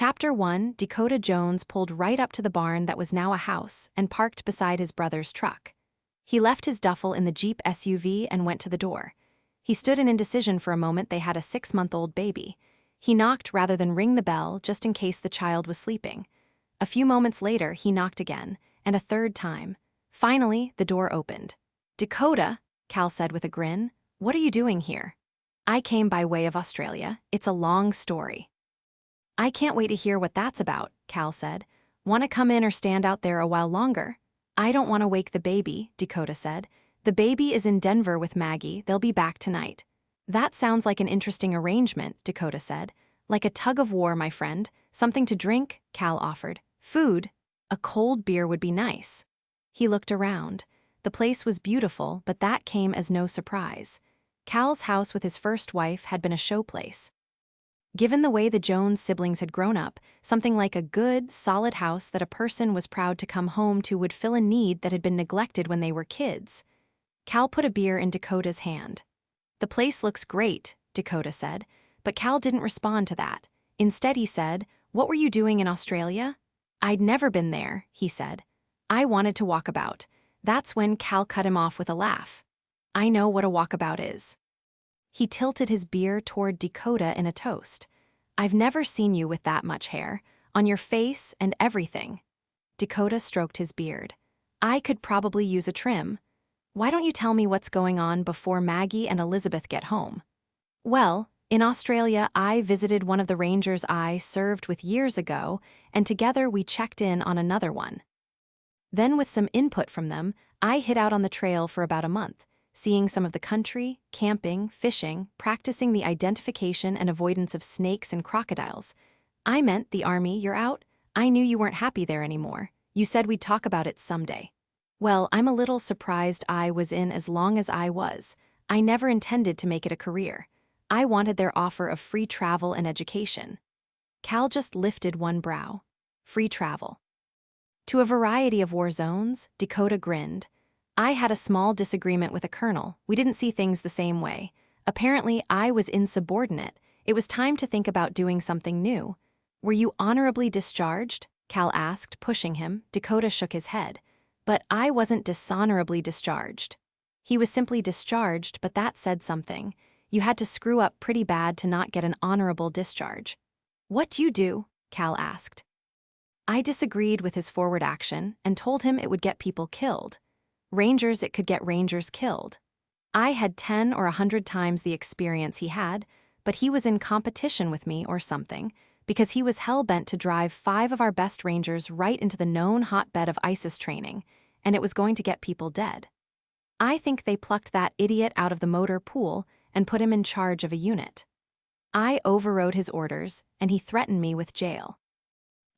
Chapter 1. Dakota Jones pulled right up to the barn that was now a house and parked beside his brother's truck. He left his duffel in the Jeep SUV and went to the door. He stood in indecision for a moment. They had a 6-month-old baby. He knocked rather than ring the bell, just in case the child was sleeping. A few moments later, he knocked again, and a third time. Finally, the door opened. "Dakota," Cal said with a grin, "what are you doing here?" "I came by way of Australia. It's a long story." "I can't wait to hear what that's about," Cal said. "Want to come in or stand out there a while longer?" "I don't want to wake the baby," Dakota said. "The baby is in Denver with Maggie. They'll be back tonight." "That sounds like an interesting arrangement," Dakota said. "Like a tug of war, my friend. Something to drink?" Cal offered. "Food? A cold beer would be nice." He looked around. The place was beautiful, but that came as no surprise. Cal's house with his first wife had been a showplace. Given the way the Jones siblings had grown up, something like a good, solid house that a person was proud to come home to would fill a need that had been neglected when they were kids. Cal put a beer in Dakota's hand. "The place looks great," Dakota said, but Cal didn't respond to that. Instead, he said, "What were you doing in Australia?" "I'd never been there," he said. "I wanted to walk about." That's when Cal cut him off with a laugh. "I know what a walkabout is." He tilted his beer toward Dakota in a toast. "I've never seen you with that much hair, on your face and everything." Dakota stroked his beard. "I could probably use a trim. Why don't you tell me what's going on before Maggie and Elizabeth get home?" "Well, in Australia, I visited one of the rangers I served with years ago, and together we checked in on another one. Then with some input from them, I hid out on the trail for about a month, seeing some of the country, camping, fishing, practicing the identification and avoidance of snakes and crocodiles. I meant the army, you're out? I knew you weren't happy there anymore. You said we'd talk about it someday." "Well, I'm a little surprised I was in as long as I was. I never intended to make it a career. I wanted their offer of free travel and education." Cal just lifted one brow. "Free travel to a variety of war zones?" Dakota grinned. "I had a small disagreement with a colonel. We didn't see things the same way. Apparently, I was insubordinate. It was time to think about doing something new." "Were you honorably discharged?" Cal asked, pushing him. Dakota shook his head. "But I wasn't dishonorably discharged." "He was simply discharged, but that said something. You had to screw up pretty bad to not get an honorable discharge." "What do you do?" Cal asked. I disagreed with his forward action and told him it would get people killed. Rangers, it could get rangers killed. I had 10 or 100 times the experience he had, but he was in competition with me or something, because he was hell-bent to drive 5 of our best rangers right into the known hotbed of ISIS training, and it was going to get people dead. I think they plucked that idiot out of the motor pool and put him in charge of a unit. I overrode his orders, and he threatened me with jail.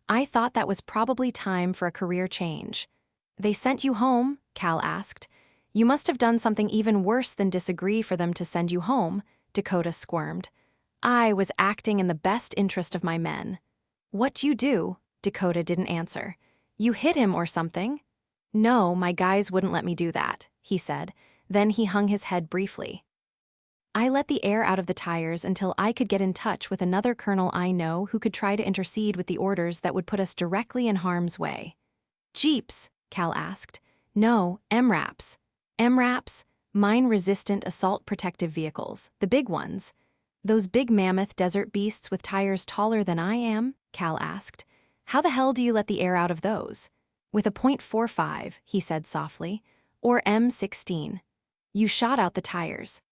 I thought that was probably time for a career change. "They sent you home?" Cal asked. "You must have done something even worse than disagree for them to send you home," Dakota squirmed. "I was acting in the best interest of my men." "What do you do?" Dakota didn't answer. "You hit him or something?" "No, my guys wouldn't let me do that," he said. Then he hung his head briefly. "I let the air out of the tires until I could get in touch with another colonel I know who could try to intercede with the orders that would put us directly in harm's way." "Jeeps?" Cal asked. "No, MRAPs. MRAPs? Mine-resistant assault protective vehicles, the big ones." "Those big mammoth desert beasts with tires taller than I am?" Cal asked. "How the hell do you let the air out of those?" "With a .45, he said softly. "Or M16. You shot out the tires."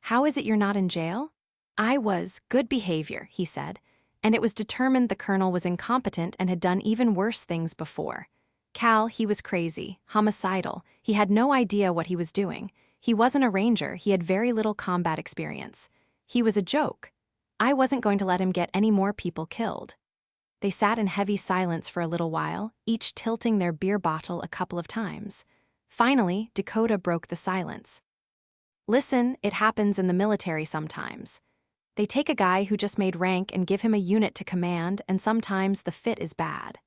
"How is it you're not in jail?" "I was good behavior," he said, "and it was determined the colonel was incompetent and had done even worse things before. Cal, he was crazy, homicidal. He had no idea what he was doing. He wasn't a ranger, he had very little combat experience. He was a joke. I wasn't going to let him get any more people killed." They sat in heavy silence for a little while, each tilting their beer bottle a couple of times. Finally, Dakota broke the silence. "Listen, it happens in the military sometimes. They take a guy who just made rank and give him a unit to command, and sometimes the fit is bad.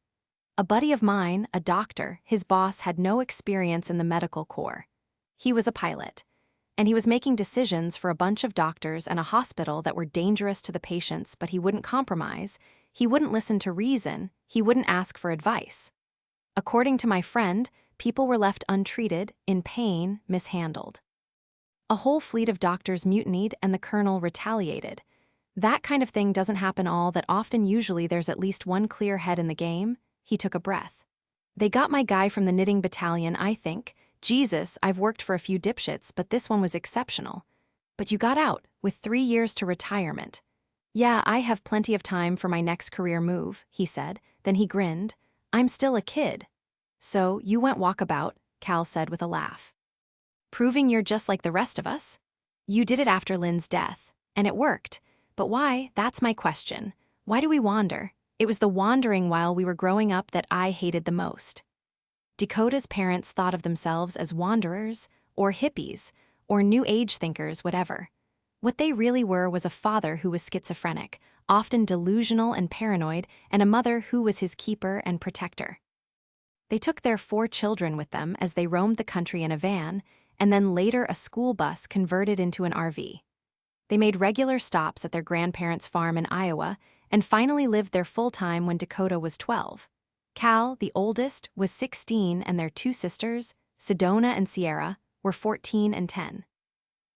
A buddy of mine, a doctor, his boss had no experience in the medical corps. He was a pilot, and he was making decisions for a bunch of doctors and a hospital that were dangerous to the patients, but he wouldn't compromise. He wouldn't listen to reason, he wouldn't ask for advice. According to my friend, people were left untreated, in pain, mishandled. A whole fleet of doctors mutinied and the colonel retaliated. That kind of thing doesn't happen all that often. Usually there's at least one clear head in the game. He took a breath. They got my guy from the knitting battalion, I think. Jesus, I've worked for a few dipshits, but this one was exceptional. But you got out, with 3 years to retirement. Yeah, I have plenty of time for my next career move, he said. Then he grinned. I'm still a kid. So, you went walkabout, Cal said with a laugh. Proving you're just like the rest of us? You did it after Lynn's death, and it worked. But why? That's my question. Why do we wander? It was the wandering while we were growing up that I hated the most. Dakota's parents thought of themselves as wanderers, or hippies, or New Age thinkers, whatever. What they really were was a father who was schizophrenic, often delusional and paranoid, and a mother who was his keeper and protector. They took their 4 children with them as they roamed the country in a van, and then later a school bus converted into an RV. They made regular stops at their grandparents' farm in Iowa, and finally lived there full-time when Dakota was 12. Cal, the oldest, was 16, and their 2 sisters, Sedona and Sierra, were 14 and 10.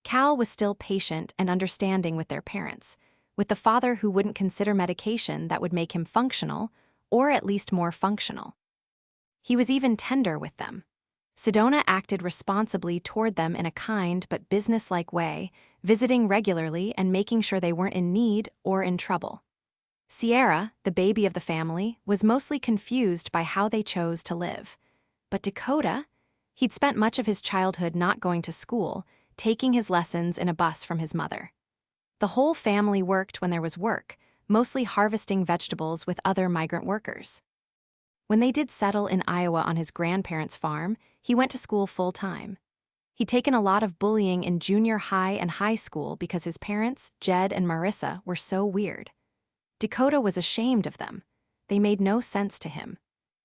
Cal was still patient and understanding with their parents, with the father who wouldn't consider medication that would make him functional, or at least more functional. He was even tender with them. Sedona acted responsibly toward them in a kind but businesslike way, visiting regularly and making sure they weren't in need or in trouble. Sierra, the baby of the family, was mostly confused by how they chose to live. But Dakota, he'd spent much of his childhood not going to school, taking his lessons in a bus from his mother. The whole family worked when there was work, mostly harvesting vegetables with other migrant workers. When they did settle in Iowa on his grandparents' farm, he went to school full-time. He'd taken a lot of bullying in junior high and high school because his parents, Jed and Marissa, were so weird. Dakota was ashamed of them. They made no sense to him.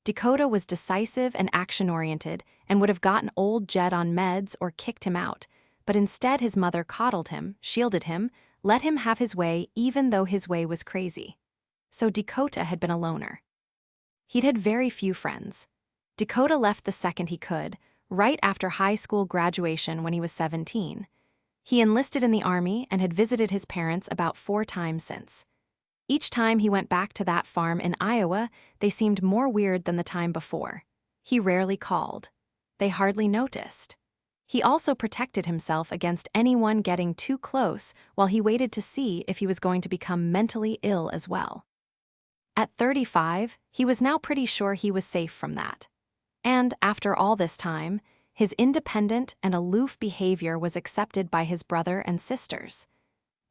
Dakota was decisive and action-oriented and would have gotten old Jed on meds or kicked him out, but instead his mother coddled him, shielded him, let him have his way even though his way was crazy. So Dakota had been a loner. He'd had very few friends. Dakota left the second he could, right after high school graduation when he was 17. He enlisted in the Army and had visited his parents about 4 times since. Each time he went back to that farm in Iowa, they seemed more weird than the time before. He rarely called. They hardly noticed. He also protected himself against anyone getting too close while he waited to see if he was going to become mentally ill as well. At 35, he was now pretty sure he was safe from that. And after all this time, his independent and aloof behavior was accepted by his brother and sisters.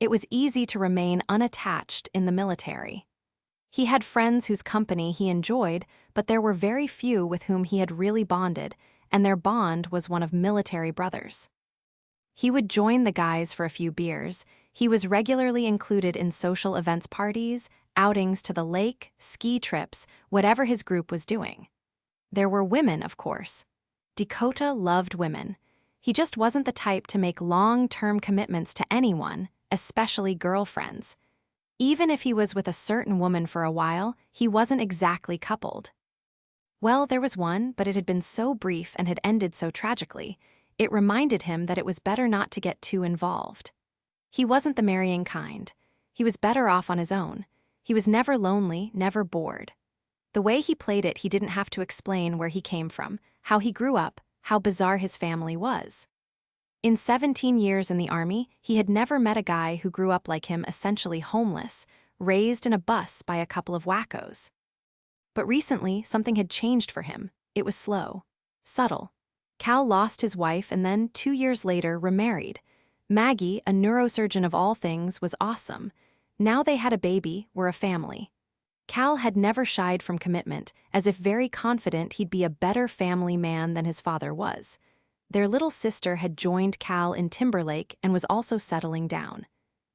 It was easy to remain unattached in the military. He had friends whose company he enjoyed, but there were very few with whom he had really bonded, and their bond was one of military brothers. He would join the guys for a few beers. He was regularly included in social events, parties, outings to the lake, ski trips, whatever his group was doing. There were women, of course. Dakota loved women. He just wasn't the type to make long-term commitments to anyone, especially girlfriends. Even if he was with a certain woman for a while, he wasn't exactly coupled. Well, there was one, but it had been so brief and had ended so tragically, it reminded him that it was better not to get too involved. He wasn't the marrying kind. He was better off on his own. He was never lonely, never bored. The way he played it, he didn't have to explain where he came from, how he grew up, how bizarre his family was. In 17 years in the Army, he had never met a guy who grew up like him, essentially homeless, raised in a bus by a couple of wackos. But recently, something had changed for him. It was slow, subtle. Cal lost his wife and then, 2 years later, remarried. Maggie, a neurosurgeon of all things, was awesome. Now they had a baby, were a family. Cal had never shied from commitment, as if very confident he'd be a better family man than his father was. Their little sister had joined Cal in Timberlake and was also settling down.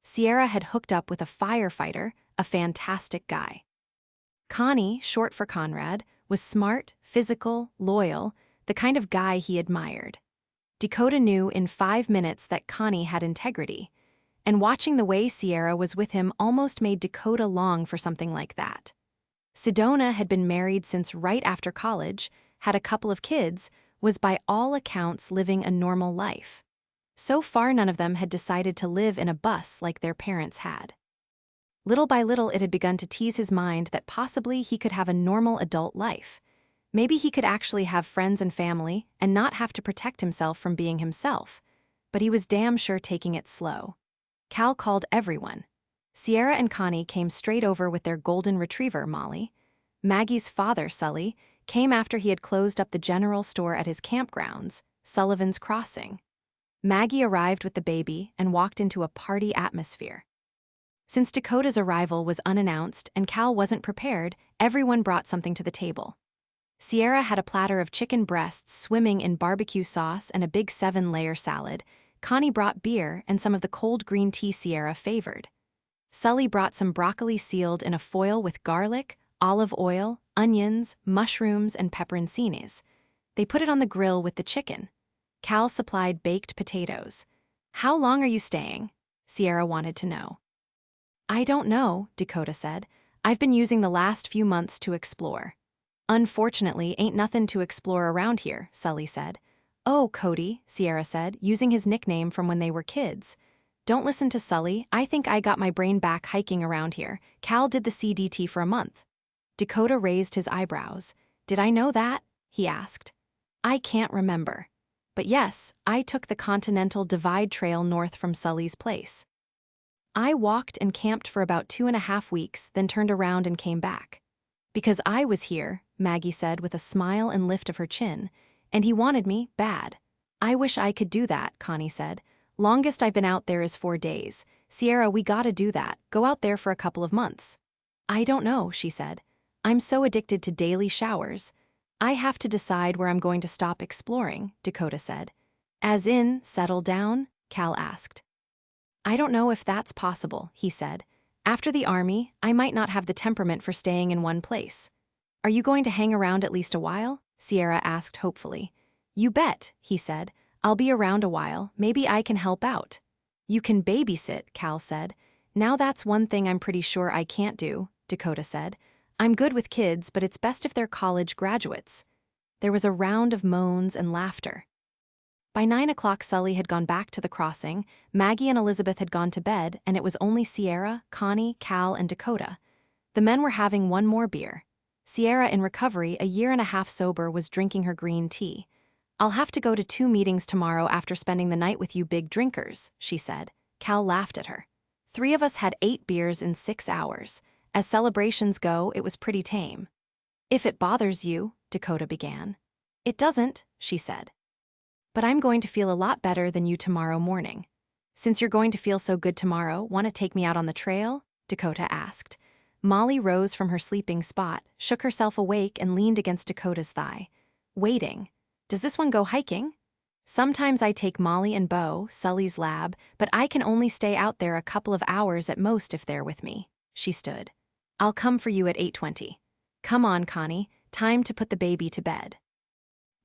Sierra had hooked up with a firefighter, a fantastic guy. Connie, short for Conrad, was smart, physical, loyal, the kind of guy he admired. Dakota knew in 5 minutes that Connie had integrity. and watching the way Sierra was with him almost made Dakota long for something like that. Sedona had been married since right after college, had a couple of kids, was by all accounts living a normal life. So far, none of them had decided to live in a bus like their parents had. Little by little, it had begun to tease his mind that possibly he could have a normal adult life. Maybe he could actually have friends and family and not have to protect himself from being himself. But he was damn sure taking it slow. Cal called everyone. Sierra and Connie came straight over with their golden retriever, Molly. Maggie's father, Sully, came after he had closed up the general store at his campgrounds, Sullivan's Crossing. Maggie arrived with the baby and walked into a party atmosphere. Since Dakota's arrival was unannounced and Cal wasn't prepared, everyone brought something to the table. Sierra had a platter of chicken breasts swimming in barbecue sauce and a big 7-layer salad. Connie brought beer and some of the cold green tea Sierra favored. Sully brought some broccoli sealed in a foil with garlic, olive oil, onions, mushrooms, and pepperoncinis. They put it on the grill with the chicken. Cal supplied baked potatoes. "How long are you staying?" Sierra wanted to know. "I don't know," Dakota said. "I've been using the last few months to explore." "Unfortunately, ain't nothing to explore around here," Sully said. "Oh, Cody," Sierra said, using his nickname from when they were kids. "Don't listen to Sully. I think I got my brain back hiking around here. Cal did the CDT for a month." Dakota raised his eyebrows. "Did I know that?" he asked. "I can't remember. But yes, I took the Continental Divide Trail north from Sully's place. I walked and camped for about 2.5 weeks, then turned around and came back. Because I was here," Maggie said with a smile and lift of her chin, "and he wanted me, bad." "I wish I could do that," Connie said. "Longest I've been out there is 4 days. Sierra, we gotta do that, go out there for a couple of months." "I don't know," she said. "I'm so addicted to daily showers. I have to decide where I'm going to stop exploring," Dakota said. "As in, settle down?" Cal asked. "I don't know if that's possible," he said. "After the army, I might not have the temperament for staying in one place." "Are you going to hang around at least a while?" Sierra asked hopefully. "You bet," he said. "I'll be around a while, maybe I can help out." "You can babysit," Cal said. "Now that's one thing I'm pretty sure I can't do," Dakota said. "I'm good with kids, but it's best if they're college graduates." There was a round of moans and laughter. By 9 o'clock, Sully had gone back to the crossing, Maggie and Elizabeth had gone to bed, and it was only Sierra, Connie, Cal, and Dakota. The men were having one more beer. Sierra, in recovery, a 1.5 years sober, was drinking her green tea. "I'll have to go to 2 meetings tomorrow after spending the night with you big drinkers," she said. Cal laughed at her. 3 of us had 8 beers in 6 hours. As celebrations go, it was pretty tame." "If it bothers you," Dakota began. "It doesn't," she said. "But I'm going to feel a lot better than you tomorrow morning." "Since you're going to feel so good tomorrow, want to take me out on the trail?" Dakota asked. Molly rose from her sleeping spot, shook herself awake, and leaned against Dakota's thigh. Waiting. "Does this one go hiking?" "Sometimes I take Molly and Bo, Sully's lab, but I can only stay out there a couple of hours at most if they're with me." She stood. "I'll come for you at 8:20. Come on, Connie, time to put the baby to bed."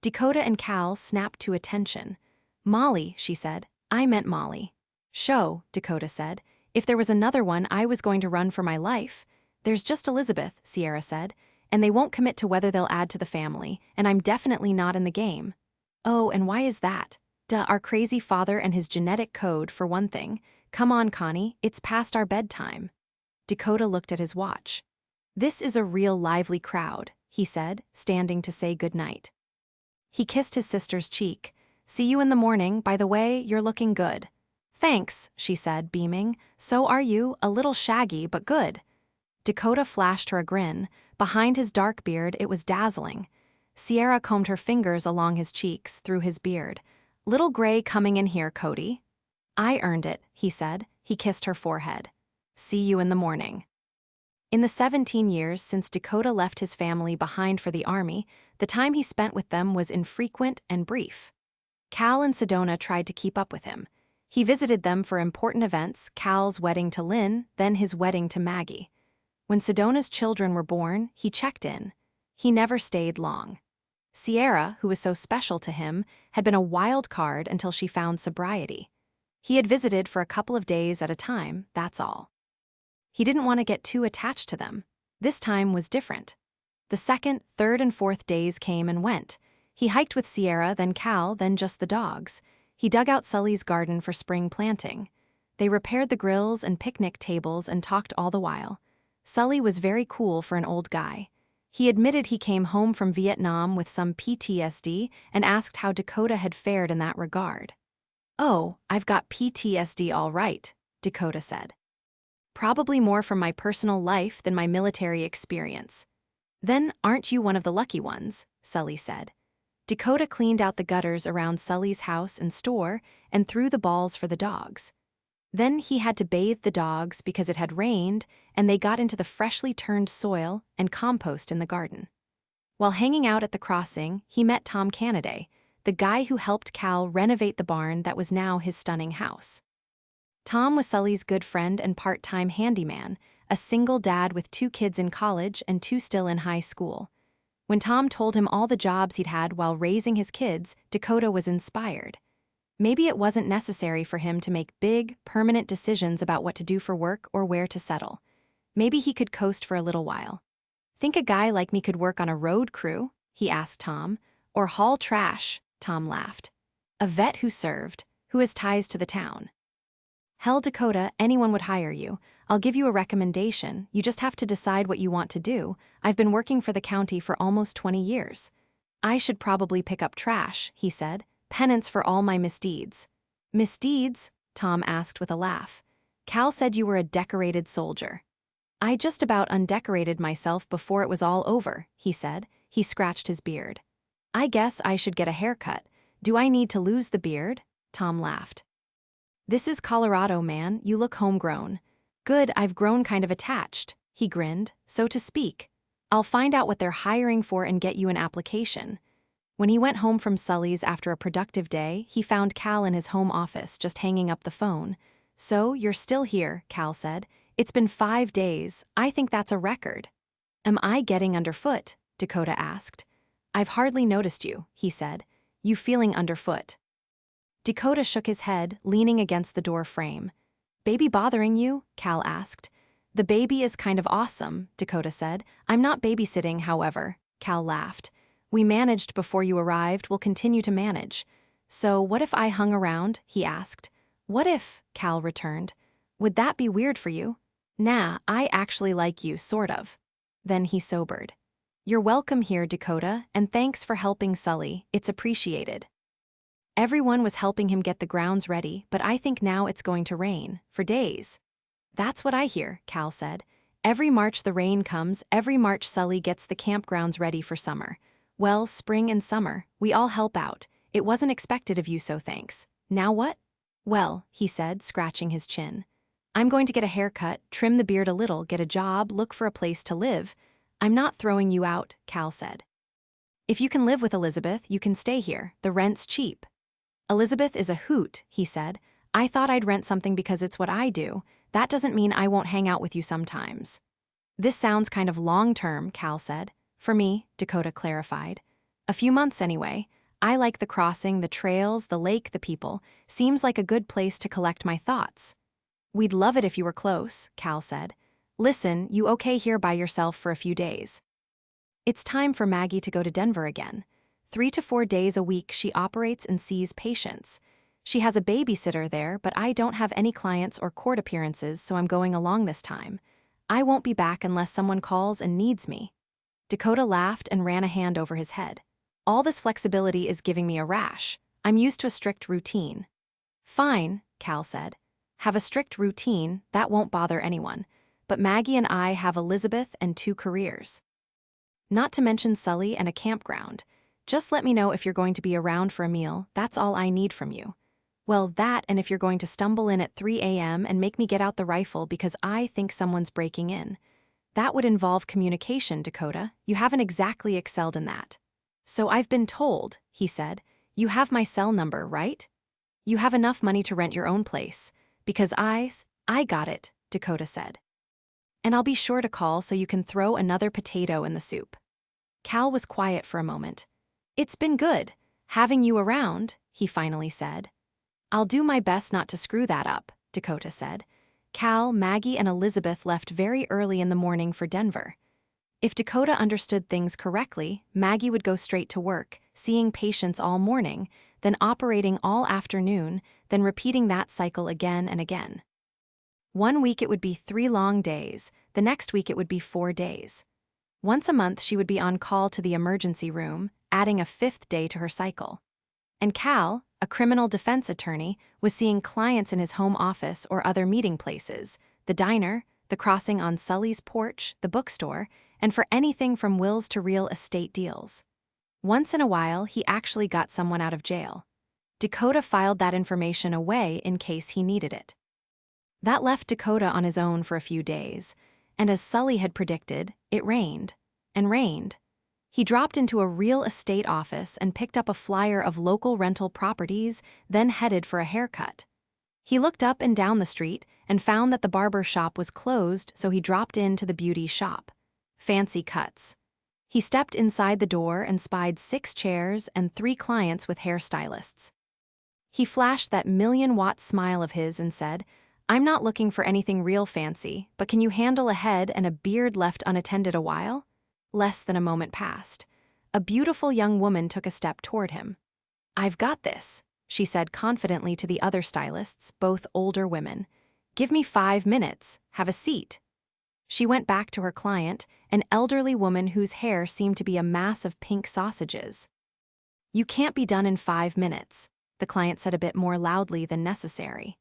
Dakota and Cal snapped to attention. "Molly," she said. "I meant Molly." "Sho," Dakota said. "If there was another one, I was going to run for my life." "There's just Elizabeth," Sierra said. "And they won't commit to whether they'll add to the family, and I'm definitely not in the game." "Oh, and why is that?" "Duh, our crazy father and his genetic code, for one thing. Come on, Connie, it's past our bedtime." Dakota looked at his watch. "This is a real lively crowd," he said, standing to say goodnight. He kissed his sister's cheek. "See you in the morning. By the way, you're looking good." "Thanks," she said, beaming. "So are you, a little shaggy, but good." Dakota flashed her a grin. Behind his dark beard, it was dazzling. Sierra combed her fingers along his cheeks, through his beard. "Little gray coming in here, Cody." "I earned it," he said. He kissed her forehead. "See you in the morning." In the 17 years since Dakota left his family behind for the army, the time he spent with them was infrequent and brief. Cal and Sedona tried to keep up with him. He visited them for important events, Cal's wedding to Lynn, then his wedding to Maggie. When Sedona's children were born, he checked in. He never stayed long. Sierra, who was so special to him, had been a wild card until she found sobriety. He had visited for a couple of days at a time, that's all. He didn't want to get too attached to them. This time was different. The second, third, and fourth days came and went. He hiked with Sierra, then Cal, then just the dogs. He dug out Sully's garden for spring planting. They repaired the grills and picnic tables and talked all the while. Sully was very cool for an old guy. He admitted he came home from Vietnam with some PTSD and asked how Dakota had fared in that regard. "Oh, I've got PTSD all right," Dakota said. "Probably more from my personal life than my military experience." "Then aren't you one of the lucky ones?" Sully said. Dakota cleaned out the gutters around Sully's house and store and threw the balls for the dogs. Then he had to bathe the dogs because it had rained, and they got into the freshly turned soil and compost in the garden. While hanging out at the crossing, he met Tom Canaday, the guy who helped Cal renovate the barn that was now his stunning house. Tom was Sully's good friend and part-time handyman, a single dad with 2 kids in college and 2 still in high school. When Tom told him all the jobs he'd had while raising his kids, Dakota was inspired. Maybe it wasn't necessary for him to make big, permanent decisions about what to do for work or where to settle. Maybe he could coast for a little while. "Think a guy like me could work on a road crew?" he asked Tom. "Or haul trash?" Tom laughed. "A vet who served, who has ties to the town." "Hell, Dakota, anyone would hire you. I'll give you a recommendation. You just have to decide what you want to do. I've been working for the county for almost 20 years. "I should probably pick up trash," he said. "Penance for all my misdeeds." "Misdeeds?" Tom asked with a laugh. "Cal said you were a decorated soldier." "I just about undecorated myself before it was all over," he said. He scratched his beard. "I guess I should get a haircut. Do I need to lose the beard?" Tom laughed. "This is Colorado, man. You look homegrown." "Good, I've grown kind of attached," he grinned, "so to speak. I'll find out what they're hiring for and get you an application." When he went home from Sully's after a productive day, he found Cal in his home office just hanging up the phone. "So, you're still here," Cal said. "It's been 5 days. I think that's a record." "Am I getting underfoot?" Dakota asked. "I've hardly noticed you," he said. "You feeling underfoot?" Dakota shook his head, leaning against the door frame. "Baby bothering you?" Cal asked. "The baby is kind of awesome," Dakota said. "I'm not babysitting, however." Cal laughed. "We managed before you arrived, we'll continue to manage." "So what if I hung around?" he asked. "What if?" Cal returned. "Would that be weird for you?" "Nah, I actually like you, sort of." Then he sobered. "You're welcome here, Dakota, and thanks for helping Sully. It's appreciated." Everyone was helping him get the grounds ready, but I think now it's going to rain, for days. "That's what I hear," Cal said. "Every March the rain comes, every March Sully gets the campgrounds ready for summer. Well, spring and summer, we all help out. It wasn't expected of you, so thanks. Now what?" "Well," he said, scratching his chin. "I'm going to get a haircut, trim the beard a little, get a job, look for a place to live." "I'm not throwing you out," Cal said. "If you can live with Elizabeth, you can stay here. The rent's cheap." "Elizabeth is a hoot," he said. "I thought I'd rent something because it's what I do. That doesn't mean I won't hang out with you sometimes." "This sounds kind of long-term," Cal said. "For me," Dakota clarified. "A few months anyway. I like the crossing, the trails, the lake, the people. Seems like a good place to collect my thoughts." "We'd love it if you were close," Cal said. "Listen, you okay here by yourself for a few days?" It's time for Maggie to go to Denver again. 3 to 4 days a week she operates and sees patients. She has a babysitter there, but I don't have any clients or court appearances, so I'm going along this time. I won't be back unless someone calls and needs me. Dakota laughed and ran a hand over his head. "All this flexibility is giving me a rash. I'm used to a strict routine." "Fine," Cal said. "Have a strict routine, that won't bother anyone. But Maggie and I have Elizabeth and 2 careers. Not to mention Sully and a campground. Just let me know if you're going to be around for a meal, that's all I need from you." "Well, that and if you're going to stumble in at 3 a.m. and make me get out the rifle because I think someone's breaking in." "That would involve communication, Dakota. You haven't exactly excelled in that." "So I've been told," he said. "You have my cell number, right? You have enough money to rent your own place." "Because I got it," Dakota said. "And I'll be sure to call so you can throw another potato in the soup." Cal was quiet for a moment. "It's been good, having you around," he finally said. "I'll do my best not to screw that up," Dakota said. Cal, Maggie, and Elizabeth left very early in the morning for Denver. If Dakota understood things correctly, Maggie would go straight to work, seeing patients all morning, then operating all afternoon, then repeating that cycle again and again. One week it would be 3 long days, the next week it would be 4 days. Once a month she would be on call to the emergency room, adding a 5th day to her cycle. And Cal, a criminal defense attorney, was seeing clients in his home office or other meeting places, the diner, the crossing on Sully's porch, the bookstore, and for anything from wills to real estate deals. Once in a while, he actually got someone out of jail. Dakota filed that information away in case he needed it. That left Dakota on his own for a few days, and as Sully had predicted, it rained, and rained. He dropped into a real estate office and picked up a flyer of local rental properties, then headed for a haircut. He looked up and down the street and found that the barber shop was closed, so he dropped into the beauty shop. Fancy cuts. He stepped inside the door and spied 6 chairs and 3 clients with hairstylists. He flashed that million-watt smile of his and said, "I'm not looking for anything real fancy, but can you handle a head and a beard left unattended a while?" Less than a moment passed. A beautiful young woman took a step toward him. "I've got this," she said confidently to the other stylists, both older women. "Give me 5 minutes. Have a seat." She went back to her client, an elderly woman whose hair seemed to be a mass of pink sausages. "You can't be done in 5 minutes," the client said a bit more loudly than necessary.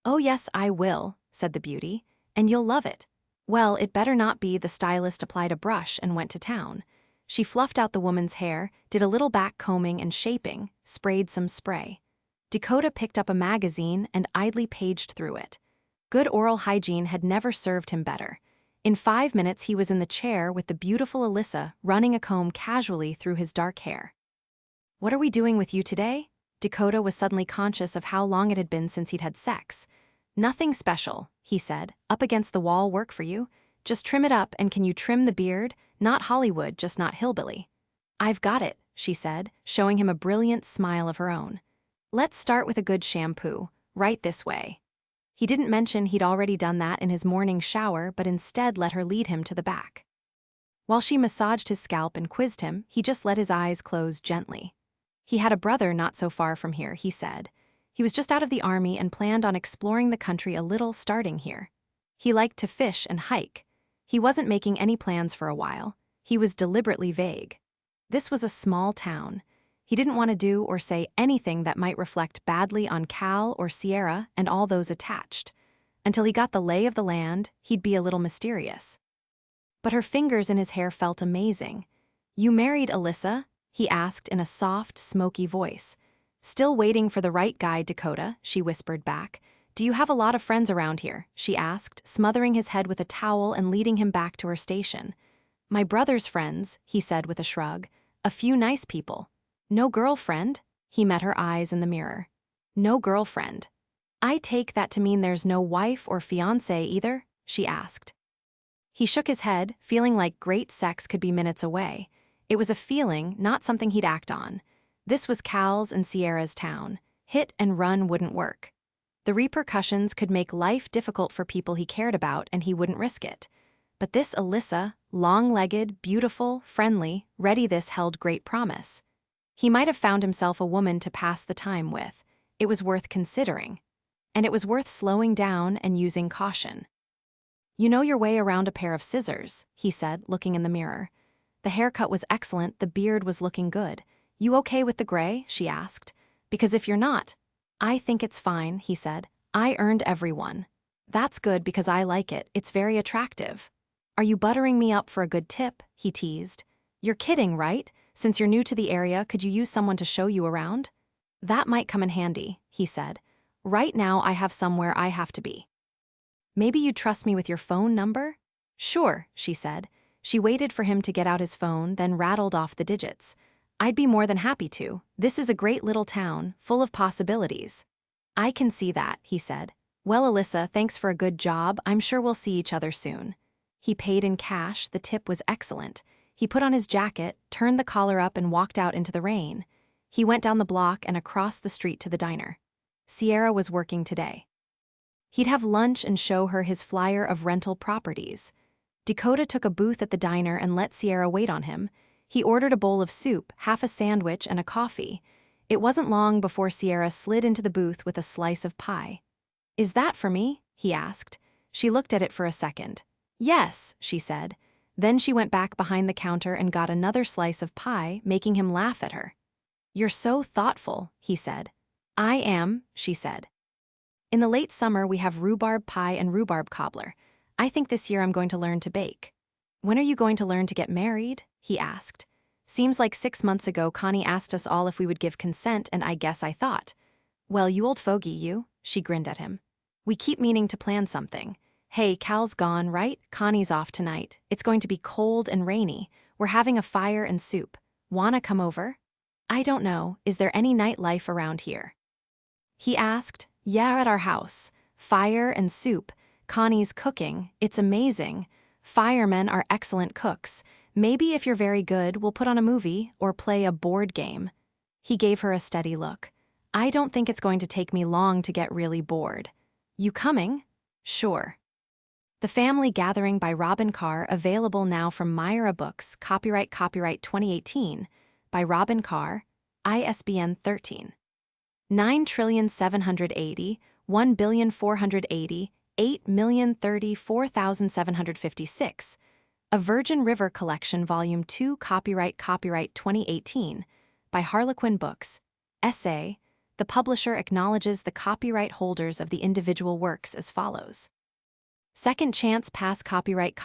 "Oh yes, I will," said the beauty, "and you'll love it." "Well, it better not be." The stylist applied a brush and went to town. She fluffed out the woman's hair, did a little back combing and shaping, sprayed some spray. Dakota picked up a magazine and idly paged through it. Good oral hygiene had never served him better. In 5 minutes he was in the chair with the beautiful Alyssa running a comb casually through his dark hair. "What are we doing with you today?" Dakota was suddenly conscious of how long it had been since he'd had sex. "Nothing special," he said. "Up against the wall work for you? Just trim it up, and can you trim the beard? Not Hollywood, just not hillbilly." "I've got it," she said, showing him a brilliant smile of her own. "Let's start with a good shampoo, right this way." He didn't mention he'd already done that in his morning shower, but instead let her lead him to the back. While she massaged his scalp and quizzed him, he just let his eyes close gently. He had a brother not so far from here, he said. He was just out of the army and planned on exploring the country a little starting here. He liked to fish and hike. He wasn't making any plans for a while. He was deliberately vague. This was a small town. He didn't want to do or say anything that might reflect badly on Cal or Sierra and all those attached. Until he got the lay of the land, he'd be a little mysterious. But her fingers in his hair felt amazing. "You married Alyssa?" he asked in a soft, smoky voice. "Still waiting for the right guy, Dakota," she whispered back. "Do you have a lot of friends around here?" she asked, smothering his head with a towel and leading him back to her station. "My brother's friends," he said with a shrug. "A few nice people." "No girlfriend?" He met her eyes in the mirror. "No girlfriend." "I take that to mean there's no wife or fiancé either?" she asked. He shook his head, feeling like great sex could be minutes away. It was a feeling, not something he'd act on. This was Cal's and Sierra's town. Hit and run wouldn't work. The repercussions could make life difficult for people he cared about, and he wouldn't risk it. But this Alyssa, long-legged, beautiful, friendly, ready, this held great promise. He might have found himself a woman to pass the time with. It was worth considering. And it was worth slowing down and using caution. "You know your way around a pair of scissors," he said, looking in the mirror. The haircut was excellent, the beard was looking good. "You okay with the gray?" she asked. "Because if you're not..." "I think it's fine," he said. "I earned everyone." "That's good because I like it, it's very attractive." "Are you buttering me up for a good tip?" he teased. "You're kidding, right? Since you're new to the area, could you use someone to show you around?" "That might come in handy," he said. "Right now I have somewhere I have to be." "Maybe you'd trust me with your phone number?" "Sure," she said. She waited for him to get out his phone, then rattled off the digits. "I'd be more than happy to. This is a great little town, full of possibilities." "I can see that," he said. "Well, Alyssa, thanks for a good job. I'm sure we'll see each other soon." He paid in cash, the tip was excellent. He put on his jacket, turned the collar up and walked out into the rain. He went down the block and across the street to the diner. Sierra was working today. He'd have lunch and show her his flyer of rental properties. Dakota took a booth at the diner and let Sierra wait on him. He ordered a bowl of soup, half a sandwich, and a coffee. It wasn't long before Sierra slid into the booth with a slice of pie. "Is that for me?" he asked. She looked at it for a second. "Yes," she said. Then she went back behind the counter and got another slice of pie, making him laugh at her. "You're so thoughtful," he said. "I am," she said. "In the late summer, we have rhubarb pie and rhubarb cobbler. I think this year I'm going to learn to bake." "When are you going to learn to get married?" he asked. "Seems like 6 months ago Connie asked us all if we would give consent, and I guess I thought. Well, you old fogey, you," she grinned at him. "We keep meaning to plan something. Hey, Cal's gone, right? Connie's off tonight. It's going to be cold and rainy. We're having a fire and soup. Wanna come over?" "I don't know, is there any nightlife around here?" he asked. "Yeah, at our house. Fire and soup. Connie's cooking. It's amazing. Firemen are excellent cooks. Maybe if you're very good, we'll put on a movie or play a board game." He gave her a steady look. "I don't think it's going to take me long to get really bored. You coming?" "Sure." The Family Gathering by Robyn Carr, available now from Myra Books, copyright 2018, by Robyn Carr, ISBN 13. 9,780, 1,480, 8,034,756. A Virgin River Collection, Volume 2, copyright 2018, by Harlequin Books. Essay. The publisher acknowledges the copyright holders of the individual works as follows. Second Chance Pass, copyright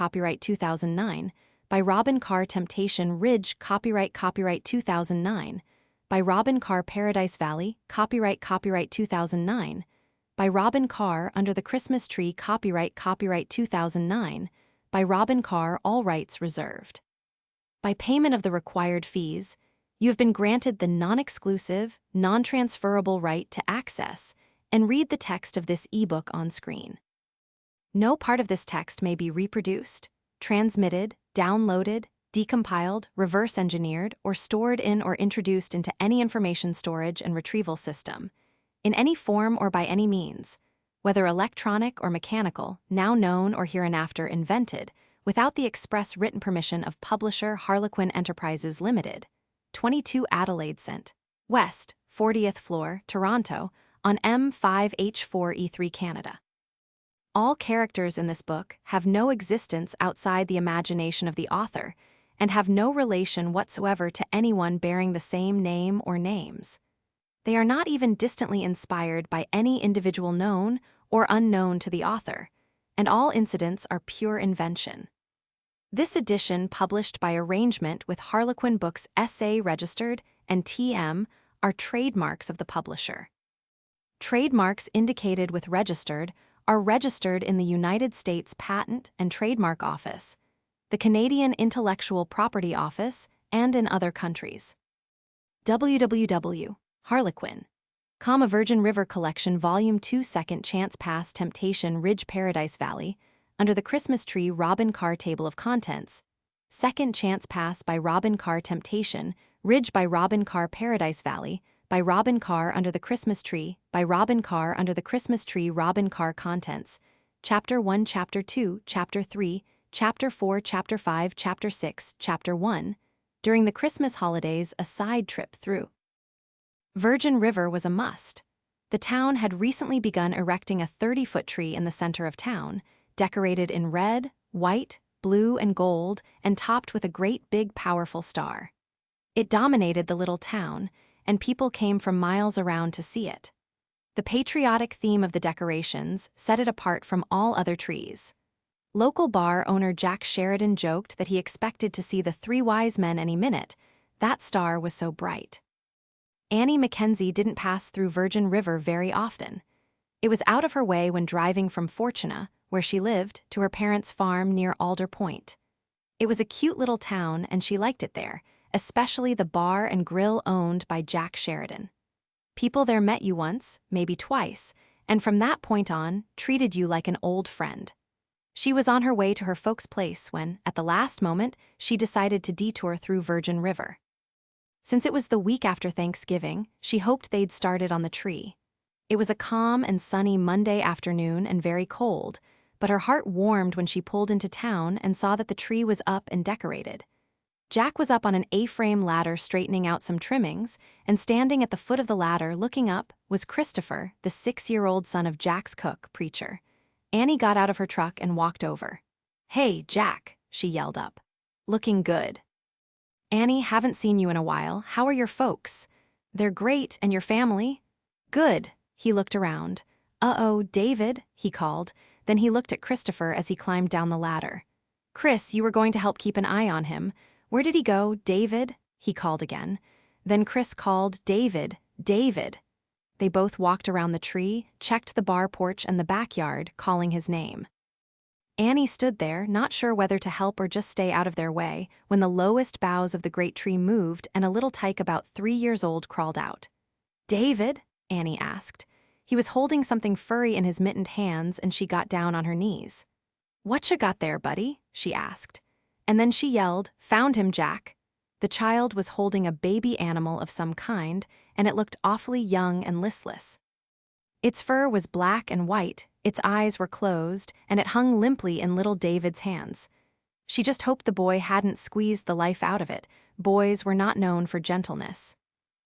2009, by Robyn Carr. Temptation Ridge, copyright 2009, by Robyn Carr. Paradise Valley, copyright 2009, by Robyn Carr. Under the Christmas Tree, copyright 2009, by Robyn Carr. All rights reserved. By payment of the required fees, you have been granted the non-exclusive, non-transferable right to access and read the text of this ebook on screen. No part of this text may be reproduced, transmitted, downloaded, decompiled, reverse-engineered, or stored in or introduced into any information storage and retrieval system, in any form or by any means, whether electronic or mechanical, now known or hereinafter invented, without the express written permission of publisher Harlequin Enterprises Limited, 22 Adelaide St. West, 40th floor, Toronto, on M5H4E3 Canada. All characters in this book have no existence outside the imagination of the author and have no relation whatsoever to anyone bearing the same name or names. They are not even distantly inspired by any individual known or unknown to the author, and all incidents are pure invention. This edition, published by arrangement with Harlequin Books SA registered and TM, are trademarks of the publisher. Trademarks indicated with registered are registered in the United States Patent and Trademark Office, the Canadian Intellectual Property Office, and in other countries. www. Harlequin. Virgin River Collection, Volume 2, Second Chance Pass, Temptation Ridge, Paradise Valley, Under the Christmas Tree, Robyn Carr. Table of Contents. Second Chance Pass by Robyn Carr. Temptation Ridge by Robyn Carr. Paradise Valley, by Robyn Carr. Under the Christmas Tree, by Robyn Carr. Under the Christmas Tree, Robyn Carr. Contents. Chapter 1, Chapter 2, Chapter 3, Chapter 4, Chapter 5, Chapter 6, Chapter 1. During the Christmas holidays, a side trip through Virgin River was a must. The town had recently begun erecting a 30-foot tree in the center of town, decorated in red, white, blue, and gold, and topped with a great big powerful star. It dominated the little town, and people came from miles around to see it. The patriotic theme of the decorations set it apart from all other trees. Local bar owner Jack Sheridan joked that he expected to see the three wise men any minute. That star was so bright. Annie Mackenzie didn't pass through Virgin River very often. It was out of her way when driving from Fortuna, where she lived, to her parents' farm near Alder Point. It was a cute little town, and she liked it there, especially the bar and grill owned by Jack Sheridan. People there met you once, maybe twice, and from that point on, treated you like an old friend. She was on her way to her folks' place when, at the last moment, she decided to detour through Virgin River. Since it was the week after Thanksgiving, she hoped they'd started on the tree. It was a calm and sunny Monday afternoon and very cold, but her heart warmed when she pulled into town and saw that the tree was up and decorated. Jack was up on an A-frame ladder straightening out some trimmings, and standing at the foot of the ladder looking up was Christopher, the 6-year-old son of Jack's cook, preacher. Annie got out of her truck and walked over. "Hey, Jack," she yelled up. "Looking good." "Annie, haven't seen you in a while. How are your folks?" "They're great, and your family?" "Good." He looked around. "Uh-oh, David," he called. Then he looked at Christopher as he climbed down the ladder. "Chris, you were going to help keep an eye on him. Where did he go, David?" he called again. Then Chris called, "David, David." They both walked around the tree, checked the bar porch and the backyard, calling his name. Annie stood there, not sure whether to help or just stay out of their way, when the lowest boughs of the great tree moved and a little tyke about 3 years old crawled out. "David?" Annie asked. He was holding something furry in his mittened hands, and she got down on her knees. "Whatcha got there, buddy?" she asked. And then she yelled, "Found him, Jack." The child was holding a baby animal of some kind, and it looked awfully young and listless. Its fur was black and white, its eyes were closed, and it hung limply in little David's hands. She just hoped the boy hadn't squeezed the life out of it. Boys were not known for gentleness.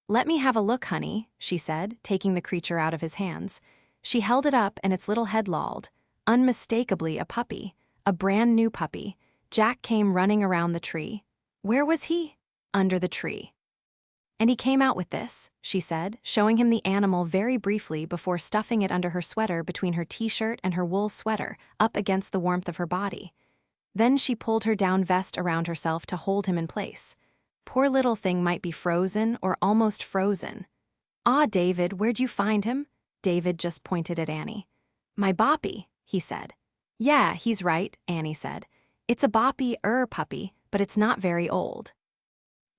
"Let me have a look, honey," she said, taking the creature out of his hands. She held it up and its little head lolled. Unmistakably a puppy, a brand new puppy. Jack came running around the tree. Where was he? Under the tree. "And he came out with this," she said, showing him the animal very briefly before stuffing it under her sweater between her t-shirt and her wool sweater, up against the warmth of her body. Then she pulled her down vest around herself to hold him in place. Poor little thing might be frozen or almost frozen. "Ah, David, where'd you find him?" David just pointed at Annie. "My boppy," he said. "Yeah, he's right," Annie said. "It's a puppy, but it's not very old.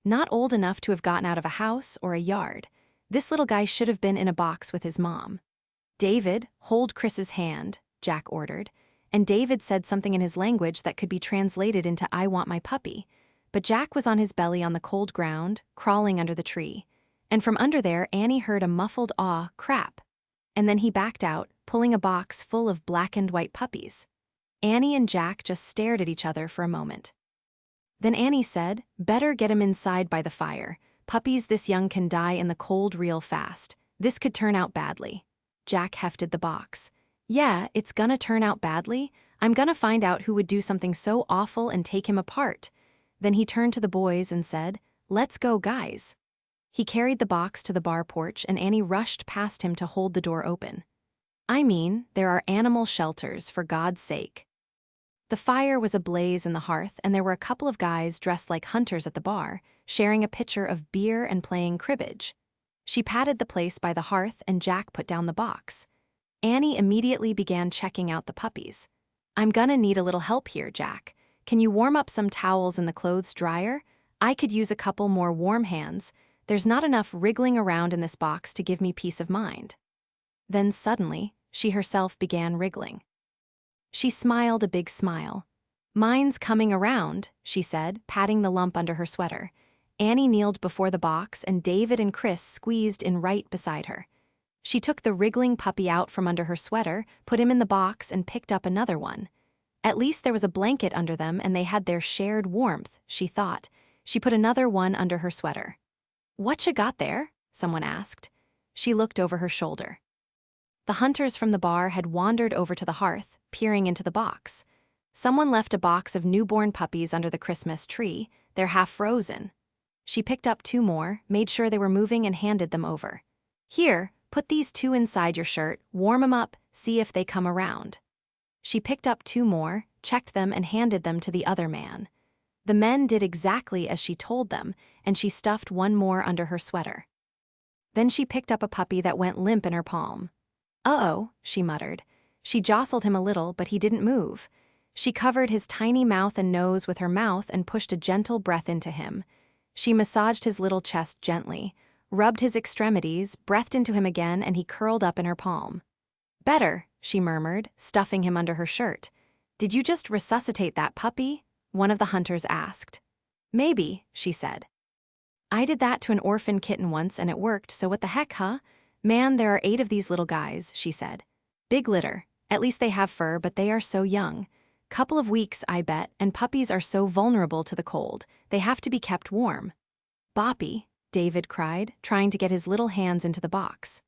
Not old enough to have gotten out of a house or a yard. This little guy should have been in a box with his mom." "David, hold Chris's hand," Jack ordered. And David said something in his language that could be translated into "I want my puppy." But Jack was on his belly on the cold ground, crawling under the tree. And from under there, Annie heard a muffled "aw, crap." And then he backed out, pulling a box full of blackened white puppies. Annie and Jack just stared at each other for a moment. Then Annie said, "Better get him inside by the fire. Puppies this young can die in the cold real fast. This could turn out badly." Jack hefted the box. "Yeah, it's gonna turn out badly. I'm gonna find out who would do something so awful and take him apart." Then he turned to the boys and said, "Let's go, guys." He carried the box to the bar porch and Annie rushed past him to hold the door open. "I mean, there are animal shelters, for God's sake." The fire was ablaze in the hearth, and there were a couple of guys dressed like hunters at the bar, sharing a pitcher of beer and playing cribbage. She patted the place by the hearth, and Jack put down the box. Annie immediately began checking out the puppies. "I'm gonna need a little help here, Jack. Can you warm up some towels in the clothes dryer? I could use a couple more warm hands. There's not enough wriggling around in this box to give me peace of mind." Then suddenly, she herself began wriggling. She smiled a big smile. "Mine's coming around," she said, patting the lump under her sweater. Annie kneeled before the box and David and Chris squeezed in right beside her. She took the wriggling puppy out from under her sweater, put him in the box and picked up another one. At least there was a blanket under them and they had their shared warmth, she thought. She put another one under her sweater. "Whatcha got there?" someone asked. She looked over her shoulder. The hunters from the bar had wandered over to the hearth, peering into the box. Someone left a box of newborn puppies under the Christmas tree. They're half frozen. She picked up 2 more, made sure they were moving and handed them over. "Here, put these 2 inside your shirt, warm 'em up, see if they come around." She picked up 2 more, checked them and handed them to the other man. The men did exactly as she told them, and she stuffed 1 more under her sweater. Then she picked up a puppy that went limp in her palm. "Uh-oh," she muttered. She jostled him a little, but he didn't move. She covered his tiny mouth and nose with her mouth and pushed a gentle breath into him. She massaged his little chest gently, rubbed his extremities, breathed into him again, and he curled up in her palm. "Better," she murmured, stuffing him under her shirt. "Did you just resuscitate that puppy?" one of the hunters asked. "Maybe," she said. "I did that to an orphan kitten once and it worked, so what the heck, huh?" Man, there are 8 of these little guys, she said. Big litter. At least they have fur, but they are so young. Couple of weeks, I bet, and puppies are so vulnerable to the cold. They have to be kept warm. Boppy, David cried, trying to get his little hands into the box.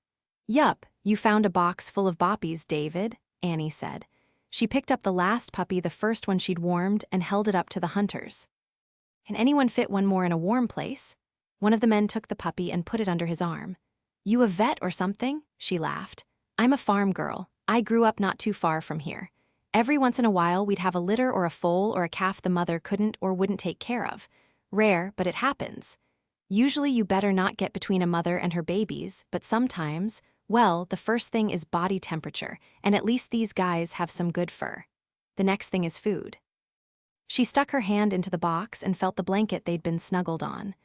Yup, you found a box full of boppies, David, Annie said. She picked up the last puppy, the first one she'd warmed, and held it up to the hunters. Can anyone fit one more in a warm place? One of the men took the puppy and put it under his arm. You a vet or something? She laughed. I'm a farm girl. I grew up not too far from here. Every once in a while we'd have a litter or a foal or a calf the mother couldn't or wouldn't take care of. Rare, but it happens. Usually you better not get between a mother and her babies, but sometimes, well, the first thing is body temperature, and at least these guys have some good fur. The next thing is food. She stuck her hand into the box and felt the blanket they'd been snuggled on.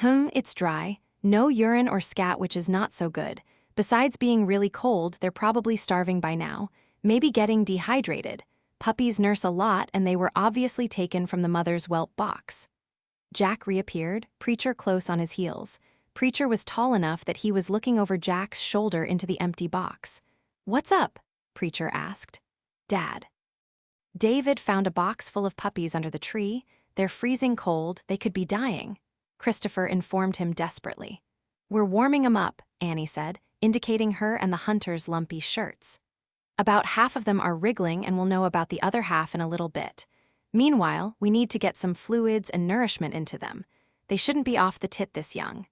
It's dry. No urine or scat, which is not so good. Besides being really cold, they're probably starving by now, maybe getting dehydrated. Puppies nurse a lot, and they were obviously taken from the mother's whelp box. Jack reappeared, Preacher close on his heels. Preacher was tall enough that he was looking over Jack's shoulder into the empty box. What's up? Preacher asked. Dad. David found a box full of puppies under the tree. They're freezing cold, they could be dying. Christopher informed him desperately. We're warming 'em up, Annie said, indicating her and the hunter's lumpy shirts. About half of them are wriggling, and we'll know about the other half in a little bit. Meanwhile, we need to get some fluids and nourishment into them. They shouldn't be off the tit this young.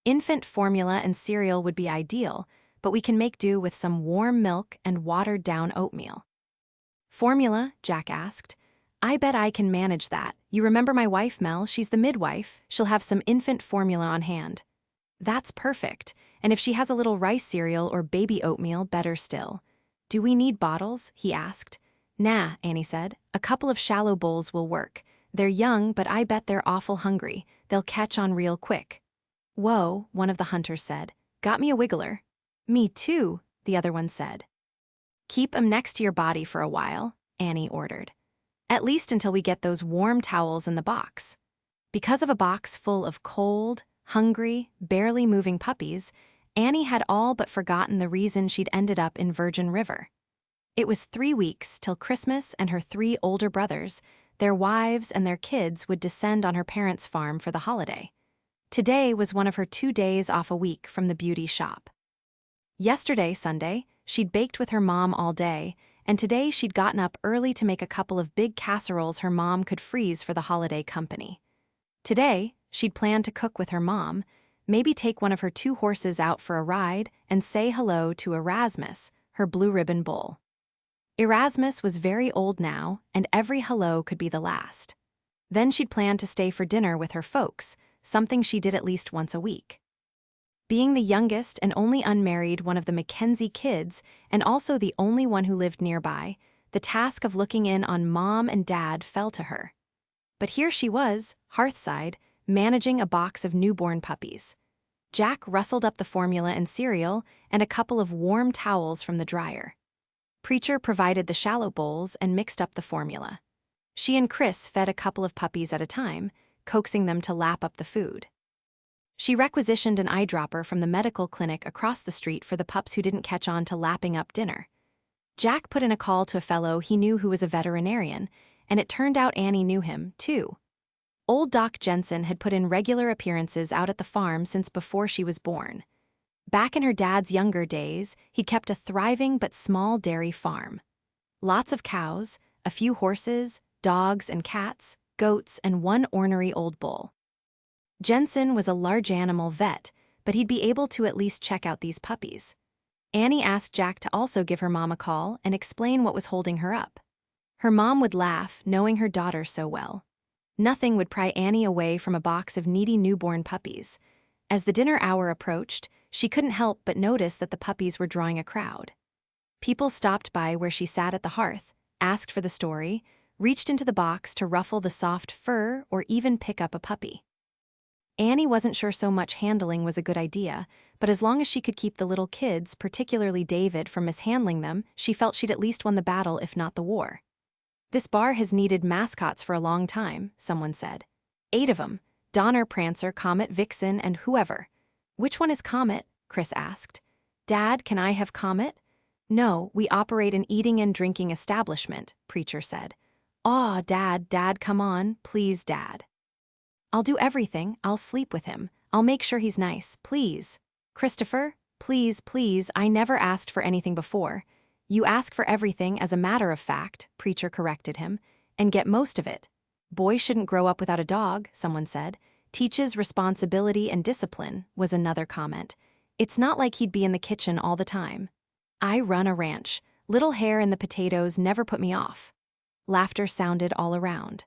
Infant formula and cereal would be ideal, but we can make do with some warm milk and watered-down oatmeal. Formula? Jack asked. I bet I can manage that. You remember my wife, Mel? She's the midwife. She'll have some infant formula on hand. That's perfect. And if she has a little rice cereal or baby oatmeal, better still. Do we need bottles? He asked. Nah, Annie said. A couple of shallow bowls will work. They're young, but I bet they're awful hungry. They'll catch on real quick. Whoa, one of the hunters said. Got me a wiggler. Me too, the other one said. Keep 'em next to your body for a while, Annie ordered. At least until we get those warm towels in the box. Because of a box full of cold, hungry, barely moving puppies, Annie had all but forgotten the reason she'd ended up in Virgin River. It was 3 weeks till Christmas, and her 3 older brothers, their wives and their kids, would descend on her parents' farm for the holiday. Today was one of her 2 days off a week from the beauty shop. Yesterday, Sunday, she'd baked with her mom all day, and today she'd gotten up early to make a couple of big casseroles her mom could freeze for the holiday company. Today, she'd planned to cook with her mom, maybe take one of her 2 horses out for a ride, and say hello to Erasmus, her blue ribbon bull. Erasmus was very old now, and every hello could be the last. Then she'd planned to stay for dinner with her folks, something she did at least once a week. Being the youngest and only unmarried one of the Mackenzie kids, and also the only one who lived nearby, the task of looking in on Mom and Dad fell to her. But here she was, hearthside, managing a box of newborn puppies. Jack rustled up the formula and cereal and a couple of warm towels from the dryer. Preacher provided the shallow bowls and mixed up the formula. She and Chris fed a couple of puppies at a time, coaxing them to lap up the food. She requisitioned an eyedropper from the medical clinic across the street for the pups who didn't catch on to lapping up dinner. Jack put in a call to a fellow he knew who was a veterinarian, and it turned out Annie knew him, too. Old Doc Jensen had put in regular appearances out at the farm since before she was born. Back in her dad's younger days, he'd kept a thriving but small dairy farm. Lots of cows, a few horses, dogs and cats, goats, and one ornery old bull. Jensen was a large animal vet, but he'd be able to at least check out these puppies. Annie asked Jack to also give her mom a call and explain what was holding her up. Her mom would laugh, knowing her daughter so well. Nothing would pry Annie away from a box of needy newborn puppies. As the dinner hour approached, she couldn't help but notice that the puppies were drawing a crowd. People stopped by where she sat at the hearth, asked for the story, reached into the box to ruffle the soft fur or even pick up a puppy. Annie wasn't sure so much handling was a good idea, but as long as she could keep the little kids, particularly David, from mishandling them, she felt she'd at least won the battle if not the war. This bar has needed mascots for a long time, someone said. 8 of them, Donner, Prancer, Comet, Vixen, and whoever. Which one is Comet? Chris asked. Dad, can I have Comet? No, we operate an eating and drinking establishment, Preacher said. Aw, Dad, come on, please, Dad. I'll do everything, I'll sleep with him. I'll make sure he's nice, please. Christopher, please, I never asked for anything before. You ask for everything as a matter of fact, Preacher corrected him, and get most of it. Boy shouldn't grow up without a dog, someone said. Teaches responsibility and discipline, was another comment. It's not like he'd be in the kitchen all the time. I run a ranch. Little hair in the potatoes never put me off. Laughter sounded all around.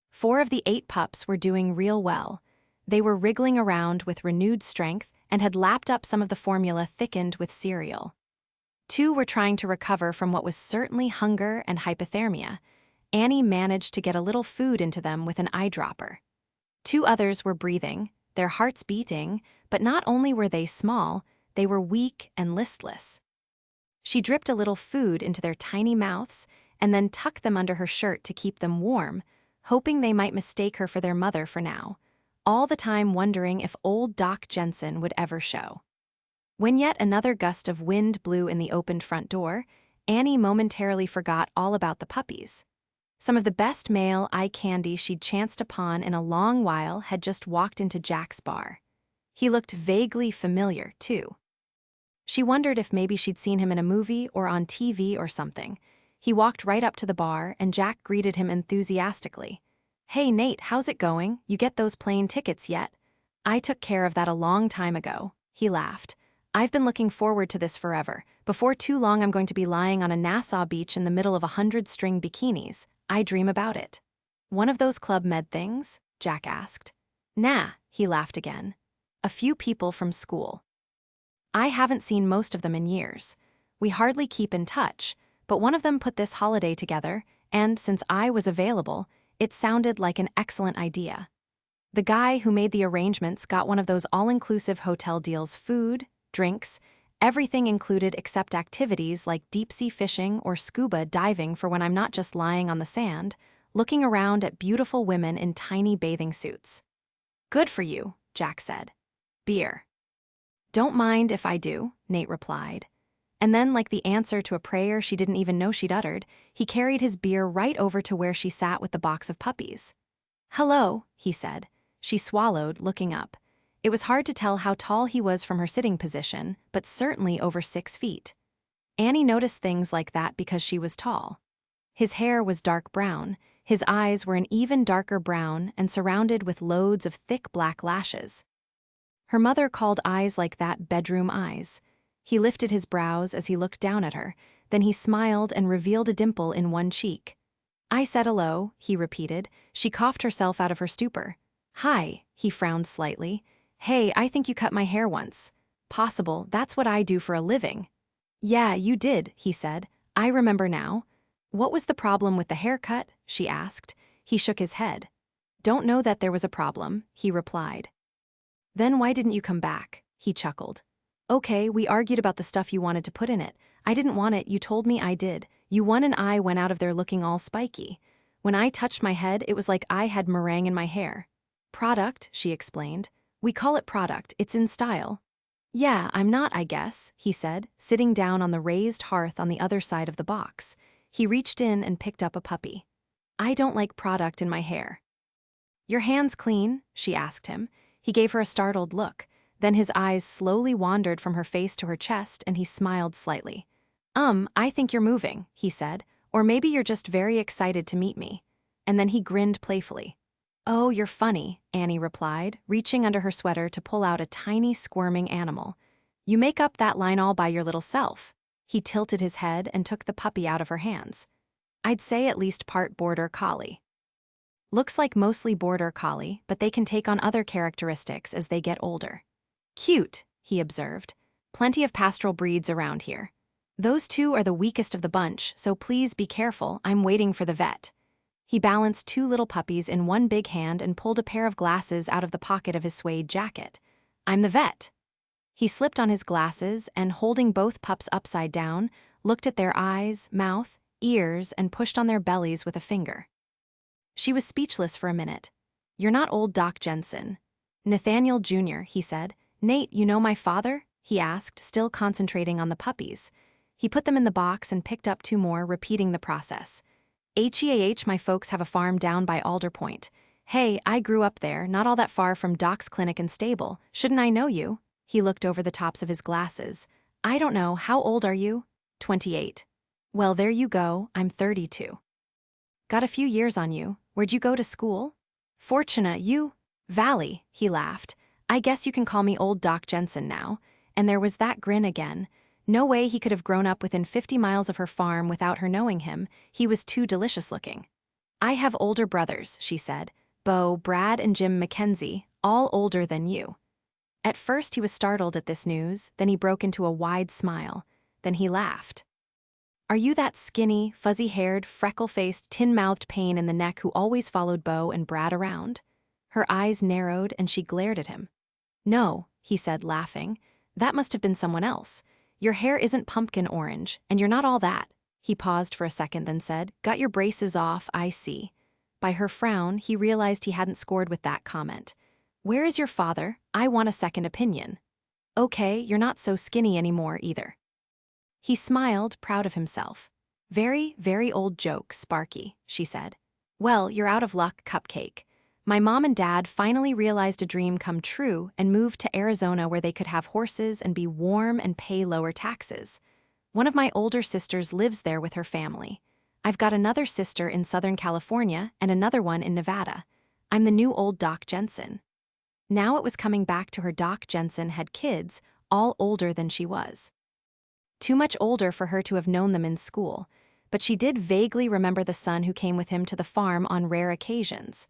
4 of the 8 pups were doing real well. They were wriggling around with renewed strength and had lapped up some of the formula thickened with cereal. 2 were trying to recover from what was certainly hunger and hypothermia. Annie managed to get a little food into them with an eyedropper. 2 others were breathing, their hearts beating, but not only were they small, they were weak and listless. She dripped a little food into their tiny mouths and then tucked them under her shirt to keep them warm, hoping they might mistake her for their mother for now, all the time wondering if old Doc Jensen would ever show. When yet another gust of wind blew in the opened front door, Annie momentarily forgot all about the puppies. Some of the best male eye candy she'd chanced upon in a long while had just walked into Jack's bar. He looked vaguely familiar, too. She wondered if maybe she'd seen him in a movie or on TV or something. He walked right up to the bar, and Jack greeted him enthusiastically. Hey, Nate, how's it going? You get those plane tickets yet? I took care of that a long time ago. He laughed. I've been looking forward to this forever. Before too long, I'm going to be lying on a Nassau beach in the middle of 100 string bikinis. I dream about it. One of those Club Med things? Jack asked. Nah, he laughed again. A few people from school. I haven't seen most of them in years. We hardly keep in touch, but one of them put this holiday together, and since I was available, it sounded like an excellent idea. The guy who made the arrangements got one of those all-inclusive hotel deals: food, drinks, everything included except activities like deep-sea fishing or scuba diving for when I'm not just lying on the sand, looking around at beautiful women in tiny bathing suits. Good for you, Jack said. Beer. Don't mind if I do, Nate replied. And then, like the answer to a prayer she didn't even know she'd uttered, he carried his beer right over to where she sat with the box of puppies. Hello, he said. She swallowed, looking up. It was hard to tell how tall he was from her sitting position, but certainly over 6 feet. Annie noticed things like that because she was tall. His hair was dark brown, his eyes were an even darker brown and surrounded with loads of thick black lashes. Her mother called eyes like that bedroom eyes. He lifted his brows as he looked down at her, then he smiled and revealed a dimple in one cheek. I said hello, he repeated. She coughed herself out of her stupor. Hi, he frowned slightly. Hey, I think you cut my hair once. Possible, that's what I do for a living. Yeah, you did, he said. I remember now. What was the problem with the haircut? She asked. He shook his head. Don't know that there was a problem, he replied. Then why didn't you come back? He chuckled. Okay, we argued about the stuff you wanted to put in it. I didn't want it, you told me I did. You won and I went out of there looking all spiky. When I touched my head, it was like I had meringue in my hair. Product, she explained. We call it product, it's in style. Yeah, I'm not, I guess, he said, sitting down on the raised hearth on the other side of the box. He reached in and picked up a puppy. I don't like product in my hair. Your hands clean? She asked him. He gave her a startled look. Then his eyes slowly wandered from her face to her chest and he smiled slightly. I think you're moving, he said, or maybe you're just very excited to meet me. And then he grinned playfully. Oh, you're funny, Annie replied, reaching under her sweater to pull out a tiny squirming animal. You make up that line all by your little self. He tilted his head and took the puppy out of her hands. I'd say at least part border collie. Looks like mostly border collie, but they can take on other characteristics as they get older. Cute, he observed. Plenty of pastoral breeds around here. Those 2 are the weakest of the bunch, so please be careful, I'm waiting for the vet. He balanced 2 little puppies in one big hand and pulled a pair of glasses out of the pocket of his suede jacket. I'm the vet. He slipped on his glasses and, holding both pups upside down, looked at their eyes, mouth, ears, and pushed on their bellies with a finger. She was speechless for a minute. You're not old Doc Jensen. Nathaniel Jr., he said. Nate, you know my father? he asked, still concentrating on the puppies. He put them in the box and picked up 2 more, repeating the process. My folks have a farm down by Alder Point. Hey, I grew up there, not all that far from Doc's clinic and stable. Shouldn't I know you? He looked over the tops of his glasses. I don't know, how old are you? 28. Well, there you go, I'm 32. Got a few years on you. Where'd you go to school? Fortuna, you? Valley, he laughed. I guess you can call me old Doc Jensen now. And there was that grin again. No way he could have grown up within 50 miles of her farm without her knowing him. He was too delicious looking. I have older brothers, she said. Bo, Brad, and Jim Mackenzie, all older than you. At first he was startled at this news, then he broke into a wide smile. Then he laughed. Are you that skinny, fuzzy-haired, freckle-faced, tin-mouthed pain in the neck who always followed Bo and Brad around? Her eyes narrowed and she glared at him. No, he said, laughing. That must have been someone else. Your hair isn't pumpkin orange, and you're not all that. He paused for a second, then said, Got your braces off, I see. By her frown, he realized he hadn't scored with that comment. Where is your father? I want a second opinion. Okay, you're not so skinny anymore either. He smiled, proud of himself. Very, very old joke, Sparky, she said. Well, you're out of luck, Cupcake. My mom and dad finally realized a dream come true and moved to Arizona where they could have horses and be warm and pay lower taxes. One of my older sisters lives there with her family. I've got another sister in Southern California and another one in Nevada. I'm the new old Doc Jensen. Now it was coming back to her. Doc Jensen had kids, all older than she was. Too much older for her to have known them in school, but she did vaguely remember the son who came with him to the farm on rare occasions.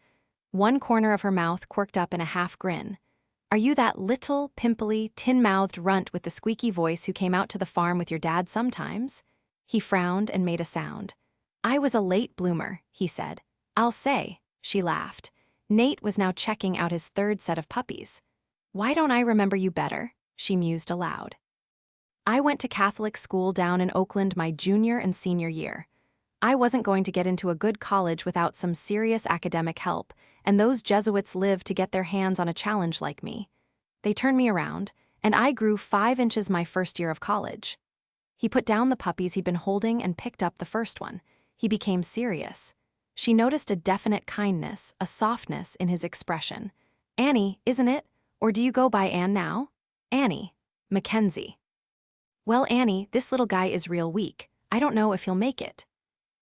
One corner of her mouth quirked up in a half grin. Are you that little, pimply, tin-mouthed runt with the squeaky voice who came out to the farm with your dad sometimes? He frowned and made a sound. I was a late bloomer, he said. I'll say, she laughed. Nate was now checking out his 3rd set of puppies. Why don't I remember you better? She mused aloud. I went to Catholic school down in Oakland my junior and senior year. I wasn't going to get into a good college without some serious academic help, and those Jesuits lived to get their hands on a challenge like me. They turned me around, and I grew 5 inches my first year of college. He put down the puppies he'd been holding and picked up the first one. He became serious. She noticed a definite kindness, a softness in his expression. Annie, isn't it? Or do you go by Anne now? Annie. Mackenzie. Well, Annie, this little guy is real weak. I don't know if he'll make it.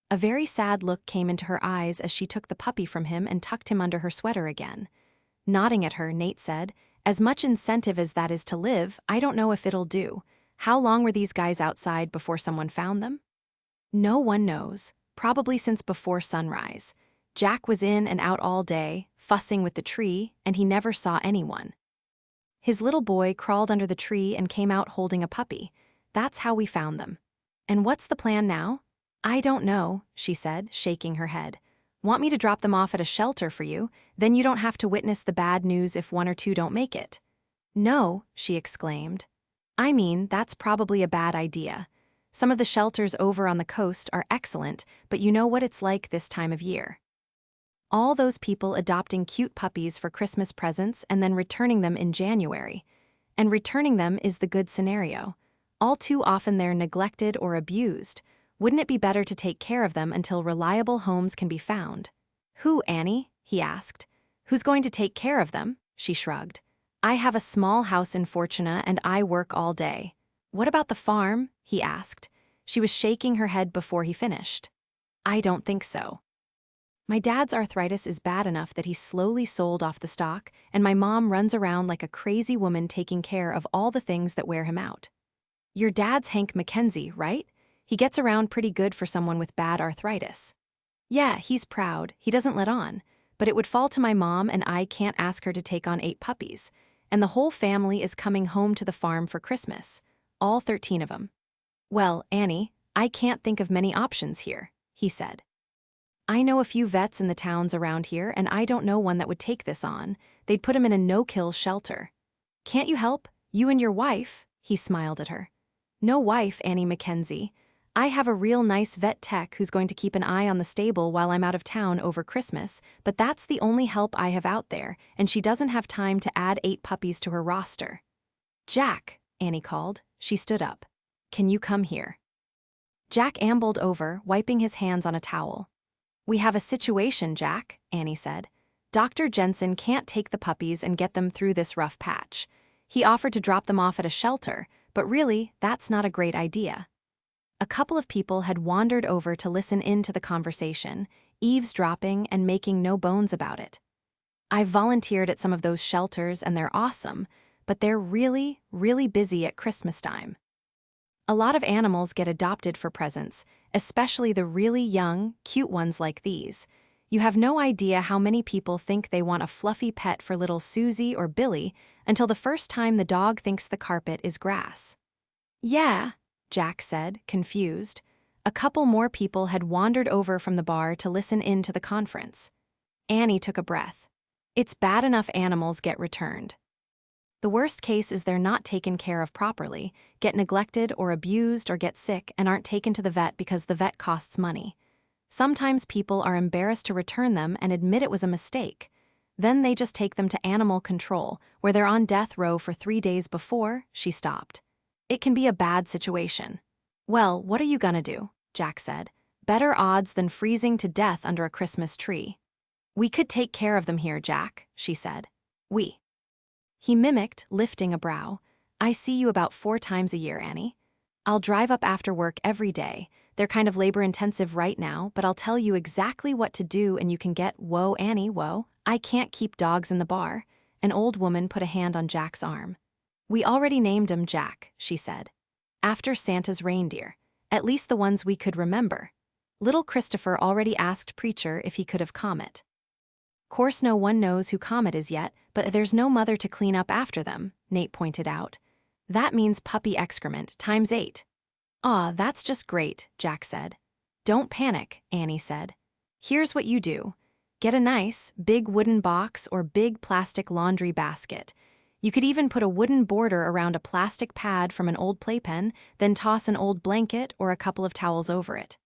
A very sad look came into her eyes as she took the puppy from him and tucked him under her sweater again. Nodding at her, Nate said, As much incentive as that is to live, I don't know if it'll do. How long were these guys outside before someone found them? No one knows. Probably since before sunrise. Jack was in and out all day, fussing with the tree, and he never saw anyone. His little boy crawled under the tree and came out holding a puppy. That's how we found them. And what's the plan now? I don't know, she said, shaking her head. Want me to drop them off at a shelter for you? Then you don't have to witness the bad news if 1 or 2 don't make it. No, she exclaimed. I mean, that's probably a bad idea. Some of the shelters over on the coast are excellent, but you know what it's like this time of year. All those people adopting cute puppies for Christmas presents and then returning them in January. And returning them is the good scenario. All too often they're neglected or abused. Wouldn't it be better to take care of them until reliable homes can be found? Who, Annie? He asked. Who's going to take care of them? She shrugged. I have a small house in Fortuna and I work all day. What about the farm? He asked. She was shaking her head before he finished. I don't think so. My dad's arthritis is bad enough that he's slowly sold off the stock, and my mom runs around like a crazy woman taking care of all the things that wear him out. Your dad's Hank Mackenzie, right? He gets around pretty good for someone with bad arthritis. Yeah, he's proud. He doesn't let on. But it would fall to my mom, and I can't ask her to take on 8 puppies. And the whole family is coming home to the farm for Christmas. All 13 of them. Well, Annie, I can't think of many options here, he said. I know a few vets in the towns around here, and I don't know one that would take this on. They'd put him in a no-kill shelter. Can't you help? You and your wife? He smiled at her. No wife, Annie Mackenzie. I have a real nice vet tech who's going to keep an eye on the stable while I'm out of town over Christmas, but that's the only help I have out there, and she doesn't have time to add 8 puppies to her roster. Jack, Annie called. She stood up. Can you come here? Jack ambled over, wiping his hands on a towel. We have a situation, Jack, Annie said. Dr. Jensen can't take the puppies and get them through this rough patch. He offered to drop them off at a shelter, but really, that's not a great idea. A couple of people had wandered over to listen in to the conversation, eavesdropping and making no bones about it. I've volunteered at some of those shelters and they're awesome, but they're really, really busy at Christmas time. A lot of animals get adopted for presents, especially the really young, cute ones like these. You have no idea how many people think they want a fluffy pet for little Susie or Billy until the first time the dog thinks the carpet is grass. Yeah, Jack said, confused. A couple more people had wandered over from the bar to listen in to the conference. Annie took a breath. It's bad enough animals get returned. The worst case is they're not taken care of properly, get neglected or abused or get sick and aren't taken to the vet because the vet costs money. Sometimes people are embarrassed to return them and admit it was a mistake. Then they just take them to animal control, where they're on death row for 3 days before. She stopped. It can be a bad situation. Well, what are you gonna do? Jack said. Better odds than freezing to death under a Christmas tree. We could take care of them here, Jack, she said. We. He mimicked, lifting a brow. I see you about 4 times a year, Annie. I'll drive up after work every day. They're kind of labor-intensive right now, but I'll tell you exactly what to do and you can get, whoa, Annie, whoa. I can't keep dogs in the bar. An old woman put a hand on Jack's arm. We already named him Jack, she said. After Santa's reindeer. At least the ones we could remember. Little Christopher already asked Preacher if he could have Comet. Course no one knows who Comet is yet, but there's no mother to clean up after them, Nate pointed out. That means puppy excrement times 8. Aw, that's just great, Jack said. Don't panic, Annie said. Here's what you do. Get a nice, big wooden box or big plastic laundry basket. You could even put a wooden border around a plastic pad from an old playpen, then toss an old blanket or a couple of towels over it.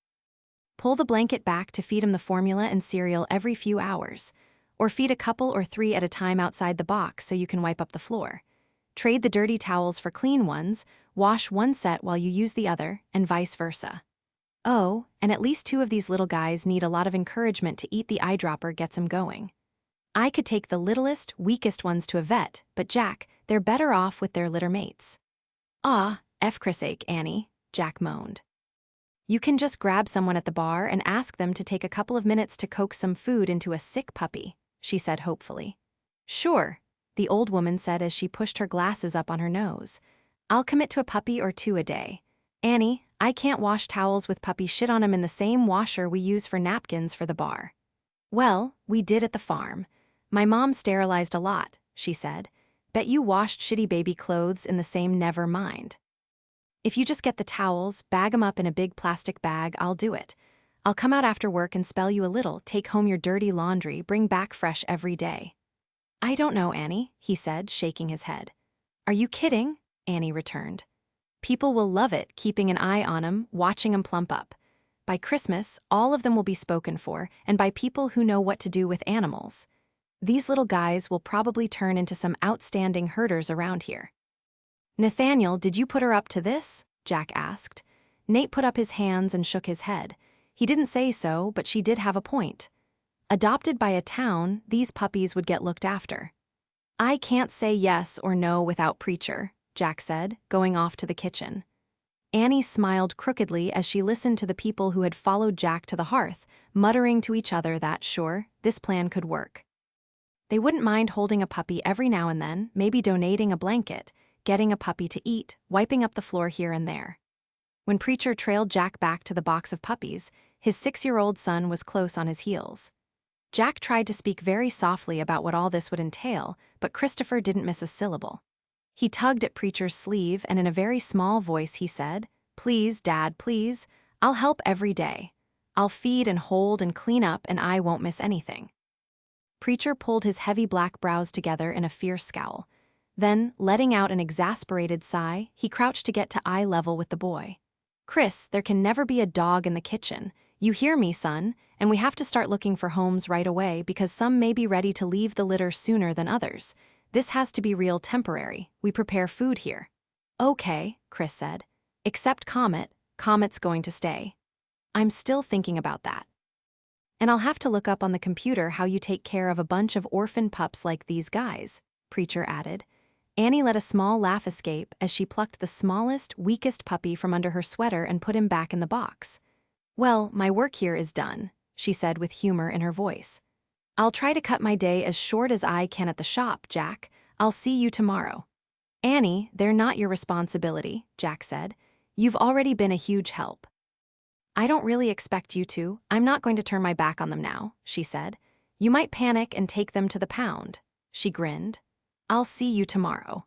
Pull the blanket back to feed him the formula and cereal every few hours. Or feed a couple or 3 at a time outside the box so you can wipe up the floor. Trade the dirty towels for clean ones, wash one set while you use the other, and vice versa. Oh, and at least 2 of these little guys need a lot of encouragement to eat the eyedropper gets them going. I could take the littlest, weakest ones to a vet, but Jack, they're better off with their litter mates. Ah, Chrissake, Annie, Jack moaned. You can just grab someone at the bar and ask them to take a couple of minutes to coax some food into a sick puppy, she said hopefully. Sure, the old woman said as she pushed her glasses up on her nose. I'll commit to a puppy or 2 a day. Annie, I can't wash towels with puppy shit on 'em in the same washer we use for napkins for the bar. Well, we did at the farm. My mom sterilized a lot, she said. Bet you washed shitty baby clothes in the same never mind. If you just get the towels, bag 'em up in a big plastic bag, I'll do it. I'll come out after work and spell you a little, take home your dirty laundry, bring back fresh every day. I don't know, Annie, he said, shaking his head. Are you kidding? Annie returned. People will love it, keeping an eye on 'em, watching 'em plump up. By Christmas, all of them will be spoken for, and by people who know what to do with animals. These little guys will probably turn into some outstanding herders around here. Nathaniel, did you put her up to this? Jack asked. Nate put up his hands and shook his head. He didn't say so, but she did have a point. Adopted by a town, these puppies would get looked after. I can't say yes or no without Preacher, Jack said, going off to the kitchen. Annie smiled crookedly as she listened to the people who had followed Jack to the hearth, muttering to each other that, sure, this plan could work. They wouldn't mind holding a puppy every now and then, maybe donating a blanket, getting a puppy to eat, wiping up the floor here and there. When Preacher trailed Jack back to the box of puppies, his 6-year-old son was close on his heels. Jack tried to speak very softly about what all this would entail, but Christopher didn't miss a syllable. He tugged at Preacher's sleeve and in a very small voice he said, Please, Dad, please. I'll help every day. I'll feed and hold and clean up and I won't miss anything. Preacher pulled his heavy black brows together in a fierce scowl. Then, letting out an exasperated sigh, he crouched to get to eye level with the boy. Chris, there can never be a dog in the kitchen. You hear me, son, and we have to start looking for homes right away because some may be ready to leave the litter sooner than others. This has to be real temporary. We prepare food here. Okay, Chris said. Except Comet. Comet's going to stay. I'm still thinking about that. And I'll have to look up on the computer how you take care of a bunch of orphan pups like these guys, Preacher added. Annie let a small laugh escape as she plucked the smallest, weakest puppy from under her sweater and put him back in the box. Well, my work here is done, she said with humor in her voice. I'll try to cut my day as short as I can at the shop, Jack. I'll see you tomorrow. Annie, they're not your responsibility, Jack said. You've already been a huge help. I don't really expect you to. I'm not going to turn my back on them now, she said. You might panic and take them to the pound. She grinned. I'll see you tomorrow.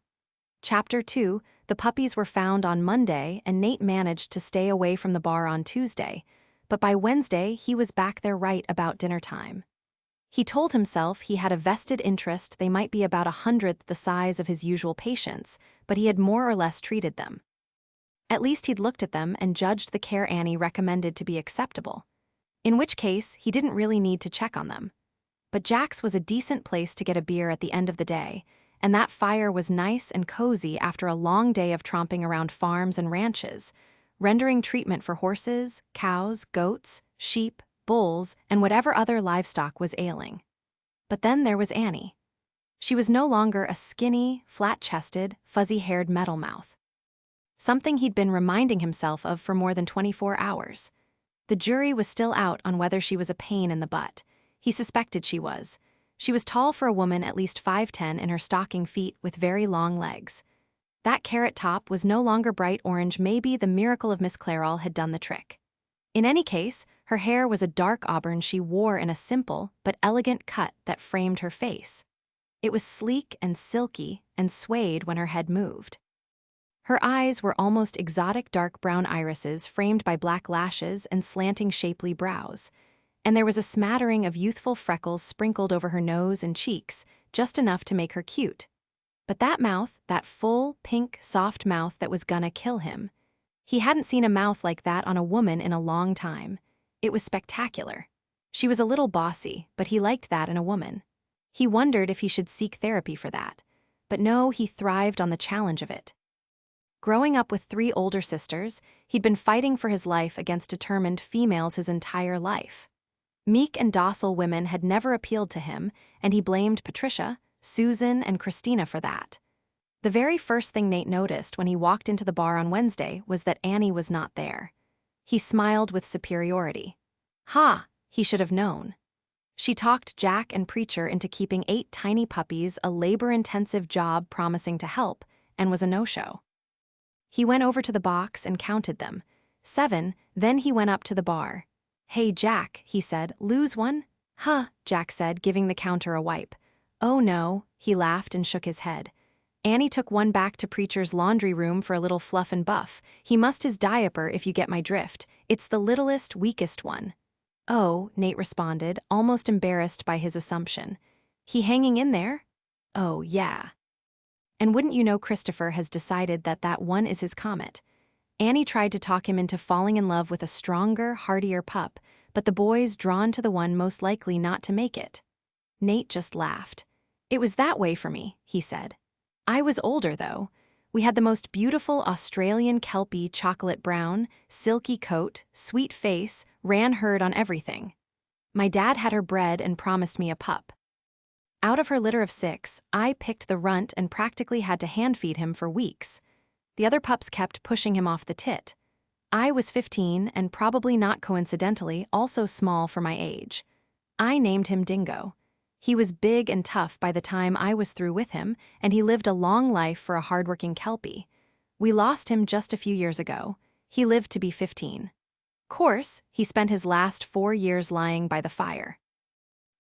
Chapter 2, the puppies were found on Monday and Nate managed to stay away from the bar on Tuesday, but by Wednesday he was back there right about dinner time. He told himself he had a vested interest they might be about 100th the size of his usual patients, but he had more or less treated them. At least he'd looked at them and judged the care Annie recommended to be acceptable. In which case, he didn't really need to check on them. But Jack's was a decent place to get a beer at the end of the day, and that fire was nice and cozy after a long day of tromping around farms and ranches, rendering treatment for horses, cows, goats, sheep, bulls, and whatever other livestock was ailing. But then there was Annie. She was no longer a skinny, flat-chested, fuzzy-haired metal mouth. Something he'd been reminding himself of for more than 24 hours. The jury was still out on whether she was a pain in the butt. He suspected she was. She was tall for a woman at least 5'10" in her stocking feet with very long legs. That carrot top was no longer bright orange. Maybe the miracle of Miss Clairol had done the trick. In any case, her hair was a dark auburn she wore in a simple but elegant cut that framed her face. It was sleek and silky and swayed when her head moved. Her eyes were almost exotic dark brown irises framed by black lashes and slanting shapely brows, and there was a smattering of youthful freckles sprinkled over her nose and cheeks, just enough to make her cute. But that mouth, that full, pink, soft mouth that was gonna kill him. He hadn't seen a mouth like that on a woman in a long time. It was spectacular. She was a little bossy, but he liked that in a woman. He wondered if he should seek therapy for that. But no, he thrived on the challenge of it. Growing up with 3 older sisters, he'd been fighting for his life against determined females his entire life. Meek and docile women had never appealed to him, and he blamed Patricia, Susan, and Christina for that. The very first thing Nate noticed when he walked into the bar on Wednesday was that Annie was not there. He smiled with superiority. Ha, he should have known. She talked Jack and Preacher into keeping 8 tiny puppies, a labor-intensive job promising to help, and was a no-show. He went over to the box and counted them. 7, then he went up to the bar. Hey, Jack, he said, lose one? Huh, Jack said, giving the counter a wipe. Oh no, he laughed and shook his head. Annie took one back to Preacher's laundry room for a little fluff and buff. He mussed his diaper, if you get my drift. It's the littlest, weakest one. Oh, Nate responded, almost embarrassed by his assumption. He hanging in there? Oh, yeah. And wouldn't you know Christopher has decided that that one is his Comet. Annie tried to talk him into falling in love with a stronger, hardier pup, but the boy's drawn to the one most likely not to make it. Nate just laughed. It was that way for me, he said. I was older, though. We had the most beautiful Australian Kelpie chocolate brown, silky coat, sweet face, ran herd on everything. My dad had her bred and promised me a pup. Out of her litter of 6, I picked the runt and practically had to hand-feed him for weeks. The other pups kept pushing him off the tit. I was 15 and probably not coincidentally also small for my age. I named him Dingo. He was big and tough by the time I was through with him, and he lived a long life for a hardworking Kelpie. We lost him just a few years ago. He lived to be 15. Course, he spent his last 4 years lying by the fire.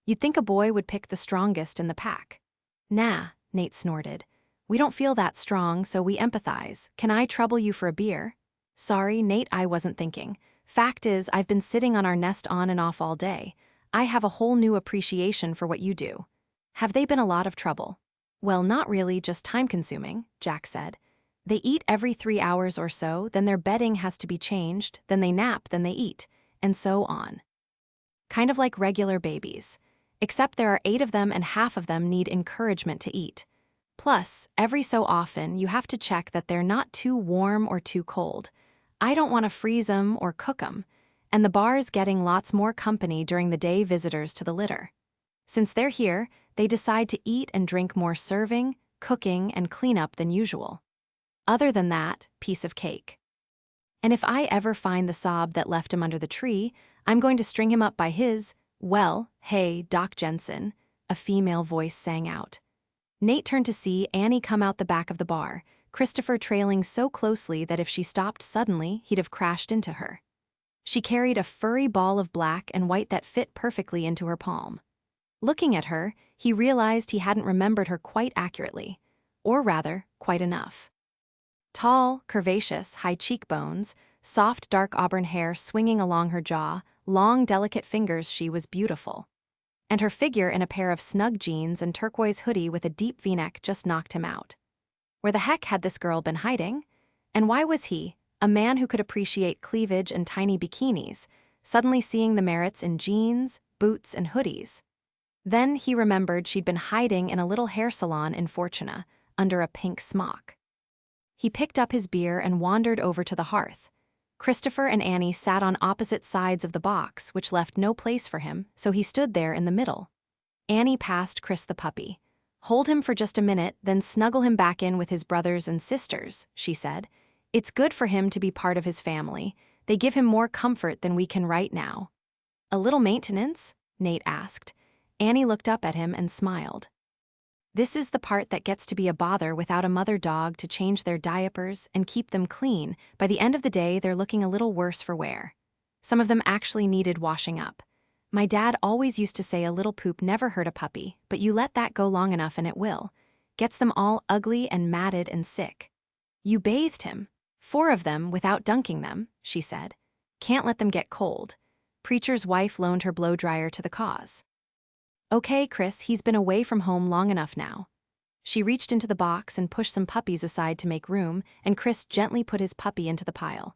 You'd think a boy would pick the strongest in the pack. Nah, Nate snorted. We don't feel that strong, so we empathize. Can I trouble you for a beer? Sorry, Nate, I wasn't thinking. Fact is, I've been sitting on our nest on and off all day. I have a whole new appreciation for what you do. Have they been a lot of trouble? Well, not really, just time-consuming, Jack said. They eat every 3 hours or so, then their bedding has to be changed, then they nap, then they eat, and so on. Kind of like regular babies. Except there are 8 of them and half of them need encouragement to eat. Plus, every so often, you have to check that they're not too warm or too cold. I don't want to freeze 'em or cook 'em, and the bar's getting lots more company during the day visitors to the litter. Since they're here, they decide to eat and drink more serving, cooking, and cleanup than usual. Other than that, piece of cake. And if I ever find the sob that left him under the tree, I'm going to string him up by his, well, hey, Doc Jensen, a female voice sang out. Nate turned to see Annie come out the back of the bar, Christopher trailing so closely that if she stopped suddenly, he'd have crashed into her. She carried a furry ball of black and white that fit perfectly into her palm. Looking at her, he realized he hadn't remembered her quite accurately, or rather, quite enough. Tall, curvaceous, high cheekbones, soft dark auburn hair swinging along her jaw, long delicate fingers, she was beautiful. And her figure in a pair of snug jeans and turquoise hoodie with a deep v-neck just knocked him out. Where the heck had this girl been hiding? And why was he, a man who could appreciate cleavage and tiny bikinis, suddenly seeing the merits in jeans, boots, and hoodies? Then he remembered she'd been hiding in a little hair salon in Fortuna, under a pink smock. He picked up his beer and wandered over to the hearth. Christopher and Annie sat on opposite sides of the box, which left no place for him, so he stood there in the middle. Annie passed Chris the puppy. "Hold him for just a minute, then snuggle him back in with his brothers and sisters," she said. "It's good for him to be part of his family. They give him more comfort than we can right now." "A little maintenance?" Nate asked. Annie looked up at him and smiled. "This is the part that gets to be a bother without a mother dog to change their diapers and keep them clean. By the end of the day, they're looking a little worse for wear. Some of them actually needed washing up. My dad always used to say a little poop never hurt a puppy, but you let that go long enough and it will. Gets them all ugly and matted and sick." "You bathed him. 4 of them without dunking them," she said. "Can't let them get cold." Preacher's wife loaned her blow dryer to the cause. "Okay, Chris, he's been away from home long enough now." She reached into the box and pushed some puppies aside to make room, and Chris gently put his puppy into the pile.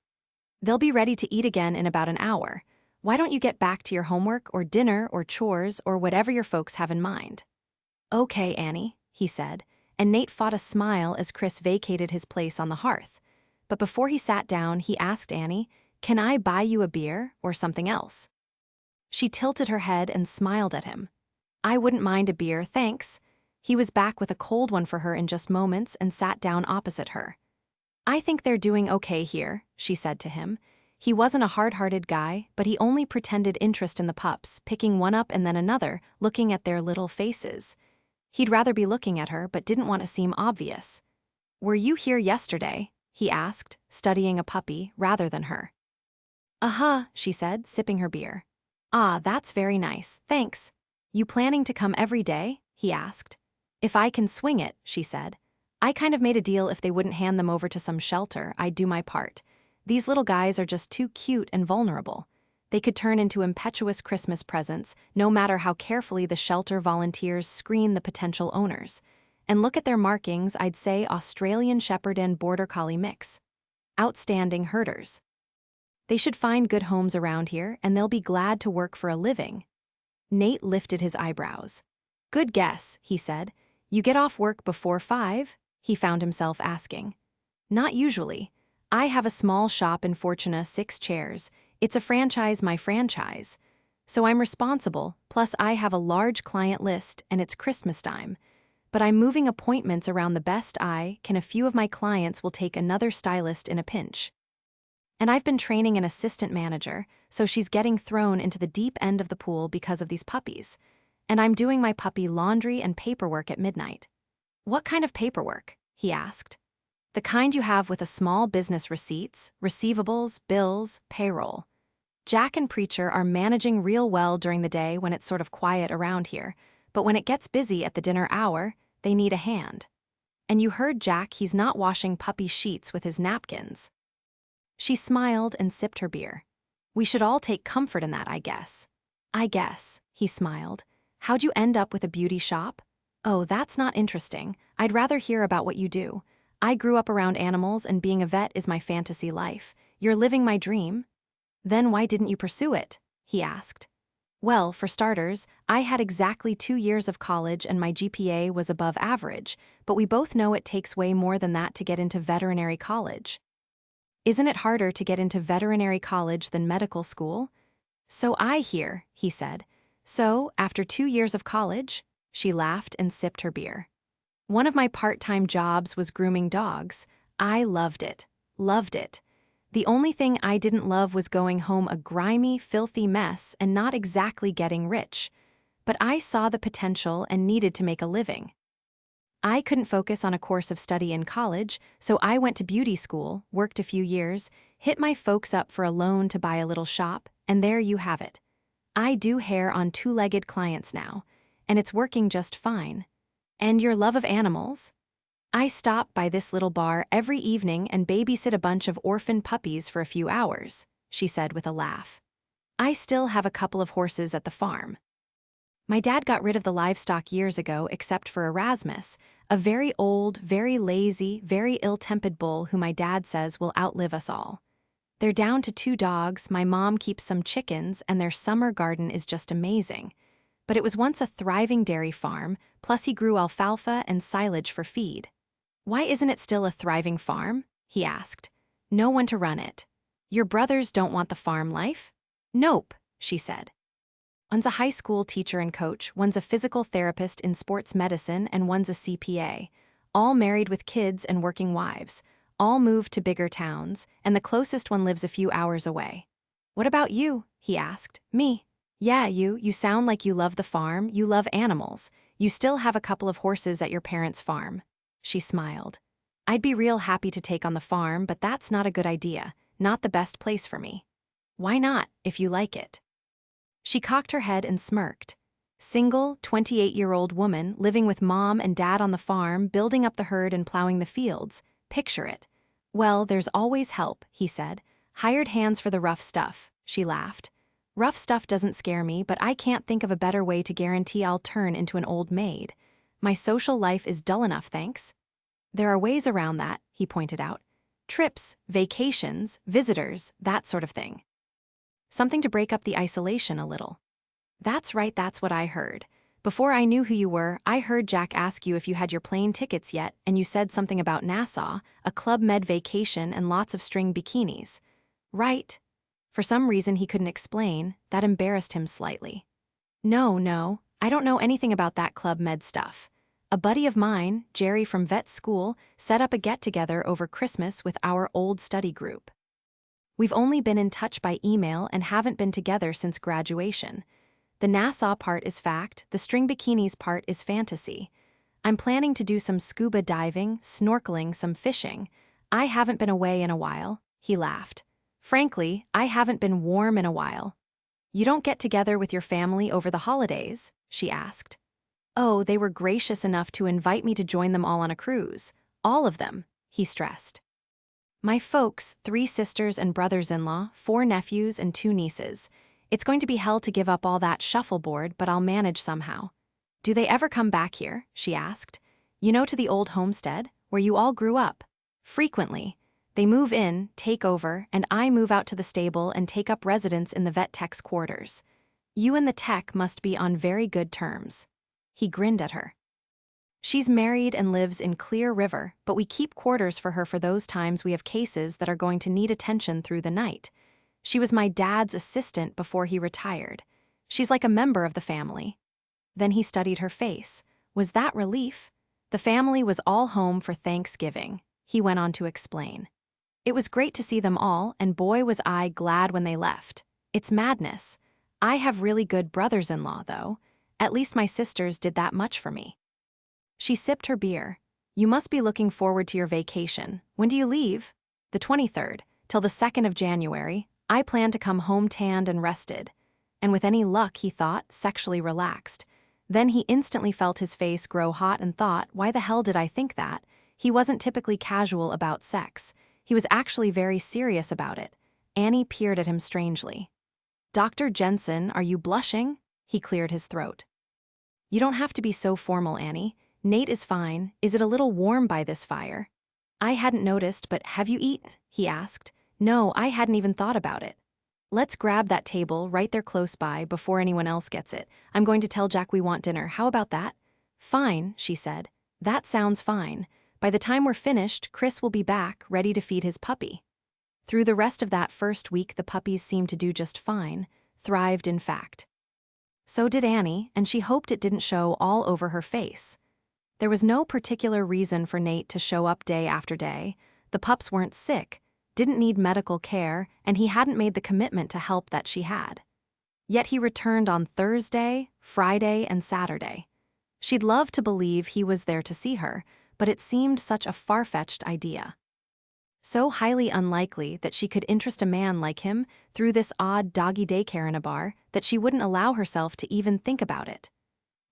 "They'll be ready to eat again in about an hour. Why don't you get back to your homework or dinner or chores or whatever your folks have in mind?" "Okay, Annie," he said, and Nate fought a smile as Chris vacated his place on the hearth. But before he sat down, he asked Annie, "Can I buy you a beer or something else?" She tilted her head and smiled at him. "I wouldn't mind a beer, thanks." He was back with a cold one for her in just moments and sat down opposite her. "I think they're doing okay here," she said to him. He wasn't a hard-hearted guy, but he only pretended interest in the pups, picking one up and then another, looking at their little faces. He'd rather be looking at her, but didn't want to seem obvious. "Were you here yesterday?" he asked, studying a puppy rather than her. "Uh-huh," she said, sipping her beer. "Ah, that's very nice, thanks. You planning to come every day?" he asked. "If I can swing it," she said. "I kind of made a deal if they wouldn't hand them over to some shelter, I'd do my part. These little guys are just too cute and vulnerable. They could turn into impetuous Christmas presents, no matter how carefully the shelter volunteers screen the potential owners. And look at their markings, I'd say Australian Shepherd and Border Collie mix. Outstanding herders. They should find good homes around here, and they'll be glad to work for a living." Nate lifted his eyebrows. "Good guess," he said. "You get off work before 5?" he found himself asking. "Not usually. I have a small shop in Fortuna, 6 chairs. It's a franchise, my franchise. So I'm responsible, plus I have a large client list, and it's Christmas time. But I'm moving appointments around the best a few of my clients will take another stylist in a pinch. And I've been training an assistant manager, so she's getting thrown into the deep end of the pool because of these puppies. And I'm doing my puppy laundry and paperwork at midnight." "What kind of paperwork?" he asked. "The kind you have with a small business receipts, receivables, bills, payroll. Jack and Preacher are managing real well during the day when it's sort of quiet around here, but when it gets busy at the dinner hour, they need a hand. And you heard Jack, he's not washing puppy sheets with his napkins." She smiled and sipped her beer. "We should all take comfort in that, I guess." "I guess," he smiled. "How'd you end up with a beauty shop?" "Oh, that's not interesting. I'd rather hear about what you do. I grew up around animals and being a vet is my fantasy life. You're living my dream." "Then why didn't you pursue it?" he asked. Well, for starters, I had exactly 2 years of college and my GPA was above average, but we both know it takes way more than that to get into veterinary college. Isn't it harder to get into veterinary college than medical school? So I hear, he said. So, after 2 years of college? She laughed and sipped her beer. One of my part-time jobs was grooming dogs. I loved it. Loved it. The only thing I didn't love was going home a grimy, filthy mess and not exactly getting rich. But I saw the potential and needed to make a living. I couldn't focus on a course of study in college, so I went to beauty school, worked a few years, hit my folks up for a loan to buy a little shop, and there you have it. I do hair on two-legged clients now, and it's working just fine. And your love of animals? I stop by this little bar every evening and babysit a bunch of orphan puppies for a few hours, she said with a laugh. I still have a couple of horses at the farm. My dad got rid of the livestock years ago except for Erasmus, a very old, very lazy, very ill-tempered bull who my dad says will outlive us all. They're down to 2 dogs, my mom keeps some chickens, and their summer garden is just amazing. But it was once a thriving dairy farm, plus he grew alfalfa and silage for feed. Why isn't it still a thriving farm? He asked. No one to run it. Your brothers don't want the farm life? Nope, she said. One's a high school teacher and coach, one's a physical therapist in sports medicine, and one's a CPA. All married with kids and working wives. All moved to bigger towns, and the closest one lives a few hours away. What about you? He asked. Me. Yeah, you sound like you love the farm, you love animals. You still have a couple of horses at your parents' farm. She smiled. I'd be real happy to take on the farm, but that's not a good idea, not the best place for me. Why not, if you like it? She cocked her head and smirked. Single, 28-year-old woman living with mom and dad on the farm, building up the herd and plowing the fields. Picture it. Well, there's always help, he said. Hired hands for the rough stuff, she laughed. Rough stuff doesn't scare me, but I can't think of a better way to guarantee I'll turn into an old maid. My social life is dull enough, thanks. There are ways around that, he pointed out. Trips, vacations, visitors, that sort of thing. Something to break up the isolation a little. That's right, that's what I heard. Before I knew who you were, I heard Jack ask you if you had your plane tickets yet, and you said something about Nassau, a Club Med vacation and lots of string bikinis. Right. For some reason he couldn't explain, that embarrassed him slightly. No, I don't know anything about that Club Med stuff. A buddy of mine, Jerry from vet school, set up a get-together over Christmas with our old study group. We've only been in touch by email and haven't been together since graduation. The Nassau part is fact, the string bikinis part is fantasy. I'm planning to do some scuba diving, snorkeling, some fishing. I haven't been away in a while, he laughed. Frankly, I haven't been warm in a while. You don't get together with your family over the holidays? She asked. Oh, they were gracious enough to invite me to join them all on a cruise. All of them, he stressed. My folks, 3 sisters and brothers-in-law, 4 nephews and 2 nieces. It's going to be hell to give up all that shuffleboard, but I'll manage somehow. Do they ever come back here? She asked. You know, to the old homestead, where you all grew up. Frequently. They move in, take over, and I move out to the stable and take up residence in the vet tech's quarters. You and the tech must be on very good terms. He grinned at her. She's married and lives in Clear River, but we keep quarters for her for those times we have cases that are going to need attention through the night. She was my dad's assistant before he retired. She's like a member of the family. Then he studied her face. Was that relief? The family was all home for Thanksgiving, he went on to explain. It was great to see them all, and boy was I glad when they left. It's madness. I have really good brothers-in-law, though. At least my sisters did that much for me. She sipped her beer. You must be looking forward to your vacation. When do you leave? The 23rd, till the 2nd of January. I plan to come home tanned and rested. And with any luck, he thought, sexually relaxed. Then he instantly felt his face grow hot and thought, why the hell did I think that? He wasn't typically casual about sex. He was actually very serious about it. Annie peered at him strangely. Dr. Jensen, are you blushing? He cleared his throat. You don't have to be so formal, Annie. Nate is fine. Is it a little warm by this fire? I hadn't noticed, but have you eaten? He asked. No, I hadn't even thought about it. Let's grab that table right there close by before anyone else gets it. I'm going to tell Jack we want dinner. How about that? Fine, she said. That sounds fine. By the time we're finished, Chris will be back, ready to feed his puppy. Through the rest of that first week, the puppies seemed to do just fine, thrived in fact. So did Annie, and she hoped it didn't show all over her face. There was no particular reason for Nate to show up day after day. The pups weren't sick, didn't need medical care, and he hadn't made the commitment to help that she had. Yet he returned on Thursday, Friday, and Saturday. She'd love to believe he was there to see her, but it seemed such a far-fetched idea. So highly unlikely that she could interest a man like him through this odd doggy daycare in a bar that she wouldn't allow herself to even think about it.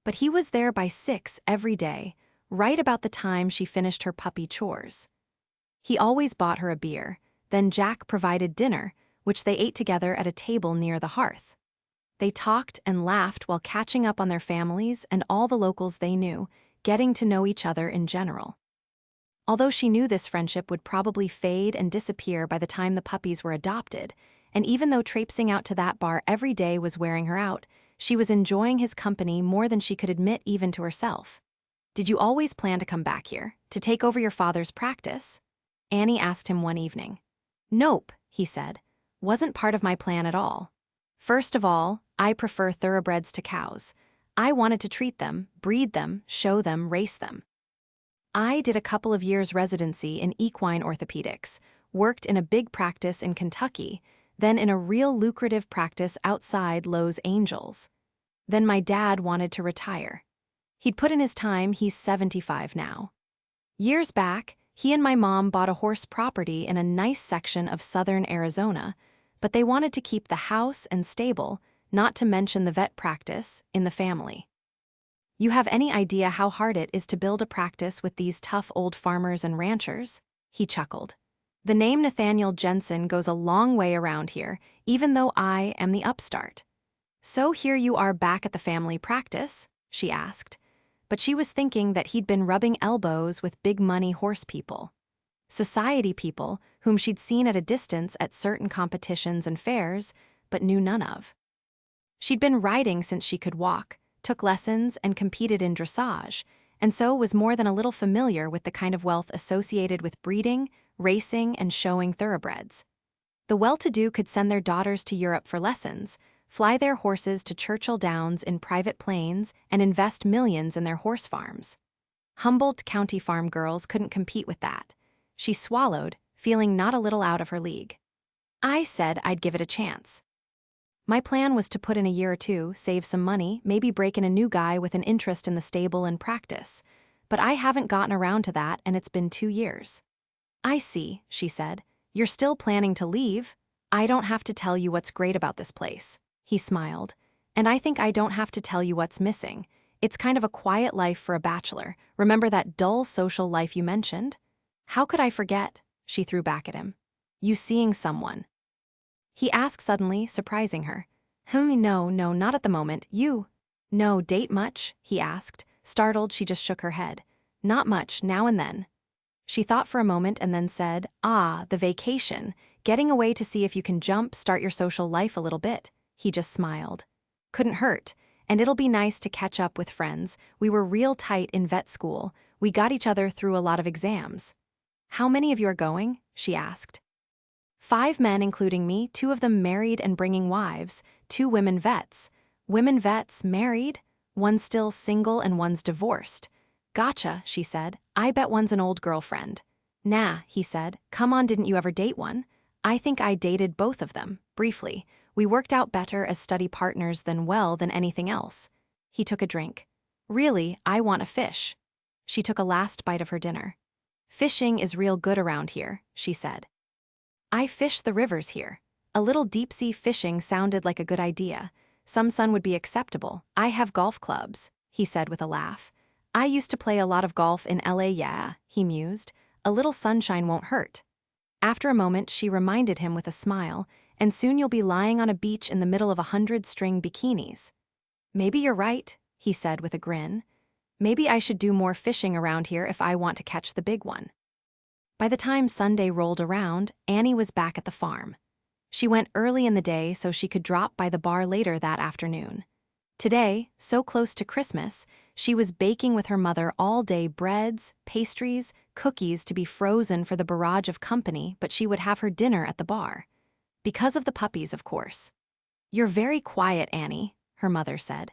But he was there by 6 every day, right about the time she finished her puppy chores. He always bought her a beer, then Jack provided dinner, which they ate together at a table near the hearth. They talked and laughed while catching up on their families and all the locals they knew, getting to know each other in general. Although she knew this friendship would probably fade and disappear by the time the puppies were adopted, and even though traipsing out to that bar every day was wearing her out, she was enjoying his company more than she could admit even to herself. "Did you always plan to come back here, to take over your father's practice?" Annie asked him one evening. "Nope," he said. "Wasn't part of my plan at all. First of all, I prefer thoroughbreds to cows. I wanted to treat them, breed them, show them, race them. I did a couple of years residency in equine orthopedics, worked in a big practice in Kentucky, then in a real lucrative practice outside Lowe's Angels. Then my dad wanted to retire. He'd put in his time, he's 75 now. Years back, he and my mom bought a horse property in a nice section of southern Arizona, but they wanted to keep the house and stable, not to mention the vet practice, in the family. You have any idea how hard it is to build a practice with these tough old farmers and ranchers?" He chuckled. "The name Nathaniel Jensen goes a long way around here, even though I am the upstart." "So here you are back at the family practice?" she asked. But she was thinking that he'd been rubbing elbows with big-money horse people. Society people whom she'd seen at a distance at certain competitions and fairs, but knew none of. She'd been riding since she could walk, took lessons, and competed in dressage, and so was more than a little familiar with the kind of wealth associated with breeding, racing, and showing thoroughbreds. The well-to-do could send their daughters to Europe for lessons, fly their horses to Churchill Downs in private planes, and invest millions in their horse farms. Humboldt County farm girls couldn't compete with that. She swallowed, feeling not a little out of her league. "I said I'd give it a chance. My plan was to put in a year or two, save some money, maybe break in a new guy with an interest in the stable and practice. But I haven't gotten around to that, and it's been 2 years. "I see," she said. "You're still planning to leave? I don't have to tell you what's great about this place." He smiled. "And I think I don't have to tell you what's missing. It's kind of a quiet life for a bachelor. Remember that dull social life you mentioned?" "How could I forget?" she threw back at him. "You seeing someone?" He asked suddenly, surprising her. No, not at the moment. You?" "No, date much?" he asked. Startled, she just shook her head. "Not much, now and then." She thought for a moment and then said, the vacation. Getting away to see if you can start your social life a little bit." He just smiled. "Couldn't hurt. And it'll be nice to catch up with friends. We were real tight in vet school. We got each other through a lot of exams." "How many of you are going?" she asked. 5 men, including me, 2 of them married and bringing wives, 2 women vets. Women vets, married? One's still single and one's divorced. "Gotcha," she said. "I bet one's an old girlfriend." "Nah," he said. "Come on, didn't you ever date one?" "I think I dated both of them, briefly. We worked out better as study partners than anything else." He took a drink. "Really, I want a fish." She took a last bite of her dinner. "Fishing is real good around here," she said. "I fish the rivers here." A little deep-sea fishing sounded like a good idea. Some sun would be acceptable. "I have golf clubs," he said with a laugh. "I used to play a lot of golf in LA, yeah," he mused. "A little sunshine won't hurt." After a moment, she reminded him with a smile, "And soon you'll be lying on a beach in the middle of 100-string bikinis." "Maybe you're right," he said with a grin. "Maybe I should do more fishing around here if I want to catch the big one." By the time Sunday rolled around, Annie was back at the farm. She went early in the day so she could drop by the bar later that afternoon. Today, so close to Christmas, she was baking with her mother all day breads, pastries, cookies to be frozen for the barrage of company, but she would have her dinner at the bar. Because of the puppies, of course. "You're very quiet, Annie," her mother said.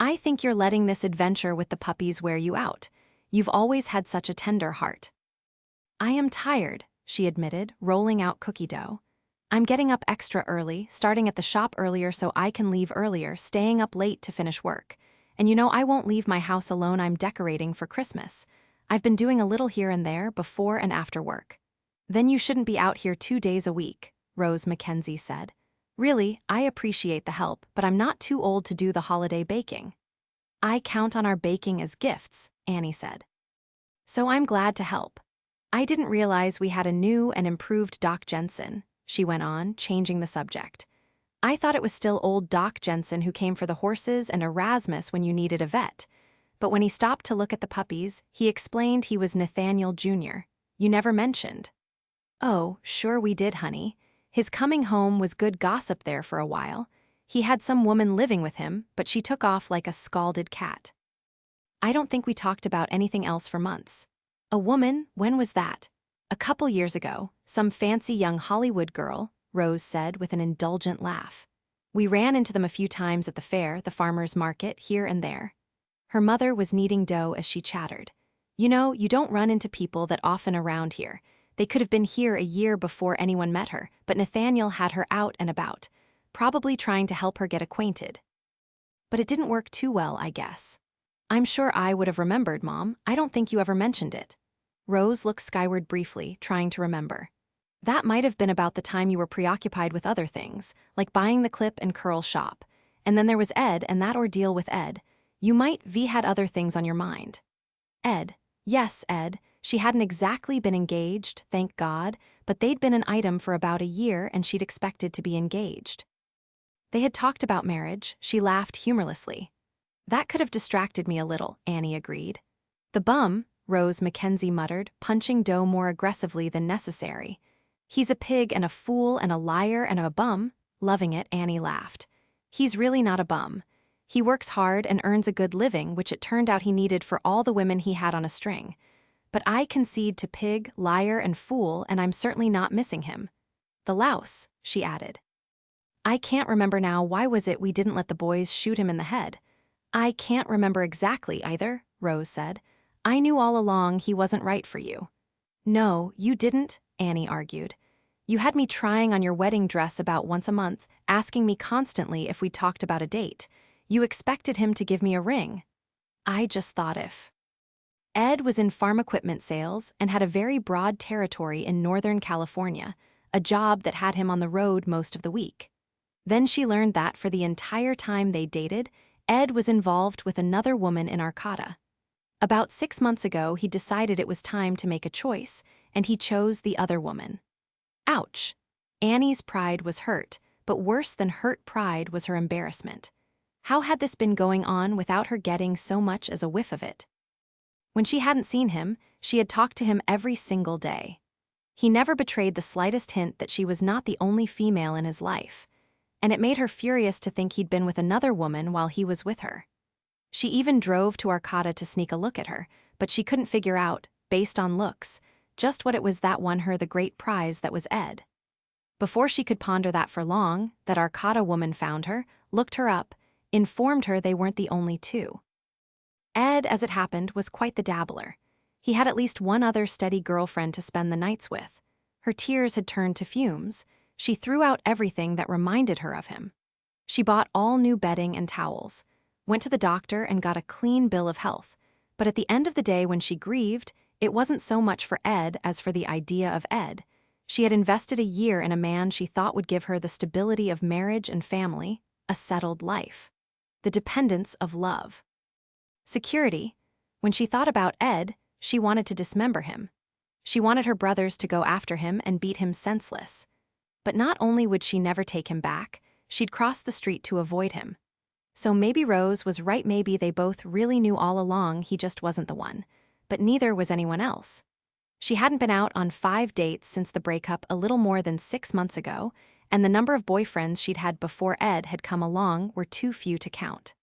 "I think you're letting this adventure with the puppies wear you out. You've always had such a tender heart." "I am tired," she admitted, rolling out cookie dough. "I'm getting up extra early, starting at the shop earlier so I can leave earlier, staying up late to finish work. And I won't leave my house alone. I'm decorating for Christmas. I've been doing a little here and there, before and after work." "Then you shouldn't be out here 2 days a week," Rose Mackenzie said. "Really, I appreciate the help, but I'm not too old to do the holiday baking." "I count on our baking as gifts," Annie said. "So I'm glad to help. I didn't realize we had a new and improved Doc Jensen," she went on, changing the subject. "I thought it was still old Doc Jensen who came for the horses and Erasmus when you needed a vet. But when he stopped to look at the puppies, he explained he was Nathaniel Jr. You never mentioned." "Oh, sure we did, honey. His coming home was good gossip there for a while. He had some woman living with him, but she took off like a scalded cat. I don't think we talked about anything else for months." "A woman? When was that?" "A couple years ago, some fancy young Hollywood girl," Rose said with an indulgent laugh. "We ran into them a few times at the fair, the farmer's market, here and there." Her mother was kneading dough as she chattered. "You don't run into people that often around here. They could have been here a year before anyone met her, but Nathaniel had her out and about, probably trying to help her get acquainted. But it didn't work too well, I guess." "I'm sure I would have remembered, Mom. I don't think you ever mentioned it." Rose looked skyward briefly, trying to remember. "That might have been about the time you were preoccupied with other things, like buying the clip and curl shop. And then there was Ed and that ordeal with Ed. You might had other things on your mind." "Ed. Yes, Ed. She hadn't exactly been engaged, thank God, but they'd been an item for about a year and she'd expected to be engaged. They had talked about marriage," she laughed humorlessly. "That could have distracted me a little," Annie agreed. "The bum," Rose Mackenzie muttered, punching dough more aggressively than necessary. "He's a pig and a fool and a liar and a bum." Loving it, Annie laughed. "He's really not a bum. He works hard and earns a good living, which it turned out he needed for all the women he had on a string. But I concede to pig, liar, and fool, and I'm certainly not missing him. The louse," she added. "I can't remember now. Why was it we didn't let the boys shoot him in the head?" "I can't remember exactly either," Rose said. "I knew all along he wasn't right for you." "No, you didn't," Annie argued. "You had me trying on your wedding dress about once a month, asking me constantly if we talked about a date. You expected him to give me a ring." "I just thought if." Ed was in farm equipment sales and had a very broad territory in Northern California, a job that had him on the road most of the week. Then she learned that for the entire time they dated, Ed was involved with another woman in Arcata. About 6 months ago, he decided it was time to make a choice, and he chose the other woman. Ouch! Annie's pride was hurt, but worse than hurt pride was her embarrassment. How had this been going on without her getting so much as a whiff of it? When she hadn't seen him, she had talked to him every single day. He never betrayed the slightest hint that she was not the only female in his life, and it made her furious to think he'd been with another woman while he was with her. She even drove to Arcata to sneak a look at her, but she couldn't figure out, based on looks, just what it was that won her the great prize that was Ed. Before she could ponder that for long, that Arcata woman found her, looked her up, informed her they weren't the only two. Ed, as it happened, was quite the dabbler. He had at least one other steady girlfriend to spend the nights with. Her tears had turned to fumes. She threw out everything that reminded her of him. She bought all new bedding and towels, went to the doctor and got a clean bill of health. But at the end of the day, when she grieved, it wasn't so much for Ed as for the idea of Ed. She had invested a year in a man she thought would give her the stability of marriage and family, a settled life, the dependence of love. Security. When she thought about Ed, she wanted to dismember him. She wanted her brothers to go after him and beat him senseless. But not only would she never take him back, she'd cross the street to avoid him. So maybe Rose was right, maybe they both really knew all along he just wasn't the one. But neither was anyone else. She hadn't been out on 5 dates since the breakup a little more than 6 months ago, and the number of boyfriends she'd had before Ed had come along were too few to count.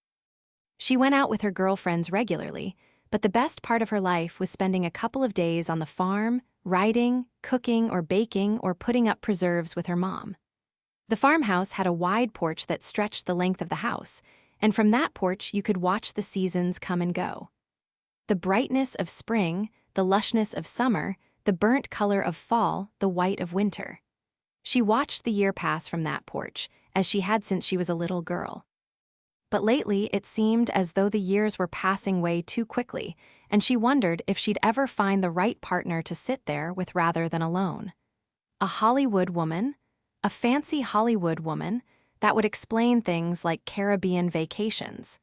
She went out with her girlfriends regularly, but the best part of her life was spending a couple of days on the farm, writing, cooking or baking or putting up preserves with her mom. The farmhouse had a wide porch that stretched the length of the house, and from that porch you could watch the seasons come and go. The brightness of spring, the lushness of summer, the burnt color of fall, the white of winter. She watched the year pass from that porch, as she had since she was a little girl. But lately it seemed as though the years were passing way too quickly, and she wondered if she'd ever find the right partner to sit there with rather than alone. A Hollywood woman? A fancy Hollywood woman that would explain things like Caribbean vacations.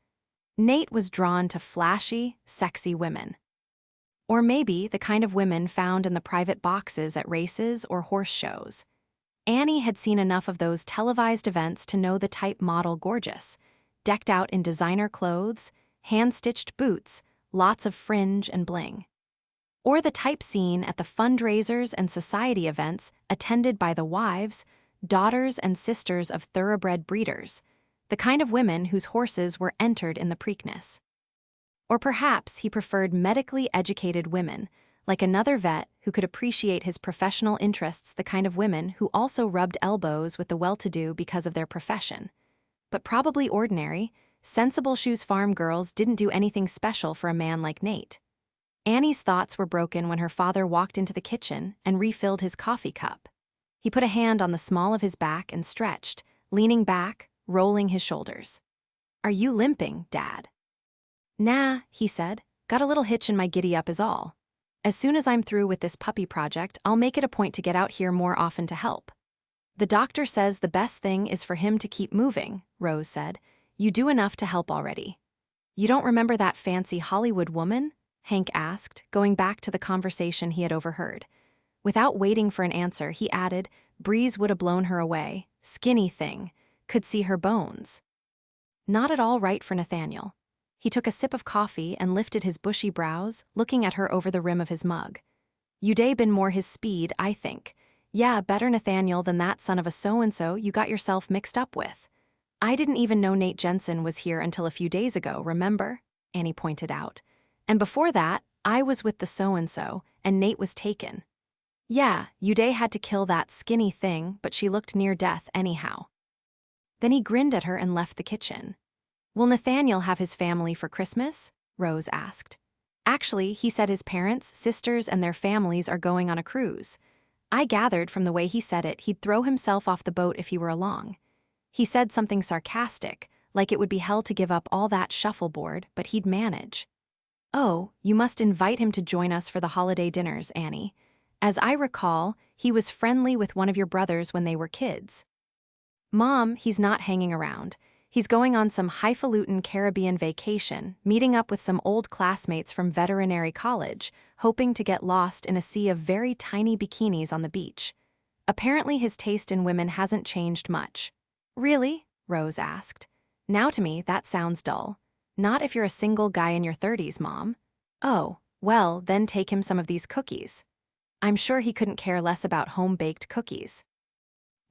Nate was drawn to flashy, sexy women. Or maybe the kind of women found in the private boxes at races or horse shows. Annie had seen enough of those televised events to know the type model gorgeous, decked out in designer clothes, hand-stitched boots, lots of fringe and bling. Or the type seen at the fundraisers and society events attended by the wives, daughters and sisters of thoroughbred breeders, the kind of women whose horses were entered in the Preakness. Or perhaps he preferred medically educated women, like another vet who could appreciate his professional interests, the kind of women who also rubbed elbows with the well-to-do because of their profession. But probably ordinary, sensible shoes farm girls didn't do anything special for a man like Nate. Annie's thoughts were broken when her father walked into the kitchen and refilled his coffee cup. He put a hand on the small of his back and stretched, leaning back, rolling his shoulders. "Are you limping, Dad?" "Nah," he said. "Got a little hitch in my giddy-up is all. As soon as I'm through with this puppy project, I'll make it a point to get out here more often to help." "The doctor says the best thing is for him to keep moving," Rose said. "You do enough to help already." "You don't remember that fancy Hollywood woman?" Hank asked, going back to the conversation he had overheard. Without waiting for an answer, he added, "Breeze would have blown her away. Skinny thing. Could see her bones." Not at all right for Nathaniel. He took a sip of coffee and lifted his bushy brows, looking at her over the rim of his mug. "You'd been more his speed, I think. Yeah, better Nathaniel than that son of a so-and-so you got yourself mixed up with. I didn't even know Nate Jensen was here until a few days ago, remember?" Annie pointed out. "And before that, I was with the so-and-so, and Nate was taken. Yeah, Uday had to kill that skinny thing, but she looked near death anyhow." Then he grinned at her and left the kitchen. "Will Nathaniel have his family for Christmas?" Rose asked. "Actually, he said his parents, sisters, and their families are going on a cruise. I gathered from the way he said it he'd throw himself off the boat if he were along. He said something sarcastic, like it would be hell to give up all that shuffleboard, but he'd manage." "Oh, you must invite him to join us for the holiday dinners, Annie. As I recall, he was friendly with one of your brothers when they were kids." "Mom, he's not hanging around. He's going on some highfalutin Caribbean vacation, meeting up with some old classmates from veterinary college, hoping to get lost in a sea of very tiny bikinis on the beach. Apparently his taste in women hasn't changed much." "Really?" Rose asked. "Now to me, that sounds dull. Not if you're a single guy in your 30s, Mom." "Oh, well, then take him some of these cookies. I'm sure he couldn't care less about home-baked cookies."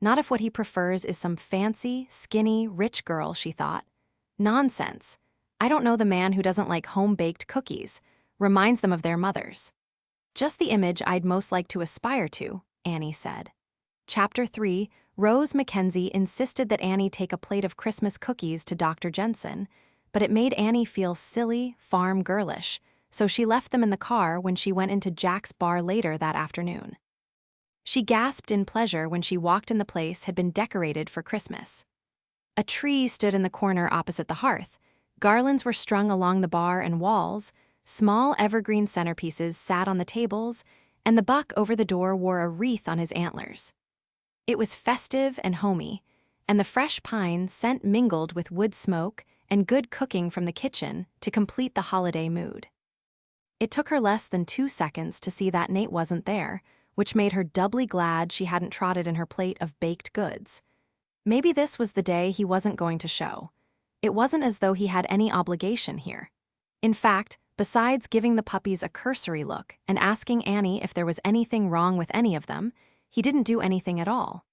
Not if what he prefers is some fancy, skinny, rich girl, she thought. Nonsense. I don't know the man who doesn't like home-baked cookies. Reminds them of their mothers. "Just the image I'd most like to aspire to," Annie said. Chapter 3, Rose Mackenzie insisted that Annie take a plate of Christmas cookies to Dr. Jensen, but it made Annie feel silly, farm girlish, so she left them in the car when she went into Jack's bar later that afternoon. She gasped in pleasure when she walked in the place had been decorated for Christmas. A tree stood in the corner opposite the hearth. Garlands were strung along the bar and walls, small evergreen centerpieces sat on the tables, and the buck over the door wore a wreath on his antlers. It was festive and homey, and the fresh pine scent mingled with wood smoke and good cooking from the kitchen to complete the holiday mood. It took her less than 2 seconds to see that Nate wasn't there, which made her doubly glad she hadn't trotted in her plate of baked goods. Maybe this was the day he wasn't going to show. It wasn't as though he had any obligation here. In fact, besides giving the puppies a cursory look and asking Annie if there was anything wrong with any of them, he didn't do anything at all.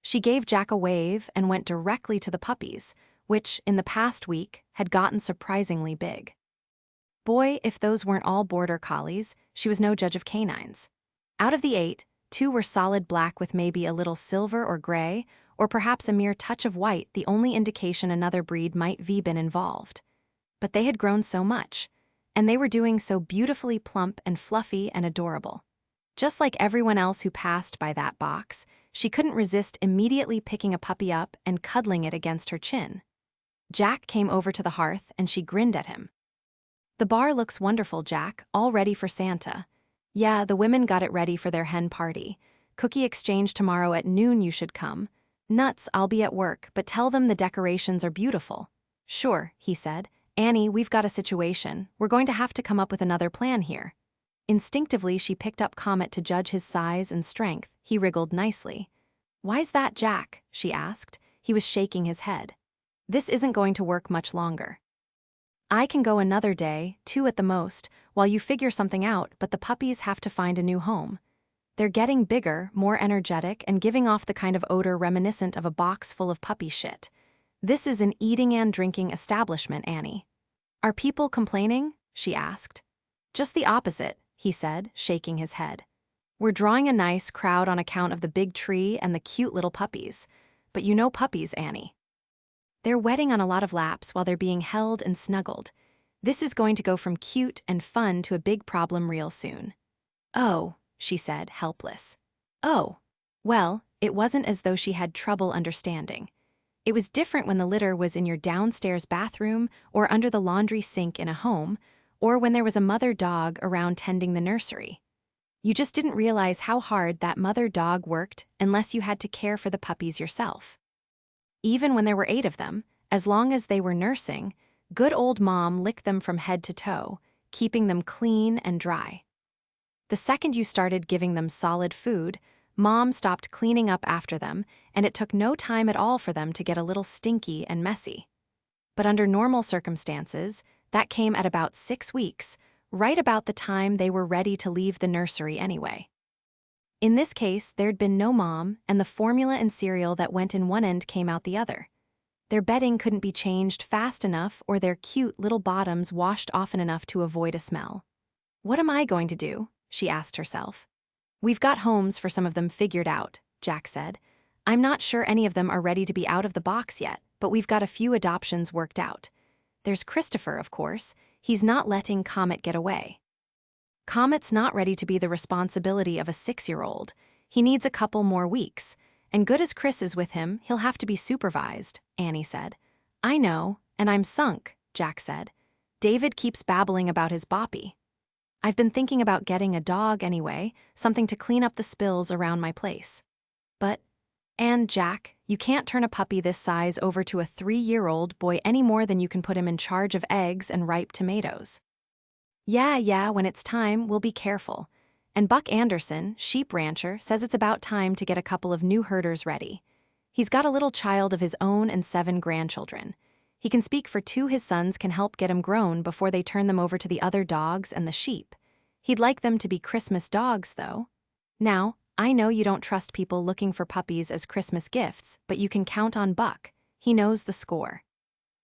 She gave Jack a wave and went directly to the puppies, which, in the past week, had gotten surprisingly big. Boy, if those weren't all border collies, she was no judge of canines. Out of the 8, 2 were solid black with maybe a little silver or gray, or perhaps a mere touch of white, the only indication another breed might be been involved. But they had grown so much, and they were doing so beautifully plump and fluffy and adorable. Just like everyone else who passed by that box, she couldn't resist immediately picking a puppy up and cuddling it against her chin. Jack came over to the hearth and she grinned at him. "The bar looks wonderful, Jack, all ready for Santa. Yeah, the women got it ready for their hen party. Cookie exchange tomorrow at noon, you should come. Nuts, I'll be at work, but tell them the decorations are beautiful." "Sure," he said. "Annie, we've got a situation. We're going to have to come up with another plan here." Instinctively, she picked up Comet to judge his size and strength. He wriggled nicely. "Why's that, Jack?" she asked. He was shaking his head. "This isn't going to work much longer. I can go another day, 2 at the most, while you figure something out, but the puppies have to find a new home. They're getting bigger, more energetic, and giving off the kind of odor reminiscent of a box full of puppy shit. This is an eating and drinking establishment, Annie." "Are people complaining?" she asked. "Just the opposite," he said, shaking his head. "We're drawing a nice crowd on account of the big tree and the cute little puppies. But you know puppies, Annie. They're wetting on a lot of laps while they're being held and snuggled. This is going to go from cute and fun to a big problem real soon." "Oh," she said, helpless. "Oh." Well, it wasn't as though she had trouble understanding. It was different when the litter was in your downstairs bathroom or under the laundry sink in a home, or when there was a mother dog around tending the nursery. You just didn't realize how hard that mother dog worked unless you had to care for the puppies yourself. Even when there were 8 of them, as long as they were nursing, good old Mom licked them from head to toe, keeping them clean and dry. The second you started giving them solid food, Mom stopped cleaning up after them, and it took no time at all for them to get a little stinky and messy. But under normal circumstances, that came at about 6 weeks, right about the time they were ready to leave the nursery anyway. In this case, there'd been no mom, and the formula and cereal that went in one end came out the other. Their bedding couldn't be changed fast enough or their cute little bottoms washed often enough to avoid a smell. "What am I going to do?" she asked herself. "We've got homes for some of them figured out," Jack said. "I'm not sure any of them are ready to be out of the box yet, but we've got a few adoptions worked out. There's Christopher, of course. He's not letting Comet get away. Comet's not ready to be the responsibility of a 6-year-old. He needs a couple more weeks. And good as Chris is with him, he'll have to be supervised," Annie said. "I know, and I'm sunk," Jack said. "David keeps babbling about his boppy. I've been thinking about getting a dog anyway, something to clean up the spills around my place. But, and Jack, you can't turn a puppy this size over to a 3-year-old boy any more than you can put him in charge of eggs and ripe tomatoes." Yeah, when it's time, we'll be careful. And Buck Anderson, sheep rancher, says it's about time to get a couple of new herders ready. He's got a little child of his own and 7 grandchildren. He can speak for 2 his sons can help get 'em grown before they turn them over to the other dogs and the sheep. He'd like them to be Christmas dogs, though. Now, I know you don't trust people looking for puppies as Christmas gifts, but you can count on Buck. He knows the score.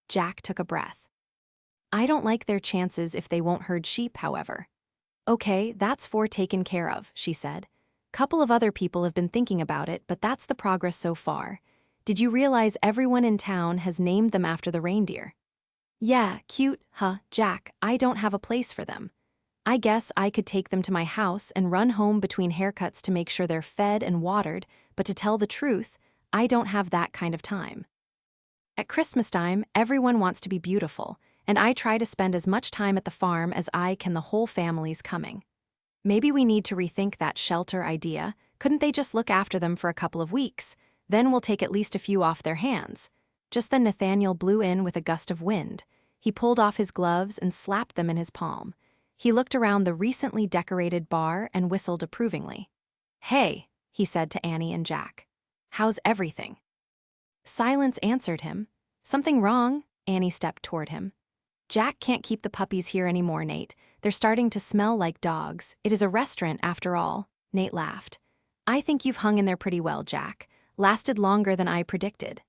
Jack took a breath. "I don't like their chances if they won't herd sheep, however." "Okay, that's 4 taken care of," she said. "Couple of other people have been thinking about it, but that's the progress so far. Did you realize everyone in town has named them after the reindeer?" "Yeah, cute, huh, Jack, I don't have a place for them. I guess I could take them to my house and run home between haircuts to make sure they're fed and watered, but to tell the truth, I don't have that kind of time. At Christmas time, everyone wants to be beautiful, and I try to spend as much time at the farm as I can the whole family's coming. Maybe we need to rethink that shelter idea. Couldn't they just look after them for a couple of weeks? Then we'll take at least a few off their hands." Just then Nathaniel blew in with a gust of wind. He pulled off his gloves and slapped them in his palm. He looked around the recently decorated bar and whistled approvingly. "Hey," he said to Annie and Jack. "How's everything?" Silence answered him. "Something wrong?" Annie stepped toward him. "Jack can't keep the puppies here anymore, Nate. They're starting to smell like dogs. It is a restaurant, after all." Nate laughed. "I think you've hung in there pretty well, Jack. Lasted longer than I predicted.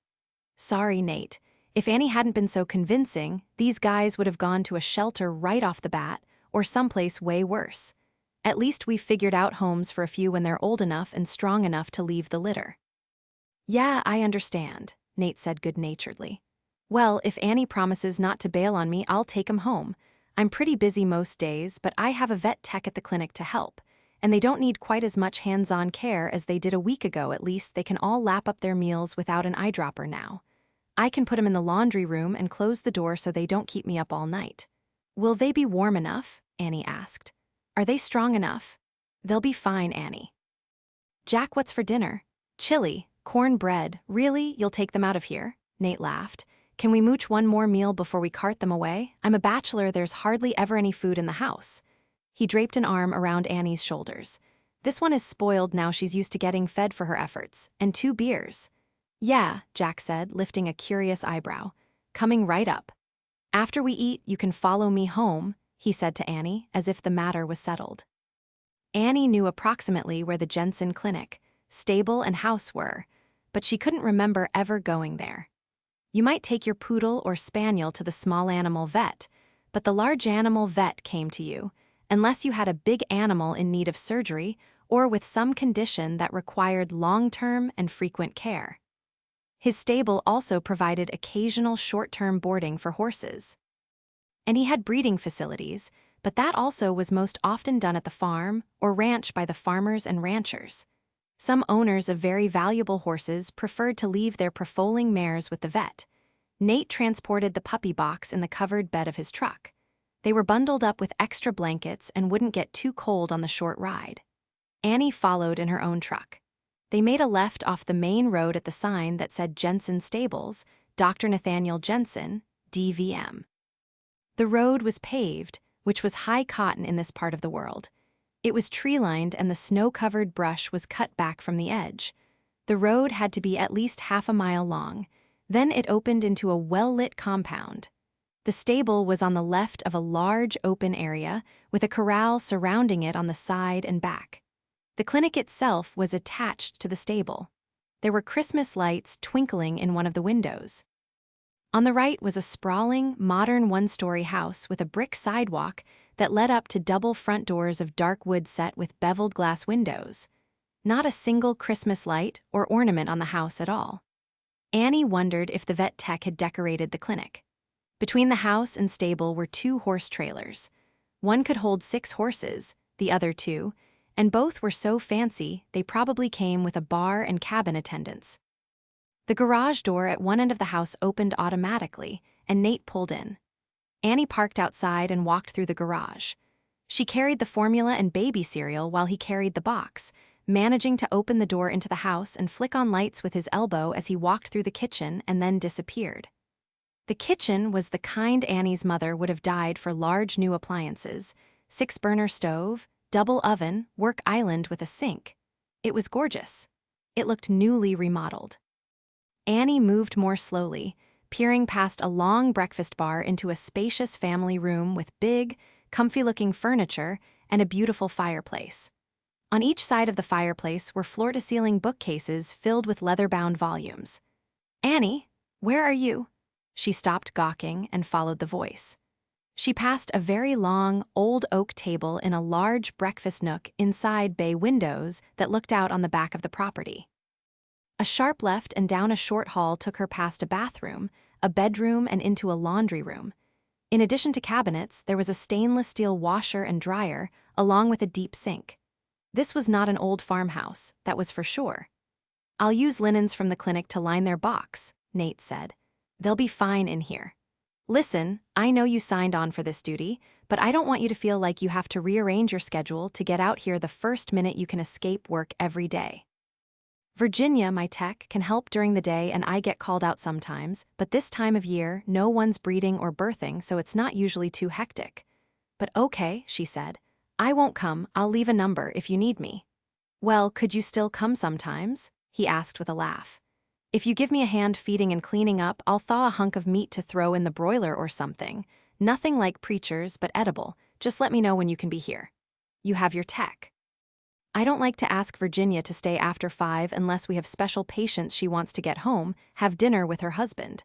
Sorry, Nate. If Annie hadn't been so convincing, these guys would have gone to a shelter right off the bat, or someplace way worse. At least we've figured out homes for a few when they're old enough and strong enough to leave the litter. Yeah, I understand, Nate said good-naturedly. Well, if Annie promises not to bail on me, I'll take him home. I'm pretty busy most days, but I have a vet tech at the clinic to help, and they don't need quite as much hands-on care as they did a week ago. At least they can all lap up their meals without an eyedropper now. I can put them in the laundry room and close the door so they don't keep me up all night. Will they be warm enough? Annie asked. Are they strong enough? They'll be fine, Annie. Jack, what's for dinner? Chili, cornbread. Really? You'll take them out of here? Nate laughed. Can we mooch one more meal before we cart them away? I'm a bachelor, there's hardly ever any food in the house. He draped an arm around Annie's shoulders. This one is spoiled now, she's used to getting fed for her efforts. And 2 beers. Yeah, Jack said, lifting a curious eyebrow. Coming right up. After we eat, you can follow me home, he said to Annie, as if the matter was settled. Annie knew approximately where the Jensen clinic, stable, and house were, but she couldn't remember ever going there. You might take your poodle or spaniel to the small animal vet, but the large animal vet came to you, unless you had a big animal in need of surgery or with some condition that required long-term and frequent care. His stable also provided occasional short-term boarding for horses. And he had breeding facilities, but that also was most often done at the farm or ranch by the farmers and ranchers. Some owners of very valuable horses preferred to leave their prefoaling mares with the vet. Nate transported the puppy box in the covered bed of his truck. They were bundled up with extra blankets and wouldn't get too cold on the short ride. Annie followed in her own truck. They made a left off the main road at the sign that said Jensen Stables, Dr. Nathaniel Jensen, DVM. The road was paved, which was high cotton in this part of the world. It was tree-lined and the snow-covered brush was cut back from the edge. The road had to be at least half a mile long. Then it opened into a well-lit compound. The stable was on the left of a large open area with a corral surrounding it on the side and back. The clinic itself was attached to the stable. There were Christmas lights twinkling in one of the windows. On the right was a sprawling, modern one-story house with a brick sidewalk that led up to double front doors of dark wood set with beveled glass windows. Not a single Christmas light or ornament on the house at all. Annie wondered if the vet tech had decorated the clinic. Between the house and stable were 2 horse trailers. One could hold 6 horses, the other 2, and both were so fancy they probably came with a bar and cabin attendants. The garage door at one end of the house opened automatically, and Nate pulled in. Annie parked outside and walked through the garage. She carried the formula and baby cereal while he carried the box, managing to open the door into the house and flick on lights with his elbow as he walked through the kitchen and then disappeared. The kitchen was the kind Annie's mother would have died for: large new appliances, 6-burner stove, double oven, work island with a sink. It was gorgeous. It looked newly remodeled. Annie moved more slowly, peering past a long breakfast bar into a spacious family room with big, comfy-looking furniture and a beautiful fireplace. On each side of the fireplace were floor-to-ceiling bookcases filled with leather-bound volumes. "Annie, where are you?" She stopped gawking and followed the voice. She passed a very long, old oak table in a large breakfast nook inside bay windows that looked out on the back of the property. A sharp left and down a short hall took her past a bathroom, a bedroom, and into a laundry room. In addition to cabinets, there was a stainless steel washer and dryer, along with a deep sink. This was not an old farmhouse, that was for sure. "I'll use linens from the clinic to line their box," Nate said. "They'll be fine in here. Listen, I know you signed on for this duty, but I don't want you to feel like you have to rearrange your schedule to get out here the first minute you can escape work every day. Virginia, my tech, can help during the day and I get called out sometimes, but this time of year, no one's breeding or birthing, so it's not usually too hectic." "But okay," she said. "I won't come, I'll leave a number if you need me." "Well, could you still come sometimes?" he asked with a laugh. "If you give me a hand feeding and cleaning up, I'll thaw a hunk of meat to throw in the broiler or something. Nothing like preachers, but edible. Just let me know when you can be here. You have your tech." I don't like to ask Virginia to stay after 5 unless we have special patients she wants to get home, have dinner with her husband.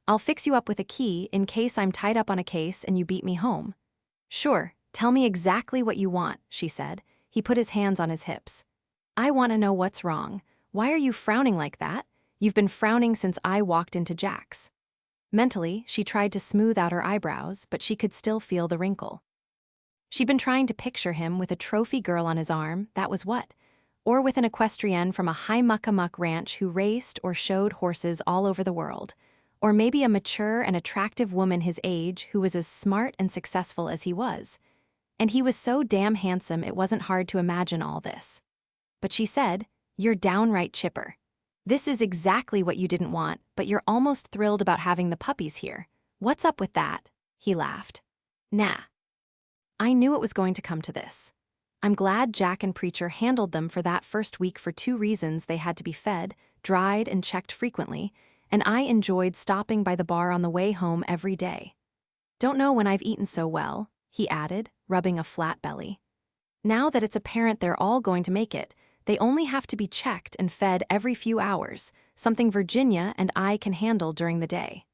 I'll fix you up with a key in case I'm tied up on a case and you beat me home. Sure, tell me exactly what you want, she said. He put his hands on his hips. I want to know what's wrong. Why are you frowning like that? You've been frowning since I walked into Jack's. Mentally, she tried to smooth out her eyebrows, but she could still feel the wrinkle. She'd been trying to picture him with a trophy girl on his arm, that was what. Or with an equestrian from a high-muck-a-muck ranch who raced or showed horses all over the world. Or maybe a mature and attractive woman his age who was as smart and successful as he was. And he was so damn handsome it wasn't hard to imagine all this. But she said, "You're downright chipper. This is exactly what you didn't want, but you're almost thrilled about having the puppies here. What's up with that?" He laughed. Nah. I knew it was going to come to this. I'm glad Jack and Preacher handled them for that first week for 2 reasons: they had to be fed, dried, and checked frequently, and I enjoyed stopping by the bar on the way home every day. Don't know when I've eaten so well, he added, rubbing a flat belly. Now that it's apparent they're all going to make it, they only have to be checked and fed every few hours, something Virginia and I can handle during the day.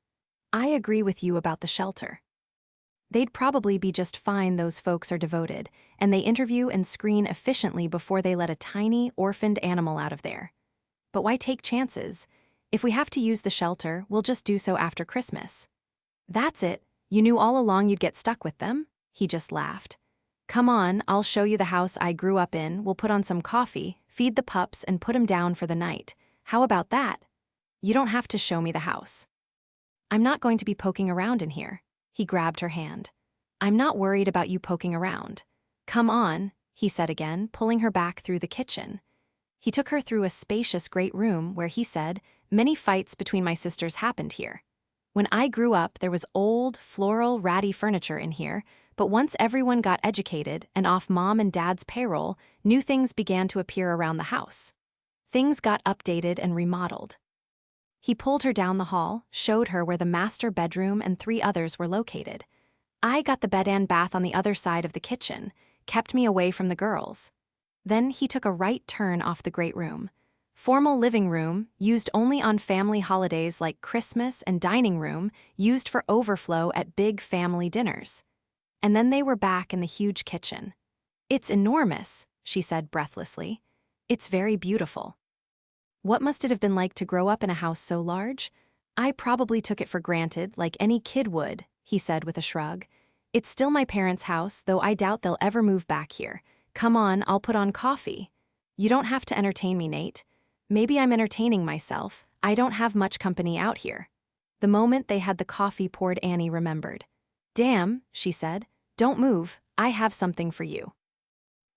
I agree with you about the shelter. They'd probably be just fine. Those folks are devoted, and they interview and screen efficiently before they let a tiny, orphaned animal out of there. But why take chances? If we have to use the shelter, we'll just do so after Christmas. That's it. You knew all along you'd get stuck with them? He just laughed. Come on, I'll show you the house I grew up in. We'll put on some coffee, feed the pups, and put 'em down for the night. How about that? You don't have to show me the house. I'm not going to be poking around in here. He grabbed her hand. I'm not worried about you poking around. Come on, he said again, pulling her back through the kitchen. He took her through a spacious great room where he said, "Many fights between my sisters happened here. When I grew up, there was old, floral, ratty furniture in here, but once everyone got educated and off Mom and Dad's payroll, new things began to appear around the house. Things got updated and remodeled." He pulled her down the hall, showed her where the master bedroom and 3 others were located. I got the bed and bath on the other side of the kitchen, kept me away from the girls. Then he took a right turn off the great room. Formal living room, used only on family holidays like Christmas, and dining room, used for overflow at big family dinners. And then they were back in the huge kitchen. It's enormous, she said breathlessly. It's very beautiful. What must it have been like to grow up in a house so large? I probably took it for granted, like any kid would, he said with a shrug. It's still my parents' house, though I doubt they'll ever move back here. Come on, I'll put on coffee. You don't have to entertain me, Nate. Maybe I'm entertaining myself. I don't have much company out here. The moment they had the coffee poured, Annie remembered. Damn, she said. Don't move, I have something for you.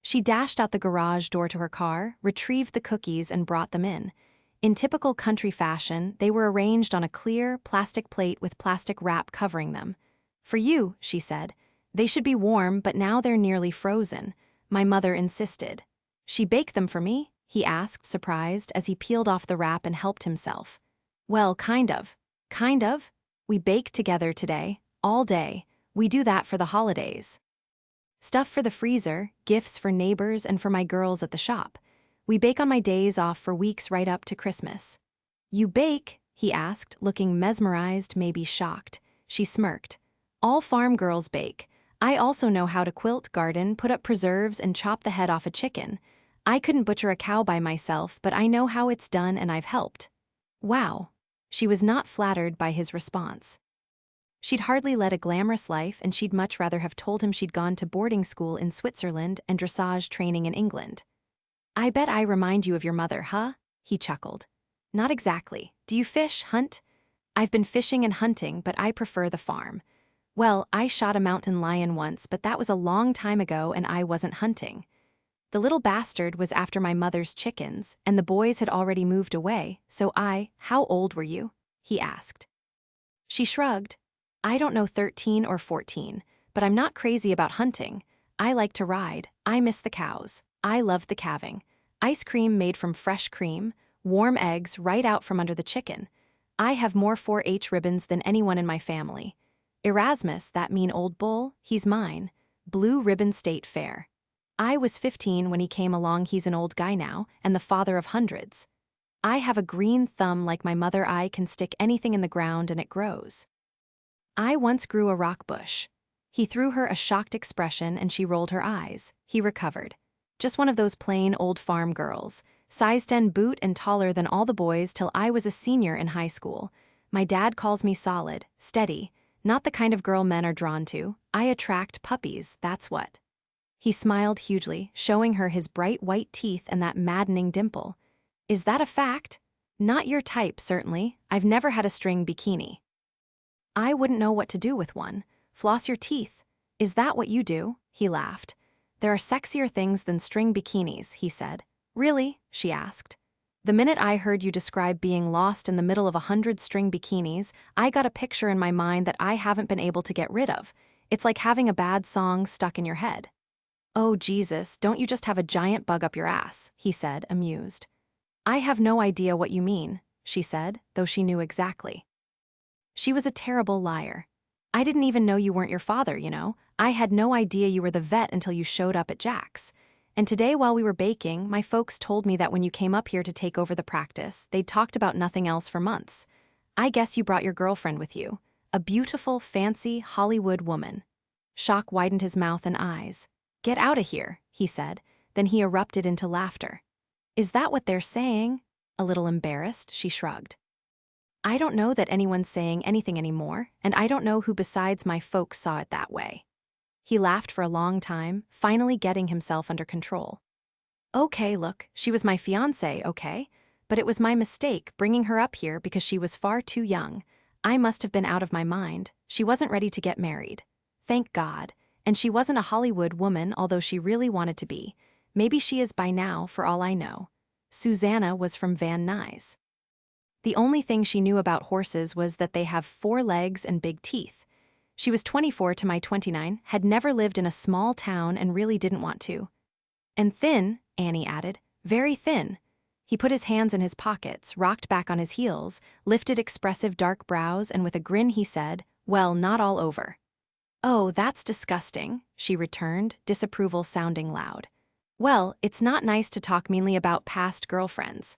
She dashed out the garage door to her car, retrieved the cookies, and brought them in. In typical country fashion, they were arranged on a clear, plastic plate with plastic wrap covering them. For you, she said. They should be warm, but now they're nearly frozen. My mother insisted. She baked them for me? He asked, surprised, as he peeled off the wrap and helped himself. Well, kind of. Kind of? We baked together today, all day. We do that for the holidays. Stuff for the freezer, gifts for neighbors and for my girls at the shop. We bake on my days off for weeks right up to Christmas. You bake? He asked, looking mesmerized, maybe shocked. She smirked. All farm girls bake. I also know how to quilt, garden, put up preserves, and chop the head off a chicken. I couldn't butcher a cow by myself, but I know how it's done and I've helped. Wow. She was not flattered by his response. She'd hardly led a glamorous life, and she'd much rather have told him she'd gone to boarding school in Switzerland and dressage training in England. I bet I remind you of your mother, huh? He chuckled. Not exactly. Do you fish, hunt? I've been fishing and hunting, but I prefer the farm. Well, I shot a mountain lion once, but that was a long time ago and I wasn't hunting. The little bastard was after my mother's chickens, and the boys had already moved away, so how old were you? He asked. She shrugged. I don't know, 13 or 14, but I'm not crazy about hunting. I like to ride. I miss the cows. I love the calving. Ice cream made from fresh cream, warm eggs right out from under the chicken. I have more 4-H ribbons than anyone in my family. Erasmus, that mean old bull, he's mine. Blue Ribbon State Fair. I was 15 when he came along. He's an old guy now, and the father of hundreds. I have a green thumb like my mother. I can stick anything in the ground and it grows. I once grew a rock bush. He threw her a shocked expression and she rolled her eyes. He recovered. Just one of those plain old farm girls, size 10 boot and taller than all the boys till I was a senior in high school. My dad calls me solid, steady, not the kind of girl men are drawn to. I attract puppies, that's what. He smiled hugely, showing her his bright white teeth and that maddening dimple. Is that a fact? Not your type, certainly. I've never had a string bikini. I wouldn't know what to do with one. Floss your teeth. Is that what you do? He laughed. There are sexier things than string bikinis, he said. Really? She asked. The minute I heard you describe being lost in the middle of 100 string bikinis, I got a picture in my mind that I haven't been able to get rid of. It's like having a bad song stuck in your head. Oh, Jesus, don't you just have a giant bug up your ass, he said, amused. I have no idea what you mean, she said, though she knew exactly. She was a terrible liar. I didn't even know you weren't your father, you know. I had no idea you were the vet until you showed up at Jack's. And today while we were baking, my folks told me that when you came up here to take over the practice, they'd talked about nothing else for months. I guess you brought your girlfriend with you. A beautiful, fancy Hollywood woman. Shock widened his mouth and eyes. Get out of here, he said. Then he erupted into laughter. Is that what they're saying? A little embarrassed, she shrugged. I don't know that anyone's saying anything anymore, and I don't know who besides my folks saw it that way. He laughed for a long time, finally getting himself under control. Okay, look, she was my fiancée, okay? But it was my mistake bringing her up here because she was far too young. I must have been out of my mind. She wasn't ready to get married. Thank God. And she wasn't a Hollywood woman, although she really wanted to be. Maybe she is by now, for all I know. Susanna was from Van Nuys. The only thing she knew about horses was that they have 4 legs and big teeth. She was 24 to my 29, had never lived in a small town and really didn't want to. And thin, Annie added, very thin. He put his hands in his pockets, rocked back on his heels, lifted expressive dark brows, and with a grin he said, well, not all over. Oh, that's disgusting, she returned, disapproval sounding loud. Well, it's not nice to talk meanly about past girlfriends.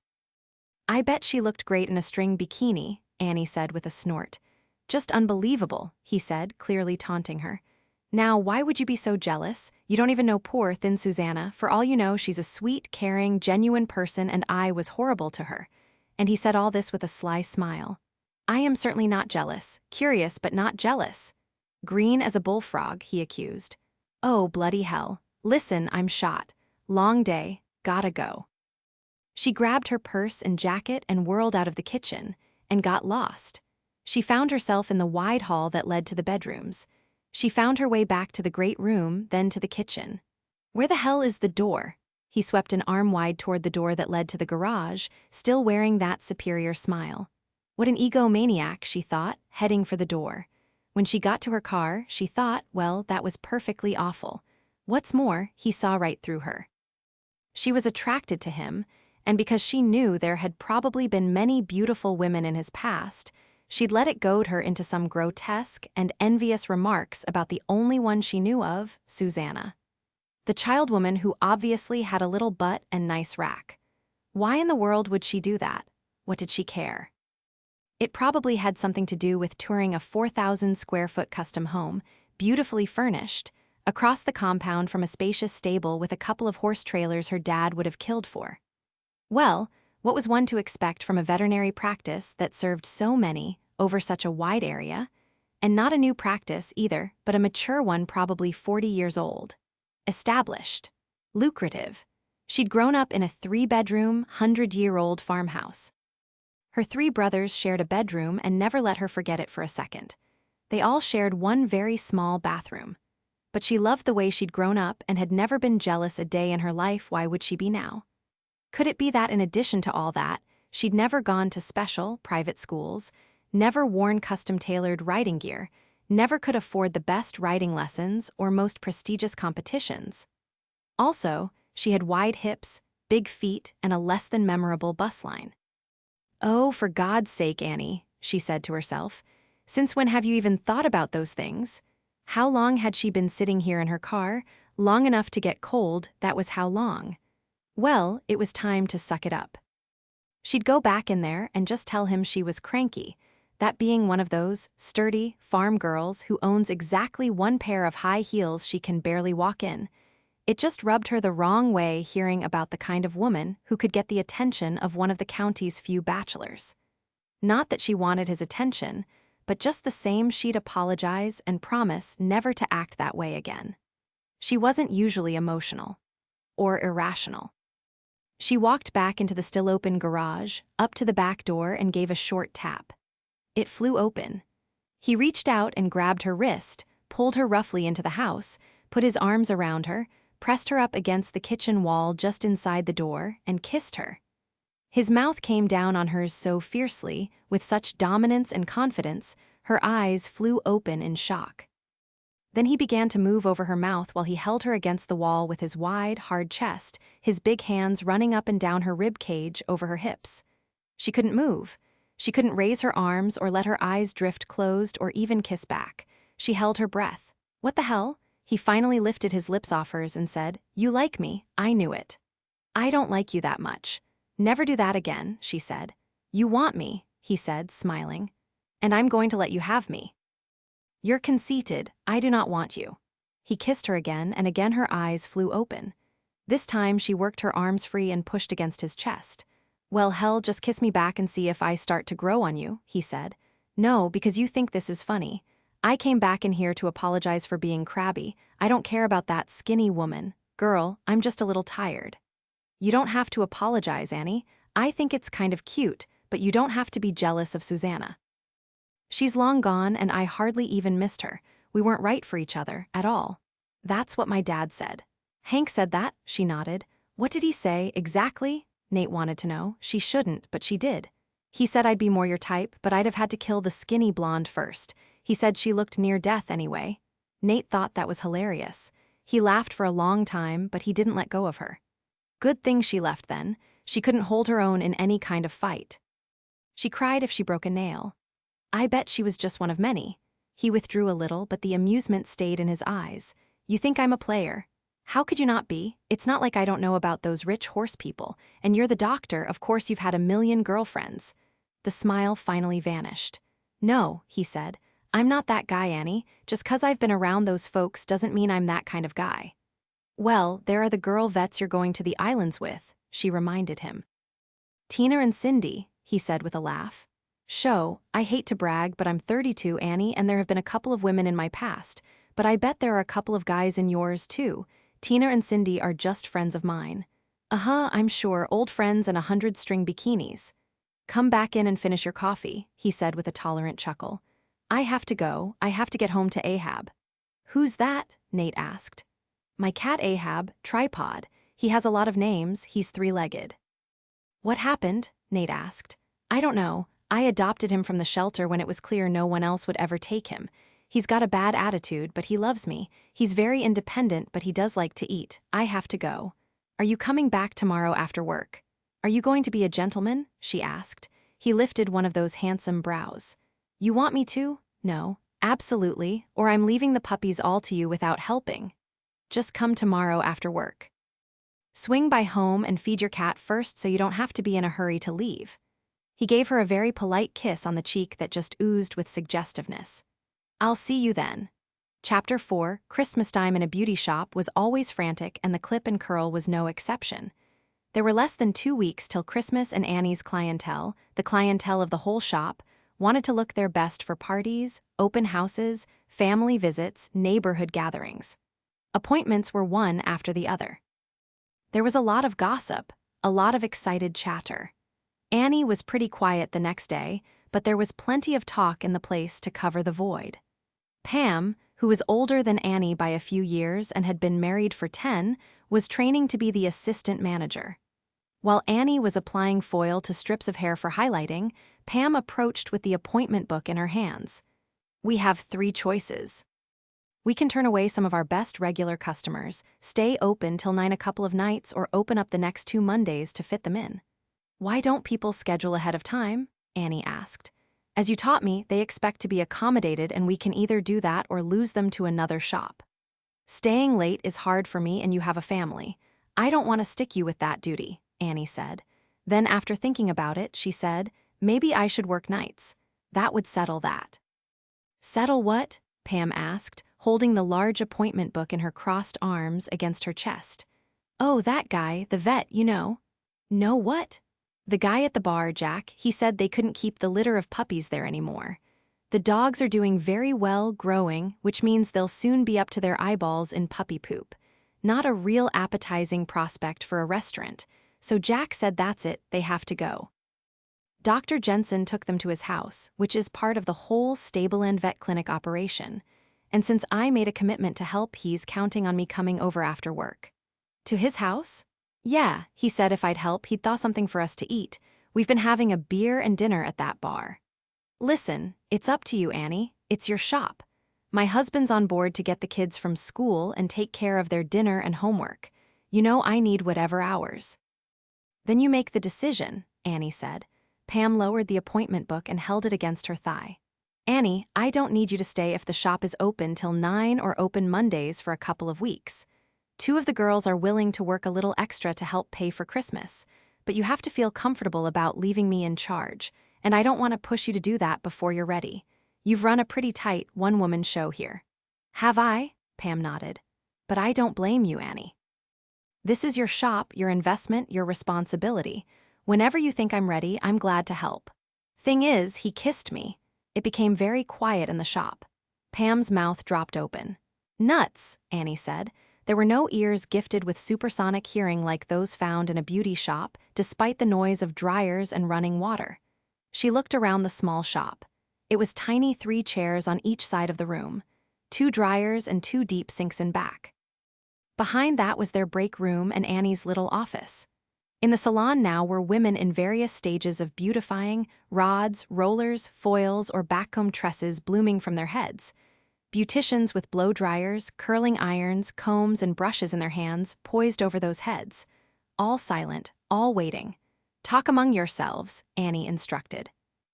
I bet she looked great in a string bikini, Annie said with a snort. Just unbelievable, he said, clearly taunting her. Now, why would you be so jealous? You don't even know poor, thin Susanna. For all you know, she's a sweet, caring, genuine person, and I was horrible to her. And he said all this with a sly smile. I am certainly not jealous. Curious, but not jealous. Green as a bullfrog, he accused. Oh, bloody hell. Listen, I'm shot. Long day. Gotta go. She grabbed her purse and jacket and whirled out of the kitchen, and got lost. She found herself in the wide hall that led to the bedrooms. She found her way back to the great room, then to the kitchen. Where the hell is the door? He swept an arm wide toward the door that led to the garage, still wearing that superior smile. What an egomaniac, she thought, heading for the door. When she got to her car, she thought, well, that was perfectly awful. What's more, he saw right through her. She was attracted to him, and because she knew there had probably been many beautiful women in his past, she'd let it goad her into some grotesque and envious remarks about the only one she knew of, Susanna. The child woman who obviously had a little butt and nice rack. Why in the world would she do that? What did she care? It probably had something to do with touring a 4,000-square-foot custom home, beautifully furnished, across the compound from a spacious stable with a couple of horse trailers her dad would have killed for. Well, what was one to expect from a veterinary practice that served so many over such a wide area? And not a new practice either, but a mature one probably 40 years old. Established. Lucrative. She'd grown up in a 3-bedroom, 100-year-old farmhouse. Her 3 brothers shared a bedroom and never let her forget it for a second. They all shared one very small bathroom. But she loved the way she'd grown up and had never been jealous a day in her life. Why would she be now? Could it be that in addition to all that, she'd never gone to special, private schools, never worn custom-tailored riding gear, never could afford the best riding lessons or most prestigious competitions? Also, she had wide hips, big feet, and a less-than-memorable bustline. Oh, for God's sake, Annie, she said to herself, since when have you even thought about those things? How long had she been sitting here in her car, Long enough to get cold, that was how long. Well, it was time to suck it up. She'd go back in there and just tell him she was cranky, that being one of those sturdy farm girls who owns exactly one pair of high heels she can barely walk in. It just rubbed her the wrong way hearing about the kind of woman who could get the attention of one of the county's few bachelors. Not that she wanted his attention, but just the same she'd apologize and promise never to act that way again. She wasn't usually emotional. Or irrational. She walked back into the still-open garage, up to the back door and gave a short tap. It flew open. He reached out and grabbed her wrist, pulled her roughly into the house, put his arms around her, pressed her up against the kitchen wall just inside the door, and kissed her. His mouth came down on hers so fiercely, with such dominance and confidence, her eyes flew open in shock. Then he began to move over her mouth while he held her against the wall with his wide, hard chest, his big hands running up and down her rib cage over her hips. She couldn't move. She couldn't raise her arms or let her eyes drift closed or even kiss back. She held her breath. What the hell? He finally lifted his lips off hers and said, "You like me, I knew it." "I don't like you that much." "Never do that again," she said. "You want me," he said, smiling. "And I'm going to let you have me." "You're conceited, I do not want you." He kissed her again, and again her eyes flew open. This time she worked her arms free and pushed against his chest. "Well, hell, just kiss me back and see if I start to grow on you," he said. "No, because you think this is funny. I came back in here to apologize for being crabby. I don't care about that skinny woman. Girl, I'm just a little tired." "You don't have to apologize, Annie. I think it's kind of cute, but you don't have to be jealous of Susanna. She's long gone and I hardly even missed her. We weren't right for each other, at all." "That's what my dad said." "Hank said that?" She nodded. "What did he say, exactly?" Nate wanted to know. "She shouldn't, but she did." "He said I'd be more your type, but I'd have had to kill the skinny blonde first. He said she looked near death anyway." Nate thought that was hilarious. He laughed for a long time, but he didn't let go of her. Good thing she left then. She couldn't hold her own in any kind of fight. She cried if she broke a nail. "I bet she was just one of many." He withdrew a little, but the amusement stayed in his eyes. "You think I'm a player? How could you not be? It's not like I don't know about those rich horse people, and you're the doctor, of course you've had a million girlfriends." The smile finally vanished. "No," he said, "I'm not that guy, Annie. Just 'cause I've been around those folks doesn't mean I'm that kind of guy." "Well, there are the girl vets you're going to the islands with," she reminded him. "Tina and Cindy," he said with a laugh. I hate to brag, but I'm 32, Annie, and there have been a couple of women in my past, but I bet there are a couple of guys in yours, too. Tina and Cindy are just friends of mine." "Uh-huh, I'm sure, old friends and 100-string bikinis." "Come back in and finish your coffee," he said with a tolerant chuckle. "I have to go. I have to get home to Ahab." "Who's that?" Nate asked. "My cat Ahab, Tripod. He has a lot of names, he's three-legged." "What happened?" Nate asked. "I don't know. I adopted him from the shelter when it was clear no one else would ever take him. He's got a bad attitude, but he loves me. He's very independent, but he does like to eat. I have to go." "Are you coming back tomorrow after work?" "Are you going to be a gentleman?" she asked. He lifted one of those handsome brows. "You want me to?" "No, absolutely, or I'm leaving the puppies all to you without helping. Just come tomorrow after work. Swing by home and feed your cat first so you don't have to be in a hurry to leave." He gave her a very polite kiss on the cheek that just oozed with suggestiveness. "I'll see you then." Chapter 4, Christmas time in a beauty shop was always frantic, and the clip and curl was no exception. There were less than 2 weeks till Christmas, and Annie's clientele, the clientele of the whole shop, wanted to look their best for parties, open houses, family visits, neighborhood gatherings. Appointments were one after the other. There was a lot of gossip, a lot of excited chatter. Annie was pretty quiet the next day, but there was plenty of talk in the place to cover the void. Pam, who was older than Annie by a few years and had been married for 10, was training to be the assistant manager. While Annie was applying foil to strips of hair for highlighting, Pam approached with the appointment book in her hands. "We have 3 choices. We can turn away some of our best regular customers, stay open till 9 a couple of nights, or open up the next 2 Mondays to fit them in." "Why don't people schedule ahead of time?" Annie asked. "As you taught me, they expect to be accommodated, and we can either do that or lose them to another shop." Staying late is hard for me and you have a family. I don't want to stick you with that duty, Annie said. Then after thinking about it, she said, maybe I should work nights. That would settle that. Settle what? Pam asked, holding the large appointment book in her crossed arms against her chest. Oh, that guy, the vet, you know. Know what? The guy at the bar, Jack, he said they couldn't keep the litter of puppies there anymore. The dogs are doing very well growing, which means they'll soon be up to their eyeballs in puppy poop. Not a real appetizing prospect for a restaurant, so Jack said that's it, they have to go. Dr. Jensen took them to his house, which is part of the whole stable and vet clinic operation. And since I made a commitment to help, he's counting on me coming over after work. To his house? Yeah, he said if I'd help, he'd thaw something for us to eat. We've been having a beer and dinner at that bar. Listen, it's up to you, Annie. It's your shop. My husband's on board to get the kids from school and take care of their dinner and homework. You know I need whatever hours. Then you make the decision, Annie said. Pam lowered the appointment book and held it against her thigh. Annie, I don't need you to stay if the shop is open till 9 or open Mondays for a couple of weeks. 2 of the girls are willing to work a little extra to help pay for Christmas, but you have to feel comfortable about leaving me in charge, and I don't want to push you to do that before you're ready. You've run a pretty tight one-woman show here. Have I? Pam nodded. But I don't blame you, Annie. This is your shop, your investment, your responsibility. Whenever you think I'm ready, I'm glad to help. Thing is, he kissed me. It became very quiet in the shop. Pam's mouth dropped open. Nuts, Annie said. There were no ears gifted with supersonic hearing like those found in a beauty shop, despite the noise of dryers and running water. She looked around the small shop. It was tiny 3 chairs on each side of the room, 2 dryers and 2 deep sinks in back. Behind that was their break room and Annie's little office. In the salon now were women in various stages of beautifying, rods, rollers, foils, or backcomb tresses blooming from their heads. Beauticians with blow dryers, curling irons, combs, and brushes in their hands poised over those heads. All silent, all waiting. Talk among yourselves, Annie instructed.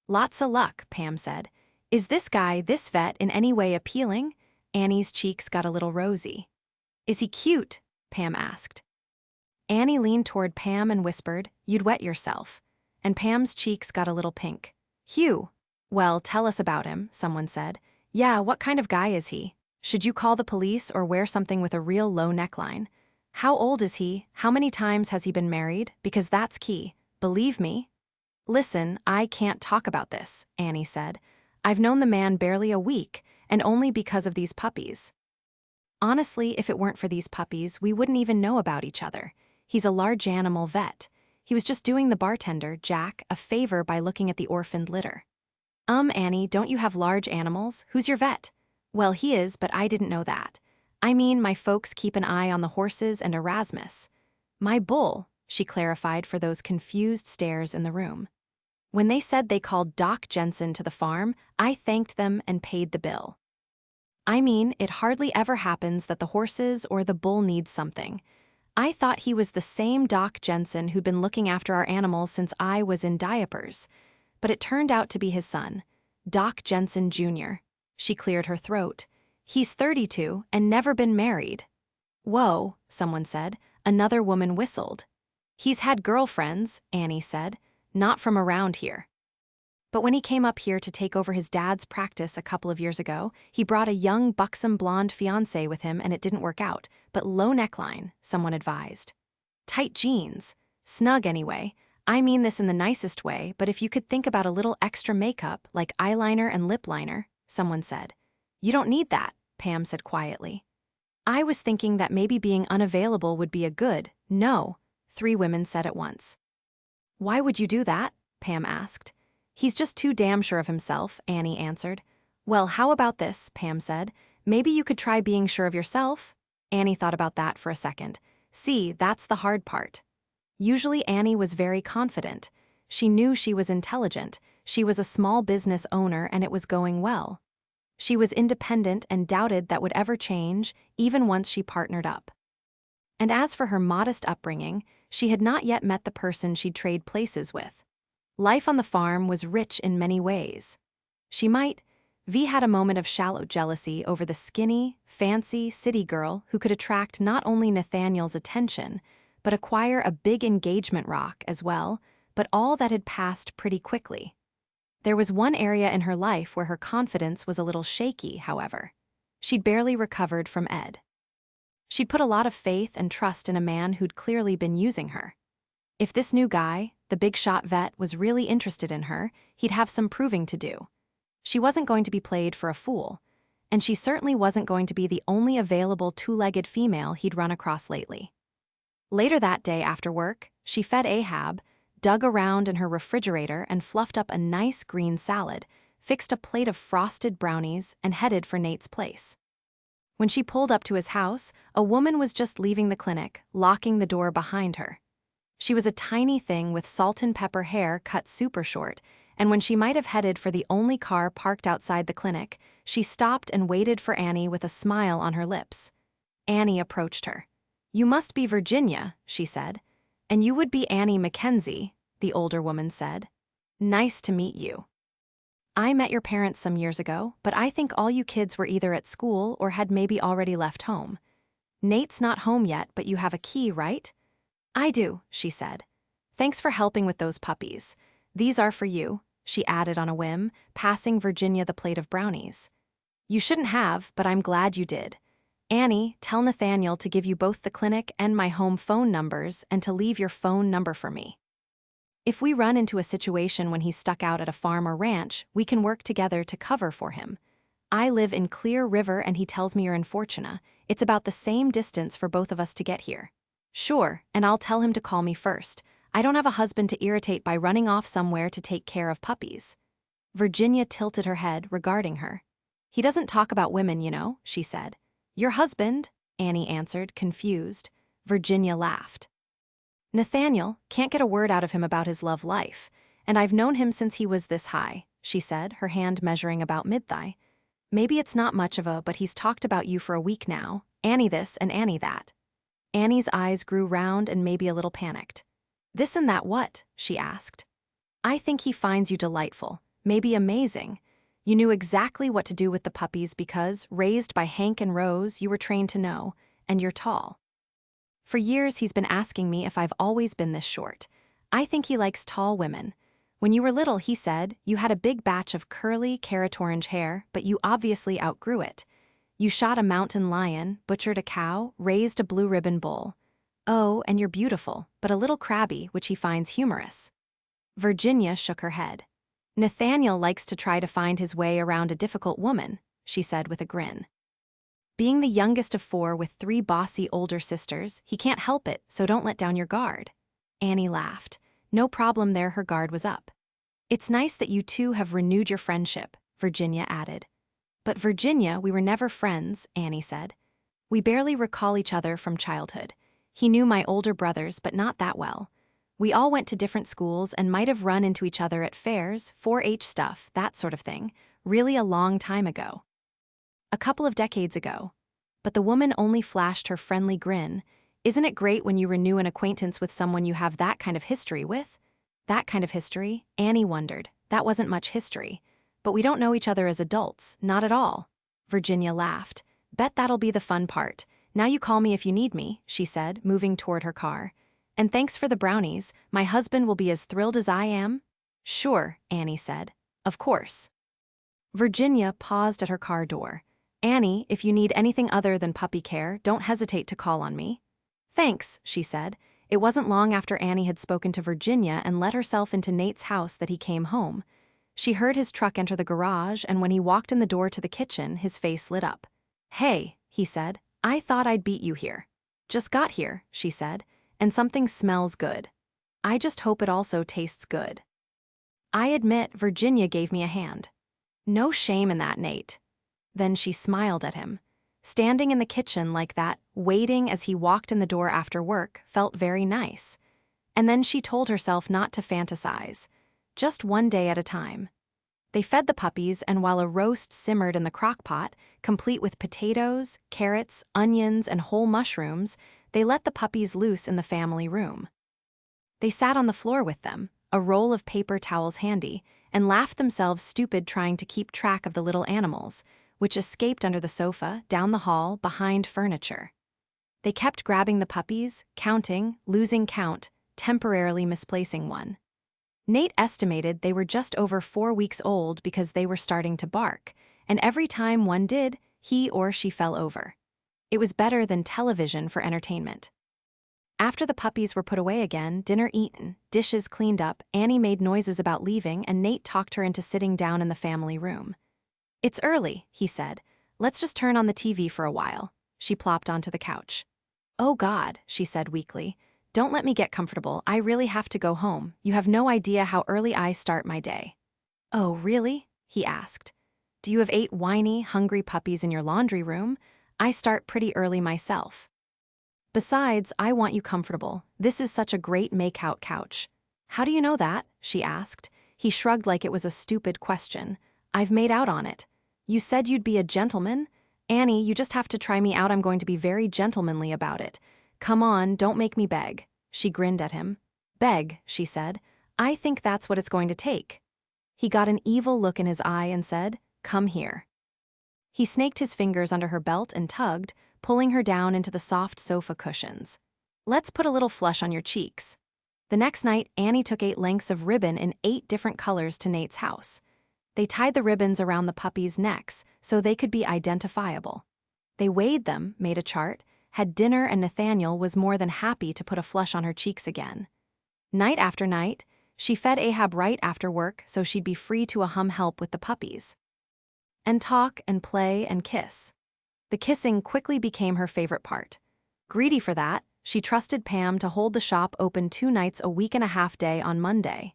Lots of luck, Pam said. Is this guy, this vet, in any way appealing? Annie's cheeks got a little rosy. Is he cute? Pam asked. Annie leaned toward Pam and whispered, You'd wet yourself. And Pam's cheeks got a little pink. Hugh. Well, tell us about him, someone said. Yeah, what kind of guy is he? Should you call the police or wear something with a real low neckline? How old is he? How many times has he been married? Because that's key. Believe me. Listen, I can't talk about this, Annie said. I've known the man barely a week, and only because of these puppies. Honestly, if it weren't for these puppies, we wouldn't even know about each other. He's a large animal vet. He was just doing the bartender, Jack, a favor by looking at the orphaned litter. Annie, don't you have large animals? Who's your vet? Well, he is, but I didn't know that. I mean, my folks keep an eye on the horses and Erasmus. My bull, she clarified for those confused stares in the room. When they said they called Doc Jensen to the farm, I thanked them and paid the bill. I mean, it hardly ever happens that the horses or the bull needs something. I thought he was the same Doc Jensen who'd been looking after our animals since I was in diapers. But it turned out to be his son, Doc Jensen Jr. She cleared her throat. He's 32 and never been married. Whoa, someone said. Another woman whistled. He's had girlfriends, Annie said, not from around here. But when he came up here to take over his dad's practice a couple of years ago, he brought a young, buxom blonde fiancée with him and it didn't work out, but low neckline, someone advised. Tight jeans. Snug anyway. I mean this in the nicest way, but if you could think about a little extra makeup, like eyeliner and lip liner, someone said. You don't need that, Pam said quietly. I was thinking that maybe being unavailable would be a good, no, 3 women said at once. Why would you do that? Pam asked. He's just too damn sure of himself, Annie answered. Well, how about this, Pam said. Maybe you could try being sure of yourself? Annie thought about that for a second. See, that's the hard part. Usually Annie was very confident. She knew she was intelligent. She was a small business owner and it was going well. She was independent and doubted that would ever change, even once she partnered up. And as for her modest upbringing, she had not yet met the person she'd trade places with. Life on the farm was rich in many ways. She might, V had a moment of shallow jealousy over the skinny, fancy city girl who could attract not only Nathaniel's attention, but acquire a big engagement rock as well, but all that had passed pretty quickly. There was one area in her life where her confidence was a little shaky, however. She'd barely recovered from Ed. She'd put a lot of faith and trust in a man who'd clearly been using her. If this new guy, the big-shot vet, was really interested in her, he'd have some proving to do. She wasn't going to be played for a fool, and she certainly wasn't going to be the only available two-legged female he'd run across lately. Later that day after work, she fed Ahab, dug around in her refrigerator and fluffed up a nice green salad, fixed a plate of frosted brownies, and headed for Nate's place. When she pulled up to his house, a woman was just leaving the clinic, locking the door behind her. She was a tiny thing with salt and pepper hair cut super short, and when she might have headed for the only car parked outside the clinic, she stopped and waited for Annie with a smile on her lips. Annie approached her. "You must be Virginia," she said. "And you would be Annie Mackenzie," the older woman said. "Nice to meet you. I met your parents some years ago, but I think all you kids were either at school or had maybe already left home. Nate's not home yet, but you have a key, right?" "I do," she said. "Thanks for helping with those puppies. These are for you," she added on a whim, passing Virginia the plate of brownies. "You shouldn't have, but I'm glad you did. Annie, tell Nathaniel to give you both the clinic and my home phone numbers and to leave your phone number for me. If we run into a situation when he's stuck out at a farm or ranch, we can work together to cover for him. I live in Clear River and he tells me you're in Fortuna. It's about the same distance for both of us to get here." "Sure, and I'll tell him to call me first. I don't have a husband to irritate by running off somewhere to take care of puppies." Virginia tilted her head, regarding her. "He doesn't talk about women, you know," she said. "Your husband?" Annie answered, confused. Virginia laughed. "Nathaniel, can't get a word out of him about his love life, and I've known him since he was this high," she said, her hand measuring about mid-thigh. "Maybe it's not much of a, but he's talked about you for a week now, Annie this and Annie that." Annie's eyes grew round and maybe a little panicked. "This and that what?" she asked. "I think he finds you delightful, maybe amazing. You knew exactly what to do with the puppies because, raised by Hank and Rose, you were trained to know, and you're tall. For years he's been asking me if I've always been this short. I think he likes tall women. When you were little, he said, you had a big batch of curly, carrot-orange hair, but you obviously outgrew it. You shot a mountain lion, butchered a cow, raised a blue ribbon bull. Oh, and you're beautiful, but a little crabby, which he finds humorous." Virginia shook her head. "Nathaniel likes to try to find his way around a difficult woman," she said with a grin. "Being the youngest of 4 with 3 bossy older sisters, he can't help it, so don't let down your guard." Annie laughed. No problem there, her guard was up. "It's nice that you two have renewed your friendship," Virginia added. "But Virginia, we were never friends," Annie said. "We barely recall each other from childhood. He knew my older brothers, but not that well. We all went to different schools and might have run into each other at fairs, 4-H stuff, that sort of thing, really a long time ago. A couple of decades ago." But the woman only flashed her friendly grin. "Isn't it great when you renew an acquaintance with someone you have that kind of history with?" That kind of history? Annie wondered. That wasn't much history. "But we don't know each other as adults, not at all." Virginia laughed. "Bet that'll be the fun part. Now you call me if you need me," she said, moving toward her car. "And thanks for the brownies. My husband will be as thrilled as I am." "Sure," Annie said. "Of course." Virginia paused at her car door. "Annie, if you need anything other than puppy care, don't hesitate to call on me." "Thanks," she said. It wasn't long after Annie had spoken to Virginia and let herself into Nate's house that he came home. She heard his truck enter the garage, and when he walked in the door to the kitchen, his face lit up. "Hey," he said, "I thought I'd beat you here." "Just got here," she said, "and something smells good. I just hope it also tastes good." "I admit, Virginia gave me a hand." "No shame in that, Nate." Then she smiled at him. Standing in the kitchen like that, waiting as he walked in the door after work, felt very nice. And then she told herself not to fantasize. Just one day at a time. They fed the puppies, and while a roast simmered in the crock pot, complete with potatoes, carrots, onions, and whole mushrooms, they let the puppies loose in the family room. They sat on the floor with them, a roll of paper towels handy, and laughed themselves stupid trying to keep track of the little animals, which escaped under the sofa, down the hall, behind furniture. They kept grabbing the puppies, counting, losing count, temporarily misplacing one. Nate estimated they were just over 4 weeks old because they were starting to bark, and every time one did, he or she fell over. It was better than television for entertainment. After the puppies were put away again, dinner eaten, dishes cleaned up, Annie made noises about leaving, and Nate talked her into sitting down in the family room. "It's early," he said. "Let's just turn on the TV for a while." She plopped onto the couch. "Oh God," she said weakly. "Don't let me get comfortable. I really have to go home. You have no idea how early I start my day." "Oh, really?" he asked. "Do you have 8 whiny, hungry puppies in your laundry room? I start pretty early myself. Besides, I want you comfortable. This is such a great make-out couch." "How do you know that?" she asked. He shrugged like it was a stupid question. "I've made out on it. You said you'd be a gentleman? Annie, you just have to try me out. I'm going to be very gentlemanly about it. Come on, don't make me beg." She grinned at him. "Beg," she said. "I think that's what it's going to take." He got an evil look in his eye and said, "Come here." He snaked his fingers under her belt and tugged, pulling her down into the soft sofa cushions. "Let's put a little flush on your cheeks." The next night, Annie took 8 lengths of ribbon in 8 different colors to Nate's house. They tied the ribbons around the puppies' necks so they could be identifiable. They weighed them, made a chart, had dinner, and Nathaniel was more than happy to put a flush on her cheeks again. Night after night, she fed Ahab right after work so she'd be free to help with the puppies. And talk and play and kiss. The kissing quickly became her favorite part. Greedy for that, she trusted Pam to hold the shop open 2 nights a week and a half day on Monday.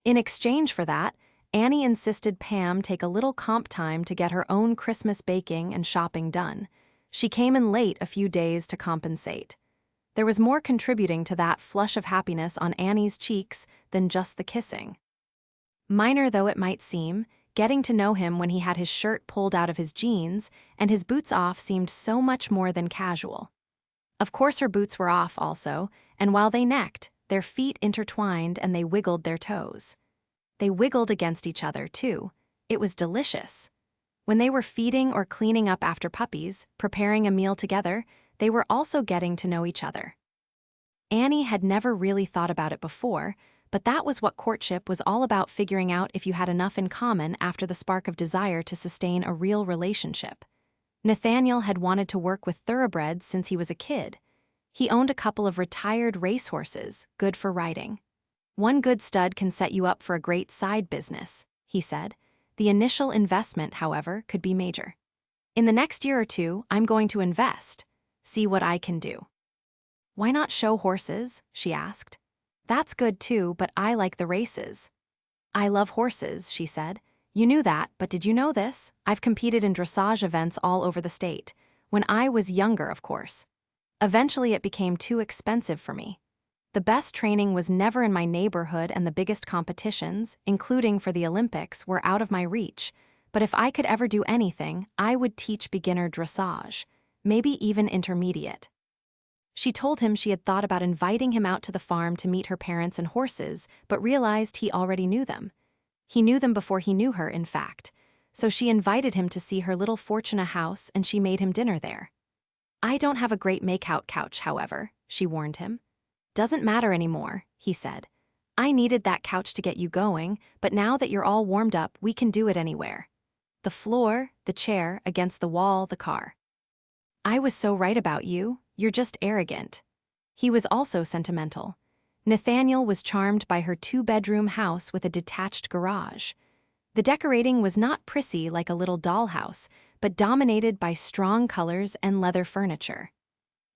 In exchange for that, Annie insisted Pam take a little comp time to get her own Christmas baking and shopping done. She came in late a few days to compensate. There was more contributing to that flush of happiness on Annie's cheeks than just the kissing. Minor though it might seem, getting to know him when he had his shirt pulled out of his jeans and his boots off seemed so much more than casual. Of course her boots were off also, and while they necked, their feet intertwined and they wiggled their toes. They wiggled against each other, too. It was delicious. When they were feeding or cleaning up after puppies, preparing a meal together, they were also getting to know each other. Annie had never really thought about it before, but that was what courtship was all about, figuring out if you had enough in common after the spark of desire to sustain a real relationship. Nathaniel had wanted to work with thoroughbreds since he was a kid. He owned a couple of retired racehorses, good for riding. "One good stud can set you up for a great side business," he said. The initial investment, however, could be major. "In the next year or 2, I'm going to invest. See what I can do." "Why not show horses?" she asked. "That's good too, but I like the races." "I love horses," she said. "You knew that, but did you know this? I've competed in dressage events all over the state. When I was younger, of course. Eventually it became too expensive for me. The best training was never in my neighborhood, and the biggest competitions, including for the Olympics, were out of my reach. But if I could ever do anything, I would teach beginner dressage, maybe even intermediate." She told him she had thought about inviting him out to the farm to meet her parents and horses, but realized he already knew them. He knew them before he knew her, in fact. So she invited him to see her little Fortuna house, and she made him dinner there. "I don't have a great make-out couch, however," she warned him. "Doesn't matter anymore," he said. "I needed that couch to get you going, but now that you're all warmed up, we can do it anywhere. The floor, the chair, against the wall, the car." "I was so right about you. You're just arrogant." He was also sentimental. Nathaniel was charmed by her 2-bedroom house with a detached garage. The decorating was not prissy like a little dollhouse, but dominated by strong colors and leather furniture.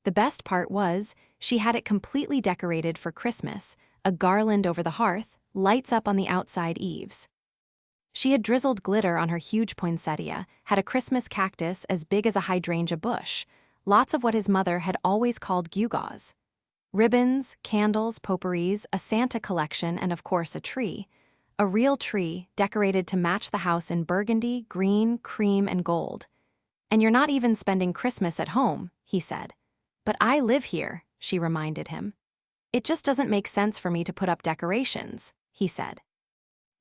The best part was, she had it completely decorated for Christmas, a garland over the hearth, lights up on the outside eaves. She had drizzled glitter on her huge poinsettia, had a Christmas cactus as big as a hydrangea bush, lots of what his mother had always called gewgaws. Ribbons, candles, potpourris, a Santa collection, and of course a tree. A real tree, decorated to match the house in burgundy, green, cream, and gold. "And you're not even spending Christmas at home," he said. "But I live here," she reminded him. "It just doesn't make sense for me to put up decorations," he said.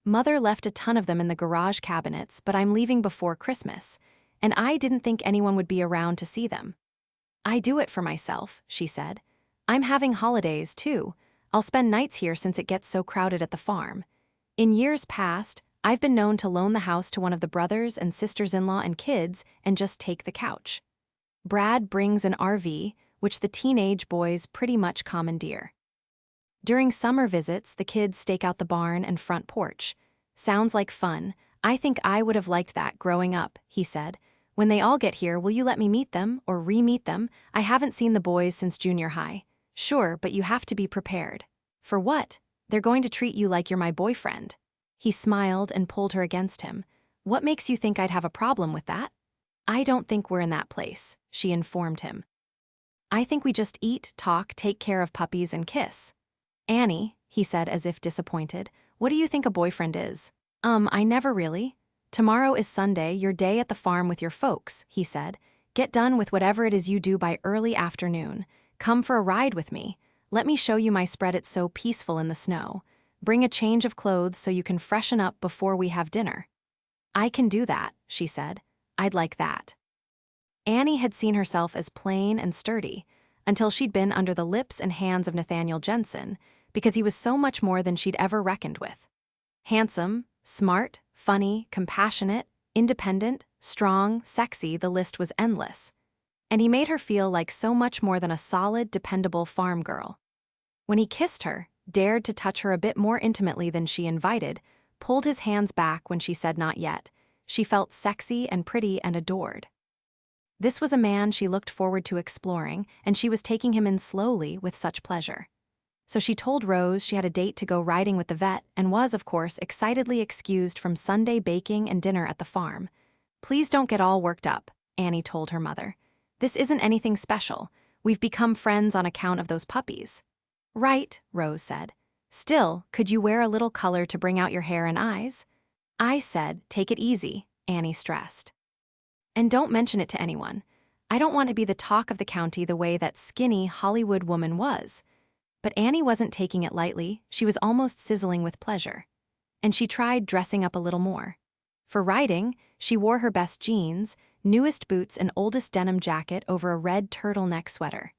Mother left a ton of them in the garage cabinets, but I'm leaving before Christmas, and I didn't think anyone would be around to see them. I do it for myself, she said. I'm having holidays, too. I'll spend nights here since it gets so crowded at the farm. In years past, I've been known to loan the house to one of the brothers and sisters-in-law and kids and just take the couch. Brad brings an RV, which the teenage boys pretty much commandeer. During summer visits, the kids stake out the barn and front porch. Sounds like fun. I think I would have liked that growing up, he said. When they all get here, will you let me meet them or re-meet them? I haven't seen the boys since junior high. Sure, but you have to be prepared. For what? They're going to treat you like you're my boyfriend. He smiled and pulled her against him. What makes you think I'd have a problem with that? I don't think we're in that place, she informed him. I think we just eat, talk, take care of puppies, and kiss. Annie, he said as if disappointed, what do you think a boyfriend is? I never really. Tomorrow is Sunday, your day at the farm with your folks, he said. Get done with whatever it is you do by early afternoon. Come for a ride with me. Let me show you my spread. It's so peaceful in the snow. Bring a change of clothes so you can freshen up before we have dinner. I can do that, she said. I'd like that. Annie had seen herself as plain and sturdy, until she'd been under the lips and hands of Nathaniel Jensen, because he was so much more than she'd ever reckoned with. Handsome, smart, funny, compassionate, independent, strong, sexy, the list was endless. And he made her feel like so much more than a solid, dependable farm girl. When he kissed her, dared to touch her a bit more intimately than she invited, pulled his hands back when she said not yet, she felt sexy and pretty and adored. This was a man she looked forward to exploring, and she was taking him in slowly with such pleasure. So she told Rose she had a date to go riding with the vet and was, of course, excitedly excused from Sunday baking and dinner at the farm. Please don't get all worked up, Annie told her mother. This isn't anything special. We've become friends on account of those puppies. Right, Rose said. Still, could you wear a little color to bring out your hair and eyes? I said, take it easy, Annie stressed. And don't mention it to anyone. I don't want to be the talk of the county the way that skinny Hollywood woman was. But Annie wasn't taking it lightly. She was almost sizzling with pleasure. And she tried dressing up a little more. For riding, she wore her best jeans, newest boots, and oldest denim jacket over a red turtleneck sweater.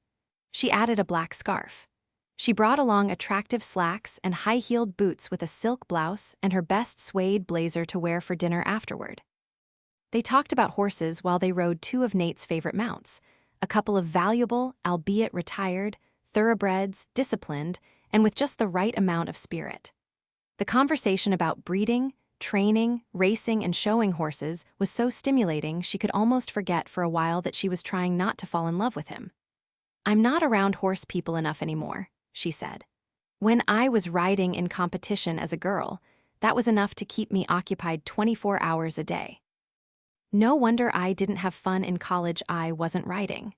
She added a black scarf. She brought along attractive slacks and high-heeled boots with a silk blouse and her best suede blazer to wear for dinner afterward. They talked about horses while they rode two of Nate's favorite mounts, a couple of valuable, albeit retired, thoroughbreds, disciplined, and with just the right amount of spirit. The conversation about breeding, training, racing, and showing horses was so stimulating she could almost forget for a while that she was trying not to fall in love with him. I'm not around horse people enough anymore, she said. When I was riding in competition as a girl, that was enough to keep me occupied 24 hours a day. No wonder I didn't have fun in college. I wasn't riding.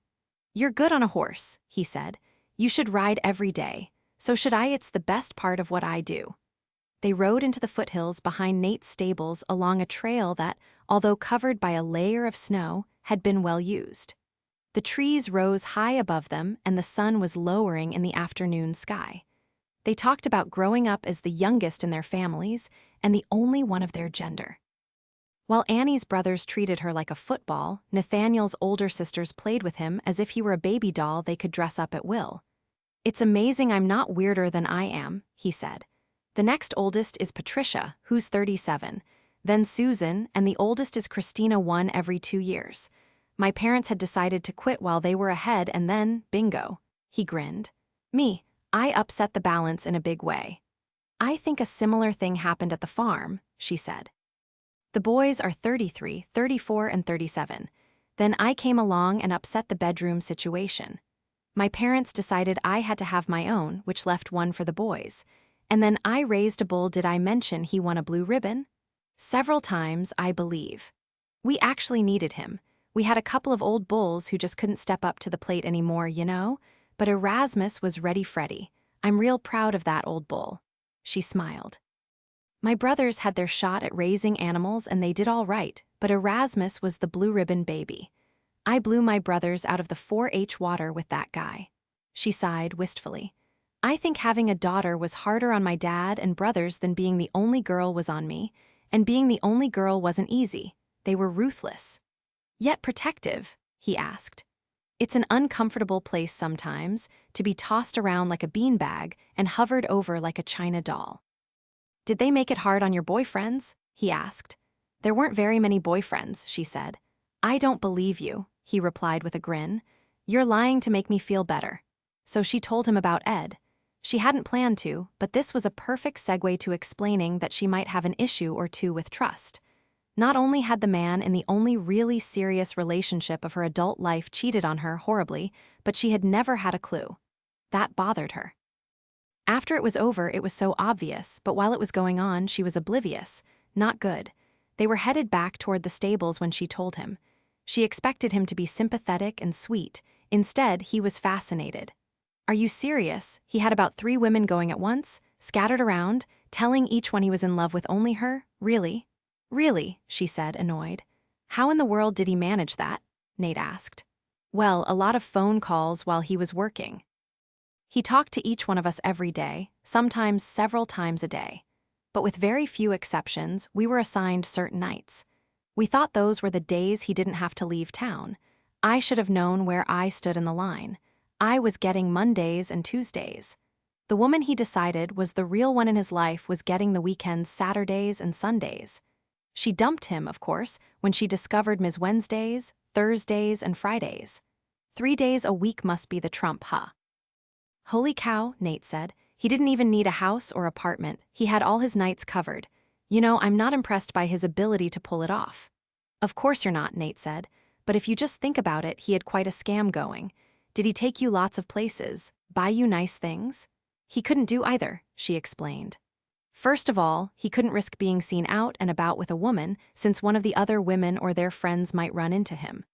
You're good on a horse, he said. You should ride every day. So should I. It's the best part of what I do. They rode into the foothills behind Nate's stables along a trail that, although covered by a layer of snow, had been well used. The trees rose high above them and the sun was lowering in the afternoon sky. They talked about growing up as the youngest in their families and the only one of their gender. While Annie's brothers treated her like a football, Nathaniel's older sisters played with him as if he were a baby doll they could dress up at will. It's amazing I'm not weirder than I am, he said. The next oldest is Patricia, who's 37, then Susan, and the oldest is Christina, one every 2 years. My parents had decided to quit while they were ahead and then, bingo, he grinned. Me, I upset the balance in a big way. I think a similar thing happened at the farm, she said. The boys are 33, 34, and 37. Then I came along and upset the bedroom situation. My parents decided I had to have my own, which left one for the boys. And then I raised a bull. Did I mention he won a blue ribbon? Several times, I believe. We actually needed him. We had a couple of old bulls who just couldn't step up to the plate anymore, you know? But Erasmus was ready Freddy. I'm real proud of that old bull. She smiled. My brothers had their shot at raising animals and they did all right, but Erasmus was the blue ribbon baby. I blew my brothers out of the 4-H water with that guy. She sighed wistfully. I think having a daughter was harder on my dad and brothers than being the only girl was on me, and being the only girl wasn't easy. They were ruthless. Yet protective, he asked. It's an uncomfortable place sometimes, to be tossed around like a beanbag and hovered over like a china doll. Did they make it hard on your boyfriends? He asked. There weren't very many boyfriends, she said. I don't believe you, he replied with a grin. You're lying to make me feel better. So she told him about Ed. She hadn't planned to, but this was a perfect segue to explaining that she might have an issue or two with trust. Not only had the man in the only really serious relationship of her adult life cheated on her horribly, but she had never had a clue. That bothered her. After it was over, it was so obvious, but while it was going on, she was oblivious. Not good. They were headed back toward the stables when she told him. She expected him to be sympathetic and sweet. Instead, he was fascinated. Are you serious? He had about 3 women going at once, scattered around, telling each one he was in love with only her? Really? Really, she said, annoyed. How in the world did he manage that? Nate asked. Well, a lot of phone calls while he was working. He talked to each one of us every day, sometimes several times a day. But with very few exceptions, we were assigned certain nights. We thought those were the days he didn't have to leave town. I should have known where I stood in the line. I was getting Mondays and Tuesdays. The woman he decided was the real one in his life was getting the weekends Saturdays and Sundays. She dumped him, of course, when she discovered Ms. Wednesdays, Thursdays, and Fridays. 3 days a week must be the trump, huh? Holy cow, Nate said. He didn't even need a house or apartment. He had all his nights covered. You know, I'm not impressed by his ability to pull it off. Of course you're not, Nate said. But if you just think about it, he had quite a scam going. Did he take you lots of places, buy you nice things? He couldn't do either, she explained. First of all, he couldn't risk being seen out and about with a woman, since one of the other women or their friends might run into him.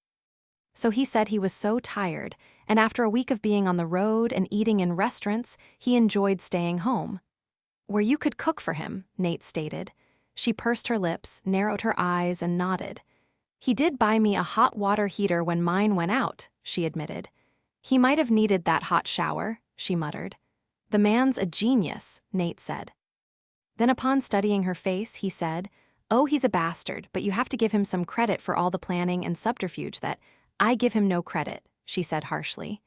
So he said he was so tired, and after a week of being on the road and eating in restaurants, he enjoyed staying home. Where you could cook for him, Nate stated. She pursed her lips, narrowed her eyes, and nodded. He did buy me a hot water heater when mine went out, she admitted. He might have needed that hot shower, she muttered. The man's a genius, Nate said. Then upon studying her face, he said, Oh, he's a bastard, but you have to give him some credit for all the planning and subterfuge that— I give him no credit, she said harshly.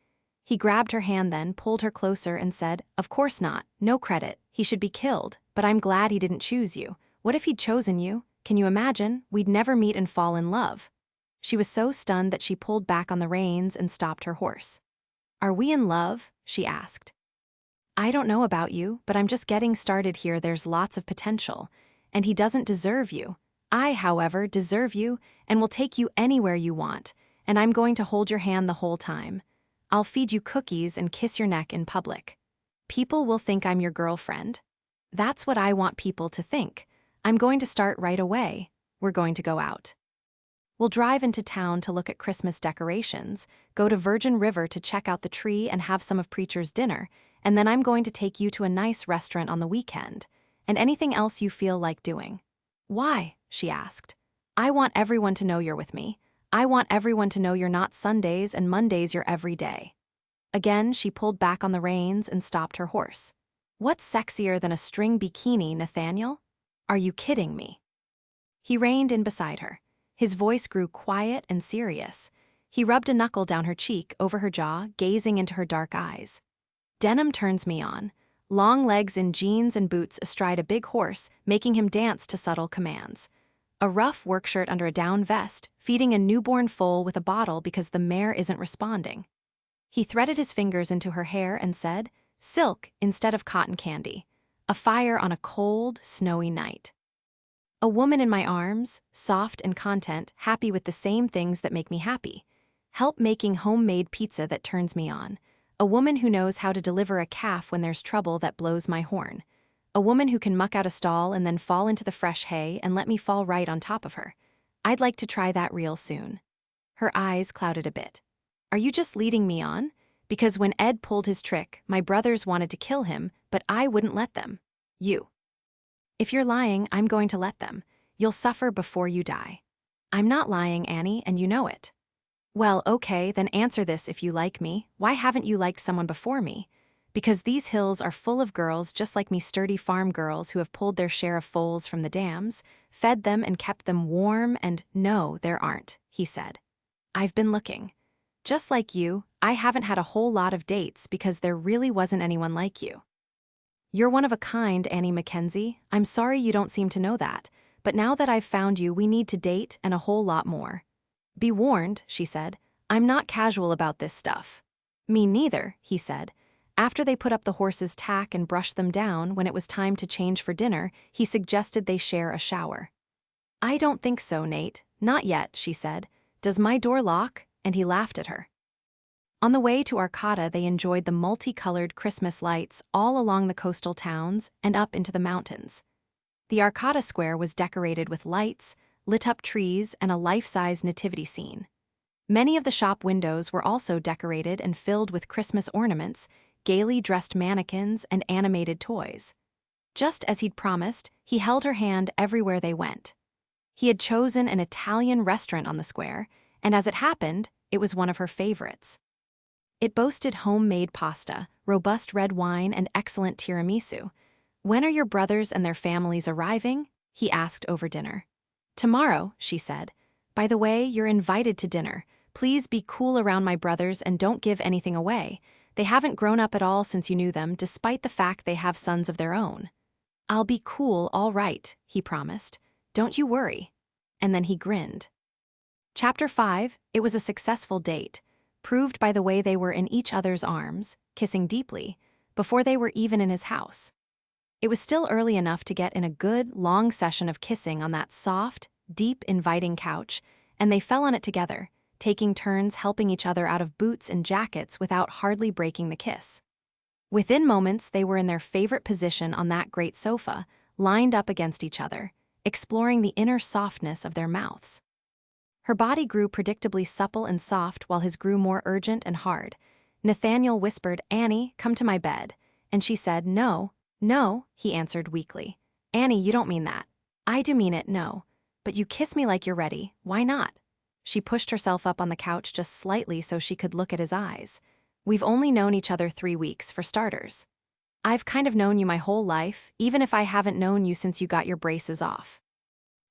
He grabbed her hand then, pulled her closer and said, Of course not, no credit, he should be killed, but I'm glad he didn't choose you. What if he'd chosen you? Can you imagine? We'd never meet and fall in love. She was so stunned that she pulled back on the reins and stopped her horse. Are we in love? She asked. I don't know about you, but I'm just getting started here. There's lots of potential. And he doesn't deserve you. I, however, deserve you and will take you anywhere you want. And I'm going to hold your hand the whole time. I'll feed you cookies and kiss your neck in public. People will think I'm your girlfriend. That's what I want people to think. I'm going to start right away. We're going to go out. We'll drive into town to look at Christmas decorations, go to Virgin River to check out the tree and have some of Preacher's dinner, and then I'm going to take you to a nice restaurant on the weekend, and anything else you feel like doing. Why? She asked. I want everyone to know you're with me. I want everyone to know you're not Sundays and Mondays, you're every day. Again, she pulled back on the reins and stopped her horse. What's sexier than a string bikini, Nathaniel? Are you kidding me? He reined in beside her. His voice grew quiet and serious. He rubbed a knuckle down her cheek, over her jaw, gazing into her dark eyes. Denim turns me on. Long legs in jeans and boots astride a big horse, making him dance to subtle commands. A rough work shirt under a down vest, feeding a newborn foal with a bottle because the mare isn't responding. He threaded his fingers into her hair and said, Silk instead of cotton candy. A fire on a cold, snowy night. A woman in my arms, soft and content, happy with the same things that make me happy. Help making homemade pizza that turns me on. A woman who knows how to deliver a calf when there's trouble that blows my horn. A woman who can muck out a stall and then fall into the fresh hay and let me fall right on top of her. I'd like to try that real soon. Her eyes clouded a bit. Are you just leading me on? Because when Ed pulled his trick, my brothers wanted to kill him, but I wouldn't let them. You. If you're lying, I'm going to let them. You'll suffer before you die. I'm not lying, Annie, and you know it. Well, okay, then answer this if you like me. Why haven't you liked someone before me? Because these hills are full of girls just like me, sturdy farm girls who have pulled their share of foals from the dams, fed them and kept them warm and— No, there aren't, he said. I've been looking. Just like you, I haven't had a whole lot of dates because there really wasn't anyone like you. You're one of a kind, Annie Mackenzie. I'm sorry you don't seem to know that, but now that I've found you, we need to date and a whole lot more. Be warned, she said. I'm not casual about this stuff. Me neither, he said. After they put up the horse's tack and brushed them down, when it was time to change for dinner, he suggested they share a shower. I don't think so, Nate. Not yet, she said. Does my door lock? And he laughed at her. On the way to Arcata, they enjoyed the multicolored Christmas lights all along the coastal towns and up into the mountains. The Arcata Square was decorated with lights, lit-up trees, and a life-size nativity scene. Many of the shop windows were also decorated and filled with Christmas ornaments, gaily dressed mannequins, and animated toys. Just as he'd promised, he held her hand everywhere they went. He had chosen an Italian restaurant on the square, and as it happened, it was one of her favorites. It boasted homemade pasta, robust red wine, and excellent tiramisu. When are your brothers and their families arriving? He asked over dinner. Tomorrow, she said. By the way, you're invited to dinner. Please be cool around my brothers and don't give anything away. They haven't grown up at all since you knew them, despite the fact they have sons of their own. I'll be cool, all right, he promised. Don't you worry. And then he grinned. Chapter 5, it was a successful date, proved by the way they were in each other's arms, kissing deeply, before they were even in his house. It was still early enough to get in a good, long session of kissing on that soft, deep, inviting couch, and they fell on it together, taking turns helping each other out of boots and jackets without hardly breaking the kiss. Within moments, they were in their favorite position on that great sofa, lined up against each other, exploring the inner softness of their mouths. Her body grew predictably supple and soft while his grew more urgent and hard. Nathaniel whispered, "Annie, come to my bed." And she said, "No, no," he answered weakly. "Annie, you don't mean that." "I do mean it, no. But you kiss me like you're ready. Why not?" She pushed herself up on the couch just slightly so she could look at his eyes. "We've only known each other 3 weeks, for starters. I've kind of known you my whole life, even if I haven't known you since you got your braces off.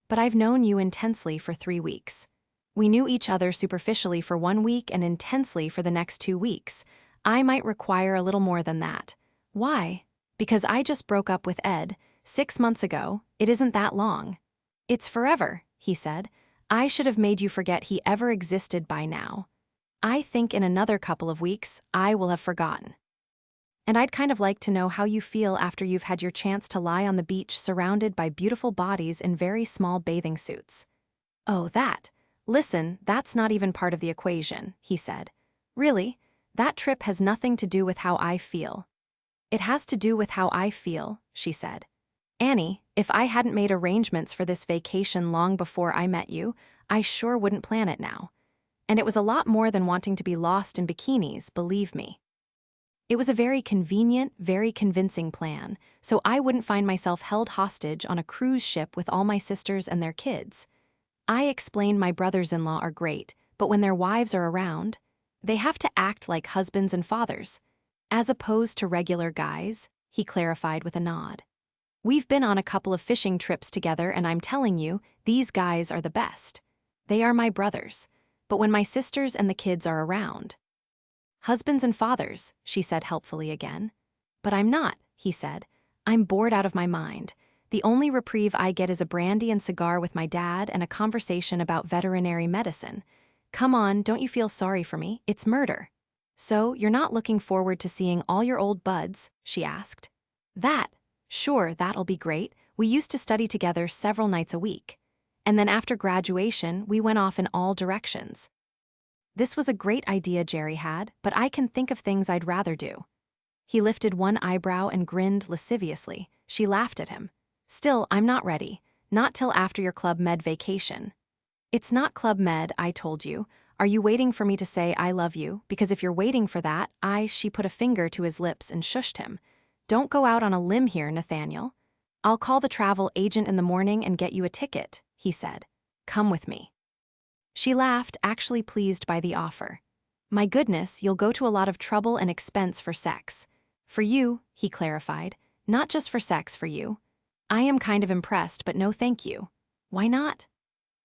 But I've known you intensely for 3 weeks. We knew each other superficially for 1 week and intensely for the next 2 weeks. I might require a little more than that. Why? Because I just broke up with Ed 6 months ago. It isn't that long." "It's forever," he said. "I should have made you forget he ever existed by now. I think in another couple of weeks, I will have forgotten. And I'd kind of like to know how you feel after you've had your chance to lie on the beach surrounded by beautiful bodies in very small bathing suits." "Oh, that. Listen, that's not even part of the equation," he said. "Really, that trip has nothing to do with how I feel." "It has to do with how I feel," she said. "Annie, if I hadn't made arrangements for this vacation long before I met you, I sure wouldn't plan it now. And it was a lot more than wanting to be lost in bikinis, believe me. It was a very convenient, very convincing plan, so I wouldn't find myself held hostage on a cruise ship with all my sisters and their kids. I explained my brothers-in-law are great, but when their wives are around, they have to act like husbands and fathers, as opposed to regular guys," he clarified with a nod. "We've been on a couple of fishing trips together and I'm telling you, these guys are the best. They are my brothers, but when my sisters and the kids are around." "Husbands and fathers," she said helpfully again. "But I'm not," he said. "I'm bored out of my mind. The only reprieve I get is a brandy and cigar with my dad and a conversation about veterinary medicine. Come on, don't you feel sorry for me? It's murder." "So, you're not looking forward to seeing all your old buds?" she asked. "That? Sure, that'll be great. We used to study together several nights a week. And then after graduation, we went off in all directions." This was a great idea Jerry had, but I can think of things I'd rather do. He lifted one eyebrow and grinned lasciviously. She laughed at him. "Still, I'm not ready. Not till after your Club Med vacation." "It's not Club Med, I told you. Are you waiting for me to say I love you? Because if you're waiting for that, She put a finger to his lips and shushed him. "Don't go out on a limb here, Nathaniel. I'll call the travel agent in the morning and get you a ticket," he said. "Come with me." She laughed, actually pleased by the offer. "My goodness, you'll go to a lot of trouble and expense for sex. For you, he clarified, not just for sex for you. I am kind of impressed, but no thank you. Why not?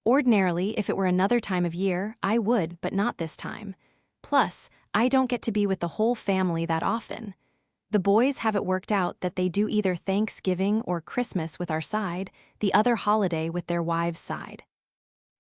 Ordinarily, if it were another time of year, I would, but not this time. Plus, I don't get to be with the whole family that often. The boys have it worked out that they do either Thanksgiving or Christmas with our side, the other holiday with their wives' side.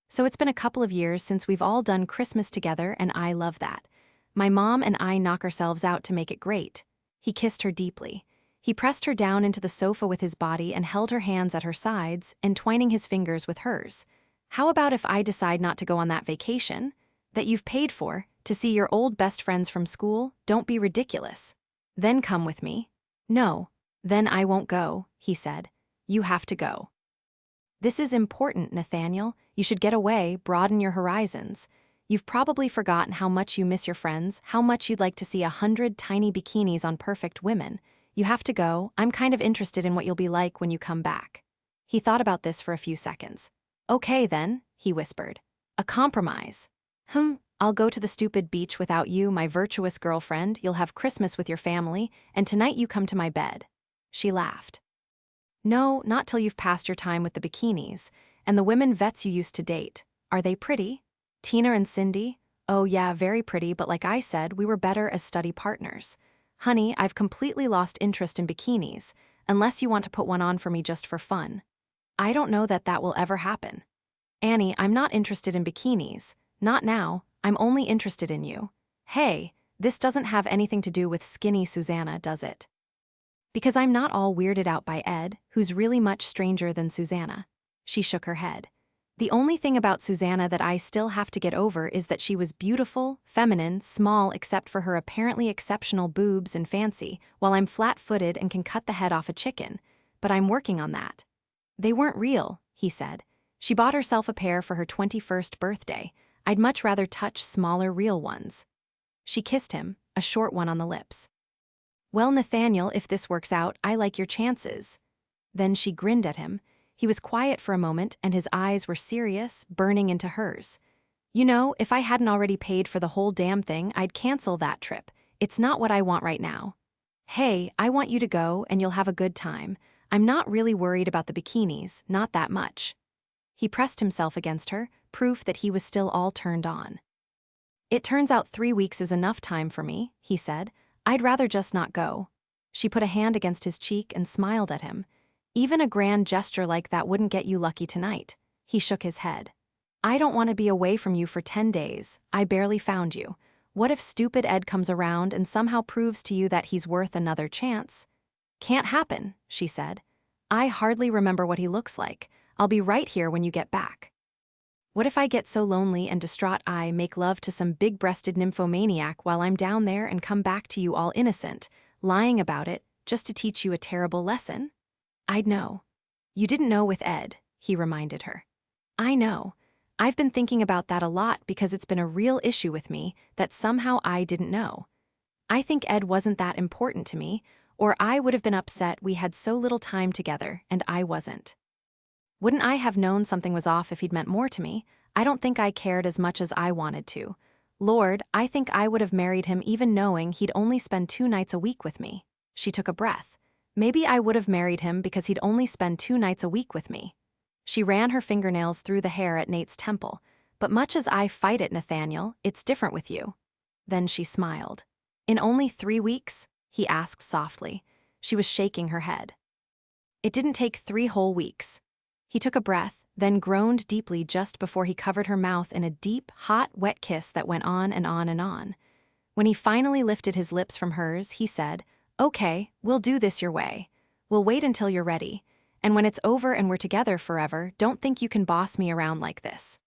So it's been a couple of years since we've all done Christmas together, and I love that. My mom and I knock ourselves out to make it great. He kissed her deeply. He pressed her down into the sofa with his body and held her hands at her sides, entwining his fingers with hers. How about if I decide not to go on that vacation that you've paid for to see your old best friends from school? Don't be ridiculous. Then come with me. No, then I won't go, he said. You have to go. This is important, Nathaniel. You should get away, broaden your horizons. You've probably forgotten how much you miss your friends, how much you'd like to see 100 tiny bikinis on perfect women. You have to go. I'm kind of interested in what you'll be like when you come back. He thought about this for a few seconds. Okay then, he whispered. A compromise. I'll go to the stupid beach without you, my virtuous girlfriend. You'll have Christmas with your family, and tonight you come to my bed. She laughed. No, not till you've passed your time with the bikinis, and the women vets you used to date. Are they pretty? Tina and Cindy? Oh yeah, very pretty, but like I said, we were better as study partners. Honey, I've completely lost interest in bikinis, unless you want to put one on for me just for fun. I don't know that that will ever happen. Annie, I'm not interested in bikinis. Not now, I'm only interested in you. Hey, this doesn't have anything to do with skinny Susanna, does it? Because I'm not all weirded out by Ed, who's really much stranger than Susanna. She shook her head. The only thing about Susanna that I still have to get over is that she was beautiful, feminine, small except for her apparently exceptional boobs and fancy, while I'm flat-footed and can cut the head off a chicken. But I'm working on that. They weren't real, he said. She bought herself a pair for her 21st birthday. I'd much rather touch smaller, real ones. She kissed him, a short one on the lips. Well, Nathaniel, if this works out, I like your chances. Then she grinned at him. He was quiet for a moment, and his eyes were serious, burning into hers. You know, if I hadn't already paid for the whole damn thing, I'd cancel that trip. It's not what I want right now. Hey, I want you to go, and you'll have a good time. I'm not really worried about the bikinis, not that much. He pressed himself against her, proof that he was still all turned on. It turns out 3 weeks is enough time for me, he said. I'd rather just not go. She put a hand against his cheek and smiled at him. Even a grand gesture like that wouldn't get you lucky tonight. He shook his head. I don't want to be away from you for 10 days. I barely found you. What if stupid Ed comes around and somehow proves to you that he's worth another chance? Can't happen, she said. I hardly remember what he looks like. I'll be right here when you get back. What if I get so lonely and distraught I make love to some big-breasted nymphomaniac while I'm down there and come back to you all innocent, lying about it, just to teach you a terrible lesson? I'd know. You didn't know with Ed, he reminded her. I know. I've been thinking about that a lot because it's been a real issue with me that somehow I didn't know. I think Ed wasn't that important to me, or I would have been upset we had so little time together and I wasn't. Wouldn't I have known something was off if he'd meant more to me? I don't think I cared as much as I wanted to. Lord, I think I would have married him even knowing he'd only spend 2 nights a week with me. She took a breath. Maybe I would have married him because he'd only spend 2 nights a week with me. She ran her fingernails through the hair at Nate's temple. But much as I fight it, Nathaniel, it's different with you. Then she smiled. In only 3 weeks? He asked softly. She was shaking her head. It didn't take 3 whole weeks. He took a breath, then groaned deeply just before he covered her mouth in a deep, hot, wet kiss that went on and on and on. When he finally lifted his lips from hers, he said, Okay, we'll do this your way. We'll wait until you're ready. And when it's over and we're together forever, don't think you can boss me around like this.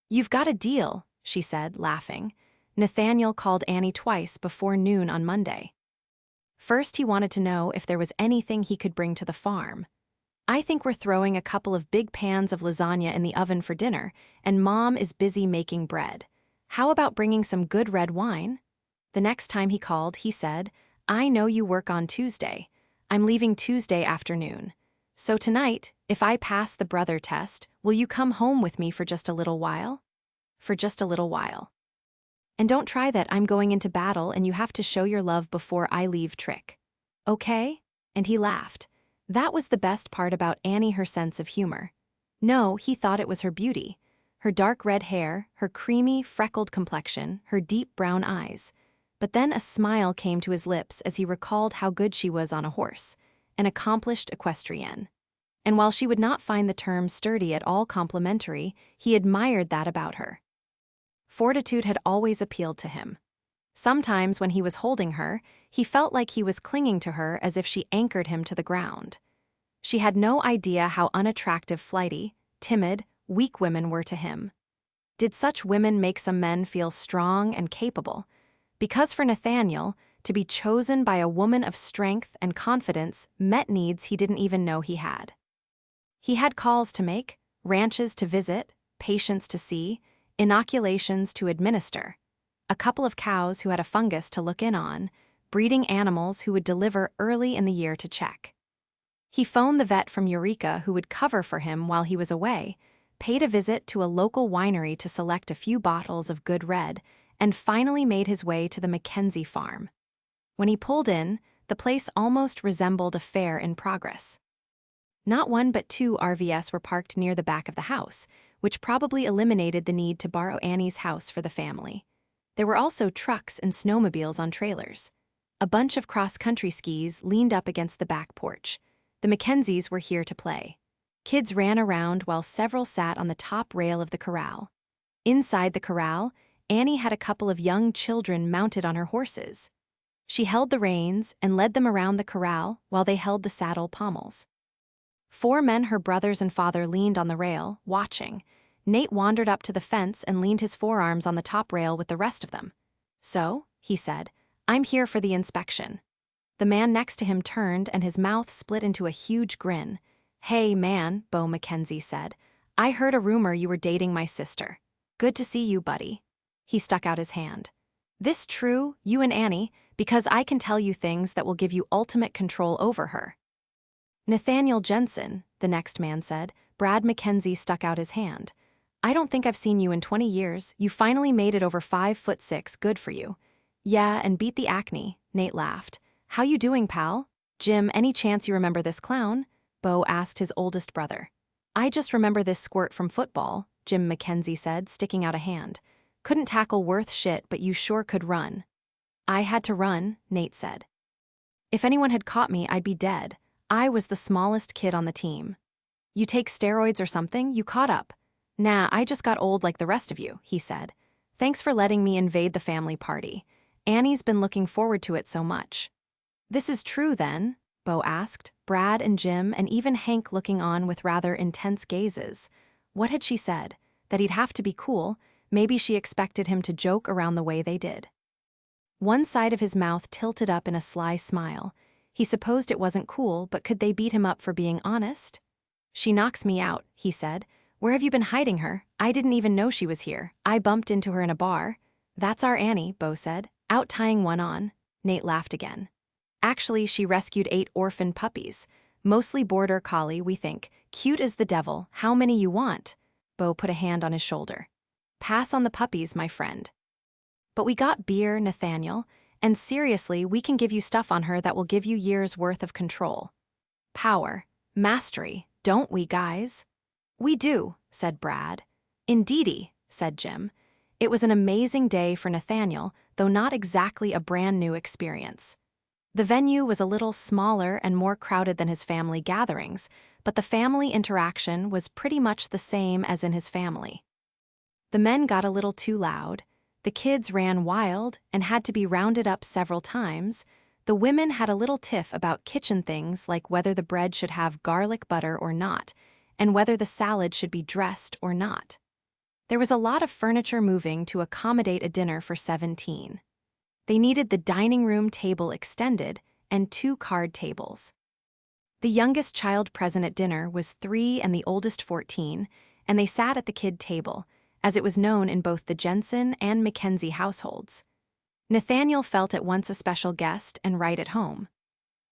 You've got a deal, she said, laughing. Nathaniel called Annie twice before noon on Monday. First, he wanted to know if there was anything he could bring to the farm. I think we're throwing a couple of big pans of lasagna in the oven for dinner, and Mom is busy making bread. How about bringing some good red wine? The next time he called, he said, I know you work on Tuesday. I'm leaving Tuesday afternoon. So tonight, if I pass the brother test, will you come home with me for just a little while? For just a little while. And don't try that I'm going into battle and you have to show your love before I leave trick. Okay? And he laughed. That was the best part about Annie, her sense of humor. No, he thought it was her beauty. Her dark red hair, her creamy, freckled complexion, her deep brown eyes. But then a smile came to his lips as he recalled how good she was on a horse, an accomplished equestrienne. And while she would not find the term sturdy at all complimentary, he admired that about her. Fortitude had always appealed to him. Sometimes when he was holding her, he felt like he was clinging to her as if she anchored him to the ground. She had no idea how unattractive flighty, timid, weak women were to him. Did such women make some men feel strong and capable? Because for Nathaniel, to be chosen by a woman of strength and confidence met needs he didn't even know he had. He had calls to make, ranches to visit, patients to see, inoculations to administer, a couple of cows who had a fungus to look in on, breeding animals who would deliver early in the year to check. He phoned the vet from Eureka who would cover for him while he was away, paid a visit to a local winery to select a few bottles of good red, and finally made his way to the Mackenzie farm. When he pulled in, the place almost resembled a fair in progress. Not one but two RVs were parked near the back of the house, which probably eliminated the need to borrow Annie's house for the family. There were also trucks and snowmobiles on trailers. A bunch of cross-country skis leaned up against the back porch. The Mackenzies were here to play. Kids ran around while several sat on the top rail of the corral. Inside the corral, Annie had a couple of young children mounted on her horses. She held the reins and led them around the corral while they held the saddle pommels. 4 men, her brothers and father, leaned on the rail, watching. Nate wandered up to the fence and leaned his forearms on the top rail with the rest of them. "So," he said, "I'm here for the inspection." The man next to him turned and his mouth split into a huge grin. "Hey, man," Bo Mackenzie said, "I heard a rumor you were dating my sister. Good to see you, buddy." He stuck out his hand. "This true, you and Annie, because I can tell you things that will give you ultimate control over her." "Nathaniel Jensen," the next man said. Brad Mackenzie stuck out his hand. "I don't think I've seen you in 20 years. You finally made it over 5'6", good for you." "Yeah, and beat the acne," Nate laughed. "How you doing, pal?" "Jim, any chance you remember this clown?" Bo asked his oldest brother. "I just remember this squirt from football," Jim Mackenzie said, sticking out a hand. "Couldn't tackle worth shit, but you sure could run." "I had to run," Nate said. "If anyone had caught me, I'd be dead. I was the smallest kid on the team." "You take steroids or something? You caught up." "Nah, I just got old like the rest of you," he said. "Thanks for letting me invade the family party. Annie's been looking forward to it so much." "This is true, then?" Bo asked, Brad and Jim and even Hank looking on with rather intense gazes. What had she said? That he'd have to be cool. Maybe she expected him to joke around the way they did. One side of his mouth tilted up in a sly smile. He supposed it wasn't cool, but could they beat him up for being honest? "She knocks me out," he said. "Where have you been hiding her? I didn't even know she was here. I bumped into her in a bar." "That's our Annie," Bo said, "out tying one on." Nate laughed again. "Actually, she rescued 8 orphan puppies. Mostly border collie, we think. Cute as the devil. How many you want?" Bo put a hand on his shoulder. "Pass on the puppies, my friend." "But we got beer, Nathaniel, and seriously, we can give you stuff on her that will give you years' worth of control. Power. Mastery. Don't we, guys?" "We do," said Brad. "Indeedy," said Jim. It was an amazing day for Nathaniel, though not exactly a brand new experience. The venue was a little smaller and more crowded than his family gatherings, but the family interaction was pretty much the same as in his family. The men got a little too loud, the kids ran wild and had to be rounded up several times, the women had a little tiff about kitchen things like whether the bread should have garlic butter or not, and whether the salad should be dressed or not. There was a lot of furniture moving to accommodate a dinner for 17. They needed the dining room table extended and 2 card tables. The youngest child present at dinner was 3 and the oldest 14, and they sat at the kid table, as it was known in both the Jensen and Mackenzie households. Nathaniel felt at once a special guest and right at home.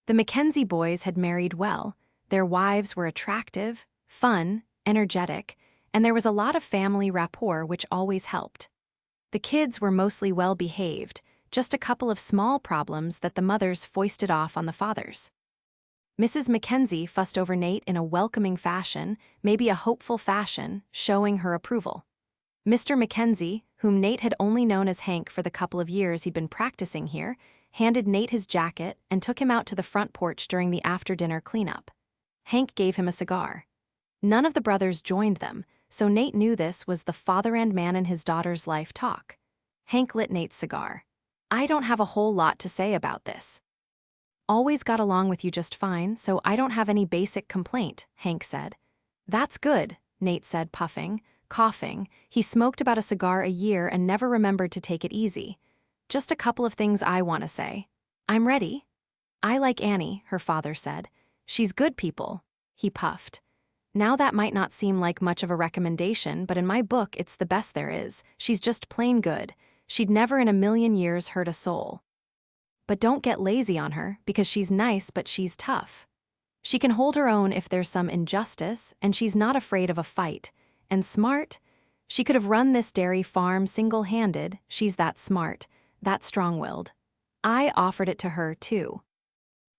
The Mackenzie boys had married well, their wives were attractive, fun, energetic, and there was a lot of family rapport which always helped. The kids were mostly well-behaved, just a couple of small problems that the mothers foisted off on the fathers. Mrs. Mackenzie fussed over Nate in a welcoming fashion, maybe a hopeful fashion, showing her approval. Mr. Mackenzie, whom Nate had only known as Hank for the couple of years he'd been practicing here, handed Nate his jacket and took him out to the front porch during the after-dinner cleanup. Hank gave him a cigar. None of the brothers joined them, so Nate knew this was the father and man in his daughter's life talk. Hank lit Nate's cigar. "I don't have a whole lot to say about this. Always got along with you just fine, so I don't have any basic complaint," Hank said. "That's good," Nate said, puffing, coughing. He smoked about a cigar a year and never remembered to take it easy. "Just a couple of things I want to say. I'm ready." "I like Annie," her father said. "She's good people." He puffed. "Now that might not seem like much of a recommendation, but in my book it's the best there is. She's just plain good. She'd never in a million years hurt a soul. But don't get lazy on her, because she's nice but she's tough. She can hold her own if there's some injustice, and she's not afraid of a fight. And smart? She could have run this dairy farm single-handed. She's that smart, that strong-willed. I offered it to her, too.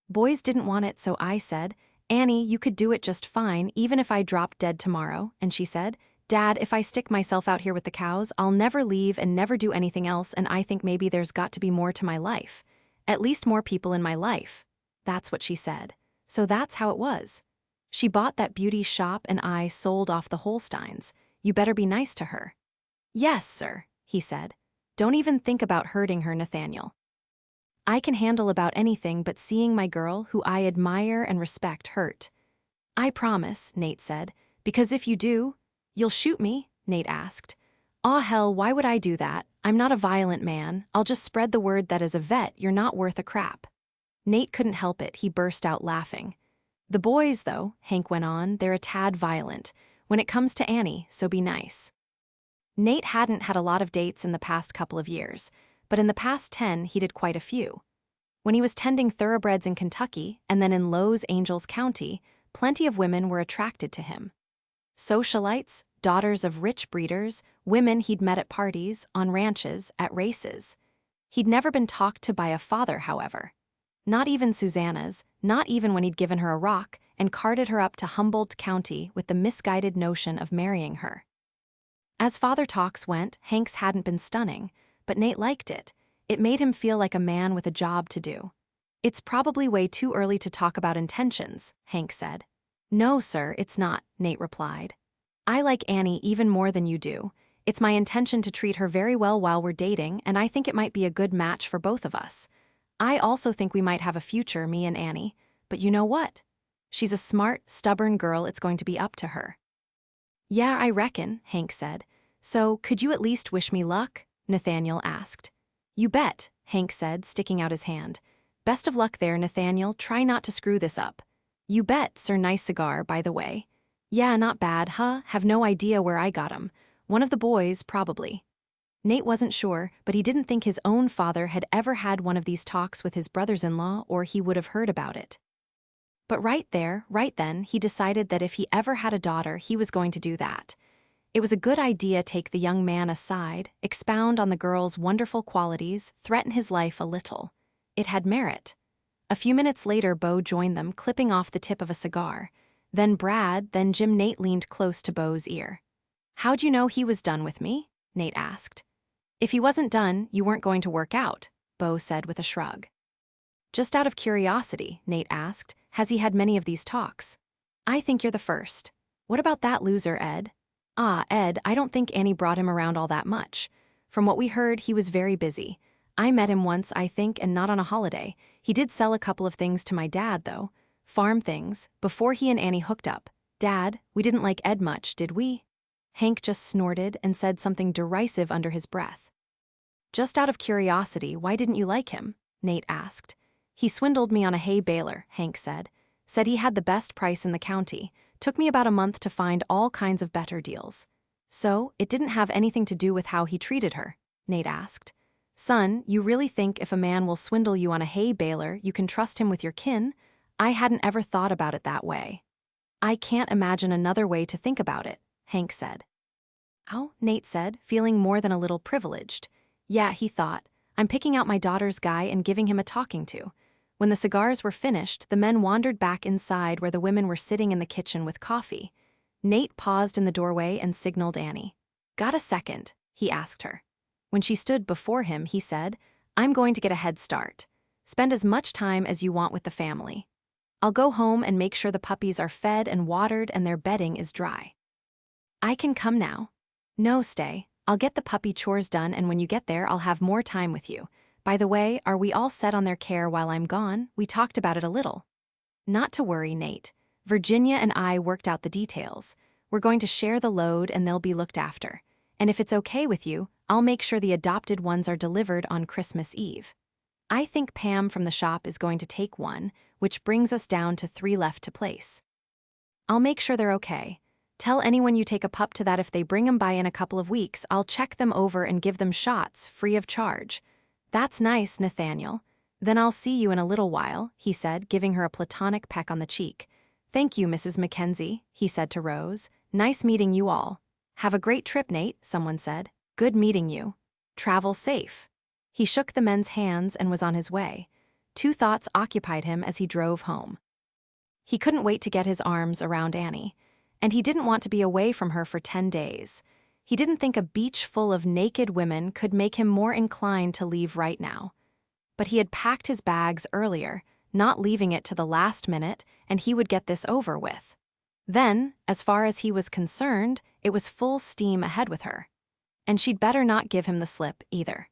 Boys didn't want it, so I said, 'Annie, you could do it just fine, even if I dropped dead tomorrow,' and she said, 'Dad, if I stick myself out here with the cows, I'll never leave and never do anything else, and I think maybe there's got to be more to my life. At least more people in my life.' That's what she said. So that's how it was. She bought that beauty shop and I sold off the Holsteins. You better be nice to her." "Yes, sir," he said. "Don't even think about hurting her, Nathaniel. I can handle about anything but seeing my girl, who I admire and respect, hurt." "I promise," Nate said. "Because if you do—" "You'll shoot me?" Nate asked. "Aw hell, why would I do that? I'm not a violent man. I'll just spread the word that as a vet, you're not worth a crap." Nate couldn't help it. He burst out laughing. "The boys, though," Hank went on, "they're a tad violent. When it comes to Annie, so be nice." Nate hadn't had a lot of dates in the past couple of years, but in the past 10 he did quite a few. When he was tending thoroughbreds in Kentucky and then in Los Angeles County, plenty of women were attracted to him. Socialites, daughters of rich breeders, women he'd met at parties, on ranches, at races. He'd never been talked to by a father, however. Not even Susanna's, not even when he'd given her a rock and carted her up to Humboldt County with the misguided notion of marrying her. As father talks went, Hank's hadn't been stunning, but Nate liked it. It made him feel like a man with a job to do. "It's probably way too early to talk about intentions," Hank said. "No, sir, it's not," Nate replied. "I like Annie even more than you do. It's my intention to treat her very well while we're dating, and I think it might be a good match for both of us. I also think we might have a future, me and Annie. But you know what? She's a smart, stubborn girl. It's going to be up to her." "Yeah, I reckon," Hank said. "So, could you at least wish me luck?" Nathaniel asked. "You bet," Hank said, sticking out his hand. "Best of luck there, Nathaniel. Try not to screw this up." "You bet, sir. Nice cigar, by the way." "Yeah, not bad, huh? Have no idea where I got 'em. One of the boys, probably." Nate wasn't sure, but he didn't think his own father had ever had one of these talks with his brothers-in-law, or he would have heard about it. But right there, right then, he decided that if he ever had a daughter, he was going to do that. It was a good idea to take the young man aside, expound on the girl's wonderful qualities, threaten his life a little. It had merit. A few minutes later, Bo joined them, clipping off the tip of a cigar. Then Brad, then Jim. Nate leaned close to Bo's ear. "How'd you know he was done with me?" Nate asked. "If he wasn't done, you weren't going to work out," Bo said with a shrug. "Just out of curiosity," Nate asked, "has he had many of these talks?" "I think you're the first." "What about that loser, Ed?" "Ah, Ed, I don't think Annie brought him around all that much. From what we heard, he was very busy. I met him once, I think, and not on a holiday. He did sell a couple of things to my dad, though. Farm things, before he and Annie hooked up. Dad, we didn't like Ed much, did we?" Hank just snorted and said something derisive under his breath. "Just out of curiosity, why didn't you like him?" Nate asked. "He swindled me on a hay baler," Hank said. "Said he had the best price in the county. Took me about a month to find all kinds of better deals." "So, it didn't have anything to do with how he treated her?" Nate asked. "Son, you really think if a man will swindle you on a hay baler, you can trust him with your kin? I hadn't ever thought about it that way." "I can't imagine another way to think about it," Hank said. "Oh," Nate said, feeling more than a little privileged. "Yeah," he thought, I'm picking out my daughter's guy and giving him a talking to." When the cigars were finished, the men wandered back inside where the women were sitting in the kitchen with coffee. Nate paused in the doorway and signaled Annie. "Got a second?" he asked her. When she stood before him, he said, "I'm going to get a head start. Spend as much time as you want with the family. I'll go home and make sure the puppies are fed and watered and their bedding is dry." "I can come now." "No, stay. I'll get the puppy chores done, and when you get there, I'll have more time with you. By the way, are we all set on their care while I'm gone? We talked about it a little." "Not to worry, Nate. Virginia and I worked out the details. We're going to share the load and they'll be looked after. And if it's okay with you, I'll make sure the adopted ones are delivered on Christmas Eve. I think Pam from the shop is going to take one, which brings us down to 3 left to place. I'll make sure they're okay. Tell anyone you take a pup to that if they bring 'em by in a couple of weeks, I'll check them over and give them shots, free of charge." "That's nice, Nathaniel. Then I'll see you in a little while," he said, giving her a platonic peck on the cheek. "Thank you, Mrs. Mackenzie," he said to Rose. "Nice meeting you all." "Have a great trip, Nate," someone said. "Good meeting you. Travel safe." He shook the men's hands and was on his way. 2 thoughts occupied him as he drove home. He couldn't wait to get his arms around Annie, and he didn't want to be away from her for 10 days. He didn't think a beach full of naked women could make him more inclined to leave right now. But he had packed his bags earlier, not leaving it to the last minute, and he would get this over with. Then, as far as he was concerned, it was full steam ahead with her. And she'd better not give him the slip either.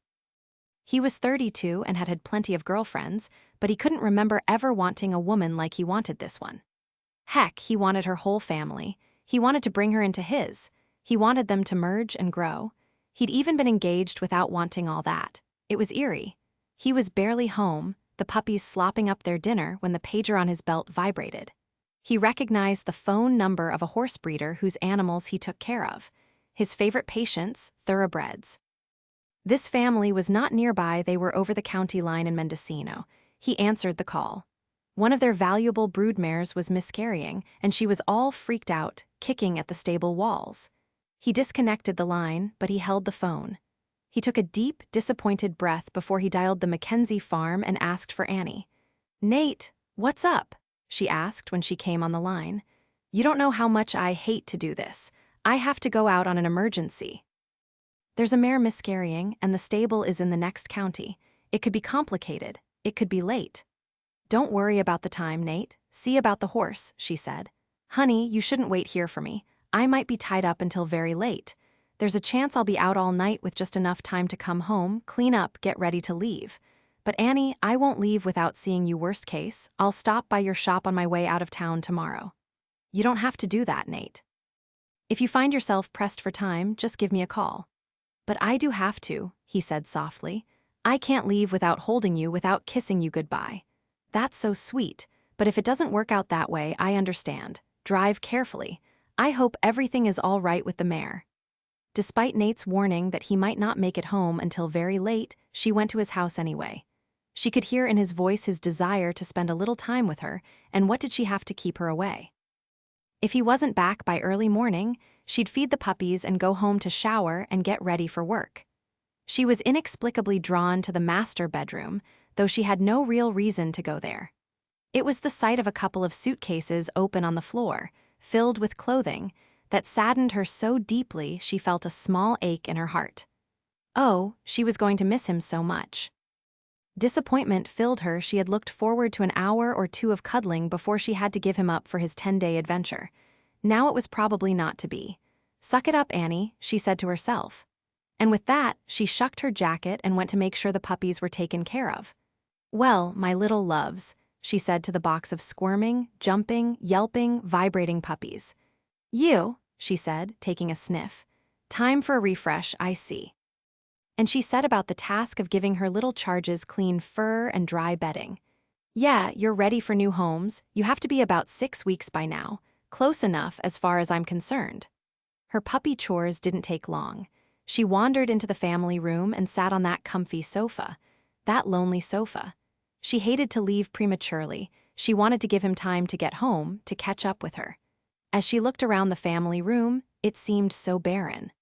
He was 32 and had had plenty of girlfriends, but he couldn't remember ever wanting a woman like he wanted this one. Heck, he wanted her whole family. He wanted to bring her into his. He wanted them to merge and grow. He'd even been engaged without wanting all that. It was eerie. He was barely home, the puppies slopping up their dinner when the pager on his belt vibrated. He recognized the phone number of a horse breeder whose animals he took care of. His favorite patients, thoroughbreds. This family was not nearby, they were over the county line in Mendocino. He answered the call. One of their valuable broodmares was miscarrying, and she was all freaked out, kicking at the stable walls. He disconnected the line, but he held the phone. He took a deep, disappointed breath before he dialed the Mackenzie farm and asked for Annie. "Nate, what's up?" she asked when she came on the line. "You don't know how much I hate to do this. I have to go out on an emergency. There's a mare miscarrying, and the stable is in the next county. It could be complicated. It could be late." "Don't worry about the time, Nate. See about the horse," she said. "Honey, you shouldn't wait here for me. I might be tied up until very late. There's a chance I'll be out all night with just enough time to come home, clean up, get ready to leave. But Annie, I won't leave without seeing you worst case. I'll stop by your shop on my way out of town tomorrow." "You don't have to do that, Nate. If you find yourself pressed for time, just give me a call." "But I do have to," he said softly. "I can't leave without holding you, without kissing you goodbye." "That's so sweet, but if it doesn't work out that way, I understand. Drive carefully. I hope everything is all right with the mare." Despite Nate's warning that he might not make it home until very late, she went to his house anyway. She could hear in his voice his desire to spend a little time with her, and what did she have to keep her away? If he wasn't back by early morning, she'd feed the puppies and go home to shower and get ready for work. She was inexplicably drawn to the master bedroom, though she had no real reason to go there. It was the sight of a couple of suitcases open on the floor, filled with clothing, that saddened her so deeply she felt a small ache in her heart. Oh, she was going to miss him so much. Disappointment filled her. She had looked forward to an hour or 2 of cuddling before she had to give him up for his 10-day adventure. Now it was probably not to be. "Suck it up, Annie," she said to herself. And with that, she shucked her jacket and went to make sure the puppies were taken care of. "Well, my little loves," she said to the box of squirming, jumping, yelping, vibrating puppies. "You," she said, taking a sniff. "Time for a refresh, I see." And she set about the task of giving her little charges clean fur and dry bedding. "Yeah, you're ready for new homes. You have to be about 6 weeks by now. Close enough as far as I'm concerned." Her puppy chores didn't take long. She wandered into the family room and sat on that comfy sofa. That lonely sofa. She hated to leave prematurely. She wanted to give him time to get home, to catch up with her. As she looked around the family room, it seemed so barren.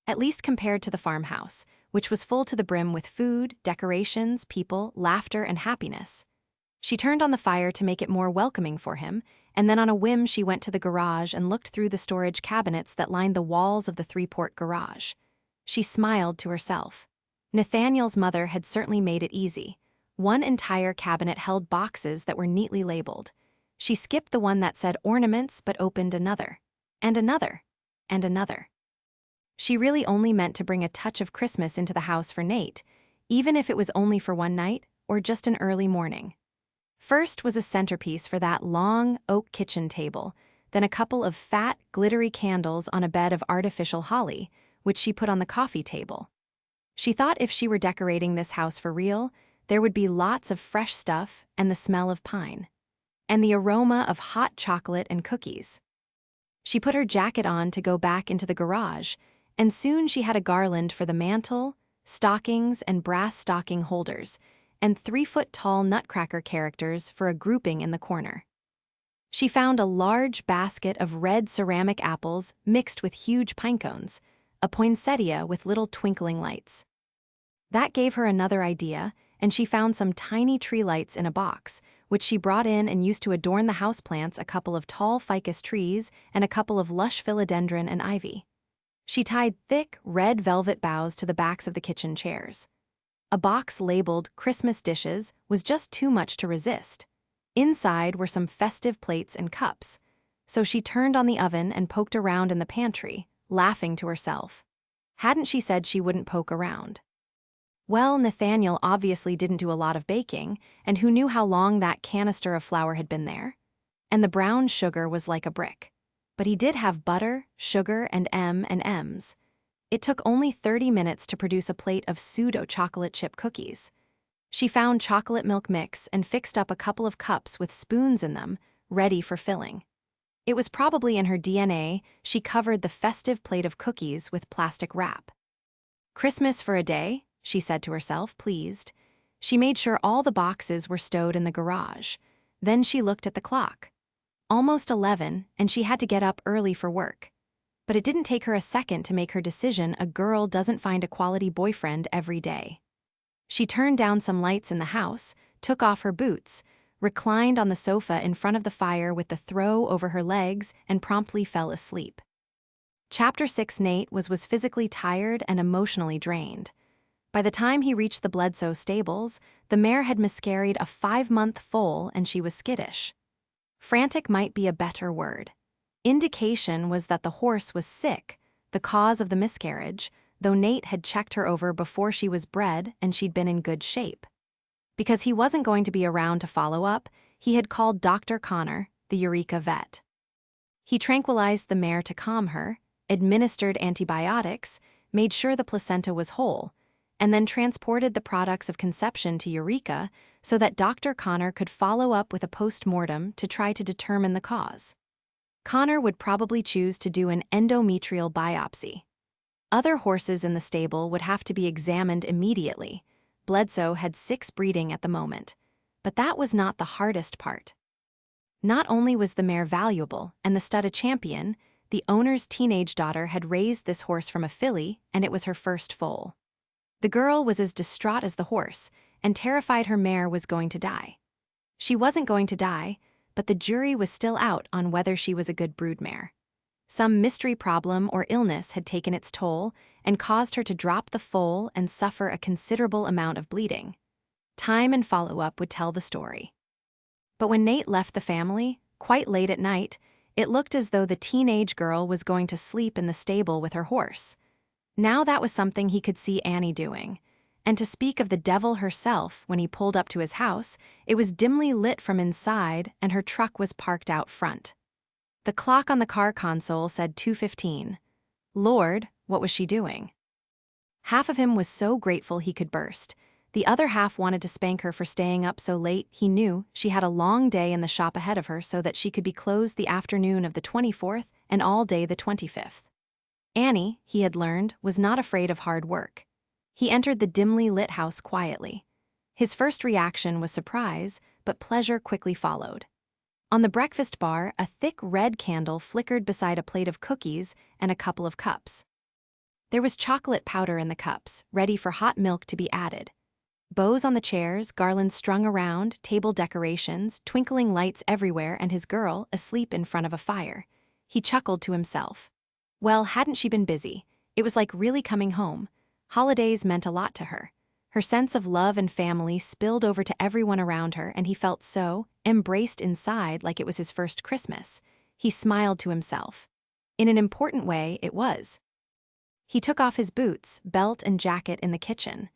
at least compared to the farmhouse, which was full to the brim with food, decorations, people, laughter, and happiness. She turned on the fire to make it more welcoming for him, and then on a whim she went to the garage and looked through the storage cabinets that lined the walls of the three-port garage. She smiled to herself. Nathaniel's mother had certainly made it easy. One entire cabinet held boxes that were neatly labeled. She skipped the one that said ornaments but opened another, and another, and another. She really only meant to bring a touch of Christmas into the house for Nate, even if it was only for one night or just an early morning. First was a centerpiece for that long oak kitchen table, then a couple of fat, glittery candles on a bed of artificial holly, which she put on the coffee table. She thought if she were decorating this house for real, there would be lots of fresh stuff and the smell of pine, and the aroma of hot chocolate and cookies. She put her jacket on to go back into the garage, and soon she had a garland for the mantel, stockings and brass stocking holders, and 3-foot-tall nutcracker characters for a grouping in the corner. She found a large basket of red ceramic apples mixed with huge pine cones, a poinsettia with little twinkling lights. That gave her another idea, and she found some tiny tree lights in a box, which she brought in and used to adorn the houseplants, a couple of tall ficus trees and a couple of lush philodendron and ivy. She tied thick, red velvet boughs to the backs of the kitchen chairs. A box labeled Christmas dishes was just too much to resist. Inside were some festive plates and cups, so she turned on the oven and poked around in the pantry, laughing to herself. Hadn't she said she wouldn't poke around? Well, Nathaniel obviously didn't do a lot of baking, and who knew how long that canister of flour had been there? And the brown sugar was like a brick. But he did have butter, sugar, and M&Ms. It took only 30 minutes to produce a plate of pseudo-chocolate chip cookies. She found chocolate milk mix and fixed up a couple of cups with spoons in them, ready for filling. It was probably in her DNA. She covered the festive plate of cookies with plastic wrap. Christmas for a day, she said to herself, pleased. She made sure all the boxes were stowed in the garage. Then she looked at the clock. Almost 11, and she had to get up early for work. But it didn't take her a second to make her decision. A girl doesn't find a quality boyfriend every day. She turned down some lights in the house, took off her boots, reclined on the sofa in front of the fire with the throw over her legs, and promptly fell asleep. Chapter 6. Nate was physically tired and emotionally drained. By the time he reached the Bledsoe stables, the mare had miscarried a 5-month foal and she was skittish. Frantic might be a better word. Indication was that the horse was sick, the cause of the miscarriage, though Nate had checked her over before she was bred and she'd been in good shape. Because he wasn't going to be around to follow up, he had called Dr. Connor, the Eureka vet. He tranquilized the mare to calm her, administered antibiotics, made sure the placenta was whole, and then transported the products of conception to Eureka so that Dr. Connor could follow up with a post-mortem to try to determine the cause. Connor would probably choose to do an endometrial biopsy. Other horses in the stable would have to be examined immediately. Bledsoe had 6 breeding at the moment, but that was not the hardest part. Not only was the mare valuable and the stud a champion, the owner's teenage daughter had raised this horse from a filly, and it was her first foal. The girl was as distraught as the horse, and terrified her mare was going to die. She wasn't going to die, but the jury was still out on whether she was a good broodmare. Some mystery problem or illness had taken its toll and caused her to drop the foal and suffer a considerable amount of bleeding. Time and follow-up would tell the story. But when Nate left the family, quite late at night, it looked as though the teenage girl was going to sleep in the stable with her horse. Now that was something he could see Annie doing. And to speak of the devil herself, when he pulled up to his house, it was dimly lit from inside and her truck was parked out front. The clock on the car console said 2:15. Lord, what was she doing? Half of him was so grateful he could burst. The other half wanted to spank her for staying up so late. He knew she had a long day in the shop ahead of her so that she could be closed the afternoon of the 24th and all day the 25th. Annie, he had learned, was not afraid of hard work. He entered the dimly lit house quietly. His first reaction was surprise, but pleasure quickly followed. On the breakfast bar, a thick red candle flickered beside a plate of cookies and a couple of cups. There was chocolate powder in the cups, ready for hot milk to be added. Bows on the chairs, garlands strung around, table decorations, twinkling lights everywhere, and his girl asleep in front of a fire. He chuckled to himself. Well, hadn't she been busy? It was like really coming home. Holidays meant a lot to her. Her sense of love and family spilled over to everyone around her, and he felt so embraced inside, like it was his first Christmas. He smiled to himself. In an important way, it was. He took off his boots, belt, and jacket in the kitchen.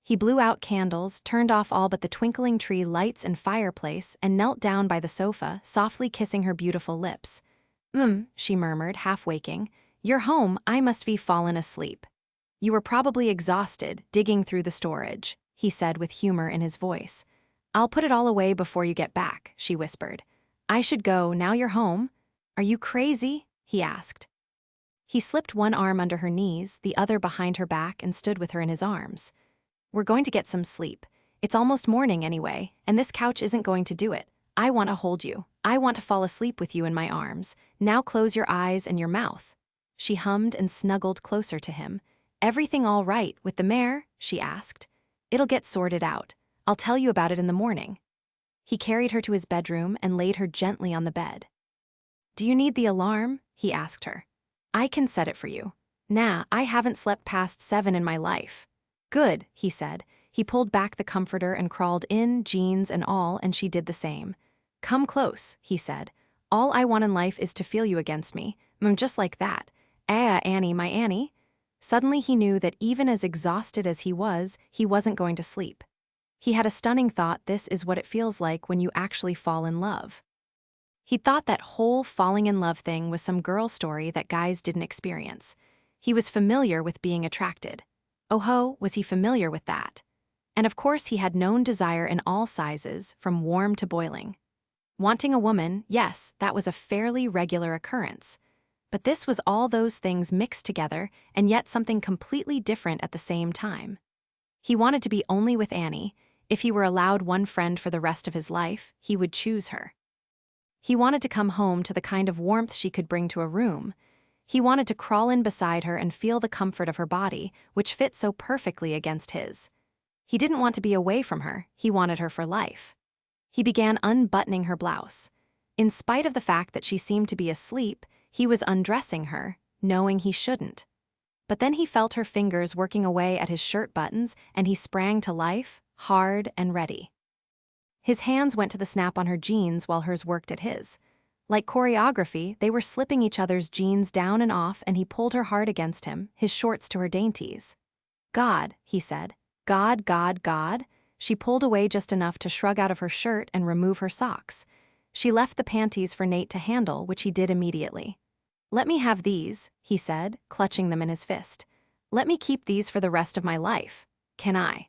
He blew out candles, turned off all but the twinkling tree lights and fireplace, and knelt down by the sofa, softly kissing her beautiful lips. She murmured, half waking. You're home, I must be fallen asleep. You were probably exhausted, digging through the storage, he said with humor in his voice. I'll put it all away before you get back, she whispered. I should go, now you're home. Are you crazy? He asked. He slipped one arm under her knees, the other behind her back, and stood with her in his arms. We're going to get some sleep. It's almost morning anyway, and this couch isn't going to do it. I want to hold you. I want to fall asleep with you in my arms. Now close your eyes and your mouth. She hummed and snuggled closer to him. Everything all right with the mare? She asked. It'll get sorted out. I'll tell you about it in the morning. He carried her to his bedroom and laid her gently on the bed. Do you need the alarm? He asked her. I can set it for you. Nah, I haven't slept past 7 in my life. Good, he said. He pulled back the comforter and crawled in, jeans and all, and she did the same. Come close, he said. All I want in life is to feel you against me. Just like that. Annie, my Annie. Suddenly he knew that even as exhausted as he wasn't going to sleep. He had a stunning thought. This is what it feels like when you actually fall in love. He thought that whole falling in love thing was some girl story that guys didn't experience. He was familiar with being attracted. Oh ho, was he familiar with that? And of course he had known desire in all sizes, from warm to boiling. Wanting a woman, yes, that was a fairly regular occurrence. But this was all those things mixed together, and yet something completely different at the same time. He wanted to be only with Annie. If he were allowed one friend for the rest of his life, he would choose her. He wanted to come home to the kind of warmth she could bring to a room. He wanted to crawl in beside her and feel the comfort of her body, which fit so perfectly against his. He didn't want to be away from her, he wanted her for life. He began unbuttoning her blouse. In spite of the fact that she seemed to be asleep, he was undressing her, knowing he shouldn't. But then he felt her fingers working away at his shirt buttons, and he sprang to life, hard and ready. His hands went to the snap on her jeans while hers worked at his. Like choreography, they were slipping each other's jeans down and off, and he pulled her hard against him, his shorts to her dainties. God, he said. God, God, God. She pulled away just enough to shrug out of her shirt and remove her socks. She left the panties for Nate to handle, which he did immediately. Let me have these, he said, clutching them in his fist. Let me keep these for the rest of my life. Can I?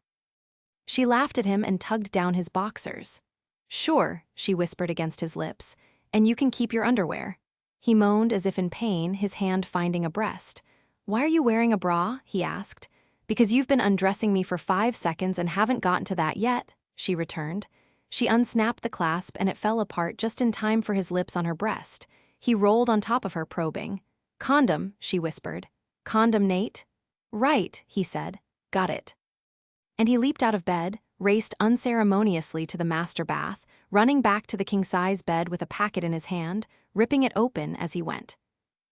She laughed at him and tugged down his boxers. Sure, she whispered against his lips, and you can keep your underwear. He moaned as if in pain, his hand finding a breast. Why are you wearing a bra? He asked. Because you've been undressing me for 5 seconds and haven't gotten to that yet, she returned. She unsnapped the clasp and it fell apart just in time for his lips on her breast. He rolled on top of her, probing. Condom, she whispered. Condom, Nate? Right, he said. Got it. And he leaped out of bed, raced unceremoniously to the master bath, running back to the king-size bed with a packet in his hand, ripping it open as he went.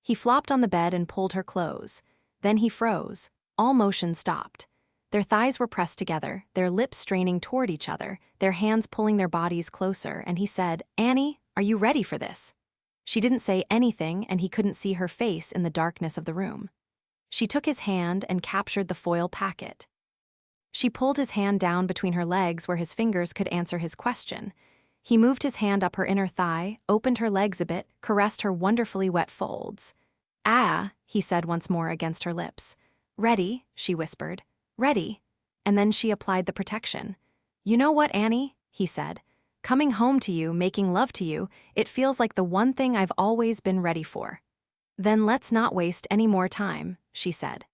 He flopped on the bed and pulled her close. Then he froze. All motion stopped. Their thighs were pressed together, their lips straining toward each other, their hands pulling their bodies closer, and he said, Annie, are you ready for this? She didn't say anything, and he couldn't see her face in the darkness of the room. She took his hand and captured the foil packet. She pulled his hand down between her legs where his fingers could answer his question. He moved his hand up her inner thigh, opened her legs a bit, caressed her wonderfully wet folds. Ah, he said once more against her lips. Ready, she whispered. Ready. And then she applied the protection. You know what, Annie, he said. Coming home to you, making love to you, it feels like the one thing I've always been ready for. Then let's not waste any more time, she said.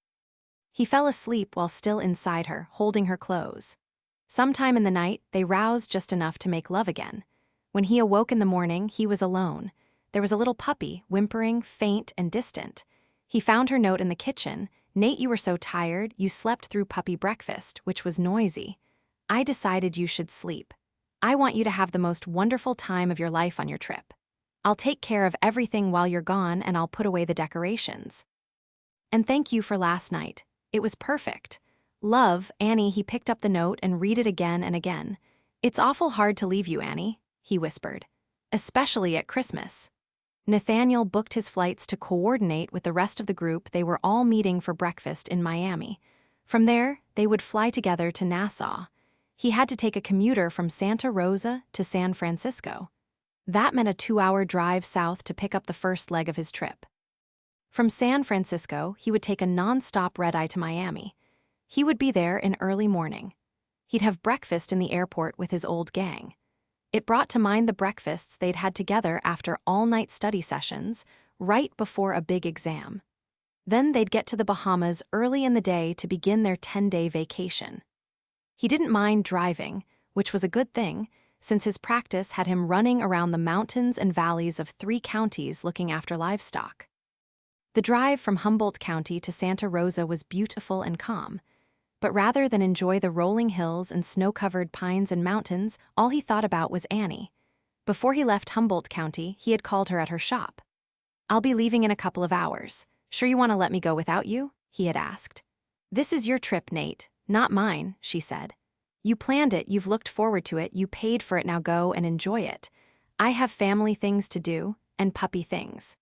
He fell asleep while still inside her, holding her close. Sometime in the night, they roused just enough to make love again. When he awoke in the morning, he was alone. There was a little puppy, whimpering, faint and distant. He found her note in the kitchen, Nate, you were so tired, you slept through puppy breakfast, which was noisy. I decided you should sleep. I want you to have the most wonderful time of your life on your trip. I'll take care of everything while you're gone and I'll put away the decorations. And thank you for last night. It was perfect. Love, Annie. He picked up the note and read it again and again. It's awful hard to leave you, Annie, he whispered. Especially at Christmas. Nathaniel booked his flights to coordinate with the rest of the group. They were all meeting for breakfast in Miami. From there, they would fly together to Nassau. He had to take a commuter from Santa Rosa to San Francisco. That meant a 2-hour drive south to pick up the first leg of his trip. From San Francisco, he would take a non-stop red-eye to Miami. He would be there in early morning. He'd have breakfast in the airport with his old gang. It brought to mind the breakfasts they'd had together after all-night study sessions, right before a big exam. Then they'd get to the Bahamas early in the day to begin their 10-day vacation. He didn't mind driving, which was a good thing, since his practice had him running around the mountains and valleys of 3 counties looking after livestock. The drive from Humboldt County to Santa Rosa was beautiful and calm, but rather than enjoy the rolling hills and snow-covered pines and mountains, all he thought about was Annie. Before he left Humboldt County, he had called her at her shop. "I'll be leaving in a couple of hours. Sure you want to let me go without you?" he had asked. "This is your trip, Nate, not mine," she said. "You planned it, you've looked forward to it, you paid for it, now go and enjoy it. I have family things to do, and puppy things.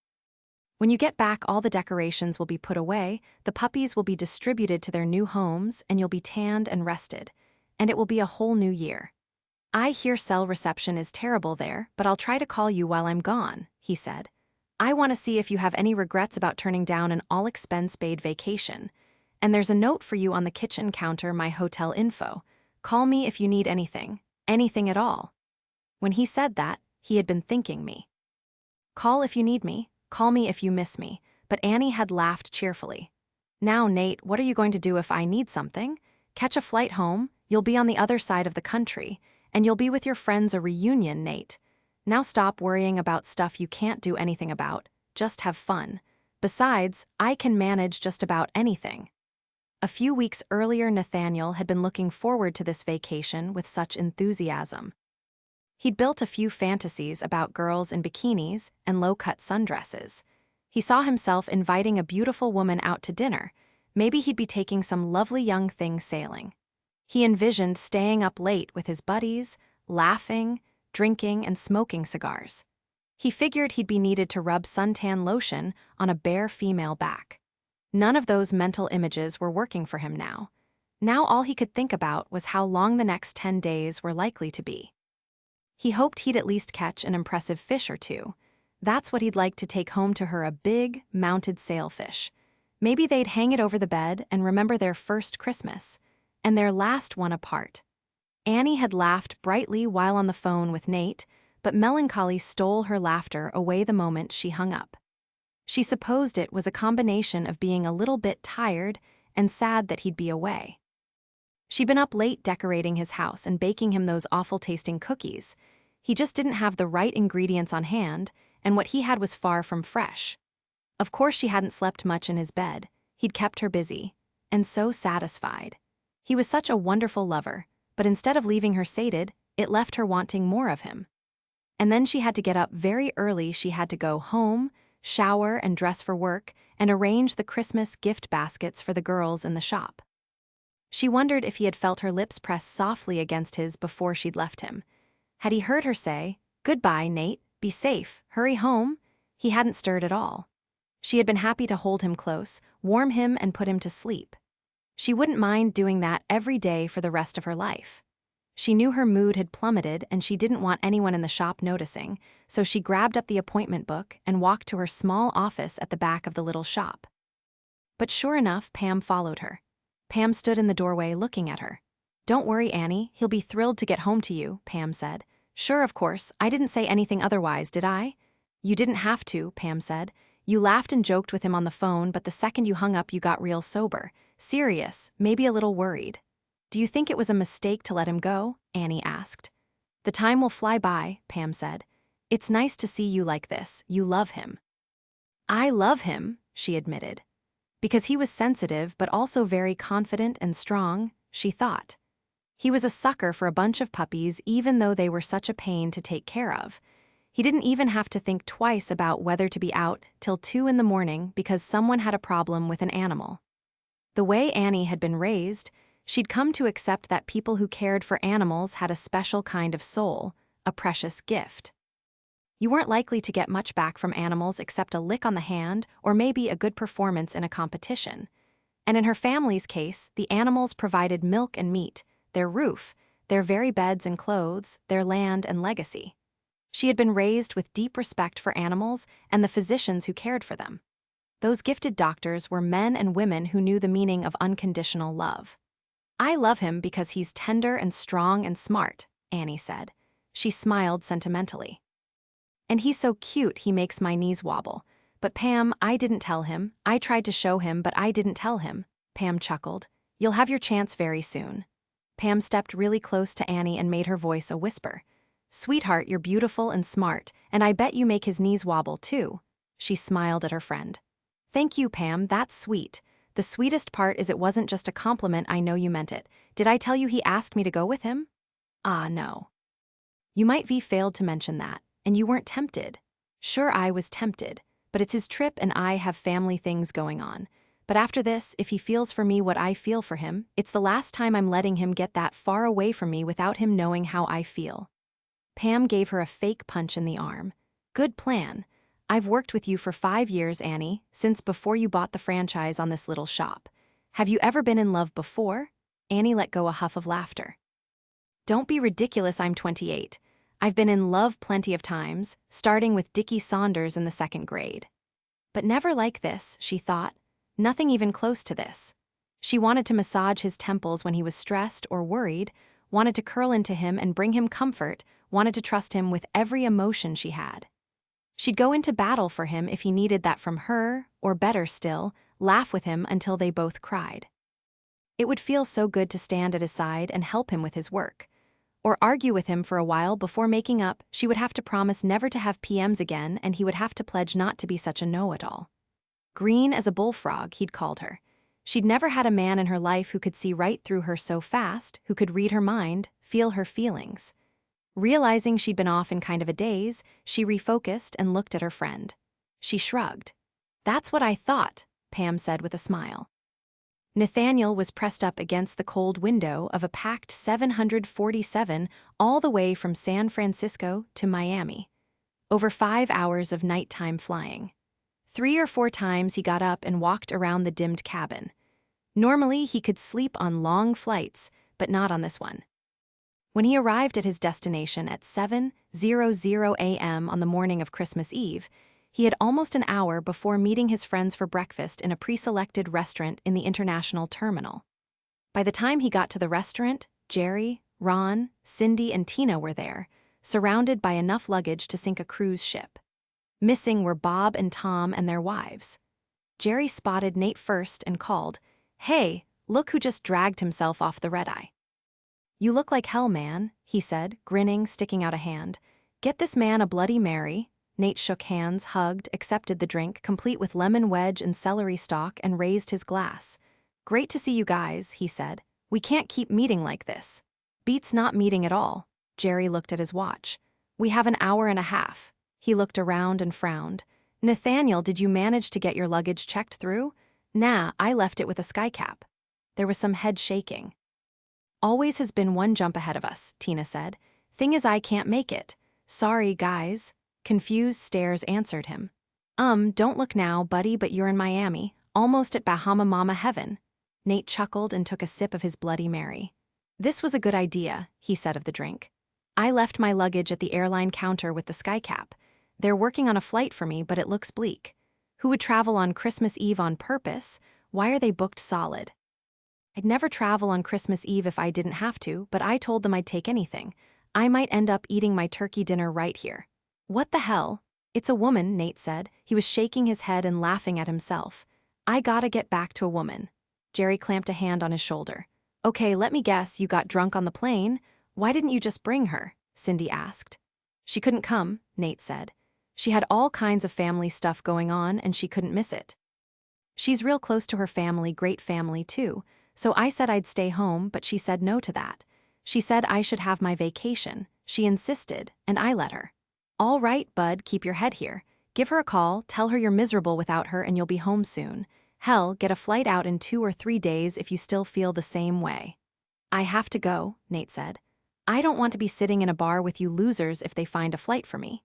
When you get back, all the decorations will be put away, the puppies will be distributed to their new homes, and you'll be tanned and rested. And it will be a whole new year. I hear cell reception is terrible there, but I'll try to call you while I'm gone," he said. "I want to see if you have any regrets about turning down an all-expense-paid vacation. And there's a note for you on the kitchen counter, my hotel info. Call me if you need anything at all." When he said that, he had been thanking me. Call if you need me. Call me if you miss me, but Annie had laughed cheerfully. "Now, Nate, what are you going to do if I need something? Catch a flight home, you'll be on the other side of the country, and you'll be with your friends, a reunion, Nate. Now stop worrying about stuff you can't do anything about, just have fun. Besides, I can manage just about anything." A few weeks earlier, Nathaniel had been looking forward to this vacation with such enthusiasm. He'd built a few fantasies about girls in bikinis and low-cut sundresses. He saw himself inviting a beautiful woman out to dinner. Maybe he'd be taking some lovely young thing sailing. He envisioned staying up late with his buddies, laughing, drinking, and smoking cigars. He figured he'd be needed to rub suntan lotion on a bare female back. None of those mental images were working for him now. Now all he could think about was how long the next 10 days were likely to be. He hoped he'd at least catch an impressive fish or two. That's what he'd like to take home to her, a big, mounted sailfish. Maybe they'd hang it over the bed and remember their first Christmas, and their last one apart. Annie had laughed brightly while on the phone with Nate, but melancholy stole her laughter away the moment she hung up. She supposed it was a combination of being a little bit tired and sad that he'd be away. She'd been up late decorating his house and baking him those awful-tasting cookies. He just didn't have the right ingredients on hand, and what he had was far from fresh. Of course she hadn't slept much in his bed. He'd kept her busy, and so satisfied. He was such a wonderful lover, but instead of leaving her sated, it left her wanting more of him. And then she had to get up very early. She had to go home, shower and dress for work, and arrange the Christmas gift baskets for the girls in the shop. She wondered if he had felt her lips press softly against his before she'd left him. Had he heard her say, "Goodbye, Nate, be safe, hurry home"? He hadn't stirred at all. She had been happy to hold him close, warm him, and put him to sleep. She wouldn't mind doing that every day for the rest of her life. She knew her mood had plummeted and she didn't want anyone in the shop noticing, so she grabbed up the appointment book and walked to her small office at the back of the little shop. But sure enough, Pam followed her. Pam stood in the doorway looking at her. "Don't worry, Annie, he'll be thrilled to get home to you," Pam said. "Sure, of course, I didn't say anything otherwise, did I?" "You didn't have to," Pam said. "You laughed and joked with him on the phone, but the second you hung up you got real sober. Serious, maybe a little worried." "Do you think it was a mistake to let him go?" Annie asked. "The time will fly by," Pam said. "It's nice to see you like this. You love him." "I love him," she admitted. Because he was sensitive but also very confident and strong, she thought. He was a sucker for a bunch of puppies even though they were such a pain to take care of. He didn't even have to think twice about whether to be out till 2 in the morning because someone had a problem with an animal. The way Annie had been raised, she'd come to accept that people who cared for animals had a special kind of soul, a precious gift. You weren't likely to get much back from animals except a lick on the hand or maybe a good performance in a competition. And in her family's case, the animals provided milk and meat, their roof, their very beds and clothes, their land and legacy. She had been raised with deep respect for animals and the physicians who cared for them. Those gifted doctors were men and women who knew the meaning of unconditional love. "I love him because he's tender and strong and smart," Annie said. She smiled sentimentally. "And he's so cute he makes my knees wobble. But Pam, I didn't tell him. I tried to show him, but I didn't tell him." Pam chuckled. "You'll have your chance very soon." Pam stepped really close to Annie and made her voice a whisper. "Sweetheart, you're beautiful and smart, and I bet you make his knees wobble too." She smiled at her friend. "Thank you, Pam, that's sweet. The sweetest part is it wasn't just a compliment, I know you meant it. Did I tell you he asked me to go with him?" "Ah, no. You might have failed to mention that, and you weren't tempted." "Sure, I was tempted, but it's his trip and I have family things going on. But after this, if he feels for me what I feel for him, it's the last time I'm letting him get that far away from me without him knowing how I feel." Pam gave her a fake punch in the arm. "Good plan. I've worked with you for 5 years, Annie, since before you bought the franchise on this little shop. Have you ever been in love before?" Annie let go a huff of laughter. "Don't be ridiculous, I'm 28. I've been in love plenty of times, starting with Dickie Saunders in the 2nd grade. But never like this," she thought. Nothing even close to this. She wanted to massage his temples when he was stressed or worried, wanted to curl into him and bring him comfort, wanted to trust him with every emotion she had. She'd go into battle for him if he needed that from her, or better still, laugh with him until they both cried. It would feel so good to stand at his side and help him with his work. Or argue with him for a while before making up. She would have to promise never to have PMs again, and he would have to pledge not to be such a know-it-all. Green as a bullfrog, he'd called her. She'd never had a man in her life who could see right through her so fast, who could read her mind, feel her feelings. Realizing she'd been off in kind of a daze, she refocused and looked at her friend. She shrugged. "That's what I thought," Pam said with a smile. Nathaniel was pressed up against the cold window of a packed 747 all the way from San Francisco to Miami. Over 5 hours of nighttime flying. 3 or 4 times he got up and walked around the dimmed cabin. Normally he could sleep on long flights, but not on this one. When he arrived at his destination at 7:00 a.m. on the morning of Christmas Eve, he had almost an hour before meeting his friends for breakfast in a pre-selected restaurant in the international terminal. By the time he got to the restaurant, Jerry, Ron, Cindy, and Tina were there, surrounded by enough luggage to sink a cruise ship. Missing were Bob and Tom and their wives. Jerry spotted Nate first and called, "Hey, look who just dragged himself off the red-eye." "You look like hell, man," he said, grinning, sticking out a hand. "Get this man a Bloody Mary." Nate shook hands, hugged, accepted the drink, complete with lemon wedge and celery stalk, and raised his glass. "Great to see you guys," he said. "We can't keep meeting like this." "Beats not meeting at all." Jerry looked at his watch. "We have an hour and a half." He looked around and frowned. "Nathaniel, did you manage to get your luggage checked through?" "Nah, I left it with a skycap." There was some head shaking. "Always has been one jump ahead of us," Tina said. "Thing is I can't make it." "Sorry, guys." Confused stares answered him. Don't look now, buddy, but you're in Miami, almost at Bahama Mama heaven." Nate chuckled and took a sip of his Bloody Mary. "This was a good idea," he said of the drink. "I left my luggage at the airline counter with the skycap. They're working on a flight for me, but it looks bleak. Who would travel on Christmas Eve on purpose? Why are they booked solid?" "I'd never travel on Christmas Eve if I didn't have to, but I told them I'd take anything. I might end up eating my turkey dinner right here." "What the hell?" "It's a woman," Nate said. He was shaking his head and laughing at himself. "I gotta get back to a woman." Jerry clamped a hand on his shoulder. "Okay, let me guess, you got drunk on the plane? Why didn't you just bring her?" Cindy asked. "She couldn't come," Nate said. "She had all kinds of family stuff going on and she couldn't miss it." She's real close to her family, great family too, so I said I'd stay home, but she said no to that. She said I should have my vacation. She insisted, and I let her. All right, bud, keep your head here. Give her a call, tell her you're miserable without her and you'll be home soon. Hell, get a flight out in 2 or 3 days if you still feel the same way. I have to go, Nate said. I don't want to be sitting in a bar with you losers if they find a flight for me.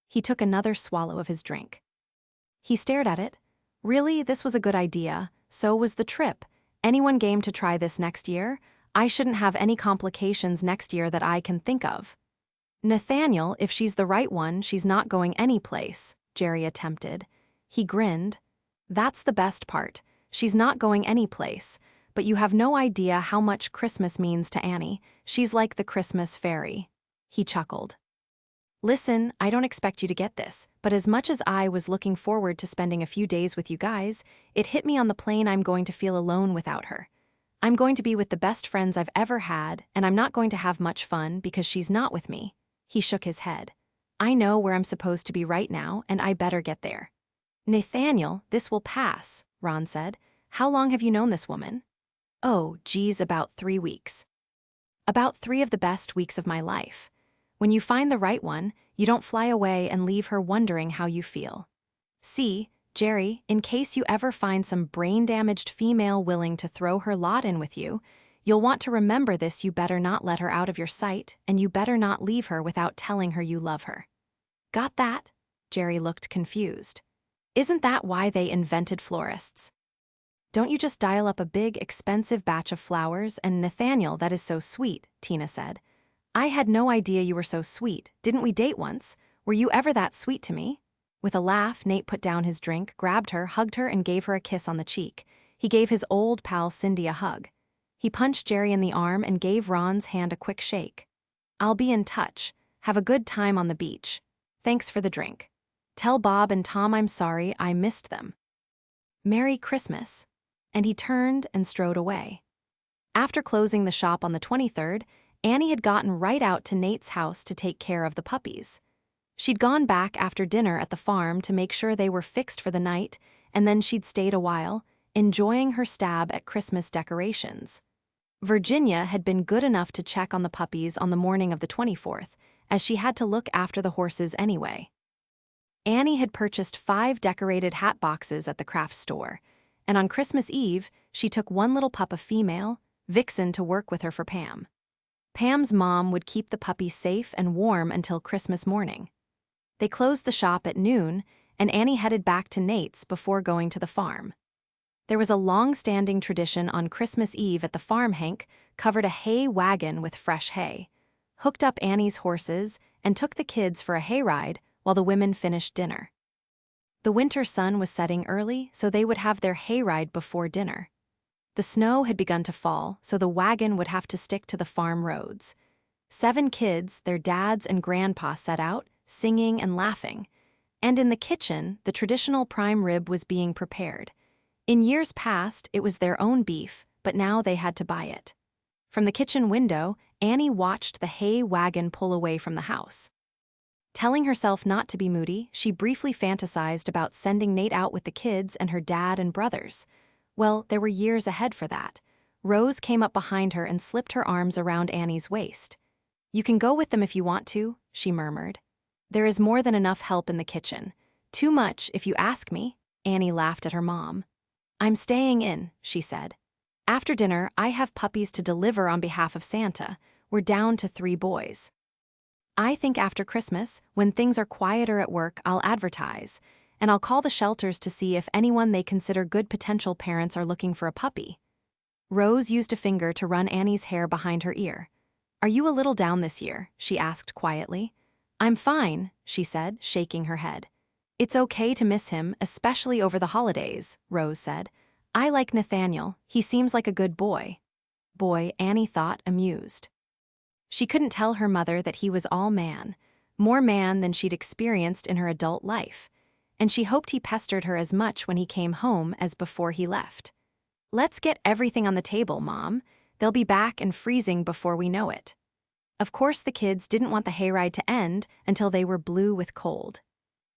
He took another swallow of his drink. He stared at it. Really, this was a good idea. So was the trip. Anyone game to try this next year? I shouldn't have any complications next year that I can think of. Nathaniel, if she's the right one, she's not going anyplace, Jerry attempted. He grinned. That's the best part. She's not going anyplace. But you have no idea how much Christmas means to Annie. She's like the Christmas fairy. He chuckled. Listen, I don't expect you to get this, but as much as I was looking forward to spending a few days with you guys, it hit me on the plane I'm going to feel alone without her. I'm going to be with the best friends I've ever had, and I'm not going to have much fun because she's not with me. He shook his head. I know where I'm supposed to be right now, and I better get there. Nathaniel, this will pass, Ron said. How long have you known this woman? Oh, geez, about 3 weeks. About 3 of the best weeks of my life. When you find the right one, you don't fly away and leave her wondering how you feel. See, Jerry, in case you ever find some brain-damaged female willing to throw her lot in with you, you'll want to remember this: you better not let her out of your sight, and you better not leave her without telling her you love her. Got that? Jerry looked confused. Isn't that why they invented florists? Don't you just dial up a big, expensive batch of flowers and Nathaniel, that is so sweet, Tina said. I had no idea you were so sweet. Didn't we date once? Were you ever that sweet to me? With a laugh, Nate put down his drink, grabbed her, hugged her, and gave her a kiss on the cheek. He gave his old pal Cindy a hug. He punched Jerry in the arm and gave Ron's hand a quick shake. I'll be in touch. Have a good time on the beach. Thanks for the drink. Tell Bob and Tom I'm sorry I missed them. Merry Christmas. And he turned and strode away. After closing the shop on the 23rd, Annie had gotten right out to Nate's house to take care of the puppies. She'd gone back after dinner at the farm to make sure they were fixed for the night, and then she'd stayed a while, enjoying her stab at Christmas decorations. Virginia had been good enough to check on the puppies on the morning of the 24th, as she had to look after the horses anyway. Annie had purchased 5 decorated hat boxes at the craft store, and on Christmas Eve, she took one little pup, a female, Vixen, to work with her for Pam. Pam's mom would keep the puppy safe and warm until Christmas morning. They closed the shop at noon, and Annie headed back to Nate's before going to the farm. There was a long-standing tradition on Christmas Eve at the farm. Hank covered a hay wagon with fresh hay, hooked up Annie's horses, and took the kids for a hayride while the women finished dinner. The winter sun was setting early, so they would have their hayride before dinner. The snow had begun to fall, so the wagon would have to stick to the farm roads. 7 kids, their dads and grandpa, set out, singing and laughing. And in the kitchen, the traditional prime rib was being prepared. In years past, it was their own beef, but now they had to buy it. From the kitchen window, Annie watched the hay wagon pull away from the house. Telling herself not to be moody, she briefly fantasized about sending Nate out with the kids and her dad and brothers. Well, there were years ahead for that. Rose came up behind her and slipped her arms around Annie's waist. You can go with them if you want to, she murmured. There is more than enough help in the kitchen. Too much, if you ask me, Annie laughed at her mom. I'm staying in, she said. After dinner, I have puppies to deliver on behalf of Santa. We're down to 3 boys. I think after Christmas, when things are quieter at work, I'll advertise, and I'll call the shelters to see if anyone they consider good potential parents are looking for a puppy. Rose used a finger to run Annie's hair behind her ear. Are you a little down this year? She asked quietly. I'm fine, she said, shaking her head. It's okay to miss him, especially over the holidays, Rose said. I like Nathaniel. He seems like a good boy. Boy, Annie thought, amused. She couldn't tell her mother that he was all man, more man than she'd experienced in her adult life, and she hoped he pestered her as much when he came home as before he left. Let's get everything on the table, Mom. They'll be back and freezing before we know it. Of course, the kids didn't want the hayride to end until they were blue with cold.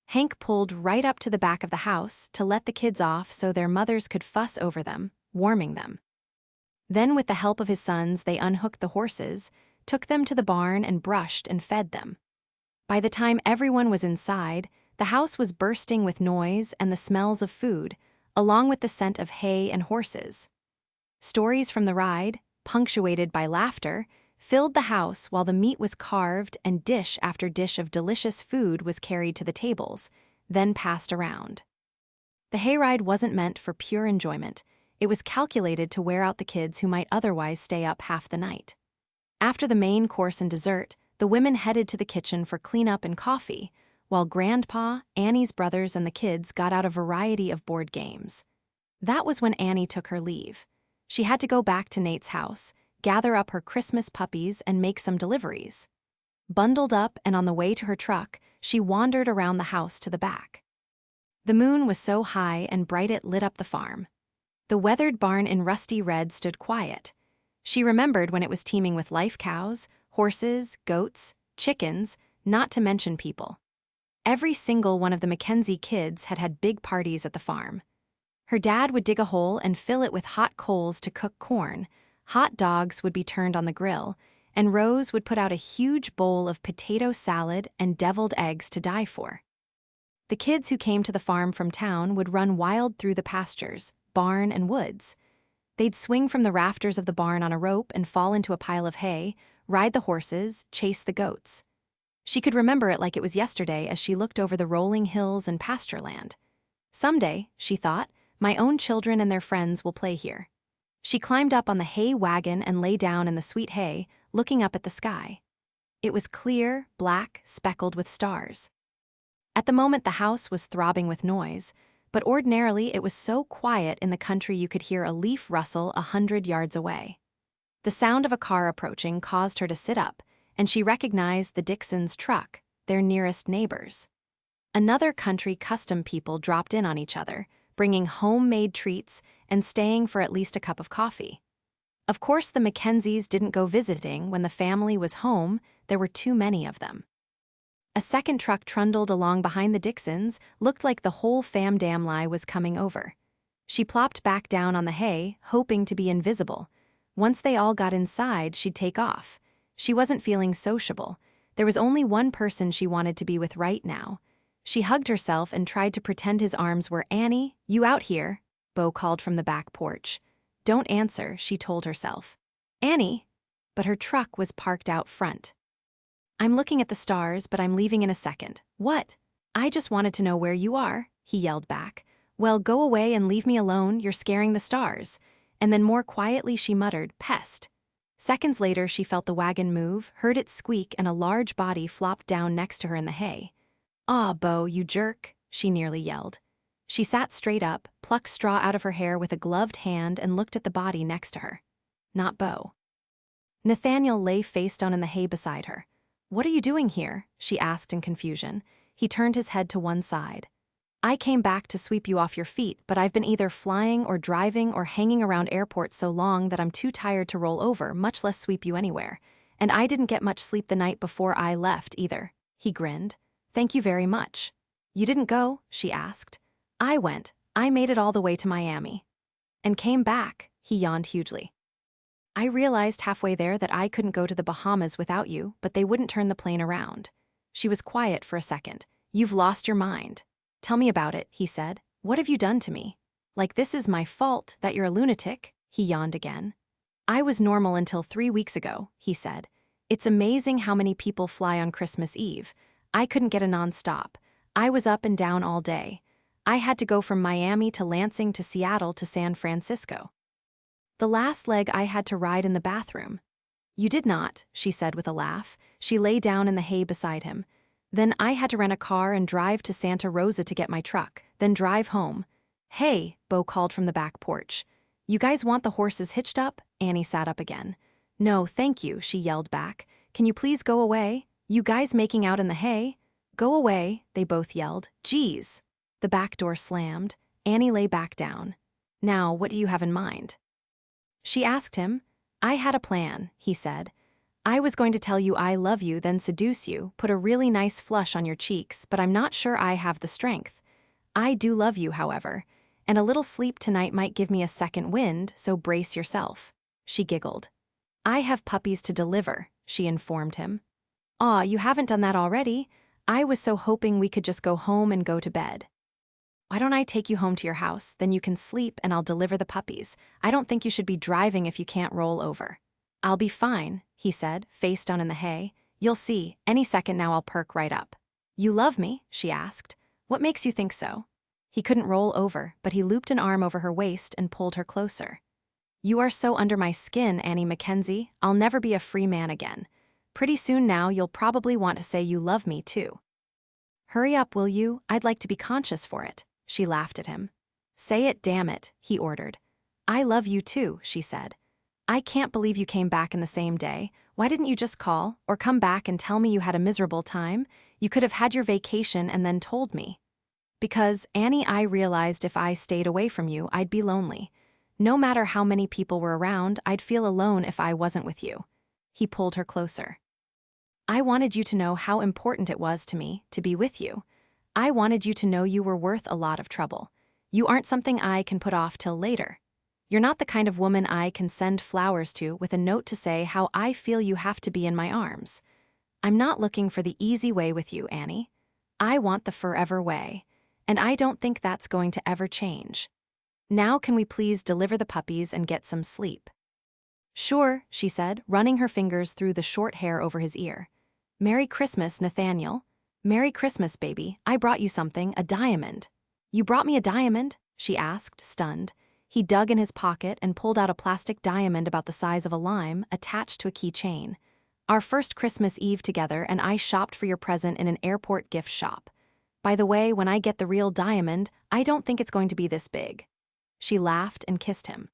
Hank pulled right up to the back of the house to let the kids off so their mothers could fuss over them, warming them. Then with the help of his sons, they unhooked the horses, took them to the barn and brushed and fed them. By the time everyone was inside, the house was bursting with noise and the smells of food, along with the scent of hay and horses. Stories from the ride, punctuated by laughter, filled the house while the meat was carved and dish after dish of delicious food was carried to the tables, then passed around. The hayride wasn't meant for pure enjoyment. It was calculated to wear out the kids who might otherwise stay up half the night. After the main course and dessert, the women headed to the kitchen for cleanup and coffee, while Grandpa, Annie's brothers, and the kids got out a variety of board games. That was when Annie took her leave. She had to go back to Nate's house, gather up her Christmas puppies, and make some deliveries. Bundled up and on the way to her truck, she wandered around the house to the back. The moon was so high and bright it lit up the farm. The weathered barn in rusty red stood quiet. She remembered when it was teeming with live cows, horses, goats, chickens, not to mention people. Every single one of the Mackenzie kids had had big parties at the farm. Her dad would dig a hole and fill it with hot coals to cook corn, hot dogs would be turned on the grill, and Rose would put out a huge bowl of potato salad and deviled eggs to die for. The kids who came to the farm from town would run wild through the pastures, barn, and woods. They'd swing from the rafters of the barn on a rope and fall into a pile of hay, ride the horses, chase the goats. She could remember it like it was yesterday as she looked over the rolling hills and pasture land. Someday, she thought, my own children and their friends will play here. She climbed up on the hay wagon and lay down in the sweet hay, looking up at the sky. It was clear, black, speckled with stars. At the moment, the house was throbbing with noise, but ordinarily it was so quiet in the country you could hear a leaf rustle 100 yards away. The sound of a car approaching caused her to sit up, and she recognized the Dixons' truck, their nearest neighbors. Another country custom people dropped in on each other, bringing homemade treats and staying for at least a cup of coffee. Of course, the Mackenzies didn't go visiting when the family was home. There were too many of them. A second truck trundled along behind the Dixons, looked like the whole famdamli was coming over. She plopped back down on the hay, hoping to be invisible. Once they all got inside, she'd take off. She wasn't feeling sociable. There was only one person she wanted to be with right now. She hugged herself and tried to pretend his arms were. "Annie, you out here?" Bo called from the back porch. "Don't answer," she told herself. "Annie?" But her truck was parked out front. "I'm looking at the stars, but I'm leaving in a second." "What?" "I just wanted to know where you are," he yelled back. "Well, go away and leave me alone, you're scaring the stars." And then more quietly she muttered, "Pest." Seconds later she felt the wagon move, heard it squeak, and a large body flopped down next to her in the hay. "Aw, Bo, you jerk," she nearly yelled. She sat straight up, plucked straw out of her hair with a gloved hand, and looked at the body next to her. Not Bo. Nathaniel lay face down in the hay beside her. "What are you doing here?" she asked in confusion. He turned his head to one side. "I came back to sweep you off your feet, but I've been either flying or driving or hanging around airports so long that I'm too tired to roll over, much less sweep you anywhere. And I didn't get much sleep the night before I left, either." He grinned. "Thank you very much." "You didn't go?" she asked. "I went. I made it all the way to Miami." "And came back," he yawned hugely. "I realized halfway there that I couldn't go to the Bahamas without you, but they wouldn't turn the plane around." She was quiet for a second. "You've lost your mind." "Tell me about it," he said. "What have you done to me?" "Like this is my fault, that you're a lunatic," he yawned again. "I was normal until 3 weeks ago," he said. "It's amazing how many people fly on Christmas Eve. I couldn't get a non-stop. I was up and down all day. I had to go from Miami to Lansing to Seattle to San Francisco. The last leg I had to ride in the bathroom." "You did not," she said with a laugh. She lay down in the hay beside him. "Then I had to rent a car and drive to Santa Rosa to get my truck, then drive home." "Hey," Bo called from the back porch. "You guys want the horses hitched up?" Annie sat up again. "No, thank you," she yelled back. "Can you please go away? You guys making out in the hay?" "Go away," they both yelled. "Geez." The back door slammed. Annie lay back down. "Now, what do you have in mind?" She asked him. "I had a plan," he said. I was going to tell you I love you, then seduce you, put a really nice flush on your cheeks, but I'm not sure I have the strength. I do love you, however, and a little sleep tonight might give me a second wind, so brace yourself." She giggled. "I have puppies to deliver," she informed him. "Aw, you haven't done that already? I was so hoping we could just go home and go to bed." "Why don't I take you home to your house, then you can sleep and I'll deliver the puppies. I don't think you should be driving if you can't roll over." "I'll be fine," he said, face down in the hay. "You'll see, any second now I'll perk right up." "You love me?" she asked. "What makes you think so?" He couldn't roll over, but he looped an arm over her waist and pulled her closer. "You are so under my skin, Annie Mackenzie. I'll never be a free man again. Pretty soon now you'll probably want to say you love me too." "Hurry up, will you? I'd like to be conscious for it." She laughed at him. "Say it, damn it," he ordered. "I love you too," she said. "I can't believe you came back in the same day. Why didn't you just call, or come back and tell me you had a miserable time? You could have had your vacation and then told me." "Because, Annie, I realized if I stayed away from you, I'd be lonely. No matter how many people were around, I'd feel alone if I wasn't with you." He pulled her closer. "I wanted you to know how important it was to me to be with you. I wanted you to know you were worth a lot of trouble. You aren't something I can put off till later. You're not the kind of woman I can send flowers to with a note to say how I feel you have to be in my arms. I'm not looking for the easy way with you, Annie. I want the forever way, and I don't think that's going to ever change. Now can we please deliver the puppies and get some sleep?" "Sure," she said, running her fingers through the short hair over his ear. "Merry Christmas, Nathaniel." "Merry Christmas, baby. I brought you something, a diamond." "You brought me a diamond?" she asked, stunned. He dug in his pocket and pulled out a plastic diamond about the size of a lime, attached to a keychain. "Our first Christmas Eve together, and I shopped for your present in an airport gift shop. By the way, when I get the real diamond, I don't think it's going to be this big." She laughed and kissed him.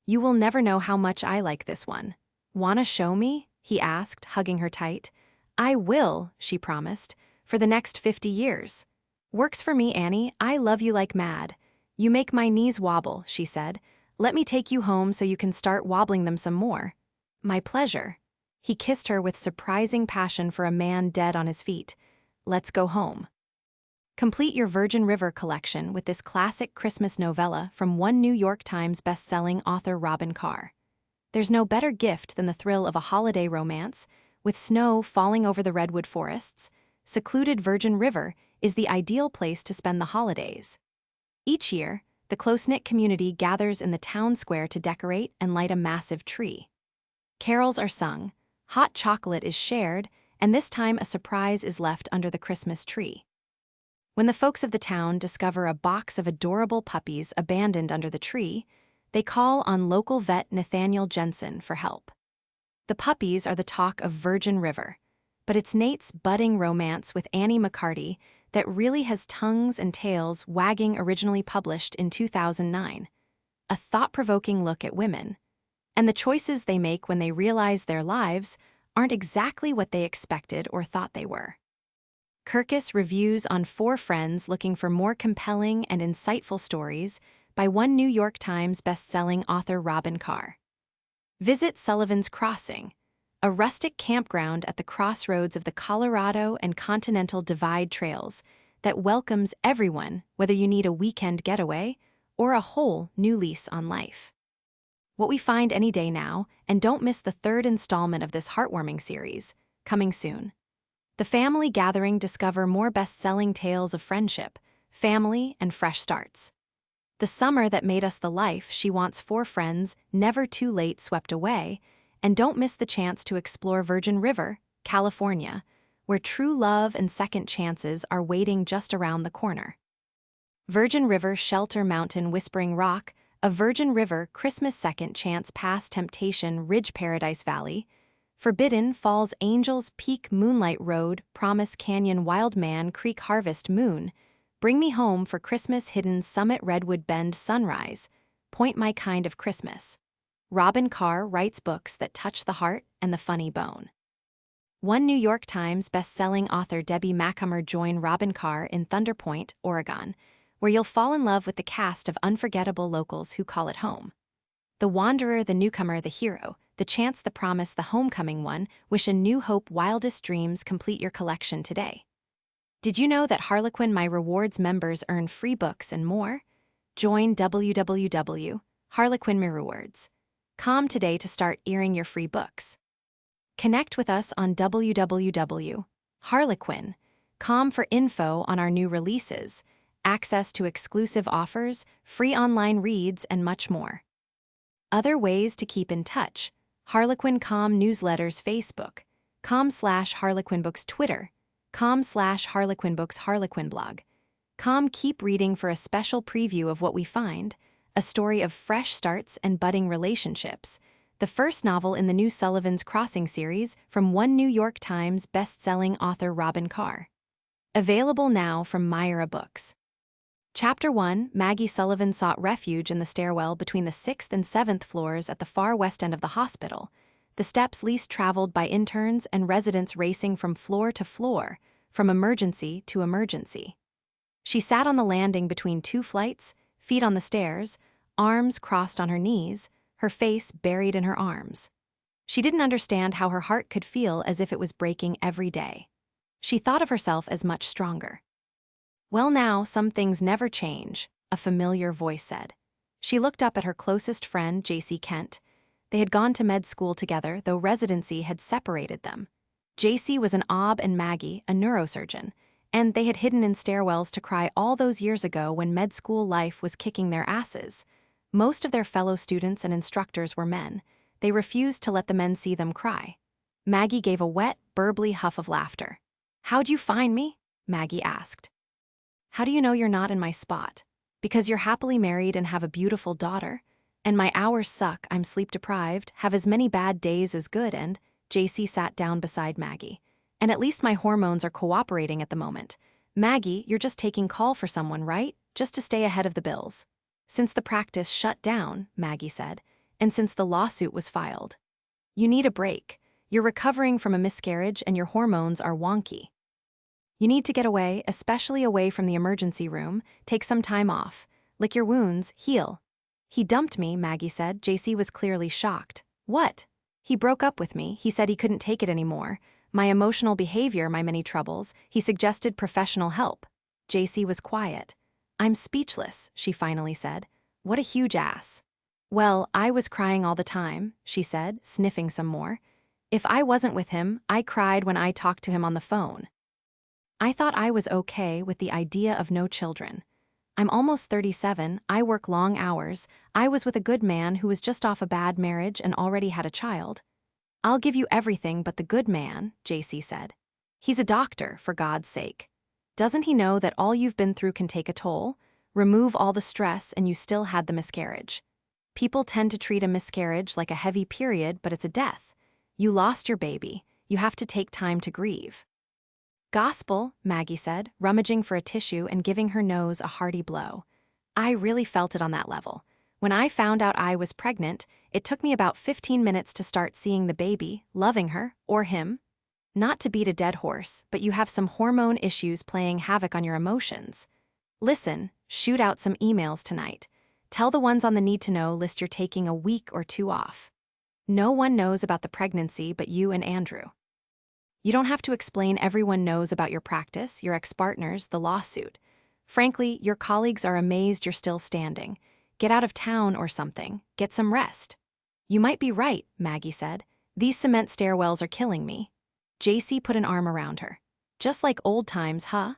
"You will never know how much I like this one." "Wanna show me?" he asked, hugging her tight. "I will," she promised, "for the next 50 years. "Works for me, Annie. I love you like mad." "You make my knees wobble," she said. "Let me take you home so you can start wobbling them some more." "My pleasure." He kissed her with surprising passion for a man dead on his feet. "Let's go home." Complete your Virgin River collection with this classic Christmas novella from one New York Times best-selling author Robyn Carr. There's no better gift than the thrill of a holiday romance. With snow falling over the redwood forests, secluded Virgin River is the ideal place to spend the holidays. Each year, the close-knit community gathers in the town square to decorate and light a massive tree. Carols are sung, hot chocolate is shared, and this time a surprise is left under the Christmas tree. When the folks of the town discover a box of adorable puppies abandoned under the tree, they call on local vet Nathaniel Jensen for help. The puppies are the talk of Virgin River, but it's Nate's budding romance with Annie McCarty that really has tongues and tails wagging, originally published in 2009. A thought-provoking look at women, and the choices they make when they realize their lives aren't exactly what they expected or thought they were. Kirkus reviews on 4 friends looking for more compelling and insightful stories by one New York Times best-selling author Robyn Carr. Visit Sullivan's Crossing, a rustic campground at the crossroads of the Colorado and Continental Divide trails that welcomes everyone, whether you need a weekend getaway or a whole new lease on life. What we find any day now, and don't miss the 3rd installment of this heartwarming series, coming soon. The family gathering discover more best-selling tales of friendship, family, and fresh starts. The summer that made us the life she wants 4 friends, never too late, swept away, and don't miss the chance to explore Virgin River, California, where true love and second chances are waiting just around the corner. Virgin River Shelter Mountain Whispering Rock, a Virgin River Christmas Second Chance Pass Temptation Ridge Paradise Valley, Forbidden Falls Angels Peak Moonlight Road Promise Canyon Wildman Creek Harvest Moon, Bring Me Home for Christmas Hidden Summit Redwood Bend Sunrise, Point My Kind of Christmas. Robyn Carr writes books that touch the heart and the funny bone. One New York Times best-selling author Debbie Macomber joined Robyn Carr in Thunder Point, Oregon, where you'll fall in love with the cast of unforgettable locals who call it home. The wanderer, the newcomer, the hero, The Chance, the Promise, the Homecoming one. Wish a New Hope, Wildest Dreams. Complete your collection today. Did you know that Harlequin My Rewards members earn free books and more? Join www.harlequinmyrewards.com today to start earning your free books. Connect with us on www.harlequin.com for info on our new releases, access to exclusive offers, free online reads, and much more. Other ways to keep in touch: Harlequin.com newsletters, Facebook.com/HarlequinBooks, Twitter.com/HarlequinBooks, Harlequinblog.com. Keep reading for a special preview of what we find: a story of fresh starts and budding relationships, the first novel in the new Sullivan's Crossing series from one New York Times best-selling author Robyn Carr. Available now from Myra Books. Chapter 1. Maggie Sullivan sought refuge in the stairwell between the 6th and 7th floors at the far west end of the hospital, the steps least traveled by interns and residents racing from floor to floor, from emergency to emergency. She sat on the landing between two flights, feet on the stairs, arms crossed on her knees, her face buried in her arms. She didn't understand how her heart could feel as if it was breaking every day. She thought of herself as much stronger. "Well, now, some things never change," a familiar voice said. She looked up at her closest friend, J.C. Kent. They had gone to med school together, though residency had separated them. J.C. was an OB and Maggie, a neurosurgeon, and they had hidden in stairwells to cry all those years ago when med school life was kicking their asses. Most of their fellow students and instructors were men. They refused to let the men see them cry. Maggie gave a wet, burbly huff of laughter. "How'd you find me?" Maggie asked. "How do you know you're not in my spot? Because you're happily married and have a beautiful daughter? And my hours suck, I'm sleep-deprived, have as many bad days as good, and..." JC sat down beside Maggie. "And at least my hormones are cooperating at the moment. Maggie, you're just taking call for someone, right? Just to stay ahead of the bills." "Since the practice shut down," Maggie said, "and since the lawsuit was filed. You need a break. You're recovering from a miscarriage and your hormones are wonky. You need to get away, especially away from the emergency room, take some time off, lick your wounds, heal." "He dumped me," Maggie said. JC was clearly shocked. "What?" "He broke up with me. He said he couldn't take it anymore. My emotional behavior, my many troubles. He suggested professional help." JC was quiet. "I'm speechless," she finally said. "What a huge ass." "Well, I was crying all the time," she said, sniffing some more. "If I wasn't with him, I cried when I talked to him on the phone. I thought I was okay with the idea of no children. I'm almost 37, I work long hours, I was with a good man who was just off a bad marriage and already had a child." "I'll give you everything but the good man," JC said. "He's a doctor, for God's sake. Doesn't he know that all you've been through can take a toll? Remove all the stress and you still had the miscarriage. People tend to treat a miscarriage like a heavy period, but it's a death. You lost your baby. You have to take time to grieve." "Gospel," Maggie said, rummaging for a tissue and giving her nose a hearty blow. "I really felt it on that level. When I found out I was pregnant, it took me about 15 minutes to start seeing the baby, loving her, or him. Not to beat a dead horse, but you have some hormone issues playing havoc on your emotions. Listen, shoot out some emails tonight. Tell the ones on the need-to-know list you're taking a week or 2 off. No one knows about the pregnancy but you and Andrew. You don't have to explain. Everyone knows about your practice, your ex-partners, the lawsuit. Frankly, your colleagues are amazed you're still standing. Get out of town or something. Get some rest." "You might be right," Maggie said. "These cement stairwells are killing me." JC put an arm around her. "Just like old times, huh?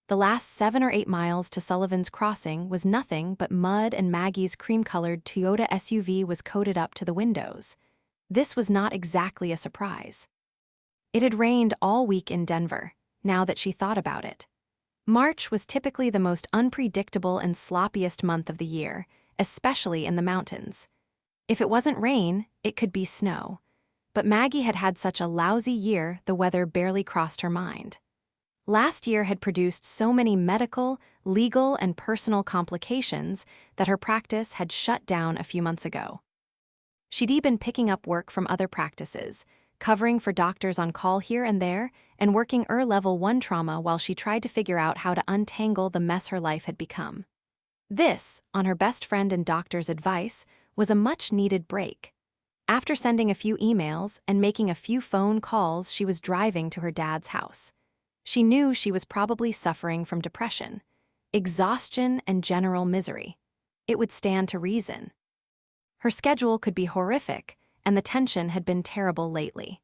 The last 7 or 8 miles to Sullivan's Crossing was nothing but mud, and Maggie's cream-colored Toyota SUV was coated up to the windows. This was not exactly a surprise. It had rained all week in Denver, now that she thought about it. March was typically the most unpredictable and sloppiest month of the year, especially in the mountains. If it wasn't rain, it could be snow. But Maggie had had such a lousy year, the weather barely crossed her mind. Last year had produced so many medical, legal, and personal complications that her practice had shut down a few months ago. She'd been picking up work from other practices, covering for doctors on call here and there, and working level 1 trauma while she tried to figure out how to untangle the mess her life had become. This, on her best friend and doctor's advice, was a much-needed break. After sending a few emails and making a few phone calls, she was driving to her dad's house. She knew she was probably suffering from depression, exhaustion, and general misery. It would stand to reason. Her schedule could be horrific, and the tension had been terrible lately.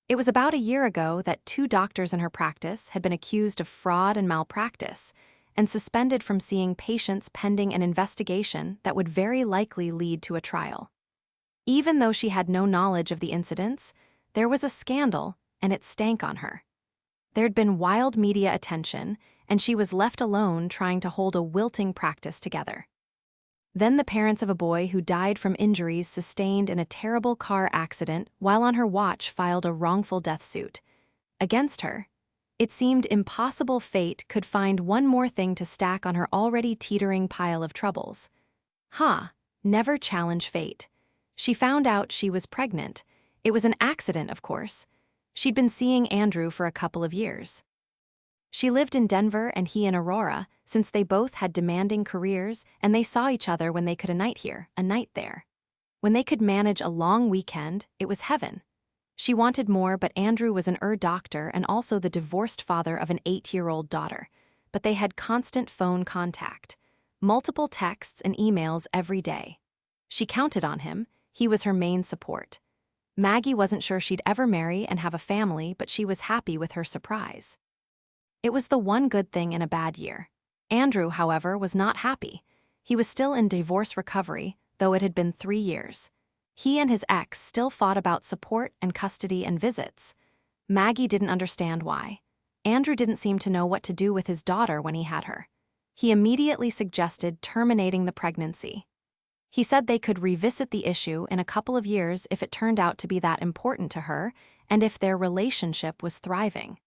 It was about a year ago that 2 doctors in her practice had been accused of fraud and malpractice and suspended from seeing patients pending an investigation that would very likely lead to a trial. Even though she had no knowledge of the incidents, there was a scandal, and it stank on her. There'd been wild media attention, and she was left alone trying to hold a wilting practice together. Then the parents of a boy who died from injuries sustained in a terrible car accident while on her watch filed a wrongful death suit against her. It seemed impossible fate could find one more thing to stack on her already teetering pile of troubles. Never challenge fate. She found out she was pregnant. It was an accident, of course. She'd been seeing Andrew for a couple of years. She lived in Denver and he in Aurora, since they both had demanding careers and they saw each other when they could a night here, a night there. When they could manage a long weekend, it was heaven. She wanted more, but Andrew was an doctor and also the divorced father of an 8-year-old daughter. But they had constant phone contact, multiple texts and emails every day. She counted on him. He was her main support. Maggie wasn't sure she'd ever marry and have a family, but she was happy with her surprise. It was the one good thing in a bad year. Andrew, however, was not happy. He was still in divorce recovery, though it had been 3 years. He and his ex still fought about support and custody and visits. Maggie didn't understand why. Andrew didn't seem to know what to do with his daughter when he had her. He immediately suggested terminating the pregnancy. He said they could revisit the issue in a couple of years if it turned out to be that important to her and if their relationship was thriving.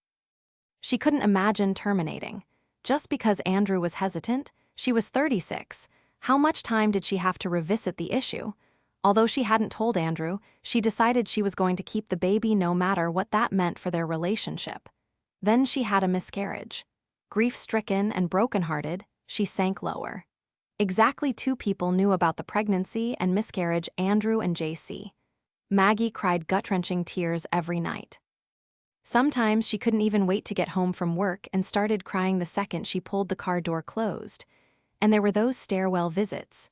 She couldn't imagine terminating. Just because Andrew was hesitant, she was 36. How much time did she have to revisit the issue? Although she hadn't told Andrew, she decided she was going to keep the baby no matter what that meant for their relationship. Then she had a miscarriage. Grief-stricken and brokenhearted, she sank lower. Exactly 2 people knew about the pregnancy and miscarriage: Andrew and JC. Maggie cried gut-wrenching tears every night. Sometimes she couldn't even wait to get home from work and started crying the second she pulled the car door closed. And there were those stairwell visits.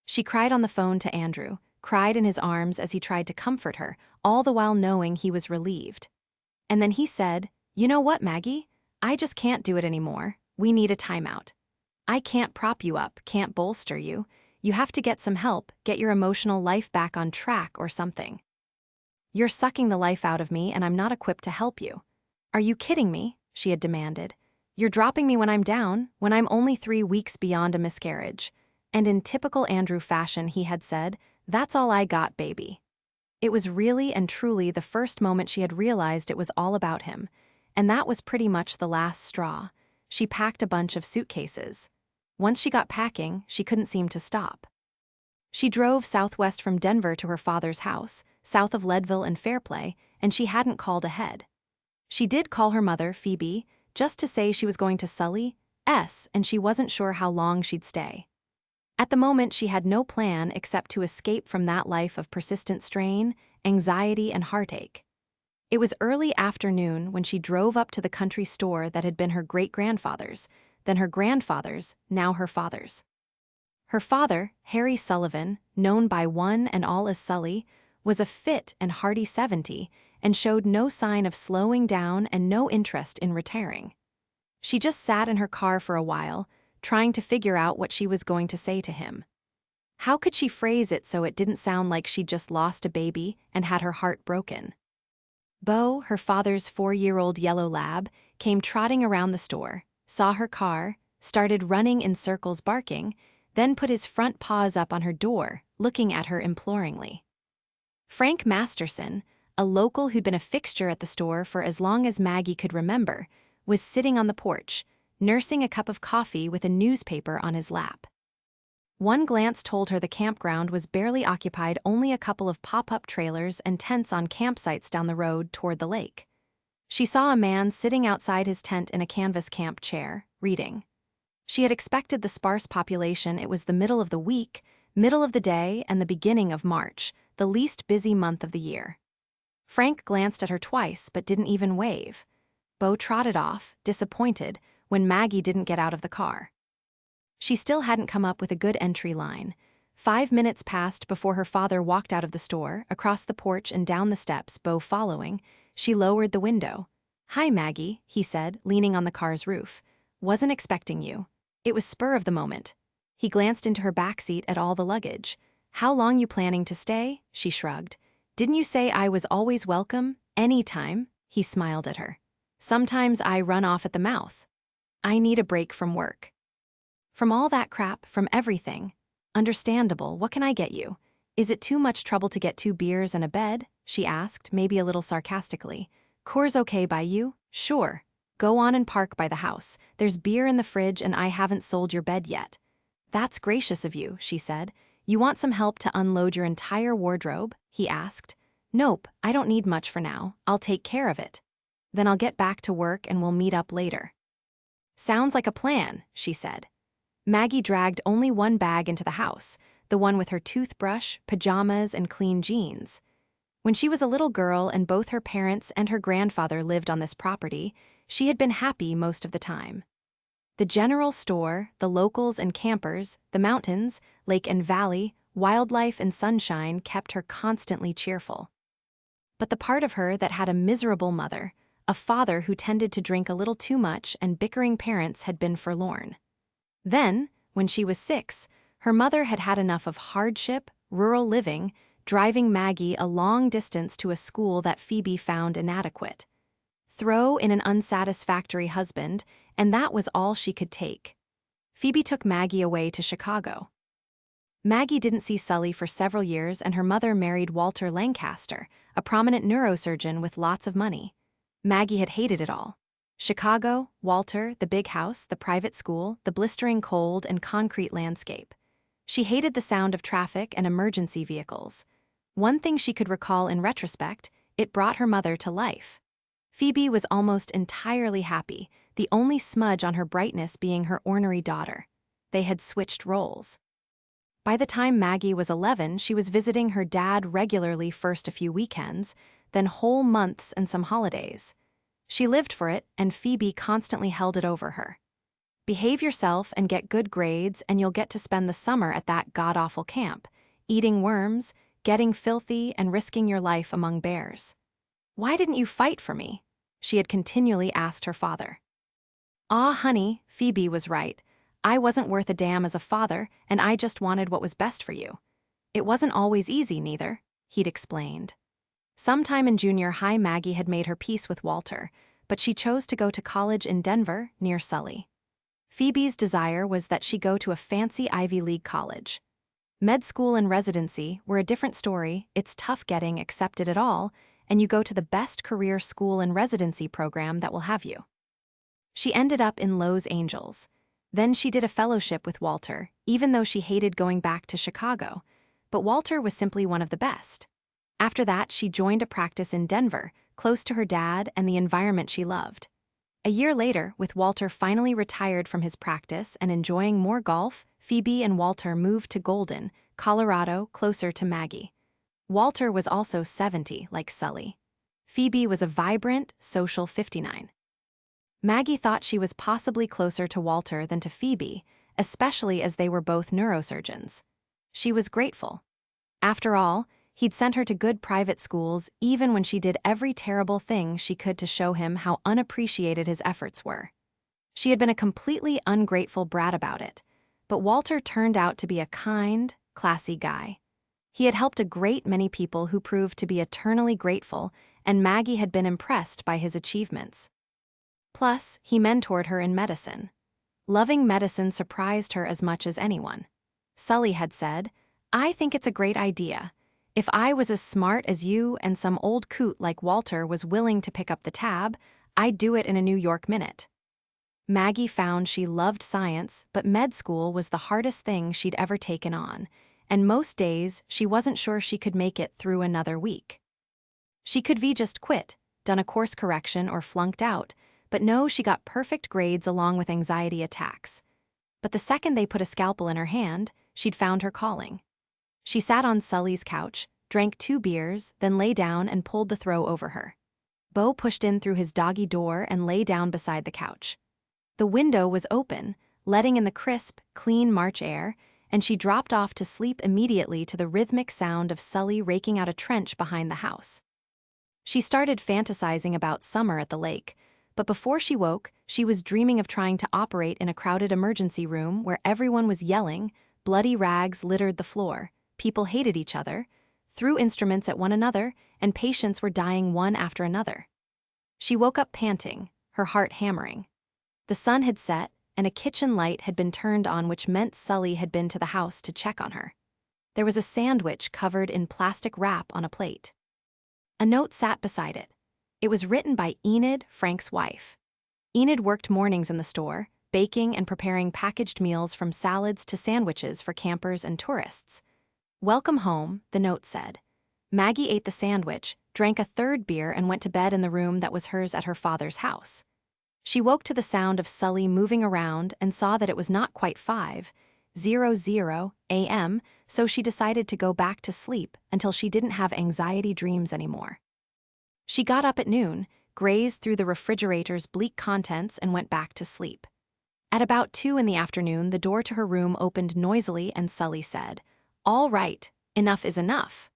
She cried on the phone to Andrew, cried in his arms as he tried to comfort her, all the while knowing he was relieved. And then he said, "You know what, Maggie? I just can't do it anymore. We need a timeout. I can't prop you up, can't bolster you. You have to get some help, get your emotional life back on track or something. You're sucking the life out of me and I'm not equipped to help you." "Are you kidding me?" she had demanded. "You're dropping me when I'm down, when I'm only 3 weeks beyond a miscarriage." And in typical Andrew fashion, he had said, "That's all I got, baby." It was really and truly the first moment she had realized it was all about him, and that was pretty much the last straw. She packed a bunch of suitcases. Once she got packing, she couldn't seem to stop. She drove southwest from Denver to her father's house, south of Leadville and Fairplay, and she hadn't called ahead. She did call her mother, Phoebe, just to say she was going to Sully's, and she wasn't sure how long she'd stay. At the moment, she had no plan except to escape from that life of persistent strain, anxiety, and heartache. It was early afternoon when she drove up to the country store that had been her great-grandfather's, then her grandfather's, now her father's. Her father, Harry Sullivan, known by one and all as Sully, was a fit and hearty 70 and showed no sign of slowing down and no interest in retiring. She just sat in her car for a while, trying to figure out what she was going to say to him. How could she phrase it so it didn't sound like she'd just lost a baby and had her heart broken? Bo, her father's 4-year-old yellow lab, came trotting around the store, saw her car, started running in circles barking, then put his front paws up on her door, looking at her imploringly. Frank Masterson, a local who'd been a fixture at the store for as long as Maggie could remember, was sitting on the porch, nursing a cup of coffee with a newspaper on his lap. One glance told her the campground was barely occupied, only a couple of pop-up trailers and tents on campsites down the road toward the lake. She saw a man sitting outside his tent in a canvas camp chair, reading. She had expected the sparse population. It was the middle of the week, middle of the day, and the beginning of March, the least busy month of the year. Frank glanced at her twice but didn't even wave. Beau trotted off, disappointed, when Maggie didn't get out of the car. She still hadn't come up with a good entry line. 5 minutes passed before her father walked out of the store, across the porch and down the steps, Beau following. She lowered the window. "Hi, Maggie," he said, leaning on the car's roof. "Wasn't expecting you." It was spur of the moment. He glanced into her backseat at all the luggage. "How long you planning to stay?" She shrugged. "Didn't you say I was always welcome? Anytime?" He smiled at her. "Sometimes I run off at the mouth. I need a break from work." "From all that crap, from everything." "Understandable, what can I get you?" "Is it too much trouble to get 2 beers and a bed?" she asked, maybe a little sarcastically. "Coors okay by you?" "Sure. Go on and park by the house. There's beer in the fridge and I haven't sold your bed yet." "That's gracious of you," she said. "You want some help to unload your entire wardrobe?" he asked. "Nope, I don't need much for now. I'll take care of it. Then I'll get back to work and we'll meet up later." "Sounds like a plan," she said. Maggie dragged only one bag into the house, the one with her toothbrush, pajamas, and clean jeans. When she was a little girl and both her parents and her grandfather lived on this property, she had been happy most of the time. The general store, the locals and campers, the mountains, lake and valley, wildlife and sunshine kept her constantly cheerful. But the part of her that had a miserable mother, a father who tended to drink a little too much, and bickering parents had been forlorn. Then, when she was 6, her mother had had enough of hardship, rural living, driving Maggie a long distance to a school that Phoebe found inadequate. Throw in an unsatisfactory husband, and that was all she could take. Phoebe took Maggie away to Chicago. Maggie didn't see Sully for several years, and her mother married Walter Lancaster, a prominent neurosurgeon with lots of money. Maggie had hated it all. Chicago, Walter, the big house, the private school, the blistering cold and concrete landscape. She hated the sound of traffic and emergency vehicles. One thing she could recall in retrospect, it brought her mother to life. Phoebe was almost entirely happy, the only smudge on her brightness being her ornery daughter. They had switched roles. By the time Maggie was 11, she was visiting her dad regularly, first a few weekends, then whole months and some holidays. She lived for it, and Phoebe constantly held it over her. "Behave yourself and get good grades, and you'll get to spend the summer at that god-awful camp, eating worms, getting filthy, and risking your life among bears. Why didn't you fight for me?" she had continually asked her father. "Aw, honey," Phoebe was right. "I wasn't worth a damn as a father, and I just wanted what was best for you." "It wasn't always easy, neither," he'd explained. Sometime in junior high, Maggie had made her peace with Walter, but she chose to go to college in Denver, near Sully. Phoebe's desire was that she go to a fancy Ivy League college. Med school and residency were a different story. It's tough getting accepted at all, and you go to the best career school and residency program that will have you. She ended up in Los Angeles. Then she did a fellowship with Walter, even though she hated going back to Chicago. But Walter was simply one of the best. After that, she joined a practice in Denver, close to her dad and the environment she loved. A year later, with Walter finally retired from his practice and enjoying more golf, Phoebe and Walter moved to Golden, Colorado, closer to Maggie. Walter was also 70, like Sully. Phoebe was a vibrant, social 59. Maggie thought she was possibly closer to Walter than to Phoebe, especially as they were both neurosurgeons. She was grateful. After all, he'd sent her to good private schools even when she did every terrible thing she could to show him how unappreciated his efforts were. She had been a completely ungrateful brat about it, but Walter turned out to be a kind, classy guy. He had helped a great many people who proved to be eternally grateful, and Maggie had been impressed by his achievements. Plus, he mentored her in medicine. Loving medicine surprised her as much as anyone. Sully had said, "I think it's a great idea. If I was as smart as you and some old coot like Walter was willing to pick up the tab, I'd do it in a New York minute." Maggie found she loved science, but med school was the hardest thing she'd ever taken on, and most days she wasn't sure she could make it through another week. She could have just quit, done a course correction, or flunked out, but no, she got perfect grades along with anxiety attacks. But the second they put a scalpel in her hand, she'd found her calling. She sat on Sully's couch, drank 2 beers, then lay down and pulled the throw over her. Bo pushed in through his doggy door and lay down beside the couch. The window was open, letting in the crisp, clean March air, and she dropped off to sleep immediately to the rhythmic sound of Sully raking out a trench behind the house. She started fantasizing about summer at the lake, but before she woke, she was dreaming of trying to operate in a crowded emergency room where everyone was yelling, bloody rags littered the floor, people hated each other, threw instruments at one another, and patients were dying one after another. She woke up panting, her heart hammering. The sun had set, and a kitchen light had been turned on, which meant Sully had been to the house to check on her. There was a sandwich covered in plastic wrap on a plate. A note sat beside it. It was written by Enid, Frank's wife. Enid worked mornings in the store, baking and preparing packaged meals from salads to sandwiches for campers and tourists. "Welcome home," the note said. Maggie ate the sandwich, drank a 3rd beer, and went to bed in the room that was hers at her father's house. She woke to the sound of Sully moving around and saw that it was not quite 5:00 a.m., so she decided to go back to sleep until she didn't have anxiety dreams anymore. She got up at noon, grazed through the refrigerator's bleak contents, and went back to sleep. At about 2 in the afternoon, the door to her room opened noisily and Sully said, "All right, enough is enough."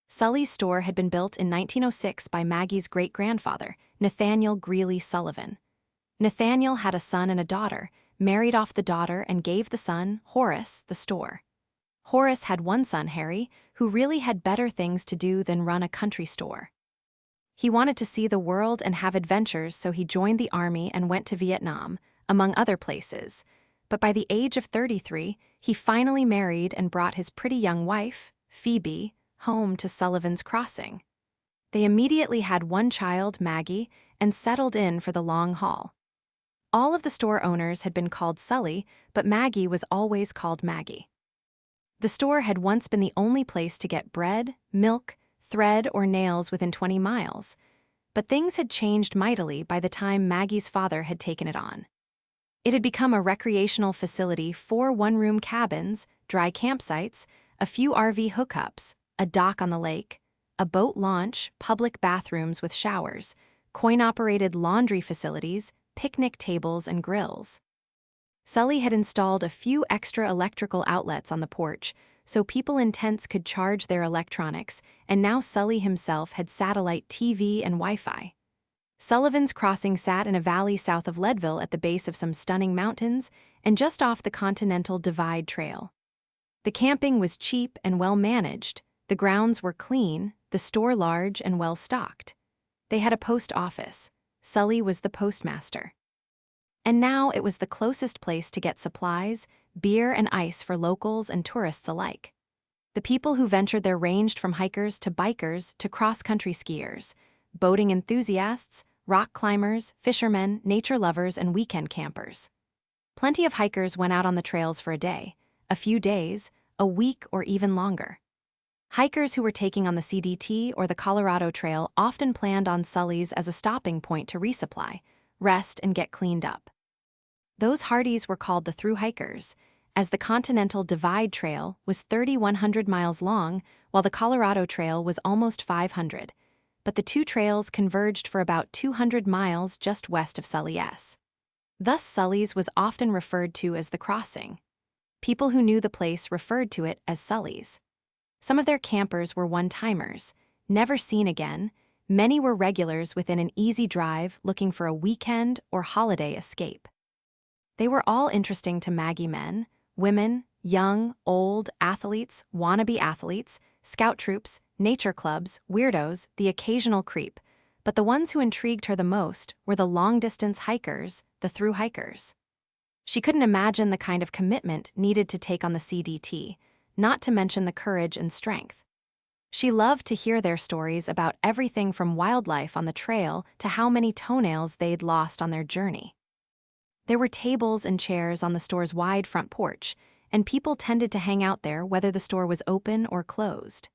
Sully's store had been built in 1906 by Maggie's great-grandfather, Nathaniel Greeley Sullivan. Nathaniel had a son and a daughter, married off the daughter, and gave the son, Horace, the store. Horace had one son, Harry, who really had better things to do than run a country store. He wanted to see the world and have adventures, so he joined the army and went to Vietnam, among other places. But by the age of 33, he finally married and brought his pretty young wife, Phoebe, home to Sullivan's Crossing. They immediately had one child, Maggie, and settled in for the long haul. All of the store owners had been called Sully, but Maggie was always called Maggie. The store had once been the only place to get bread, milk, thread, or nails within 20 miles, but things had changed mightily by the time Maggie's father had taken it on. It had become a recreational facility, 4 one-room cabins, dry campsites, a few RV hookups, a dock on the lake, a boat launch, public bathrooms with showers, coin-operated laundry facilities, picnic tables, and grills. Sully had installed a few extra electrical outlets on the porch, so people in tents could charge their electronics, and now Sully himself had satellite TV and Wi-Fi. Sullivan's Crossing sat in a valley south of Leadville at the base of some stunning mountains and just off the Continental Divide Trail. The camping was cheap and well-managed, the grounds were clean, the store large and well-stocked. They had a post office. Sully was the postmaster. And now it was the closest place to get supplies, beer and ice for locals and tourists alike. The people who ventured there ranged from hikers to bikers to cross-country skiers, boating enthusiasts, rock climbers, fishermen, nature lovers, and weekend campers. Plenty of hikers went out on the trails for a day, a few days, a week, or even longer. Hikers who were taking on the CDT or the Colorado Trail often planned on Sully's as a stopping point to resupply, rest, and get cleaned up. Those hardies were called the through hikers, as the Continental Divide Trail was 3,100 miles long, while the Colorado Trail was almost 500, but the two trails converged for about 200 miles just west of Sully's. Thus Sully's was often referred to as the Crossing. People who knew the place referred to it as Sully's. Some of their campers were one-timers, never seen again. Many were regulars within an easy drive looking for a weekend or holiday escape. They were all interesting to Maggie: men, women, young, old, athletes, wannabe athletes, scout troops, nature clubs, weirdos, the occasional creep. But the ones who intrigued her the most were the long-distance hikers, the through hikers. She couldn't imagine the kind of commitment needed to take on the CDT, not to mention the courage and strength. She loved to hear their stories about everything from wildlife on the trail to how many toenails they'd lost on their journey. There were tables and chairs on the store's wide front porch, and people tended to hang out there whether the store was open or closed.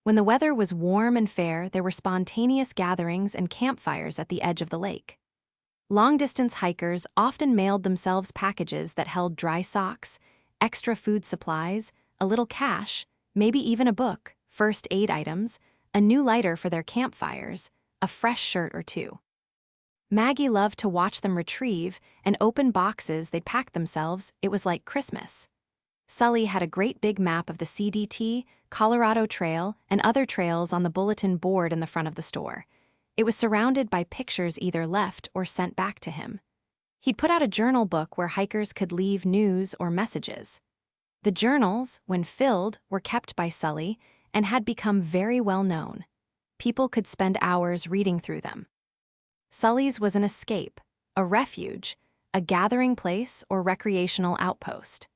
When the weather was warm and fair, there were spontaneous gatherings and campfires at the edge of the lake. Long-distance hikers often mailed themselves packages that held dry socks, extra food supplies, a little cash, maybe even a book, first aid items, a new lighter for their campfires, a fresh shirt or two. Maggie loved to watch them retrieve and open boxes they'd packed themselves. It was like Christmas. Sully had a great big map of the CDT, Colorado Trail, and other trails on the bulletin board in the front of the store. It was surrounded by pictures either left or sent back to him. He'd put out a journal book where hikers could leave news or messages. The journals, when filled, were kept by Sully and had become very well known. People could spend hours reading through them. Sully's was an escape, a refuge, a gathering place or recreational outpost.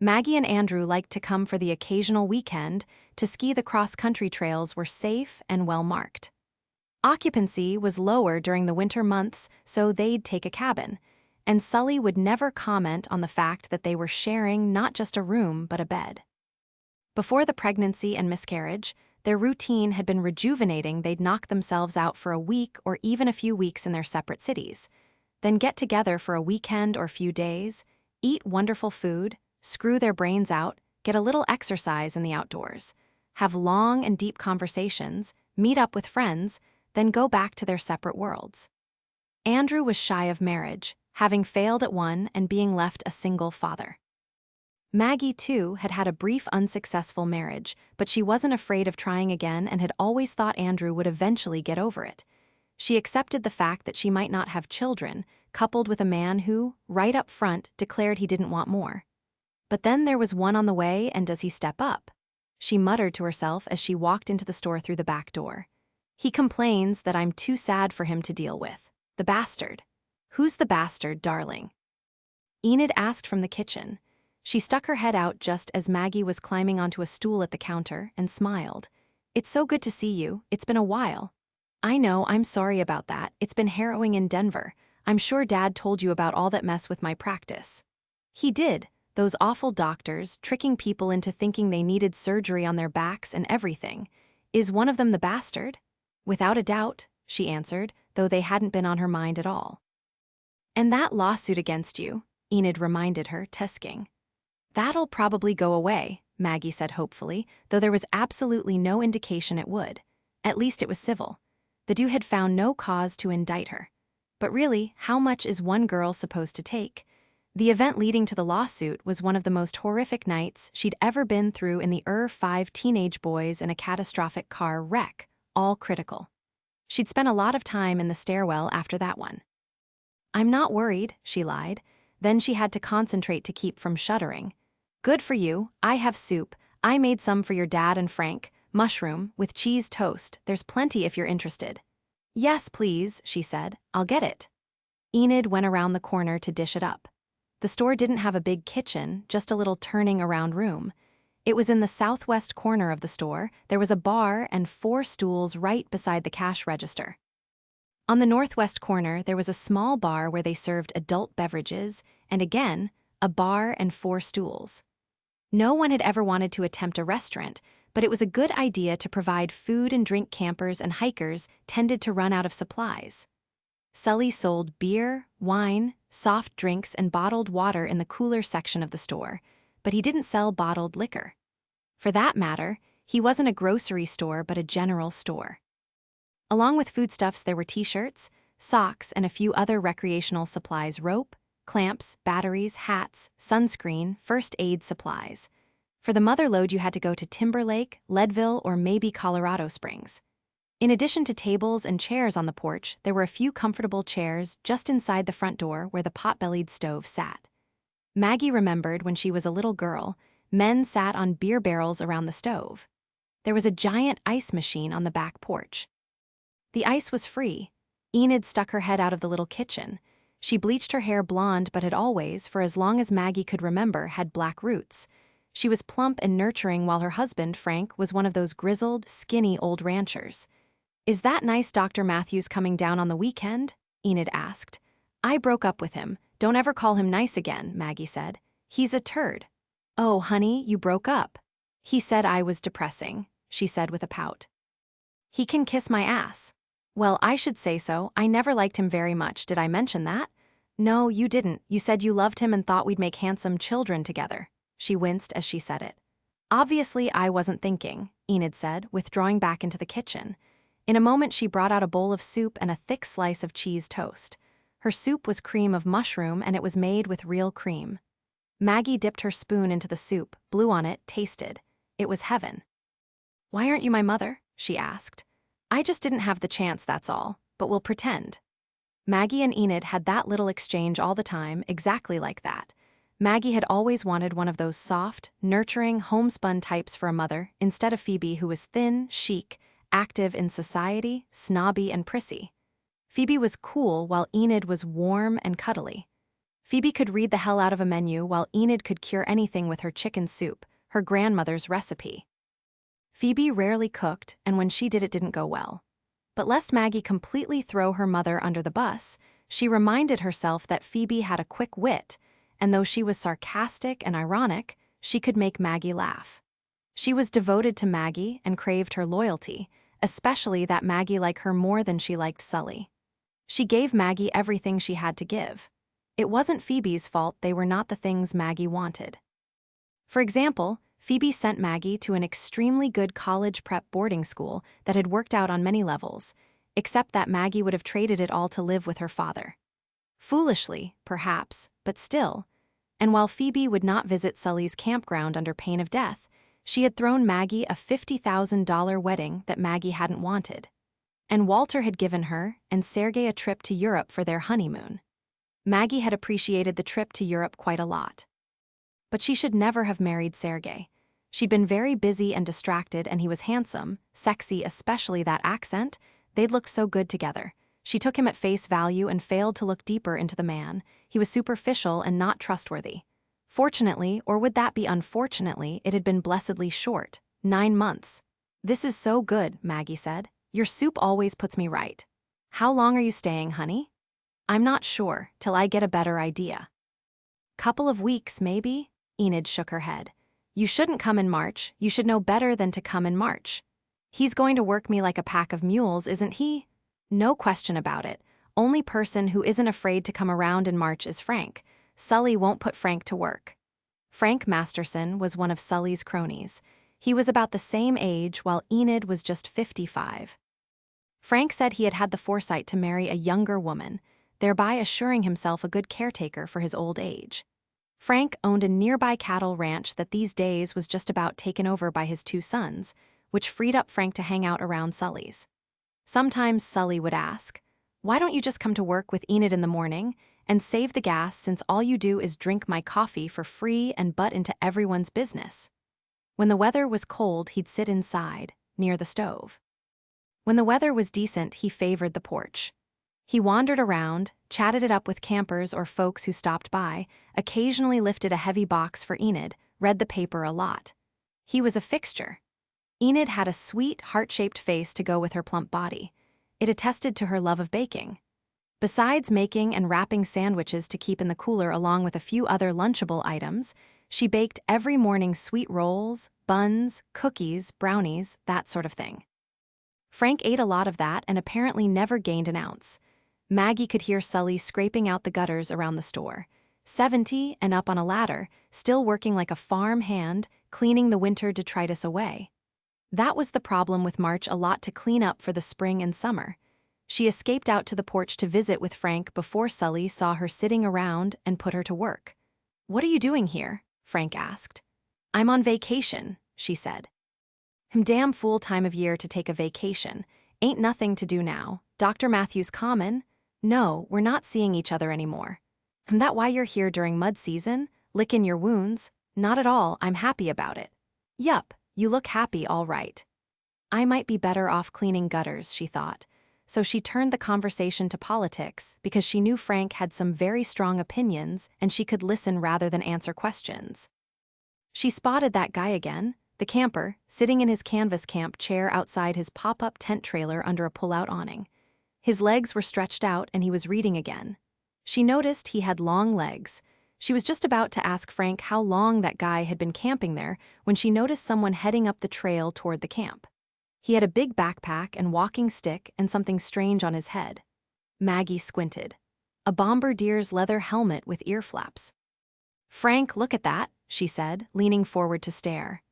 Maggie and Andrew liked to come for the occasional weekend to ski. The cross-country trails were safe and well-marked. Occupancy was lower during the winter months, so they'd take a cabin, and Sully would never comment on the fact that they were sharing not just a room but a bed. Before the pregnancy and miscarriage, their routine had been rejuvenating. They'd knock themselves out for a week or even a few weeks in their separate cities, then get together for a weekend or few days, eat wonderful food, screw their brains out, get a little exercise in the outdoors, have long and deep conversations, meet up with friends, then go back to their separate worlds. Andrew was shy of marriage, having failed at one and being left a single father. Maggie, too, had had a brief unsuccessful marriage, but she wasn't afraid of trying again and had always thought Andrew would eventually get over it. She accepted the fact that she might not have children, coupled with a man who, right up front, declared he didn't want more. But then there was one on the way, and does he step up? She muttered to herself as she walked into the store through the back door. He complains that I'm too sad for him to deal with. The bastard. Who's the bastard, darling? Enid asked from the kitchen. She stuck her head out just as Maggie was climbing onto a stool at the counter and smiled. It's so good to see you. It's been a while. I know, I'm sorry about that. It's been harrowing in Denver. I'm sure Dad told you about all that mess with my practice. He did. Those awful doctors, tricking people into thinking they needed surgery on their backs and everything. Is one of them the bastard? Without a doubt, she answered, though they hadn't been on her mind at all. And that lawsuit against you, Enid reminded her, tusking. That'll probably go away, Maggie said hopefully, though there was absolutely no indication it would. At least it was civil. The dude had found no cause to indict her. But really, how much is one girl supposed to take? The event leading to the lawsuit was one of the most horrific nights she'd ever been through in the 5 teenage boys in a catastrophic car wreck, all critical. She'd spent a lot of time in the stairwell after that one. I'm not worried, she lied. Then she had to concentrate to keep from shuddering. Good for you, I have soup. I made some for your dad and Frank, mushroom, with cheese toast. There's plenty if you're interested. Yes, please, she said. I'll get it. Enid went around the corner to dish it up. The store didn't have a big kitchen, just a little turning around room. It was in the southwest corner of the store. There was a bar and 4 stools right beside the cash register. On the northwest corner, there was a small bar where they served adult beverages, and again, a bar and 4 stools. No one had ever wanted to attempt a restaurant, but it was a good idea to provide food and drink. Campers and hikers tended to run out of supplies. Sully sold beer, wine, soft drinks, and bottled water in the cooler section of the store, but he didn't sell bottled liquor. For that matter, he wasn't a grocery store but a general store. Along with foodstuffs, there were t-shirts, socks, and a few other recreational supplies: rope, clamps, batteries, hats, sunscreen, first aid supplies. For the mother lode, you had to go to Timberlake, Leadville, or maybe Colorado Springs. In addition to tables and chairs on the porch, there were a few comfortable chairs just inside the front door where the pot-bellied stove sat. Maggie remembered when she was a little girl, men sat on beer barrels around the stove. There was a giant ice machine on the back porch. The ice was free. Enid stuck her head out of the little kitchen. She bleached her hair blonde but had always, for as long as Maggie could remember, had black roots. She was plump and nurturing while her husband, Frank, was one of those grizzled, skinny old ranchers. Is that nice Dr. Matthews coming down on the weekend? Enid asked. I broke up with him. Don't ever call him nice again, Maggie said. He's a turd. Oh, honey, you broke up. He said I was depressing, she said with a pout. He can kiss my ass. Well, I should say so. I never liked him very much. Did I mention that? No, you didn't. You said you loved him and thought we'd make handsome children together. She winced as she said it. Obviously, I wasn't thinking, Enid said, withdrawing back into the kitchen. In a moment she brought out a bowl of soup and a thick slice of cheese toast. Her soup was cream of mushroom and it was made with real cream. Maggie dipped her spoon into the soup, blew on it, tasted. It was heaven. "Why aren't you my mother?" she asked. "I just didn't have the chance, that's all, but we'll pretend." Maggie and Enid had that little exchange all the time, exactly like that. Maggie had always wanted one of those soft, nurturing, homespun types for a mother, instead of Phoebe, who was thin, chic, active in society, snobby and prissy. Phoebe was cool while Enid was warm and cuddly. Phoebe could read the hell out of a menu while Enid could cure anything with her chicken soup, her grandmother's recipe. Phoebe rarely cooked, and when she did, it didn't go well. But lest Maggie completely throw her mother under the bus, she reminded herself that Phoebe had a quick wit, and though she was sarcastic and ironic, she could make Maggie laugh. She was devoted to Maggie and craved her loyalty, especially that Maggie liked her more than she liked Sully. She gave Maggie everything she had to give. It wasn't Phoebe's fault they were not the things Maggie wanted. For example, Phoebe sent Maggie to an extremely good college prep boarding school that had worked out on many levels, except that Maggie would have traded it all to live with her father. Foolishly, perhaps, but still. And while Phoebe would not visit Sully's campground under pain of death, she had thrown Maggie a $50,000 wedding that Maggie hadn't wanted. And Walter had given her and Sergei a trip to Europe for their honeymoon. Maggie had appreciated the trip to Europe quite a lot. But she should never have married Sergei. She'd been very busy and distracted, and he was handsome, sexy, especially that accent. They'd looked so good together. She took him at face value and failed to look deeper into the man. He was superficial and not trustworthy. Fortunately, or would that be unfortunately, it had been blessedly short, 9 months. "This is so good," Maggie said. "Your soup always puts me right. How long are you staying, honey?" "I'm not sure, till I get a better idea." "Couple of weeks, maybe?" Enid shook her head. "You shouldn't come in March. You should know better than to come in March. He's going to work me like a pack of mules, isn't he?" "No question about it. Only person who isn't afraid to come around in March is Frank. Sully won't put Frank to work." Frank Masterson was one of Sully's cronies. He was about the same age, while Enid was just 55. Frank said he had had the foresight to marry a younger woman, thereby assuring himself a good caretaker for his old age. Frank owned a nearby cattle ranch that these days was just about taken over by his 2 sons, which freed up Frank to hang out around Sully's. Sometimes Sully would ask, "Why don't you just come to work with Enid in the morning and save the gas, since all you do is drink my coffee for free and butt into everyone's business?" When the weather was cold, he'd sit inside, near the stove. When the weather was decent, he favored the porch. He wandered around, chatted it up with campers or folks who stopped by, occasionally lifted a heavy box for Enid, read the paper a lot. He was a fixture. Enid had a sweet, heart-shaped face to go with her plump body. It attested to her love of baking. Besides making and wrapping sandwiches to keep in the cooler along with a few other lunchable items, she baked every morning sweet rolls, buns, cookies, brownies, that sort of thing. Frank ate a lot of that and apparently never gained an ounce. Maggie could hear Sully scraping out the gutters around the store. 70 and up on a ladder, still working like a farm hand, cleaning the winter detritus away. That was the problem with March, a lot to clean up for the spring and summer. She escaped out to the porch to visit with Frank before Sully saw her sitting around and put her to work. "What are you doing here?" Frank asked. "I'm on vacation," she said. Damn fool time of year to take a vacation. Ain't nothing to do now. Dr. Matthews Common? No, we're not seeing each other anymore. That why you're here during mud season? Licking your wounds? Not at all, I'm happy about it. Yup, you look happy, all right. I might be better off cleaning gutters, she thought. So she turned the conversation to politics because she knew Frank had some very strong opinions and she could listen rather than answer questions. She spotted that guy again, the camper, sitting in his canvas camp chair outside his pop-up tent trailer under a pull-out awning. His legs were stretched out and he was reading again. She noticed he had long legs. She was just about to ask Frank how long that guy had been camping there when she noticed someone heading up the trail toward the camp. He had a big backpack and walking stick and something strange on his head. Maggie squinted. A bombardier's leather helmet with ear flaps. "Frank, look at that," she said, leaning forward to stare.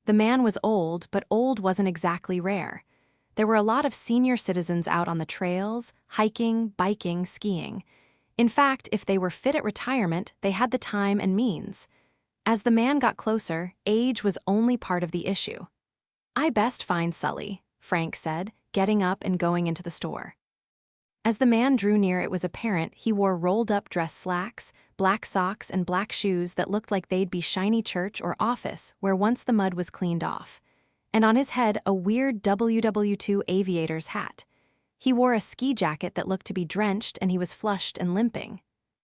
The man was old, but old wasn't exactly rare. There were a lot of senior citizens out on the trails, hiking, biking, skiing. In fact, if they were fit at retirement, they had the time and means. As the man got closer, age was only part of the issue. "I best find Sully," Frank said, getting up and going into the store. As the man drew near, it was apparent he wore rolled-up dress slacks, black socks, and black shoes that looked like they'd be shiny church or office where once the mud was cleaned off. And on his head, a weird WW2 aviator's hat. He wore a ski jacket that looked to be drenched, and he was flushed and limping.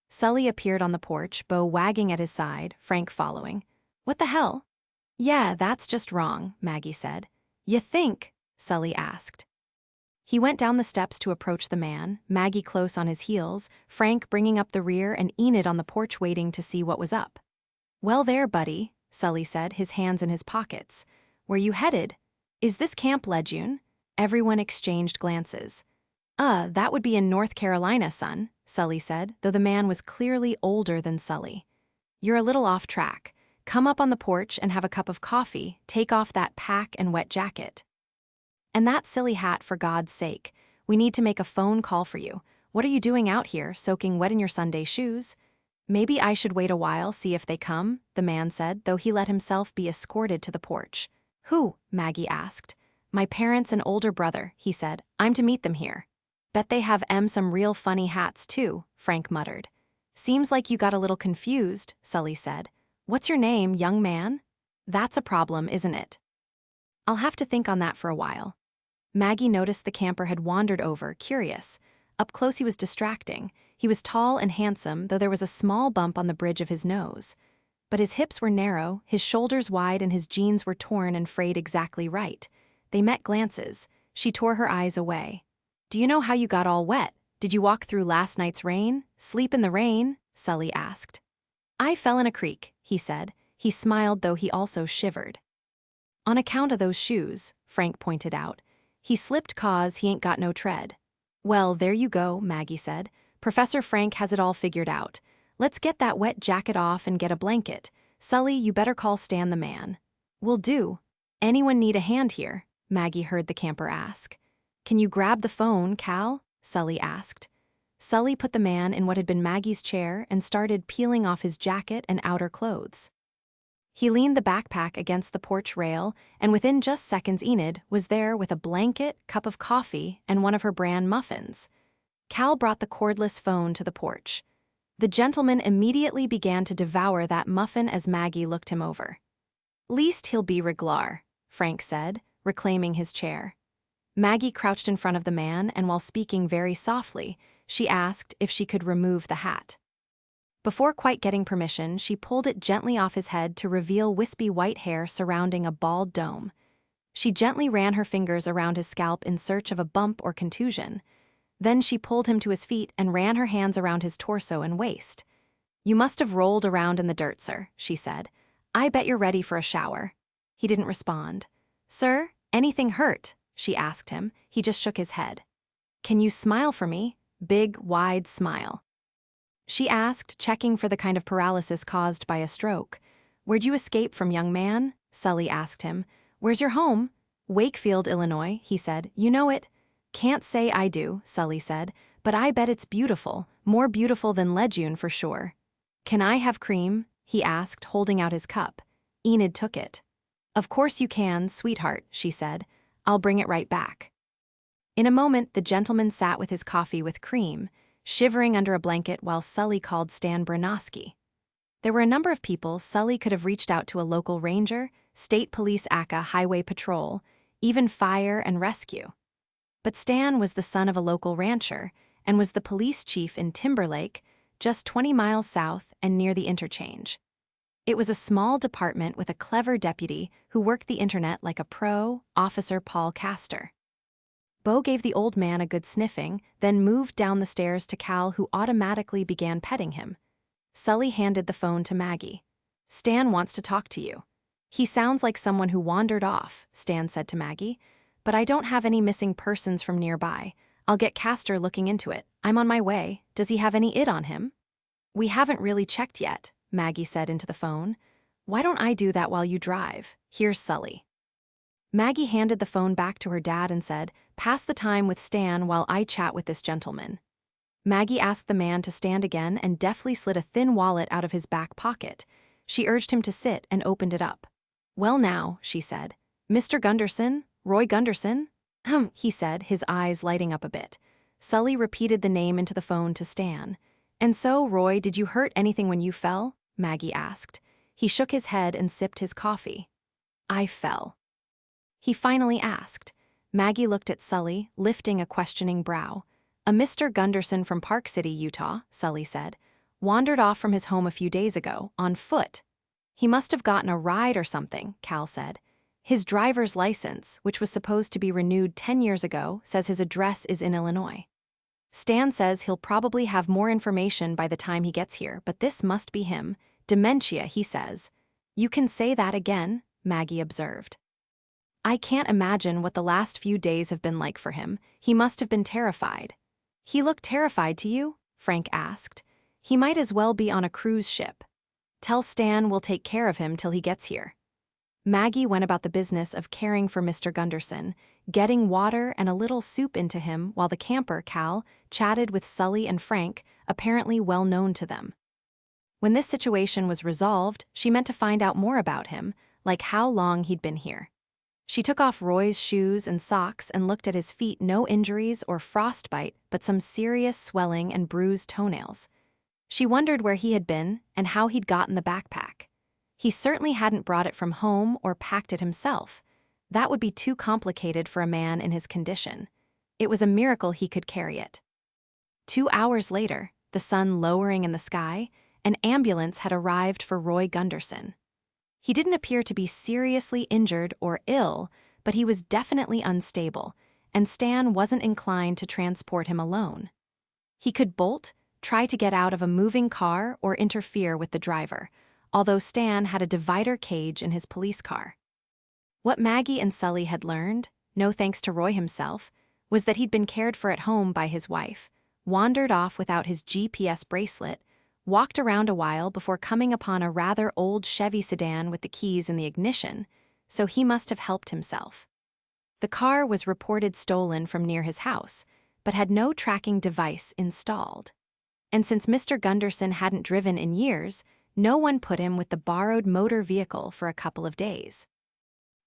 Sully appeared on the porch, Bo wagging at his side, Frank following. "What the hell?" "Yeah, that's just wrong," Maggie said. "You think?" Sully asked. He went down the steps to approach the man, Maggie close on his heels, Frank bringing up the rear, and Enid on the porch waiting to see what was up. "Well there, buddy," Sully said, his hands in his pockets. "Where you headed? Is this Camp Lejeune?" Everyone exchanged glances. That would be in North Carolina, son," Sully said, though the man was clearly older than Sully. "You're a little off track. Come up on the porch and have a cup of coffee, take off that pack and wet jacket. And that silly hat, for God's sake. We need to make a phone call for you. What are you doing out here, soaking wet in your Sunday shoes?" "Maybe I should wait a while, see if they come," the man said, though he let himself be escorted to the porch. "Who?" Maggie asked. "My parents and older brother," he said. "I'm to meet them here." "Bet they have some real funny hats, too," Frank muttered. "Seems like you got a little confused," Sully said. "What's your name, young man?" "That's a problem, isn't it?" "I'll have to think on that for a while." Maggie noticed the camper had wandered over, curious. Up close he was distracting. He was tall and handsome, though there was a small bump on the bridge of his nose. But his hips were narrow, his shoulders wide, and his jeans were torn and frayed exactly right. They met glances. She tore her eyes away. "Do you know how you got all wet? Did you walk through last night's rain? Sleep in the rain?" Sully asked. "I fell in a creek," he said. He smiled, though he also shivered. "On account of those shoes," Frank pointed out. "He slipped 'cause he ain't got no tread." "Well, there you go," Maggie said. "Professor Frank has it all figured out. Let's get that wet jacket off and get a blanket. Sully, you better call Stan the man." "Will do. Anyone need a hand here?" Maggie heard the camper ask. "Can you grab the phone, Cal?" Sully asked. Sully put the man in what had been Maggie's chair and started peeling off his jacket and outer clothes. He leaned the backpack against the porch rail, and within just seconds Enid was there with a blanket, cup of coffee, and one of her bran muffins. Cal brought the cordless phone to the porch. The gentleman immediately began to devour that muffin as Maggie looked him over. "Least he'll be reglar," Frank said, reclaiming his chair. Maggie crouched in front of the man, and while speaking very softly, she asked if she could remove the hat. Before quite getting permission, she pulled it gently off his head to reveal wispy white hair surrounding a bald dome. She gently ran her fingers around his scalp in search of a bump or contusion. Then she pulled him to his feet and ran her hands around his torso and waist. "You must have rolled around in the dirt, sir," she said. "I bet you're ready for a shower." He didn't respond. "Sir, anything hurt?" she asked him. He just shook his head. "Can you smile for me? Big, wide smile." She asked, checking for the kind of paralysis caused by a stroke. "Where'd you escape from, young man?" Sully asked him. "Where's your home?" "Wakefield, Illinois," he said. "You know it?" "Can't say I do," Sully said, "but I bet it's beautiful, more beautiful than Lejeune for sure." "Can I have cream?" he asked, holding out his cup. Enid took it. "Of course you can, sweetheart," she said. "I'll bring it right back." In a moment, the gentleman sat with his coffee with cream, shivering under a blanket while Sully called Stan Bernosky. There were a number of people. Sully could have reached out to a local ranger, state police, ACA, highway patrol, even fire and rescue. But Stan was the son of a local rancher and was the police chief in Timberlake, just 20 miles south and near the interchange. It was a small department with a clever deputy who worked the internet like a pro, Officer Paul Castor. Bo gave the old man a good sniffing, then moved down the stairs to Cal, who automatically began petting him. Sully handed the phone to Maggie. "Stan wants to talk to you." "He sounds like someone who wandered off," Stan said to Maggie. "But I don't have any missing persons from nearby. I'll get Castor looking into it. I'm on my way. Does he have any id on him?" "We haven't really checked yet," Maggie said into the phone. "Why don't I do that while you drive?" Here's Sully." Maggie handed the phone back to her dad and said, "Pass the time with Stan while I chat with this gentleman." Maggie asked the man to stand again and deftly slid a thin wallet out of his back pocket. She urged him to sit and opened it up. "Well now," she said. "Mr. Gunderson? Roy Gunderson?" He said, his eyes lighting up a bit. Sully repeated the name into the phone to Stan. "And so, Roy, did you hurt anything when you fell?" Maggie asked. He shook his head and sipped his coffee. "I fell," he finally asked. Maggie looked at Sully, lifting a questioning brow. "A Mr. Gunderson from Park City, Utah," Sully said, "wandered off from his home a few days ago, on foot." "He must have gotten a ride or something," Cal said. "His driver's license, which was supposed to be renewed 10 years ago, says his address is in Illinois. Stan says he'll probably have more information by the time he gets here, but this must be him. Dementia, he says." "You can say that again," Maggie observed. "I can't imagine what the last few days have been like for him. He must have been terrified." "He looked terrified to you?" Frank asked. "He might as well be on a cruise ship." "Tell Stan we'll take care of him till he gets here." Maggie went about the business of caring for Mr. Gunderson, getting water and a little soup into him while the camper, Cal, chatted with Sully and Frank, apparently well known to them. When this situation was resolved, she meant to find out more about him, like how long he'd been here. She took off Roy's shoes and socks and looked at his feet. No injuries or frostbite, but some serious swelling and bruised toenails. She wondered where he had been and how he'd gotten the backpack. He certainly hadn't brought it from home or packed it himself. That would be too complicated for a man in his condition. It was a miracle he could carry it. 2 hours later, the sun lowering in the sky, an ambulance had arrived for Roy Gunderson. He didn't appear to be seriously injured or ill, but he was definitely unstable, and Stan wasn't inclined to transport him alone. He could bolt, try to get out of a moving car, or interfere with the driver, although Stan had a divider cage in his police car. What Maggie and Sully had learned, no thanks to Roy himself, was that he'd been cared for at home by his wife, wandered off without his GPS bracelet, walked around a while before coming upon a rather old Chevy sedan with the keys in the ignition, so he must have helped himself. The car was reported stolen from near his house, but had no tracking device installed. And since Mr. Gunderson hadn't driven in years, no one put him with the borrowed motor vehicle for a couple of days.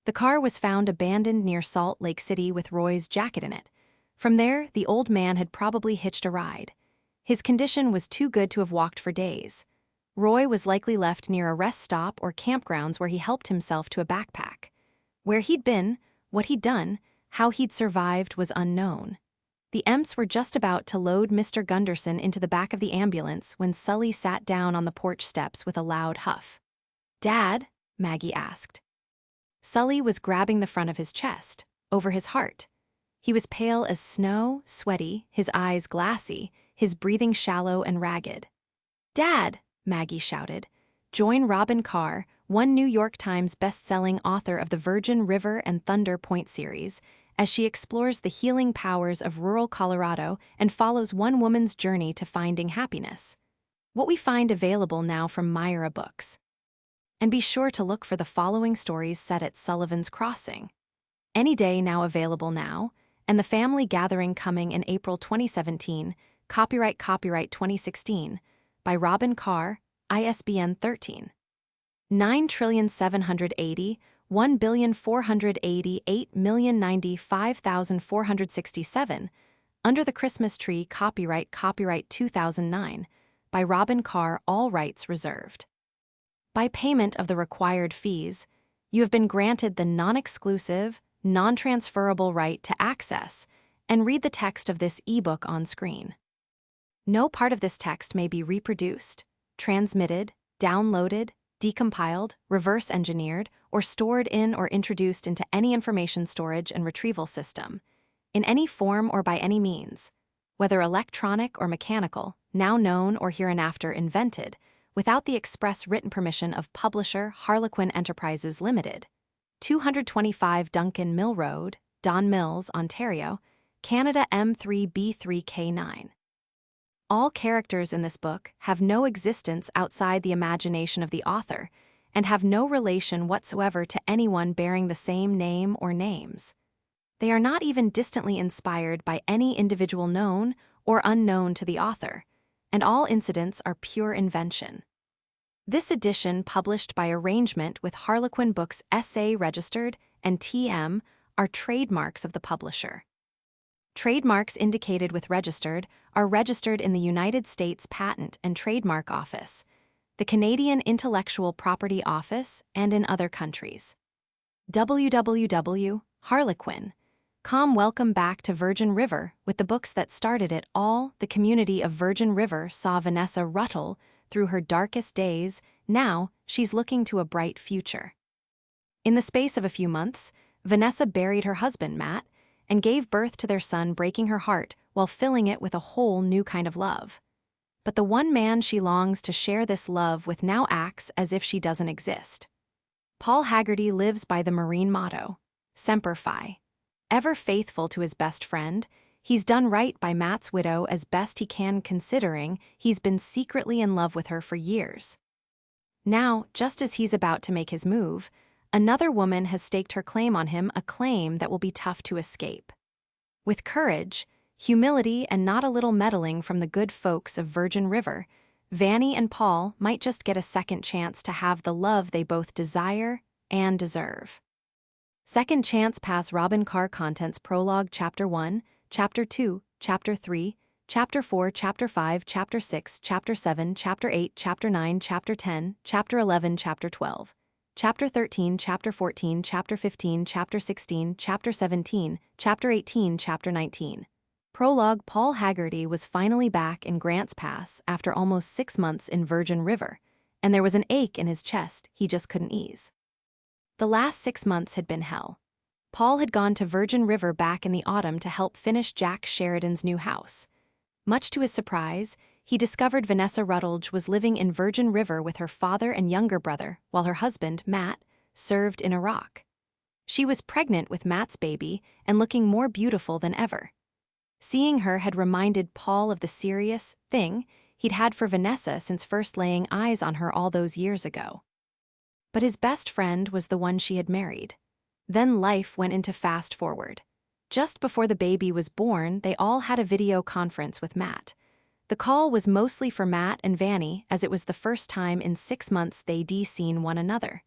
The car was found abandoned near Salt Lake City with Roy's jacket in it. From there, the old man had probably hitched a ride. His condition was too good to have walked for days. Roy was likely left near a rest stop or campgrounds where he helped himself to a backpack. Where he'd been, what he'd done, how he'd survived was unknown. The EMS were just about to load Mr. Gunderson into the back of the ambulance when Sully sat down on the porch steps with a loud huff. "Dad?" Maggie asked. Sully was grabbing the front of his chest, over his heart. He was pale as snow, sweaty, his eyes glassy, his breathing shallow and ragged. "Dad!" Maggie shouted. Join Robyn Carr, one New York Times best-selling author of the Virgin River and Thunder Point series, as she explores the healing powers of rural Colorado and follows one woman's journey to finding happiness. What we find available now from Myra Books. And be sure to look for the following stories set at Sullivan's Crossing. Any Day now available now, and The Family Gathering coming in April 2017, copyright 2016, by Robyn Carr, ISBN 13. 9,780, 1,488,095,467, Under the Christmas Tree, copyright 2009, by Robyn Carr, all rights reserved. By payment of the required fees, you have been granted the non-exclusive, non-transferable right to access and read the text of this ebook on screen. No part of this text may be reproduced, transmitted, downloaded, decompiled, reverse engineered, or stored in or introduced into any information storage and retrieval system, in any form or by any means, whether electronic or mechanical, now known or hereinafter invented, without the express written permission of publisher Harlequin Enterprises Limited, 225 Duncan Mill Road, Don Mills, Ontario, Canada M3B3K9. All characters in this book have no existence outside the imagination of the author, and have no relation whatsoever to anyone bearing the same name or names. They are not even distantly inspired by any individual known or unknown to the author, and all incidents are pure invention. This edition, published by arrangement with Harlequin Books SA registered and TM, are trademarks of the publisher. Trademarks indicated with registered are registered in the United States Patent and Trademark Office, the Canadian Intellectual Property Office, and in other countries. www.harlequin.com. Welcome back to Virgin River with the books that started it all. The community of Virgin River saw Vanessa Ruttle through her darkest days. Now she's looking to a bright future. In the space of a few months, Vanessa buried her husband, Matt, and gave birth to their son, breaking her heart while filling it with a whole new kind of love. But the one man she longs to share this love with now acts as if she doesn't exist. Paul Haggerty lives by the Marine motto, Semper Fi. Ever faithful to his best friend, he's done right by Matt's widow as best he can, considering he's been secretly in love with her for years. Now, just as he's about to make his move, another woman has staked her claim on him, a claim that will be tough to escape. With courage, humility, and not a little meddling from the good folks of Virgin River, Vanny and Paul might just get a second chance to have the love they both desire and deserve. Second Chance Pass. Robyn Carr. Contents: Prologue, Chapter 1, Chapter 2, Chapter 3, Chapter 4, Chapter 5, Chapter 6, Chapter 7, Chapter 8, Chapter 9, Chapter 10, Chapter 11, Chapter 12, Chapter 13, Chapter 14, Chapter 15, Chapter 16, Chapter 17, Chapter 18, Chapter 19. Prologue. Paul Haggerty was finally back in Grants Pass after almost 6 months in Virgin River, and there was an ache in his chest he just couldn't ease. The last 6 months had been hell. Paul had gone to Virgin River back in the autumn to help finish Jack Sheridan's new house. Much to his surprise, he discovered Vanessa Rutledge was living in Virgin River with her father and younger brother, while her husband, Matt, served in Iraq. She was pregnant with Matt's baby and looking more beautiful than ever. Seeing her had reminded Paul of the serious thing he'd had for Vanessa since first laying eyes on her all those years ago. But his best friend was the one she had married. Then life went into fast forward. Just before the baby was born, they all had a video conference with Matt. The call was mostly for Matt and Vanny, as it was the first time in 6 months they'd seen one another.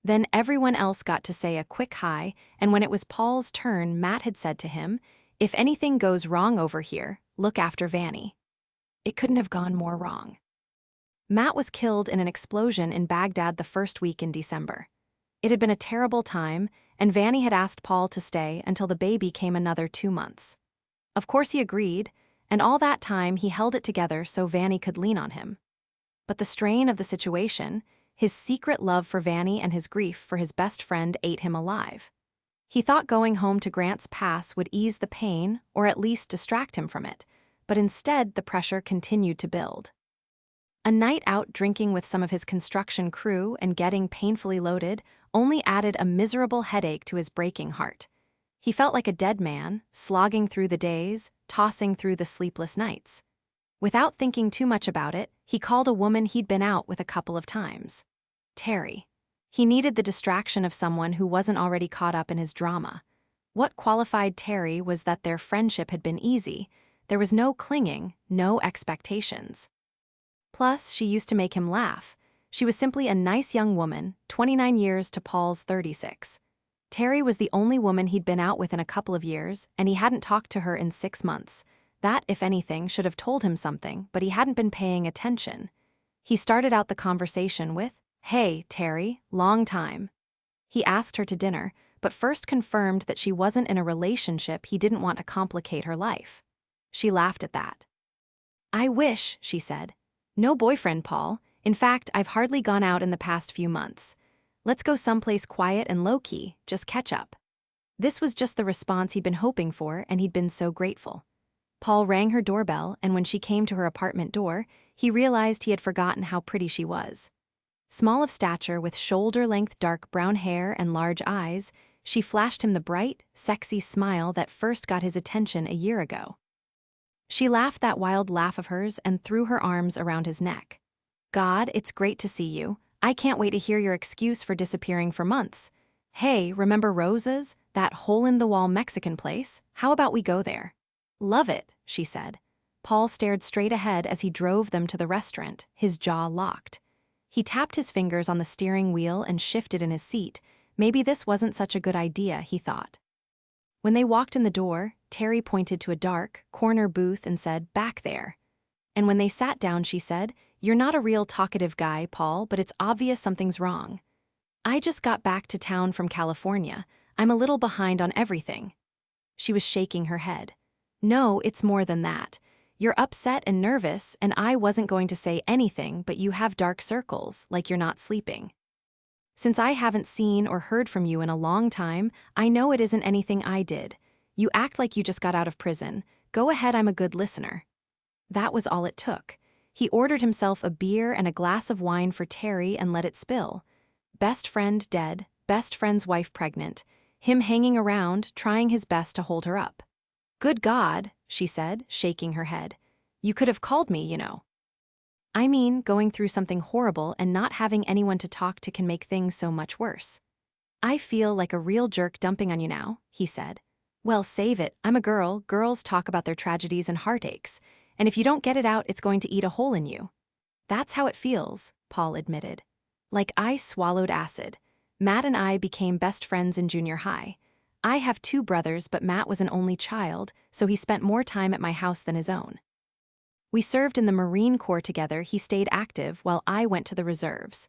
Then everyone else got to say a quick hi, and when it was Paul's turn, Matt had said to him, "If anything goes wrong over here, look after Vanny." It couldn't have gone more wrong. Matt was killed in an explosion in Baghdad the first week in December. It had been a terrible time, and Vanny had asked Paul to stay until the baby came another 2 months. Of course he agreed, and all that time he held it together so Vanny could lean on him. But the strain of the situation, his secret love for Vanny and his grief for his best friend ate him alive. He thought going home to Grants Pass would ease the pain or at least distract him from it, but instead the pressure continued to build. A night out drinking with some of his construction crew and getting painfully loaded only added a miserable headache to his breaking heart. He felt like a dead man, slogging through the days, tossing through the sleepless nights. Without thinking too much about it, he called a woman he'd been out with a couple of times. Terry. He needed the distraction of someone who wasn't already caught up in his drama. What qualified Terry was that their friendship had been easy. There was no clinging, no expectations. Plus, she used to make him laugh. She was simply a nice young woman, 29 years to Paul's 36. Terry was the only woman he'd been out with in a couple of years, and he hadn't talked to her in 6 months. That, if anything, should have told him something, but he hadn't been paying attention. He started out the conversation with, "Hey, Terry, long time." He asked her to dinner, but first confirmed that she wasn't in a relationship he didn't want to complicate her life. She laughed at that. "I wish," she said. "No boyfriend, Paul. In fact, I've hardly gone out in the past few months. Let's go someplace quiet and low-key, just catch up." This was just the response he'd been hoping for, and he'd been so grateful. Paul rang her doorbell, and when she came to her apartment door, he realized he had forgotten how pretty she was. Small of stature with shoulder-length dark brown hair and large eyes, she flashed him the bright, sexy smile that first got his attention a year ago. She laughed that wild laugh of hers and threw her arms around his neck. "God, it's great to see you. I can't wait to hear your excuse for disappearing for months. Hey, remember Rosa's? That hole-in-the-wall Mexican place? How about we go there? Love it, she said. Paul stared straight ahead as he drove them to the restaurant, his jaw locked. He tapped his fingers on the steering wheel and shifted in his seat. Maybe this wasn't such a good idea, he thought. When they walked in the door, Terry pointed to a dark, corner booth and said, "Back there." And when they sat down, she said, "You're not a real talkative guy, Paul, but it's obvious something's wrong." "I just got back to town from California. I'm a little behind on everything." She was shaking her head. "No, it's more than that. You're upset and nervous, and I wasn't going to say anything, but you have dark circles, like you're not sleeping. Since I haven't seen or heard from you in a long time, I know it isn't anything I did. You act like you just got out of prison. Go ahead, I'm a good listener." That was all it took. He ordered himself a beer and a glass of wine for Terry and let it spill. Best friend dead, best friend's wife pregnant, him hanging around, trying his best to hold her up. "Good God," she said, shaking her head. "You could have called me, you know." "I mean, going through something horrible and not having anyone to talk to can make things so much worse." "I feel like a real jerk dumping on you now," he said. "Well, save it. I'm a girl. Girls talk about their tragedies and heartaches. And if you don't get it out, it's going to eat a hole in you." "That's how it feels," Paul admitted. "Like I swallowed acid. Matt and I became best friends in junior high. I have 2 brothers, but Matt was an only child, so he spent more time at my house than his own. We served in the Marine Corps together. He stayed active while I went to the reserves.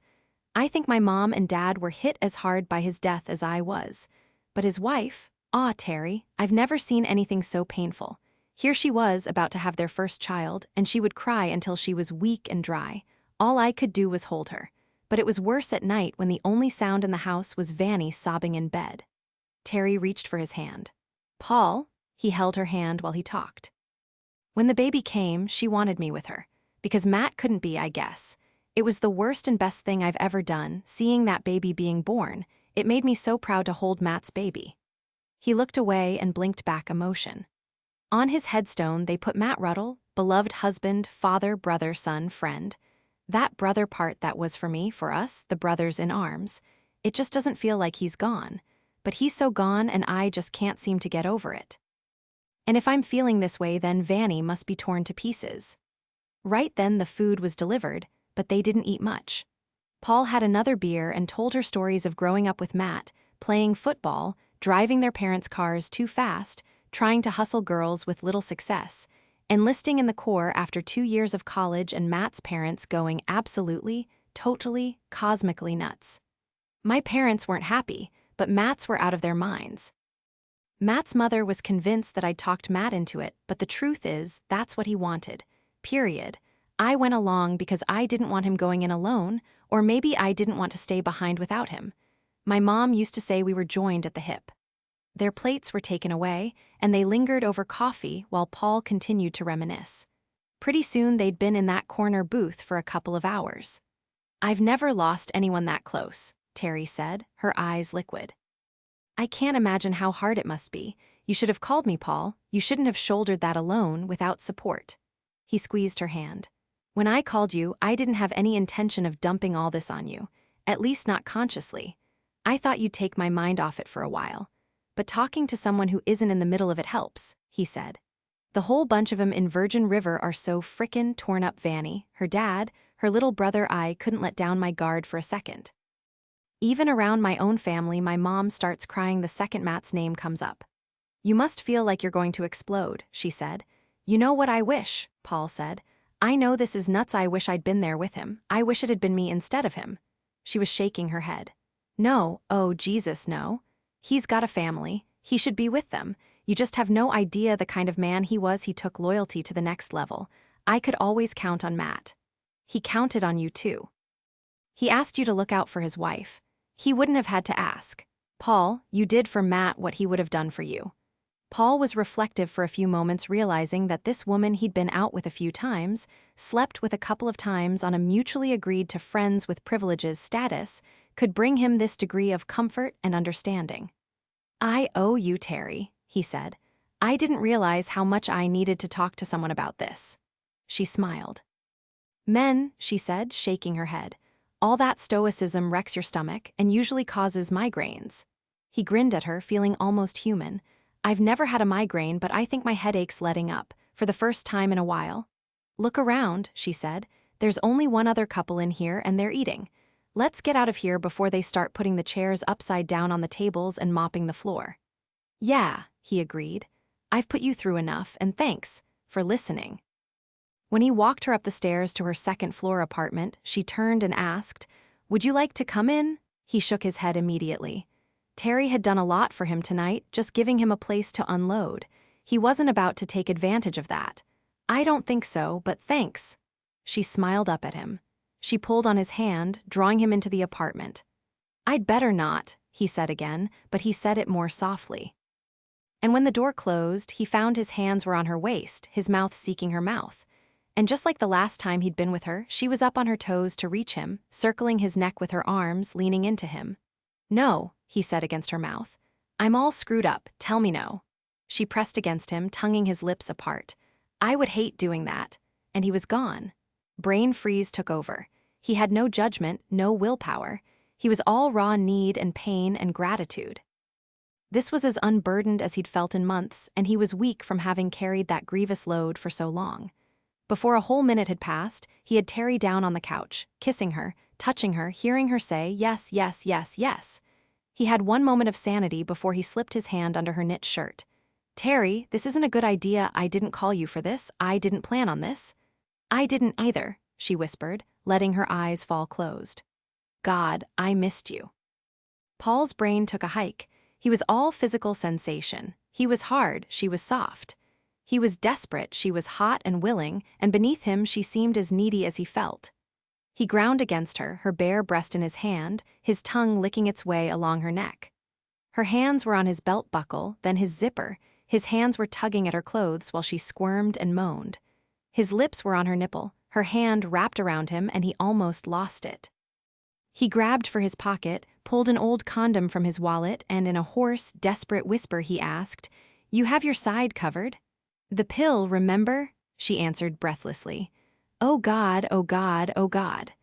I think my mom and dad were hit as hard by his death as I was. But his wife, Terry, I've never seen anything so painful. Here she was about to have their first child, and she would cry until she was weak and dry. All I could do was hold her. But it was worse at night when the only sound in the house was Vanny sobbing in bed." Terry reached for his hand. "Paul," he held her hand while he talked. "When the baby came, she wanted me with her. Because Matt couldn't be, I guess. It was the worst and best thing I've ever done, seeing that baby being born. It made me so proud to hold Matt's baby." He looked away and blinked back emotion. On his headstone, they put Matt Ruddle, beloved husband, father, brother, son, friend. That brother part that was for me, for us, the brothers in arms. It just doesn't feel like he's gone. But he's so gone and I just can't seem to get over it. And if I'm feeling this way, then Vanny must be torn to pieces. Right then the food was delivered, but they didn't eat much. Paul had another beer and told her stories of growing up with Matt, playing football, driving their parents' cars too fast, trying to hustle girls with little success, enlisting in the Corps after 2 years of college and Matt's parents going absolutely, totally, cosmically nuts. "My parents weren't happy, but Matt's were out of their minds. Matt's mother was convinced that I'd talked Matt into it, but the truth is, that's what he wanted. Period. I went along because I didn't want him going in alone, or maybe I didn't want to stay behind without him. My mom used to say we were joined at the hip." Their plates were taken away, and they lingered over coffee while Paul continued to reminisce. Pretty soon they'd been in that corner booth for a couple of hours. "I've never lost anyone that close," Terry said, her eyes liquid. "I can't imagine how hard it must be. You should have called me, Paul. You shouldn't have shouldered that alone, without support." He squeezed her hand. "When I called you, I didn't have any intention of dumping all this on you. At least not consciously. I thought you'd take my mind off it for a while. But talking to someone who isn't in the middle of it helps," he said. "The whole bunch of 'em in Virgin River are so frickin' torn up. Vanny, her dad, her little brother. I couldn't let down my guard for a second. Even around my own family, my mom starts crying the second Matt's name comes up." "You must feel like you're going to explode," she said. "You know what I wish," Paul said. "I know this is nuts. I wish I'd been there with him. I wish it had been me instead of him." She was shaking her head. "No, oh Jesus, no. He's got a family. He should be with them. You just have no idea the kind of man he was. He took loyalty to the next level. I could always count on Matt. He counted on you too. He asked you to look out for his wife. He wouldn't have had to ask. Paul, you did for Matt what he would have done for you." Paul was reflective for a few moments, realizing that this woman he'd been out with a few times, slept with a couple of times on a mutually agreed to friends with privileges status, could bring him this degree of comfort and understanding. "I owe you, Terry," he said. "I didn't realize how much I needed to talk to someone about this." She smiled. "Men," she said, shaking her head, All that stoicism wrecks your stomach and usually causes migraines. He grinned at her, feeling almost human. I've never had a migraine, but I think my headache's letting up, for the first time in a while. Look around, she said. There's only one other couple in here and they're eating. Let's get out of here before they start putting the chairs upside down on the tables and mopping the floor. Yeah, he agreed. I've put you through enough, and thanks for listening. When he walked her up the stairs to her second-floor apartment, she turned and asked, "Would you like to come in?" He shook his head immediately. Terry had done a lot for him tonight, just giving him a place to unload. He wasn't about to take advantage of that. I don't think so, but thanks. She smiled up at him. She pulled on his hand, drawing him into the apartment. I'd better not, he said again, but he said it more softly. And when the door closed, he found his hands were on her waist, his mouth seeking her mouth. And just like the last time he'd been with her, she was up on her toes to reach him, circling his neck with her arms, leaning into him. No, he said against her mouth. I'm all screwed up, tell me no. She pressed against him, tonguing his lips apart. I would hate doing that. And he was gone. Brain freeze took over. He had no judgment, no willpower. He was all raw need and pain and gratitude. This was as unburdened as he'd felt in months, and he was weak from having carried that grievous load for so long. Before a whole minute had passed, he had Terry down on the couch, kissing her, touching her, hearing her say, yes, yes, yes, yes. He had one moment of sanity before he slipped his hand under her knit shirt. Terry, this isn't a good idea. I didn't call you for this. I didn't plan on this. I didn't either, she whispered, letting her eyes fall closed. God, I missed you. Paul's brain took a hike. He was all physical sensation. He was hard, she was soft. He was desperate, she was hot and willing, and beneath him she seemed as needy as he felt. He ground against her, her bare breast in his hand, his tongue licking its way along her neck. Her hands were on his belt buckle, then his zipper. His hands were tugging at her clothes while she squirmed and moaned. His lips were on her nipple, her hand wrapped around him, and he almost lost it. He grabbed for his pocket, pulled an old condom from his wallet, and in a hoarse, desperate whisper he asked, You have your side covered? The pill, remember? She answered breathlessly. Oh God, oh God, oh God.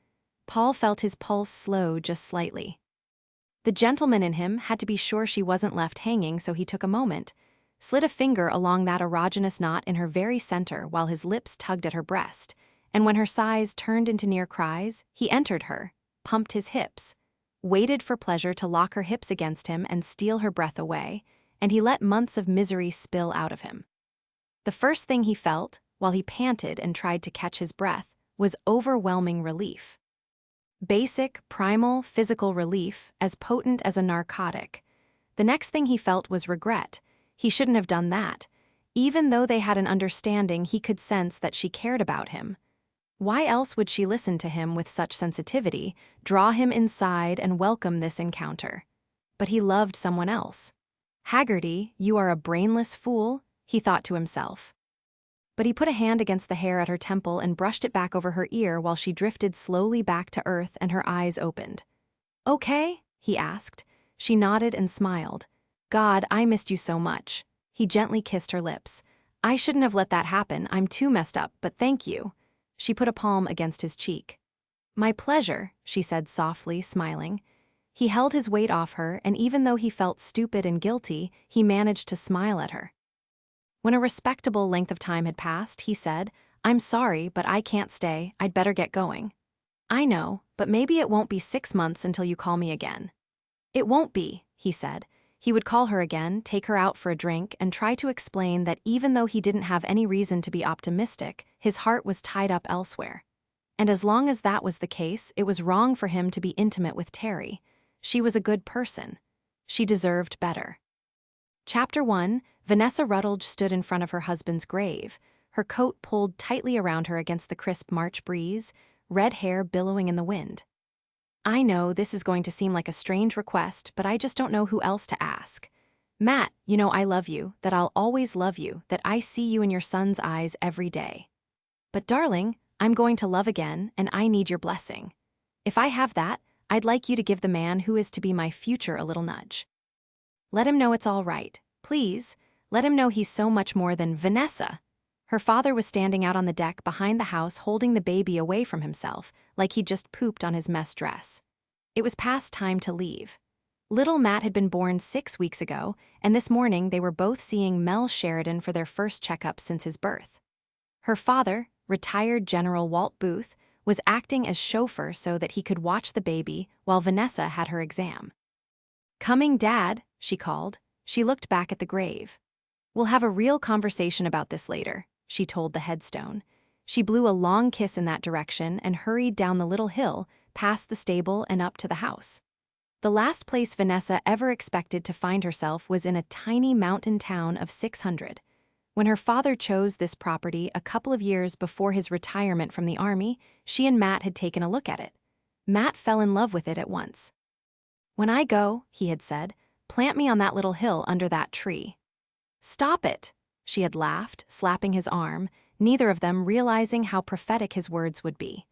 Paul felt his pulse slow just slightly. The gentleman in him had to be sure she wasn't left hanging, so he took a moment, slid a finger along that erogenous knot in her very center while his lips tugged at her breast, and when her sighs turned into near cries, he entered her, pumped his hips, waited for pleasure to lock her hips against him and steal her breath away, and he let months of misery spill out of him. The first thing he felt, while he panted and tried to catch his breath, was overwhelming relief. Basic, primal, physical relief, as potent as a narcotic. The next thing he felt was regret. He shouldn't have done that. Even though they had an understanding, he could sense that she cared about him. Why else would she listen to him with such sensitivity, draw him inside and welcome this encounter? But he loved someone else. Haggerty, you are a brainless fool, he thought to himself. But he put a hand against the hair at her temple and brushed it back over her ear while she drifted slowly back to earth and her eyes opened. Okay? He asked. She nodded and smiled. God, I missed you so much. He gently kissed her lips. I shouldn't have let that happen. I'm too messed up, but thank you. She put a palm against his cheek. My pleasure, she said softly, smiling. He held his weight off her, and even though he felt stupid and guilty, he managed to smile at her. When a respectable length of time had passed, he said, I'm sorry, but I can't stay. I'd better get going. I know, but maybe it won't be 6 months until you call me again. It won't be, he said. He would call her again, take her out for a drink, and try to explain that even though he didn't have any reason to be optimistic, his heart was tied up elsewhere. And as long as that was the case, it was wrong for him to be intimate with Terry. She was a good person. She deserved better. Chapter 1, Vanessa Rutledge stood in front of her husband's grave, her coat pulled tightly around her against the crisp March breeze, red hair billowing in the wind. I know this is going to seem like a strange request, but I just don't know who else to ask. Matt, you know I love you, that I'll always love you, that I see you in your son's eyes every day. But darling, I'm going to love again, and I need your blessing. If I have that, I'd like you to give the man who is to be my future a little nudge. Let him know it's all right. Please, let him know he's so much more than Vanessa. Her father was standing out on the deck behind the house holding the baby away from himself, like he'd just pooped on his mess dress. It was past time to leave. Little Matt had been born 6 weeks ago, and this morning they were both seeing Mel Sheridan for their first checkup since his birth. Her father, retired General Walt Booth, was acting as chauffeur so that he could watch the baby while Vanessa had her exam. "Coming, Dad," she called. She looked back at the grave. "We'll have a real conversation about this later," she told the headstone. She blew a long kiss in that direction and hurried down the little hill, past the stable and up to the house. The last place Vanessa ever expected to find herself was in a tiny mountain town of 600. When her father chose this property a couple of years before his retirement from the Army, she and Matt had taken a look at it. Matt fell in love with it at once. "When I go," he had said, "plant me on that little hill under that tree." "Stop it," she had laughed, slapping his arm, neither of them realizing how prophetic his words would be.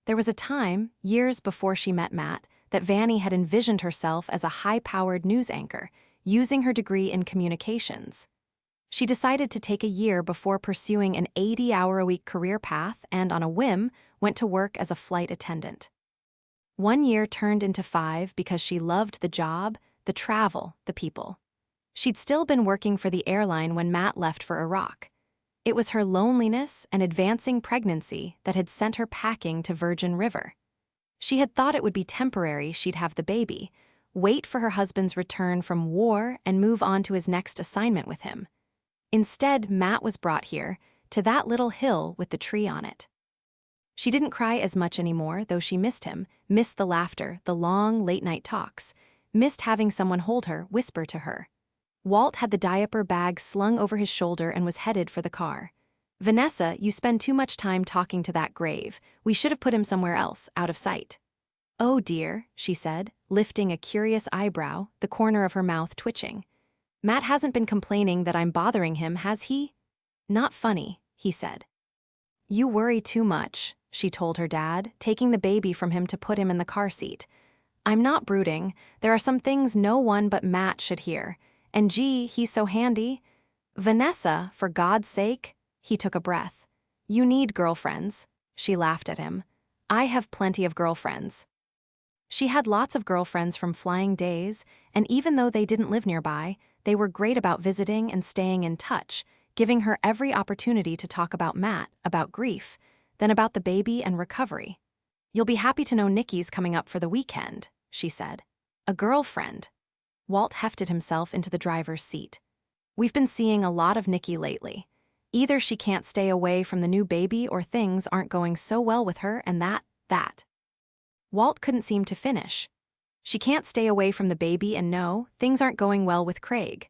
There was a time, years before she met Matt, that Vanny had envisioned herself as a high-powered news anchor, using her degree in communications. She decided to take a year before pursuing an 80-hour-a-week career path and, on a whim, went to work as a flight attendant. 1 year turned into 5 because she loved the job, the travel, the people. She'd still been working for the airline when Matt left for Iraq. It was her loneliness and advancing pregnancy that had sent her packing to Virgin River. She had thought it would be temporary. She'd have the baby, wait for her husband's return from war, and move on to his next assignment with him. Instead, Matt was brought here, to that little hill with the tree on it. She didn't cry as much anymore, though she missed him, missed the laughter, the long, late-night talks, missed having someone hold her, whisper to her. Walt had the diaper bag slung over his shoulder and was headed for the car. "Vanessa, you spend too much time talking to that grave. We should have put him somewhere else, out of sight." "Oh dear," she said, lifting a curious eyebrow, the corner of her mouth twitching. "Matt hasn't been complaining that I'm bothering him, has he?" "Not funny," he said. "You worry too much," she told her dad, taking the baby from him to put him in the car seat. "I'm not brooding. There are some things no one but Matt should hear. And gee, he's so handy." "Vanessa, for God's sake," he took a breath. "You need girlfriends." She laughed at him. "I have plenty of girlfriends." She had lots of girlfriends from flying days, and even though they didn't live nearby, they were great about visiting and staying in touch, giving her every opportunity to talk about Matt, about grief, then about the baby and recovery. "You'll be happy to know Nikki's coming up for the weekend," she said. "A girlfriend." Walt hefted himself into the driver's seat. "We've been seeing a lot of Nikki lately. Either she can't stay away from the new baby or things aren't going so well with her and that. Walt couldn't seem to finish. "She can't stay away from the baby and no, things aren't going well with Craig."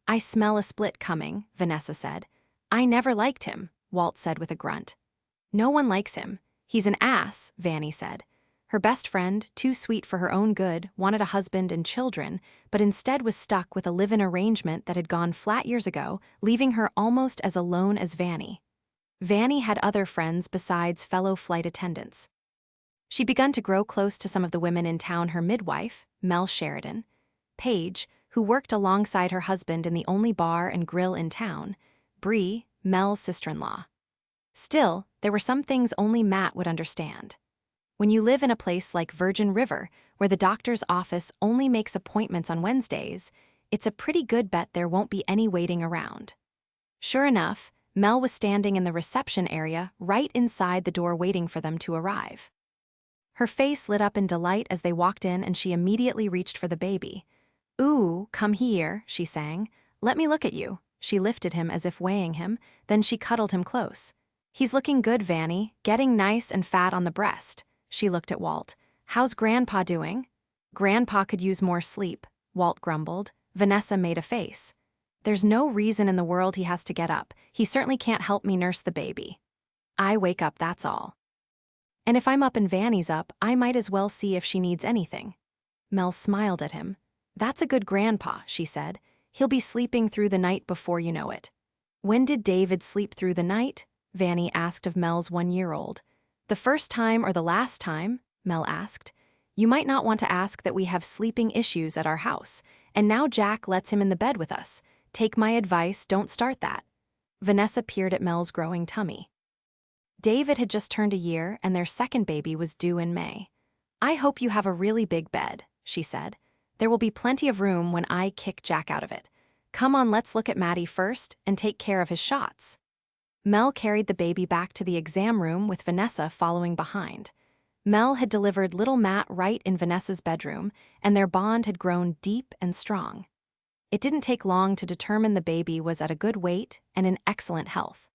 "I smell a split coming," Vanessa said. "I never liked him," Walt said with a grunt. "No one likes him. He's an ass," Vanny said. Her best friend, too sweet for her own good, wanted a husband and children, but instead was stuck with a live-in arrangement that had gone flat years ago, leaving her almost as alone as Vanny. Vanny had other friends besides fellow flight attendants. She'd begun to grow close to some of the women in town: her midwife, Mel Sheridan; Paige, who worked alongside her husband in the only bar and grill in town; Bree, Mel's sister-in-law. Still, there were some things only Matt would understand. When you live in a place like Virgin River, where the doctor's office only makes appointments on Wednesdays, it's a pretty good bet there won't be any waiting around. Sure enough, Mel was standing in the reception area right inside the door waiting for them to arrive. Her face lit up in delight as they walked in and she immediately reached for the baby. "Ooh, come here," she sang. "Let me look at you." She lifted him as if weighing him, then she cuddled him close. "He's looking good, Vanny, getting nice and fat on the breast." She looked at Walt. "How's Grandpa doing?" "Grandpa could use more sleep," Walt grumbled. Vanessa made a face. "There's no reason in the world he has to get up. He certainly can't help me nurse the baby. I wake up, that's all. And if I'm up and Vanny's up, I might as well see if she needs anything." Mel smiled at him. "That's a good grandpa," she said. "He'll be sleeping through the night before you know it." "When did David sleep through the night?" Vanny asked of Mel's 1-year-old. "The first time or the last time?" Mel asked. "You might not want to ask that. We have sleeping issues at our house, and now Jack lets him in the bed with us. Take my advice, don't start that." Vanessa peered at Mel's growing tummy. David had just turned a year, and their second baby was due in May. I hope you have a really big bed, she said. There will be plenty of room when I kick Jack out of it. Come on, let's look at Maddie first and take care of his shots. Mel carried the baby back to the exam room with Vanessa following behind. Mel had delivered little Matt right in Vanessa's bedroom, and their bond had grown deep and strong. It didn't take long to determine the baby was at a good weight and in excellent health.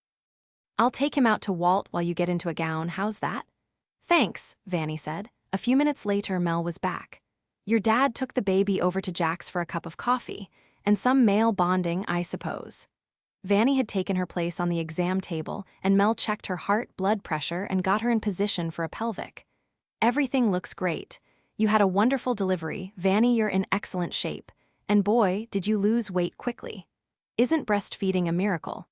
I'll take him out to Walt while you get into a gown, how's that? Thanks, Vanny said. A few minutes later, Mel was back. Your dad took the baby over to Jack's for a cup of coffee, and some male bonding, I suppose. Vanny had taken her place on the exam table, and Mel checked her heart, blood pressure, and got her in position for a pelvic. Everything looks great. You had a wonderful delivery. Vanny, you're in excellent shape. And boy, did you lose weight quickly. Isn't breastfeeding a miracle?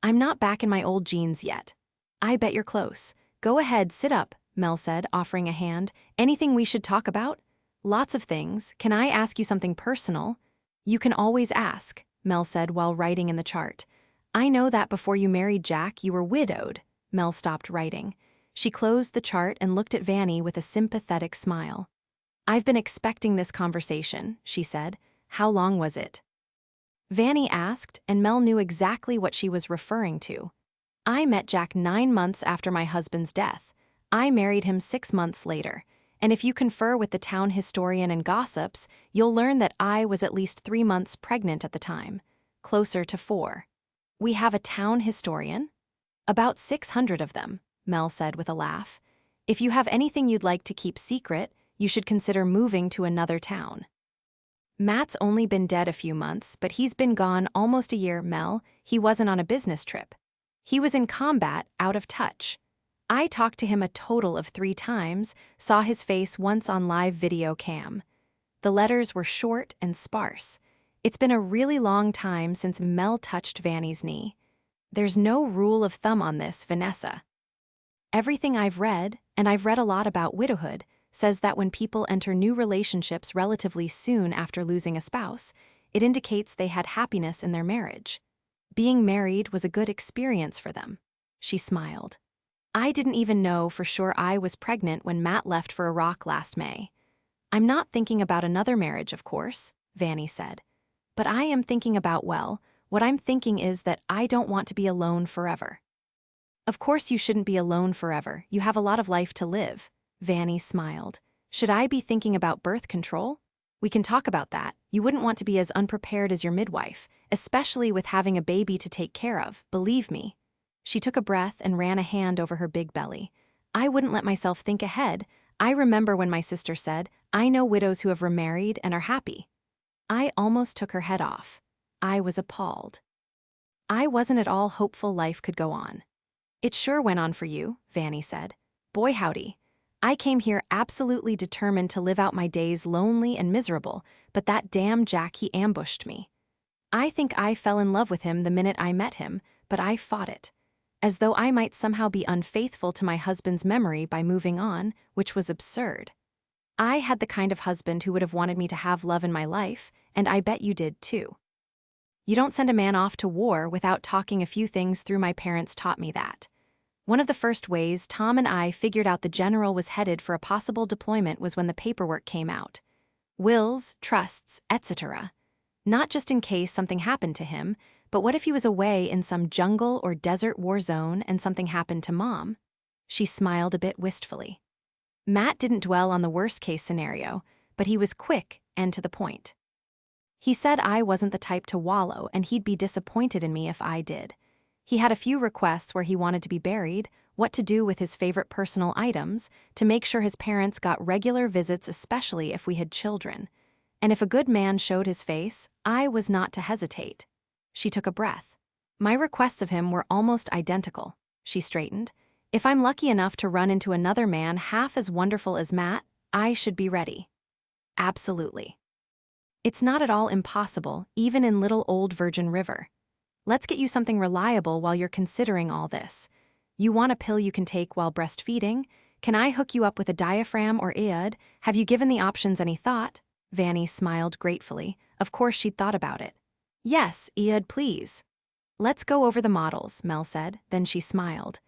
I'm not back in my old jeans yet. I bet you're close. Go ahead, sit up, Mel said, offering a hand. Anything we should talk about? Lots of things. Can I ask you something personal? You can always ask, Mel said while writing in the chart. I know that before you married Jack, you were widowed. Mel stopped writing. She closed the chart and looked at Vanny with a sympathetic smile. I've been expecting this conversation, she said. How long was it? Vanny asked, and Mel knew exactly what she was referring to. I met Jack 9 months after my husband's death. I married him 6 months later. And if you confer with the town historian and gossips, you'll learn that I was at least 3 months pregnant at the time, closer to 4. We have a town historian? About 600 of them, Mel said with a laugh. If you have anything you'd like to keep secret, you should consider moving to another town. Matt's only been dead a few months, but he's been gone almost a year, Mel. He wasn't on a business trip. He was in combat, out of touch. I talked to him a total of 3 times, saw his face once on live video cam. The letters were short and sparse. It's been a really long time since Mel touched Vanny's knee. There's no rule of thumb on this, Vanessa. Everything I've read, and I've read a lot about widowhood, says that when people enter new relationships relatively soon after losing a spouse, it indicates they had happiness in their marriage. Being married was a good experience for them. She smiled. I didn't even know for sure I was pregnant when Matt left for Iraq last May. I'm not thinking about another marriage, of course, Vanny said. But I am thinking about, well, what I'm thinking is that I don't want to be alone forever. Of course you shouldn't be alone forever. You have a lot of life to live. Vanny smiled. Should I be thinking about birth control? We can talk about that. You wouldn't want to be as unprepared as your midwife, especially with having a baby to take care of, believe me. She took a breath and ran a hand over her big belly. I wouldn't let myself think ahead. I remember when my sister said, I know widows who have remarried and are happy. I almost took her head off. I was appalled. I wasn't at all hopeful life could go on. It sure went on for you, Vanny said. Boy howdy. I came here absolutely determined to live out my days lonely and miserable, but that damn Jack, he ambushed me. I think I fell in love with him the minute I met him, but I fought it. As though I might somehow be unfaithful to my husband's memory by moving on, which was absurd. I had the kind of husband who would have wanted me to have love in my life, and I bet you did too. You don't send a man off to war without talking a few things through. My parents taught me that. One of the first ways Tom and I figured out the general was headed for a possible deployment was when the paperwork came out. Wills, trusts, etc. Not just in case something happened to him, but what if he was away in some jungle or desert war zone and something happened to Mom? She smiled a bit wistfully. Matt didn't dwell on the worst-case scenario, but he was quick and to the point. He said I wasn't the type to wallow and he'd be disappointed in me if I did. He had a few requests where he wanted to be buried, what to do with his favorite personal items, to make sure his parents got regular visits, especially if we had children. And if a good man showed his face, I was not to hesitate. She took a breath. My requests of him were almost identical. She straightened. If I'm lucky enough to run into another man half as wonderful as Matt, I should be ready. Absolutely. It's not at all impossible, even in little old Virgin River. Let's get you something reliable while you're considering all this. You want a pill you can take while breastfeeding? Can I hook you up with a diaphragm or iod? Have you given the options any thought? Vanny smiled gratefully. Of course she'd thought about it. Yes, iod, please. "Let's go over the models," Mel said, then she smiled.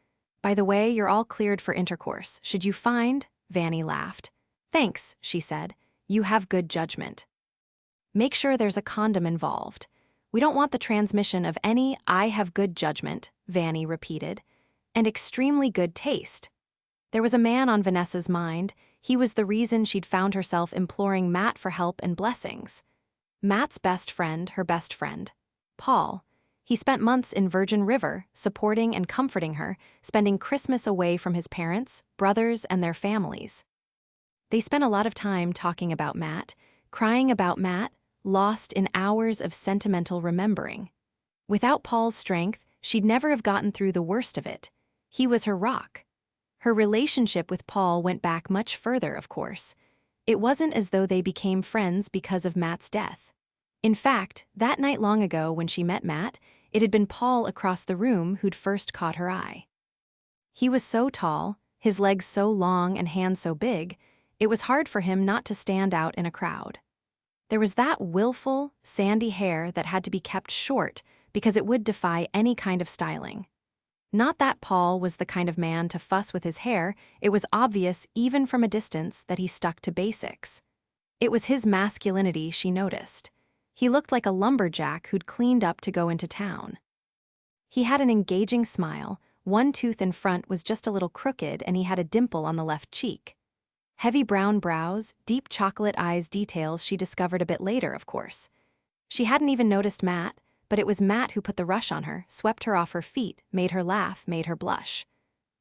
"By the way, you're all cleared for intercourse. Should you find?" Vanny laughed. "Thanks," she said. "You have good judgment. Make sure there's a condom involved. We don't want the transmission of any 'I have good judgment,'" Vanny repeated, "and extremely good taste." There was a man on Vanessa's mind. He was the reason she'd found herself imploring Matt for help and blessings. Matt's best friend, her best friend. Paul. He spent months in Virgin River, supporting and comforting her, spending Christmas away from his parents, brothers, and their families. They spent a lot of time talking about Matt, crying about Matt, lost in hours of sentimental remembering. Without Paul's strength, she'd never have gotten through the worst of it. He was her rock. Her relationship with Paul went back much further, of course. It wasn't as though they became friends because of Matt's death. In fact, that night long ago when she met Matt, it had been Paul across the room who'd first caught her eye. He was so tall, his legs so long and hands so big, it was hard for him not to stand out in a crowd. There was that willful, sandy hair that had to be kept short because it would defy any kind of styling. Not that Paul was the kind of man to fuss with his hair, it was obvious even from a distance that he stuck to basics. It was his masculinity she noticed. He looked like a lumberjack who'd cleaned up to go into town. He had an engaging smile, one tooth in front was just a little crooked and he had a dimple on the left cheek. Heavy brown brows, deep chocolate eyes, details she discovered a bit later, of course. She hadn't even noticed Matt, but it was Matt who put the rush on her, swept her off her feet, made her laugh, made her blush.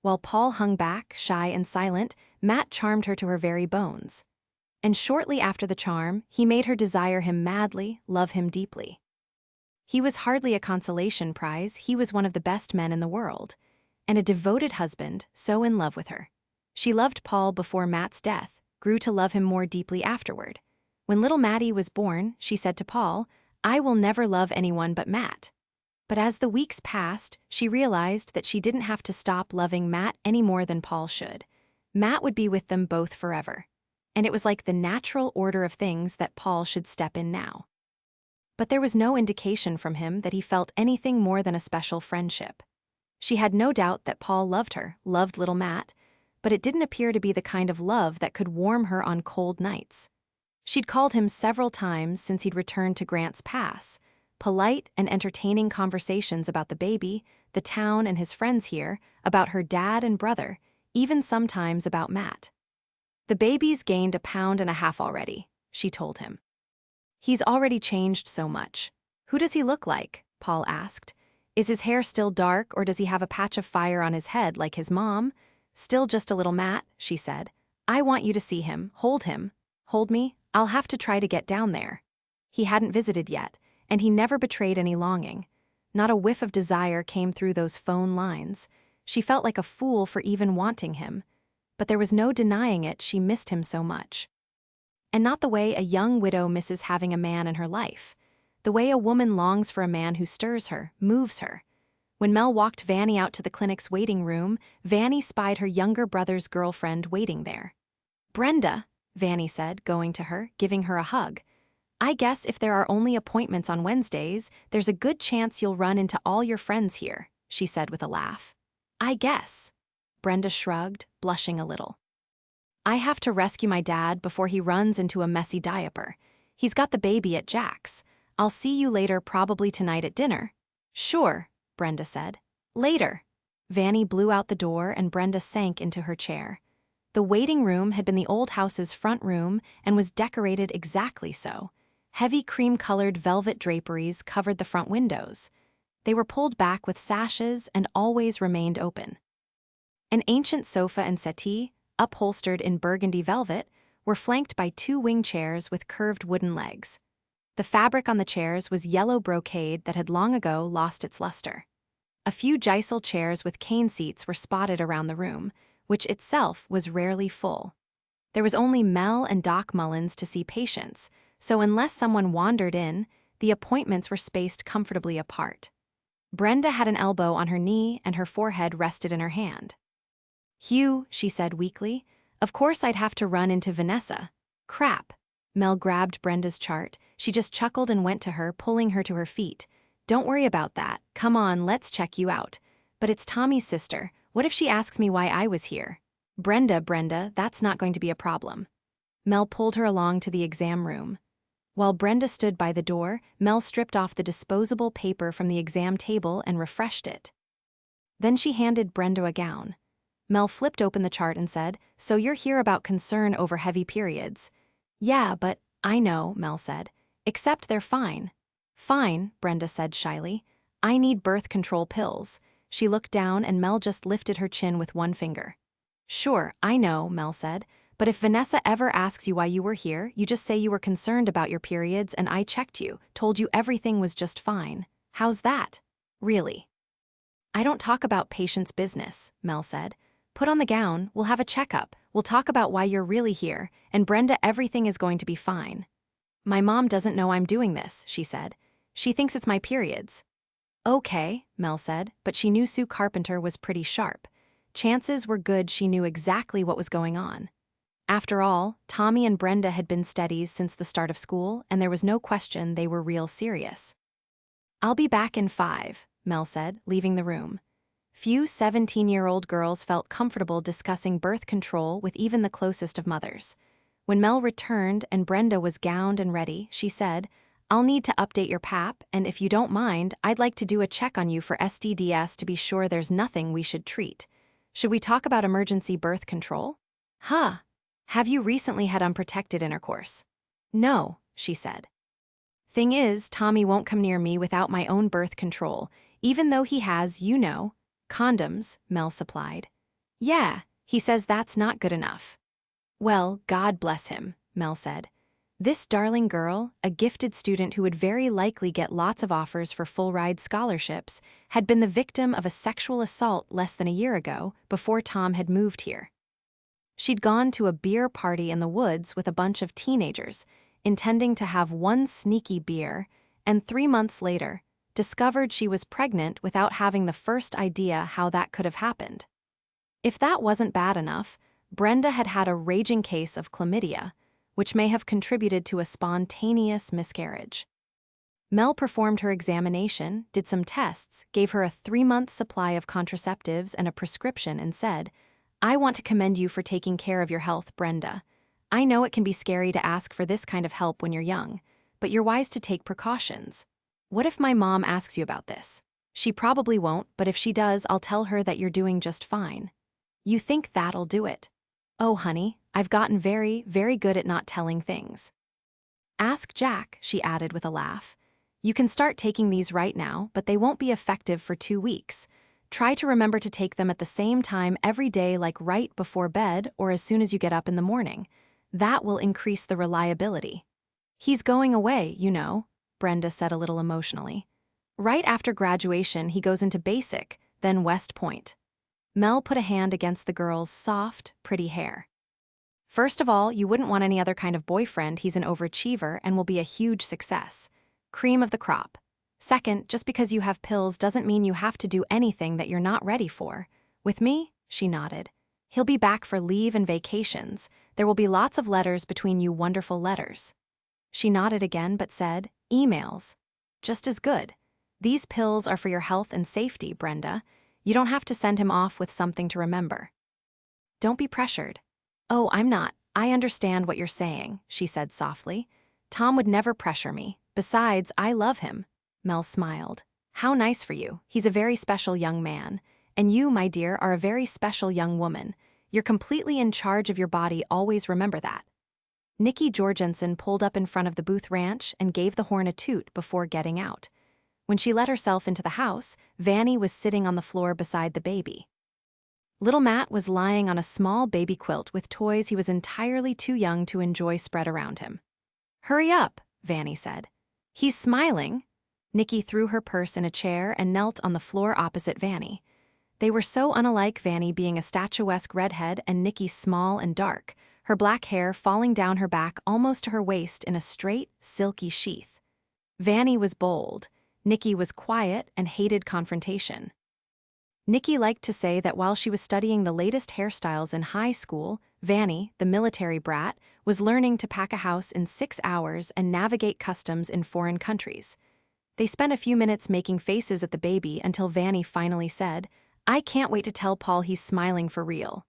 While Paul hung back, shy and silent, Matt charmed her to her very bones. And shortly after the charm, he made her desire him madly, love him deeply. He was hardly a consolation prize, he was one of the best men in the world. And a devoted husband, so in love with her. She loved Paul before Matt's death, grew to love him more deeply afterward. When little Maddie was born, she said to Paul, "I will never love anyone but Matt." But as the weeks passed, she realized that she didn't have to stop loving Matt any more than Paul should. Matt would be with them both forever. And it was like the natural order of things that Paul should step in now. But there was no indication from him that he felt anything more than a special friendship. She had no doubt that Paul loved her, loved little Matt, but it didn't appear to be the kind of love that could warm her on cold nights. She'd called him several times since he'd returned to Grant's Pass, polite and entertaining conversations about the baby, the town and his friends here, about her dad and brother, even sometimes about Matt. "The baby's gained 1.5 pounds already," she told him. "He's already changed so much." "Who does he look like?" Paul asked. "Is his hair still dark or does he have a patch of fire on his head like his mom?" "Still just a little Matt," she said. "I want you to see him, hold him." "Hold me? I'll have to try to get down there." He hadn't visited yet, and he never betrayed any longing. Not a whiff of desire came through those phone lines. She felt like a fool for even wanting him. But there was no denying it, she missed him so much. And not the way a young widow misses having a man in her life. The way a woman longs for a man who stirs her, moves her. When Mel walked Vanny out to the clinic's waiting room, Vanny spied her younger brother's girlfriend waiting there. "Brenda," Vanny said, going to her, giving her a hug. "I guess if there are only appointments on Wednesdays, there's a good chance you'll run into all your friends here," she said with a laugh. "I guess." Brenda shrugged, blushing a little. "I have to rescue my dad before he runs into a messy diaper. He's got the baby at Jack's. I'll see you later, probably tonight at dinner." "Sure," Brenda said. "Later." Vanny blew out the door and Brenda sank into her chair. The waiting room had been the old house's front room and was decorated exactly so. Heavy cream-colored velvet draperies covered the front windows. They were pulled back with sashes and always remained open. An ancient sofa and settee, upholstered in burgundy velvet, were flanked by 2 wing chairs with curved wooden legs. The fabric on the chairs was yellow brocade that had long ago lost its luster. A few Geisel chairs with cane seats were spotted around the room, which itself was rarely full. There was only Mel and Doc Mullins to see patients, so unless someone wandered in, the appointments were spaced comfortably apart. Brenda had an elbow on her knee and her forehead rested in her hand. "Hugh," she said weakly, "of course I'd have to run into Vanessa." "Crap." Mel grabbed Brenda's chart. She just chuckled and went to her, pulling her to her feet. Don't worry about that. Come on, let's check you out. But it's Tommy's sister. What if she asks me why I was here? Brenda, that's not going to be a problem. Mel pulled her along to the exam room. While Brenda stood by the door, Mel stripped off the disposable paper from the exam table and refreshed it. Then she handed Brenda a gown. Mel flipped open the chart and said, "So you're here about concern over heavy periods." "Yeah, but I know," Mel said. "Except they're fine." "Fine," Brenda said shyly. "I need birth control pills." She looked down and Mel just lifted her chin with one finger. "Sure, I know," Mel said. "But if Vanessa ever asks you why you were here, you just say you were concerned about your periods and I checked you, told you everything was just fine. How's that?" "Really?" "I don't talk about patients' business," Mel said. "Put on the gown, we'll have a checkup, we'll talk about why you're really here, and Brenda, everything is going to be fine." "My mom doesn't know I'm doing this," she said. "She thinks it's my periods." "Okay," Mel said, but she knew Sue Carpenter was pretty sharp. Chances were good she knew exactly what was going on. After all, Tommy and Brenda had been steadies since the start of school, and there was no question they were real serious. "I'll be back in 5, Mel said, leaving the room. Few 17-year-old girls felt comfortable discussing birth control with even the closest of mothers. When Mel returned and Brenda was gowned and ready, she said, "I'll need to update your PAP, and if you don't mind, I'd like to do a check on you for STDs to be sure there's nothing we should treat. Should we talk about emergency birth control?" "Huh. Have you recently had unprotected intercourse?" "No," she said. "Thing is, Tommy won't come near me without my own birth control, even though he has, condoms," Mel supplied. "Yeah, he says that's not good enough." "Well, God bless him," Mel said. This darling girl, a gifted student who would very likely get lots of offers for full-ride scholarships, had been the victim of a sexual assault less than a year ago, before Tom had moved here. She'd gone to a beer party in the woods with a bunch of teenagers, intending to have one sneaky beer, and 3 months later, discovered she was pregnant without having the first idea how that could have happened. If that wasn't bad enough, Brenda had had a raging case of chlamydia, which may have contributed to a spontaneous miscarriage. Mel performed her examination, did some tests, gave her a 3-month supply of contraceptives and a prescription and said, "I want to commend you for taking care of your health, Brenda. I know it can be scary to ask for this kind of help when you're young, but you're wise to take precautions. What if my mom asks you about this? She probably won't, but if she does, I'll tell her that you're doing just fine. You think that'll do it?" "Oh, honey, I've gotten very, very good at not telling things." "Ask Jack," she added with a laugh. "You can start taking these right now, but they won't be effective for 2 weeks. Try to remember to take them at the same time every day, like right before bed or as soon as you get up in the morning. That will increase the reliability." "He's going away, Brenda said a little emotionally. "Right after graduation, he goes into basic, then West Point." Mel put a hand against the girl's soft, pretty hair. "First of all, you wouldn't want any other kind of boyfriend. He's an overachiever and will be a huge success. Cream of the crop. Second, just because you have pills doesn't mean you have to do anything that you're not ready for. With me," she nodded. "He'll be back for leave and vacations. There will be lots of letters between you, wonderful letters." She nodded again but said, "Emails. Just as good. These pills are for your health and safety, Brenda. You don't have to send him off with something to remember." "Don't be pressured." "Oh, I'm not. I understand what you're saying," she said softly. "Tom would never pressure me. Besides, I love him." Mel smiled. "How nice for you. He's a very special young man. And you, my dear, are a very special young woman. You're completely in charge of your body, always remember that." Nikki Jorgensen pulled up in front of the Booth Ranch and gave the horn a toot before getting out. When she let herself into the house, Vanny was sitting on the floor beside the baby. Little Matt was lying on a small baby quilt with toys he was entirely too young to enjoy spread around him. "Hurry up," Vanny said. "He's smiling." Nikki threw her purse in a chair and knelt on the floor opposite Vanny. They were so unalike, Vanny being a statuesque redhead and Nikki small and dark, her black hair falling down her back almost to her waist in a straight, silky sheath. Vanny was bold. Nikki was quiet and hated confrontation. Nikki liked to say that while she was studying the latest hairstyles in high school, Vanny, the military brat, was learning to pack a house in 6 hours and navigate customs in foreign countries. They spent a few minutes making faces at the baby until Vanny finally said, "I can't wait to tell Paul he's smiling for real."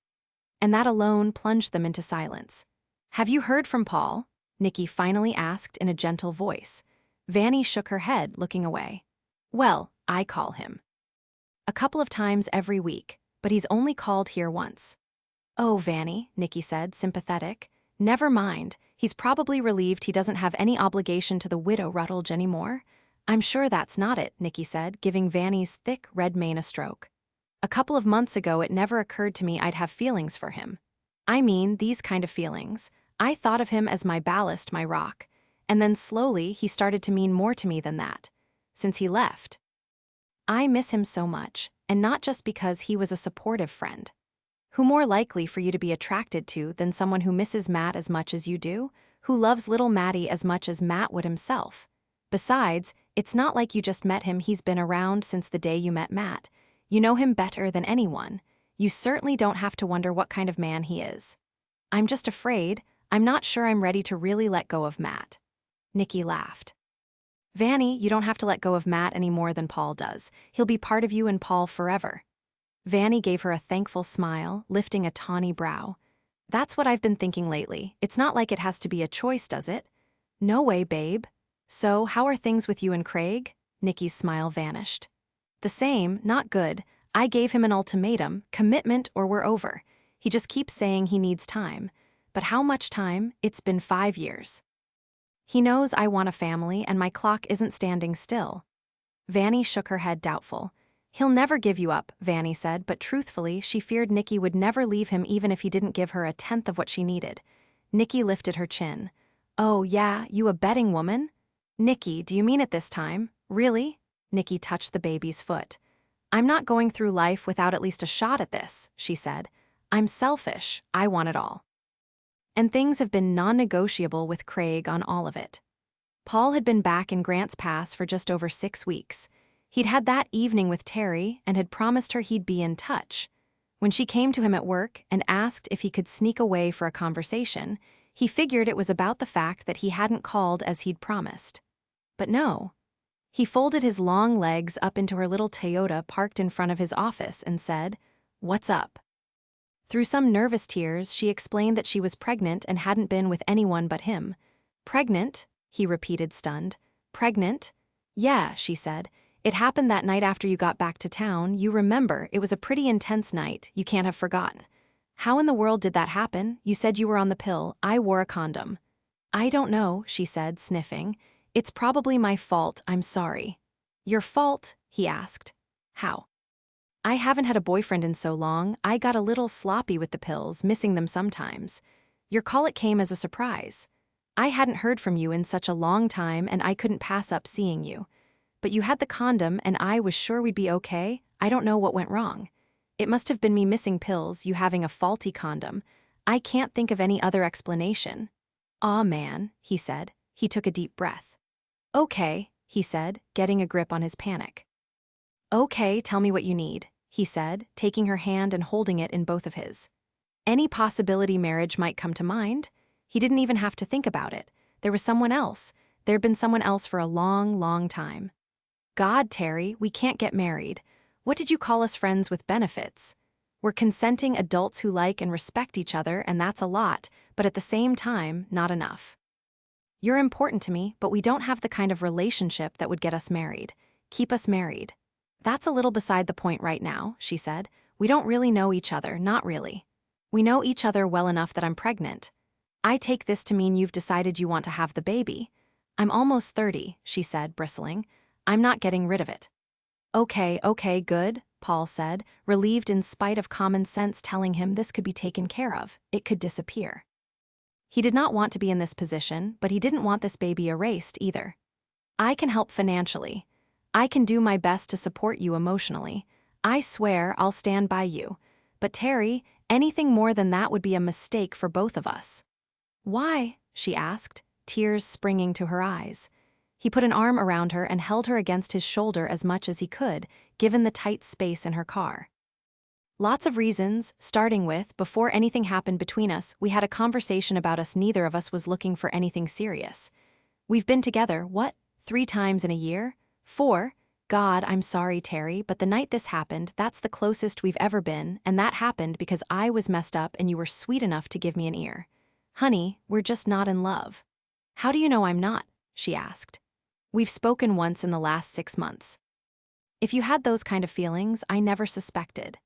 And that alone plunged them into silence. "Have you heard from Paul?" Nikki finally asked in a gentle voice. Vanny shook her head, looking away. "Well, I call him a couple of times every week, but he's only called here once." "Oh, Vanny," Nikki said, sympathetic. "Never mind, he's probably relieved he doesn't have any obligation to the widow Rutledge anymore." "I'm sure that's not it," Nikki said, giving Vanny's thick red mane a stroke. "A couple of months ago it never occurred to me I'd have feelings for him. I mean, these kind of feelings. I thought of him as my ballast, my rock. And then slowly he started to mean more to me than that. Since he left. I miss him so much, and not just because he was a supportive friend. Who more likely for you to be attracted to than someone who misses Matt as much as you do, who loves little Matty as much as Matt would himself? Besides, it's not like you just met him, he's been around since the day you met Matt. You know him better than anyone. You certainly don't have to wonder what kind of man he is. I'm just afraid, I'm not sure I'm ready to really let go of Matt." Nikki laughed. "Vanny, you don't have to let go of Matt any more than Paul does. He'll be part of you and Paul forever." Vanny gave her a thankful smile, lifting a tawny brow. "That's what I've been thinking lately. It's not like it has to be a choice, does it?" "No way, babe." "So, how are things with you and Craig?" Nikki's smile vanished. "The same, not good. I gave him an ultimatum, commitment or we're over. He just keeps saying he needs time. But how much time? It's been 5 years. He knows I want a family and my clock isn't standing still." Vanny shook her head doubtful. "He'll never give you up," Vanny said, but truthfully, she feared Nikki would never leave him even if he didn't give her a tenth of what she needed. Nikki lifted her chin. "Oh, yeah, you a betting woman?" "Nikki, do you mean it this time? Really?" Nikki touched the baby's foot. "I'm not going through life without at least a shot at this," she said. "I'm selfish. I want it all." And things have been non-negotiable with Craig on all of it. Paul had been back in Grants Pass for just over 6 weeks. He'd had that evening with Terry and had promised her he'd be in touch. When she came to him at work and asked if he could sneak away for a conversation, he figured it was about the fact that he hadn't called as he'd promised. But no. He folded his long legs up into her little Toyota parked in front of his office and said, "What's up?" Through some nervous tears, she explained that she was pregnant and hadn't been with anyone but him. "Pregnant?" he repeated, stunned. "Pregnant?" "Yeah," she said. "It happened that night after you got back to town. You remember, it was a pretty intense night. You can't have forgotten." "How in the world did that happen? You said you were on the pill. I wore a condom." "I don't know," she said, sniffing. "It's probably my fault. I'm sorry." "Your fault?" he asked. "How?" "I haven't had a boyfriend in so long. I got a little sloppy with the pills, missing them sometimes. Your call came as a surprise. I hadn't heard from you in such a long time and I couldn't pass up seeing you. But you had the condom and I was sure we'd be okay. I don't know what went wrong. It must have been me missing pills, you having a faulty condom. I can't think of any other explanation." "Aw, man," he said. He took a deep breath. "Okay," he said, getting a grip on his panic. "Okay, tell me what you need," he said, taking her hand and holding it in both of his. Any possibility marriage might come to mind. He didn't even have to think about it. There was someone else. There'd been someone else for a long, long time. "God, Terry, we can't get married. What did you call us, friends with benefits? We're consenting adults who like and respect each other, and that's a lot, but at the same time, not enough. You're important to me, but we don't have the kind of relationship that would get us married. Keep us married." "That's a little beside the point right now," she said. "We don't really know each other, not really. We know each other well enough that I'm pregnant. I take this to mean you've decided you want to have the baby. I'm almost 30, she said, bristling. I'm not getting rid of it." Okay, good, Paul said, relieved in spite of common sense telling him this could be taken care of. It could disappear. He did not want to be in this position, but he didn't want this baby erased either. "I can help financially. I can do my best to support you emotionally. I swear I'll stand by you. But Terry, anything more than that would be a mistake for both of us." "Why?" she asked, tears springing to her eyes. He put an arm around her and held her against his shoulder as much as he could, given the tight space in her car. "Lots of reasons, starting with, before anything happened between us, we had a conversation about us neither of us was looking for anything serious. We've been together, what, 3 times in a year? 4. God, I'm sorry, Terry, but the night this happened, that's the closest we've ever been, and that happened because I was messed up and you were sweet enough to give me an ear. Honey, we're just not in love. How do you know I'm not? She asked. We've spoken once in the last 6 months. If you had those kind of feelings, I never suspected.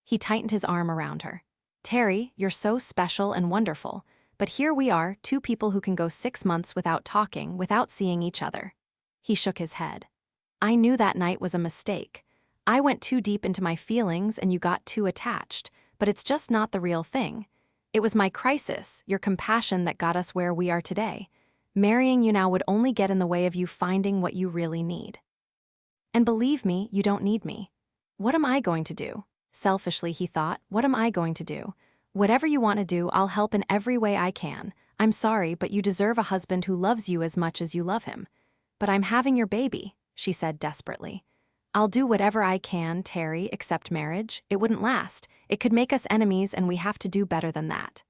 He tightened his arm around her. Terry, you're so special and wonderful, but here we are, two people who can go 6 months without talking, without seeing each other. He shook his head. I knew that night was a mistake. I went too deep into my feelings and you got too attached, but it's just not the real thing. It was my crisis, your compassion that got us where we are today. Marrying you now would only get in the way of you finding what you really need. And believe me, you don't need me. What am I going to do? Selfishly, he thought, what am I going to do? Whatever you want to do, I'll help in every way I can. I'm sorry, but you deserve a husband who loves you as much as you love him. But I'm having your baby, she said desperately. I'll do whatever I can, Terry, except marriage. It wouldn't last. It could make us enemies and we have to do better than that.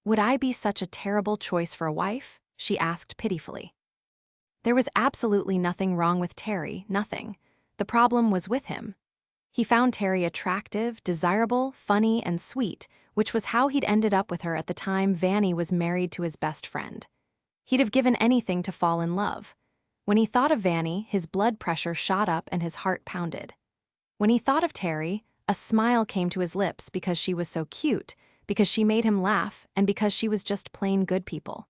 Would I be such a terrible choice for a wife? She asked pitifully. There was absolutely nothing wrong with Terry, nothing. The problem was with him. He found Terry attractive, desirable, funny, and sweet, which was how he'd ended up with her at the time Vanny was married to his best friend. He'd have given anything to fall in love. When he thought of Vanny, his blood pressure shot up and his heart pounded. When he thought of Terry, a smile came to his lips because she was so cute, because she made him laugh, and because she was just plain good people.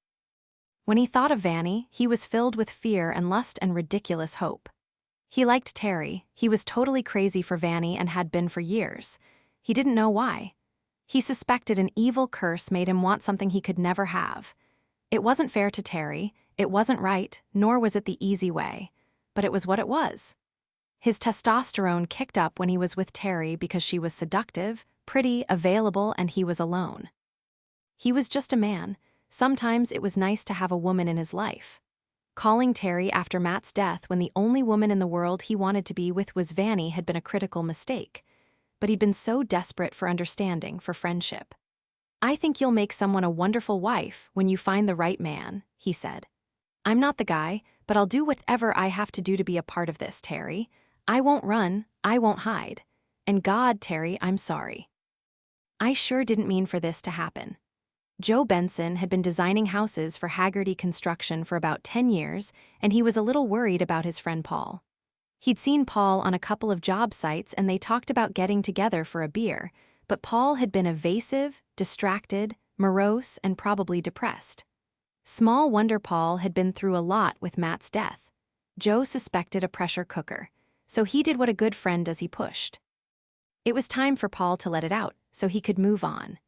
When he thought of Vanny, he was filled with fear and lust and ridiculous hope. He liked Terry, he was totally crazy for Vanny and had been for years. He didn't know why. He suspected an evil curse made him want something he could never have. It wasn't fair to Terry, it wasn't right, nor was it the easy way. But it was what it was. His testosterone kicked up when he was with Terry because she was seductive, pretty, available, and he was alone. He was just a man. Sometimes it was nice to have a woman in his life. Calling Terry after Matt's death when the only woman in the world he wanted to be with was Vanny had been a critical mistake. But he'd been so desperate for understanding, for friendship. I think you'll make someone a wonderful wife when you find the right man, he said. I'm not the guy, but I'll do whatever I have to do to be a part of this, Terry. I won't run, I won't hide. And God, Terry, I'm sorry. I sure didn't mean for this to happen. Joe Benson had been designing houses for Haggerty Construction for about 10 years, and he was a little worried about his friend Paul. He'd seen Paul on a couple of job sites and they talked about getting together for a beer, but Paul had been evasive, distracted, morose, and probably depressed. Small wonder Paul had been through a lot with Matt's death. Joe suspected a pressure cooker, so he did what a good friend does, he pushed. It was time for Paul to let it out, so he could move on.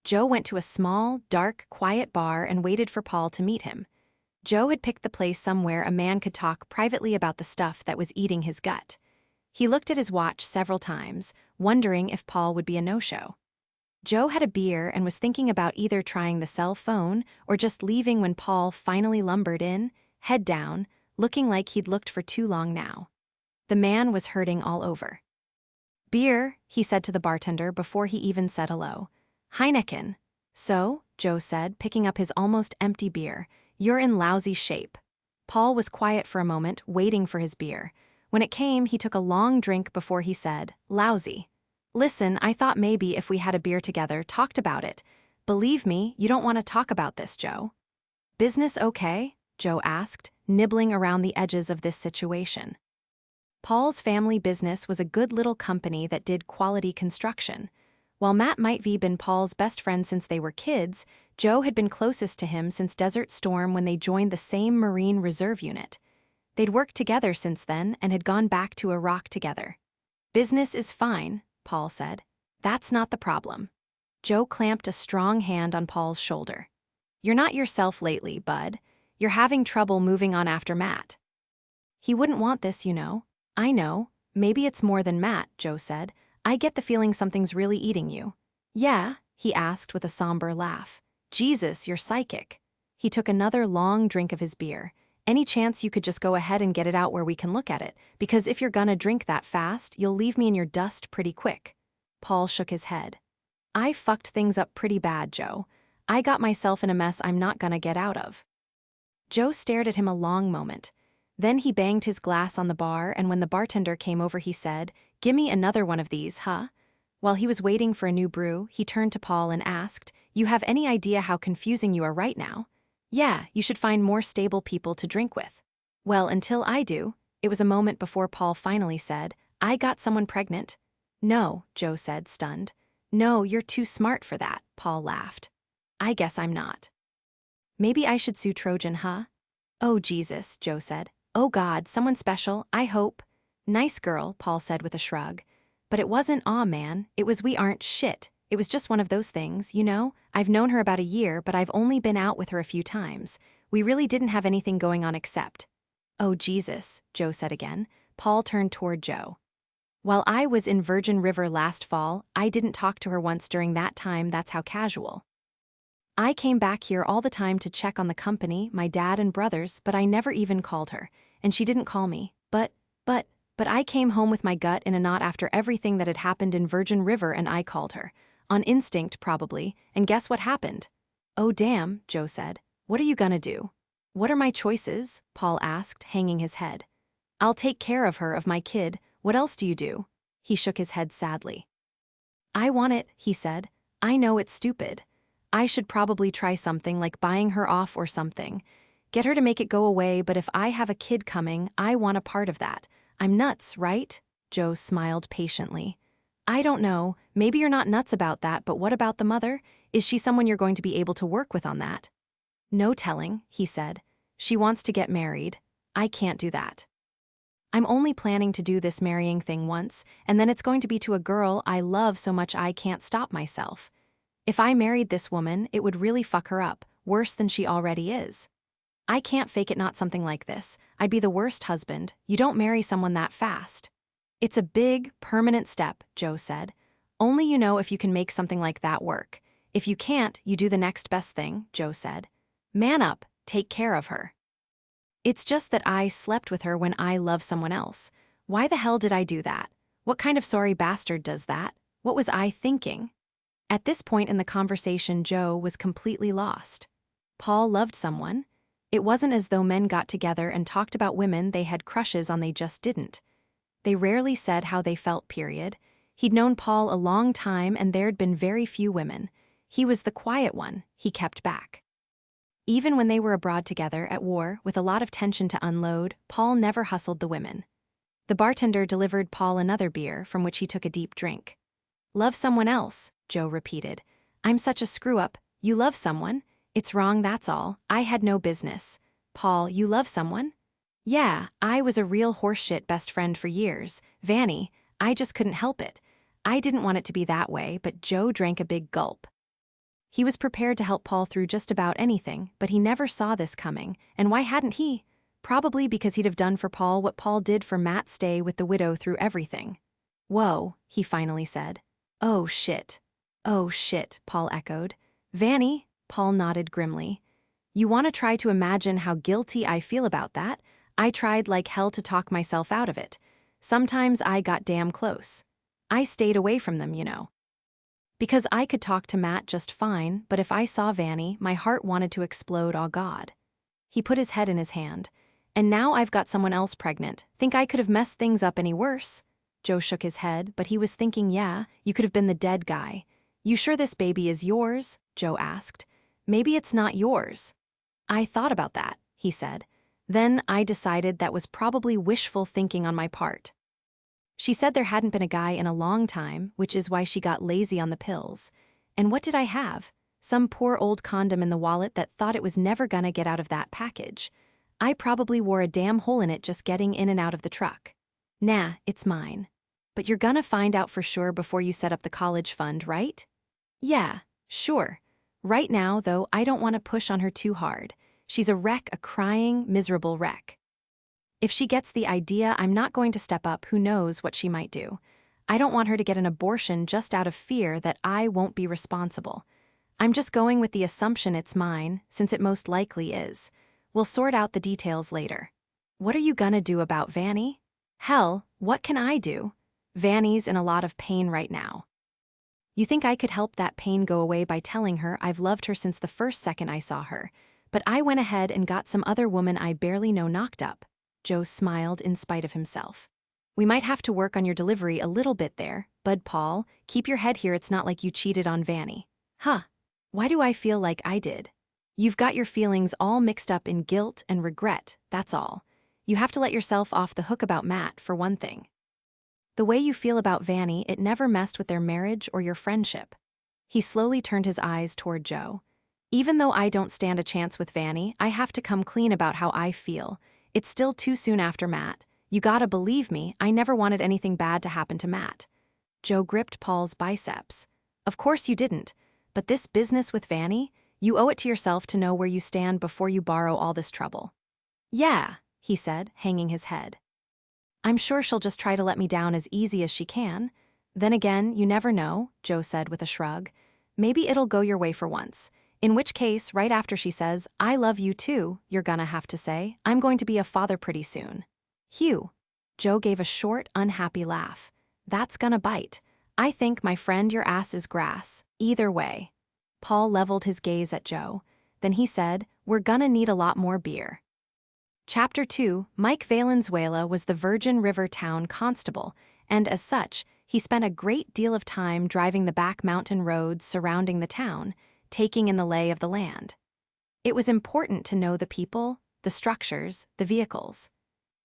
Joe went to a small, dark, quiet bar and waited for Paul to meet him. Joe had picked the place somewhere a man could talk privately about the stuff that was eating his gut. He looked at his watch several times, wondering if Paul would be a no-show. Joe had a beer and was thinking about either trying the cell phone or just leaving when Paul finally lumbered in, head down, looking like he'd looked for too long now. The man was hurting all over. Beer, he said to the bartender before he even said hello. Heineken. So, Joe said, picking up his almost empty beer, you're in lousy shape. Paul was quiet for a moment, waiting for his beer. When it came, he took a long drink before he said, lousy. Listen, I thought maybe if we had a beer together, talked about it. Believe me, you don't want to talk about this, Joe. Business okay? Joe asked, nibbling around the edges of this situation. Paul's family business was a good little company that did quality construction. While Matt might have been Paul's best friend since they were kids, Joe had been closest to him since Desert Storm when they joined the same Marine Reserve unit. They'd worked together since then and had gone back to Iraq together. Business is fine, Paul said. That's not the problem. Joe clamped a strong hand on Paul's shoulder. You're not yourself lately, bud. You're having trouble moving on after Matt. He wouldn't want this, you know. I know. Maybe it's more than Matt, Joe said. I get the feeling something's really eating you. Yeah, he asked with a somber laugh. Jesus, you're psychic. He took another long drink of his beer. Any chance you could just go ahead and get it out where we can look at it? Because if you're gonna drink that fast, you'll leave me in your dust pretty quick. Paul shook his head. I fucked things up pretty bad, Joe. I got myself in a mess I'm not gonna get out of. Joe stared at him a long moment. Then he banged his glass on the bar, and when the bartender came over he said, "Gimme another one of these, huh?" While he was waiting for a new brew, he turned to Paul and asked, "You have any idea how confusing you are right now?" "Yeah, you should find more stable people to drink with." "Well, until I do." It was a moment before Paul finally said, "I got someone pregnant." "No," Joe said, stunned. "No, you're too smart for that," Paul laughed. "I guess I'm not." "Maybe I should sue Trojan, huh?" "Oh, Jesus," Joe said. "Oh God, someone special, I hope." "Nice girl," Paul said with a shrug. "But it wasn't aw man, it was we aren't shit. It was just one of those things, you know? I've known her about a year, but I've only been out with her a few times. We really didn't have anything going on except—" "Oh Jesus," Joe said again. Paul turned toward Joe. "While I was in Virgin River last fall, I didn't talk to her once during that time. That's how casual. I came back here all the time to check on the company, my dad and brothers, but I never even called her, and she didn't call me. But I came home with my gut in a knot after everything that had happened in Virgin River, and I called her. On instinct, probably, and guess what happened?" "Oh damn," Joe said. "What are you gonna do?" "What are my choices?" Paul asked, hanging his head. "I'll take care of her, of my kid. What else do you do?" He shook his head sadly. "I want it," he said. "I know it's stupid. I should probably try something like buying her off or something. Get her to make it go away, but if I have a kid coming, I want a part of that. I'm nuts, right?" Joe smiled patiently. "I don't know, maybe you're not nuts about that, but what about the mother? Is she someone you're going to be able to work with on that?" "No telling," he said. "She wants to get married. I can't do that. I'm only planning to do this marrying thing once, and then it's going to be to a girl I love so much I can't stop myself. If I married this woman, it would really fuck her up, worse than she already is. I can't fake it, not something like this. I'd be the worst husband. You don't marry someone that fast." "It's a big, permanent step," Joe said. "Only you know if you can make something like that work. If you can't, you do the next best thing," Joe said. "Man up, take care of her." "It's just that I slept with her when I love someone else. Why the hell did I do that? What kind of sorry bastard does that? What was I thinking?" At this point in the conversation, Joe was completely lost. Paul loved someone. It wasn't as though men got together and talked about women they had crushes on, they just didn't. They rarely said how they felt, period. He'd known Paul a long time, and there'd been very few women. He was the quiet one, he kept back. Even when they were abroad together, at war, with a lot of tension to unload, Paul never hustled the women. The bartender delivered Paul another beer, from which he took a deep drink. "Love someone else," Joe repeated. "I'm such a screw-up. You love someone? It's wrong, that's all. I had no business." "Paul, you love someone?" "Yeah, I was a real horseshit best friend for years. Vanny, I just couldn't help it. I didn't want it to be that way," but Joe drank a big gulp. He was prepared to help Paul through just about anything, but he never saw this coming, and why hadn't he? Probably because he'd have done for Paul what Paul did for Matt Stay with the widow through everything. "Whoa," he finally said. "Oh shit." "Oh shit," Paul echoed. "Vanny," Paul nodded grimly. "You want to try to imagine how guilty I feel about that? I tried like hell to talk myself out of it. Sometimes I got damn close. I stayed away from them, you know. Because I could talk to Matt just fine, but if I saw Vanny, my heart wanted to explode, oh God." He put his head in his hand. "And now I've got someone else pregnant. Think I could have messed things up any worse?" Joe shook his head, but he was thinking, yeah, you could have been the dead guy. "You sure this baby is yours?" Joe asked. "Maybe it's not yours." "I thought about that," he said. "Then I decided that was probably wishful thinking on my part. She said there hadn't been a guy in a long time, which is why she got lazy on the pills. And what did I have? Some poor old condom in the wallet that thought it was never gonna get out of that package. I probably wore a damn hole in it just getting in and out of the truck. Nah, it's mine. But you're gonna find out for sure before you set up the college fund, right?" "Yeah, sure. Right now, though, I don't want to push on her too hard. She's a wreck, a crying, miserable wreck. If she gets the idea I'm not going to step up, who knows what she might do. I don't want her to get an abortion just out of fear that I won't be responsible. I'm just going with the assumption it's mine, since it most likely is. We'll sort out the details later." "What are you gonna do about Vanny?" "Hell, what can I do? Vanny's in a lot of pain right now." "You think I could help that pain go away by telling her I've loved her since the first second I saw her, but I went ahead and got some other woman I barely know knocked up?" Joe smiled in spite of himself. We might have to work on your delivery a little bit there, Bud Paul. Keep your head here, it's not like you cheated on Vanny. Huh. Why do I feel like I did? You've got your feelings all mixed up in guilt and regret, that's all. You have to let yourself off the hook about Matt, for one thing. The way you feel about Vanny, it never messed with their marriage or your friendship. He slowly turned his eyes toward Joe. Even though I don't stand a chance with Vanny, I have to come clean about how I feel. It's still too soon after Matt. You gotta believe me, I never wanted anything bad to happen to Matt. Joe gripped Paul's biceps. Of course you didn't, but this business with Vanny, you owe it to yourself to know where you stand before you borrow all this trouble. Yeah, he said, hanging his head. I'm sure she'll just try to let me down as easy as she can. Then again, you never know, Joe said with a shrug. Maybe it'll go your way for once. In which case, right after she says, I love you too, you're gonna have to say, I'm going to be a father pretty soon. Hugh. Joe gave a short, unhappy laugh. That's gonna bite. I think, my friend, your ass is grass. Either way. Paul leveled his gaze at Joe. Then he said, we're gonna need a lot more beer. Chapter 2, Mike Valenzuela was the Virgin River town constable, and as such, he spent a great deal of time driving the back mountain roads surrounding the town, taking in the lay of the land. It was important to know the people, the structures, the vehicles.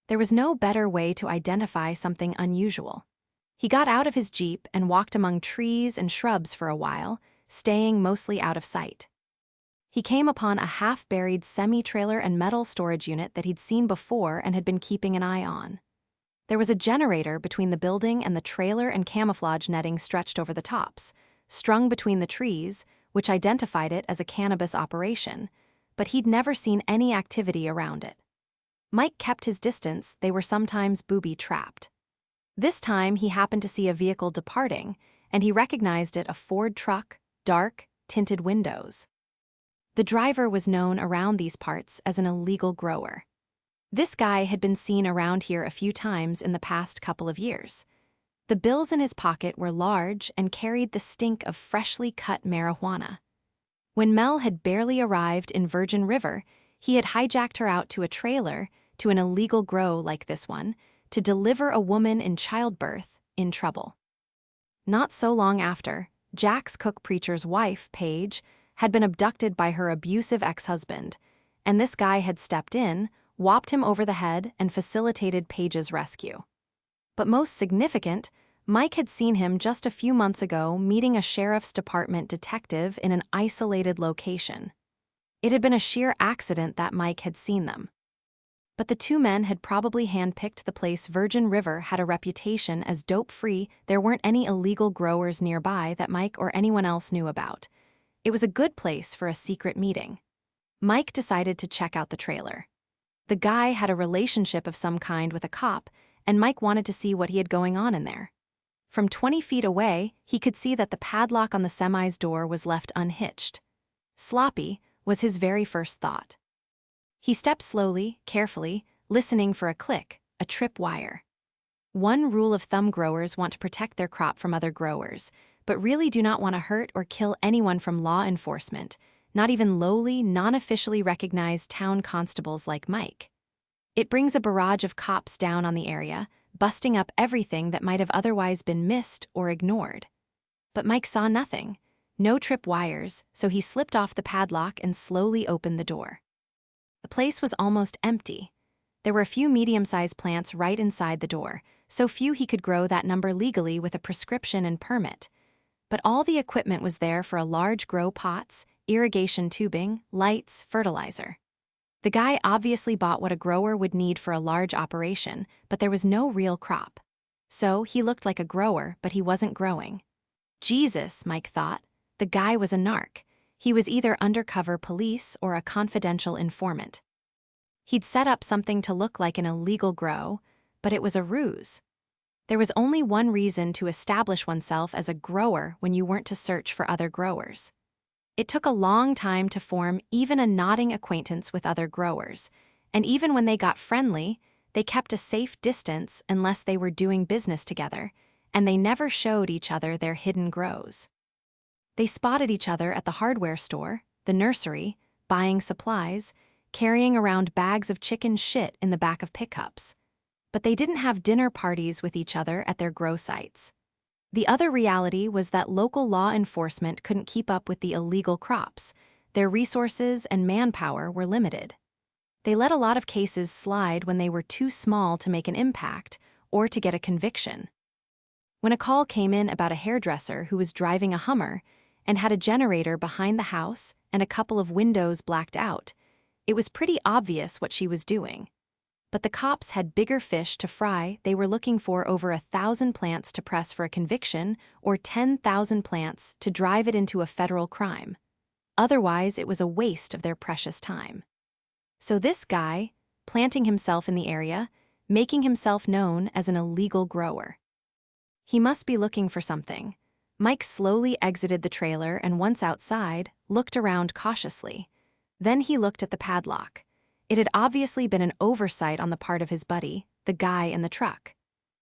There was no better way to identify something unusual. He got out of his Jeep and walked among trees and shrubs for a while, staying mostly out of sight. He came upon a half-buried semi-trailer and metal storage unit that he'd seen before and had been keeping an eye on. There was a generator between the building and the trailer, and camouflage netting stretched over the tops, strung between the trees, which identified it as a cannabis operation, but he'd never seen any activity around it. Mike kept his distance, they were sometimes booby-trapped. This time he happened to see a vehicle departing, and he recognized it a Ford truck, dark, tinted windows. The driver was known around these parts as an illegal grower. This guy had been seen around here a few times in the past couple of years. The bills in his pocket were large and carried the stink of freshly cut marijuana. When Mel had barely arrived in Virgin River, he had hijacked her out to a trailer, to an illegal grow like this one, to deliver a woman in childbirth in trouble. Not so long after, Jack's cook preacher's wife, Paige, had been abducted by her abusive ex-husband, and this guy had stepped in, whopped him over the head, and facilitated Paige's rescue. But most significant, Mike had seen him just a few months ago meeting a sheriff's department detective in an isolated location. It had been a sheer accident that Mike had seen them. But the two men had probably handpicked the place. Virgin River had a reputation as dope-free. There weren't any illegal growers nearby that Mike or anyone else knew about. It was a good place for a secret meeting. Mike decided to check out the trailer. The guy had a relationship of some kind with a cop, and Mike wanted to see what he had going on in there. From 20 feet away, he could see that the padlock on the semi's door was left unhitched. Sloppy was his very first thought. He stepped slowly, carefully, listening for a click, a trip wire. One rule of thumb: growers want to protect their crop from other growers, but really do not want to hurt or kill anyone from law enforcement, not even lowly, non-officially recognized town constables like Mike. It brings a barrage of cops down on the area, busting up everything that might have otherwise been missed or ignored. But Mike saw nothing, no trip wires, so he slipped off the padlock and slowly opened the door. The place was almost empty. There were a few medium-sized plants right inside the door, so few he could grow that number legally with a prescription and permit. But all the equipment was there for a large grow: pots, irrigation tubing, lights, fertilizer. The guy obviously bought what a grower would need for a large operation, but there was no real crop. So he looked like a grower, but he wasn't growing. Jesus, Mike thought. The guy was a narc. He was either undercover police or a confidential informant. He'd set up something to look like an illegal grow, but it was a ruse. There was only one reason to establish oneself as a grower when you weren't to search for other growers. It took a long time to form even a nodding acquaintance with other growers, and even when they got friendly, they kept a safe distance unless they were doing business together, and they never showed each other their hidden grows. They spotted each other at the hardware store, the nursery, buying supplies, carrying around bags of chicken shit in the back of pickups. But they didn't have dinner parties with each other at their grow sites. The other reality was that local law enforcement couldn't keep up with the illegal crops. Their resources and manpower were limited. They let a lot of cases slide when they were too small to make an impact or to get a conviction. When a call came in about a hairdresser who was driving a Hummer and had a generator behind the house and a couple of windows blacked out, it was pretty obvious what she was doing. But the cops had bigger fish to fry. They were looking for over 1,000 plants to press for a conviction or 10,000 plants to drive it into a federal crime. Otherwise, it was a waste of their precious time. So this guy, planting himself in the area, making himself known as an illegal grower. He must be looking for something. Mike slowly exited the trailer and once outside, looked around cautiously. Then he looked at the padlock. It had obviously been an oversight on the part of his buddy, the guy in the truck.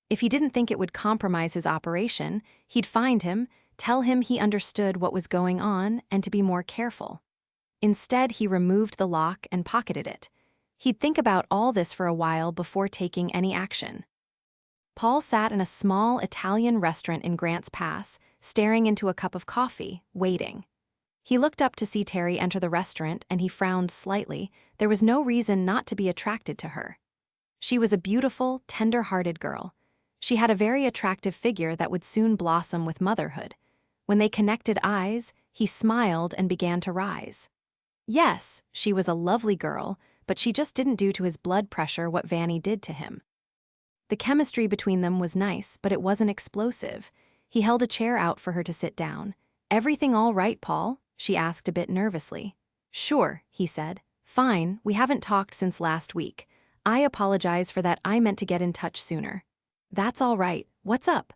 If he didn't think it would compromise his operation, he'd find him, tell him he understood what was going on and to be more careful. Instead, he removed the lock and pocketed it. He'd think about all this for a while before taking any action. Paul sat in a small Italian restaurant in Grants Pass, staring into a cup of coffee, waiting. He looked up to see Terry enter the restaurant and he frowned slightly. There was no reason not to be attracted to her. She was a beautiful, tender-hearted girl. She had a very attractive figure that would soon blossom with motherhood. When they connected eyes, he smiled and began to rise. Yes, she was a lovely girl, but she just didn't do to his blood pressure what Vanny did to him. The chemistry between them was nice, but it wasn't explosive. He held a chair out for her to sit down. "Everything all right, Paul?" she asked a bit nervously. "Sure," he said. "Fine, we haven't talked since last week. I apologize for that. I meant to get in touch sooner." "That's all right. What's up?"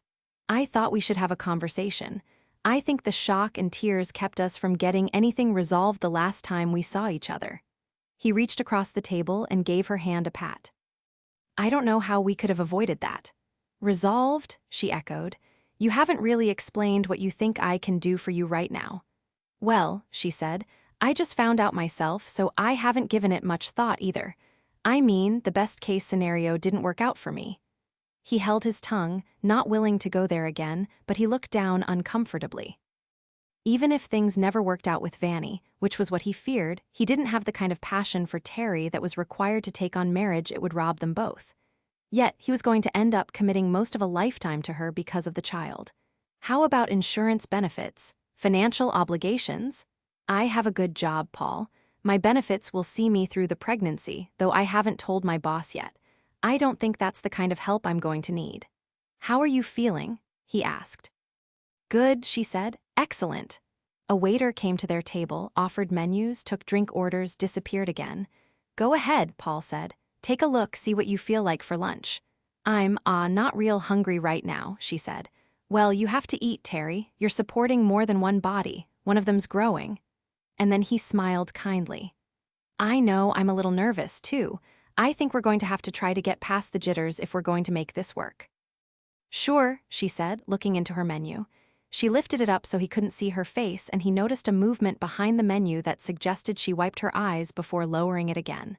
"I thought we should have a conversation. I think the shock and tears kept us from getting anything resolved the last time we saw each other." He reached across the table and gave her hand a pat. "I don't know how we could have avoided that." "Resolved?" she echoed. "You haven't really explained what you think I can do for you right now." "Well," she said, "I just found out myself, so I haven't given it much thought either. I mean, the best-case scenario didn't work out for me." He held his tongue, not willing to go there again, but he looked down uncomfortably. Even if things never worked out with Vanny, which was what he feared, he didn't have the kind of passion for Terry that was required to take on marriage. It would rob them both. Yet, he was going to end up committing most of a lifetime to her because of the child. How about insurance benefits? Financial obligations? "I have a good job, Paul. My benefits will see me through the pregnancy, though I haven't told my boss yet. I don't think that's the kind of help I'm going to need." "How are you feeling?" he asked. "Good," she said. "Excellent." A waiter came to their table, offered menus, took drink orders, disappeared again. "Go ahead," Paul said. "Take a look, see what you feel like for lunch." "I'm, not real hungry right now," she said. "Well, you have to eat, Terry. You're supporting more than one body. One of them's growing." And then he smiled kindly. "I know I'm a little nervous, too. I think we're going to have to try to get past the jitters if we're going to make this work." "Sure," she said, looking into her menu. She lifted it up so he couldn't see her face, and he noticed a movement behind the menu that suggested she wiped her eyes before lowering it again.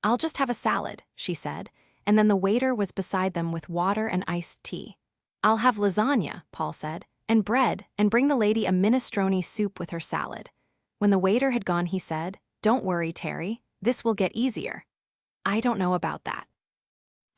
"I'll just have a salad," she said, and then the waiter was beside them with water and iced tea. "I'll have lasagna," Paul said, "and bread, and bring the lady a minestrone soup with her salad." When the waiter had gone, he said, "Don't worry, Terry. This will get easier." "I don't know about that."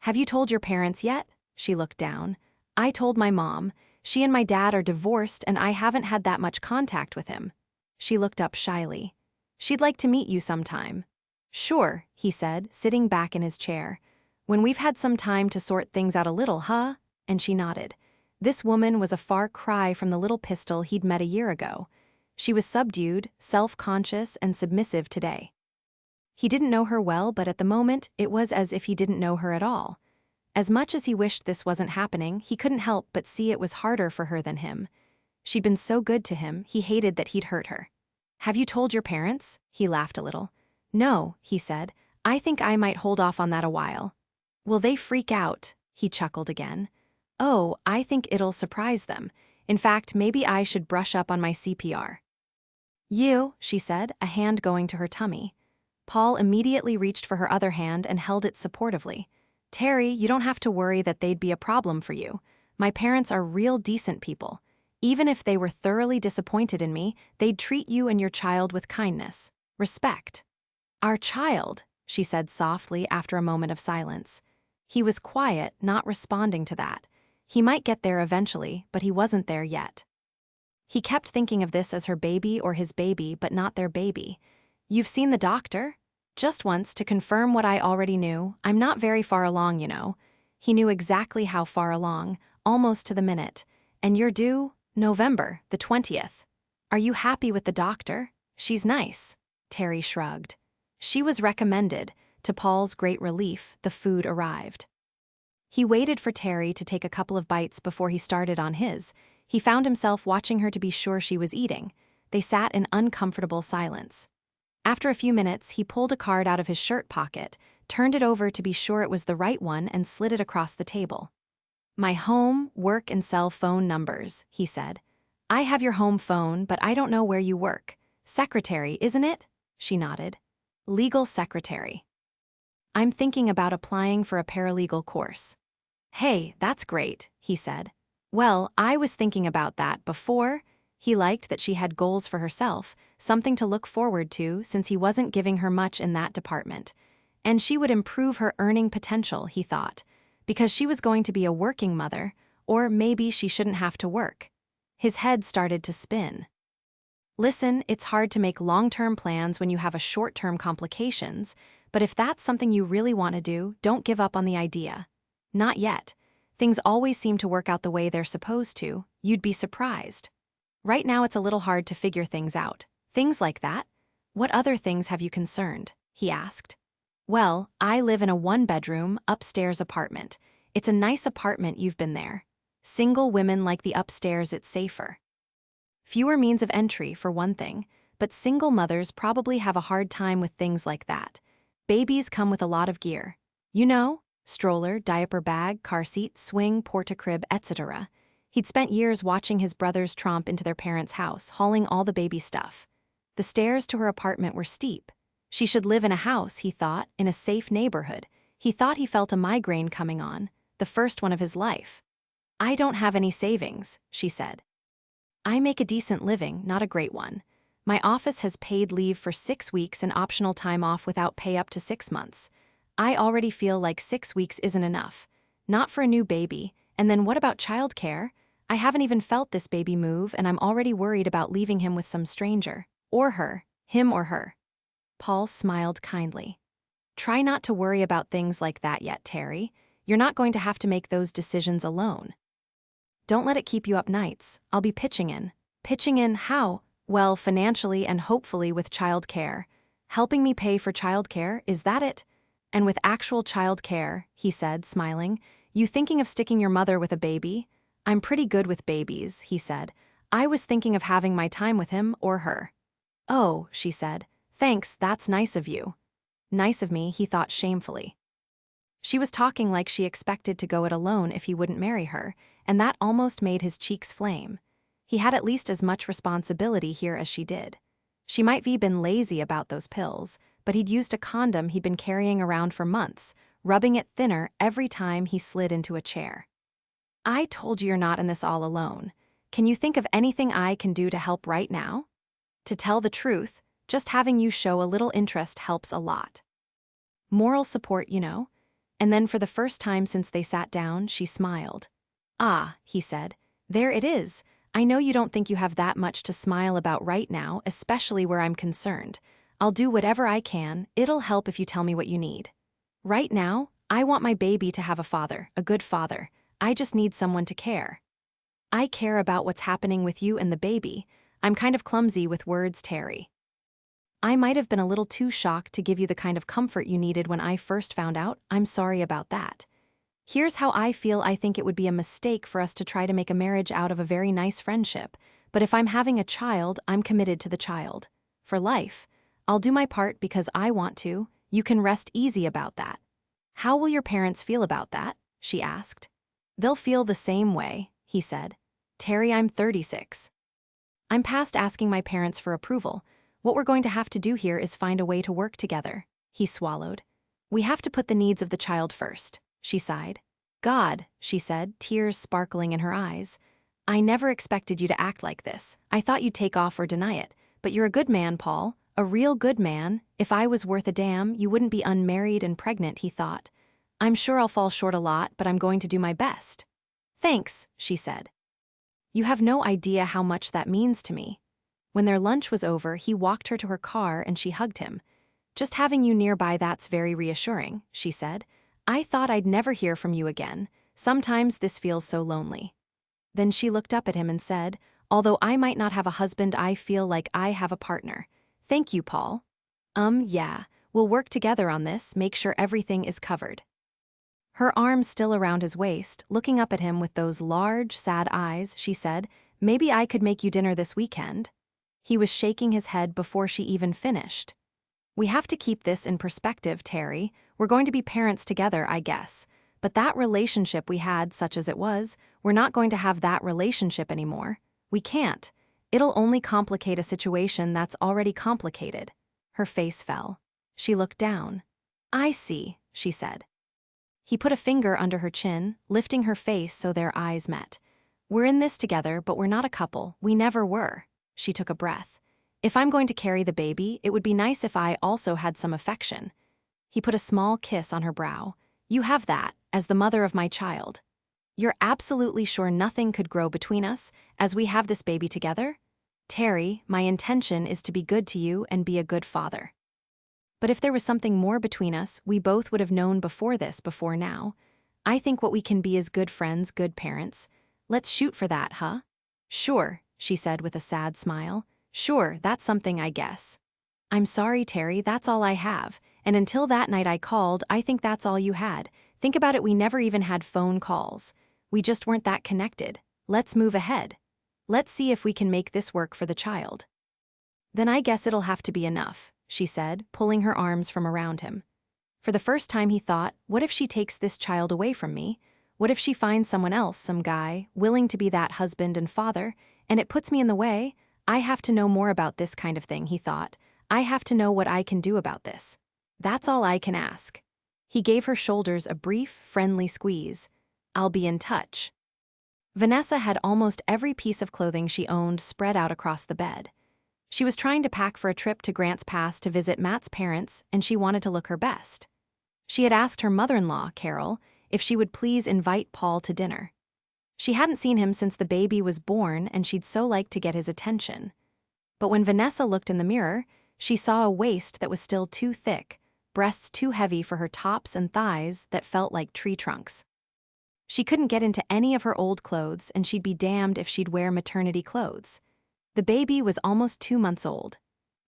"Have you told your parents yet?" She looked down. "I told my mom. She and my dad are divorced and I haven't had that much contact with him." She looked up shyly. "She'd like to meet you sometime." "Sure," he said, sitting back in his chair. "When we've had some time to sort things out a little, huh?" And she nodded. This woman was a far cry from the little pistol he'd met a year ago. She was subdued, self-conscious, and submissive today. He didn't know her well, but at the moment, it was as if he didn't know her at all. As much as he wished this wasn't happening, he couldn't help but see it was harder for her than him. She'd been so good to him, he hated that he'd hurt her. "Have you told your parents?" He laughed a little. "No," he said. "I think I might hold off on that a while." "Will they freak out?" He chuckled again. "Oh, I think it'll surprise them. In fact, maybe I should brush up on my CPR." "You," she said, a hand going to her tummy. Paul immediately reached for her other hand and held it supportively. "Terry, you don't have to worry that they'd be a problem for you. My parents are real decent people. Even if they were thoroughly disappointed in me, they'd treat you and your child with kindness, respect." "Our child," she said softly after a moment of silence. He was quiet, not responding to that. He might get there eventually, but he wasn't there yet. He kept thinking of this as her baby or his baby, but not their baby. "You've seen the doctor?" "Just once, to confirm what I already knew. I'm not very far along, you know." He knew exactly how far along, almost to the minute. "And you're due? November, the 20th. Are you happy with the doctor?" "She's nice." Terry shrugged. She was recommended. To Paul's great relief, the food arrived. He waited for Terry to take a couple of bites before he started on his. He found himself watching her to be sure she was eating. They sat in uncomfortable silence. After a few minutes, he pulled a card out of his shirt pocket, turned it over to be sure it was the right one, and slid it across the table. "My home, work, and cell phone numbers," he said. "I have your home phone, but I don't know where you work. Secretary, isn't it?" She nodded. "Legal secretary." "I'm thinking about applying for a paralegal course." "Hey, that's great," he said. "Well, I was thinking about that before." He liked that she had goals for herself, something to look forward to since he wasn't giving her much in that department. And she would improve her earning potential, he thought, because she was going to be a working mother, or maybe she shouldn't have to work. His head started to spin. "Listen, it's hard to make long-term plans when you have a short-term complications, but if that's something you really want to do, don't give up on the idea. Not yet. Things always seem to work out the way they're supposed to. You'd be surprised. Right now it's a little hard to figure things out. Things like that. What other things have you concerned?" he asked. "Well, I live in a one-bedroom, upstairs apartment. It's a nice apartment, you've been there. Single women like the upstairs, it's safer. Fewer means of entry, for one thing, but single mothers probably have a hard time with things like that. Babies come with a lot of gear. You know, stroller, diaper bag, car seat, swing, porta-crib, etc. He'd spent years watching his brothers tromp into their parents' house, hauling all the baby stuff. The stairs to her apartment were steep. She should live in a house, he thought, in a safe neighborhood. He thought he felt a migraine coming on, the first one of his life. "I don't have any savings," she said. "I make a decent living, not a great one. My office has paid leave for 6 weeks and optional time off without pay up to 6 months. I already feel like 6 weeks isn't enough. Not for a new baby. And then what about childcare? I haven't even felt this baby move, and I'm already worried about leaving him with some stranger. Or her. Him or her." Paul smiled kindly. "Try not to worry about things like that yet, Terry. You're not going to have to make those decisions alone. Don't let it keep you up nights. I'll be pitching in." "Pitching in how?" "Well, financially and hopefully with child care. Helping me pay for child care, is that it?" "And with actual child care," he said, smiling. "You thinking of sticking your mother with a baby?" "I'm pretty good with babies," he said. "I was thinking of having my time with him or her." "Oh," she said. "Thanks, that's nice of you." Nice of me, he thought shamefully. She was talking like she expected to go it alone if he wouldn't marry her, and that almost made his cheeks flame. He had at least as much responsibility here as she did. She might have been lazy about those pills, but he'd used a condom he'd been carrying around for months, rubbing it thinner every time he slid into a chair. "I told you you're not in this all alone. Can you think of anything I can do to help right now? To tell the truth, just having you show a little interest helps a lot. Moral support, you know." And then for the first time since they sat down, she smiled. "Ah," he said, "there it is. I know you don't think you have that much to smile about right now, especially where I'm concerned. I'll do whatever I can. It'll help if you tell me what you need. Right now, I want my baby to have a father, a good father. I just need someone to care. I care about what's happening with you and the baby. I'm kind of clumsy with words, Terry. I might have been a little too shocked to give you the kind of comfort you needed when I first found out. I'm sorry about that. Here's how I feel. I think it would be a mistake for us to try to make a marriage out of a very nice friendship. But if I'm having a child, I'm committed to the child. For life. I'll do my part because I want to. You can rest easy about that." "How will your parents feel about that?" she asked. "They'll feel the same way," he said. "Terry, I'm 36. I'm past asking my parents for approval. What we're going to have to do here is find a way to work together. He swallowed. We have to put the needs of the child first, she sighed. God, she said, tears sparkling in her eyes. I never expected you to act like this. I thought you'd take off or deny it. But you're a good man, Paul. A real good man. If I was worth a damn, you wouldn't be unmarried and pregnant, he thought. I'm sure I'll fall short a lot, but I'm going to do my best. Thanks, she said. You have no idea how much that means to me. When their lunch was over, he walked her to her car and she hugged him. Just having you nearby, that's very reassuring, she said. I thought I'd never hear from you again. Sometimes this feels so lonely. Then she looked up at him and said, although I might not have a husband, I feel like I have a partner. Thank you, Paul. Yeah, we'll work together on this, make sure everything is covered. Her arms still around his waist, looking up at him with those large, sad eyes, she said, maybe I could make you dinner this weekend. He was shaking his head before she even finished. We have to keep this in perspective, Terry. We're going to be parents together, I guess. But that relationship we had, such as it was, we're not going to have that relationship anymore. We can't. It'll only complicate a situation that's already complicated. Her face fell. She looked down. I see, she said. He put a finger under her chin, lifting her face so their eyes met. We're in this together, but we're not a couple. We never were. She took a breath. If I'm going to carry the baby, it would be nice if I also had some affection. He put a small kiss on her brow. You have that, as the mother of my child. You're absolutely sure nothing could grow between us, as we have this baby together? Terry, my intention is to be good to you and be a good father. But if there was something more between us, we both would have known before now. I think what we can be is good friends, good parents. Let's shoot for that, huh? Sure, she said with a sad smile. Sure, that's something, I guess. I'm sorry, Terry, that's all I have. And until that night I called, I think that's all you had. Think about it, we never even had phone calls. We just weren't that connected. Let's move ahead. Let's see if we can make this work for the child. Then I guess it'll have to be enough, she said, pulling her arms from around him. For the first time he thought, what if she takes this child away from me? What if she finds someone else, some guy, willing to be that husband and father, and it puts me in the way? I have to know more about this kind of thing, he thought. I have to know what I can do about this. That's all I can ask. He gave her shoulders a brief, friendly squeeze. I'll be in touch. Vanessa had almost every piece of clothing she owned spread out across the bed. She was trying to pack for a trip to Grants Pass to visit Matt's parents, and she wanted to look her best. She had asked her mother-in-law, Carol, if she would please invite Paul to dinner. She hadn't seen him since the baby was born, and she'd so liked to get his attention. But when Vanessa looked in the mirror, she saw a waist that was still too thick, breasts too heavy for her tops and thighs that felt like tree trunks. She couldn't get into any of her old clothes, and she'd be damned if she'd wear maternity clothes. The baby was almost 2 months old.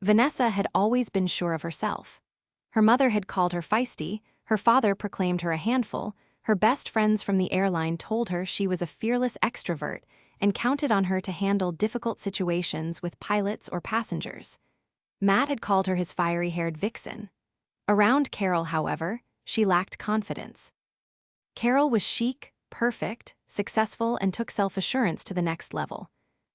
Vanessa had always been sure of herself. Her mother had called her feisty, her father proclaimed her a handful, her best friends from the airline told her she was a fearless extrovert and counted on her to handle difficult situations with pilots or passengers. Matt had called her his fiery-haired vixen. Around Carol, however, she lacked confidence. Carol was chic, perfect, successful, and took self-assurance to the next level.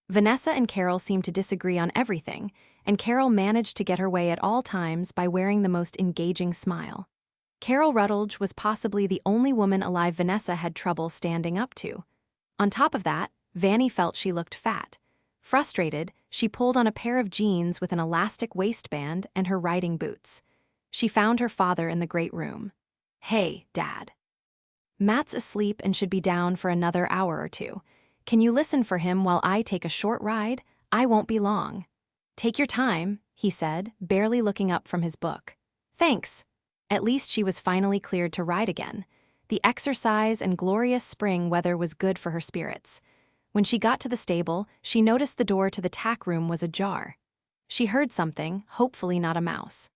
Vanessa and Carol seemed to disagree on everything, and Carol managed to get her way at all times by wearing the most engaging smile. Carol Rutledge was possibly the only woman alive Vanessa had trouble standing up to. On top of that, Vanny felt she looked fat. Frustrated, she pulled on a pair of jeans with an elastic waistband and her riding boots. She found her father in the great room. Hey, Dad. Matt's asleep and should be down for another hour or two. Can you listen for him while I take a short ride? I won't be long. Take your time, he said, barely looking up from his book. Thanks. At least she was finally cleared to ride again. The exercise and glorious spring weather was good for her spirits. When she got to the stable, she noticed the door to the tack room was ajar. She heard something, hopefully not a mouse.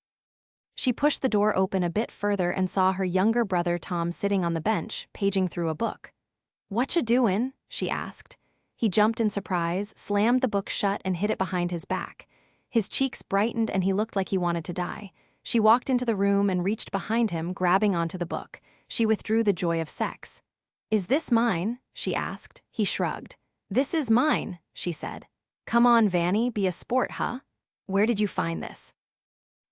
She pushed the door open a bit further and saw her younger brother Tom sitting on the bench, paging through a book. "Whatcha doin'?" she asked. He jumped in surprise, slammed the book shut, and hid it behind his back. His cheeks brightened and he looked like he wanted to die. She walked into the room and reached behind him, grabbing onto the book. She withdrew the joy of sex. "Is this mine?" she asked. He shrugged. "This is mine," she said. "Come on, Vanny, be a sport, huh?" Where did you find this?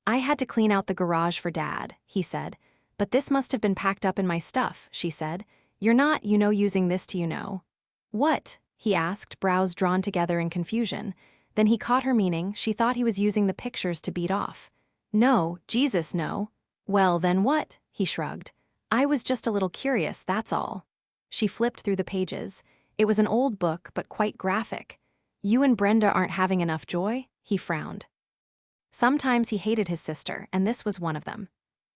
I had to clean out the garage for Dad, he said. But this must have been packed up in my stuff, she said. You're not, using this to. What? He asked, brows drawn together in confusion. Then he caught her meaning. She thought he was using the pictures to beat off. No, Jesus, no. Well, then what? He shrugged. I was just a little curious, that's all. She flipped through the pages. It was an old book, but quite graphic. You and Brenda aren't having enough joy? He frowned. Sometimes he hated his sister, and this was one of them.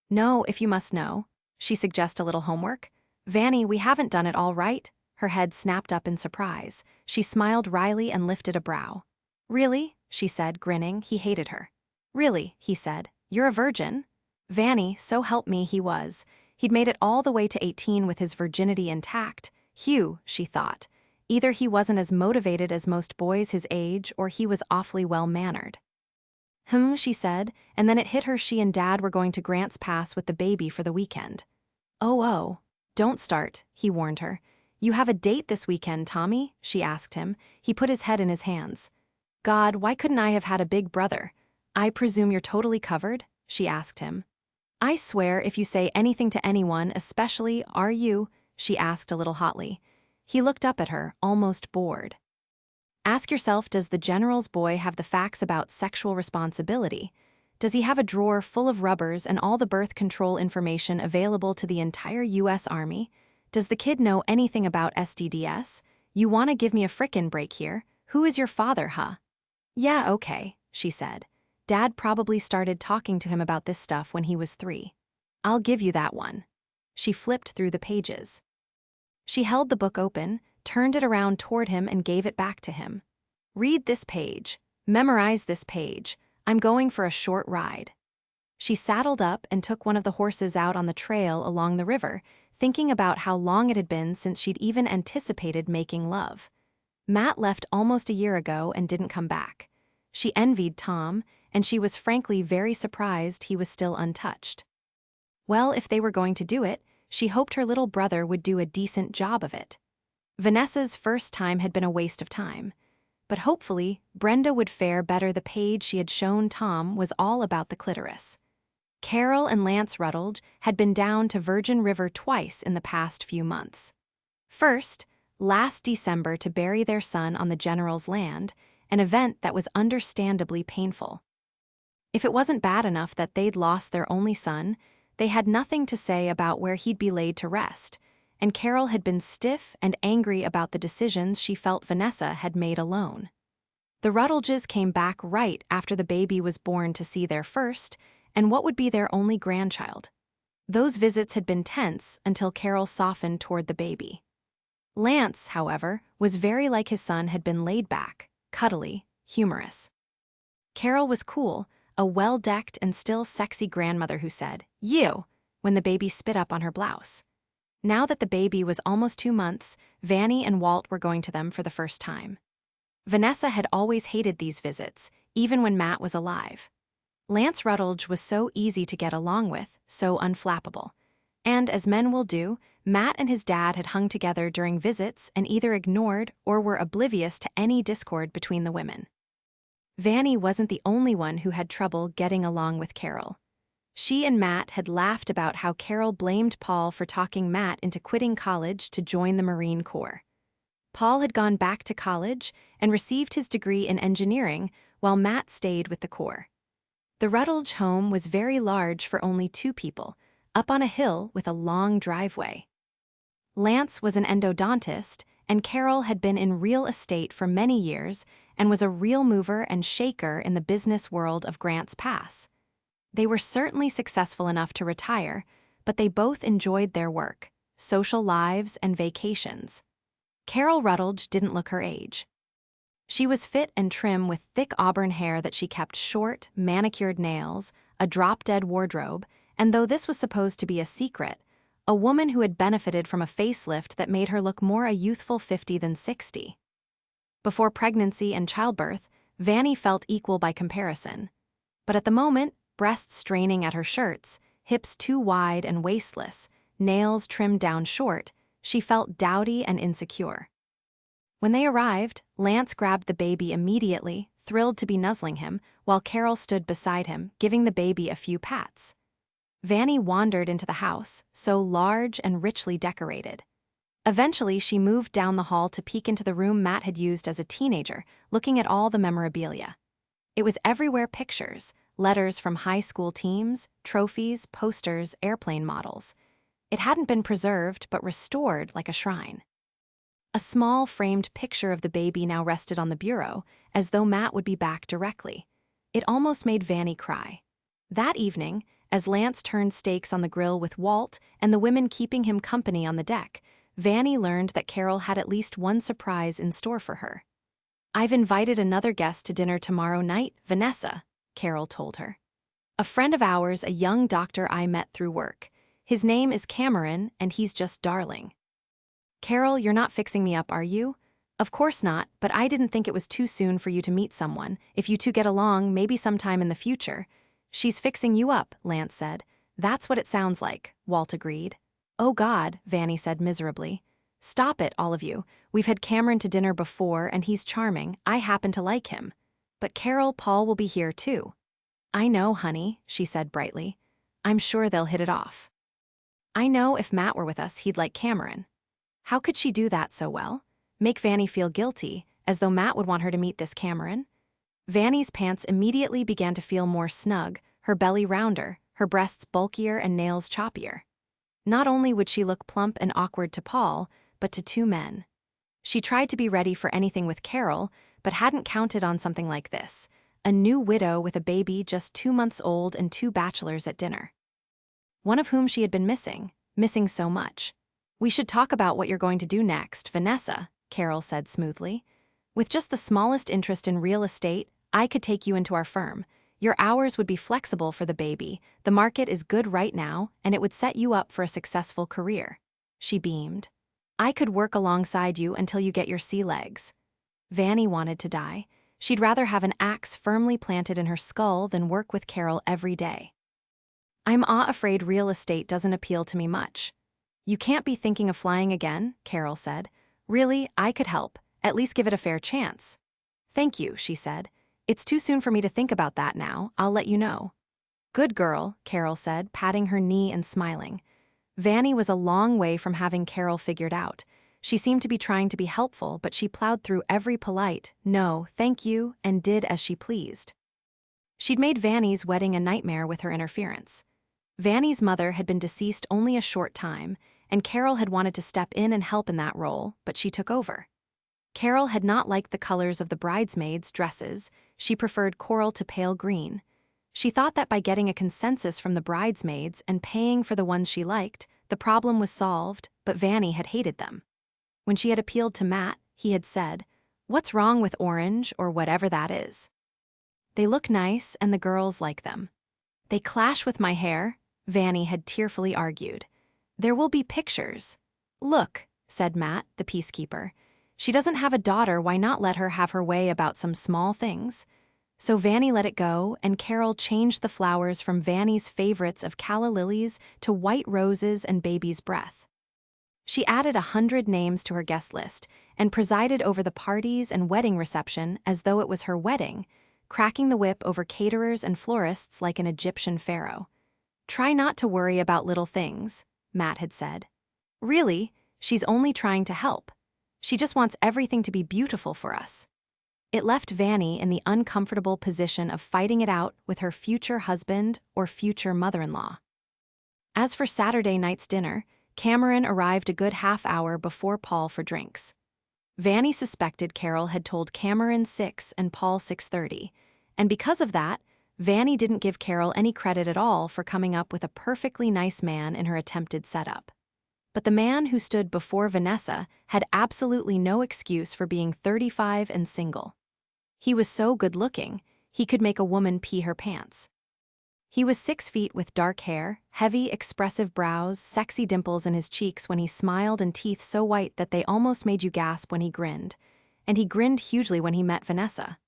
No, if you must know. She suggested a little homework. Vanny, we haven't done it all right? Her head snapped up in surprise. She smiled wryly and lifted a brow. Really? She said, grinning. He hated her. Really, he said. You're a virgin? Vanny, so help me, he was. He'd made it all the way to 18 with his virginity intact. Hugh, she thought. Either he wasn't as motivated as most boys his age, or he was awfully well-mannered. She said, and then it hit her she and Dad were going to Grants Pass with the baby for the weekend. Oh, don't start, he warned her. You have a date this weekend, Tommy? She asked him. He put his head in his hands. God, why couldn't I have had a big brother? I presume you're totally covered? She asked him. I swear if you say anything to anyone, especially, are you? She asked a little hotly. He looked up at her, almost bored. Ask yourself, does the general's boy have the facts about sexual responsibility? Does he have a drawer full of rubbers and all the birth control information available to the entire U.S. Army? Does the kid know anything about STDs? You want to give me a frickin' break here? Who is your father, huh? Yeah, okay, she said. Dad probably started talking to him about this stuff when he was 3. I'll give you that one. She flipped through the pages. She held the book open, turned it around toward him and gave it back to him. Read this page. Memorize this page. I'm going for a short ride. She saddled up and took one of the horses out on the trail along the river, thinking about how long it had been since she'd even anticipated making love. Matt left almost a year ago and didn't come back. She envied Tom, and she was frankly very surprised he was still untouched. Well, if they were going to do it, she hoped her little brother would do a decent job of it. Vanessa's first time had been a waste of time. But hopefully, Brenda would fare better. The page she had shown Tom was all about the clitoris. Carol and Lance Rutledge had been down to Virgin River twice in the past few months. First, last December to bury their son on the general's land, an event that was understandably painful. If it wasn't bad enough that they'd lost their only son, they had nothing to say about where he'd be laid to rest, and Carol had been stiff and angry about the decisions she felt Vanessa had made alone. The Rutledges came back right after the baby was born to see their first, and what would be their only grandchild. Those visits had been tense until Carol softened toward the baby. Lance, however, was very like his son, had been laid back, cuddly, humorous. Carol was cool, a well-decked and still sexy grandmother who said, "You," when the baby spit up on her blouse. Now that the baby was almost 2 months, Vanny and Walt were going to them for the first time. Vanessa had always hated these visits, even when Matt was alive. Lance Rutledge was so easy to get along with, so unflappable. And, as men will do, Matt and his dad had hung together during visits and either ignored or were oblivious to any discord between the women. Vanny wasn't the only one who had trouble getting along with Carol. She and Matt had laughed about how Carol blamed Paul for talking Matt into quitting college to join the Marine Corps. Paul had gone back to college and received his degree in engineering, while Matt stayed with the Corps. The Rutledge home was very large for only 2 people, up on a hill with a long driveway. Lance was an endodontist, and Carol had been in real estate for many years and was a real mover and shaker in the business world of Grants Pass. They were certainly successful enough to retire, but they both enjoyed their work, social lives, and vacations. Carol Rutledge didn't look her age. She was fit and trim with thick auburn hair that she kept short, manicured nails, a drop-dead wardrobe, and though this was supposed to be a secret, a woman who had benefited from a facelift that made her look more a youthful 50 than 60. Before pregnancy and childbirth, Vanny felt equal by comparison. But at the moment, breasts straining at her shirts, hips too wide and waistless, nails trimmed down short, she felt dowdy and insecure. When they arrived, Lance grabbed the baby immediately, thrilled to be nuzzling him, while Carol stood beside him, giving the baby a few pats. Vanny wandered into the house, so large and richly decorated. Eventually, she moved down the hall to peek into the room Matt had used as a teenager, looking at all the memorabilia. It was everywhere: pictures, letters from high school teams, trophies, posters, airplane models. It hadn't been preserved, but restored like a shrine. A small framed picture of the baby now rested on the bureau, as though Matt would be back directly. It almost made Vanny cry. That evening, as Lance turned steaks on the grill with Walt and the women keeping him company on the deck, Vanny learned that Carol had at least one surprise in store for her. "I've invited another guest to dinner tomorrow night, Vanessa," Carol told her. "A friend of ours, a young doctor I met through work. His name is Cameron, and he's just darling." "Carol, you're not fixing me up, are you?" "Of course not, but I didn't think it was too soon for you to meet someone. If you two get along, maybe sometime in the future." "She's fixing you up," Lance said. "That's what it sounds like," Walt agreed. "Oh God," Vanny said miserably. "Stop it, all of you. We've had Cameron to dinner before, and he's charming. I happen to like him. But Carol, Paul will be here too." "I know, honey," she said brightly. "I'm sure they'll hit it off. I know if Matt were with us, he'd like Cameron." How could she do that so well? Make Vanny feel guilty, as though Matt would want her to meet this Cameron? Vanny's pants immediately began to feel more snug, her belly rounder, her breasts bulkier and nails choppier. Not only would she look plump and awkward to Paul, but to two men. She tried to be ready for anything with Carol, but hadn't counted on something like this: a new widow with a baby just 2 months old and 2 bachelors at dinner. One of whom she had been missing so much. "We should talk about what you're going to do next, Vanessa," Carol said smoothly. "With just the smallest interest in real estate, I could take you into our firm. Your hours would be flexible for the baby, the market is good right now, and it would set you up for a successful career." She beamed. "I could work alongside you until you get your sea legs." Vanny wanted to die. She'd rather have an axe firmly planted in her skull than work with Carol every day. "I'm afraid real estate doesn't appeal to me much." "You can't be thinking of flying again," Carol said. "Really, I could help, at least give it a fair chance." "Thank you," she said. "It's too soon for me to think about that now. I'll let you know." "Good girl," Carol said, patting her knee and smiling. Vanny was a long way from having Carol figured out. She seemed to be trying to be helpful, but she plowed through every polite "no, thank you," and did as she pleased. She'd made Vanny's wedding a nightmare with her interference. Vanny's mother had been deceased only a short time, and Carol had wanted to step in and help in that role, but she took over. Carol had not liked the colors of the bridesmaids' dresses. She preferred coral to pale green. She thought that by getting a consensus from the bridesmaids and paying for the ones she liked, the problem was solved, but Vanny had hated them. When she had appealed to Matt, he had said, "What's wrong with orange or whatever that is? They look nice and the girls like them." "They clash with my hair," Vanny had tearfully argued. "There will be pictures." "Look," said Matt, the peacekeeper. "She doesn't have a daughter, why not let her have her way about some small things?" So Vanny let it go, and Carol changed the flowers from Vanny's favorites of calla lilies to white roses and baby's breath. She added 100 names to her guest list and presided over the parties and wedding reception as though it was her wedding, cracking the whip over caterers and florists like an Egyptian pharaoh. "Try not to worry about little things," Matt had said. "Really, she's only trying to help. She just wants everything to be beautiful for us." It left Vanny in the uncomfortable position of fighting it out with her future husband or future mother-in-law. As for Saturday night's dinner, Cameron arrived a good half-hour before Paul for drinks. Vanny suspected Carol had told Cameron 6 and Paul 6:30, and because of that, Vanny didn't give Carol any credit at all for coming up with a perfectly nice man in her attempted setup. But the man who stood before Vanessa had absolutely no excuse for being 35 and single. He was so good-looking, he could make a woman pee her pants. He was 6 feet with dark hair, heavy, expressive brows, sexy dimples in his cheeks when he smiled, and teeth so white that they almost made you gasp when he grinned. And he grinned hugely when he met Vanessa.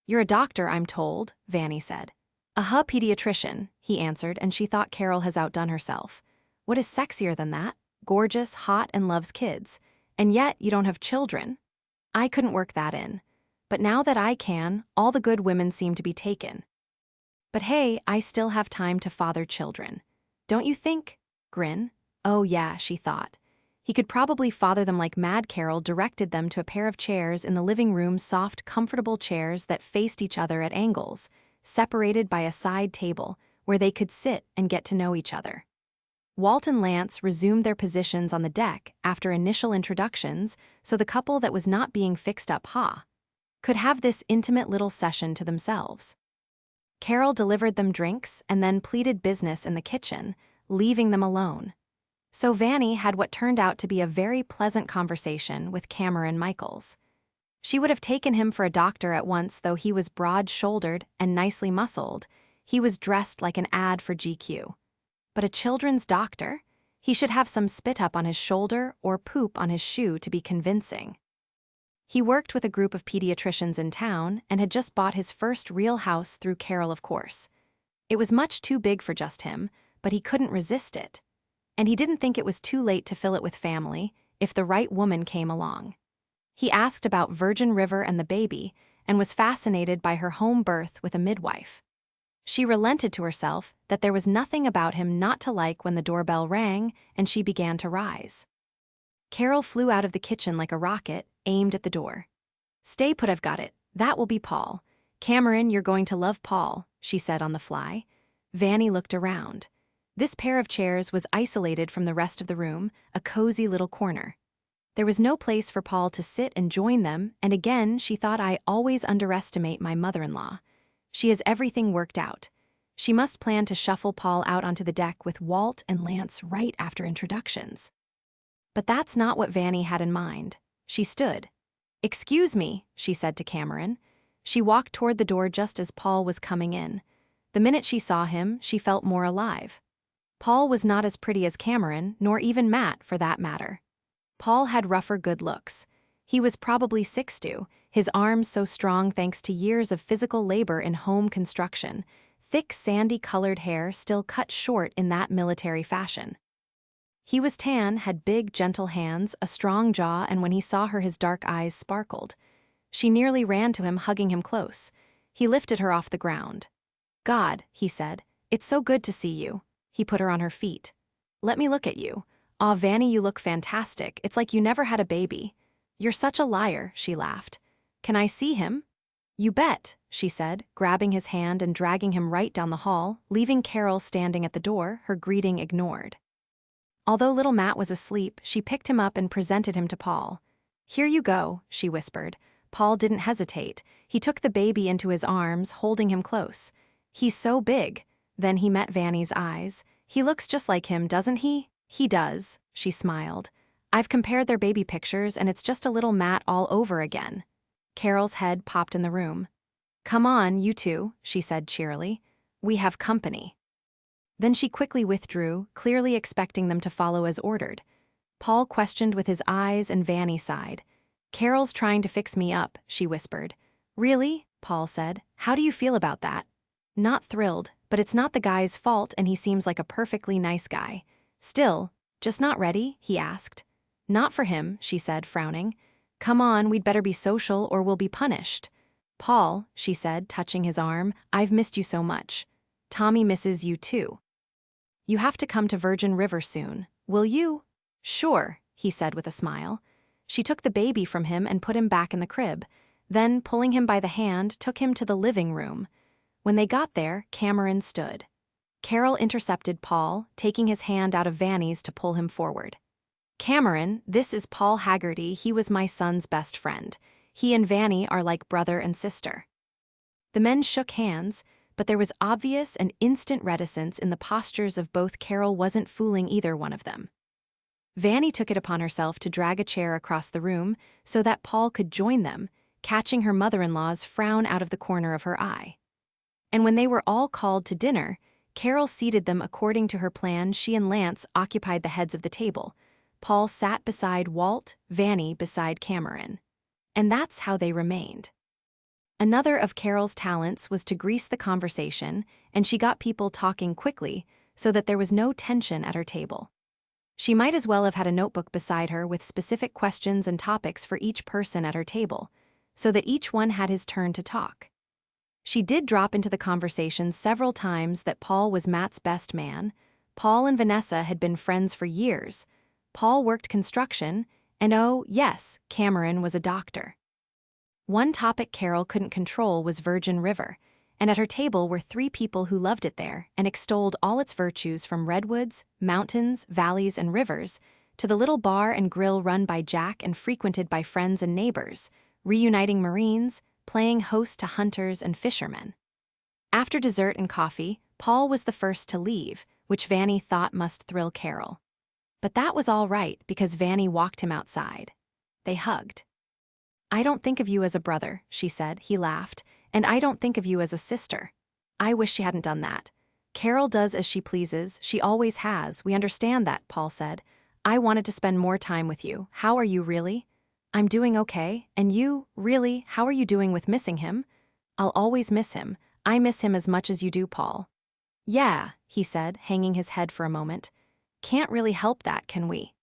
"You're a doctor, I'm told," Vanny said. Pediatrician," he answered, and she thought Carol has outdone herself. What is sexier than that? Gorgeous, hot, and loves kids. And yet you don't have children. I couldn't work that in. but now that I can, all the good women seem to be taken. But hey, I still have time to father children. Don't you think? Grin. Oh yeah, she thought. He could probably father them like Mad Carol directed them to a pair of chairs in the living room, soft, comfortable chairs that faced each other at angles, separated by a side table, where they could sit and get to know each other. Walt and Lance resumed their positions on the deck after initial introductions, so the couple that was not being fixed up could have this intimate little session to themselves. Carol delivered them drinks and then pleaded business in the kitchen, leaving them alone. So Vanny had what turned out to be a very pleasant conversation with Cameron Michaels. She would have taken him for a doctor at once, though he was broad-shouldered and nicely muscled. He was dressed like an ad for GQ. But a children's doctor? He should have some spit up on his shoulder or poop on his shoe to be convincing. He worked with a group of pediatricians in town and had just bought his first real house through Carol, of course. It was much too big for just him, but he couldn't resist it. And he didn't think it was too late to fill it with family if the right woman came along. He asked about Virgin River and the baby and was fascinated by her home birth with a midwife. She relented to herself that there was nothing about him not to like when the doorbell rang and she began to rise. Carol flew out of the kitchen like a rocket, aimed at the door. "Stay put, I've got it. That will be Paul. Cameron, you're going to love Paul," she said on the fly. Vanny looked around. This pair of chairs was isolated from the rest of the room, a cozy little corner. There was no place for Paul to sit and join them, and again she thought, I always underestimate my mother-in-law. She has everything worked out. She must plan to shuffle Paul out onto the deck with Walt and Lance right after introductions. But that's not what Vanny had in mind. She stood. "Excuse me," she said to Cameron. She walked toward the door just as Paul was coming in. The minute she saw him, she felt more alive. Paul was not as pretty as Cameron, nor even Matt, for that matter. Paul had rougher good looks. He was probably 6'2", his arms so strong thanks to years of physical labor in home construction, thick sandy-colored hair still cut short in that military fashion. He was tan, had big, gentle hands, a strong jaw, and when he saw her his dark eyes sparkled. She nearly ran to him, hugging him close. He lifted her off the ground. "God," he said, "it's so good to see you." He put her on her feet. "Let me look at you. Aw, Vanny, you look fantastic. It's like you never had a baby." "You're such a liar," she laughed. "Can I see him?" "You bet," she said, grabbing his hand and dragging him right down the hall, leaving Carol standing at the door, her greeting ignored. Although little Matt was asleep, she picked him up and presented him to Paul. "Here you go," she whispered. Paul didn't hesitate. He took the baby into his arms, holding him close. "He's so big." Then he met Vanny's eyes. "He looks just like him, doesn't he?" "He does," she smiled. "I've compared their baby pictures and it's just a little Matt all over again." Carol's head popped in the room. "Come on, you two," she said cheerily. "We have company." Then she quickly withdrew, clearly expecting them to follow as ordered. Paul questioned with his eyes and Vanny sighed. "Carol's trying to fix me up," she whispered. "Really?" Paul said. "How do you feel about that?" "Not thrilled, but it's not the guy's fault and he seems like a perfectly nice guy. Still, just not ready?" he asked. "Not for him," she said, frowning. "Come on, we'd better be social or we'll be punished." "Paul," she said, touching his arm, "I've missed you so much. Tommy misses you too. You have to come to Virgin River soon. Will you?" "Sure," he said with a smile. She took the baby from him and put him back in the crib, then, pulling him by the hand, took him to the living room. When they got there, Cameron stood. Carol intercepted Paul, taking his hand out of Vanny's to pull him forward. "Cameron, this is Paul Haggerty. He was my son's best friend. He and Vanny are like brother and sister." The men shook hands, but there was obvious and instant reticence in the postures of both. Carol wasn't fooling either one of them. Vanny took it upon herself to drag a chair across the room so that Paul could join them, catching her mother-in-law's frown out of the corner of her eye. And when they were all called to dinner, Carol seated them according to her plan. She and Lance occupied the heads of the table. Paul sat beside Walt, Vanny beside Cameron. And that's how they remained. Another of Carol's talents was to grease the conversation, and she got people talking quickly so that there was no tension at her table. She might as well have had a notebook beside her with specific questions and topics for each person at her table. so that each one had his turn to talk. She did drop into the conversation several times that Paul was Matt's best man. Paul and Vanessa had been friends for years. Paul worked construction, and oh, yes, Cameron was a doctor. One topic Carol couldn't control was Virgin River, and at her table were 3 people who loved it there and extolled all its virtues from redwoods, mountains, valleys, and rivers, to the little bar and grill run by Jack and frequented by friends and neighbors, reuniting Marines, playing host to hunters and fishermen. After dessert and coffee, Paul was the first to leave, which Vanny thought must thrill Carol. But that was all right because Vanny walked him outside. They hugged. "I don't think of you as a brother," she said. He laughed. "And I don't think of you as a sister. I wish she hadn't done that. Carol does as she pleases, she always has, we understand that," Paul said. "I wanted to spend more time with you. How are you really?" "I'm doing okay. And you, really, how are you doing with missing him?" "I'll always miss him. I miss him as much as you do, Paul." "Yeah," he said, hanging his head for a moment. "Can't really help that, can we?"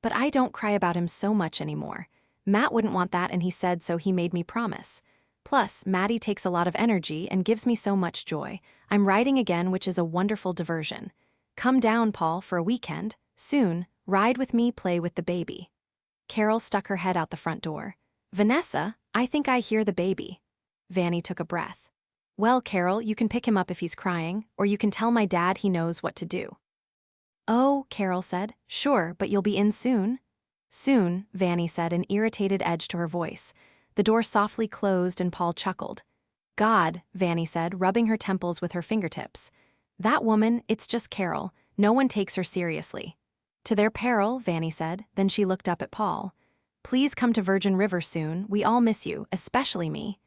"But I don't cry about him so much anymore. Matt wouldn't want that and he said so he made me promise. Plus, Maddie takes a lot of energy and gives me so much joy. I'm writing again, which is a wonderful diversion. Come down, Paul, for a weekend. Soon, ride with me, play with the baby." Carol stuck her head out the front door. "Vanessa, I think I hear the baby." Vanny took a breath. "Well, Carol, you can pick him up if he's crying, or you can tell my dad he knows what to do." "Oh," Carol said, "sure, but you'll be in soon?" "Soon," Vanny said, an irritated edge to her voice. The door softly closed and Paul chuckled. "God," Vanny said, rubbing her temples with her fingertips. "That woman, it's just Carol. No one takes her seriously." "To their peril," Vanny said, then she looked up at Paul. "Please come to Virgin River soon, we all miss you, especially me."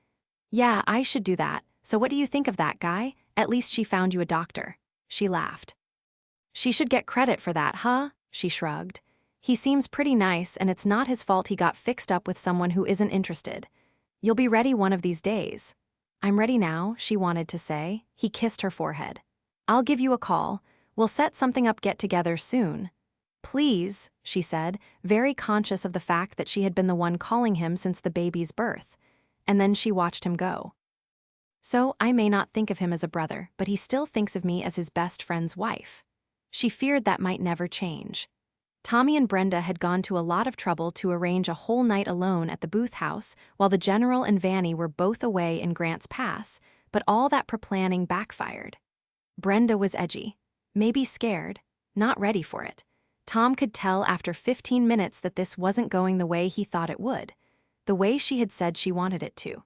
"Yeah, I should do that, so what do you think of that guy? At least she found you a doctor." She laughed. "She should get credit for that, huh?" She shrugged. "He seems pretty nice and it's not his fault he got fixed up with someone who isn't interested. You'll be ready one of these days." "I'm ready now," she wanted to say. He kissed her forehead. "I'll give you a call. We'll set something up, get together soon." "Please," she said, very conscious of the fact that she had been the one calling him since the baby's birth. And then she watched him go. "So I may not think of him as a brother, but he still thinks of me as his best friend's wife." She feared that might never change. Tommy and Brenda had gone to a lot of trouble to arrange a whole night alone at the Booth house, while the General and Vanny were both away in Grants Pass, but all that pre-planning backfired. Brenda was edgy, maybe scared, not ready for it. Tom could tell after 15 minutes that this wasn't going the way he thought it would, the way she had said she wanted it to.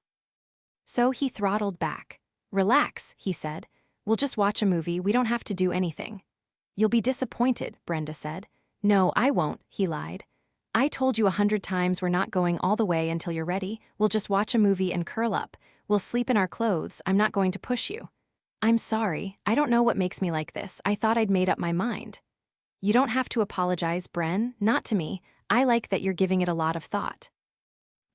So he throttled back. "Relax," he said. "We'll just watch a movie, we don't have to do anything." "You'll be disappointed," Brenda said. "No, I won't," he lied. "I told you 100 times we're not going all the way until you're ready. We'll just watch a movie and curl up. We'll sleep in our clothes, I'm not going to push you." "I'm sorry, I don't know what makes me like this. I thought I'd made up my mind." "You don't have to apologize, Bren, not to me. I like that you're giving it a lot of thought.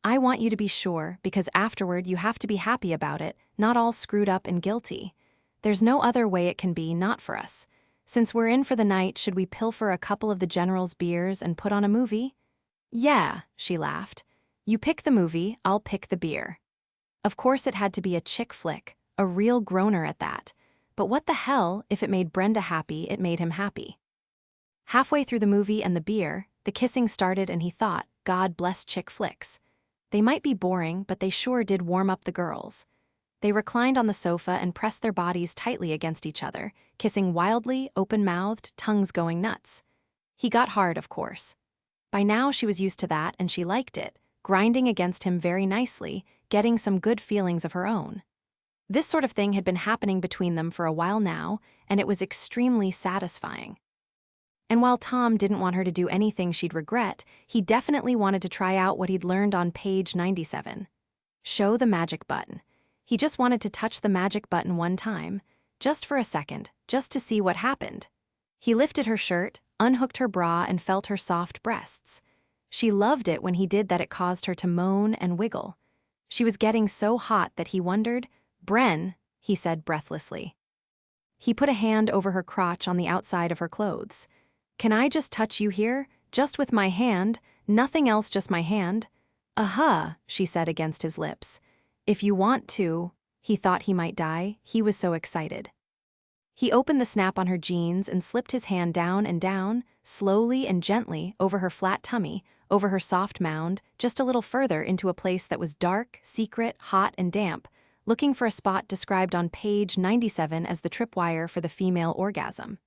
I want you to be sure, because afterward you have to be happy about it, not all screwed up and guilty. There's no other way it can be, not for us. Since we're in for the night, should we pilfer a couple of the General's beers and put on a movie?" "Yeah," she laughed. "You pick the movie, I'll pick the beer." Of course it had to be a chick flick, a real groaner at that. But what the hell, if it made Brenda happy, it made him happy. Halfway through the movie and the beer, the kissing started and he thought, God bless chick flicks. They might be boring, but they sure did warm up the girls. They reclined on the sofa and pressed their bodies tightly against each other, kissing wildly, open-mouthed, tongues going nuts. He got hard, of course. By now she was used to that and she liked it, grinding against him very nicely, getting some good feelings of her own. This sort of thing had been happening between them for a while now, and it was extremely satisfying. And while Tom didn't want her to do anything she'd regret, he definitely wanted to try out what he'd learned on page 97. Show the magic button. He just wanted to touch the magic button one time, just for a second, just to see what happened. He lifted her shirt, unhooked her bra, and felt her soft breasts. She loved it when he did that. It caused her to moan and wiggle. She was getting so hot that he wondered, "Bren," he said breathlessly. He put a hand over her crotch on the outside of her clothes. "Can I just touch you here? Just with my hand, nothing else, just my hand?" She said against his lips. If you want to. He thought he might die. He was so excited. He opened the snap on her jeans and slipped his hand down and down, slowly and gently, over her flat tummy, over her soft mound, just a little further into a place that was dark, secret, hot, and damp, looking for a spot described on page 97 as the tripwire for the female orgasm.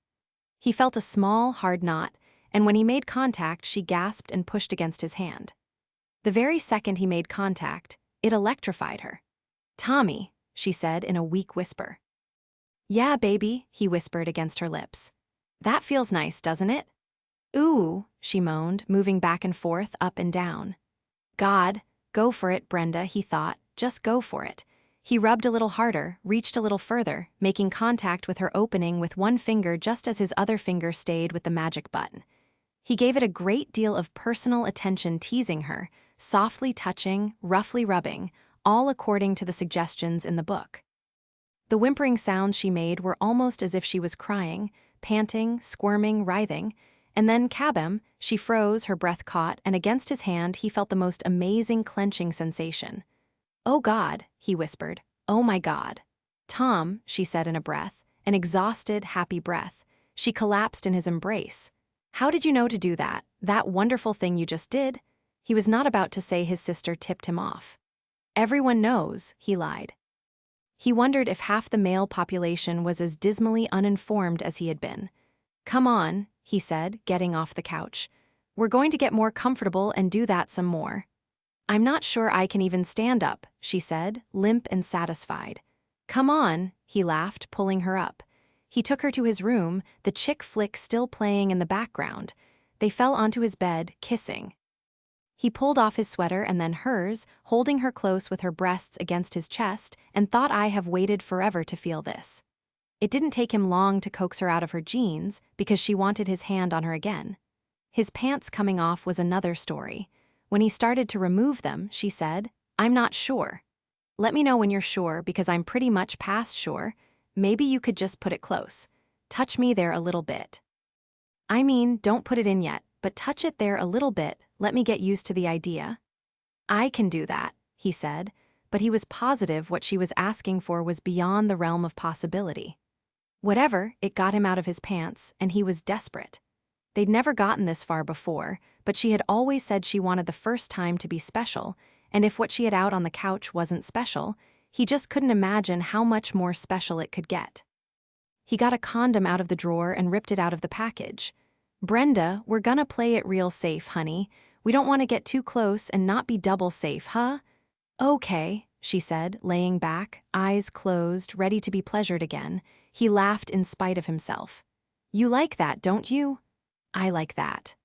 He felt a small, hard knot, and when he made contact, she gasped and pushed against his hand. The very second he made contact, it electrified her. "Tommy," she said in a weak whisper. "Yeah, baby," he whispered against her lips. "That feels nice, doesn't it?" "Ooh," she moaned, moving back and forth, up and down. "God, go for it, Brenda," he thought. Just go for it. He rubbed a little harder, reached a little further, making contact with her opening with one finger just as his other finger stayed with the magic button. He gave it a great deal of personal attention, teasing her, softly touching, roughly rubbing, all according to the suggestions in the book. The whimpering sounds she made were almost as if she was crying, panting, squirming, writhing, and then kabam, she froze, her breath caught, and against his hand he felt the most amazing clenching sensation. "Oh God," he whispered. "Oh my God." "Tom," she said in a breath, an exhausted, happy breath. She collapsed in his embrace. "How did you know to do that? That wonderful thing you just did?" He was not about to say his sister tipped him off. "Everyone knows," he lied. He wondered if half the male population was as dismally uninformed as he had been. "Come on," he said, getting off the couch. "We're going to get more comfortable and do that some more." "I'm not sure I can even stand up," she said, limp and satisfied. "Come on," he laughed, pulling her up. He took her to his room, the chick flick still playing in the background. They fell onto his bed, kissing. He pulled off his sweater and then hers, holding her close with her breasts against his chest, and thought, I have waited forever to feel this. It didn't take him long to coax her out of her jeans, because she wanted his hand on her again. His pants coming off was another story. When he started to remove them, she said, "I'm not sure." "Let me know when you're sure, because I'm pretty much past sure. Maybe you could just put it close. Touch me there a little bit." "I mean, don't put it in yet, but touch it there a little bit, let me get used to the idea." "I can do that," he said, but he was positive what she was asking for was beyond the realm of possibility. Whatever, it got him out of his pants, and he was desperate. They'd never gotten this far before, but she had always said she wanted the first time to be special, and if what she had out on the couch wasn't special, he just couldn't imagine how much more special it could get. He got a condom out of the drawer and ripped it out of the package. "Brenda, we're gonna play it real safe, honey. We don't want to get too close and not be double safe, huh?" "Okay," she said, laying back, eyes closed, ready to be pleasured again. He laughed in spite of himself. "You like that, don't you?" "I like that."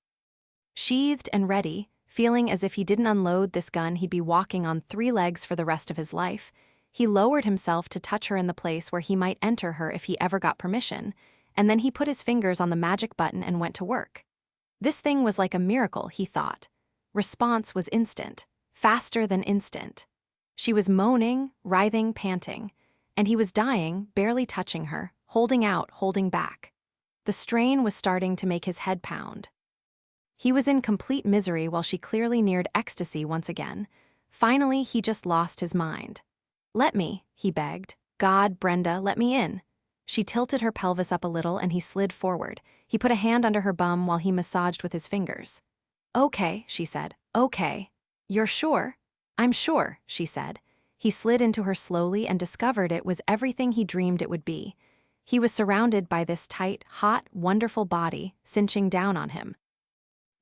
Sheathed and ready, feeling as if he didn't unload this gun he'd be walking on 3 legs for the rest of his life, he lowered himself to touch her in the place where he might enter her if he ever got permission, and then he put his fingers on the magic button and went to work. This thing was like a miracle, he thought. Response was instant, faster than instant. She was moaning, writhing, panting, and he was dying, barely touching her, holding out, holding back. The strain was starting to make his head pound. He was in complete misery while she clearly neared ecstasy once again. Finally, he just lost his mind. "Let me," he begged. "God, Brenda, let me in." She tilted her pelvis up a little and he slid forward. He put a hand under her bum while he massaged with his fingers. "Okay," she said. "Okay. You're sure?" "I'm sure," she said. He slid into her slowly and discovered it was everything he dreamed it would be. He was surrounded by this tight, hot, wonderful body, cinching down on him.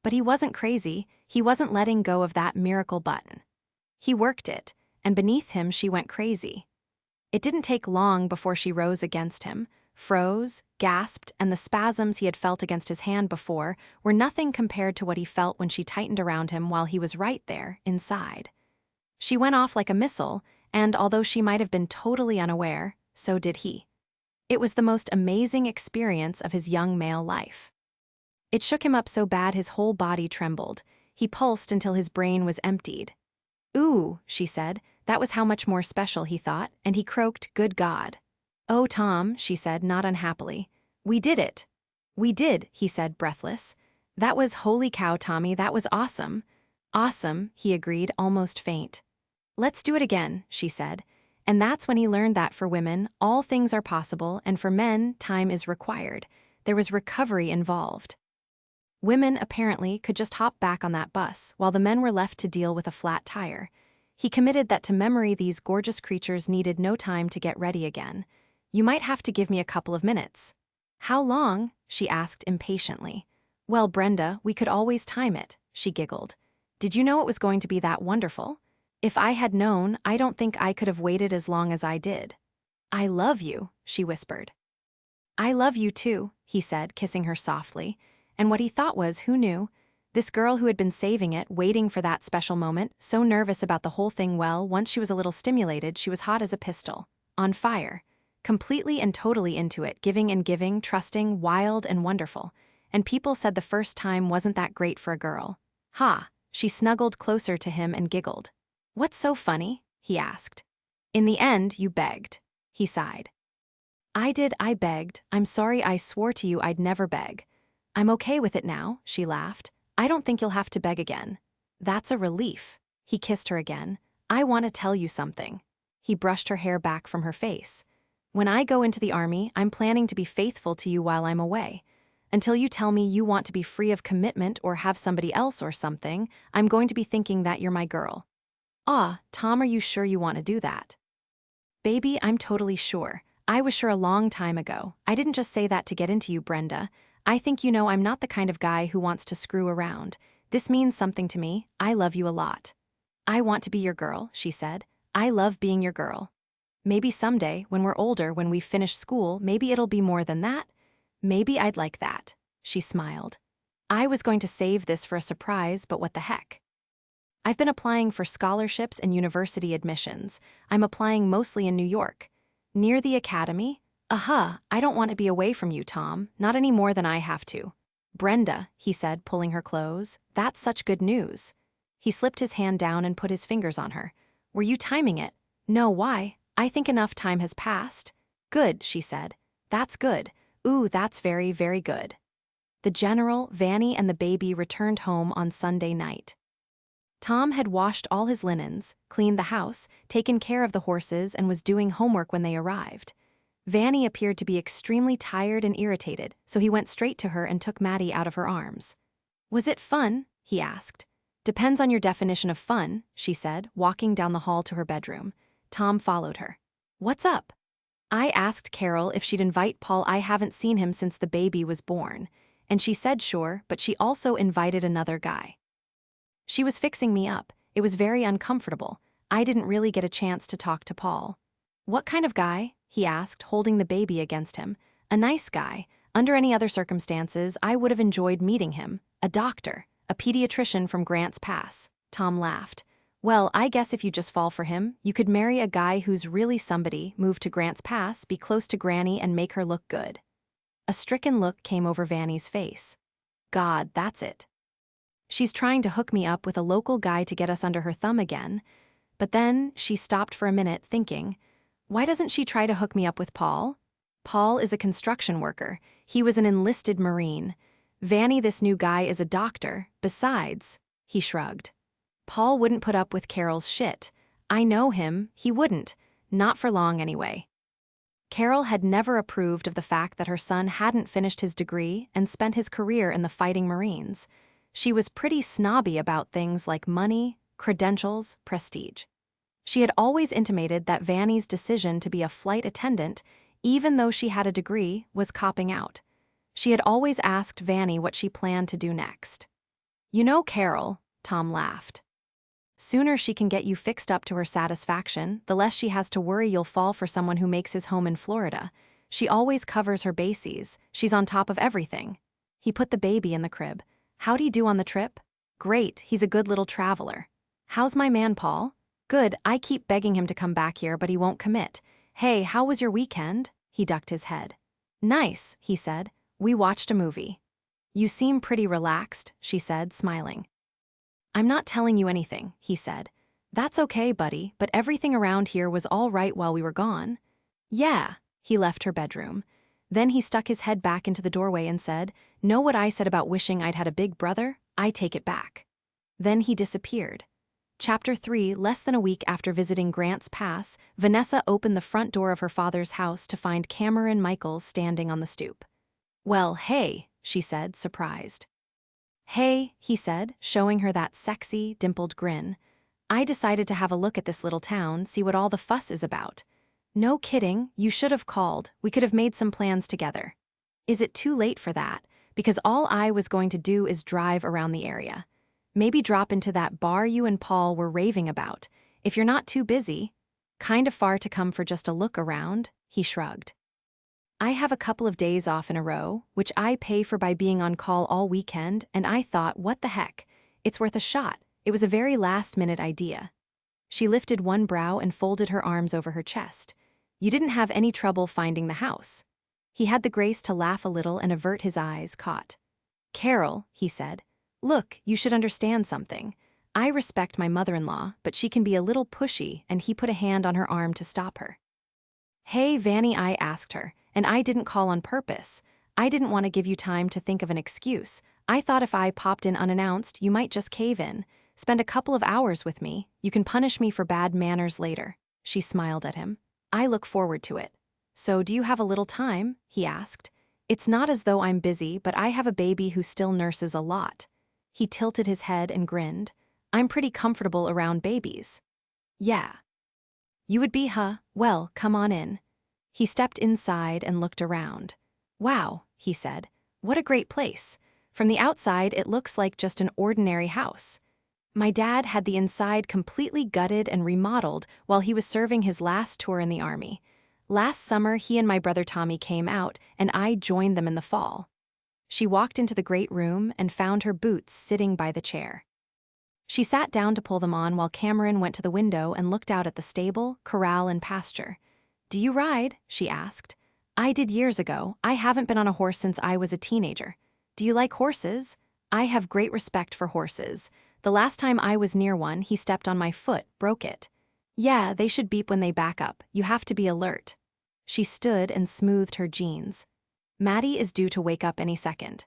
But he wasn't crazy, he wasn't letting go of that miracle button. He worked it, and beneath him she went crazy. It didn't take long before she rose against him, froze, gasped, and the spasms he had felt against his hand before were nothing compared to what he felt when she tightened around him while he was right there, inside. She went off like a missile, and although she might have been totally unaware, so did he. It was the most amazing experience of his young male life. It shook him up so bad his whole body trembled. He pulsed until his brain was emptied. "Ooh," she said. That was how much more special, he thought, and he croaked, "Good God." "Oh, Tom," she said, not unhappily. "We did it." "We did," he said, breathless. "That was holy cow, Tommy, that was awesome." Awesome, he agreed, almost faint. Let's do it again, she said. And that's when he learned that for women, all things are possible, and for men, time is required. There was recovery involved. Women, apparently, could just hop back on that bus, while the men were left to deal with a flat tire. He committed that to memory these gorgeous creatures needed no time to get ready again. You might have to give me a couple of minutes. How long? She asked impatiently. Well, Brenda, we could always time it, she giggled. Did you know it was going to be that wonderful? If I had known, I don't think I could have waited as long as I did. I love you, she whispered. I love you too, he said, kissing her softly. And what he thought was, who knew? This girl who had been saving it, waiting for that special moment, so nervous about the whole thing, well, once she was a little stimulated, she was hot as a pistol. On fire. Completely and totally into it, giving and giving, trusting, wild and wonderful. And people said the first time wasn't that great for a girl. Ha! She snuggled closer to him and giggled. What's so funny? He asked. In the end, you begged. He sighed. I begged. I'm sorry, I swore to you I'd never beg. I'm okay with it now, she laughed. I don't think you'll have to beg again. That's a relief. He kissed her again. I want to tell you something. He brushed her hair back from her face. When I go into the army, I'm planning to be faithful to you while I'm away. Until you tell me you want to be free of commitment or have somebody else or something, I'm going to be thinking that you're my girl. Ah, Tom, are you sure you want to do that? Baby, I'm totally sure. I was sure a long time ago. I didn't just say that to get into you, Brenda. I think you know I'm not the kind of guy who wants to screw around. This means something to me. I love you a lot. I want to be your girl, she said. I love being your girl. Maybe someday, when we're older, when we've finished school, maybe it'll be more than that. Maybe I'd like that. She smiled. I was going to save this for a surprise, but what the heck? I've been applying for scholarships and university admissions. I'm applying mostly in New York. Near the academy? I don't want to be away from you, Tom, not any more than I have to. Brenda, he said, pulling her close, that's such good news. He slipped his hand down and put his fingers on her. Were you timing it? No, why? I think enough time has passed. Good, she said. That's good. Ooh, that's very, very good. The general, Vanny, and the baby returned home on Sunday night. Tom had washed all his linens, cleaned the house, taken care of the horses, and was doing homework when they arrived. Vanny appeared to be extremely tired and irritated, so he went straight to her and took Maddie out of her arms. Was it fun? He asked. Depends on your definition of fun, she said, walking down the hall to her bedroom. Tom followed her. What's up? I asked Carol if she'd invite Paul. I haven't seen him since the baby was born. And she said sure, but she also invited another guy. She was fixing me up. It was very uncomfortable. I didn't really get a chance to talk to Paul. What kind of guy? He asked, holding the baby against him. A nice guy. Under any other circumstances, I would have enjoyed meeting him. A doctor. A pediatrician from Grants Pass. Tom laughed. Well, I guess if you just fall for him, you could marry a guy who's really somebody, move to Grants Pass, be close to Granny, and make her look good. A stricken look came over Vanny's face. God, that's it. She's trying to hook me up with a local guy to get us under her thumb again. But then she stopped for a minute, thinking, why doesn't she try to hook me up with Paul? Paul is a construction worker. He was an enlisted Marine. Vanny, this new guy, is a doctor. Besides, he shrugged. Paul wouldn't put up with Carol's shit. I know him. He wouldn't. Not for long, anyway. Carol had never approved of the fact that her son hadn't finished his degree and spent his career in the Fighting Marines. She was pretty snobby about things like money, credentials, prestige. She had always intimated that Vanny's decision to be a flight attendant, even though she had a degree, was copping out. She had always asked Vanny what she planned to do next. You know, Carol, Tom laughed. Sooner she can get you fixed up to her satisfaction, the less she has to worry you'll fall for someone who makes his home in Florida. She always covers her bases. She's on top of everything. He put the baby in the crib. How'd he do on the trip? Great, he's a good little traveler. How's my man, Paul? Good, I keep begging him to come back here, but he won't commit. Hey, how was your weekend? He ducked his head. Nice, he said. We watched a movie. You seem pretty relaxed, she said, smiling. I'm not telling you anything, he said. That's okay, buddy, but everything around here was all right while we were gone. Yeah, he left her bedroom. Then he stuck his head back into the doorway and said, know what I said about wishing I'd had a big brother? I take it back. Then he disappeared. Chapter 3. Less than a week after visiting Grant's Pass, Vanessa opened the front door of her father's house to find Cameron Michaels standing on the stoop. "Well, hey," she said, surprised. "Hey," he said, showing her that sexy, dimpled grin. "I decided to have a look at this little town, see what all the fuss is about." "No kidding, you should have called. We could have made some plans together." "Is it too late for that? Because all I was going to do is drive around the area. Maybe drop into that bar you and Paul were raving about, if you're not too busy." "Kind of far to come for just a look around," he shrugged. "I have a couple of days off in a row, which I pay for by being on call all weekend, and I thought, what the heck? It's worth a shot." It was a very last-minute idea. She lifted one brow and folded her arms over her chest. "You didn't have any trouble finding the house." He had the grace to laugh a little and avert his eyes caught. "Carol," he said, "look, you should understand something. I respect my mother-in-law, but she can be a little pushy," and he put a hand on her arm to stop her. "Hey, Vanny," I asked her, "and I didn't call on purpose. I didn't want to give you time to think of an excuse. I thought if I popped in unannounced, you might just cave in. Spend a couple of hours with me. You can punish me for bad manners later." She smiled at him. "I look forward to it." "So do you have a little time?" he asked. "It's not as though I'm busy, but I have a baby who still nurses a lot." He tilted his head and grinned. "I'm pretty comfortable around babies." "Yeah. You would be, huh? Well, come on in." He stepped inside and looked around. "Wow," he said. "What a great place. From the outside, it looks like just an ordinary house." My dad had the inside completely gutted and remodeled while he was serving his last tour in the Army. Last summer, he and my brother Tommy came out, and I joined them in the fall. She walked into the great room and found her boots sitting by the chair. She sat down to pull them on while Cameron went to the window and looked out at the stable, corral, and pasture. "Do you ride?" she asked. "I did years ago. I haven't been on a horse since I was a teenager." "Do you like horses?" "I have great respect for horses. The last time I was near one, he stepped on my foot, broke it." "Yeah, they should beep when they back up. You have to be alert." She stood and smoothed her jeans. "Maddie is due to wake up any second.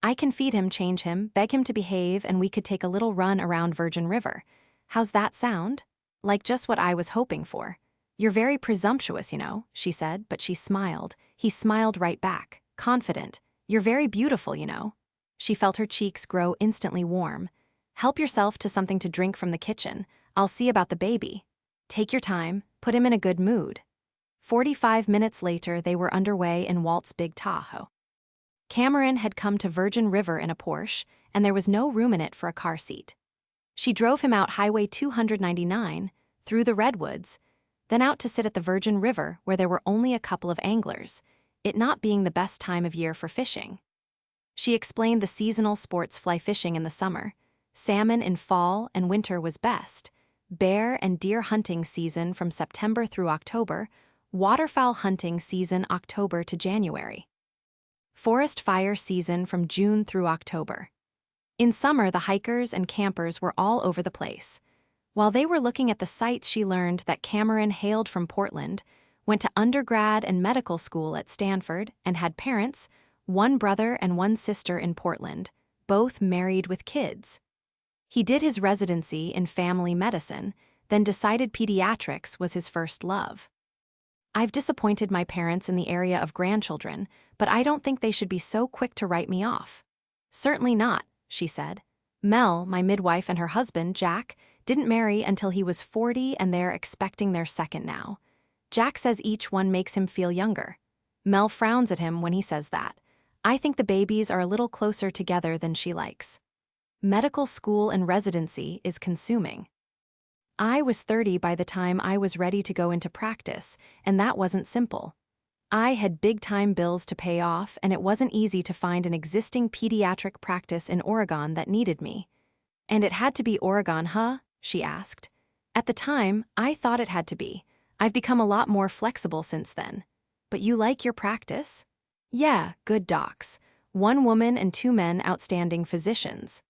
I can feed him, change him, beg him to behave, and we could take a little run around Virgin River. How's that sound?" "Like just what I was hoping for." "You're very presumptuous, you know," she said, but she smiled. He smiled right back, confident. "You're very beautiful, you know." She felt her cheeks grow instantly warm. "Help yourself to something to drink from the kitchen. I'll see about the baby. Take your time, put him in a good mood." 45 minutes later, they were underway in Walt's big Tahoe. Cameron had come to Virgin River in a Porsche, and there was no room in it for a car seat. She drove him out Highway 299, through the redwoods, then out to sit at the Virgin River where there were only a couple of anglers, it not being the best time of year for fishing. She explained the seasonal sports fly fishing in the summer. Salmon in fall and winter was best. Bear and deer hunting season from September through October. Waterfowl hunting season October to January. Forest fire season from June through October. In summer, the hikers and campers were all over the place. While they were looking at the sights, she learned that Cameron hailed from Portland, went to undergrad and medical school at Stanford, and had parents, one brother and one sister in Portland, both married with kids. He did his residency in family medicine, then decided pediatrics was his first love. "I've disappointed my parents in the area of grandchildren, but I don't think they should be so quick to write me off." "Certainly not," she said. "Mel, my midwife, and her husband, Jack, didn't marry until he was 40 and they're expecting their second now. Jack says each one makes him feel younger. Mel frowns at him when he says that. I think the babies are a little closer together than she likes. Medical school and residency is consuming. I was 30 by the time I was ready to go into practice, and that wasn't simple. I had big-time bills to pay off, and it wasn't easy to find an existing pediatric practice in Oregon that needed me." "And it had to be Oregon, huh?" she asked. "At the time, I thought it had to be. I've become a lot more flexible since then." "But you like your practice?" "Yeah, good docs. One woman and 2 men, outstanding physicians."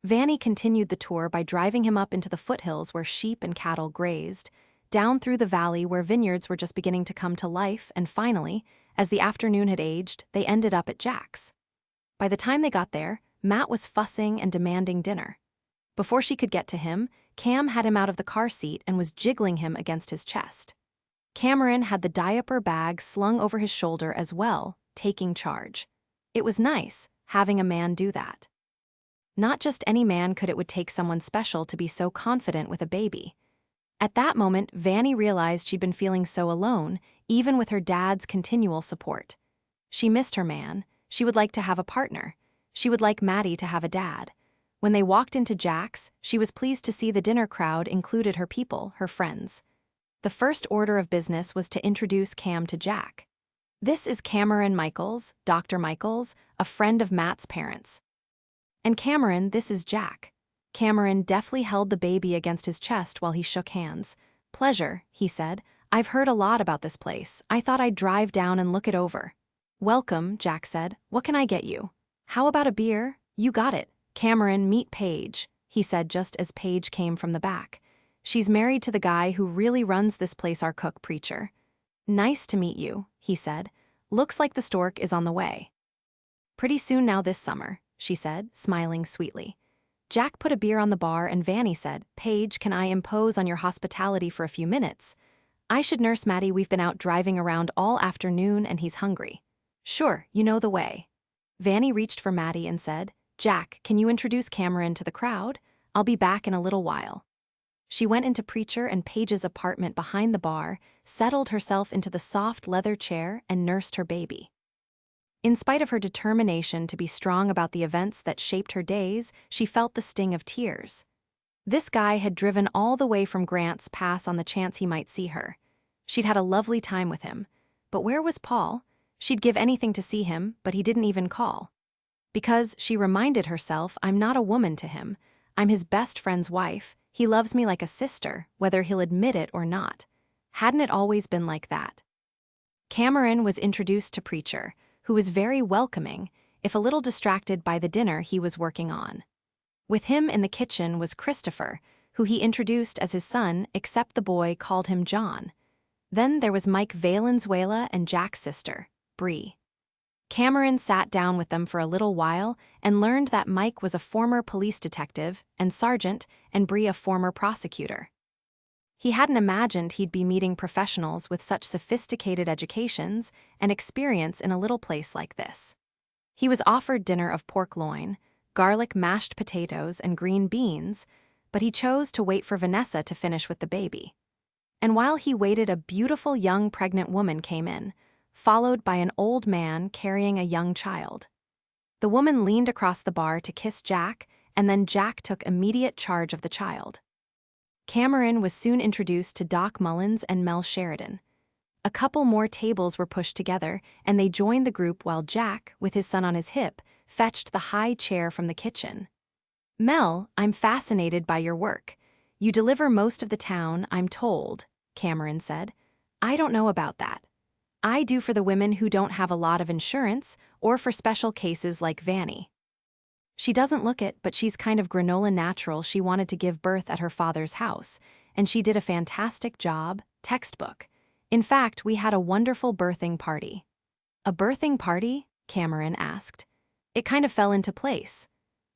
Vanny continued the tour by driving him up into the foothills where sheep and cattle grazed, down through the valley where vineyards were just beginning to come to life, and finally, as the afternoon had aged, they ended up at Jack's. By the time they got there, Matt was fussing and demanding dinner. Before she could get to him, Cam had him out of the car seat and was jiggling him against his chest. Cameron had the diaper bag slung over his shoulder as well, taking charge. It was nice, having a man do that. Not just any man could it would take someone special to be so confident with a baby. At that moment, Vanny realized she'd been feeling so alone, even with her dad's continual support. She missed her man. She would like to have a partner. She would like Maddie to have a dad. When they walked into Jack's, she was pleased to see the dinner crowd included her people, her friends. The first order of business was to introduce Cam to Jack. This is Cameron Michaels, Dr. Michaels, a friend of Matt's parents. And Cameron, this is Jack. Cameron deftly held the baby against his chest while he shook hands. Pleasure, he said. I've heard a lot about this place. I thought I'd drive down and look it over. Welcome, Jack said. What can I get you? How about a beer? You got it. Cameron, meet Paige, he said just as Paige came from the back. She's married to the guy who really runs this place, our cook preacher. Nice to meet you, he said. Looks like the stork is on the way. Pretty soon now this summer, she said, smiling sweetly. Jack put a beer on the bar and Vanny said, Paige, can I impose on your hospitality for a few minutes? I should nurse Maddie. We've been out driving around all afternoon and he's hungry. Sure, you know the way. Vanny reached for Maddie and said, Jack, can you introduce Cameron to the crowd? I'll be back in a little while. She went into Preacher and Paige's apartment behind the bar, settled herself into the soft leather chair, and nursed her baby. In spite of her determination to be strong about the events that shaped her days, she felt the sting of tears. This guy had driven all the way from Grants Pass on the chance he might see her. She'd had a lovely time with him. But where was Paul? She'd give anything to see him, but he didn't even call. Because, she reminded herself, I'm not a woman to him. I'm his best friend's wife. He loves me like a sister, whether he'll admit it or not. Hadn't it always been like that? Cameron was introduced to Preacher, who was very welcoming, if a little distracted by the dinner he was working on. With him in the kitchen was Christopher, who he introduced as his son, except the boy called him John. Then there was Mike Valenzuela and Jack's sister, Bree. Cameron sat down with them for a little while and learned that Mike was a former police detective and sergeant and Bree a former prosecutor. He hadn't imagined he'd be meeting professionals with such sophisticated educations and experience in a little place like this. He was offered dinner of pork loin, garlic mashed potatoes, and green beans, but he chose to wait for Vanessa to finish with the baby. And while he waited, a beautiful young pregnant woman came in, followed by an old man carrying a young child. The woman leaned across the bar to kiss Jack, and then Jack took immediate charge of the child. Cameron was soon introduced to Doc Mullins and Mel Sheridan. A couple more tables were pushed together, and they joined the group while Jack, with his son on his hip, fetched the high chair from the kitchen. Mel, I'm fascinated by your work. You deliver most of the town, I'm told, Cameron said. I don't know about that. I do for the women who don't have a lot of insurance, or for special cases like Vanny. She doesn't look it, but she's kind of granola natural. She wanted to give birth at her father's house, and she did a fantastic job, textbook. In fact, we had a wonderful birthing party. A birthing party? Cameron asked. It kind of fell into place.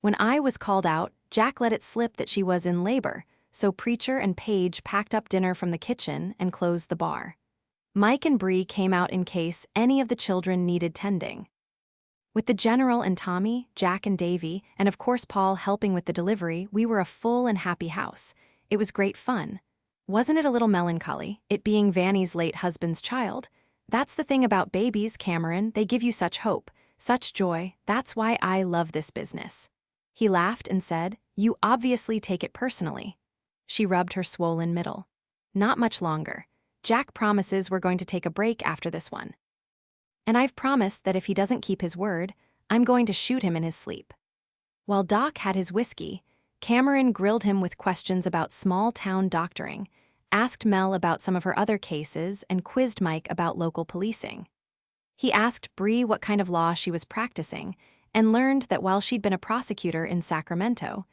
When I was called out, Jack let it slip that she was in labor, so Preacher and Paige packed up dinner from the kitchen and closed the bar. Mike and Bree came out in case any of the children needed tending. With the General and Tommy, Jack and Davy, and of course Paul helping with the delivery, we were a full and happy house. It was great fun. Wasn't it a little melancholy, it being Vanny's late husband's child? That's the thing about babies, Cameron, they give you such hope, such joy, that's why I love this business. He laughed and said, You obviously take it personally. She rubbed her swollen middle. Not much longer. Jack promises we're going to take a break after this one. And I've promised that if he doesn't keep his word, I'm going to shoot him in his sleep. While Doc had his whiskey, Cameron grilled him with questions about small-town doctoring, asked Mel about some of her other cases, and quizzed Mike about local policing. He asked Bree what kind of law she was practicing, and learned that while she'd been a prosecutor in Sacramento,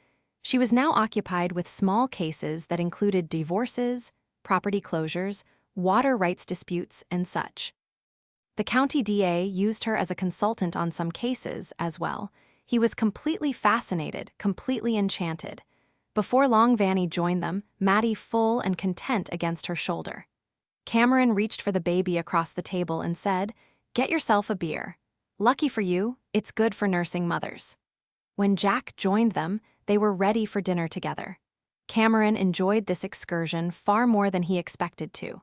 she was now occupied with small cases that included divorces, property closures, water rights disputes, and such. The county DA used her as a consultant on some cases as well. He was completely fascinated, completely enchanted. Before long, Vanny joined them, Maddie full and content against her shoulder. Cameron reached for the baby across the table and said, "Get yourself a beer. Lucky for you, it's good for nursing mothers." When Jack joined them, they were ready for dinner together. Cameron enjoyed this excursion far more than he expected to.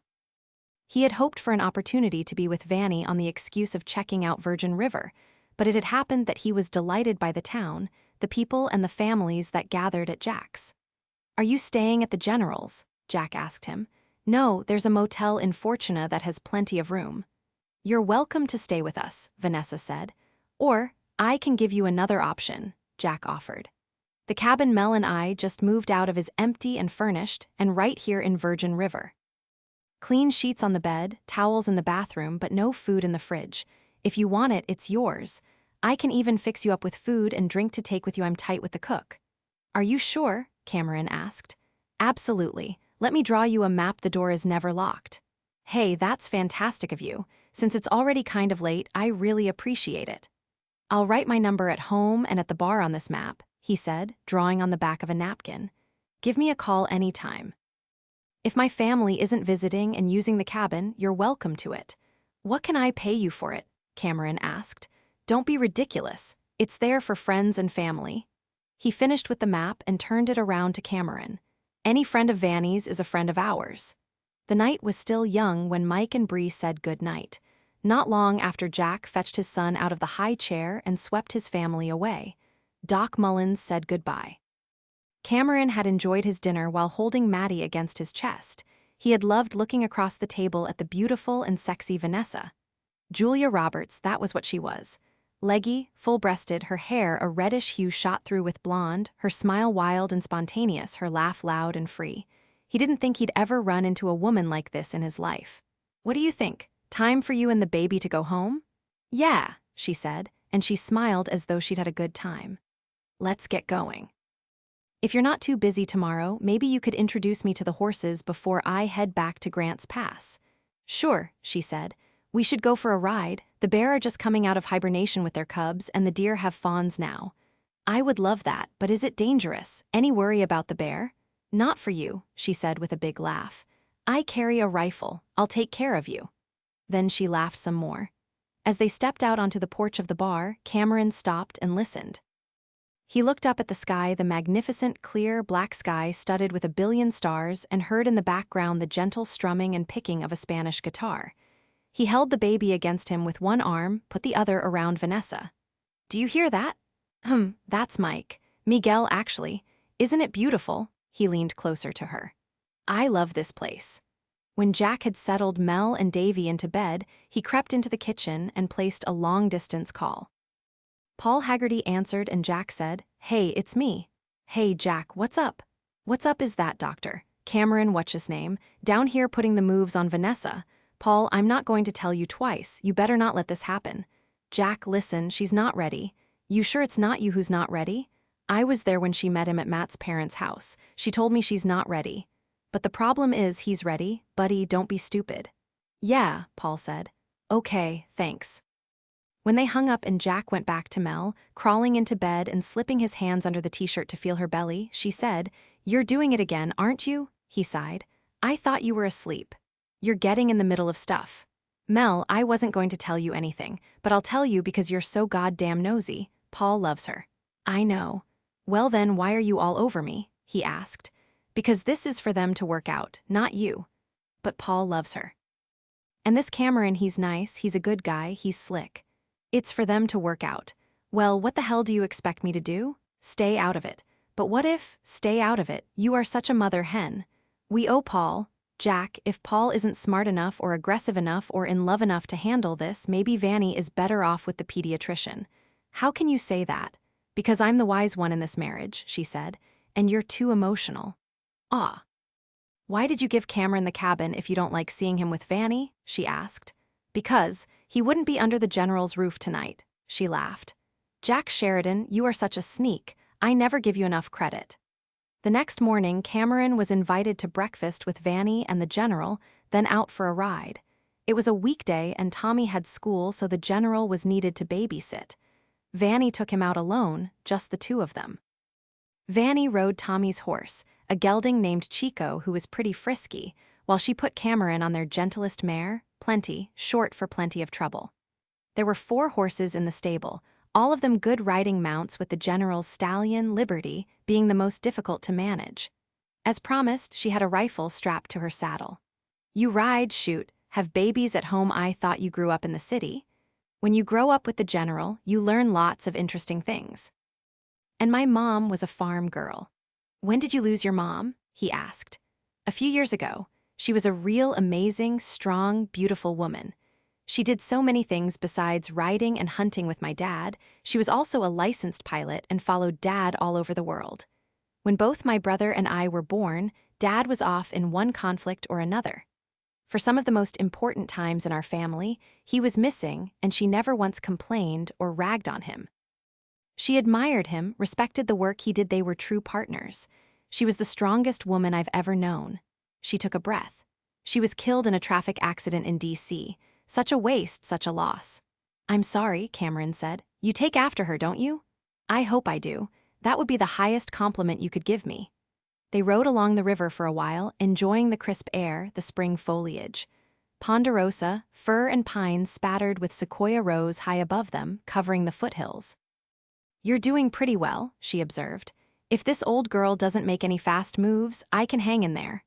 He had hoped for an opportunity to be with Vanny on the excuse of checking out Virgin River, but it had happened that he was delighted by the town, the people and the families that gathered at Jack's. "Are you staying at the General's?" Jack asked him. "No, there's a motel in Fortuna that has plenty of room." "You're welcome to stay with us," Vanessa said. "Or, I can give you another option," Jack offered. "The cabin Mel and I just moved out of is empty and furnished, and right here in Virgin River. Clean sheets on the bed, towels in the bathroom, but no food in the fridge. If you want it, it's yours. I can even fix you up with food and drink to take with you. I'm tight with the cook." "Are you sure?" Cameron asked. "Absolutely. Let me draw you a map. The door is never locked." "Hey, that's fantastic of you. Since it's already kind of late, I really appreciate it." "I'll write my number at home and at the bar on this map," he said, drawing on the back of a napkin. "Give me a call anytime. If my family isn't visiting and using the cabin, you're welcome to it." "What can I pay you for it?" Cameron asked. "Don't be ridiculous. It's there for friends and family." He finished with the map and turned it around to Cameron. "Any friend of Vanny's is a friend of ours." The night was still young when Mike and Bree said good night, not long after Jack fetched his son out of the high chair and swept his family away. Doc Mullins said goodbye. Cameron had enjoyed his dinner while holding Maddie against his chest. He had loved looking across the table at the beautiful and sexy Vanessa. Julia Roberts, that was what she was. Leggy, full-breasted, her hair a reddish hue shot through with blonde, her smile wild and spontaneous, her laugh loud and free. He didn't think he'd ever run into a woman like this in his life. "What do you think? Time for you and the baby to go home?" "Yeah," she said, and she smiled as though she'd had a good time. "Let's get going. If you're not too busy tomorrow, maybe you could introduce me to the horses before I head back to Grant's Pass." "Sure," she said. "We should go for a ride. The bear are just coming out of hibernation with their cubs, and the deer have fawns now." "I would love that, but is it dangerous? Any worry about the bear?" "Not for you," she said with a big laugh. "I carry a rifle. I'll take care of you." Then she laughed some more. As they stepped out onto the porch of the bar, Cameron stopped and listened. He looked up at the sky, the magnificent, clear, black sky studded with a billion stars, and heard in the background the gentle strumming and picking of a Spanish guitar. He held the baby against him with one arm, put the other around Vanessa. "Do you hear that?" That's Mike. Miguel, actually. Isn't it beautiful?" He leaned closer to her. "I love this place." When Jack had settled Mel and Davy into bed, he crept into the kitchen and placed a long-distance call. Paul Haggerty answered and Jack said, "Hey, it's me." "Hey, Jack, what's up?" "What's up is that, Doctor. Cameron, what's his name, down here putting the moves on Vanessa. Paul, I'm not going to tell you twice. You better not let this happen." "Jack, listen, she's not ready." "You sure it's not you who's not ready?" "I was there when she met him at Matt's parents' house. She told me she's not ready." "But the problem is he's ready. Buddy, don't be stupid." "Yeah," Paul said. "Okay, thanks." When they hung up and Jack went back to Mel, crawling into bed and slipping his hands under the t-shirt to feel her belly, she said, "You're doing it again, aren't you?" He sighed. "I thought you were asleep. You're getting in the middle of stuff." "Mel, I wasn't going to tell you anything, but I'll tell you because you're so goddamn nosy. Paul loves her." "I know." "Well then, why are you all over me?" he asked. "Because this is for them to work out, not you." "But Paul loves her. And this Cameron, he's nice, he's a good guy, he's slick. It's for them to work out." "Well, what the hell do you expect me to do? Stay out of it." "But what if, stay out of it, you are such a mother hen?" "We owe Paul." "Jack, if Paul isn't smart enough or aggressive enough or in love enough to handle this, maybe Vanny is better off with the pediatrician." "How can you say that?" "Because I'm the wise one in this marriage," she said, "and you're too emotional." "Ah. Why did you give Cameron the cabin if you don't like seeing him with Vanny?" she asked. "Because he wouldn't be under the General's roof tonight," she laughed. "Jack Sheridan, you are such a sneak. I never give you enough credit." The next morning, Cameron was invited to breakfast with Vanny and the General, then out for a ride. It was a weekday and Tommy had school, so the General was needed to babysit. Vanny took him out alone, just the two of them. Vanny rode Tommy's horse, a gelding named Chico who was pretty frisky, while she put Cameron on their gentlest mare, Plenty, short for plenty of trouble. There were 4 horses in the stable, all of them good riding mounts, with the general's stallion, Liberty, being the most difficult to manage. As promised, she had a rifle strapped to her saddle. You ride, shoot, have babies at home. I thought you grew up in the city. When you grow up with the general, you learn lots of interesting things. And my mom was a farm girl. When did you lose your mom? He asked. A few years ago. She was a real amazing, strong, beautiful woman. She did so many things besides riding and hunting with my dad. She was also a licensed pilot and followed Dad all over the world. When both my brother and I were born, Dad was off in one conflict or another. For some of the most important times in our family, he was missing, and she never once complained or ragged on him. She admired him, respected the work he did. They were true partners. She was the strongest woman I've ever known. She took a breath. She was killed in a traffic accident in D.C. Such a waste, such a loss. I'm sorry, Cameron said. You take after her, don't you? I hope I do. That would be the highest compliment you could give me. They rode along the river for a while, enjoying the crisp air, the spring foliage. Ponderosa, fir and pines spattered with sequoia rose high above them, covering the foothills. You're doing pretty well, she observed. If this old girl doesn't make any fast moves, I can hang in there.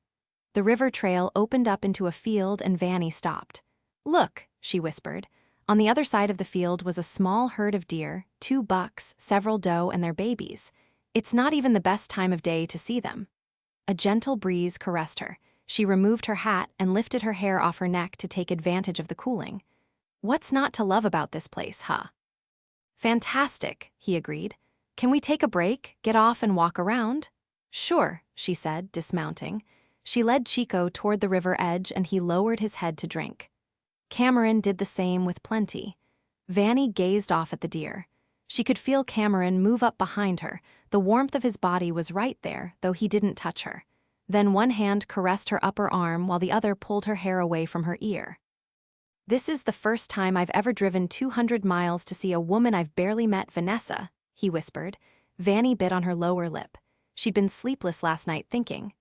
The river trail opened up into a field and Vanny stopped. Look, she whispered. On the other side of the field was a small herd of deer, 2 bucks, several doe, and their babies. It's not even the best time of day to see them. A gentle breeze caressed her. She removed her hat and lifted her hair off her neck to take advantage of the cooling. What's not to love about this place, huh? Fantastic, he agreed. Can we take a break, get off and walk around? Sure, she said, dismounting. She led Chico toward the river edge and he lowered his head to drink. Cameron did the same with Plenty. Vanny gazed off at the deer. She could feel Cameron move up behind her. The warmth of his body was right there, though he didn't touch her. Then one hand caressed her upper arm while the other pulled her hair away from her ear. This is the first time I've ever driven 200 miles to see a woman I've barely met, Vanessa, he whispered. Vanny bit on her lower lip. She'd been sleepless last night thinking.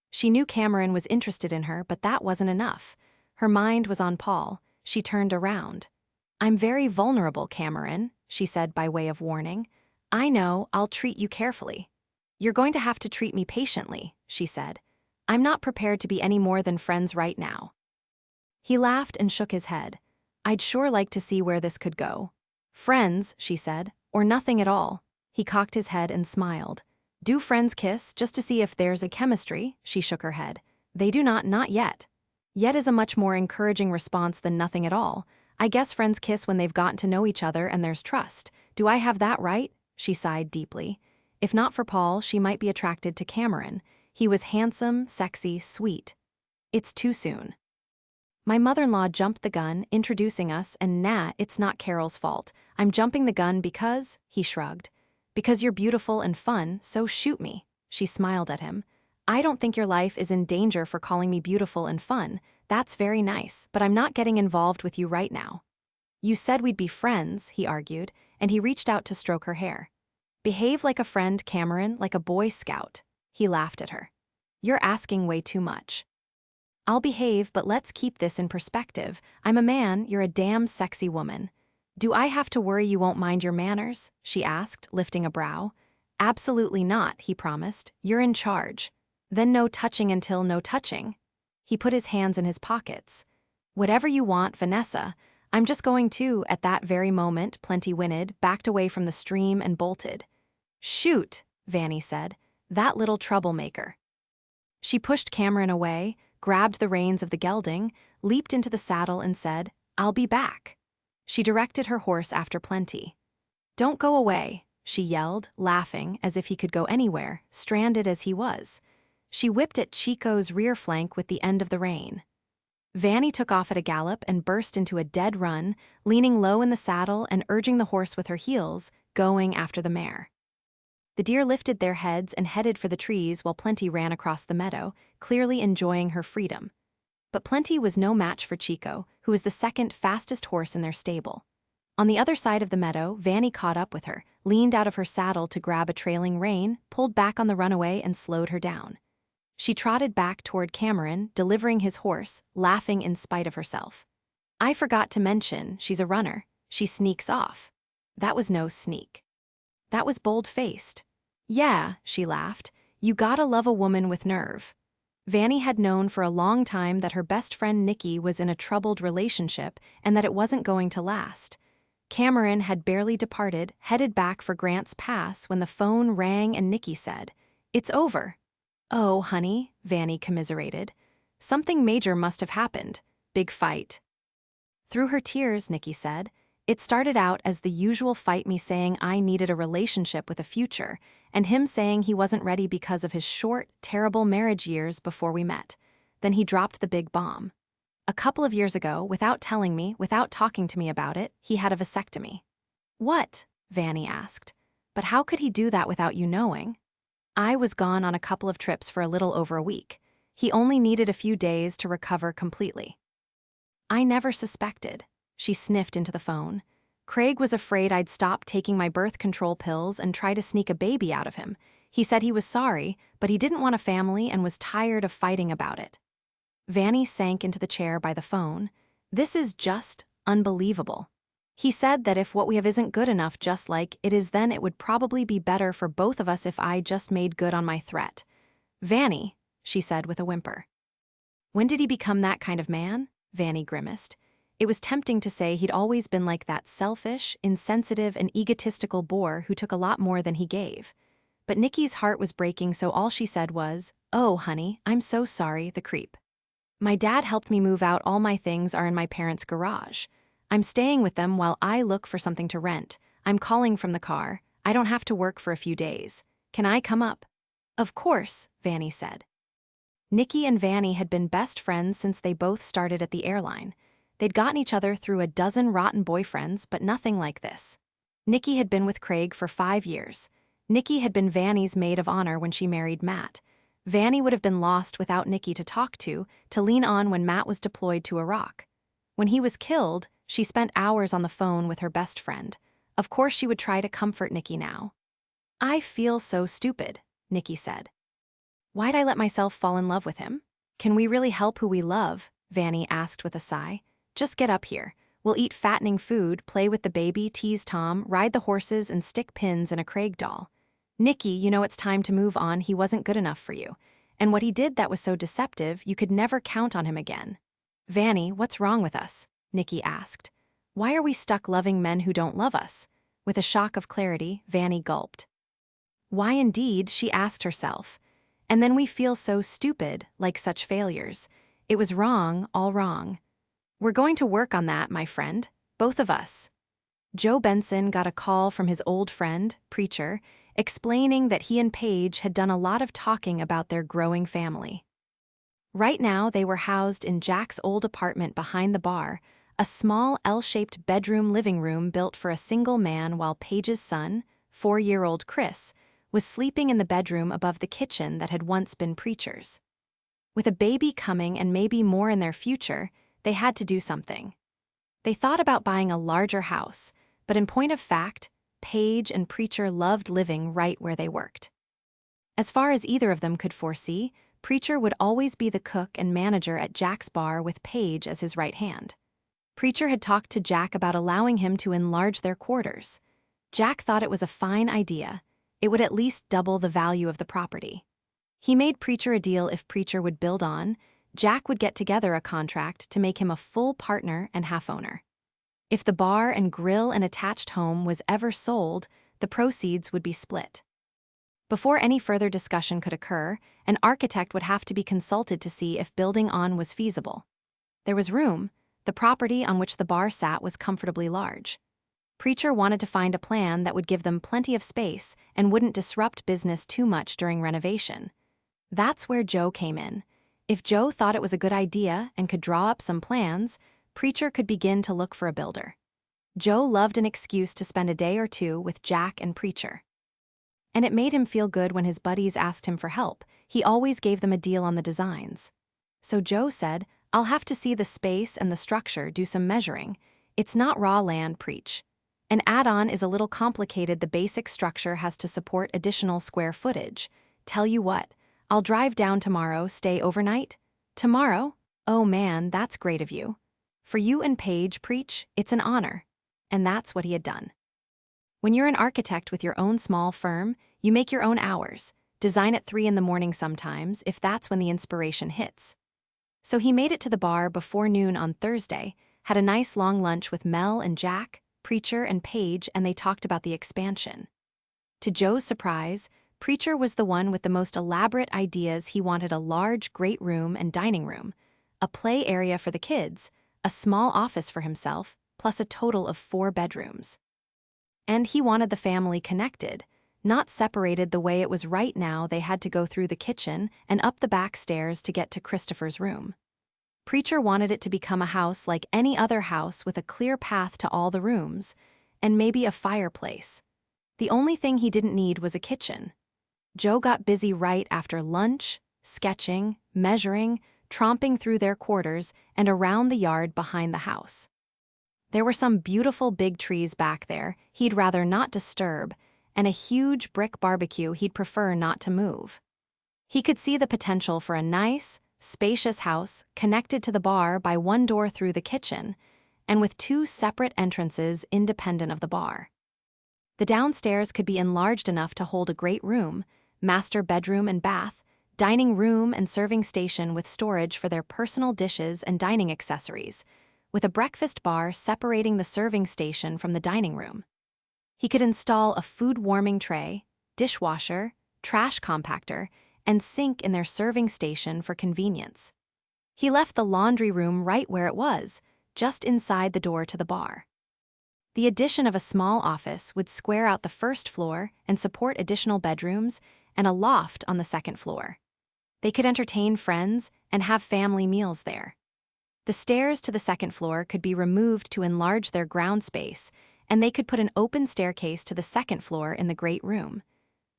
She knew Cameron was interested in her, but that wasn't enough. Her mind was on Paul. She turned around. I'm very vulnerable, Cameron, she said by way of warning. I know, I'll treat you carefully. You're going to have to treat me patiently, she said. I'm not prepared to be any more than friends right now. He laughed and shook his head. I'd sure like to see where this could go. Friends, she said, or nothing at all. He cocked his head and smiled. Do friends kiss just to see if there's a chemistry? She shook her head. They do not yet. Yet is a much more encouraging response than nothing at all. I guess friends kiss when they've gotten to know each other and there's trust. Do I have that right? She sighed deeply. If not for Paul, she might be attracted to Cameron. He was handsome, sexy, sweet. It's too soon. My mother-in-law jumped the gun, introducing us, and nah, it's not Carol's fault. I'm jumping the gun because, he shrugged. Because you're beautiful and fun, so shoot me. She smiled at him. I don't think your life is in danger for calling me beautiful and fun. That's very nice, but I'm not getting involved with you right now. You said we'd be friends, he argued, and he reached out to stroke her hair. Behave like a friend, Cameron, like a Boy Scout. He laughed at her. You're asking way too much. I'll behave, but let's keep this in perspective. I'm a man, you're a damn sexy woman. Do I have to worry you won't mind your manners? She asked, lifting a brow. Absolutely not, he promised. You're in charge. Then no touching until no touching. He put his hands in his pockets. Whatever you want, Vanessa. I'm just going to, at that very moment, Plenty whinnied, backed away from the stream and bolted. Shoot, Vanny said. That little troublemaker. She pushed Cameron away, grabbed the reins of the gelding, leaped into the saddle and said, I'll be back. She directed her horse after Plenty. Don't go away, she yelled, laughing as if he could go anywhere, stranded as he was. She whipped at Chico's rear flank with the end of the rein. Vanny took off at a gallop and burst into a dead run, leaning low in the saddle and urging the horse with her heels, going after the mare. The deer lifted their heads and headed for the trees while Plenty ran across the meadow, clearly enjoying her freedom. But Plenty was no match for Chico, who was the second fastest horse in their stable. On the other side of the meadow, Vanny caught up with her, leaned out of her saddle to grab a trailing rein, pulled back on the runaway, and slowed her down. She trotted back toward Cameron, delivering his horse, laughing in spite of herself. "I forgot to mention, she's a runner. She sneaks off." That was no sneak. That was bold-faced. "Yeah," she laughed, "you gotta love a woman with nerve." Vanny had known for a long time that her best friend Nikki was in a troubled relationship and that it wasn't going to last. Cameron had barely departed, headed back for Grant's Pass, when the phone rang and Nikki said, "It's over." "Oh, honey," Vanny commiserated. "Something major must have happened. Big fight." Through her tears, Nikki said, "It started out as the usual fight, me saying I needed a relationship with a future, and him saying he wasn't ready because of his short, terrible marriage years before we met. Then he dropped the big bomb. A couple of years ago, without telling me, without talking to me about it, he had a vasectomy." "What?" Vanny asked. "But how could he do that without you knowing?" "I was gone on a couple of trips for a little over a week. He only needed a few days to recover completely." "I never suspected." She sniffed into the phone. "Craig was afraid I'd stop taking my birth control pills and try to sneak a baby out of him. He said he was sorry, but he didn't want a family and was tired of fighting about it." Vanny sank into the chair by the phone. "This is just unbelievable. He said that if what we have isn't good enough just like it is, then it would probably be better for both of us if I just made good on my threat." "Vanny," she said with a whimper. "When did he become that kind of man?" Vanny grimaced. It was tempting to say he'd always been like that selfish, insensitive, and egotistical bore who took a lot more than he gave. But Nikki's heart was breaking, so all she said was, "Oh, honey, I'm so sorry, the creep. My dad helped me move out. All my things are in my parents' garage. I'm staying with them while I look for something to rent. I'm calling from the car. I don't have to work for a few days. Can I come up?" "Of course," Vanny said. Nikki and Vanny had been best friends since they both started at the airline. They'd gotten each other through a dozen rotten boyfriends, but nothing like this. Nikki had been with Craig for 5 years. Nikki had been Vanny's maid of honor when she married Matt. Vanny would have been lost without Nikki to talk to lean on when Matt was deployed to Iraq. When he was killed, she spent hours on the phone with her best friend. Of course she would try to comfort Nikki now. "I feel so stupid," Nikki said. "Why'd I let myself fall in love with him? Can we really help who we love?" Vanny asked with a sigh. "Just get up here. We'll eat fattening food, play with the baby, tease Tom, ride the horses, and stick pins in a Craig doll. Nikki, you know it's time to move on. He wasn't good enough for you. And what he did that was so deceptive, you could never count on him again." "Vanny, what's wrong with us?" Nikki asked. "Why are we stuck loving men who don't love us?" With a shock of clarity, Vanny gulped. Why indeed, she asked herself. And then we feel so stupid, like such failures. It was wrong, all wrong. "We're going to work on that, my friend. Both of us." Joe Benson got a call from his old friend, Preacher, explaining that he and Paige had done a lot of talking about their growing family. Right now, they were housed in Jack's old apartment behind the bar, a small L-shaped bedroom living room built for a single man, while Paige's son, 4-year-old Chris, was sleeping in the bedroom above the kitchen that had once been Preacher's. With a baby coming and maybe more in their future, they had to do something. They thought about buying a larger house, but in point of fact, Paige and Preacher loved living right where they worked. As far as either of them could foresee, Preacher would always be the cook and manager at Jack's bar with Paige as his right hand. Preacher had talked to Jack about allowing him to enlarge their quarters. Jack thought it was a fine idea. It would at least double the value of the property. He made Preacher a deal. If Preacher would build on, Jack would get together a contract to make him a full partner and half-owner. If the bar and grill and attached home was ever sold, the proceeds would be split. Before any further discussion could occur, an architect would have to be consulted to see if building on was feasible. There was room. The property on which the bar sat was comfortably large. Preacher wanted to find a plan that would give them plenty of space and wouldn't disrupt business too much during renovation. That's where Joe came in. If Joe thought it was a good idea and could draw up some plans, Preacher could begin to look for a builder. Joe loved an excuse to spend a day or two with Jack and Preacher. And it made him feel good when his buddies asked him for help. He always gave them a deal on the designs. So Joe said, "I'll have to see the space and the structure, do some measuring. It's not raw land, Preach. An add-on is a little complicated. The basic structure has to support additional square footage. Tell you what, I'll drive down tomorrow, stay overnight. Tomorrow? Oh man, that's great of you. For you and Paige, Preach, it's an honor. And that's what he had done. When you're an architect with your own small firm, you make your own hours. Design at 3 in the morning sometimes, if that's when the inspiration hits. So he made it to the bar before noon on Thursday, had a nice long lunch with Mel and Jack, Preacher and Paige, and they talked about the expansion. To Joe's surprise, Preacher was the one with the most elaborate ideas. He wanted a large, great room and dining room, a play area for the kids, a small office for himself, plus a total of 4 bedrooms. And he wanted the family connected, not separated the way it was right now. They had to go through the kitchen and up the back stairs to get to Christopher's room. Preacher wanted it to become a house like any other house with a clear path to all the rooms, and maybe a fireplace. The only thing he didn't need was a kitchen. Joe got busy right after lunch, sketching, measuring, tromping through their quarters and around the yard behind the house. There were some beautiful big trees back there he'd rather not disturb, and a huge brick barbecue he'd prefer not to move. He could see the potential for a nice, spacious house connected to the bar by one door through the kitchen, and with 2 separate entrances independent of the bar. The downstairs could be enlarged enough to hold a great room, master bedroom and bath, dining room and serving station with storage for their personal dishes and dining accessories, with a breakfast bar separating the serving station from the dining room. He could install a food warming tray, dishwasher, trash compactor, and sink in their serving station for convenience. He left the laundry room right where it was, just inside the door to the bar. The addition of a small office would square out the first floor and support additional bedrooms and a loft on the second floor. They could entertain friends and have family meals there. The stairs to the second floor could be removed to enlarge their ground space, and they could put an open staircase to the second floor in the great room.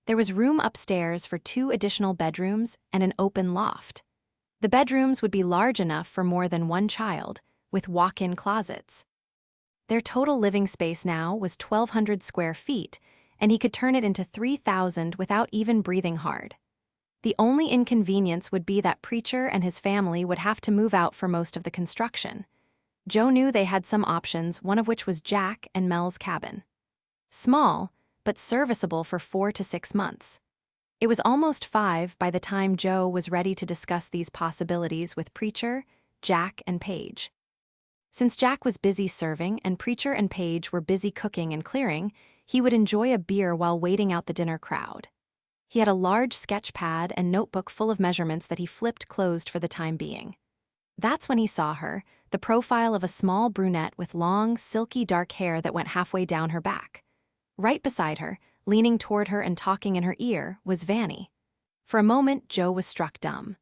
There was room upstairs for 2 additional bedrooms and an open loft. The bedrooms would be large enough for more than one child, with walk-in closets. Their total living space now was 1,200 square feet, and he could turn it into 3,000 without even breathing hard. The only inconvenience would be that Preacher and his family would have to move out for most of the construction. Joe knew they had some options, one of which was Jack and Mel's cabin. Small, but serviceable for 4 to 6 months. It was almost 5 by the time Joe was ready to discuss these possibilities with Preacher, Jack, and Paige. Since Jack was busy serving and Preacher and Paige were busy cooking and clearing, he would enjoy a beer while waiting out the dinner crowd. He had a large sketch pad and notebook full of measurements that he flipped closed for the time being. That's when he saw her, the profile of a small brunette with long, silky dark hair that went halfway down her back. Right beside her, leaning toward her and talking in her ear, was Vanny. For a moment, Joe was struck dumb.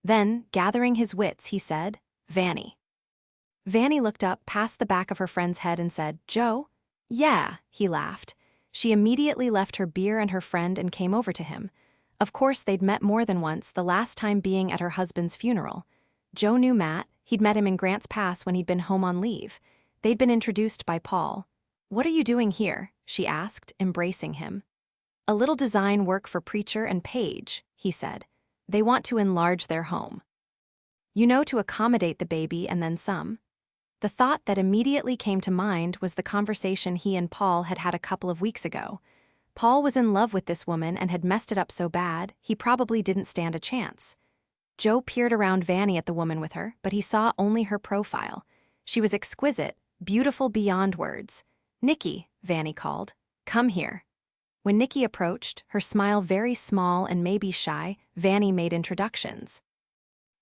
Then, gathering his wits, he said, "Vanny." Vanny looked up past the back of her friend's head and said, "Joe?" "Yeah," he laughed. She immediately left her beer and her friend and came over to him. Of course, they'd met more than once, the last time being at her husband's funeral. Joe knew Matt. He'd met him in Grants Pass when he'd been home on leave. They'd been introduced by Paul. "What are you doing here?" she asked, embracing him. "A little design work for Preacher and Paige," he said. "They want to enlarge their home. You know, to accommodate the baby and then some." The thought that immediately came to mind was the conversation he and Paul had had a couple of weeks ago. Paul was in love with this woman and had messed it up so bad, he probably didn't stand a chance. Joe peered around Vanny at the woman with her, but he saw only her profile. She was exquisite, beautiful beyond words. "Nikki," Vanny called. "Come here." When Nikki approached, her smile very small and maybe shy, Vanny made introductions.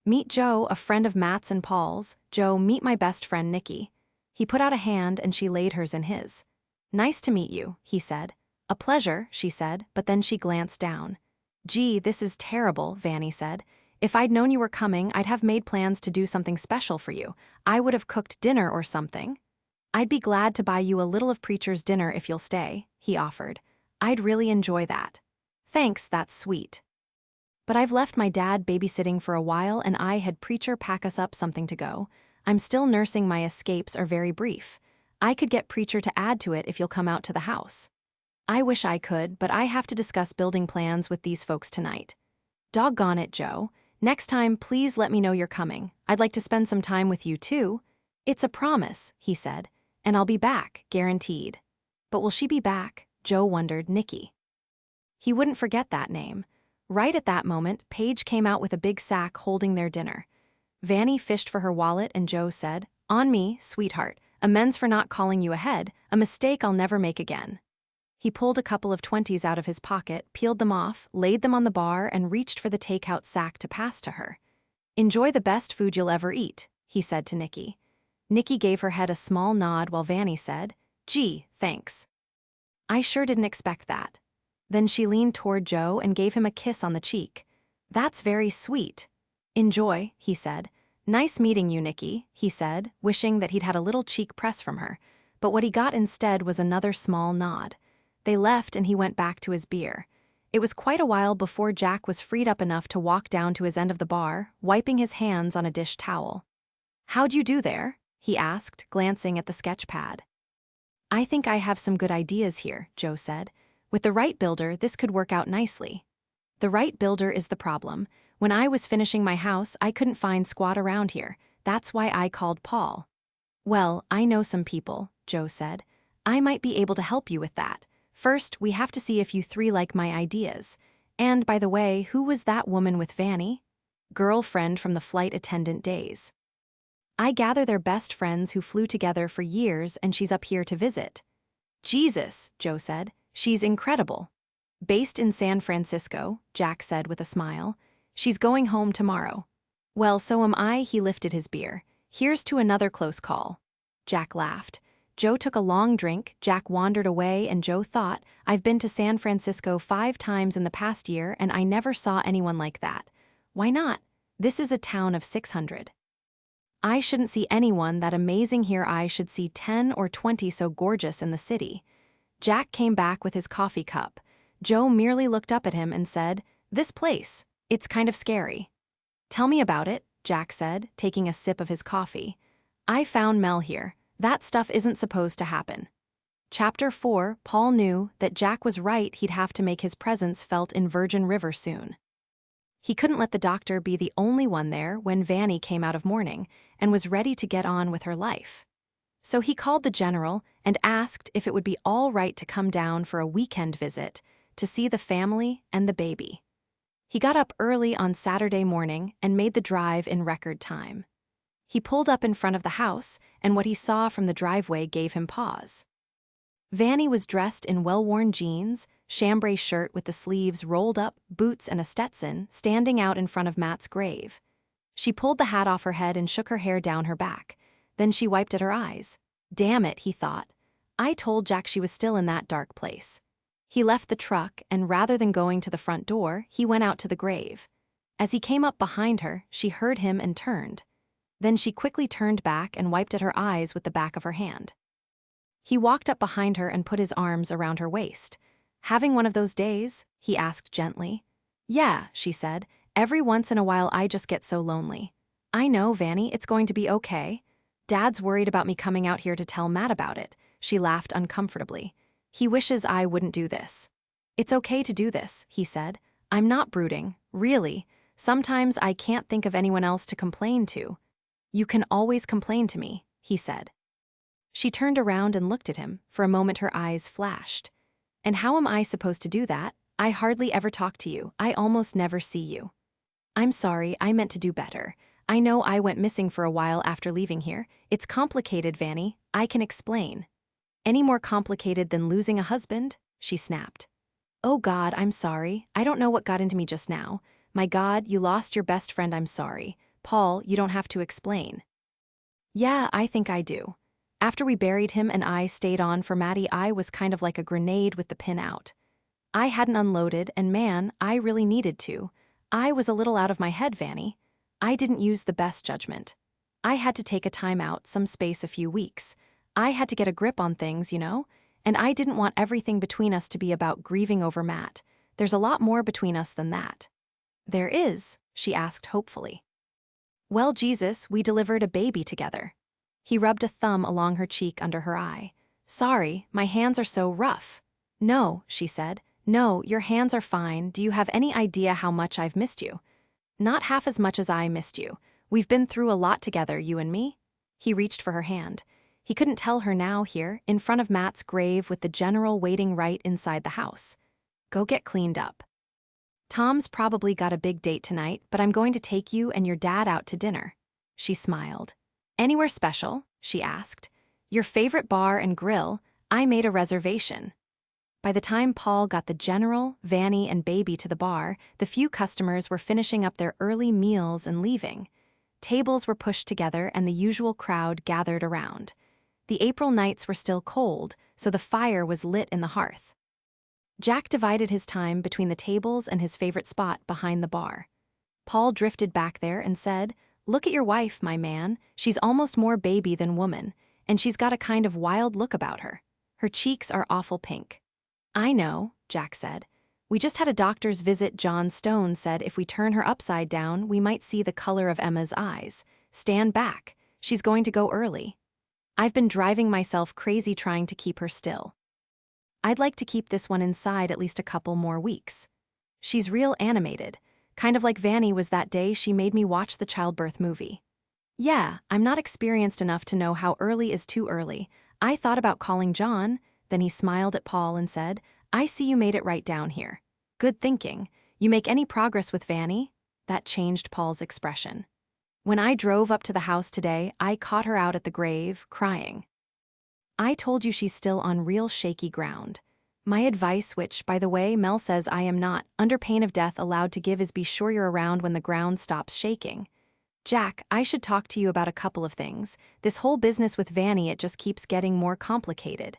"Meet Joe, a friend of Matt's and Paul's. Joe, meet my best friend, Nikki." He put out a hand and she laid hers in his. "Nice to meet you," he said. "A pleasure," she said, but then she glanced down. "Gee, this is terrible," Vanny said. "If I'd known you were coming, I'd have made plans to do something special for you. I would have cooked dinner or something." "I'd be glad to buy you a little of Preacher's dinner if you'll stay," he offered. "I'd really enjoy that." "Thanks, that's sweet. But I've left my dad babysitting for a while and I had Preacher pack us up something to go. I'm still nursing, my escapes are very brief. I could get Preacher to add to it if you'll come out to the house. I wish I could, but I have to discuss building plans with these folks tonight. Doggone it, Joe. Next time, please let me know you're coming. I'd like to spend some time with you, too. It's a promise, he said, and I'll be back, guaranteed. But will she be back? Joe wondered. Nikki. He wouldn't forget that name. Right at that moment, Paige came out with a big sack holding their dinner. Vanny fished for her wallet and Joe said, "On me, sweetheart. Amends for not calling you ahead, a mistake I'll never make again." He pulled a couple of 20s out of his pocket, peeled them off, laid them on the bar, and reached for the takeout sack to pass to her. "Enjoy the best food you'll ever eat," he said to Nikki. Nikki gave her head a small nod while Vanny said, "Gee, thanks. I sure didn't expect that." Then she leaned toward Joe and gave him a kiss on the cheek. "That's very sweet." "Enjoy," he said. "Nice meeting you, Nikki," he said, wishing that he'd had a little cheek press from her. But what he got instead was another small nod. They left and he went back to his beer. It was quite a while before Jack was freed up enough to walk down to his end of the bar, wiping his hands on a dish towel. "How'd you do there?" he asked, glancing at the sketch pad. "I think I have some good ideas here," Joe said. "With the right builder, this could work out nicely." "The right builder is the problem. When I was finishing my house, I couldn't find squat around here. That's why I called Paul." "Well, I know some people," Joe said. "I might be able to help you with that. First, we have to see if you three like my ideas. And, by the way, who was that woman with Vanny?" "Girlfriend from the flight attendant days." "I gather they're best friends who flew together for years and she's up here to visit." "Jesus," Joe said. "She's incredible." "Based in San Francisco," Jack said with a smile. "She's going home tomorrow." "Well, so am I," he lifted his beer. "Here's to another close call." Jack laughed. Joe took a long drink, Jack wandered away, and Joe thought, "I've been to San Francisco 5 times in the past year and I never saw anyone like that. Why not? This is a town of 600. I shouldn't see anyone that amazing here. I should see 10 or 20 so gorgeous in the city." Jack came back with his coffee cup. Joe merely looked up at him and said, "This place, it's kind of scary." "Tell me about it," Jack said, taking a sip of his coffee. "I found Mel here. That stuff isn't supposed to happen." Chapter 4. Paul knew that Jack was right. He'd have to make his presence felt in Virgin River soon. He couldn't let the doctor be the only one there when Vanny came out of mourning and was ready to get on with her life. So he called the general and asked if it would be all right to come down for a weekend visit to see the family and the baby. He got up early on Saturday morning and made the drive in record time. He pulled up in front of the house, and what he saw from the driveway gave him pause. Vanny was dressed in well-worn jeans, chambray shirt with the sleeves rolled up, boots and a Stetson, standing out in front of Matt's grave. She pulled the hat off her head and shook her hair down her back. Then she wiped at her eyes. "Damn it," he thought. "I told Jack she was still in that dark place." He left the truck, and rather than going to the front door, he went out to the grave. As he came up behind her, she heard him and turned. Then she quickly turned back and wiped at her eyes with the back of her hand. He walked up behind her and put his arms around her waist. "Having one of those days?" he asked gently. "Yeah," she said. "Every once in a while I just get so lonely." "I know, Vanny, it's going to be okay. Dad's worried about me coming out here to tell Matt about it." She laughed uncomfortably. "He wishes I wouldn't do this." "It's okay to do this," he said. "I'm not brooding, really. Sometimes I can't think of anyone else to complain to." "You can always complain to me," he said. She turned around and looked at him. For a moment her eyes flashed. "And how am I supposed to do that? I hardly ever talk to you. I almost never see you." "I'm sorry, I meant to do better. I know I went missing for a while after leaving here. It's complicated, Vanny. I can explain." "Any more complicated than losing a husband?" she snapped. "Oh God, I'm sorry. I don't know what got into me just now. My God, you lost your best friend. I'm sorry. Paul, you don't have to explain." "Yeah, I think I do. After we buried him and I stayed on for Maddie, I was kind of like a grenade with the pin out. I hadn't unloaded, and man, I really needed to. I was a little out of my head, Vanny. I didn't use the best judgment. I had to take a time out, some space, a few weeks. I had to get a grip on things, you know? And I didn't want everything between us to be about grieving over Matt. There's a lot more between us than that." "There is?" she asked hopefully. "Well, Jesus, we delivered a baby together." He rubbed a thumb along her cheek under her eye. "Sorry, my hands are so rough." "No," she said. "No, your hands are fine. Do you have any idea how much I've missed you?" "Not half as much as I missed you. We've been through a lot together, you and me." He reached for her hand. He couldn't tell her now here, in front of Matt's grave with the general waiting right inside the house. "Go get cleaned up. Tom's probably got a big date tonight, but I'm going to take you and your dad out to dinner." She smiled. "Anywhere special?" she asked. "Your favorite bar and grill. I made a reservation." By the time Paul got the general, Vanny, and baby to the bar, the few customers were finishing up their early meals and leaving. Tables were pushed together and the usual crowd gathered around. The April nights were still cold, so the fire was lit in the hearth. Jack divided his time between the tables and his favorite spot behind the bar. Paul drifted back there and said, "Look at your wife, my man. She's almost more baby than woman, and she's got a kind of wild look about her. Her cheeks are awful pink." "I know," Jack said. "We just had a doctor's visit. John Stone said if we turn her upside down, we might see the color of Emma's eyes. Stand back. She's going to go early. I've been driving myself crazy trying to keep her still. I'd like to keep this one inside at least a couple more weeks. She's real animated, kind of like Vanny was that day she made me watch the childbirth movie. Yeah, I'm not experienced enough to know how early is too early. I thought about calling John." Then he smiled at Paul and said, "I see you made it right down here. Good thinking. You make any progress with Vanny?" That changed Paul's expression. "When I drove up to the house today, I caught her out at the grave, crying. I told you she's still on real shaky ground. My advice, which, by the way, Mel says I am not, under pain of death, allowed to give, is be sure you're around when the ground stops shaking. Jack, I should talk to you about a couple of things. This whole business with Vanny, it just keeps getting more complicated.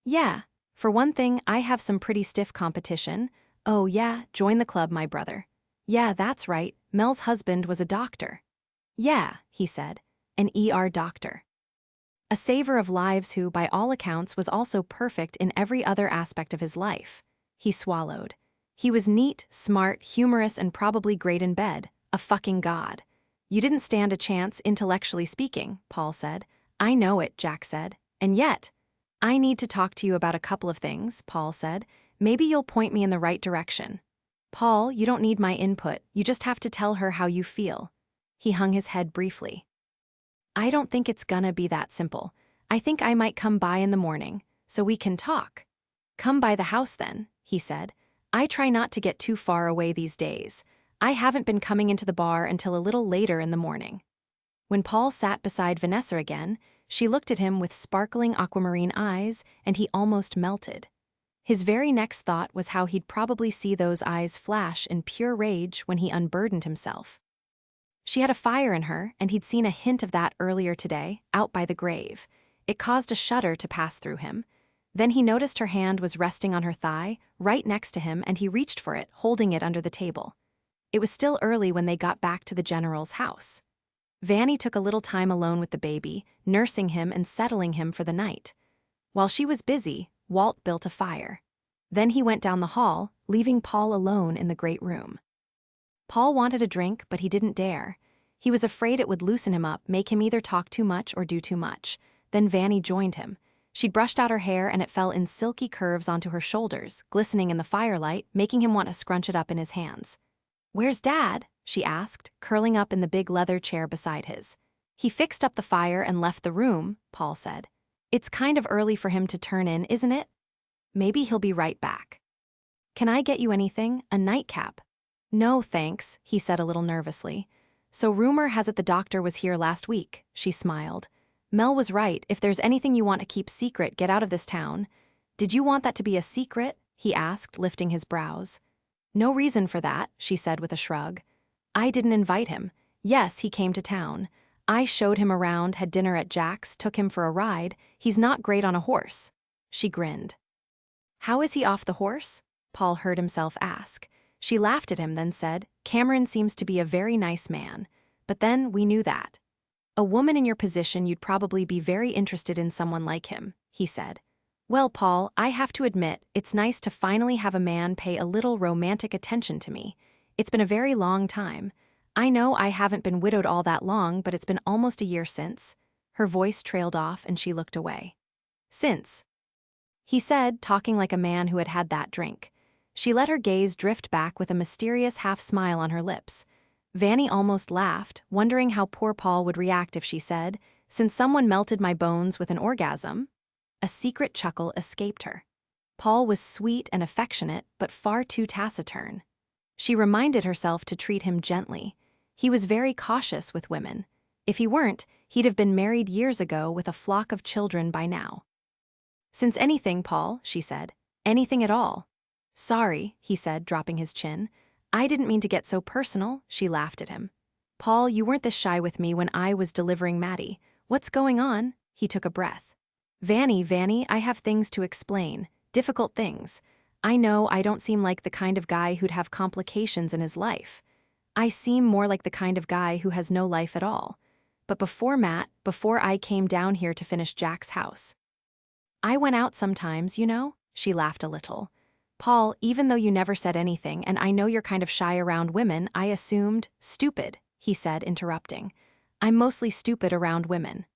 Yeah, for one thing, I have some pretty stiff competition. Oh yeah, join the club, my brother. Yeah, that's right, Mel's husband was a doctor." "Yeah," he said, "an ER doctor. A saver of lives who, by all accounts, was also perfect in every other aspect of his life." He swallowed. "He was neat, smart, humorous, and probably great in bed. A fucking god." "You didn't stand a chance, intellectually speaking," Paul said. "I know it," Jack said. "And yet—" "I need to talk to you about a couple of things," Paul said. "Maybe you'll point me in the right direction." "Paul, you don't need my input. You just have to tell her how you feel." He hung his head briefly. "I don't think it's gonna be that simple. I think I might come by in the morning, so we can talk." "Come by the house then," he said. "I try not to get too far away these days. I haven't been coming into the bar until a little later in the morning." When Paul sat beside Vanessa again, she looked at him with sparkling aquamarine eyes, and he almost melted. His very next thought was how he'd probably see those eyes flash in pure rage when he unburdened himself. She had a fire in her, and he'd seen a hint of that earlier today, out by the grave. It caused a shudder to pass through him. Then he noticed her hand was resting on her thigh, right next to him, and he reached for it, holding it under the table. It was still early when they got back to the general's house. Vanny took a little time alone with the baby, nursing him and settling him for the night. While she was busy, Walt built a fire. Then he went down the hall, leaving Paul alone in the great room. Paul wanted a drink, but he didn't dare. He was afraid it would loosen him up, make him either talk too much or do too much. Then Vanny joined him. She'd brushed out her hair and it fell in silky curves onto her shoulders, glistening in the firelight, making him want to scrunch it up in his hands. "Where's Dad?" she asked, curling up in the big leather chair beside his. "He fixed up the fire and left the room," Paul said. "It's kind of early for him to turn in, isn't it? Maybe he'll be right back." "Can I get you anything? A nightcap?" "No, thanks," he said a little nervously. "So rumor has it the doctor was here last week," she smiled. "Mel was right. If there's anything you want to keep secret, get out of this town." "Did you want that to be a secret?" he asked, lifting his brows. "No reason for that," she said with a shrug. "I didn't invite him. Yes, he came to town. I showed him around, had dinner at Jack's, took him for a ride. He's not great on a horse." She grinned. "How is he off the horse?" Paul heard himself ask. She laughed at him, then said, "Cameron seems to be a very nice man. But then, we knew that. A woman in your position, you'd probably be very interested in someone like him," he said. "Well, Paul, I have to admit, it's nice to finally have a man pay a little romantic attention to me. It's been a very long time. I know I haven't been widowed all that long, but it's been almost a year since." Her voice trailed off and she looked away. Since, he said, talking like a man who had had that drink. She let her gaze drift back with a mysterious half-smile on her lips. Vanny almost laughed, wondering how poor Paul would react if she said, "Since someone melted my bones with an orgasm?" A secret chuckle escaped her. Paul was sweet and affectionate, but far too taciturn. She reminded herself to treat him gently. He was very cautious with women. If he weren't, he'd have been married years ago with a flock of children by now. "Since anything, Paul," she said. "Anything at all." "Sorry," he said, dropping his chin. "I didn't mean to get so personal," she laughed at him. "Paul, you weren't this shy with me when I was delivering Maddie. What's going on?" He took a breath. Vanny, I have things to explain. Difficult things. I know I don't seem like the kind of guy who'd have complications in his life. I seem more like the kind of guy who has no life at all. But before I came down here to finish Jack's house, I went out sometimes, you know?" She laughed a little. "Paul, even though you never said anything, and I know you're kind of shy around women, I assumed—" "Stupid," he said, interrupting. "I'm mostly stupid around women.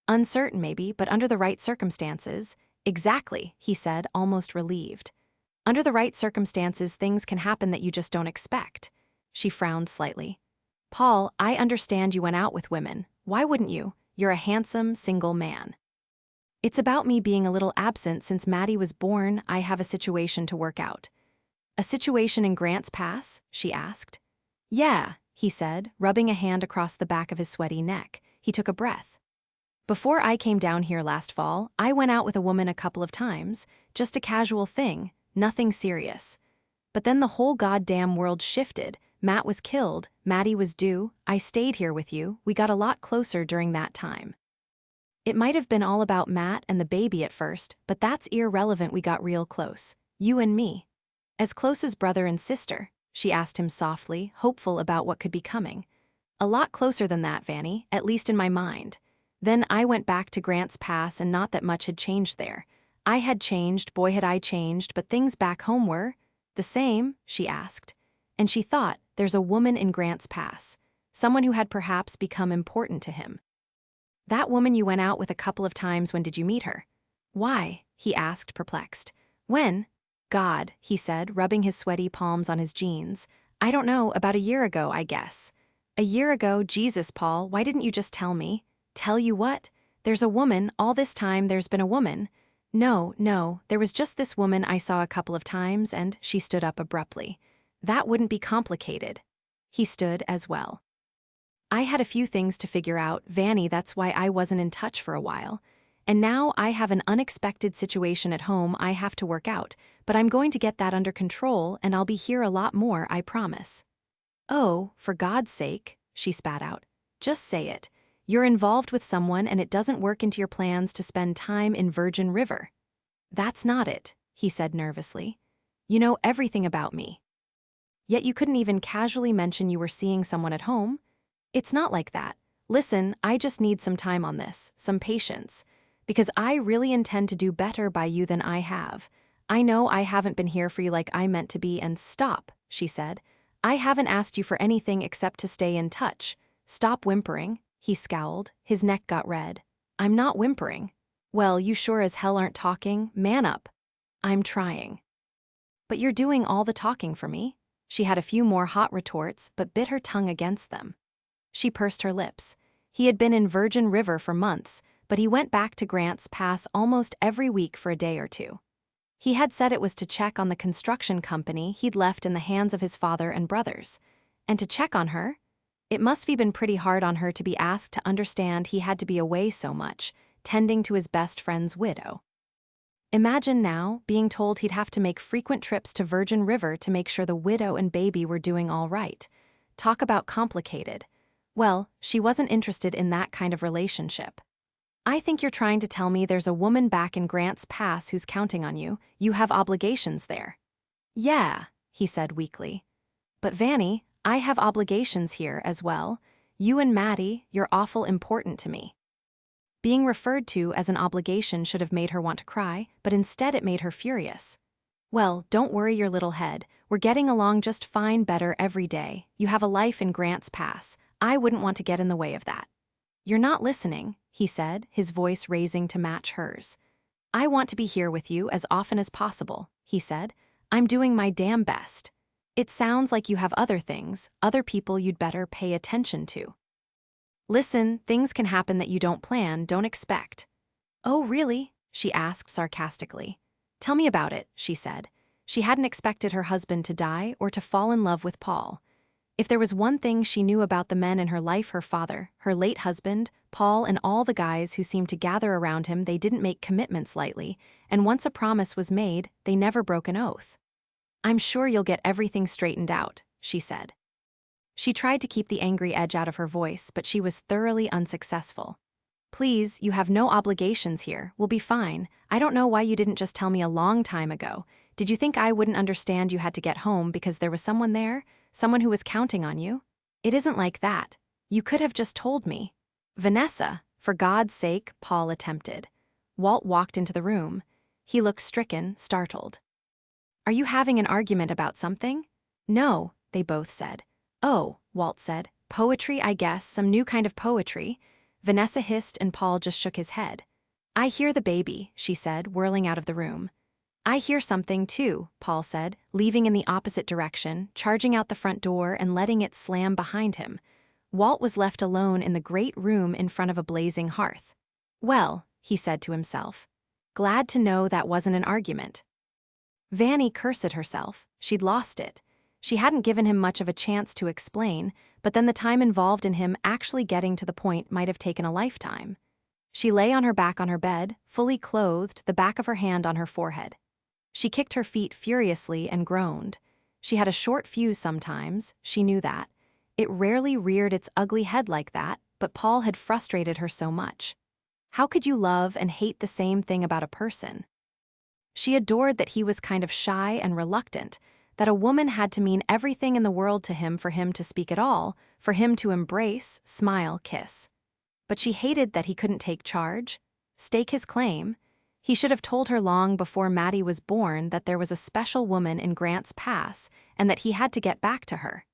Uncertain maybe, but under the right circumstances—" "Exactly," he said, almost relieved. "Under the right circumstances, things can happen that you just don't expect." She frowned slightly. "Paul, I understand you went out with women. Why wouldn't you? You're a handsome, single man." "It's about me being a little absent since Maddie was born. I have a situation to work out." "A situation in Grants Pass?" she asked. "Yeah," he said, rubbing a hand across the back of his sweaty neck. He took a breath. "Before I came down here last fall, I went out with a woman a couple of times, just a casual thing, nothing serious. But then the whole goddamn world shifted. Matt was killed, Maddie was due, I stayed here with you, we got a lot closer during that time. It might have been all about Matt and the baby at first, but that's irrelevant. We got real close. You and me. As close as brother and sister," she asked him softly, hopeful about what could be coming. "A lot closer than that, Vanny, at least in my mind. Then I went back to Grants Pass and not that much had changed there. I had changed, boy had I changed, but things back home were—" "The same?" she asked. And she thought, there's a woman in Grants Pass. Someone who had perhaps become important to him. "That woman you went out with a couple of times, when did you meet her?" "Why?" he asked, perplexed. "When?" "God," he said, rubbing his sweaty palms on his jeans. "I don't know, about a year ago, I guess." "A year ago? Jesus, Paul, why didn't you just tell me?" "Tell you what? There's a woman, all this time there's been a woman." No, there was just this woman I saw a couple of times," and she stood up abruptly. "That wouldn't be complicated." He stood as well. "I had a few things to figure out, Vanny, that's why I wasn't in touch for a while. And now I have an unexpected situation at home I have to work out, but I'm going to get that under control and I'll be here a lot more, I promise." "Oh, for God's sake," she spat out. "Just say it. You're involved with someone and it doesn't work into your plans to spend time in Virgin River." "That's not it," he said nervously. "You know everything about me. Yet you couldn't even casually mention you were seeing someone at home? It's not like that. Listen, I just need some time on this, some patience. Because I really intend to do better by you than I have. I know I haven't been here for you like I meant to be, and stop," she said. "I haven't asked you for anything except to stay in touch. Stop whimpering." He scowled, his neck got red. "I'm not whimpering." "Well, you sure as hell aren't talking. Man up." "I'm trying." "But you're doing all the talking for me." She had a few more hot retorts, but bit her tongue against them. She pursed her lips. He had been in Virgin River for months, but he went back to Grants Pass almost every week for a day or two. He had said it was to check on the construction company he'd left in the hands of his father and brothers. And to check on her? It must have been pretty hard on her to be asked to understand he had to be away so much, tending to his best friend's widow. Imagine now being told he'd have to make frequent trips to Virgin River to make sure the widow and baby were doing all right. Talk about complicated. Well, she wasn't interested in that kind of relationship. "I think you're trying to tell me there's a woman back in Grants Pass who's counting on you. You have obligations there." "Yeah," he said weakly. "But Vanny, I have obligations here as well. You and Maddie, you're awful important to me." Being referred to as an obligation should have made her want to cry, but instead it made her furious. "Well, don't worry your little head. We're getting along just fine, better every day. You have a life in Grants Pass. I wouldn't want to get in the way of that." "You're not listening," he said, his voice raising to match hers. I want to be here with you as often as possible, he said. I'm doing my damn best. It sounds like you have other things, other people you'd better pay attention to. Listen, things can happen that you don't plan, don't expect. Oh, really? She asked sarcastically. Tell me about it, she said. She hadn't expected her husband to die or to fall in love with Paul. If there was one thing she knew about the men in her life, her father, her late husband, Paul, and all the guys who seemed to gather around him, they didn't make commitments lightly, and once a promise was made, they never broke an oath. I'm sure you'll get everything straightened out, she said. She tried to keep the angry edge out of her voice, but she was thoroughly unsuccessful. Please, you have no obligations here. We'll be fine. I don't know why you didn't just tell me a long time ago. Did you think I wouldn't understand you had to get home because there was someone there? Someone who was counting on you? It isn't like that. You could have just told me. Vanessa, for God's sake, Paul attempted. Walt walked into the room. He looked stricken, startled. Are you having an argument about something? No, they both said. Oh, Walt said. Poetry, I guess, some new kind of poetry. Vanessa hissed and Paul just shook his head. I hear the baby, she said, whirling out of the room. I hear something too, Paul said, leaving in the opposite direction, charging out the front door and letting it slam behind him. Walt was left alone in the great room in front of a blazing hearth. Well, he said to himself. Glad to know that wasn't an argument. Vanny cursed herself. She'd lost it. She hadn't given him much of a chance to explain, but then the time involved in him actually getting to the point might have taken a lifetime. She lay on her back on her bed, fully clothed, the back of her hand on her forehead. She kicked her feet furiously and groaned. She had a short fuse sometimes, she knew that. It rarely reared its ugly head like that, but Paul had frustrated her so much. How could you love and hate the same thing about a person? She adored that he was kind of shy and reluctant, that a woman had to mean everything in the world to him for him to speak at all, for him to embrace, smile, kiss. But she hated that he couldn't take charge, stake his claim. He should have told her long before Maddie was born that there was a special woman in Grant's Pass and that he had to get back to her.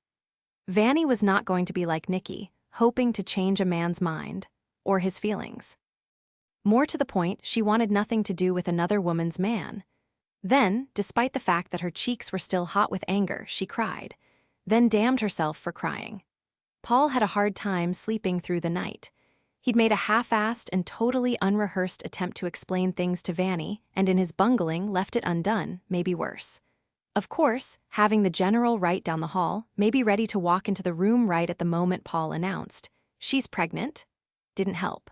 Vanny was not going to be like Nikki, hoping to change a man's mind, or his feelings. More to the point, she wanted nothing to do with another woman's man. Then, despite the fact that her cheeks were still hot with anger, she cried, then damned herself for crying. Paul had a hard time sleeping through the night. He'd made a half-assed and totally unrehearsed attempt to explain things to Vanny, and in his bungling left it undone, maybe worse. Of course, having the general right down the hall, maybe ready to walk into the room right at the moment Paul announced, "She's pregnant," didn't help.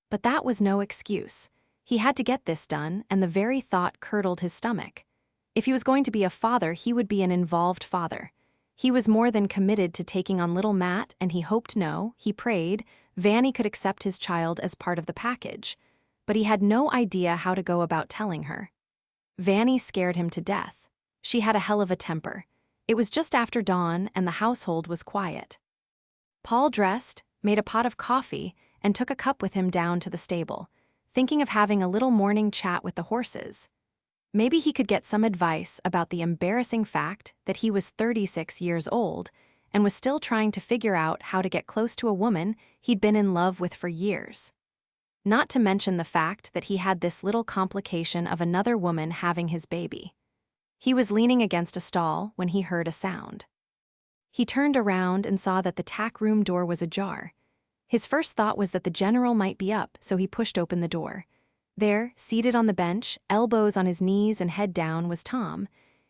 But that was no excuse. He had to get this done, and the very thought curdled his stomach. If he was going to be a father, he would be an involved father. He was more than committed to taking on little Matt, and he hoped he prayed, Vanny could accept his child as part of the package. But he had no idea how to go about telling her. Vanny scared him to death. She had a hell of a temper. It was just after dawn, and the household was quiet. Paul dressed, made a pot of coffee, and took a cup with him down to the stable, thinking of having a little morning chat with the horses. Maybe he could get some advice about the embarrassing fact that he was 36 years old and was still trying to figure out how to get close to a woman he'd been in love with for years. Not to mention the fact that he had this little complication of another woman having his baby. He was leaning against a stall when he heard a sound. He turned around and saw that the tack room door was ajar. His first thought was that the general might be up, so he pushed open the door. There, seated on the bench, elbows on his knees and head down, was Tom.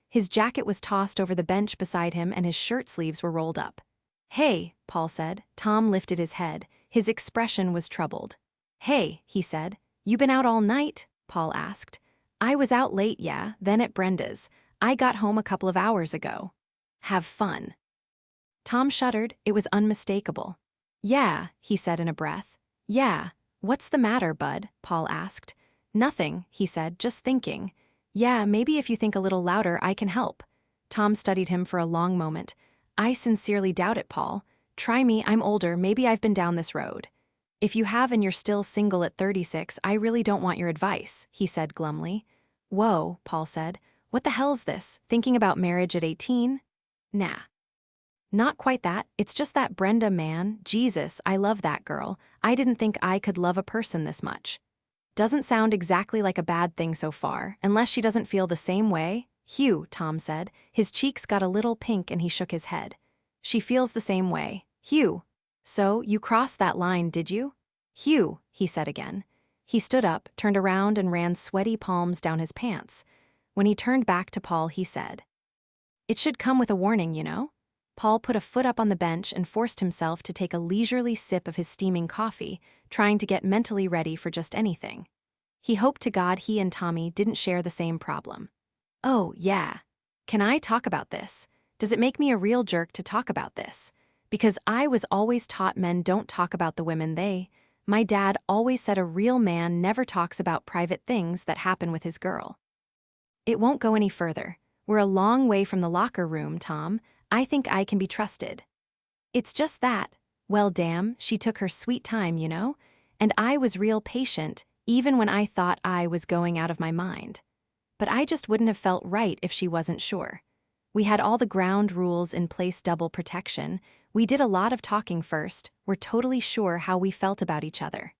His jacket was tossed over the bench beside him and his shirt sleeves were rolled up. "Hey," Paul said. Tom lifted his head. His expression was troubled. "Hey," he said. "You been out all night?" Paul asked. "I was out late, yeah, then at Brenda's. I got home a couple of hours ago." "Have fun." Tom shuddered. It was unmistakable. "Yeah," he said in a breath. "Yeah. What's the matter, bud?" Paul asked. "Nothing," he said, "just thinking." "Yeah, maybe if you think a little louder, I can help." Tom studied him for a long moment. "I sincerely doubt it, Paul. Try me, I'm older, maybe I've been down this road." "If you have and you're still single at 36, I really don't want your advice," he said glumly. "Whoa," Paul said. "What the hell's this? Thinking about marriage at 18? Nah." Not quite that, it's just that Brenda, man, Jesus, I love that girl. I didn't think I could love a person this much. Doesn't sound exactly like a bad thing so far, unless she doesn't feel the same way. Hugh, Tom said. His cheeks got a little pink and he shook his head. She feels the same way. Hugh. So, you crossed that line, did you? Hugh, he said again. He stood up, turned around and ran sweaty palms down his pants. When he turned back to Paul, he said, "It should come with a warning, you know?" Paul put a foot up on the bench and forced himself to take a leisurely sip of his steaming coffee, trying to get mentally ready for just anything. He hoped to God he and Tommy didn't share the same problem. "Oh, yeah. Can I talk about this? Does it make me a real jerk to talk about this? Because I was always taught men don't talk about the women they. My dad always said a real man never talks about private things that happen with his girl." "It won't go any further. We're a long way from the locker room, Tom. I think I can be trusted." "It's just that. Well, damn, she took her sweet time, you know? And I was real patient, even when I thought I was going out of my mind. But I just wouldn't have felt right if she wasn't sure. We had all the ground rules in place, double protection. We did a lot of talking first. We're totally sure how we felt about each other.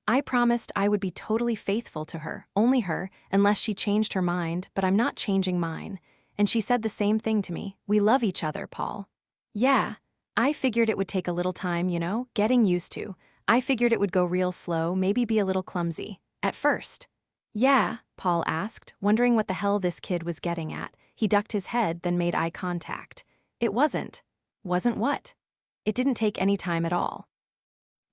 I promised I would be totally faithful to her, only her, unless she changed her mind, but I'm not changing mine. And she said the same thing to me. We love each other, Paul." "Yeah. I figured it would take a little time, you know, getting used to. I figured it would go real slow, maybe be a little clumsy. At first." "Yeah?" Paul asked, wondering what the hell this kid was getting at. He ducked his head, then made eye contact. "It wasn't." "Wasn't what?" "It didn't take any time at all."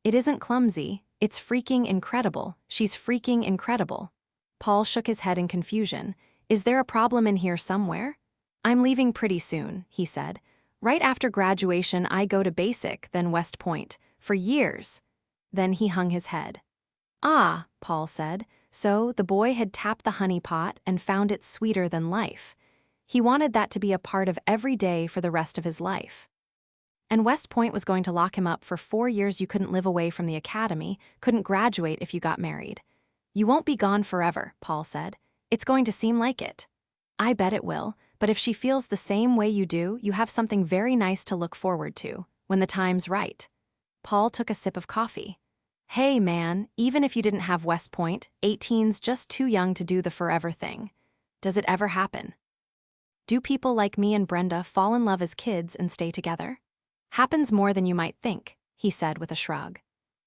"It isn't clumsy. It's freaking incredible. She's freaking incredible." Paul shook his head in confusion. "Is there a problem in here somewhere?" "I'm leaving pretty soon," he said. "Right after graduation, I go to basic, then West Point. For years." Then he hung his head. "Ah," Paul said. So the boy had tapped the honey pot and found it sweeter than life. He wanted that to be a part of every day for the rest of his life. And West Point was going to lock him up for 4 years. You couldn't live away from the academy, couldn't graduate if you got married. "You won't be gone forever," Paul said. "It's going to seem like it." "I bet it will, but if she feels the same way you do, you have something very nice to look forward to, when the time's right." Paul took a sip of coffee. "Hey, man, even if you didn't have West Point, 18's just too young to do the forever thing. Does it ever happen? Do people like me and Brenda fall in love as kids and stay together?" "Happens more than you might think," he said with a shrug.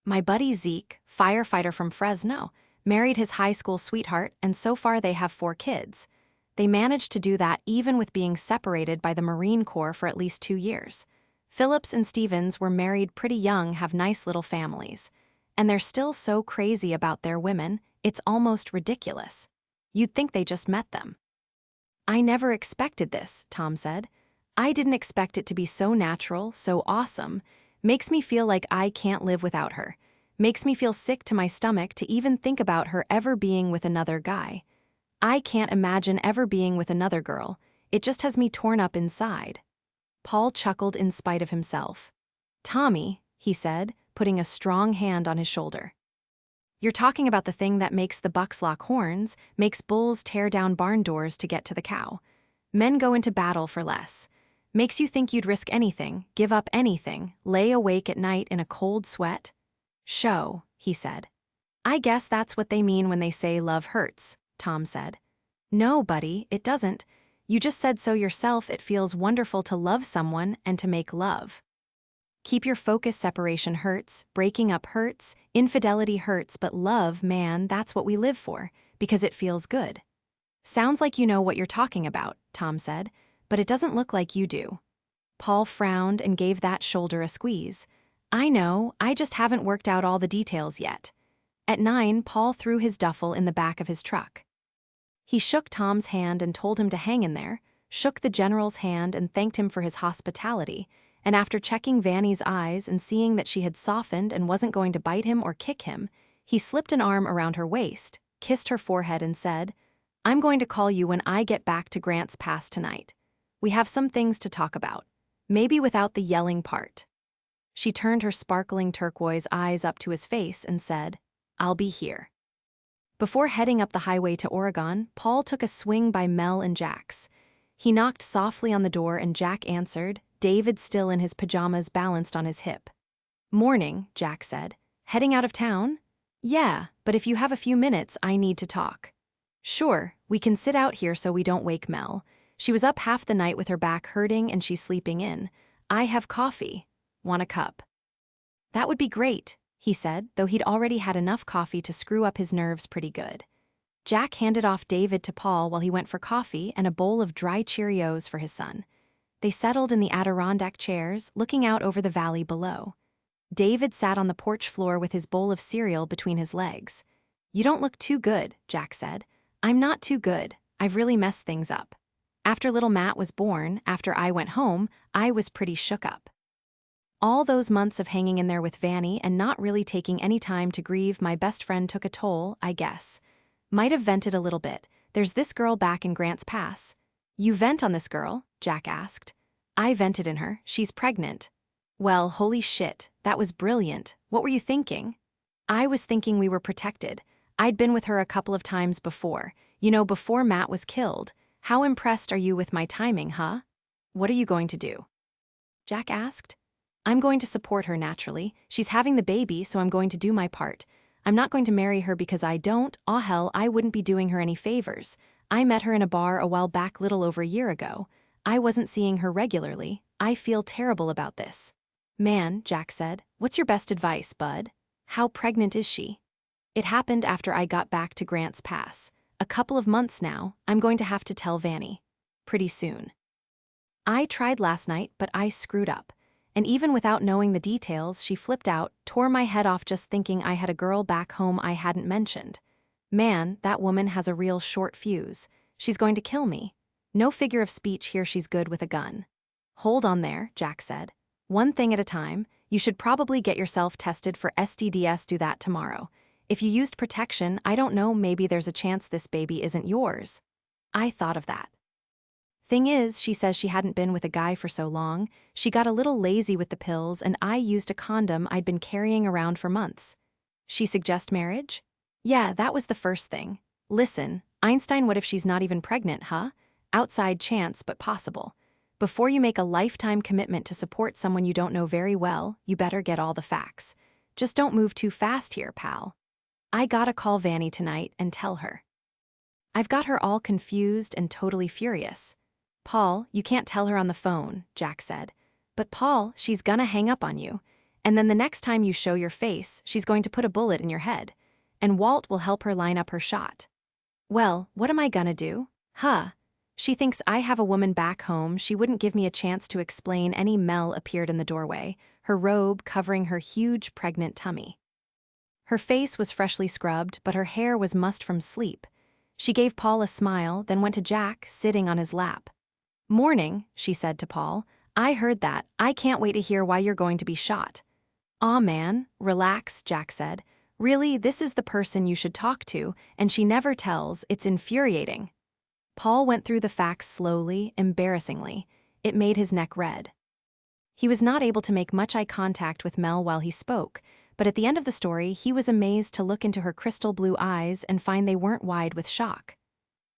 "My buddy Zeke, firefighter from Fresno, married his high school sweetheart, and so far they have 4 kids. They managed to do that even with being separated by the Marine Corps for at least 2 years. Phillips and Stevens were married pretty young, have nice little families. And they're still so crazy about their women, it's almost ridiculous. You'd think they just met them." "I never expected this," Tom said. "I didn't expect it to be so natural, so awesome. Makes me feel like I can't live without her. Makes me feel sick to my stomach to even think about her ever being with another guy. I can't imagine ever being with another girl. It just has me torn up inside." Paul chuckled in spite of himself. "Tommy," he said, putting a strong hand on his shoulder. "You're talking about the thing that makes the bucks lock horns, makes bulls tear down barn doors to get to the cow. Men go into battle for less. Makes you think you'd risk anything, give up anything, lay awake at night in a cold sweat." "Show," he said. "I guess that's what they mean when they say love hurts," Tom said. "No, buddy, it doesn't. You just said so yourself. It feels wonderful to love someone and to make love. Keep your focus. Separation hurts, breaking up hurts, infidelity hurts, but love, man, that's what we live for, because it feels good." "Sounds like you know what you're talking about," Tom said, "but it doesn't look like you do." Paul frowned and gave that shoulder a squeeze. "I know, I just haven't worked out all the details yet." At 9, Paul threw his duffel in the back of his truck. He shook Tom's hand and told him to hang in there, shook the general's hand and thanked him for his hospitality, and after checking Vanny's eyes and seeing that she had softened and wasn't going to bite him or kick him, he slipped an arm around her waist, kissed her forehead and said, "I'm going to call you when I get back to Grants Pass tonight. We have some things to talk about, maybe without the yelling part." She turned her sparkling turquoise eyes up to his face and said, "I'll be here." Before heading up the highway to Oregon, Paul took a swing by Mel and Jack's. He knocked softly on the door and Jack answered, David still in his pajamas balanced on his hip. "Morning," Jack said. "Heading out of town?" "Yeah, but if you have a few minutes, I need to talk." "Sure, we can sit out here so we don't wake Mel. She was up half the night with her back hurting and she's sleeping in. I have coffee. Want a cup?" "That would be great," he said, though he'd already had enough coffee to screw up his nerves pretty good. Jack handed off David to Paul while he went for coffee and a bowl of dry Cheerios for his son. They settled in the Adirondack chairs, looking out over the valley below. David sat on the porch floor with his bowl of cereal between his legs. "You don't look too good," Jack said. "I'm not too good. I've really messed things up. After little Matt was born, after I went home, I was pretty shook up. All those months of hanging in there with Vanny and not really taking any time to grieve my best friend took a toll, I guess. Might have vented a little bit. There's this girl back in Grants Pass." "You vent on this girl?" Jack asked. "I vented in her. She's pregnant." "Well, holy shit, that was brilliant. What were you thinking?" "I was thinking we were protected. I'd been with her a couple of times before. You know, before Matt was killed. How impressed are you with my timing, huh?" "What are you going to do?" Jack asked. "I'm going to support her naturally. She's having the baby, so I'm going to do my part. I'm not going to marry her because I don't. Aw hell, I wouldn't be doing her any favors. I met her in a bar a while back, little over a year ago. I wasn't seeing her regularly. I feel terrible about this." "Man," Jack said, "what's your best advice, bud? How pregnant is she?" "It happened after I got back to Grants Pass. A couple of months now. I'm going to have to tell Vanny. Pretty soon. I tried last night, but I screwed up. And even without knowing the details, she flipped out, tore my head off just thinking I had a girl back home I hadn't mentioned. Man, that woman has a real short fuse. She's going to kill me. No figure of speech here, she's good with a gun." "Hold on there," Jack said. "One thing at a time. You should probably get yourself tested for STDs. Do that tomorrow. If you used protection, I don't know, maybe there's a chance this baby isn't yours." I thought of that. "Thing is, she says she hadn't been with a guy for so long. She got a little lazy with the pills and I used a condom I'd been carrying around for months." "She suggest marriage?" "Yeah, that was the first thing. Listen, Einstein, what if she's not even pregnant, huh? Outside chance, but possible. Before you make a lifetime commitment to support someone you don't know very well, you better get all the facts. Just don't move too fast here, pal. I gotta call Vanny tonight and tell her." "I've got her all confused and totally furious." "Paul, you can't tell her on the phone," Jack said. "But Paul, she's gonna hang up on you. And then the next time you show your face, she's going to put a bullet in your head. And Walt will help her line up her shot." "Well, what am I gonna do? Huh? She thinks I have a woman back home. She wouldn't give me a chance to explain." Any Mel appeared in the doorway, her robe covering her huge pregnant tummy. Her face was freshly scrubbed, but her hair was mussed from sleep. She gave Paul a smile, then went to Jack, sitting on his lap. "Morning," she said to Paul. "I heard that. I can't wait to hear why you're going to be shot." "Aw man, relax," Jack said. "Really, this is the person you should talk to, and she never tells. It's infuriating." Paul went through the facts slowly, embarrassingly. It made his neck red. He was not able to make much eye contact with Mel while he spoke, but at the end of the story, he was amazed to look into her crystal blue eyes and find they weren't wide with shock.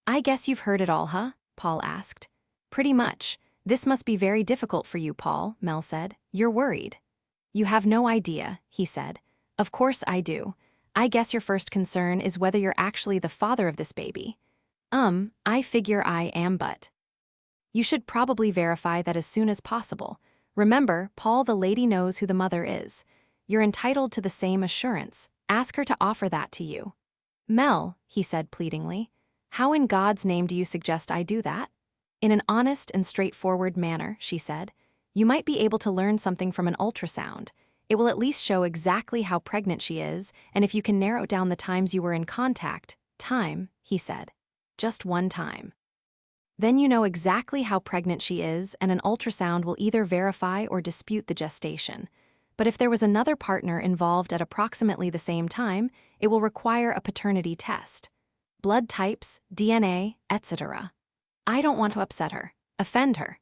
"I guess you've heard it all, huh?" Paul asked. "Pretty much. This must be very difficult for you, Paul," Mel said. "You're worried." "You have no idea," he said. "Of course I do. I guess your first concern is whether you're actually the father of this baby." I figure I am, but you should probably verify that as soon as possible. Remember, Paul, the lady knows who the mother is. You're entitled to the same assurance. Ask her to offer that to you." "Mel," he said pleadingly, "how in God's name do you suggest I do that?" "In an honest and straightforward manner," she said. "You might be able to learn something from an ultrasound. It will at least show exactly how pregnant she is, and if you can narrow down the times you were in contact." "Time," he said. "Just one time. Then you know exactly how pregnant she is, and an ultrasound will either verify or dispute the gestation. But if there was another partner involved at approximately the same time, it will require a paternity test. Blood types, DNA, etc. I don't want to upset her, offend her."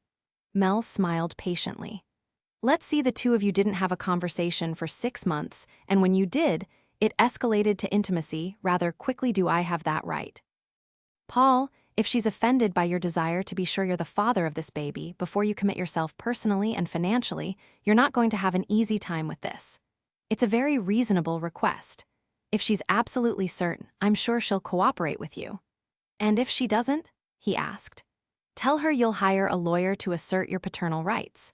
Mel smiled patiently. "Let's see, the two of you didn't have a conversation for 6 months, and when you did, it escalated to intimacy rather quickly. Do I have that right?" "Paul, If she's offended by your desire to be sure you're the father of this baby before you commit yourself personally and financially, you're not going to have an easy time with this. It's a very reasonable request. If she's absolutely certain, I'm sure she'll cooperate with you. And if she doesn't? He asked. Tell her you'll hire a lawyer to assert your paternal rights.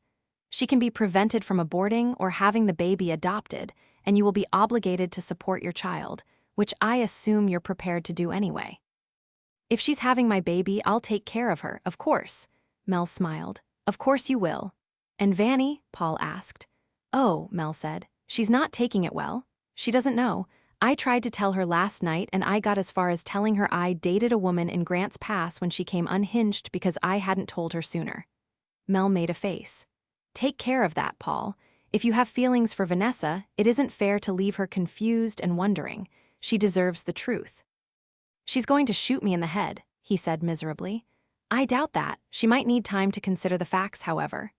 She can be prevented from aborting or having the baby adopted, and you will be obligated to support your child, which I assume you're prepared to do anyway. If she's having my baby, I'll take care of her, of course. Mel smiled. Of course you will. And Vanny? Paul asked. Oh, Mel said. She's not taking it well. She doesn't know. I tried to tell her last night, and I got as far as telling her I dated a woman in Grants Pass when she came unhinged because I hadn't told her sooner. Mel made a face. Take care of that, Paul. If you have feelings for Vanessa, it isn't fair to leave her confused and wondering. She deserves the truth. She's going to shoot me in the head, he said miserably. I doubt that. She might need time to consider the facts, however.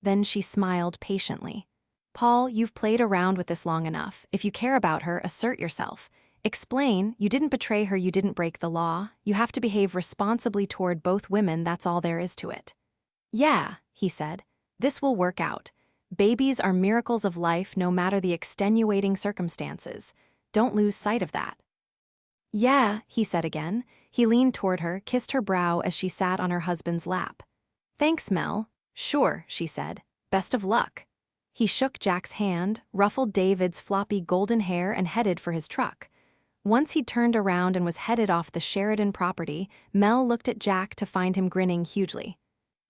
Then she smiled patiently. Paul, you've played around with this long enough. If you care about her, assert yourself. Explain, you didn't betray her, you didn't break the law. You have to behave responsibly toward both women, that's all there is to it. Yeah, he said. This will work out. Babies are miracles of life no matter the extenuating circumstances. Don't lose sight of that. Yeah, he said again. He leaned toward her, kissed her brow as she sat on her husband's lap. Thanks, Mel. Sure, she said. Best of luck. He shook Jack's hand, ruffled David's floppy golden hair, and headed for his truck. Once he'd turned around and was headed off the Sheridan property, Mel looked at Jack to find him grinning hugely.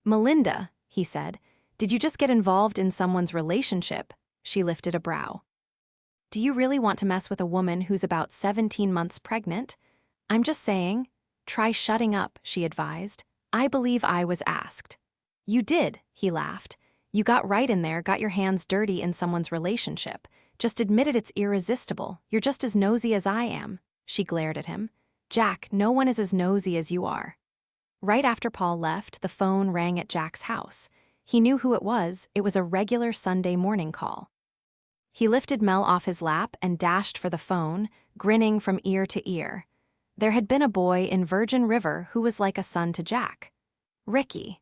Melinda, he said, did you just get involved in someone's relationship? She lifted a brow. Do you really want to mess with a woman who's about 17 months pregnant? I'm just saying. Try shutting up, she advised. I believe I was asked. You did, he laughed. You got right in there, got your hands dirty in someone's relationship. Just admitted it's irresistible. You're just as nosy as I am. She glared at him. Jack, no one is as nosy as you are. Right after Paul left, the phone rang at Jack's house. He knew who it was a regular Sunday morning call. He lifted Mel off his lap and dashed for the phone, grinning from ear to ear. There had been a boy in Virgin River who was like a son to Jack. Ricky.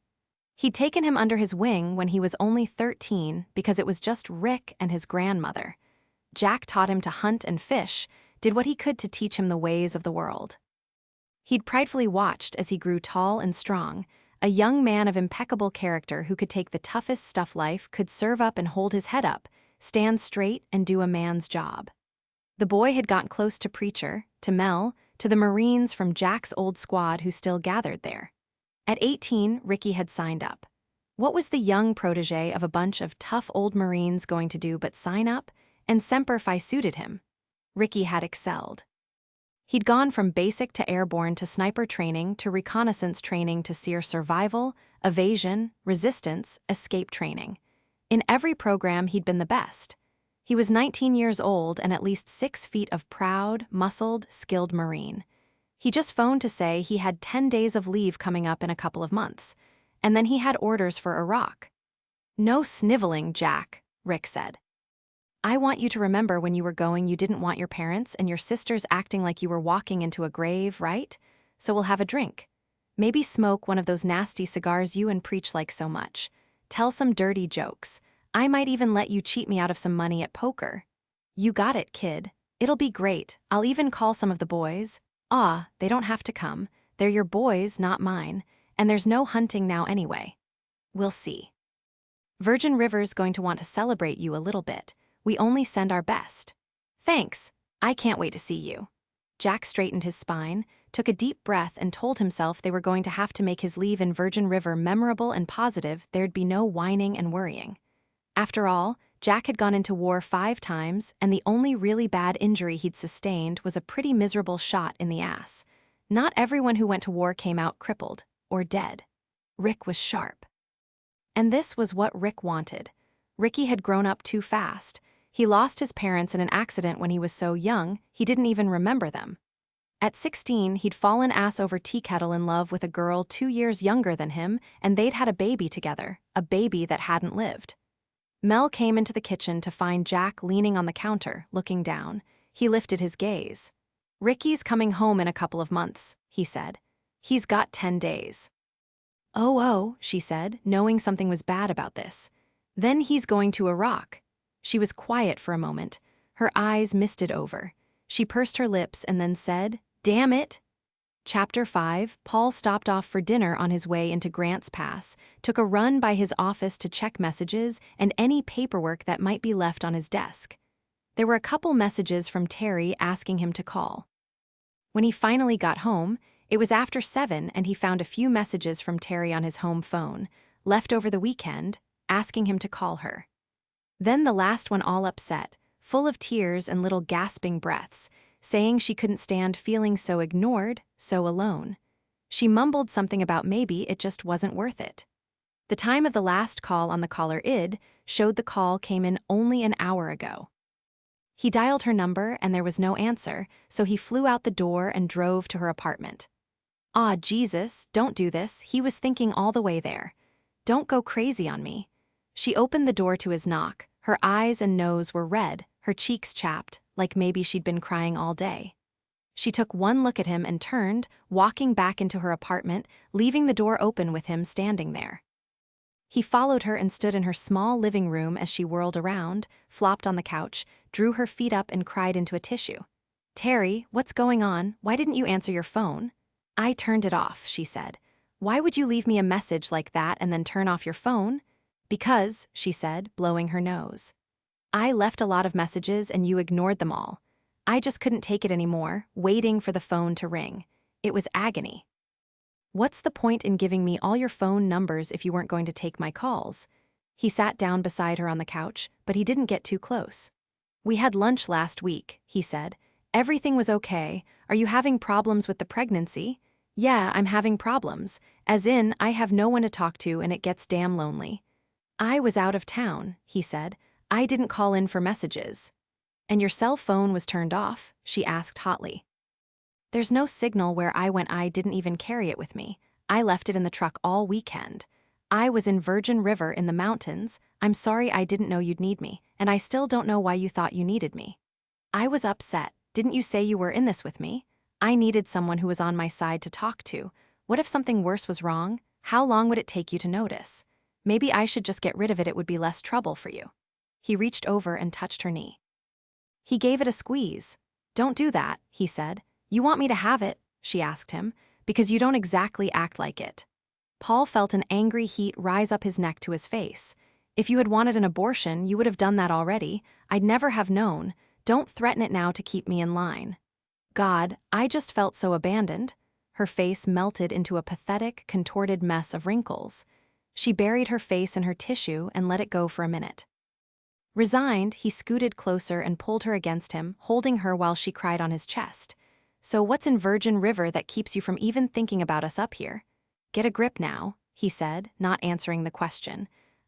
He'd taken him under his wing when he was only 13 because it was just Rick and his grandmother. Jack taught him to hunt and fish, did what he could to teach him the ways of the world. He'd pridefully watched as he grew tall and strong, a young man of impeccable character who could take the toughest stuff life, could serve up and hold his head up, stand straight and do a man's job. The boy had gotten close to Preacher, to Mel, to the Marines from Jack's old squad who still gathered there. At 18, Ricky had signed up. What was the young protege of a bunch of tough old Marines going to do but sign up? And Semper Fi suited him. Ricky had excelled. He'd gone from basic to airborne to sniper training to reconnaissance training to SEER survival, evasion, resistance, escape training. In every program, he'd been the best. He was 19 years old and at least 6 feet of proud, muscled, skilled Marine. He just phoned to say he had 10 days of leave coming up in a couple of months, and then he had orders for Iraq. No sniveling, Jack, Rick said. I want you to remember when you were going you didn't want your parents and your sisters acting like you were walking into a grave, right? So we'll have a drink. Maybe smoke one of those nasty cigars you and Preach like so much. Tell some dirty jokes. I might even let you cheat me out of some money at poker. You got it, kid. It'll be great. I'll even call some of the boys. They don't have to come. They're your boys, not mine. And there's no hunting now anyway. We'll see. Virgin River's going to want to celebrate you a little bit. We only send our best. Thanks. I can't wait to see you. Jack straightened his spine, took a deep breath, and told himself they were going to have to make his leave in Virgin River memorable and positive. There'd be no whining and worrying. After all, Jack had gone into war 5 times, and the only really bad injury he'd sustained was a pretty miserable shot in the ass. Not everyone who went to war came out crippled or dead. Rick was sharp. And this was what Rick wanted. Ricky had grown up too fast. He lost his parents in an accident when he was so young, he didn't even remember them. At 16, he'd fallen ass over tea kettle in love with a girl 2 years younger than him, and they'd had a baby together, a baby that hadn't lived. Mel came into the kitchen to find Jack leaning on the counter, looking down. He lifted his gaze. Ricky's coming home in a couple of months, he said. He's got 10 days. Oh, she said, knowing something was bad about this. Then he's going to Iraq. She was quiet for a moment. Her eyes misted over. She pursed her lips and then said, "Damn it." Chapter 5, Paul stopped off for dinner on his way into Grants Pass, took a run by his office to check messages and any paperwork that might be left on his desk. There were a couple messages from Terry asking him to call. When he finally got home, it was after 7 and he found a few messages from Terry on his home phone, left over the weekend, asking him to call her. Then the last one all upset, full of tears and little gasping breaths, saying she couldn't stand feeling so ignored, so alone. She mumbled something about maybe it just wasn't worth it. The time of the last call on the caller ID showed the call came in only an hour ago. He dialed her number and there was no answer, so he flew out the door and drove to her apartment. "Ah, Jesus, don't do this," he was thinking all the way there. "Don't go crazy on me." She opened the door to his knock. Her eyes and nose were red, her cheeks chapped, like maybe she'd been crying all day. She took one look at him and turned, walking back into her apartment, leaving the door open with him standing there. He followed her and stood in her small living room as she whirled around, flopped on the couch, drew her feet up and cried into a tissue. "Terry, what's going on? Why didn't you answer your phone?" "I turned it off," she said. "Why would you leave me a message like that and then turn off your phone?" "Because," she said, blowing her nose. "I left a lot of messages and you ignored them all. I just couldn't take it anymore, waiting for the phone to ring. It was agony." "What's the point in giving me all your phone numbers if you weren't going to take my calls?" He sat down beside her on the couch, but he didn't get too close. "We had lunch last week," he said. "Everything was okay. Are you having problems with the pregnancy?" "Yeah, I'm having problems. As in, I have no one to talk to and it gets damn lonely." "I was out of town," he said. "I didn't call in for messages." "And your cell phone was turned off?" she asked hotly. "There's no signal where I went. I didn't even carry it with me. I left it in the truck all weekend. I was in Virgin River in the mountains. I'm sorry I didn't know you'd need me, and I still don't know why you thought you needed me." "I was upset. Didn't you say you were in this with me? I needed someone who was on my side to talk to. What if something worse was wrong? How long would it take you to notice? Maybe I should just get rid of it. It would be less trouble for you." He reached over and touched her knee. He gave it a squeeze. "Don't do that," he said. "You want me to have it?" she asked him, "because you don't exactly act like it." Paul felt an angry heat rise up his neck to his face. "If you had wanted an abortion, you would have done that already. I'd never have known. Don't threaten it now to keep me in line." "God, I just felt so abandoned." Her face melted into a pathetic, contorted mess of wrinkles. She buried her face in her tissue and let it go for a minute. Resigned, he scooted closer and pulled her against him, holding her while she cried on his chest. "So what's in Virgin River that keeps you from even thinking about us up here?" "Get a grip now," he said, not answering the question.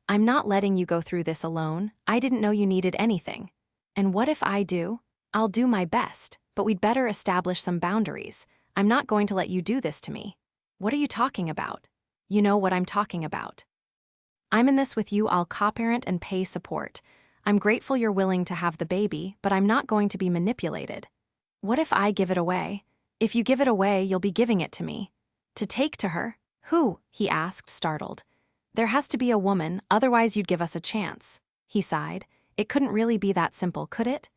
"I'm not letting you go through this alone. I didn't know you needed anything. And what if I do? I'll do my best, but we'd better establish some boundaries. I'm not going to let you do this to me." "What are you talking about?" "You know what I'm talking about. I'm in this with you. I'll co-parent and pay support. I'm grateful you're willing to have the baby, but I'm not going to be manipulated." "What if I give it away?" "If you give it away, you'll be giving it to me." "To take to her?" "Who?" he asked, startled. "There has to be a woman, otherwise you'd give us a chance." He sighed. "It couldn't really be that simple, could it?"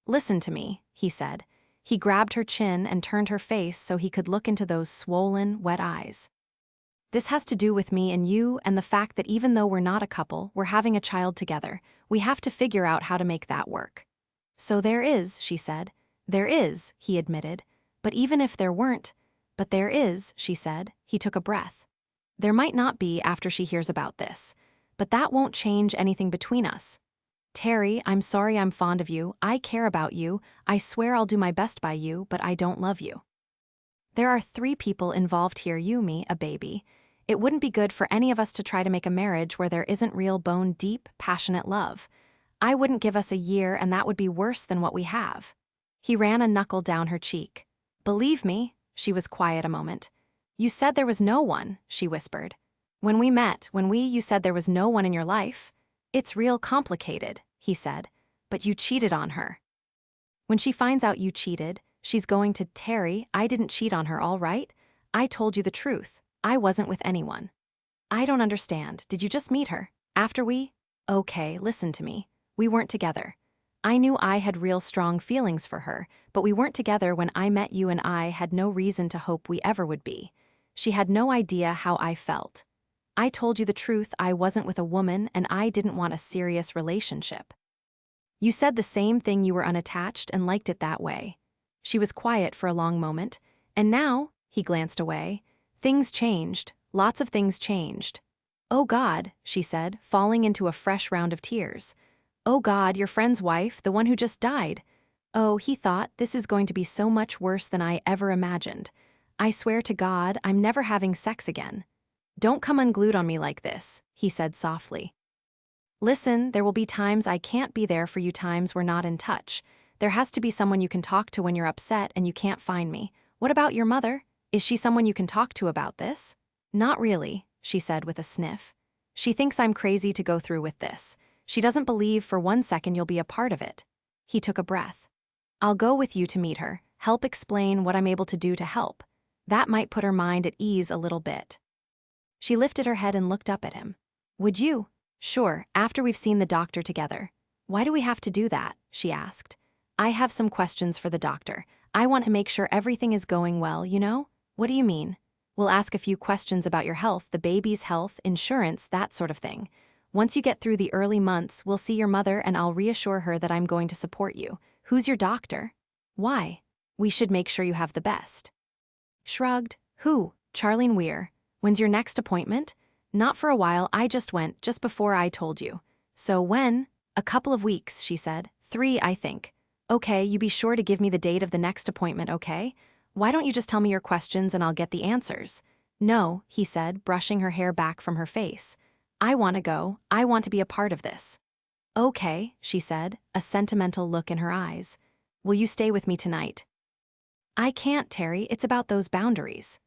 "Listen to me," he said. He grabbed her chin and turned her face so he could look into those swollen, wet eyes. "This has to do with me and you and the fact that even though we're not a couple, we're having a child together. We have to figure out how to make that work." "So there is," she said. "There is," he admitted. "But even if there weren't—" "But there is," she said. He took a breath. "There might not be after she hears about this. But that won't change anything between us. Terry, I'm sorry. I'm fond of you. I care about you. I swear I'll do my best by you, but I don't love you. There are 3 people involved here, you, me, a baby. It wouldn't be good for any of us to try to make a marriage where there isn't real deep, passionate love. I wouldn't give us a year and that would be worse than what we have." He ran a knuckle down her cheek. "Believe me." She was quiet a moment. "You said there was no one," she whispered. "When we met, you said there was no one in your life." "It's real complicated," he said. "But you cheated on her. When she finds out you cheated, she's going to, Terry, I didn't cheat on her, all right? I told you the truth. I wasn't with anyone. I don't understand. Did you just meet her? After we? Okay, listen to me. We weren't together. I knew I had real strong feelings for her, but we weren't together when I met you and I had no reason to hope we ever would be. She had no idea how I felt. I told you the truth. I wasn't with a woman and I didn't want a serious relationship. You said the same thing. You were unattached and liked it that way. She was quiet for a long moment, and now, he glanced away, things changed, lots of things changed. Oh God, she said, falling into a fresh round of tears. Oh God, your friend's wife, the one who just died. Oh, he thought, this is going to be so much worse than I ever imagined. I swear to God, I'm never having sex again. Don't come unglued on me like this, he said softly. Listen, there will be times I can't be there for you, times we're not in touch. There has to be someone you can talk to when you're upset and you can't find me. What about your mother? Is she someone you can talk to about this? Not really, she said with a sniff. She thinks I'm crazy to go through with this. She doesn't believe for 1 second you'll be a part of it. He took a breath. I'll go with you to meet her, help explain what I'm able to do to help. That might put her mind at ease a little bit. She lifted her head and looked up at him. Would you? Sure, after we've seen the doctor together. Why do we have to do that? She asked. I have some questions for the doctor. I want to make sure everything is going well, you know? What do you mean? We'll ask a few questions about your health, the baby's health, insurance, that sort of thing. Once you get through the early months, we'll see your mother and I'll reassure her that I'm going to support you. Who's your doctor? Why? We should make sure you have the best. Shrugged. Who? Charlene Weir. When's your next appointment? Not for a while, I just went, just before I told you. So when? A couple of weeks, she said. 3, I think. Okay, you be sure to give me the date of the next appointment, okay? Why don't you just tell me your questions and I'll get the answers? No, he said, brushing her hair back from her face. I want to go. I want to be a part of this. Okay, she said, a sentimental look in her eyes. Will you stay with me tonight? I can't, Terry. It's about those boundaries.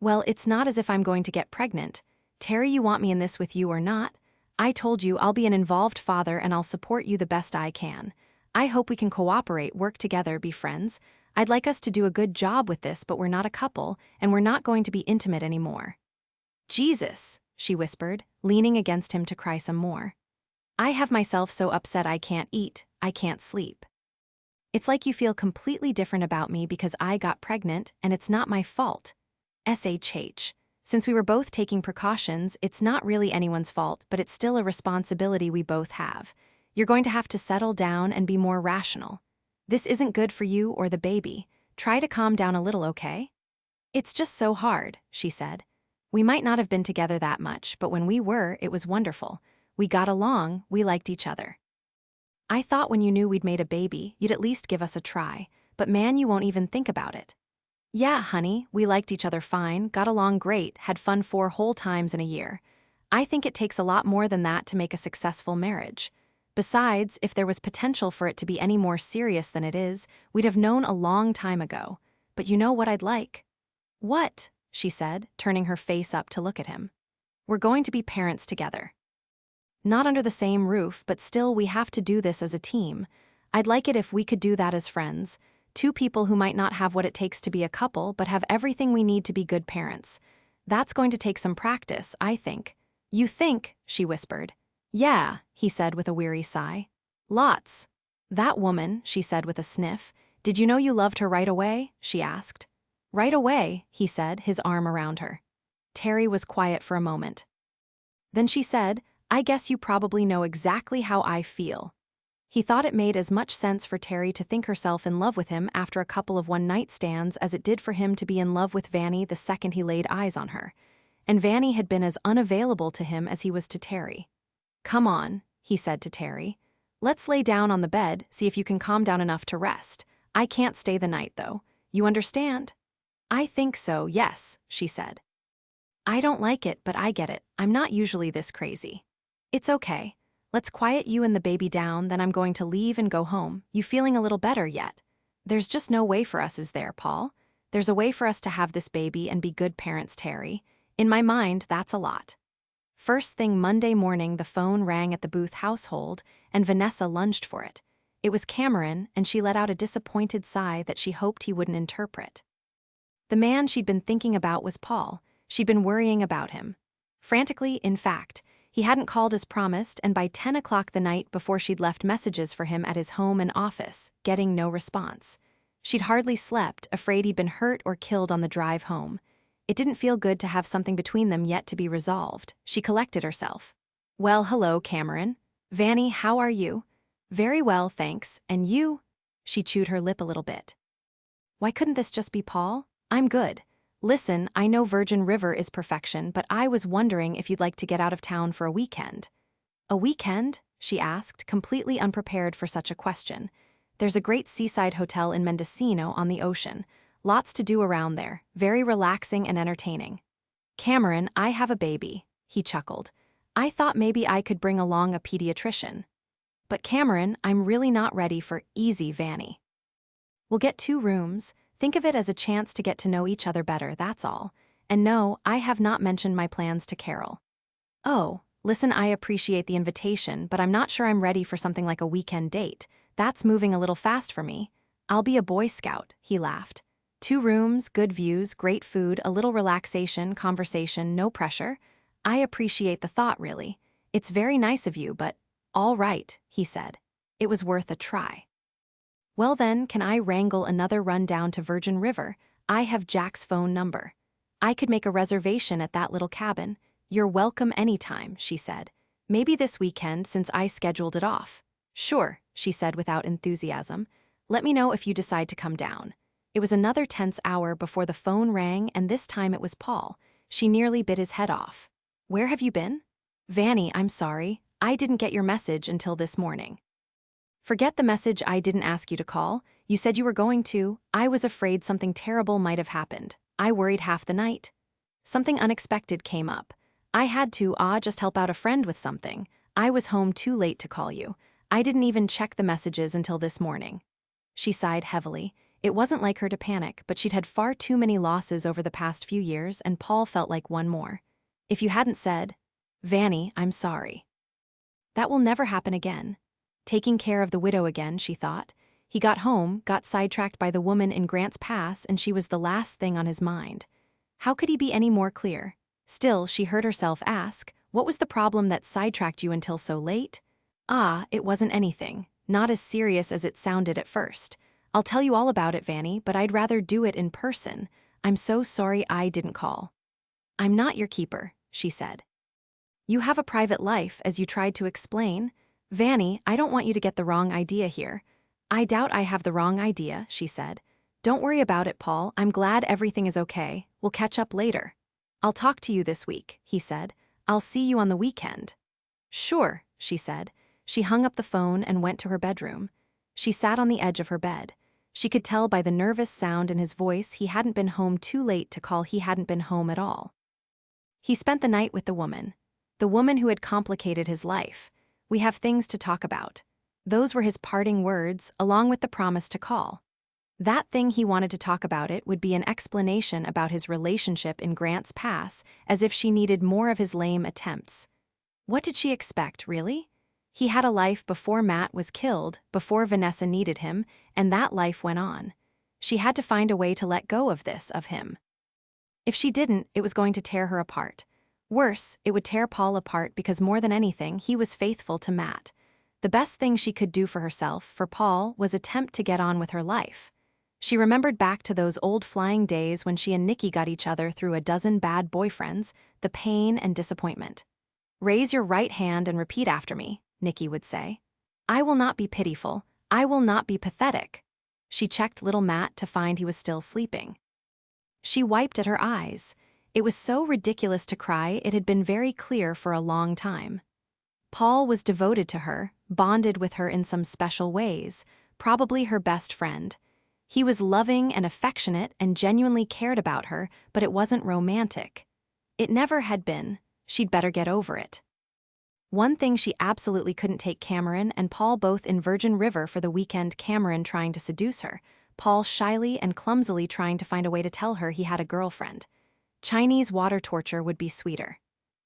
Well, it's not as if I'm going to get pregnant. Terry, you want me in this with you or not? I told you I'll be an involved father and I'll support you the best I can. I hope we can cooperate, work together, be friends. I'd like us to do a good job with this, but we're not a couple, and we're not going to be intimate anymore. Jesus, she whispered, leaning against him to cry some more. I have myself so upset I can't eat, I can't sleep. It's like you feel completely different about me because I got pregnant, and it's not my fault. SHH. Since we were both taking precautions, it's not really anyone's fault, but it's still a responsibility we both have. You're going to have to settle down and be more rational. This isn't good for you or the baby. Try to calm down a little, okay? It's just so hard, she said. We might not have been together that much, but when we were, it was wonderful. We got along, we liked each other. I thought when you knew we'd made a baby, you'd at least give us a try, but man, you won't even think about it. Yeah, honey, we liked each other fine, got along great, had fun 4 whole times in a year. I think it takes a lot more than that to make a successful marriage. Besides, if there was potential for it to be any more serious than it is, we'd have known a long time ago. But you know what I'd like? What? She said, turning her face up to look at him. We're going to be parents together. Not under the same roof, but still we have to do this as a team. I'd like it if we could do that as friends. 2 people who might not have what it takes to be a couple, but have everything we need to be good parents. That's going to take some practice, I think. You think? She whispered. Yeah, he said with a weary sigh. Lots. That woman, she said with a sniff. Did you know you loved her right away? She asked. Right away, he said, his arm around her. Terry was quiet for a moment. Then she said, I guess you probably know exactly how I feel. He thought it made as much sense for Terry to think herself in love with him after a couple of one-night stands as it did for him to be in love with Vanny the second he laid eyes on her. And Vanny had been as unavailable to him as he was to Terry. Come on, he said to Terry. Let's lay down on the bed, see if you can calm down enough to rest. I can't stay the night, though. You understand? I think so, yes, she said. I don't like it, but I get it. I'm not usually this crazy. It's okay. Let's quiet you and the baby down, then I'm going to leave and go home. You feeling a little better yet? There's just no way for us, is there, Paul? There's a way for us to have this baby and be good parents, Terry. In my mind, that's a lot. First thing Monday morning, the phone rang at the Booth household, and Vanessa lunged for it. It was Cameron, and she let out a disappointed sigh that she hoped he wouldn't interpret. The man she'd been thinking about was Paul. She'd been worrying about him. Frantically, in fact. He hadn't called as promised, and by 10 o'clock the night before she'd left messages for him at his home and office, getting no response. She'd hardly slept, afraid he'd been hurt or killed on the drive home. It didn't feel good to have something between them yet to be resolved. She collected herself. Well, hello, Cameron. Vanny, how are you? Very well, thanks. And you? She chewed her lip a little bit. Why couldn't this just be Paul? I'm good. Listen, I know Virgin River is perfection, but I was wondering if you'd like to get out of town for a weekend. A weekend? She asked, completely unprepared for such a question. There's a great seaside hotel in Mendocino on the ocean. Lots to do around there, very relaxing and entertaining. Cameron, I have a baby, he chuckled. I thought maybe I could bring along a pediatrician. But Cameron, I'm really not ready for easy Vanny. We'll get 2 rooms. Think of it as a chance to get to know each other better, that's all. And no, I have not mentioned my plans to Carol. Oh, listen, I appreciate the invitation, but I'm not sure I'm ready for something like a weekend date. That's moving a little fast for me. I'll be a Boy Scout, he laughed. 2 rooms, good views, great food, a little relaxation, conversation, no pressure. I appreciate the thought, really. It's very nice of you, but all right, he said. It was worth a try. Well then, can I wrangle another run down to Virgin River? I have Jack's phone number. I could make a reservation at that little cabin. You're welcome anytime, she said. Maybe this weekend since I scheduled it off. Sure, she said without enthusiasm. Let me know if you decide to come down. It was another tense hour before the phone rang, and this time it was Paul. She nearly bit his head off. Where have you been? Vanny, I'm sorry. I didn't get your message until this morning. Forget the message. I didn't ask you to call. You said you were going to. I was afraid something terrible might have happened. I worried half the night. Something unexpected came up. I had to, just help out a friend with something. I was home too late to call you. I didn't even check the messages until this morning. She sighed heavily. It wasn't like her to panic, but she'd had far too many losses over the past few years, and Paul felt like one more. If you hadn't said, Vanny, I'm sorry. That will never happen again. Taking care of the widow again, she thought. He got home, got sidetracked by the woman in Grants Pass, and she was the last thing on his mind. How could he be any more clear? Still, she heard herself ask, what was the problem that sidetracked you until so late? It wasn't anything. Not as serious as it sounded at first. I'll tell you all about it, Vanny, but I'd rather do it in person. I'm so sorry I didn't call. I'm not your keeper, she said. You have a private life, as you tried to explain. Vanny, I don't want you to get the wrong idea here. I doubt I have the wrong idea, she said. Don't worry about it, Paul. I'm glad everything is okay. We'll catch up later. I'll talk to you this week, he said. I'll see you on the weekend. Sure, she said. She hung up the phone and went to her bedroom. She sat on the edge of her bed. She could tell by the nervous sound in his voice he hadn't been home too late to call he hadn't been home at all. He spent the night with the woman who had complicated his life. We have things to talk about. Those were his parting words, along with the promise to call. That thing he wanted to talk about it would be an explanation about his relationship in Grants Pass, as if she needed more of his lame attempts. What did she expect, really? He had a life before Matt was killed, before Vanessa needed him, and that life went on. She had to find a way to let go of him. If she didn't, it was going to tear her apart. Worse, it would tear Paul apart because more than anything, he was faithful to Matt. The best thing she could do for herself, for Paul, was attempt to get on with her life. She remembered back to those old flying days when she and Nikki got each other through a dozen bad boyfriends, the pain and disappointment. Raise your right hand and repeat after me, Nikki would say. I will not be pitiful. I will not be pathetic. She checked little Matt to find he was still sleeping. She wiped at her eyes. It was so ridiculous to cry, it had been very clear for a long time. Paul was devoted to her, bonded with her in some special ways, probably her best friend. He was loving and affectionate and genuinely cared about her, but it wasn't romantic. It never had been. She'd better get over it. One thing she absolutely couldn't take Cameron and Paul both in Virgin River for the weekend, Cameron trying to seduce her, Paul shyly and clumsily trying to find a way to tell her he had a girlfriend. Chinese water torture would be sweeter.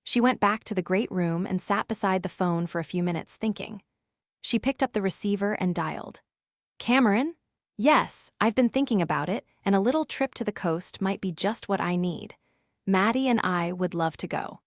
She went back to the great room and sat beside the phone for a few minutes thinking. She picked up the receiver and dialed. Cameron? Yes, I've been thinking about it, and a little trip to the coast might be just what I need. Maddie and I would love to go.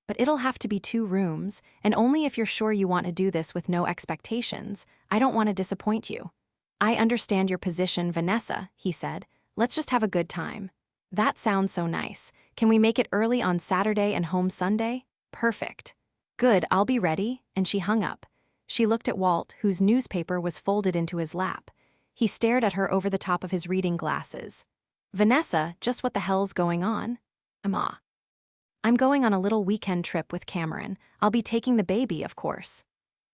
But it'll have to be 2 rooms, and only if you're sure you want to do this with no expectations. I don't want to disappoint you. I understand your position, Vanessa, he said. Let's just have a good time. That sounds so nice. Can we make it early on Saturday and home Sunday? Perfect. Good, I'll be ready, and she hung up. She looked at Walt, whose newspaper was folded into his lap. He stared at her over the top of his reading glasses. Vanessa, just what the hell's going on? I'm going on a little weekend trip with Cameron. I'll be taking the baby, of course.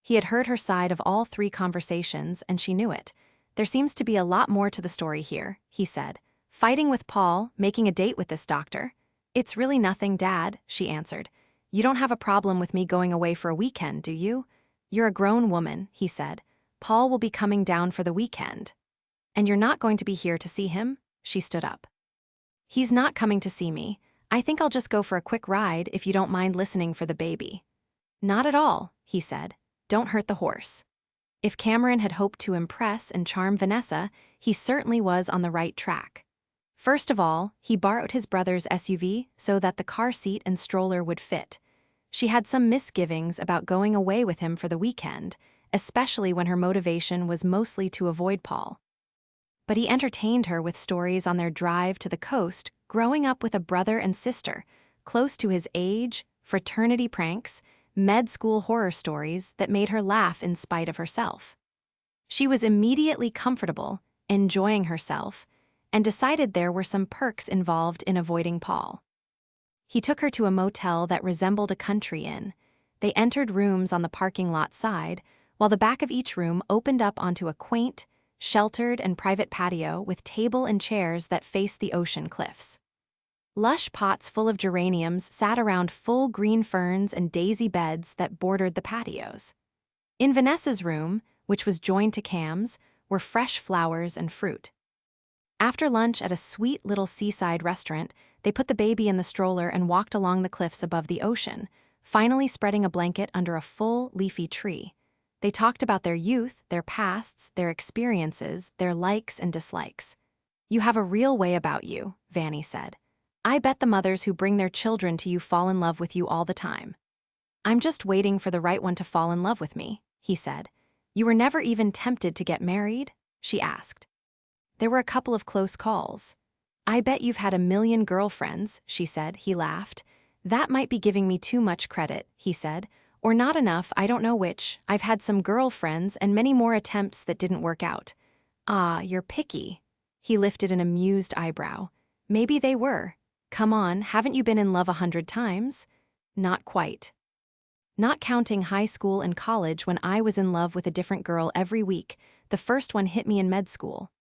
He had heard her side of all 3 conversations, and she knew it. There seems to be a lot more to the story here, he said. Fighting with Paul, making a date with this doctor. It's really nothing, Dad, she answered. You don't have a problem with me going away for a weekend, do you? You're a grown woman, he said. Paul will be coming down for the weekend. And you're not going to be here to see him? She stood up. He's not coming to see me. I think I'll just go for a quick ride if you don't mind listening for the baby. Not at all, he said. Don't hurt the horse. If Cameron had hoped to impress and charm Vanessa, he certainly was on the right track. First of all, he borrowed his brother's SUV so that the car seat and stroller would fit. She had some misgivings about going away with him for the weekend, especially when her motivation was mostly to avoid Paul. But he entertained her with stories on their drive to the coast, growing up with a brother and sister, close to his age, fraternity pranks, med school horror stories that made her laugh in spite of herself. She was immediately comfortable, enjoying herself, and decided there were some perks involved in avoiding Paul. He took her to a motel that resembled a country inn. They entered rooms on the parking lot side, while the back of each room opened up onto a quaint, sheltered and private patio with table and chairs that faced the ocean cliffs. Lush pots full of geraniums sat around full green ferns and daisy beds that bordered the patios. In Vanessa's room, which was joined to Cam's, were fresh flowers and fruit. After lunch at a sweet little seaside restaurant, they put the baby in the stroller and walked along the cliffs above the ocean, finally spreading a blanket under a full, leafy tree. They talked about their youth, their pasts, their experiences, their likes and dislikes. You have a real way about you, Vanny said. I bet the mothers who bring their children to you fall in love with you all the time. I'm just waiting for the right one to fall in love with me, he said. You were never even tempted to get married? She asked. There were a couple of close calls. I bet you've had a million girlfriends, she said. He laughed. That might be giving me too much credit, he said. Or not enough, I don't know which. I've had some girlfriends and many more attempts that didn't work out. Ah, you're picky. He lifted an amused eyebrow. Maybe they were. Come on, haven't you been in love 100 times? Not quite. Not counting high school and college when I was in love with a different girl every week. The first one hit me in med school.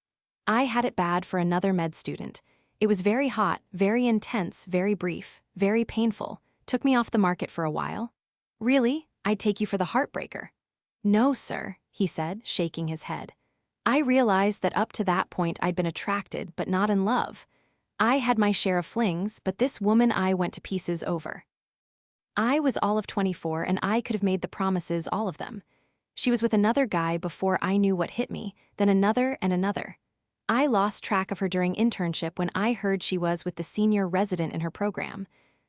I had it bad for another med student. It was very hot, very intense, very brief, very painful. Took me off the market for a while. Really? I'd take you for the heartbreaker. No, sir, he said, shaking his head. I realized that up to that point I'd been attracted, but not in love. I had my share of flings, but this woman I went to pieces over. I was all of 24 and I could have made the promises, all of them. She was with another guy before I knew what hit me, then another and another. I lost track of her during internship when I heard she was with the senior resident in her program.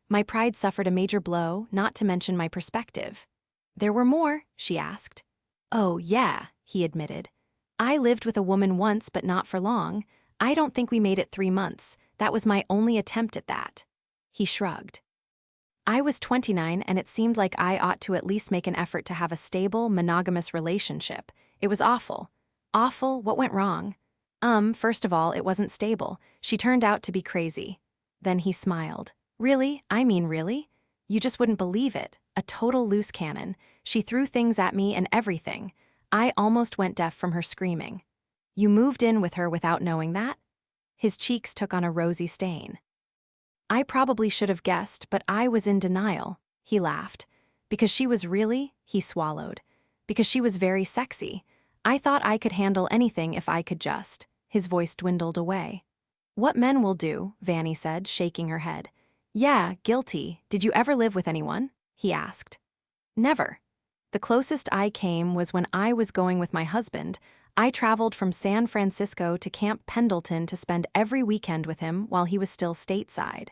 My pride suffered a major blow, not to mention my perspective. There were more, she asked. Oh, yeah, he admitted. I lived with a woman once, but not for long. I don't think we made it 3 months. That was my only attempt at that. He shrugged. I was 29 and it seemed like I ought to at least make an effort to have a stable, monogamous relationship. It was awful. Awful, what went wrong? First of all, it wasn't stable. She turned out to be crazy. Then he smiled. Really? I mean really? You just wouldn't believe it. A total loose cannon. She threw things at me and everything. I almost went deaf from her screaming. You moved in with her without knowing that? His cheeks took on a rosy stain. I probably should have guessed, but I was in denial. He laughed. Because she was really, he swallowed. Because she was very sexy. I thought I could handle anything if I could just. His voice dwindled away. What men will do, Vanny said, shaking her head. Yeah, guilty. Did you ever live with anyone? He asked. Never. The closest I came was when I was going with my husband. I traveled from San Francisco to Camp Pendleton to spend every weekend with him while he was still stateside.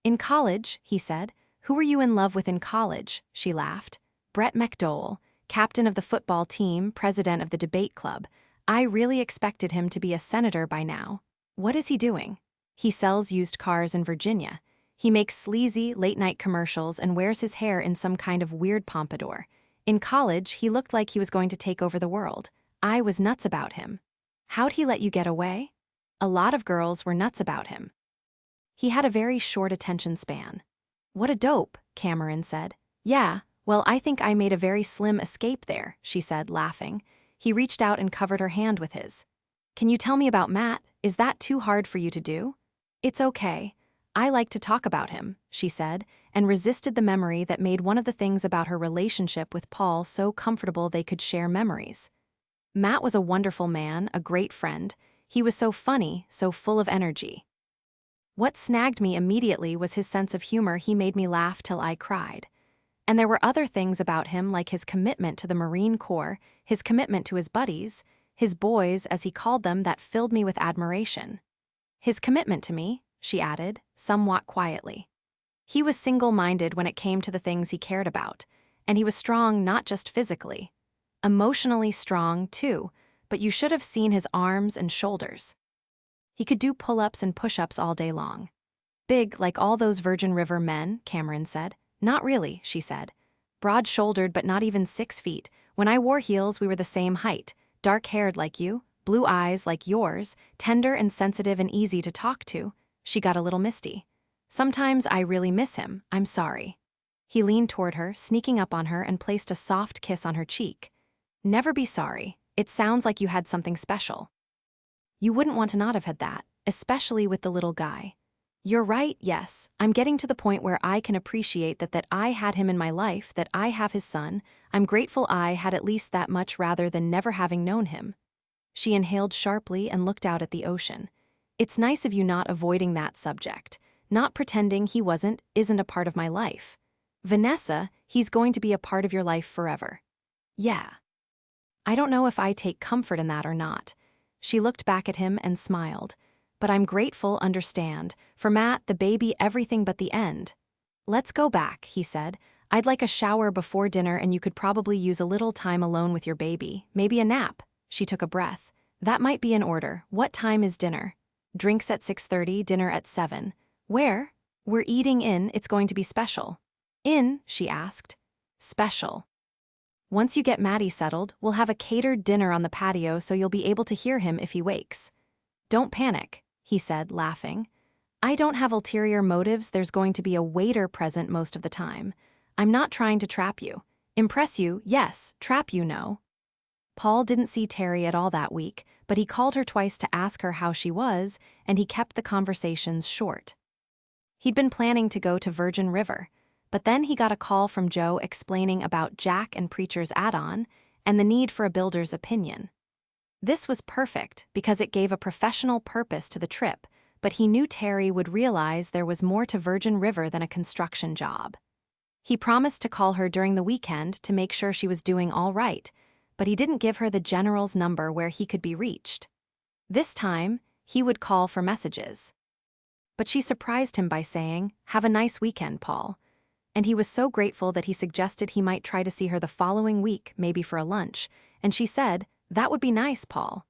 In college, he said. Who were you in love with in college? She laughed. Brett McDowell, captain of the football team, president of the debate club. I really expected him to be a senator by now. What is he doing? He sells used cars in Virginia. He makes sleazy, late-night commercials and wears his hair in some kind of weird pompadour. In college, he looked like he was going to take over the world. I was nuts about him. How'd he let you get away? A lot of girls were nuts about him. He had a very short attention span. What a dope, Cameron said. Yeah, well, I think I made a very slim escape there, she said, laughing. He reached out and covered her hand with his. Can you tell me about Matt? Is that too hard for you to do? It's okay. I like to talk about him, she said, and resisted the memory that made one of the things about her relationship with Paul so comfortable they could share memories. Matt was a wonderful man, a great friend. He was so funny, so full of energy. What snagged me immediately was his sense of humor. He made me laugh till I cried. And there were other things about him, like his commitment to the Marine Corps, his commitment to his buddies, his boys, as he called them, that filled me with admiration. His commitment to me, she added, somewhat quietly. He was single-minded when it came to the things he cared about, and he was strong not just physically. Emotionally strong, too, but you should have seen his arms and shoulders. He could do pull-ups and push-ups all day long. Big, like all those Virgin River men, Cameron said. Not really, she said. Broad-shouldered, but not even 6 feet. When I wore heels, we were the same height. Dark-haired like you, blue eyes like yours, tender and sensitive and easy to talk to. She got a little misty. Sometimes I really miss him. I'm sorry. He leaned toward her, sneaking up on her, and placed a soft kiss on her cheek. Never be sorry. It sounds like you had something special. You wouldn't want to not have had that, especially with the little guy. You're right, yes. I'm getting to the point where I can appreciate that I had him in my life, that I have his son. I'm grateful I had at least that much rather than never having known him. She inhaled sharply and looked out at the ocean. It's nice of you not avoiding that subject, not pretending he isn't a part of my life. Vanessa, he's going to be a part of your life forever. Yeah. I don't know if I take comfort in that or not. She looked back at him and smiled. But I'm grateful, understand. For Matt, the baby, everything but the end. Let's go back, he said. I'd like a shower before dinner, and you could probably use a little time alone with your baby. Maybe a nap. She took a breath. That might be in order. What time is dinner? Drinks at 6:30, dinner at 7. Where? We're eating in. It's going to be special. In? She asked. Special. Once you get Maddie settled, we'll have a catered dinner on the patio so you'll be able to hear him if he wakes. Don't panic, he said, laughing. I don't have ulterior motives. There's going to be a waiter present most of the time. I'm not trying to trap you. Impress you, yes. Trap you, no. Paul didn't see Terry at all that week, but he called her twice to ask her how she was, and he kept the conversations short. He'd been planning to go to Virgin River, but then he got a call from Joe explaining about Jack and Preacher's add-on and the need for a builder's opinion. This was perfect because it gave a professional purpose to the trip, but he knew Terry would realize there was more to Virgin River than a construction job. He promised to call her during the weekend to make sure she was doing all right, but he didn't give her the general's number where he could be reached. This time, he would call for messages. But she surprised him by saying, "Have a nice weekend, Paul." And he was so grateful that he suggested he might try to see her the following week, maybe for a lunch, and she said, "That would be nice, Paul."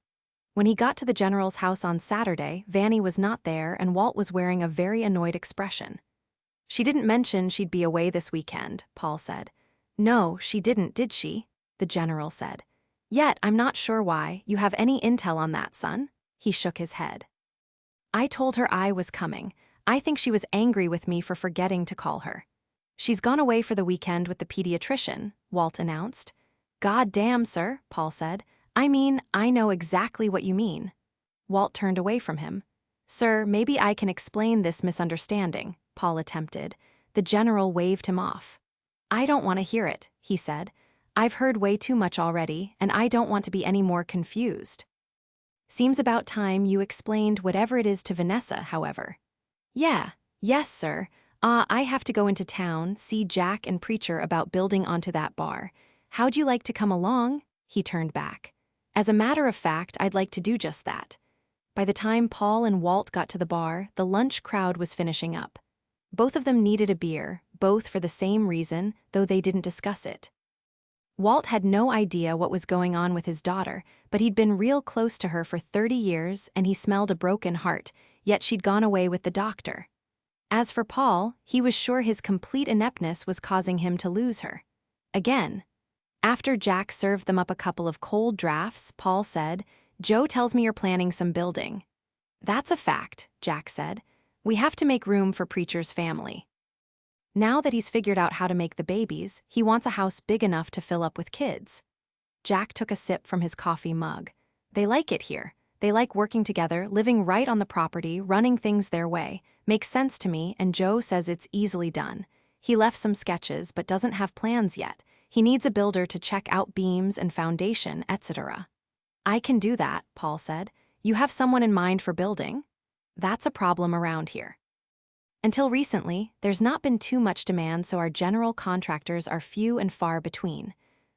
When he got to the general's house on Saturday, Vanny was not there and Walt was wearing a very annoyed expression. "She didn't mention she'd be away this weekend," Paul said. "No, she didn't, did she?" the general said. "Yet, I'm not sure why. You have any intel on that, son?" He shook his head. "I told her I was coming. I think she was angry with me for forgetting to call her." "She's gone away for the weekend with the pediatrician," Walt announced. "God damn, sir," Paul said. "I mean, I know exactly what you mean." Walt turned away from him. "Sir, maybe I can explain this misunderstanding," Paul attempted. The general waved him off. "I don't want to hear it," he said. "I've heard way too much already, and I don't want to be any more confused." "Seems about time you explained whatever it is to Vanessa, however." Yes, sir. I have to go into town, see Jack and Preacher about building onto that bar. How'd you like to come along?" He turned back. As a matter of fact, I'd like to do just that. By the time Paul and Walt got to the bar, the lunch crowd was finishing up. Both of them needed a beer, both for the same reason, though they didn't discuss it. Walt had no idea what was going on with his daughter, but he'd been real close to her for 30 years and he smelled a broken heart, yet she'd gone away with the doctor. As for Paul, he was sure his complete ineptness was causing him to lose her. Again. After Jack served them up a couple of cold drafts, Paul said, "Joe tells me you're planning some building." "That's a fact," Jack said. "We have to make room for Preacher's family." Now that he's figured out how to make the babies, he wants a house big enough to fill up with kids. Jack took a sip from his coffee mug. "They like it here. They like working together, living right on the property, running things their way. Makes sense to me, and Joe says it's easily done. He left some sketches but doesn't have plans yet. He needs a builder to check out beams and foundation, etc." "I can do that," Paul said. "You have someone in mind for building?" "That's a problem around here. Until recently, there's not been too much demand, so our general contractors are few and far between.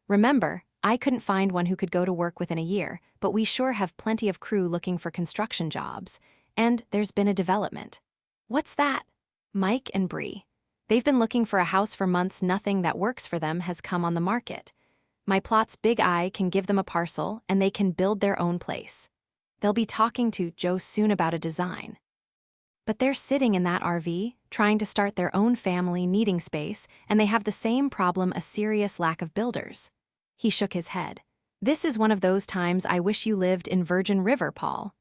Remember, I couldn't find one who could go to work within a year, but we sure have plenty of crew looking for construction jobs. And there's been a development." "What's that?" "Mike and Bree. They've been looking for a house for months. Nothing that works for them has come on the market. My plot's Big Eye can give them a parcel, and they can build their own place. They'll be talking to Joe soon about a design. But they're sitting in that RV, trying to start their own family, needing space, and they have the same problem, a serious lack of builders." He shook his head. "This is one of those times I wish you lived in Virgin River, Paul."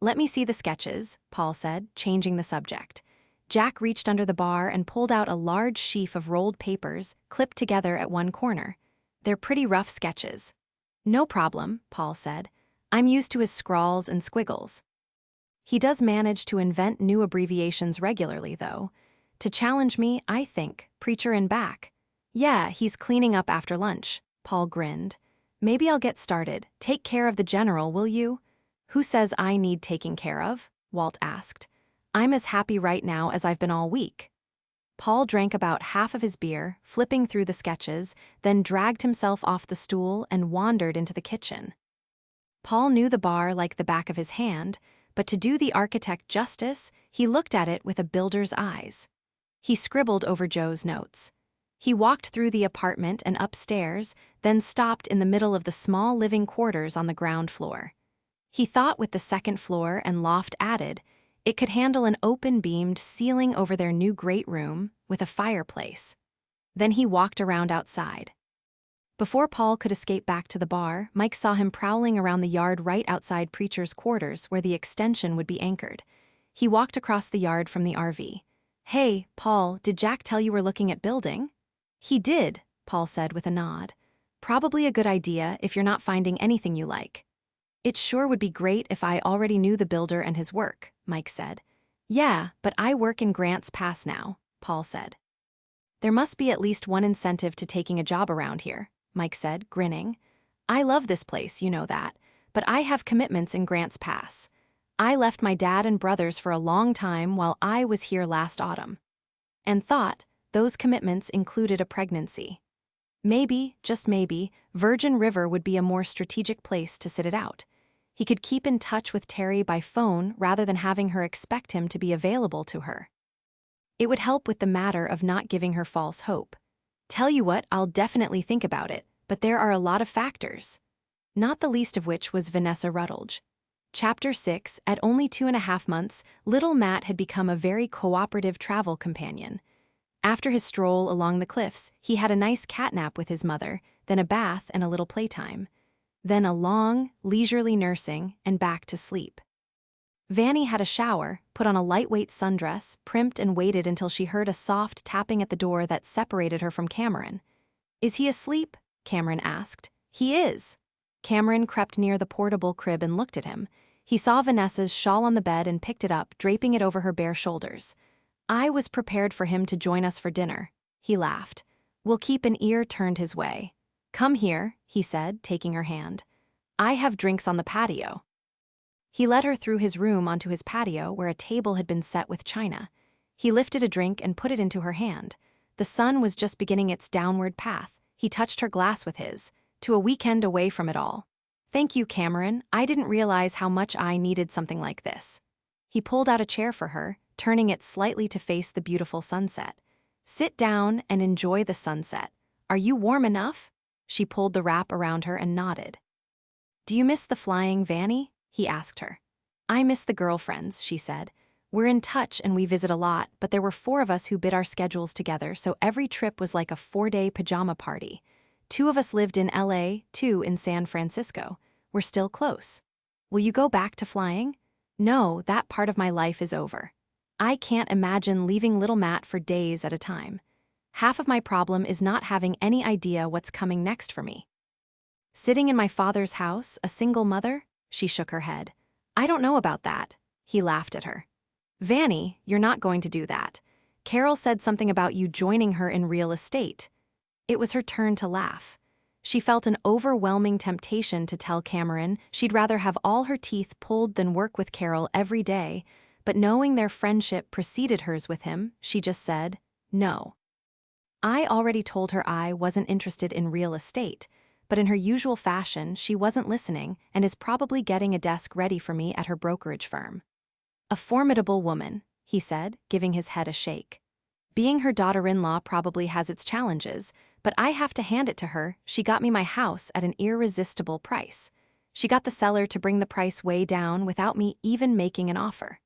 "Let me see the sketches," Paul said, changing the subject. Jack reached under the bar and pulled out a large sheaf of rolled papers, clipped together at one corner. "They're pretty rough sketches." "No problem," Paul said. "I'm used to his scrawls and squiggles." He does manage to invent new abbreviations regularly, though. To challenge me, I think, Preacher in back. "Yeah, he's cleaning up after lunch," Paul grinned. "Maybe I'll get started. Take care of the general, will you?" "Who says I need taking care of?" Walt asked. "I'm as happy right now as I've been all week." Paul drank about half of his beer, flipping through the sketches, then dragged himself off the stool and wandered into the kitchen. Paul knew the bar like the back of his hand, but to do the architect justice, he looked at it with a builder's eyes. He scribbled over Joe's notes. He walked through the apartment and upstairs, then stopped in the middle of the small living quarters on the ground floor. He thought with the second floor and loft added, it could handle an open-beamed ceiling over their new great room with a fireplace. Then he walked around outside. Before Paul could escape back to the bar, Mike saw him prowling around the yard right outside Preacher's quarters where the extension would be anchored. He walked across the yard from the RV. "Hey, Paul, did Jack tell you we're looking at building?" "He did," Paul said with a nod. "Probably a good idea if you're not finding anything you like." "It sure would be great if I already knew the builder and his work," Mike said. "Yeah, but I work in Grants Pass now," Paul said. "There must be at least one incentive to taking a job around here," Mike said, grinning. "I love this place, you know that, but I have commitments in Grants Pass. I left my dad and brothers for a long time while I was here last autumn." And thought those commitments included a pregnancy. Maybe, just maybe, Virgin River would be a more strategic place to sit it out. He could keep in touch with Terry by phone rather than having her expect him to be available to her. It would help with the matter of not giving her false hope. "Tell you what, I'll definitely think about it, but there are a lot of factors." Not the least of which was Vanessa Rutledge. Chapter 6, at only 2.5 months, little Matt had become a very cooperative travel companion. After his stroll along the cliffs, he had a nice catnap with his mother, then a bath and a little playtime. Then a long, leisurely nursing, and back to sleep. Vanny had a shower, put on a lightweight sundress, primped and waited until she heard a soft tapping at the door that separated her from Cameron. "Is he asleep?" Cameron asked. "He is." Cameron crept near the portable crib and looked at him. He saw Vanessa's shawl on the bed and picked it up, draping it over her bare shoulders. "I was prepared for him to join us for dinner." He laughed. "We'll keep an ear turned his way." "Come here," he said, taking her hand. "I have drinks on the patio." He led her through his room onto his patio where a table had been set with china. He lifted a drink and put it into her hand. The sun was just beginning its downward path. He touched her glass with his. "To a weekend away from it all." Thank you, Cameron. I didn't realize how much I needed something like this. He pulled out a chair for her, turning it slightly to face the beautiful sunset. Sit down and enjoy the sunset. Are you warm enough? She pulled the wrap around her and nodded. Do you miss the flying Vanny? He asked her. I miss the girlfriends, she said. We're in touch and we visit a lot, but there were 4 of us who bid our schedules together, so every trip was like a 4-day pajama party. 2 of us lived in LA, 2 in San Francisco. We're still close. Will you go back to flying? No, that part of my life is over. I can't imagine leaving little Matt for days at a time. Half of my problem is not having any idea what's coming next for me. Sitting in my father's house, a single mother? She shook her head. I don't know about that. He laughed at her. Vanny, you're not going to do that. Carol said something about you joining her in real estate. It was her turn to laugh. She felt an overwhelming temptation to tell Cameron she'd rather have all her teeth pulled than work with Carol every day, but knowing their friendship preceded hers with him, she just said, no. I already told her I wasn't interested in real estate, but in her usual fashion, she wasn't listening and is probably getting a desk ready for me at her brokerage firm. A formidable woman, he said, giving his head a shake. Being her daughter-in-law probably has its challenges, but I have to hand it to her, she got me my house at an irresistible price. She got the seller to bring the price way down without me even making an offer.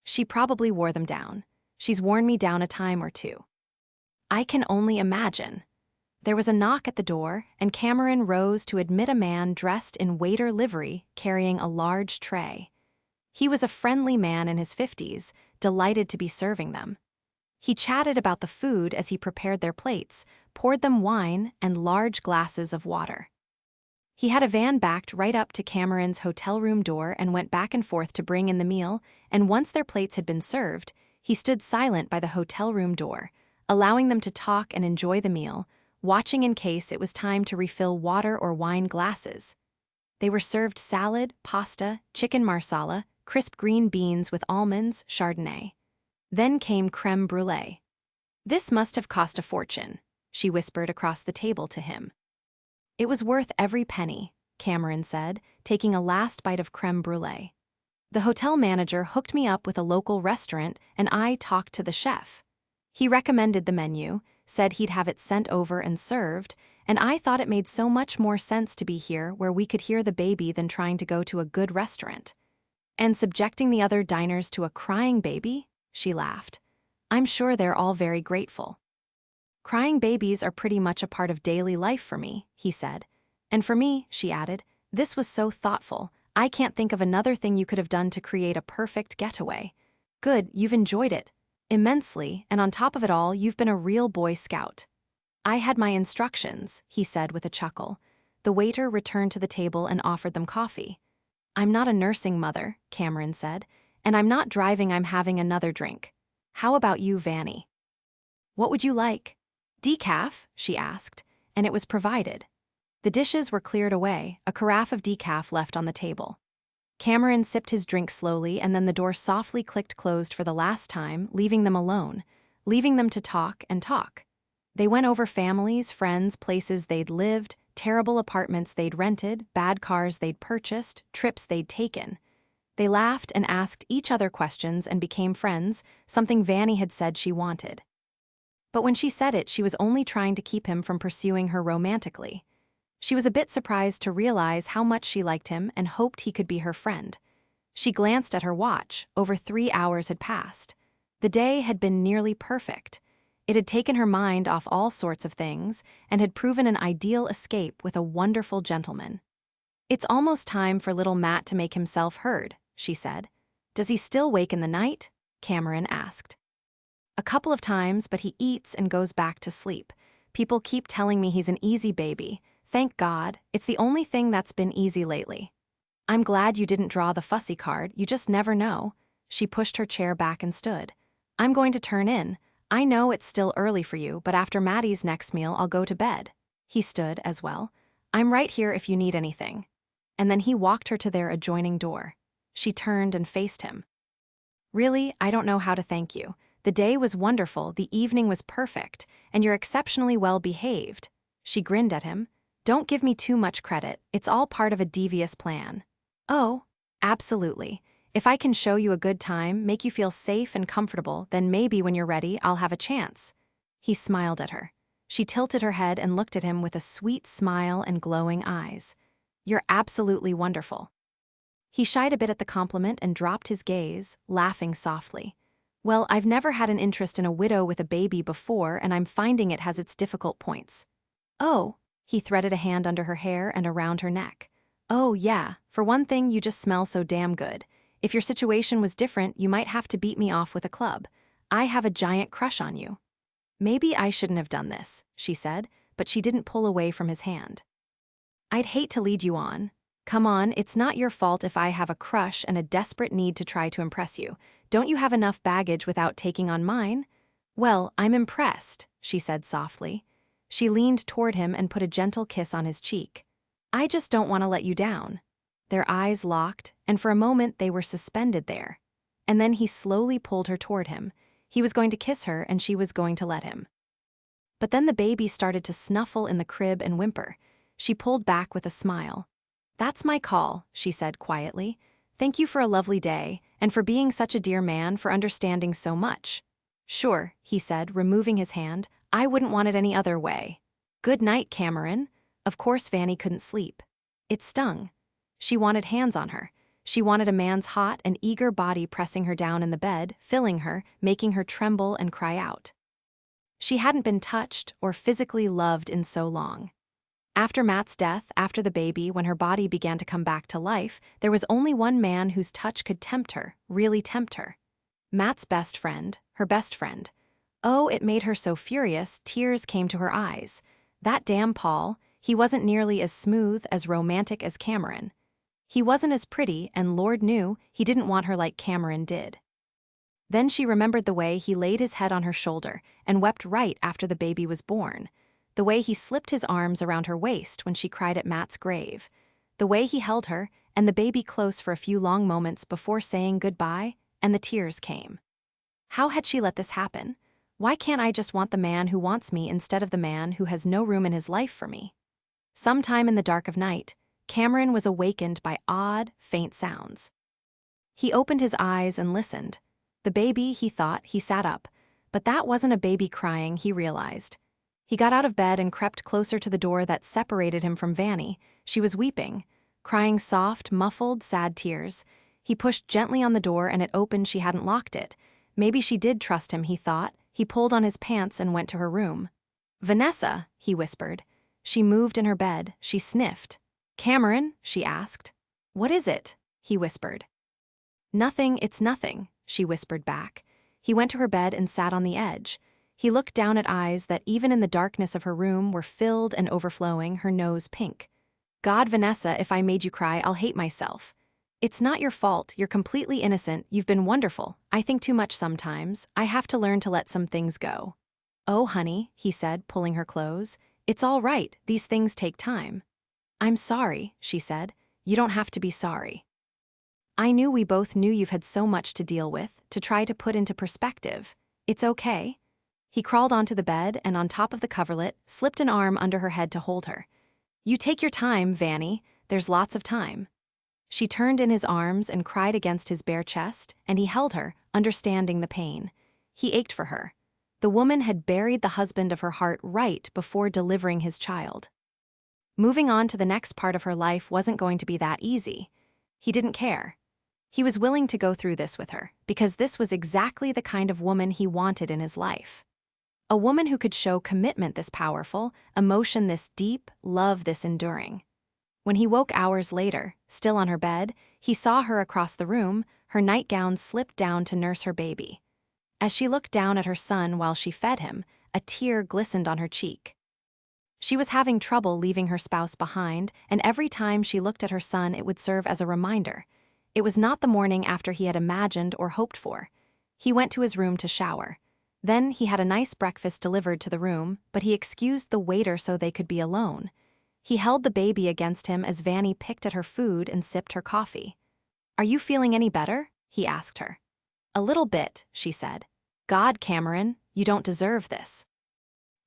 She probably wore them down. She's worn me down a time or 2. I can only imagine. There was a knock at the door, and Cameron rose to admit a man dressed in waiter livery carrying a large tray. He was a friendly man in his 50s, delighted to be serving them. He chatted about the food as he prepared their plates, poured them wine and large glasses of water. He had a van backed right up to Cameron's hotel room door and went back and forth to bring in the meal, and once their plates had been served, he stood silent by the hotel room door, allowing them to talk and enjoy the meal, watching in case it was time to refill water or wine glasses. They were served salad, pasta, chicken marsala, crisp green beans with almonds, Chardonnay. Then came crème brûlée. This must have cost a fortune, she whispered across the table to him. It was worth every penny, Cameron said, taking a last bite of crème brûlée. The hotel manager hooked me up with a local restaurant and I talked to the chef. He recommended the menu, said he'd have it sent over and served, and I thought it made so much more sense to be here where we could hear the baby than trying to go to a good restaurant. And subjecting the other diners to a crying baby? She laughed. I'm sure they're all very grateful. Crying babies are pretty much a part of daily life for me, he said. And for me, she added, this was so thoughtful. I can't think of another thing you could have done to create a perfect getaway. Good, you've enjoyed it. Immensely, and on top of it all, you've been a real Boy Scout. I had my instructions, he said with a chuckle. The waiter returned to the table and offered them coffee. I'm not a nursing mother, Cameron said, and I'm not driving, I'm having another drink. How about you, Vanny? What would you like? Decaf, she asked, and it was provided. The dishes were cleared away, a carafe of decaf left on the table. Cameron sipped his drink slowly, and then the door softly clicked closed for the last time, leaving them alone, leaving them to talk and talk. They went over families, friends, places they'd lived, terrible apartments they'd rented, bad cars they'd purchased, trips they'd taken. They laughed and asked each other questions and became friends, something Vanny had said she wanted. But when she said it, she was only trying to keep him from pursuing her romantically. She was a bit surprised to realize how much she liked him and hoped he could be her friend. She glanced at her watch. Over 3 hours had passed. The day had been nearly perfect. It had taken her mind off all sorts of things and had proven an ideal escape with a wonderful gentleman. It's almost time for little Matt to make himself heard, she said. Does he still wake in the night? Cameron asked. A couple of times, but he eats and goes back to sleep. People keep telling me he's an easy baby. Thank God, it's the only thing that's been easy lately. I'm glad you didn't draw the fussy card, you just never know. She pushed her chair back and stood. I'm going to turn in. I know it's still early for you, but after Maddie's next meal, I'll go to bed. He stood as well. I'm right here if you need anything. And then he walked her to their adjoining door. She turned and faced him. Really, I don't know how to thank you. The day was wonderful, the evening was perfect, and you're exceptionally well behaved. She grinned at him. Don't give me too much credit, it's all part of a devious plan. Oh, absolutely. If I can show you a good time, make you feel safe and comfortable, then maybe when you're ready, I'll have a chance. He smiled at her. She tilted her head and looked at him with a sweet smile and glowing eyes. You're absolutely wonderful. He shied a bit at the compliment and dropped his gaze, laughing softly. Well, I've never had an interest in a widow with a baby before, and I'm finding it has its difficult points. Oh, he threaded a hand under her hair and around her neck. Oh, yeah, for one thing, you just smell so damn good. If your situation was different, you might have to beat me off with a club. I have a giant crush on you. Maybe I shouldn't have done this, she said, but she didn't pull away from his hand. I'd hate to lead you on. Come on, it's not your fault if I have a crush and a desperate need to try to impress you. Don't you have enough baggage without taking on mine? Well, I'm impressed, she said softly. She leaned toward him and put a gentle kiss on his cheek. I just don't want to let you down. Their eyes locked, and for a moment they were suspended there. And then he slowly pulled her toward him. He was going to kiss her, and she was going to let him. But then the baby started to snuffle in the crib and whimper. She pulled back with a smile. That's my call, she said quietly. Thank you for a lovely day, and for being such a dear man, for understanding so much. Sure, he said, removing his hand. I wouldn't want it any other way. Good night, Cameron. Of course Vanny couldn't sleep. It stung. She wanted hands on her. She wanted a man's hot and eager body pressing her down in the bed, filling her, making her tremble and cry out. She hadn't been touched or physically loved in so long. After Matt's death, after the baby, when her body began to come back to life, there was only one man whose touch could tempt her, really tempt her. Matt's best friend, her best friend. Oh, it made her so furious, tears came to her eyes. That damn Paul, he wasn't nearly as smooth, as romantic as Cameron. He wasn't as pretty, and Lord knew he didn't want her like Cameron did. Then she remembered the way he laid his head on her shoulder and wept right after the baby was born. The way he slipped his arms around her waist when she cried at Matt's grave. The way he held her and the baby close for a few long moments before saying goodbye, and the tears came. How had she let this happen? Why can't I just want the man who wants me instead of the man who has no room in his life for me? Sometime in the dark of night, Cameron was awakened by odd, faint sounds. He opened his eyes and listened. The baby, he thought. He sat up. But that wasn't a baby crying, he realized. He got out of bed and crept closer to the door that separated him from Vanny. She was weeping, crying soft, muffled, sad tears. He pushed gently on the door and it opened. She hadn't locked it. Maybe she did trust him, he thought. He pulled on his pants and went to her room. Vanessa, he whispered. She moved in her bed. She sniffed. Cameron, she asked. What is it? He whispered. Nothing, it's nothing, she whispered back. He went to her bed and sat on the edge. He looked down at eyes that even in the darkness of her room were filled and overflowing, her nose pink. God, Vanessa, if I made you cry, I'll hate myself. It's not your fault, you're completely innocent, you've been wonderful. I think too much sometimes. I have to learn to let some things go. Oh, honey, he said, pulling her close. It's all right, these things take time. I'm sorry, she said. You don't have to be sorry. I knew we both knew you've had so much to deal with, to try to put into perspective. It's okay. He crawled onto the bed and on top of the coverlet, slipped an arm under her head to hold her. You take your time, Vanny. There's lots of time. She turned in his arms and cried against his bare chest, and he held her, understanding the pain. He ached for her. The woman had buried the husband of her heart right before delivering his child. Moving on to the next part of her life wasn't going to be that easy. He didn't care. He was willing to go through this with her, because this was exactly the kind of woman he wanted in his life. A woman who could show commitment this powerful, emotion this deep, love this enduring. When he woke hours later, still on her bed, he saw her across the room, her nightgown slipped down to nurse her baby. As she looked down at her son while she fed him, a tear glistened on her cheek. She was having trouble leaving her spouse behind, and every time she looked at her son it would serve as a reminder. It was not the morning after he had imagined or hoped for. He went to his room to shower. Then he had a nice breakfast delivered to the room, but he excused the waiter so they could be alone. He held the baby against him as Vanny picked at her food and sipped her coffee. Are you feeling any better? He asked her. A little bit, she said. God, Cameron, you don't deserve this.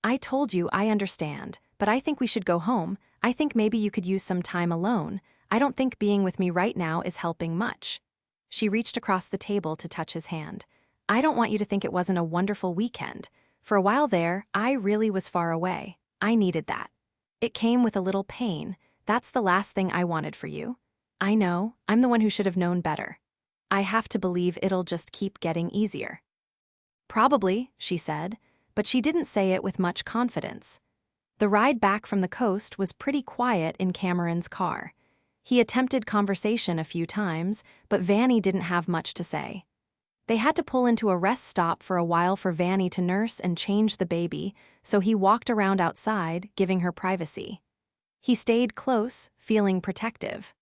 I told you I understand, but I think we should go home. I think maybe you could use some time alone. I don't think being with me right now is helping much." She reached across the table to touch his hand. "I don't want you to think it wasn't a wonderful weekend. For a while there, I really was far away. I needed that. It came with a little pain. That's the last thing I wanted for you. I know, I'm the one who should have known better. I have to believe it'll just keep getting easier." "Probably," she said, but she didn't say it with much confidence. The ride back from the coast was pretty quiet in Cameron's car. He attempted conversation a few times, but Vanny didn't have much to say. They had to pull into a rest stop for a while for Vanny to nurse and change the baby, so he walked around outside, giving her privacy. He stayed close, feeling protective.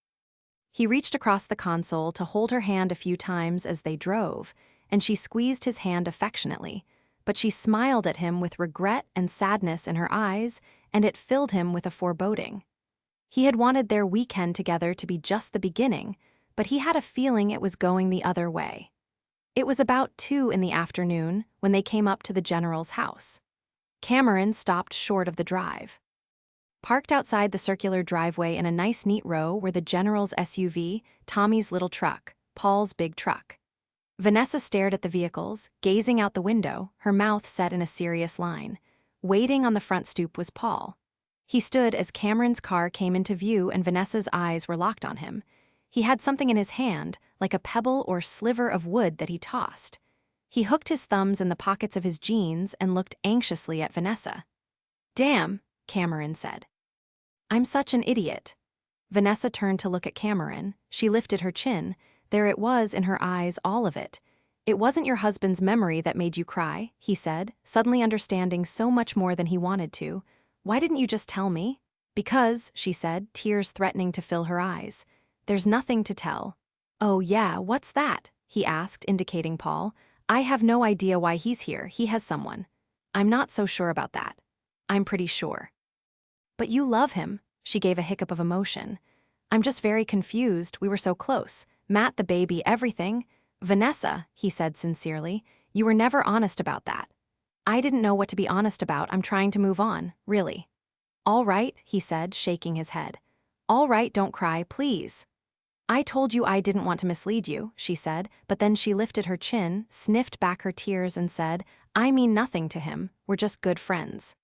He reached across the console to hold her hand a few times as they drove, and she squeezed his hand affectionately, but she smiled at him with regret and sadness in her eyes, and it filled him with a foreboding. He had wanted their weekend together to be just the beginning, but he had a feeling it was going the other way. It was about 2 in the afternoon when they came up to the General's house. Cameron stopped short of the drive. Parked outside the circular driveway in a nice neat row were the General's SUV, Tommy's little truck, Paul's big truck. Vanessa stared at the vehicles, gazing out the window, her mouth set in a serious line. Waiting on the front stoop was Paul. He stood as Cameron's car came into view and Vanessa's eyes were locked on him. He had something in his hand, like a pebble or sliver of wood that he tossed. He hooked his thumbs in the pockets of his jeans and looked anxiously at Vanessa. "Damn," Cameron said. "I'm such an idiot." Vanessa turned to look at Cameron. She lifted her chin. There it was in her eyes, all of it. "It wasn't your husband's memory that made you cry," he said, suddenly understanding so much more than he wanted to. "Why didn't you just tell me?" "Because," she said, tears threatening to fill her eyes. "There's nothing to tell." "Oh yeah, what's that?" he asked, indicating Paul. "I have no idea why he's here. He has someone." "I'm not so sure about that." "I'm pretty sure." "But you love him." She gave a hiccup of emotion. "I'm just very confused. We were so close. Matt, the baby, everything." "Vanessa," he said sincerely, "you were never honest about that." "I didn't know what to be honest about. I'm trying to move on, really." "All right," he said, shaking his head. "All right, don't cry, please." "I told you I didn't want to mislead you," she said, but then she lifted her chin, sniffed back her tears and said, "I mean nothing to him. We're just good friends."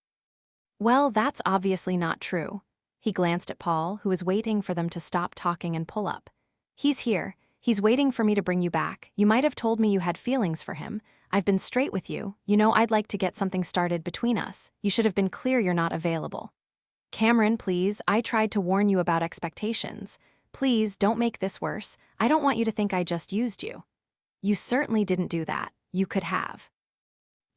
"Well, that's obviously not true." He glanced at Paul, who was waiting for them to stop talking and pull up. "He's here. He's waiting for me to bring you back. You might have told me you had feelings for him. I've been straight with you. You know I'd like to get something started between us. You should have been clear you're not available." "Cameron, please, I tried to warn you about expectations. Please, don't make this worse. I don't want you to think I just used you." "You certainly didn't do that. You could have."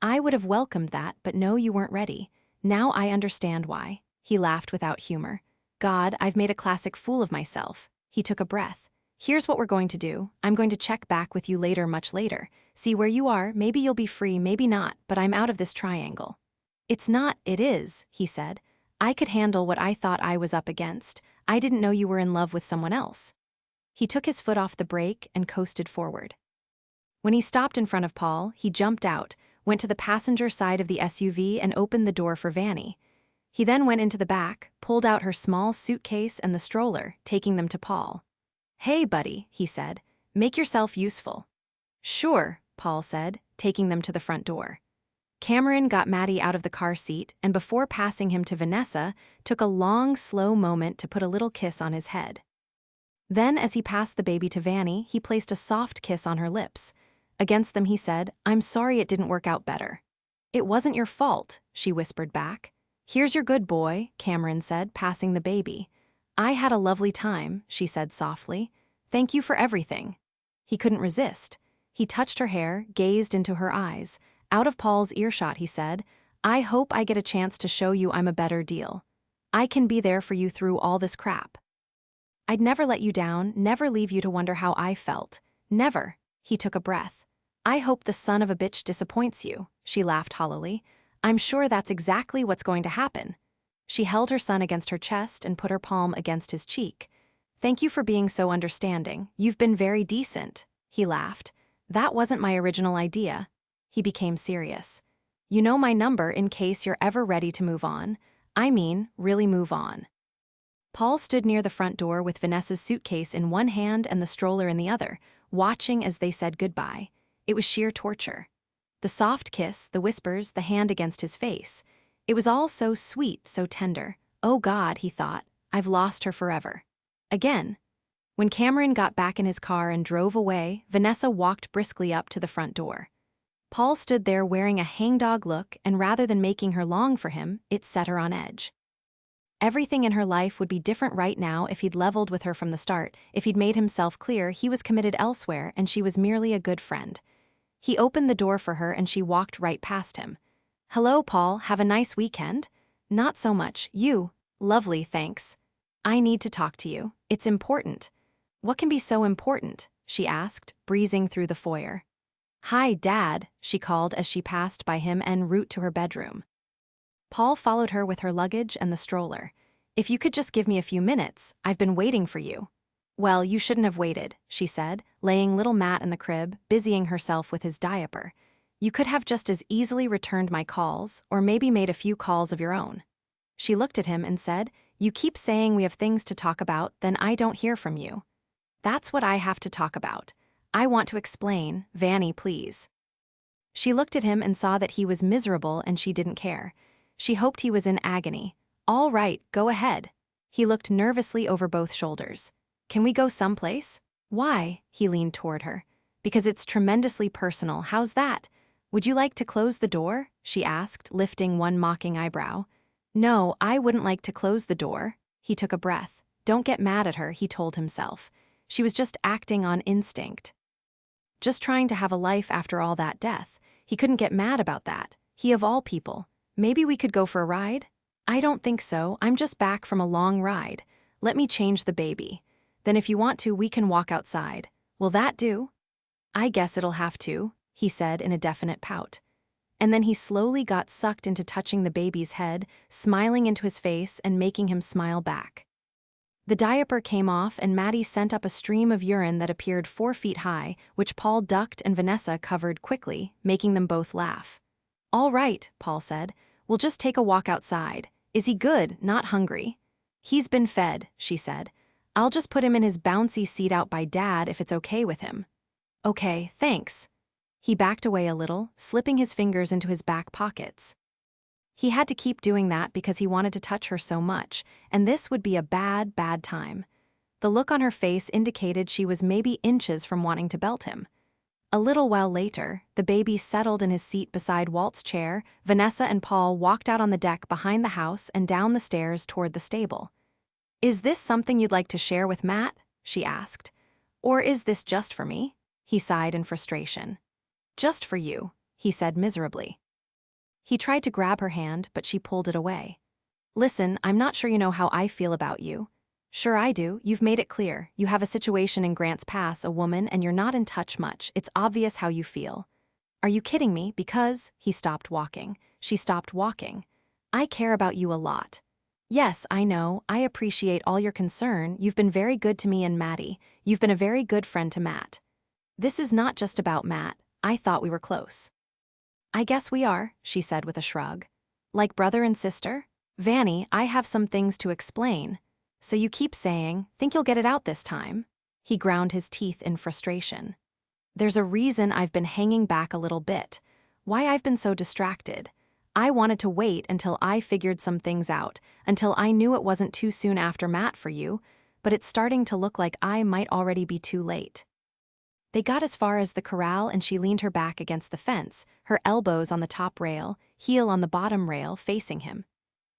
"I would have welcomed that, but no, you weren't ready. Now I understand why." He laughed without humor. "God, I've made a classic fool of myself." He took a breath. "Here's what we're going to do. I'm going to check back with you later, much later. See where you are. Maybe you'll be free, maybe not, but I'm out of this triangle." "It's not, it is," he said. "I could handle what I thought I was up against. I didn't know you were in love with someone else." He took his foot off the brake and coasted forward. When he stopped in front of Paul, he jumped out, went to the passenger side of the SUV and opened the door for Vanny. He then went into the back, pulled out her small suitcase and the stroller, taking them to Paul. "Hey, buddy," he said, "make yourself useful." "Sure," Paul said, taking them to the front door. Cameron got Maddie out of the car seat and before passing him to Vanessa, took a long, slow moment to put a little kiss on his head. Then, as he passed the baby to Vanny, he placed a soft kiss on her lips. Against them he said, "I'm sorry it didn't work out better." "It wasn't your fault," she whispered back. "Here's your good boy," Cameron said, passing the baby. "I had a lovely time," she said softly. "Thank you for everything." He couldn't resist. He touched her hair, gazed into her eyes. Out of Paul's earshot, he said, "I hope I get a chance to show you I'm a better deal. I can be there for you through all this crap. I'd never let you down, never leave you to wonder how I felt. Never." He took a breath. "I hope the son of a bitch disappoints you," she laughed hollowly. "I'm sure that's exactly what's going to happen." She held her son against her chest and put her palm against his cheek. "Thank you for being so understanding. You've been very decent." He laughed. "That wasn't my original idea." He became serious. "You know my number in case you're ever ready to move on. I mean, really move on." Paul stood near the front door with Vanessa's suitcase in one hand and the stroller in the other, watching as they said goodbye. It was sheer torture. The soft kiss, the whispers, the hand against his face. It was all so sweet, so tender. Oh God, he thought, I've lost her forever. Again. When Cameron got back in his car and drove away, Vanessa walked briskly up to the front door. Paul stood there wearing a hangdog look, and rather than making her long for him, it set her on edge. Everything in her life would be different right now if he'd leveled with her from the start, if he'd made himself clear he was committed elsewhere and she was merely a good friend. He opened the door for her and she walked right past him. Hello, Paul, have a nice weekend? Not so much, you. Lovely, thanks. I need to talk to you. It's important. What can be so important? She asked, breezing through the foyer. Hi, Dad, she called as she passed by him en route to her bedroom. Paul followed her with her luggage and the stroller. If you could just give me a few minutes, I've been waiting for you. Well, you shouldn't have waited, she said, laying little Matt in the crib, busying herself with his diaper. You could have just as easily returned my calls, or maybe made a few calls of your own. She looked at him and said, You keep saying we have things to talk about, then I don't hear from you. That's what I have to talk about. I want to explain, Vanny, please. She looked at him and saw that he was miserable and she didn't care. She hoped he was in agony. All right, go ahead. He looked nervously over both shoulders. Can we go someplace? Why? He leaned toward her. Because it's tremendously personal, how's that? Would you like to close the door? She asked, lifting one mocking eyebrow. No, I wouldn't like to close the door. He took a breath. Don't get mad at her, he told himself. She was just acting on instinct. Just trying to have a life after all that death. He couldn't get mad about that. He of all people. Maybe we could go for a ride? I don't think so, I'm just back from a long ride. Let me change the baby. Then if you want to, we can walk outside. Will that do? I guess it'll have to, he said in a definite pout. And then he slowly got sucked into touching the baby's head, smiling into his face and making him smile back. The diaper came off and Maddie sent up a stream of urine that appeared 4 feet high, which Paul ducked and Vanessa covered quickly, making them both laugh. All right, Paul said. We'll just take a walk outside. Is he good, not hungry? He's been fed, she said. I'll just put him in his bouncy seat out by Dad if it's okay with him. Okay, thanks. He backed away a little, slipping his fingers into his back pockets. He had to keep doing that because he wanted to touch her so much, and this would be a bad, bad time. The look on her face indicated she was maybe inches from wanting to belt him. A little while later, the baby settled in his seat beside Walt's chair. Vanessa and Paul walked out on the deck behind the house and down the stairs toward the stable. Is this something you'd like to share with Matt? She asked. Or is this just for me? He sighed in frustration. Just for you, he said miserably. He tried to grab her hand, but she pulled it away. Listen, I'm not sure you know how I feel about you. Sure I do, you've made it clear. You have a situation in Grants Pass, a woman, and you're not in touch much. It's obvious how you feel. Are you kidding me? Because, he stopped walking. She stopped walking. I care about you a lot. Yes, I know, I appreciate all your concern. You've been very good to me and Maddie. You've been a very good friend to Matt. This is not just about Matt. I thought we were close. I guess we are, she said with a shrug. Like brother and sister? Vanny, I have some things to explain. So you keep saying, think you'll get it out this time? He ground his teeth in frustration. There's a reason I've been hanging back a little bit. Why I've been so distracted. I wanted to wait until I figured some things out, until I knew it wasn't too soon after Matt for you, but it's starting to look like I might already be too late. They got as far as the corral and she leaned her back against the fence, her elbows on the top rail, heel on the bottom rail, facing him.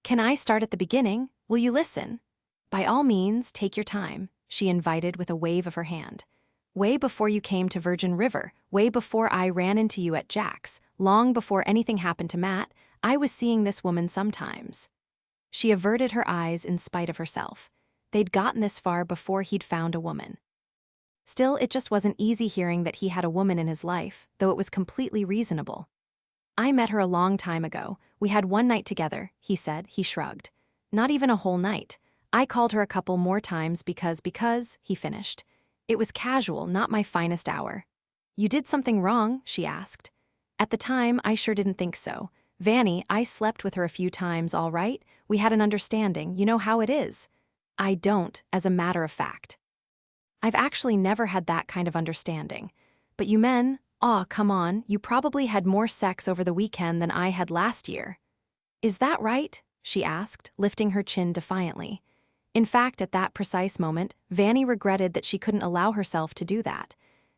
Can I start at the beginning? Will you listen? By all means, take your time, she invited with a wave of her hand. Way before you came to Virgin River, way before I ran into you at Jack's, long before anything happened to Matt, I was seeing this woman sometimes. She averted her eyes in spite of herself. They'd gotten this far before he'd found a woman. Still, it just wasn't easy hearing that he had a woman in his life, though it was completely reasonable. I met her a long time ago. We had one night together, he said. He shrugged. Not even a whole night. I called her a couple more times because, he finished. It was casual, not my finest hour. You did something wrong, she asked. At the time, I sure didn't think so. Vanny, I slept with her a few times, all right? We had an understanding, you know how it is. I don't, as a matter of fact. I've actually never had that kind of understanding. But you men, aw, come on, you probably had more sex over the weekend than I had last year. Is that right? She asked, lifting her chin defiantly. In fact, at that precise moment, Vanny regretted that she couldn't allow herself to do that.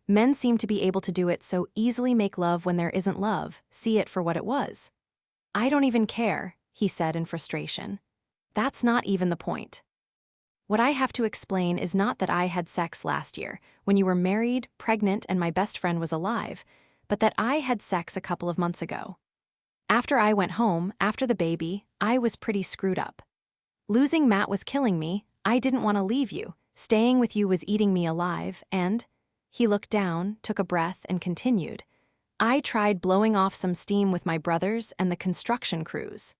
Men seem to be able to do it so easily, make love when there isn't love, see it for what it was. I don't even care, he said in frustration. That's not even the point. What I have to explain is not that I had sex last year, when you were married, pregnant, and my best friend was alive, but that I had sex a couple of months ago. After I went home, after the baby, I was pretty screwed up. Losing Matt was killing me, I didn't want to leave you, staying with you was eating me alive, and… He looked down, took a breath, and continued. I tried blowing off some steam with my brothers and the construction crews.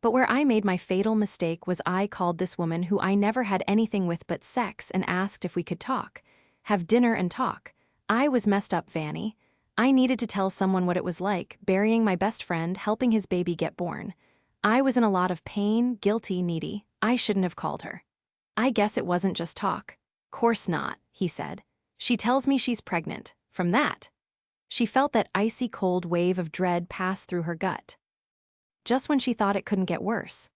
But where I made my fatal mistake was I called this woman who I never had anything with but sex and asked if we could talk. Have dinner and talk. I was messed up, Vanny. I needed to tell someone what it was like, burying my best friend, helping his baby get born. I was in a lot of pain, guilty, needy. I shouldn't have called her. I guess it wasn't just talk. Course not, he said. She tells me she's pregnant. From that. She felt that icy cold wave of dread pass through her gut. Just when she thought it couldn't get worse.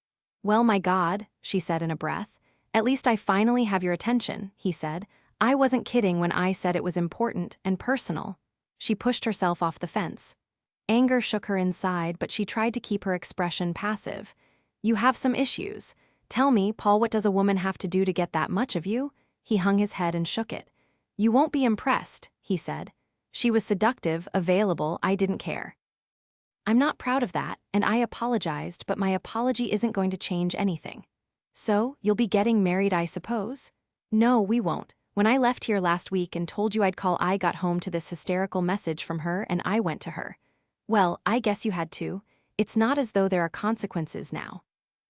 Well, my God, she said in a breath. At least I finally have your attention, he said. I wasn't kidding when I said it was important and personal. She pushed herself off the fence. Anger shook her inside, but she tried to keep her expression passive. You have some issues. Tell me, Paul, what does a woman have to do to get that much of you? He hung his head and shook it. You won't be impressed, he said. She was seductive, available, I didn't care. I'm not proud of that, and I apologized, but my apology isn't going to change anything. So, you'll be getting married, I suppose? No, we won't. When I left here last week and told you I'd call, I got home to this hysterical message from her and I went to her. Well, I guess you had to. It's not as though there are consequences now.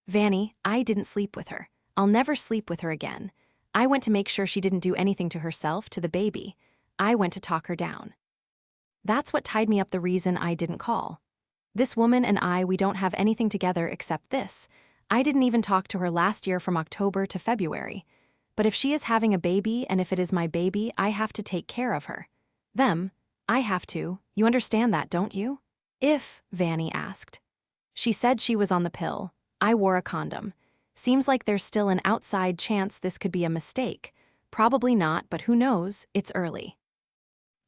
Vanny, I didn't sleep with her. I'll never sleep with her again. I went to make sure she didn't do anything to herself, to the baby. I went to talk her down. That's what tied me up, the reason I didn't call. This woman and I, we don't have anything together except this. I didn't even talk to her last year from October to February. But if she is having a baby and if it is my baby, I have to take care of her. I have to. You understand that, don't you? If, Vanny asked. She said she was on the pill. I wore a condom. Seems like there's still an outside chance this could be a mistake. Probably not, but who knows, it's early.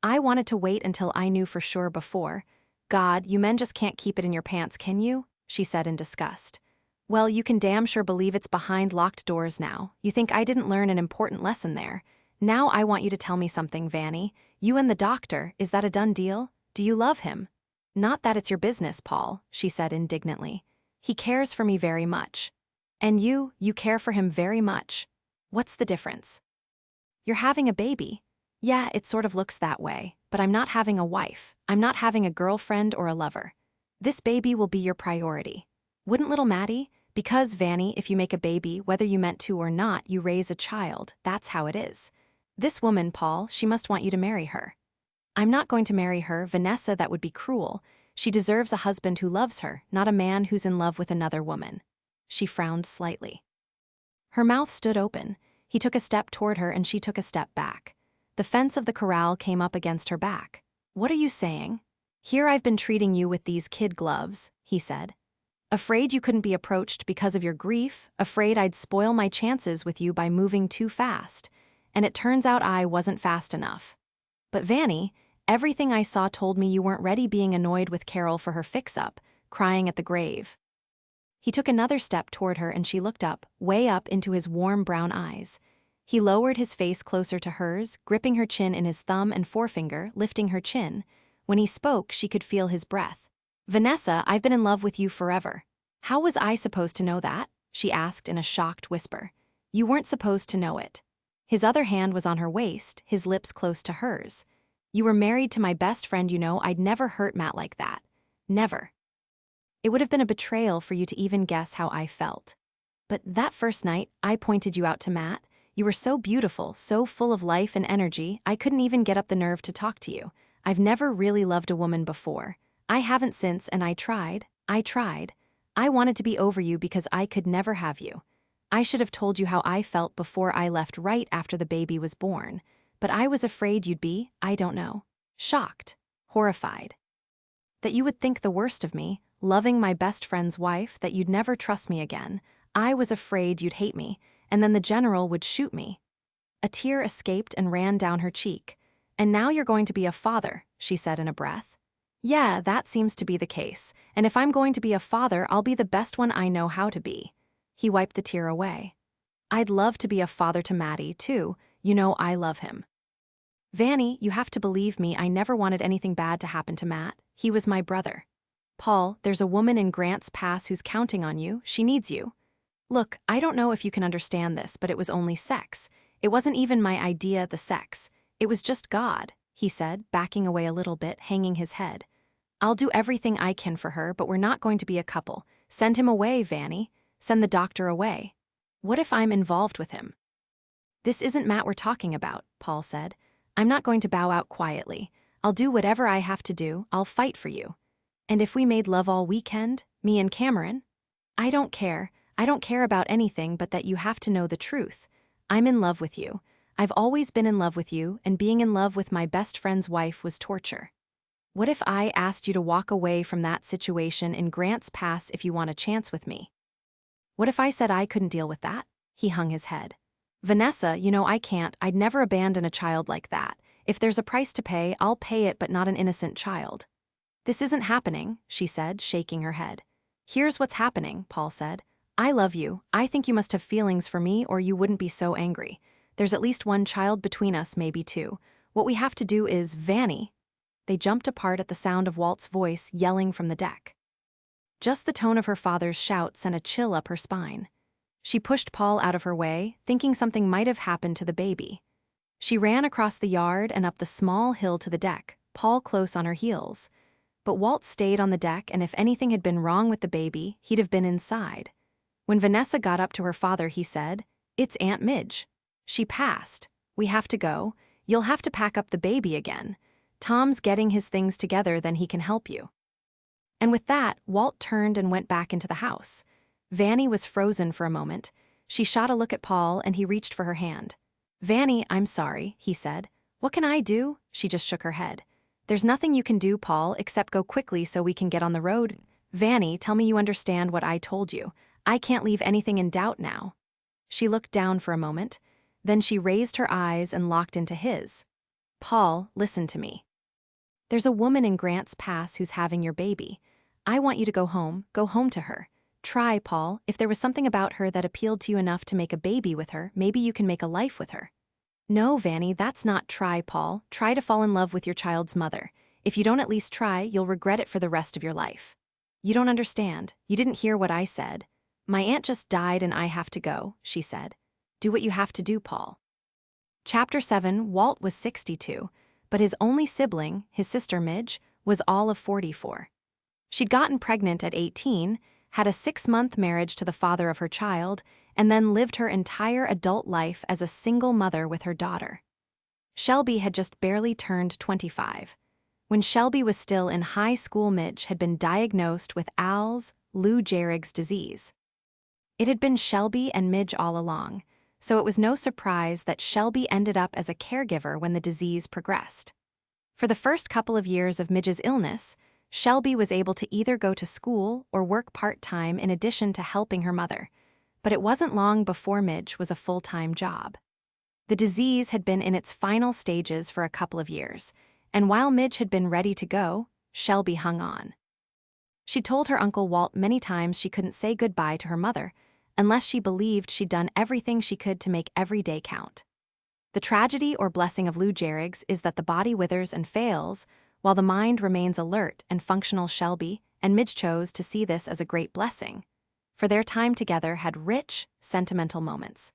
I wanted to wait until I knew for sure before. God, you men just can't keep it in your pants, can you? She said in disgust. Well, you can damn sure believe it's behind locked doors now. You think I didn't learn an important lesson there. Now I want you to tell me something, Vanny. You and the doctor, is that a done deal? Do you love him? Not that it's your business, Paul, she said indignantly. He cares for me very much. And you care for him very much. What's the difference? You're having a baby. Yeah, it sort of looks that way, but I'm not having a wife. I'm not having a girlfriend or a lover. This baby will be your priority. Wouldn't little Maddie? Because, Vanny, if you make a baby, whether you meant to or not, you raise a child. That's how it is. This woman, Paul, she must want you to marry her. I'm not going to marry her, Vanessa, that would be cruel. She deserves a husband who loves her, not a man who's in love with another woman. She frowned slightly. Her mouth stood open. He took a step toward her and she took a step back. The fence of the corral came up against her back. What are you saying? Here I've been treating you with these kid gloves, he said. Afraid you couldn't be approached because of your grief, afraid I'd spoil my chances with you by moving too fast. And it turns out I wasn't fast enough. But Vanny, everything I saw told me you weren't ready, being annoyed with Carol for her fix-up, crying at the grave. He took another step toward her and she looked up, way up into his warm brown eyes. He lowered his face closer to hers, gripping her chin in his thumb and forefinger, lifting her chin. When he spoke, she could feel his breath. Vanessa, I've been in love with you forever. How was I supposed to know that? She asked in a shocked whisper. You weren't supposed to know it. His other hand was on her waist, his lips close to hers. You were married to my best friend, you know. I'd never hurt Matt like that. Never. It would have been a betrayal for you to even guess how I felt. But that first night, I pointed you out to Matt. You were so beautiful, so full of life and energy, I couldn't even get up the nerve to talk to you. I've never really loved a woman before. I haven't since, and I tried. I wanted to be over you because I could never have you. I should have told you how I felt before I left right after the baby was born, but I was afraid you'd be, I don't know, shocked, horrified. That you would think the worst of me, loving my best friend's wife, that you'd never trust me again. I was afraid you'd hate me, and then the general would shoot me. A tear escaped and ran down her cheek. And now you're going to be a father, she said in a breath. Yeah, that seems to be the case, and if I'm going to be a father, I'll be the best one I know how to be. He wiped the tear away. I'd love to be a father to Maddie, too. You know I love him. Vanny, you have to believe me, I never wanted anything bad to happen to Matt. He was my brother. Paul, there's a woman in Grants Pass who's counting on you. She needs you. Look, I don't know if you can understand this, but it was only sex. It wasn't even my idea, the sex. It was just God, he said, backing away a little bit, hanging his head. I'll do everything I can for her, but we're not going to be a couple. Send him away, Vanny. Send the doctor away. What if I'm involved with him? This isn't Matt we're talking about, Paul said. I'm not going to bow out quietly. I'll do whatever I have to do. I'll fight for you. And if we made love all weekend, me and Cameron? I don't care. I don't care about anything but that you have to know the truth. I'm in love with you. I've always been in love with you, and being in love with my best friend's wife was torture. What if I asked you to walk away from that situation in Grants Pass if you want a chance with me? What if I said I couldn't deal with that? He hung his head. Vanessa, you know I can't. I'd never abandon a child like that. If there's a price to pay, I'll pay it, but not an innocent child. This isn't happening, she said, shaking her head. Here's what's happening, Paul said. I love you. I think you must have feelings for me or you wouldn't be so angry. There's at least one child between us, maybe two. What we have to do is, Vanny. They jumped apart at the sound of Walt's voice yelling from the deck. Just the tone of her father's shout sent a chill up her spine. She pushed Paul out of her way, thinking something might have happened to the baby. She ran across the yard and up the small hill to the deck, Paul close on her heels. But Walt stayed on the deck, and if anything had been wrong with the baby, he'd have been inside. When Vanessa got up to her father, he said, It's Aunt Midge. She passed. We have to go. You'll have to pack up the baby again. Tom's getting his things together, then he can help you. And with that, Walt turned and went back into the house. Vanny was frozen for a moment. She shot a look at Paul, and he reached for her hand. Vanny, I'm sorry, he said. What can I do? She just shook her head. There's nothing you can do, Paul, except go quickly so we can get on the road. Vanny, tell me you understand what I told you. I can't leave anything in doubt now. She looked down for a moment. Then she raised her eyes and locked into his. Paul, listen to me. There's a woman in Grants Pass who's having your baby. I want you to go home to her. Try, Paul. If there was something about her that appealed to you enough to make a baby with her, maybe you can make a life with her. No, Vanny, that's not try, Paul. Try to fall in love with your child's mother. If you don't at least try, you'll regret it for the rest of your life. You don't understand. You didn't hear what I said. My aunt just died and I have to go, she said. Do what you have to do, Paul. Chapter 7. Walt was 62, but his only sibling, his sister Midge, was all of 44. She'd gotten pregnant at 18, had a 6-month marriage to the father of her child, and then lived her entire adult life as a single mother with her daughter. Shelby had just barely turned 25. When Shelby was still in high school, Midge had been diagnosed with Lou Gehrig's disease. It had been Shelby and Midge all along, so it was no surprise that Shelby ended up as a caregiver when the disease progressed. For the first couple of years of Midge's illness, Shelby was able to either go to school or work part-time in addition to helping her mother, but it wasn't long before Midge was a full-time job. The disease had been in its final stages for a couple of years, and while Midge had been ready to go, Shelby hung on. She told her Uncle Walt many times she couldn't say goodbye to her mother unless she believed she'd done everything she could to make every day count. The tragedy or blessing of Lou Gehrig's is that the body withers and fails, while the mind remains alert and functional. Shelby and Midge chose to see this as a great blessing, for their time together had rich, sentimental moments.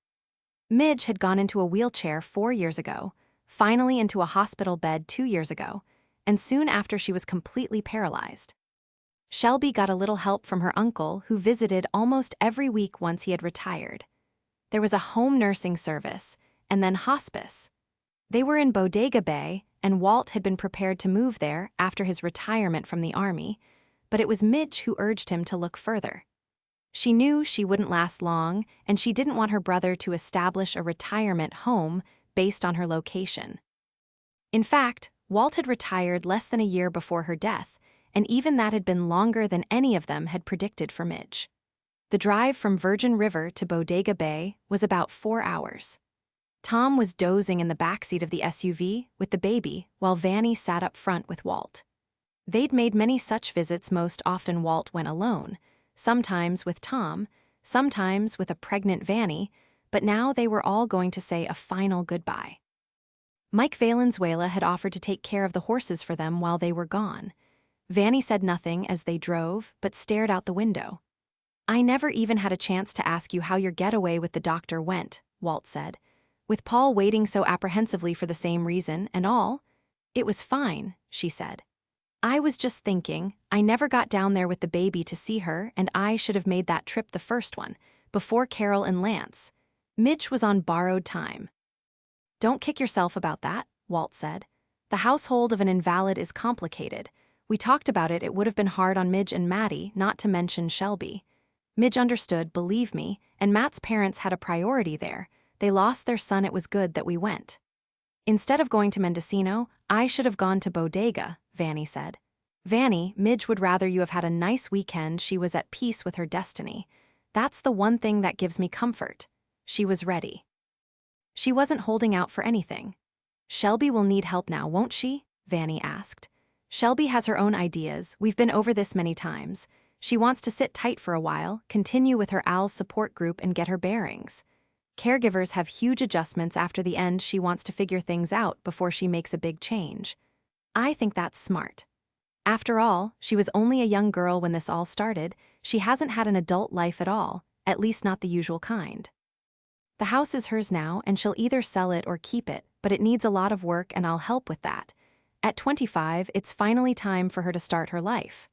Midge had gone into a wheelchair 4 years ago, finally into a hospital bed 2 years ago, and soon after she was completely paralyzed. Shelby got a little help from her uncle, who visited almost every week once he had retired. There was a home nursing service, and then hospice. They were in Bodega Bay, and Walt had been prepared to move there after his retirement from the Army, but it was Midge who urged him to look further. She knew she wouldn't last long, and she didn't want her brother to establish a retirement home based on her location. In fact, Walt had retired less than a year before her death, and even that had been longer than any of them had predicted for Midge. The drive from Virgin River to Bodega Bay was about 4 hours. Tom was dozing in the backseat of the SUV with the baby, while Vanny sat up front with Walt. They'd made many such visits. Most often Walt went alone, sometimes with Tom, sometimes with a pregnant Vanny, but now they were all going to say a final goodbye. Mike Valenzuela had offered to take care of the horses for them while they were gone. Vanny said nothing as they drove, but stared out the window. "I never even had a chance to ask you how your getaway with the doctor went," Walt said, with Paul waiting so apprehensively for the same reason and all. "It was fine," she said. "I was just thinking, I never got down there with the baby to see her, and I should have made that trip the first one, before Carol and Lance. Midge was on borrowed time." "Don't kick yourself about that," Walt said. "The household of an invalid is complicated. We talked about it. It would have been hard on Midge and Maddie, not to mention Shelby. Midge understood, believe me, and Matt's parents had a priority there. They lost their son. It was good that we went. Instead of going to Mendocino, I should have gone to Bodega," Vanny said. "Vanny, Midge would rather you have had a nice weekend. She was at peace with her destiny. That's the one thing that gives me comfort. She was ready. She wasn't holding out for anything." "Shelby will need help now, won't she?" Vanny asked. "Shelby has her own ideas. We've been over this many times. She wants to sit tight for a while, continue with her Al's support group and get her bearings. Caregivers have huge adjustments after the end. She wants to figure things out before she makes a big change. I think that's smart. After all, she was only a young girl when this all started. She hasn't had an adult life at all, at least not the usual kind. The house is hers now, and she'll either sell it or keep it, but it needs a lot of work and I'll help with that. At 25, it's finally time for her to start her life."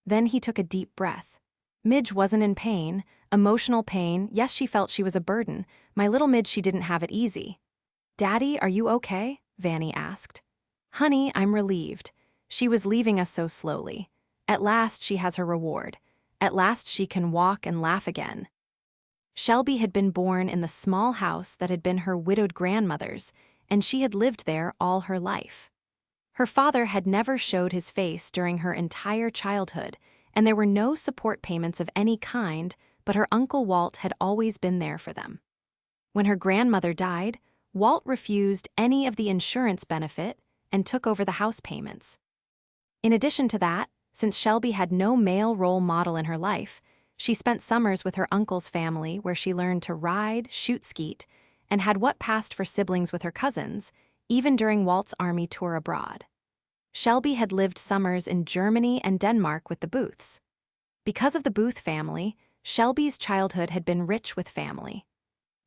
Then he took a deep breath. Midge wasn't in pain, emotional pain. Yes, she felt she was a burden. My little Midge, she didn't have it easy. "Daddy, are you okay?" Vanny asked. "Honey, I'm relieved. She was leaving us so slowly. At last she has her reward. At last she can walk and laugh again." Shelby had been born in the small house that had been her widowed grandmother's, and she had lived there all her life. Her father had never showed his face during her entire childhood, and there were no support payments of any kind, but her Uncle Walt had always been there for them. When her grandmother died, Walt refused any of the insurance benefit and took over the house payments. In addition to that, since Shelby had no male role model in her life, she spent summers with her uncle's family where she learned to ride, shoot skeet, and had what passed for siblings with her cousins, even during Walt's army tour abroad. Shelby had lived summers in Germany and Denmark with the Booths. Because of the Booth family, Shelby's childhood had been rich with family.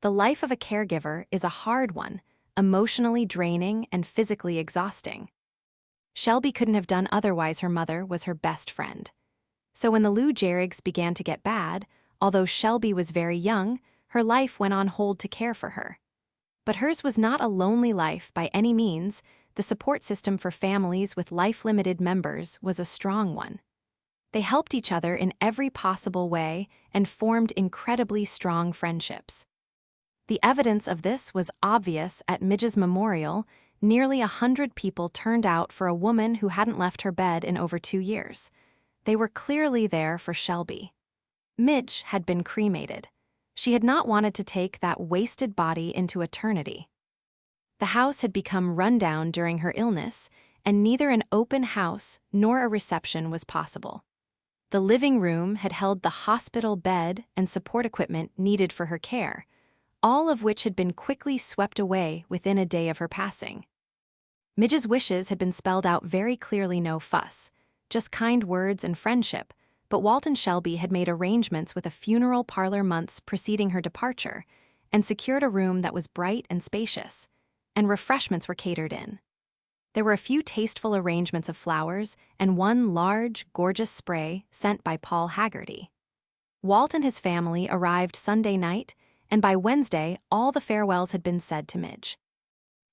The life of a caregiver is a hard one, emotionally draining and physically exhausting. Shelby couldn't have done otherwise. Her mother was her best friend. So when the Lou Gehrig's began to get bad, although Shelby was very young, her life went on hold to care for her. But hers was not a lonely life by any means. The support system for families with life-limited members was a strong one. They helped each other in every possible way and formed incredibly strong friendships. The evidence of this was obvious at Midge's memorial. Nearly 100 people turned out for a woman who hadn't left her bed in over 2 years. They were clearly there for Shelby. Midge had been cremated. She had not wanted to take that wasted body into eternity. The house had become run down during her illness, and neither an open house nor a reception was possible. The living room had held the hospital bed and support equipment needed for her care, all of which had been quickly swept away within a day of her passing. Midge's wishes had been spelled out very clearly: no fuss, just kind words and friendship, but Walt and Shelby had made arrangements with a funeral parlor months preceding her departure and secured a room that was bright and spacious, and refreshments were catered in. There were a few tasteful arrangements of flowers and one large, gorgeous spray sent by Paul Haggerty. Walt and his family arrived Sunday night, and by Wednesday all the farewells had been said to Midge.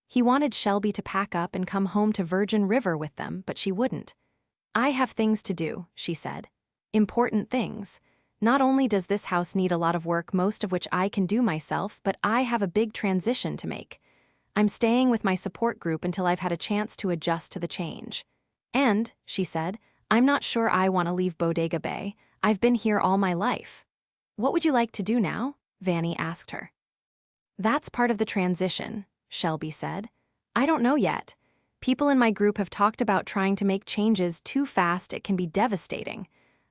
He wanted Shelby to pack up and come home to Virgin River with them, but she wouldn't. "I have things to do," she said. "Important things. Not only does this house need a lot of work, most of which I can do myself, but I have a big transition to make. I'm staying with my support group until I've had a chance to adjust to the change. And, she said, I'm not sure I want to leave Bodega Bay. I've been here all my life. What would you like to do now? Vanny asked her. That's part of the transition, Shelby said. I don't know yet. People in my group have talked about trying to make changes too fast. It can be devastating.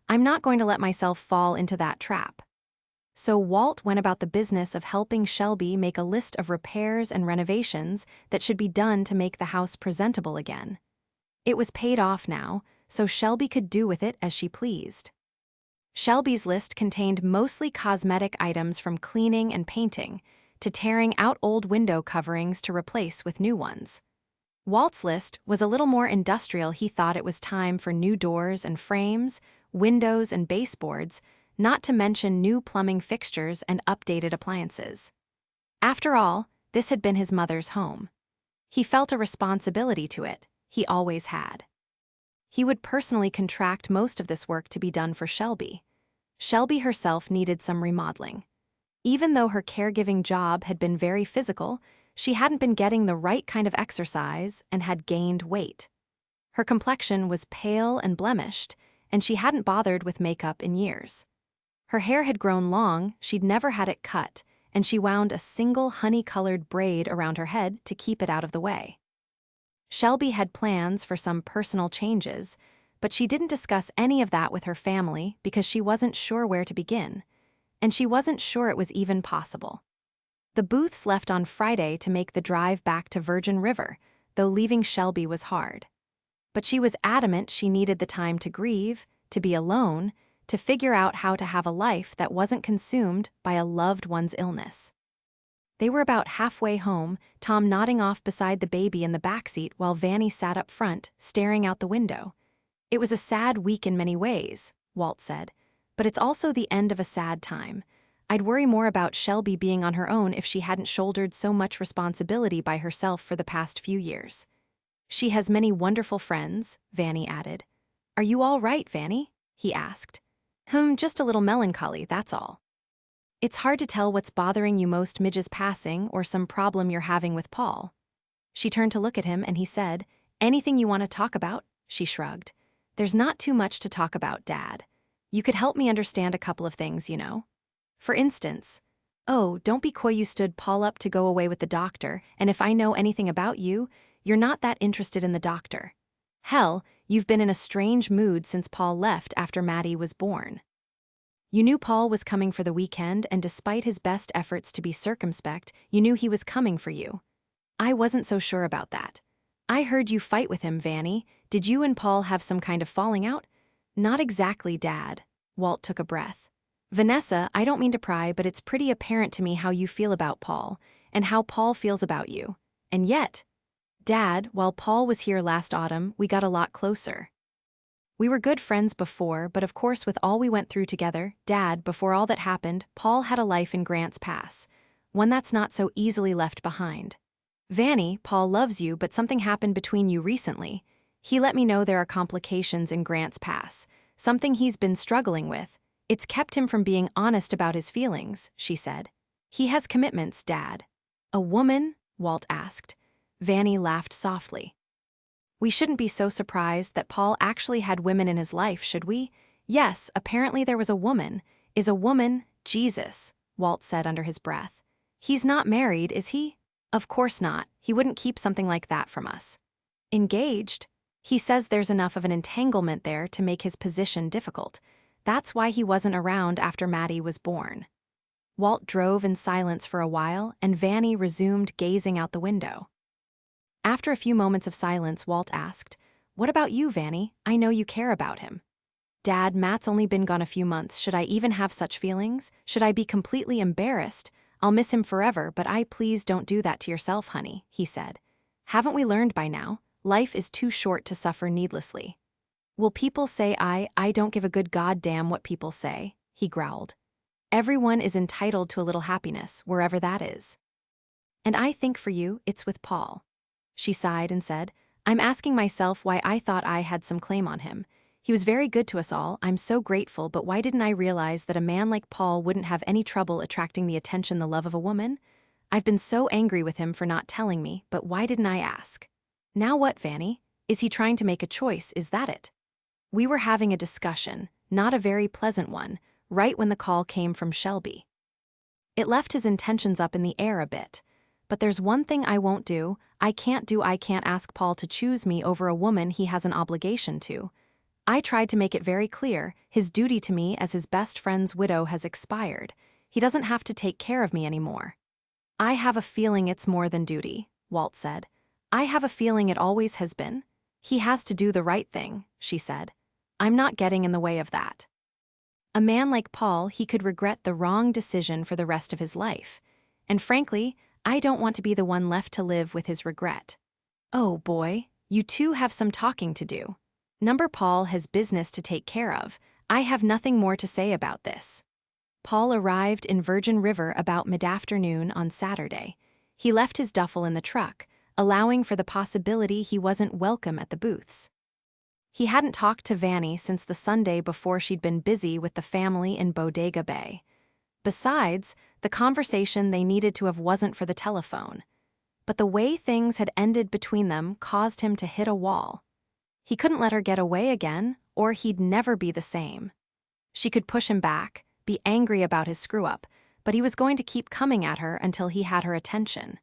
I'm not going to let myself fall into that trap. So Walt went about the business of helping Shelby make a list of repairs and renovations that should be done to make the house presentable again. It was paid off now, so Shelby could do with it as she pleased. Shelby's list contained mostly cosmetic items from cleaning and painting to tearing out old window coverings to replace with new ones. Walt's list was a little more industrial. He thought it was time for new doors and frames, windows and baseboards, not to mention new plumbing fixtures and updated appliances. After all, this had been his mother's home. He felt a responsibility to it. He always had. He would personally contract most of this work to be done for Shelby. Shelby herself needed some remodeling. Even though her caregiving job had been very physical, she hadn't been getting the right kind of exercise and had gained weight. Her complexion was pale and blemished, and she hadn't bothered with makeup in years. Her hair had grown long, she'd never had it cut, and she wound a single honey-colored braid around her head to keep it out of the way. Shelby had plans for some personal changes, but she didn't discuss any of that with her family because she wasn't sure where to begin, and she wasn't sure it was even possible. The Booths left on Friday to make the drive back to Virgin River, though leaving Shelby was hard. But she was adamant she needed the time to grieve, to be alone, to figure out how to have a life that wasn't consumed by a loved one's illness. They were about halfway home, Tom nodding off beside the baby in the backseat while Vanny sat up front, staring out the window. It was a sad week in many ways, Walt said, but it's also the end of a sad time. I'd worry more about Shelby being on her own if she hadn't shouldered so much responsibility by herself for the past few years. She has many wonderful friends, Vanny added. Are you all right, Vanny? He asked. Just a little melancholy, that's all. It's hard to tell what's bothering you most, Midge's passing or some problem you're having with Paul. She turned to look at him and he said, Anything you want to talk about? She shrugged. There's not too much to talk about, Dad. You could help me understand a couple of things, you know. For instance, don't be coy, you stood Paul up to go away with the doctor, and if I know anything about you, you're not that interested in the doctor. Hell, you've been in a strange mood since Paul left after Maddie was born. You knew Paul was coming for the weekend, and despite his best efforts to be circumspect, you knew he was coming for you. I wasn't so sure about that. I heard you fight with him, Vanny. Did you and Paul have some kind of falling out? Not exactly, Dad. Walt took a breath. Vanessa, I don't mean to pry, but it's pretty apparent to me how you feel about Paul, and how Paul feels about you. And yet, Dad, while Paul was here last autumn, we got a lot closer. We were good friends before, but of course with all we went through together, Dad, before all that happened, Paul had a life in Grants Pass, one that's not so easily left behind. Vanny, Paul loves you, but something happened between you recently. He let me know there are complications in Grants Pass, something he's been struggling with. It's kept him from being honest about his feelings, she said. He has commitments, Dad. A woman? Walt asked. Vanny laughed softly. We shouldn't be so surprised that Paul actually had women in his life, should we? Yes, apparently there was a woman. Is a woman, Jesus, Walt said under his breath. He's not married, is he? Of course not. He wouldn't keep something like that from us. Engaged? He says there's enough of an entanglement there to make his position difficult. That's why he wasn't around after Maddie was born. Walt drove in silence for a while, and Vanny resumed gazing out the window. After a few moments of silence, Walt asked, What about you, Vanny? I know you care about him. Dad, Matt's only been gone a few months. Should I even have such feelings? Should I be completely embarrassed? I'll miss him forever, but please don't do that to yourself, honey, he said. Haven't we learned by now? Life is too short to suffer needlessly. Will people say I don't give a good goddamn what people say, he growled. Everyone is entitled to a little happiness, wherever that is. And I think for you, it's with Paul. She sighed and said, I'm asking myself why I thought I had some claim on him. He was very good to us all, I'm so grateful, but why didn't I realize that a man like Paul wouldn't have any trouble attracting the attention, the love of a woman? I've been so angry with him for not telling me, but why didn't I ask? Now what, Vanny? Is he trying to make a choice, is that it? We were having a discussion, not a very pleasant one, right when the call came from Shelby. It left his intentions up in the air a bit. But there's one thing I won't do, I can't ask Paul to choose me over a woman he has an obligation to. I tried to make it very clear, his duty to me as his best friend's widow has expired. He doesn't have to take care of me anymore. I have a feeling it's more than duty, Walt said. I have a feeling it always has been. He has to do the right thing, she said. I'm not getting in the way of that. A man like Paul, he could regret the wrong decision for the rest of his life. And frankly, I don't want to be the one left to live with his regret. Oh boy, you two have some talking to do. Number Paul has business to take care of. I have nothing more to say about this. Paul arrived in Virgin River about mid-afternoon on Saturday. He left his duffel in the truck, allowing for the possibility he wasn't welcome at the booths. He hadn't talked to Vanny since the Sunday before she'd been busy with the family in Bodega Bay. Besides, the conversation they needed to have wasn't for the telephone. But the way things had ended between them caused him to hit a wall. He couldn't let her get away again, or he'd never be the same. She could push him back, be angry about his screw-up, but he was going to keep coming at her until he had her attention.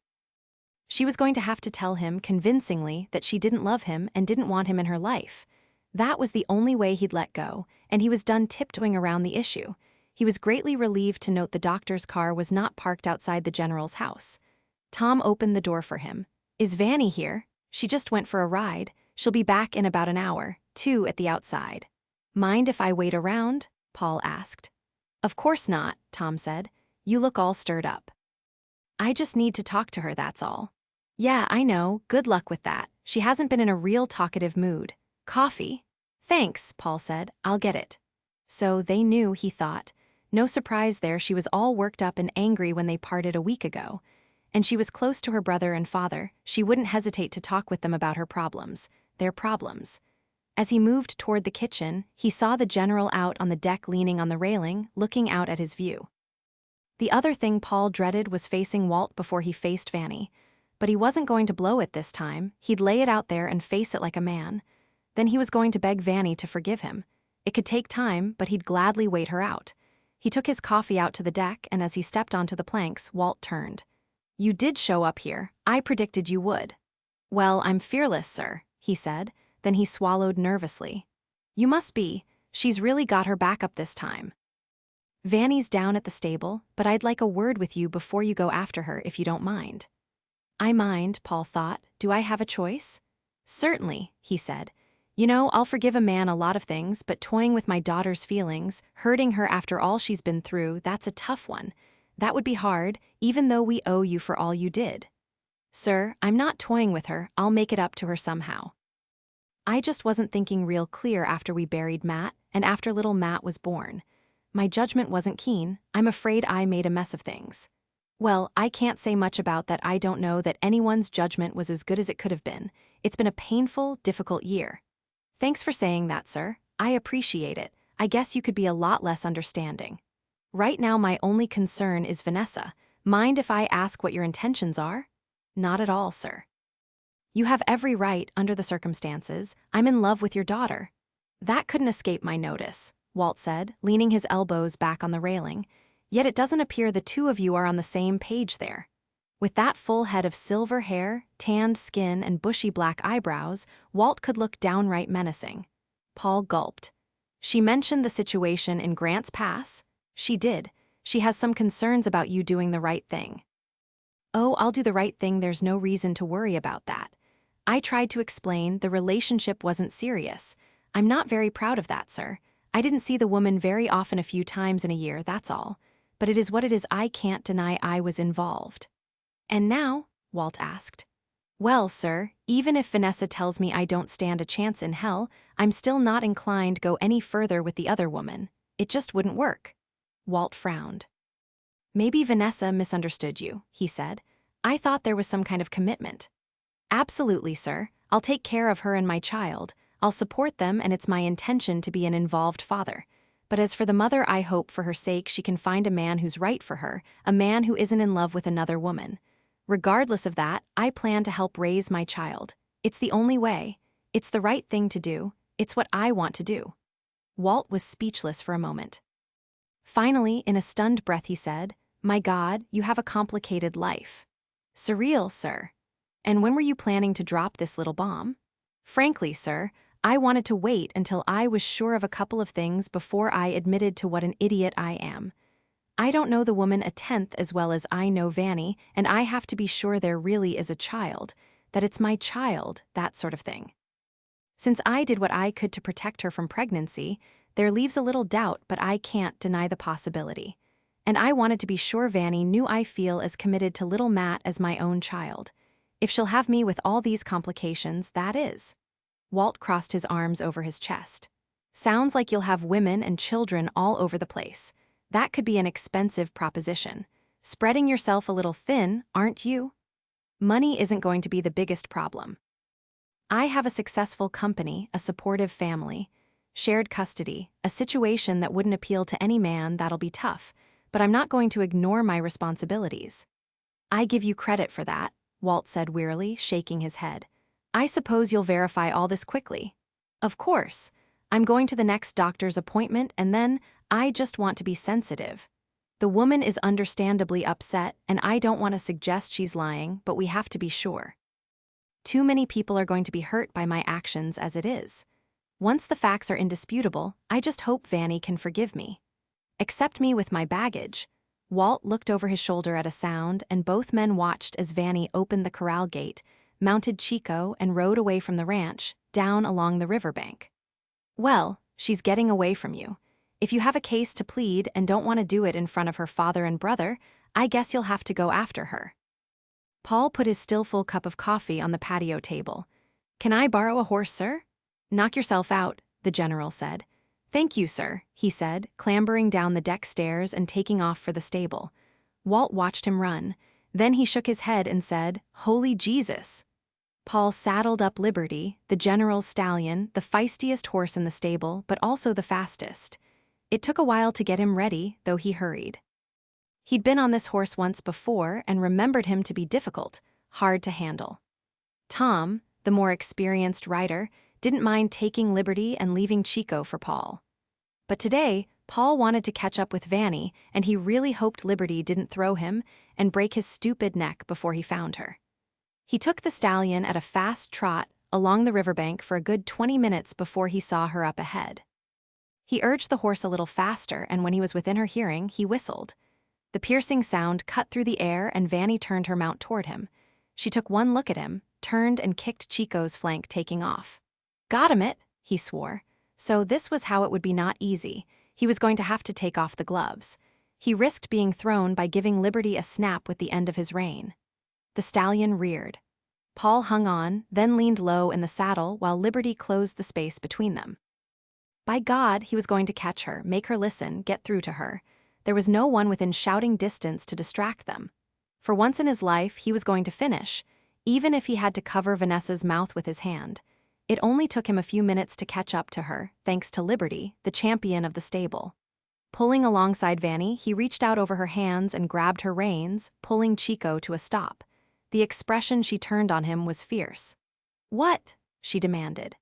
She was going to have to tell him convincingly that she didn't love him and didn't want him in her life. That was the only way he'd let go, and he was done tiptoeing around the issue. He was greatly relieved to note the doctor's car was not parked outside the general's house. Tom opened the door for him. Is Vanny here? She just went for a ride. She'll be back in about an hour, 2 at the outside. Mind if I wait around? Paul asked. Of course not, Tom said. You look all stirred up. I just need to talk to her, that's all. Yeah, I know, good luck with that. She hasn't been in a real talkative mood. Coffee? Thanks, Paul said, I'll get it. So they knew, he thought. No surprise there, she was all worked up and angry when they parted a week ago. And she was close to her brother and father, she wouldn't hesitate to talk with them about her problems, their problems. As he moved toward the kitchen, he saw the general out on the deck leaning on the railing, looking out at his view. The other thing Paul dreaded was facing Walt before he faced Vanny. But he wasn't going to blow it this time, he'd lay it out there and face it like a man. Then he was going to beg Vanny to forgive him. It could take time, but he'd gladly wait her out. He took his coffee out to the deck, and as he stepped onto the planks, Walt turned. You did show up here. I predicted you would. Well, I'm fearless, sir, he said. Then he swallowed nervously. You must be. She's really got her back up this time. Vanny's down at the stable, but I'd like a word with you before you go after her, if you don't mind. I mind, Paul thought. Do I have a choice? Certainly, he said. You know, I'll forgive a man a lot of things, but toying with my daughter's feelings, hurting her after all she's been through, that's a tough one. That would be hard, even though we owe you for all you did. Sir, I'm not toying with her, I'll make it up to her somehow. I just wasn't thinking real clear after we buried Matt, and after little Matt was born. My judgment wasn't keen, I'm afraid I made a mess of things. Well, I can't say much about that. I don't know that anyone's judgment was as good as it could have been. It's been a painful, difficult year. Thanks for saying that, sir. I appreciate it. I guess you could be a lot less understanding. Right now my only concern is Vanessa. Mind if I ask what your intentions are? Not at all, sir. You have every right, under the circumstances. I'm in love with your daughter. That couldn't escape my notice, Walt said, leaning his elbows back on the railing. Yet it doesn't appear the two of you are on the same page there. With that full head of silver hair, tanned skin, and bushy black eyebrows, Walt could look downright menacing. Paul gulped. She mentioned the situation in Grants Pass? She did. She has some concerns about you doing the right thing. Oh, I'll do the right thing, there's no reason to worry about that. I tried to explain the relationship wasn't serious. I'm not very proud of that, sir. I didn't see the woman very often, a few times in a year, that's all. But it is what it is, I can't deny I was involved. And now? Walt asked. Well, sir, even if Vanessa tells me I don't stand a chance in hell, I'm still not inclined to go any further with the other woman. It just wouldn't work. Walt frowned. Maybe Vanessa misunderstood you, he said. I thought there was some kind of commitment. Absolutely, sir. I'll take care of her and my child. I'll support them, and it's my intention to be an involved father. But as for the mother, I hope for her sake she can find a man who's right for her, a man who isn't in love with another woman. Regardless of that, I plan to help raise my child. It's the only way. It's the right thing to do. It's what I want to do." Walt was speechless for a moment. Finally, in a stunned breath, he said, "My God, you have a complicated life." "Surreal, sir. And when were you planning to drop this little bomb?" "Frankly, sir, I wanted to wait until I was sure of a couple of things before I admitted to what an idiot I am. I don't know the woman a tenth as well as I know Vanny, and I have to be sure there really is a child, that it's my child, that sort of thing. Since I did what I could to protect her from pregnancy, there leaves a little doubt, but I can't deny the possibility. And I wanted to be sure Vanny knew I feel as committed to little Matt as my own child. If she'll have me with all these complications, that is." Walt crossed his arms over his chest. "Sounds like you'll have women and children all over the place. That could be an expensive proposition. Spreading yourself a little thin, aren't you? Money isn't going to be the biggest problem. I have a successful company, a supportive family, shared custody, a situation that wouldn't appeal to any man. That'll be tough, but I'm not going to ignore my responsibilities." "I give you credit for that," Walt said wearily, shaking his head. "I suppose you'll verify all this quickly." "Of course. I'm going to the next doctor's appointment, and then I just want to be sensitive. The woman is understandably upset, and I don't want to suggest she's lying, but we have to be sure. Too many people are going to be hurt by my actions as it is. Once the facts are indisputable, I just hope Vanny can forgive me. Accept me with my baggage." Walt looked over his shoulder at a sound, and both men watched as Vanny opened the corral gate, mounted Chico, and rode away from the ranch, down along the riverbank. "Well, she's getting away from you. If you have a case to plead and don't want to do it in front of her father and brother, I guess you'll have to go after her." Paul put his still full cup of coffee on the patio table. "Can I borrow a horse, sir?" "Knock yourself out," the general said. "Thank you, sir," he said, clambering down the deck stairs and taking off for the stable. Walt watched him run. Then he shook his head and said, "Holy Jesus." Paul saddled up Liberty, the general's stallion, the feistiest horse in the stable, but also the fastest. It took a while to get him ready, though he hurried. He'd been on this horse once before and remembered him to be difficult, hard to handle. Tom, the more experienced rider, didn't mind taking Liberty and leaving Chico for Paul. But today, Paul wanted to catch up with Vanny, and he really hoped Liberty didn't throw him and break his stupid neck before he found her. He took the stallion at a fast trot along the riverbank for a good 20 minutes before he saw her up ahead. He urged the horse a little faster, and when he was within her hearing, he whistled. The piercing sound cut through the air, and Vanny turned her mount toward him. She took one look at him, turned and kicked Chico's flank, taking off. "Got him it," he swore. So this was how it would be not easy. He was going to have to take off the gloves. He risked being thrown by giving Liberty a snap with the end of his rein. The stallion reared. Paul hung on, then leaned low in the saddle while Liberty closed the space between them. By God, he was going to catch her, make her listen, get through to her. There was no one within shouting distance to distract them. For once in his life, he was going to finish, even if he had to cover Vanessa's mouth with his hand. It only took him a few minutes to catch up to her, thanks to Liberty, the champion of the stable. Pulling alongside Vanny, he reached out over her hands and grabbed her reins, pulling Chico to a stop. The expression she turned on him was fierce. "What?" she demanded.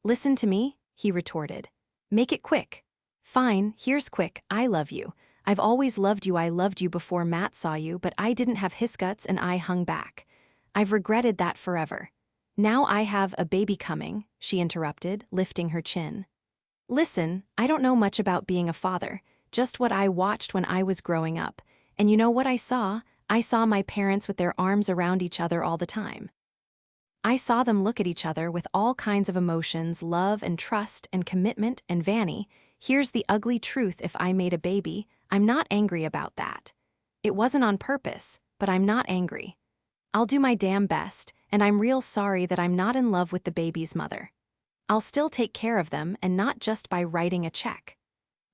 "Listen to me," he retorted. "Make it quick." "Fine, here's quick. I love you. I've always loved you. I loved you before Matt saw you, but I didn't have his guts and I hung back. I've regretted that forever. Now I have a baby coming," she interrupted, lifting her chin. "Listen, I don't know much about being a father, just what I watched when I was growing up. And you know what I saw? I saw my parents with their arms around each other all the time. I saw them look at each other with all kinds of emotions, love and trust and commitment. And Vanny, here's the ugly truth: if I made a baby, I'm not angry about that. It wasn't on purpose, but I'm not angry. I'll do my damn best, and I'm real sorry that I'm not in love with the baby's mother. I'll still take care of them, and not just by writing a check.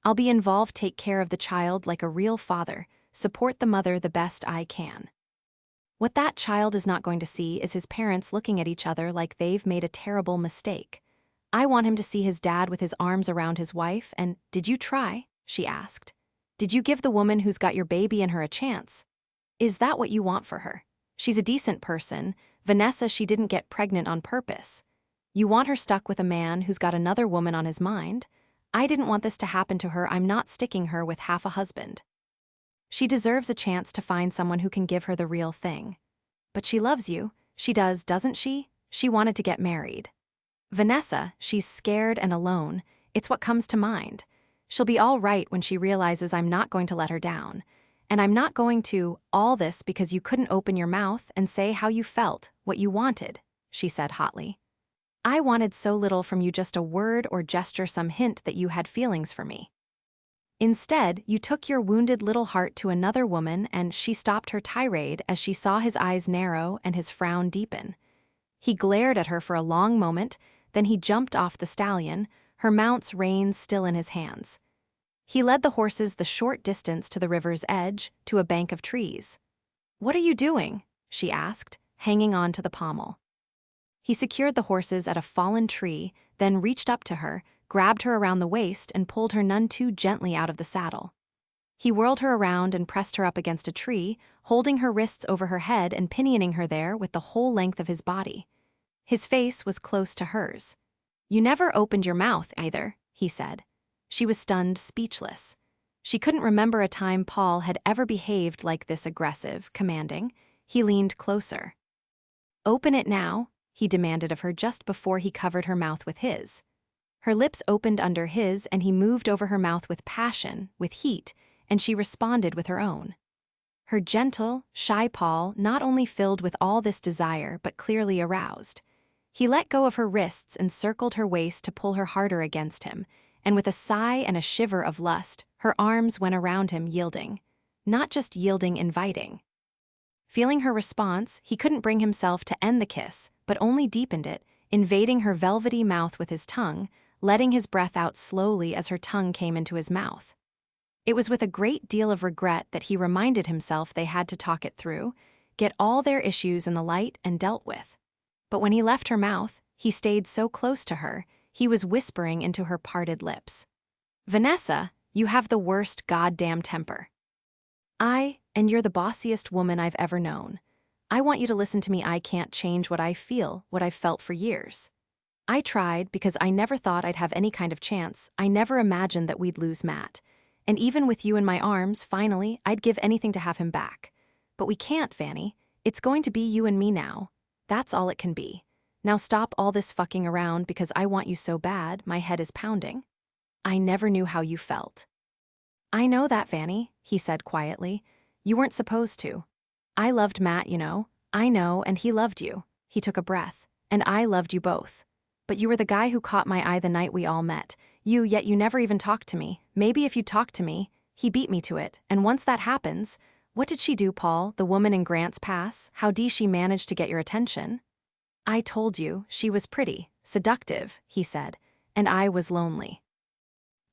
I'll be involved, take care of the child like a real father, support the mother the best I can. What that child is not going to see is his parents looking at each other like they've made a terrible mistake. I want him to see his dad with his arms around his wife, and did you try? She asked. Did you give the woman who's got your baby in her a chance? Is that what you want for her? She's a decent person. Vanessa, she didn't get pregnant on purpose. You want her stuck with a man who's got another woman on his mind? I didn't want this to happen to her. I'm not sticking her with half a husband. She deserves a chance to find someone who can give her the real thing. But she loves you. She does, doesn't she? She wanted to get married. Vanessa, she's scared and alone. It's what comes to mind. She'll be all right when she realizes I'm not going to let her down. And I'm not going to, all this because you couldn't open your mouth and say how you felt, what you wanted, she said hotly. I wanted so little from you, just a word or gesture, some hint that you had feelings for me. Instead, you took your wounded little heart to another woman, and she stopped her tirade as she saw his eyes narrow and his frown deepen. He glared at her for a long moment, then he jumped off the stallion, her mount's reins still in his hands. He led the horses the short distance to the river's edge, to a bank of trees. What are you doing? She asked, hanging on to the pommel. He secured the horses at a fallen tree, then reached up to her, grabbed her around the waist and pulled her none too gently out of the saddle. He whirled her around and pressed her up against a tree, holding her wrists over her head and pinioning her there with the whole length of his body. His face was close to hers. You never opened your mouth either, he said. She was stunned, speechless. She couldn't remember a time Paul had ever behaved like this, aggressive, commanding. He leaned closer. Open it now, he demanded of her just before he covered her mouth with his. Her lips opened under his, and he moved over her mouth with passion, with heat, and she responded with her own. Her gentle, shy Paul not only filled with all this desire but clearly aroused. He let go of her wrists and circled her waist to pull her harder against him, and with a sigh and a shiver of lust, her arms went around him, yielding. Not just yielding, inviting. Feeling her response, he couldn't bring himself to end the kiss, but only deepened it, invading her velvety mouth with his tongue, letting his breath out slowly as her tongue came into his mouth. It was with a great deal of regret that he reminded himself they had to talk it through, get all their issues in the light and dealt with. But when he left her mouth, he stayed so close to her, he was whispering into her parted lips. Vanessa, you have the worst goddamn temper. And you're the bossiest woman I've ever known. I want you to listen to me. I can't change what I feel, what I've felt for years. I tried because I never thought I'd have any kind of chance. I never imagined that we'd lose Matt. And even with you in my arms, finally, I'd give anything to have him back. But we can't, Vanny. It's going to be you and me now. That's all it can be. Now stop all this fucking around because I want you so bad, my head is pounding. I never knew how you felt. I know that, Vanny, he said quietly. You weren't supposed to. I loved Matt, you know. I know, and he loved you. He took a breath. And I loved you both. But you were the guy who caught my eye the night we all met. Yet you never even talked to me. Maybe if you talked to me, he beat me to it. And once that happens, what did she do, Paul, the woman in Grant's Pass? How did she manage to get your attention? I told you, she was pretty, seductive, he said, and I was lonely.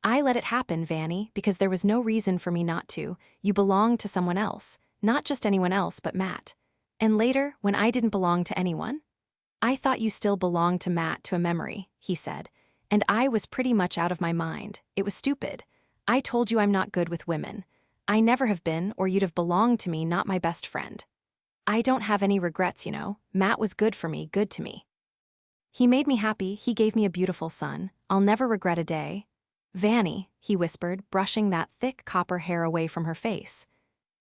I let it happen, Vanny, because there was no reason for me not to. You belonged to someone else, not just anyone else but Matt. And later, when I didn't belong to anyone, I thought you still belonged to Matt, to a memory, he said, and I was pretty much out of my mind. It was stupid. I told you I'm not good with women. I never have been, or you'd have belonged to me, not my best friend. I don't have any regrets, you know. Matt was good for me, good to me. He made me happy, he gave me a beautiful son. I'll never regret a day. Vanny, he whispered, brushing that thick copper hair away from her face.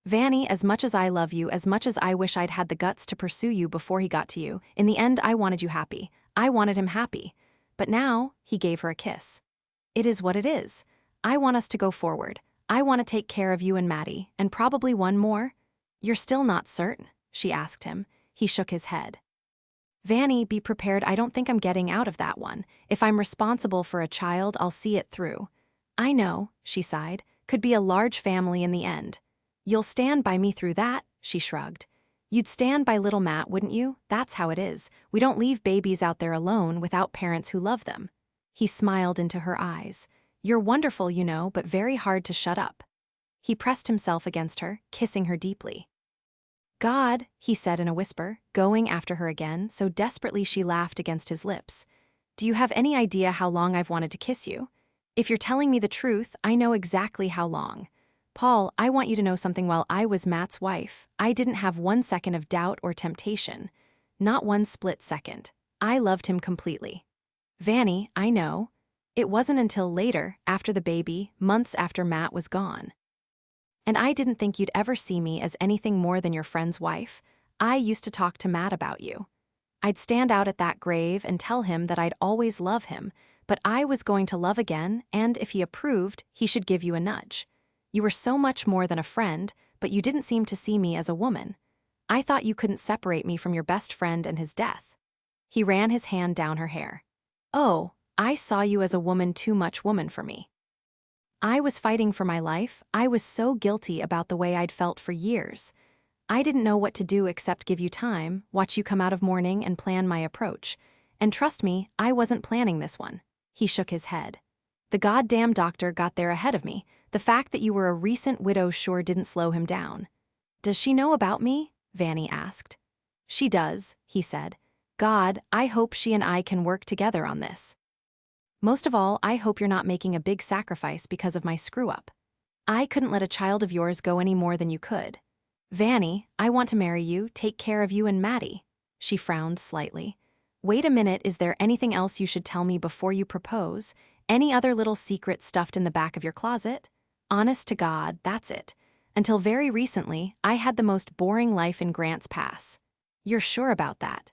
Vanny, as much as I love you, as much as I wish I'd had the guts to pursue you before he got to you, in the end I wanted you happy. I wanted him happy. But now, he gave her a kiss. It is what it is. I want us to go forward. I want to take care of you and Maddie, and probably one more. You're still not certain, she asked him. He shook his head. Vanny, be prepared. I don't think I'm getting out of that one. If I'm responsible for a child, I'll see it through. I know, she sighed, could be a large family in the end. You'll stand by me through that, she shrugged. You'd stand by little Matt, wouldn't you? That's how it is. We don't leave babies out there alone without parents who love them. He smiled into her eyes. You're wonderful, you know, but very hard to shut up. He pressed himself against her, kissing her deeply. God, he said in a whisper, going after her again, so desperately she laughed against his lips. Do you have any idea how long I've wanted to kiss you? If you're telling me the truth, I know exactly how long. Paul, I want you to know something. While I was Matt's wife, I didn't have 1 second of doubt or temptation. Not one split second. I loved him completely. Vanny, I know. It wasn't until later, after the baby, months after Matt was gone. And I didn't think you'd ever see me as anything more than your friend's wife. I used to talk to Matt about you. I'd stand out at that grave and tell him that I'd always love him, but I was going to love again, and if he approved, he should give you a nudge. You were so much more than a friend, but you didn't seem to see me as a woman. I thought you couldn't separate me from your best friend and his death. He ran his hand down her hair. Oh, I saw you as a woman, too much woman for me. I was fighting for my life. I was so guilty about the way I'd felt for years. I didn't know what to do except give you time, watch you come out of mourning, and plan my approach. And trust me, I wasn't planning this one. He shook his head. The goddamn doctor got there ahead of me. The fact that you were a recent widow sure didn't slow him down. Does she know about me? Vanny asked. She does, he said. God, I hope she and I can work together on this. Most of all, I hope you're not making a big sacrifice because of my screw-up. I couldn't let a child of yours go any more than you could. Vanny, I want to marry you, take care of you and Maddie. She frowned slightly. Wait a minute, is there anything else you should tell me before you propose? Any other little secret stuffed in the back of your closet? Honest to God, that's it. Until very recently, I had the most boring life in Grants Pass. You're sure about that?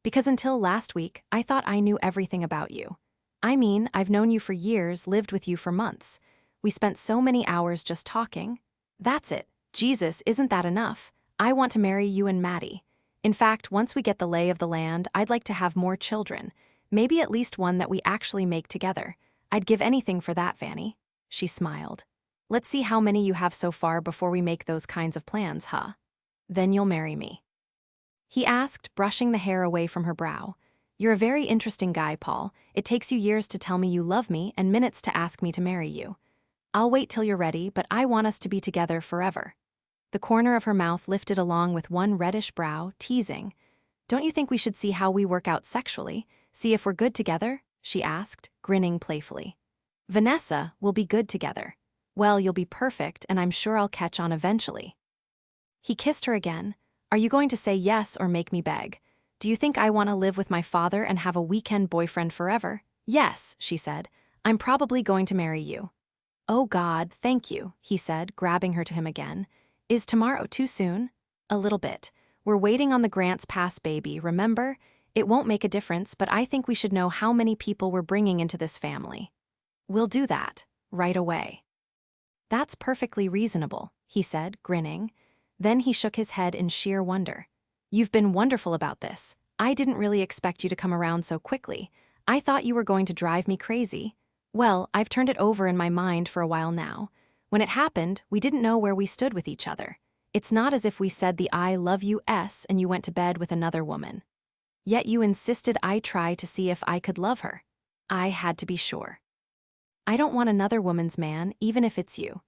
Because until last week, I thought I knew everything about you. I mean, I've known you for years, lived with you for months. We spent so many hours just talking. That's it. Jesus, isn't that enough? I want to marry you and Maddie. In fact, once we get the lay of the land, I'd like to have more children. Maybe at least one that we actually make together. I'd give anything for that, Vanny. She smiled. Let's see how many you have so far before we make those kinds of plans, huh? Then you'll marry me. He asked, brushing the hair away from her brow. You're a very interesting guy, Paul. It takes you years to tell me you love me and minutes to ask me to marry you. I'll wait till you're ready, but I want us to be together forever. The corner of her mouth lifted along with one reddish brow, teasing. Don't you think we should see how we work out sexually? See if we're good together? She asked, grinning playfully. Vanessa, we'll be good together. Well, you'll be perfect, and I'm sure I'll catch on eventually. He kissed her again. Are you going to say yes or make me beg? Do you think I want to live with my father and have a weekend boyfriend forever? Yes, she said. I'm probably going to marry you. Oh God, thank you, he said, grabbing her to him again. Is tomorrow too soon? A little bit. We're waiting on the Grants Pass baby, remember? It won't make a difference, but I think we should know how many people we're bringing into this family. We'll do that, right away. That's perfectly reasonable, he said, grinning. Then he shook his head in sheer wonder. You've been wonderful about this. I didn't really expect you to come around so quickly. I thought you were going to drive me crazy. Well, I've turned it over in my mind for a while now. When it happened, we didn't know where we stood with each other. It's not as if we said the I love you S and you went to bed with another woman. Yet you insisted I try to see if I could love her. I had to be sure. I don't want another woman's man, even if it's you.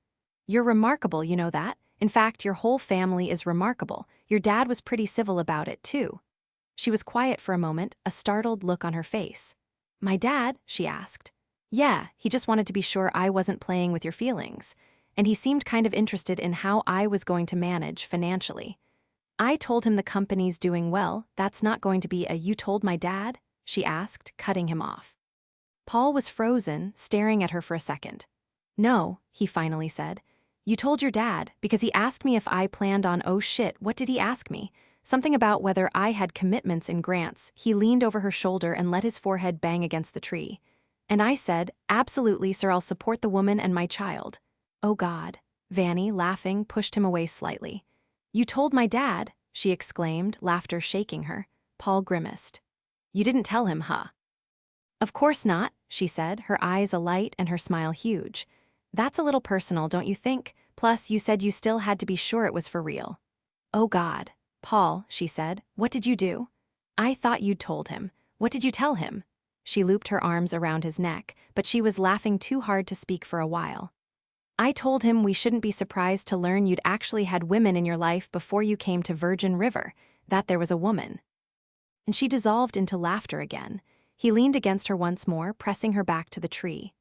You're remarkable, you know that? In fact, your whole family is remarkable. Your dad was pretty civil about it, too. She was quiet for a moment, a startled look on her face. My dad? She asked. Yeah, he just wanted to be sure I wasn't playing with your feelings. And he seemed kind of interested in how I was going to manage financially. I told him the company's doing well. That's not going to be a "you told my dad?" she asked, cutting him off. Paul was frozen, staring at her for a second. No, he finally said. You told your dad, because he asked me if I planned on, oh shit, what did he ask me? Something about whether I had commitments in Grants. He leaned over her shoulder and let his forehead bang against the tree. And I said, absolutely, sir, I'll support the woman and my child. Oh God. Vanny, laughing, pushed him away slightly. You told my dad, she exclaimed, laughter shaking her. Paul grimaced. You didn't tell him, huh? Of course not, she said, her eyes alight and her smile huge. That's a little personal, don't you think? Plus, you said you still had to be sure it was for real. Oh God. Paul, she said, what did you do? I thought you'd told him. What did you tell him? She looped her arms around his neck, but she was laughing too hard to speak for a while. I told him we shouldn't be surprised to learn you'd actually had women in your life before you came to Virgin River, that there was a woman. And she dissolved into laughter again. He leaned against her once more, pressing her back to the tree.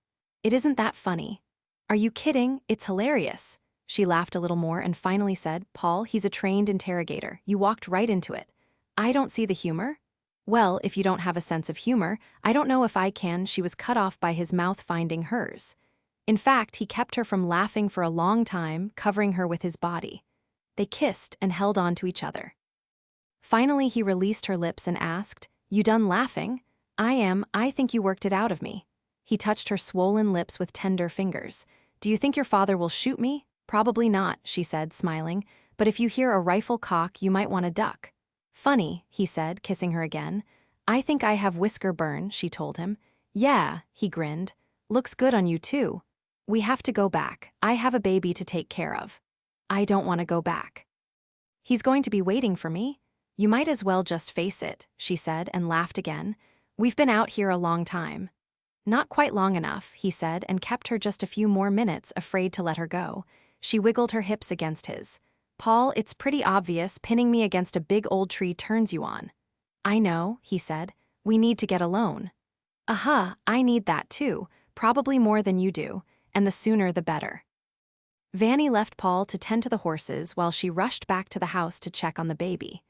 It isn't that funny. Are you kidding? It's hilarious. She laughed a little more and finally said, Paul, he's a trained interrogator. You walked right into it. I don't see the humor. Well, if you don't have a sense of humor, I don't know if I can. She was cut off by his mouth finding hers. In fact, he kept her from laughing for a long time, covering her with his body. They kissed and held on to each other. Finally, he released her lips and asked, You done laughing? I am. I think you worked it out of me. He touched her swollen lips with tender fingers. Do you think your father will shoot me? Probably not, she said, smiling. But if you hear a rifle cock, you might want to duck. Funny, he said, kissing her again. I think I have whisker burn, she told him. Yeah, he grinned. Looks good on you too. We have to go back. I have a baby to take care of. I don't want to go back. He's going to be waiting for me. You might as well just face it, she said and laughed again. We've been out here a long time. Not quite long enough, he said, and kept her just a few more minutes, afraid to let her go. She wiggled her hips against his. Paul, it's pretty obvious pinning me against a big old tree turns you on. I know, he said. We need to get alone. Aha, I need that too, probably more than you do, and the sooner the better. Vanny left Paul to tend to the horses while she rushed back to the house to check on the baby.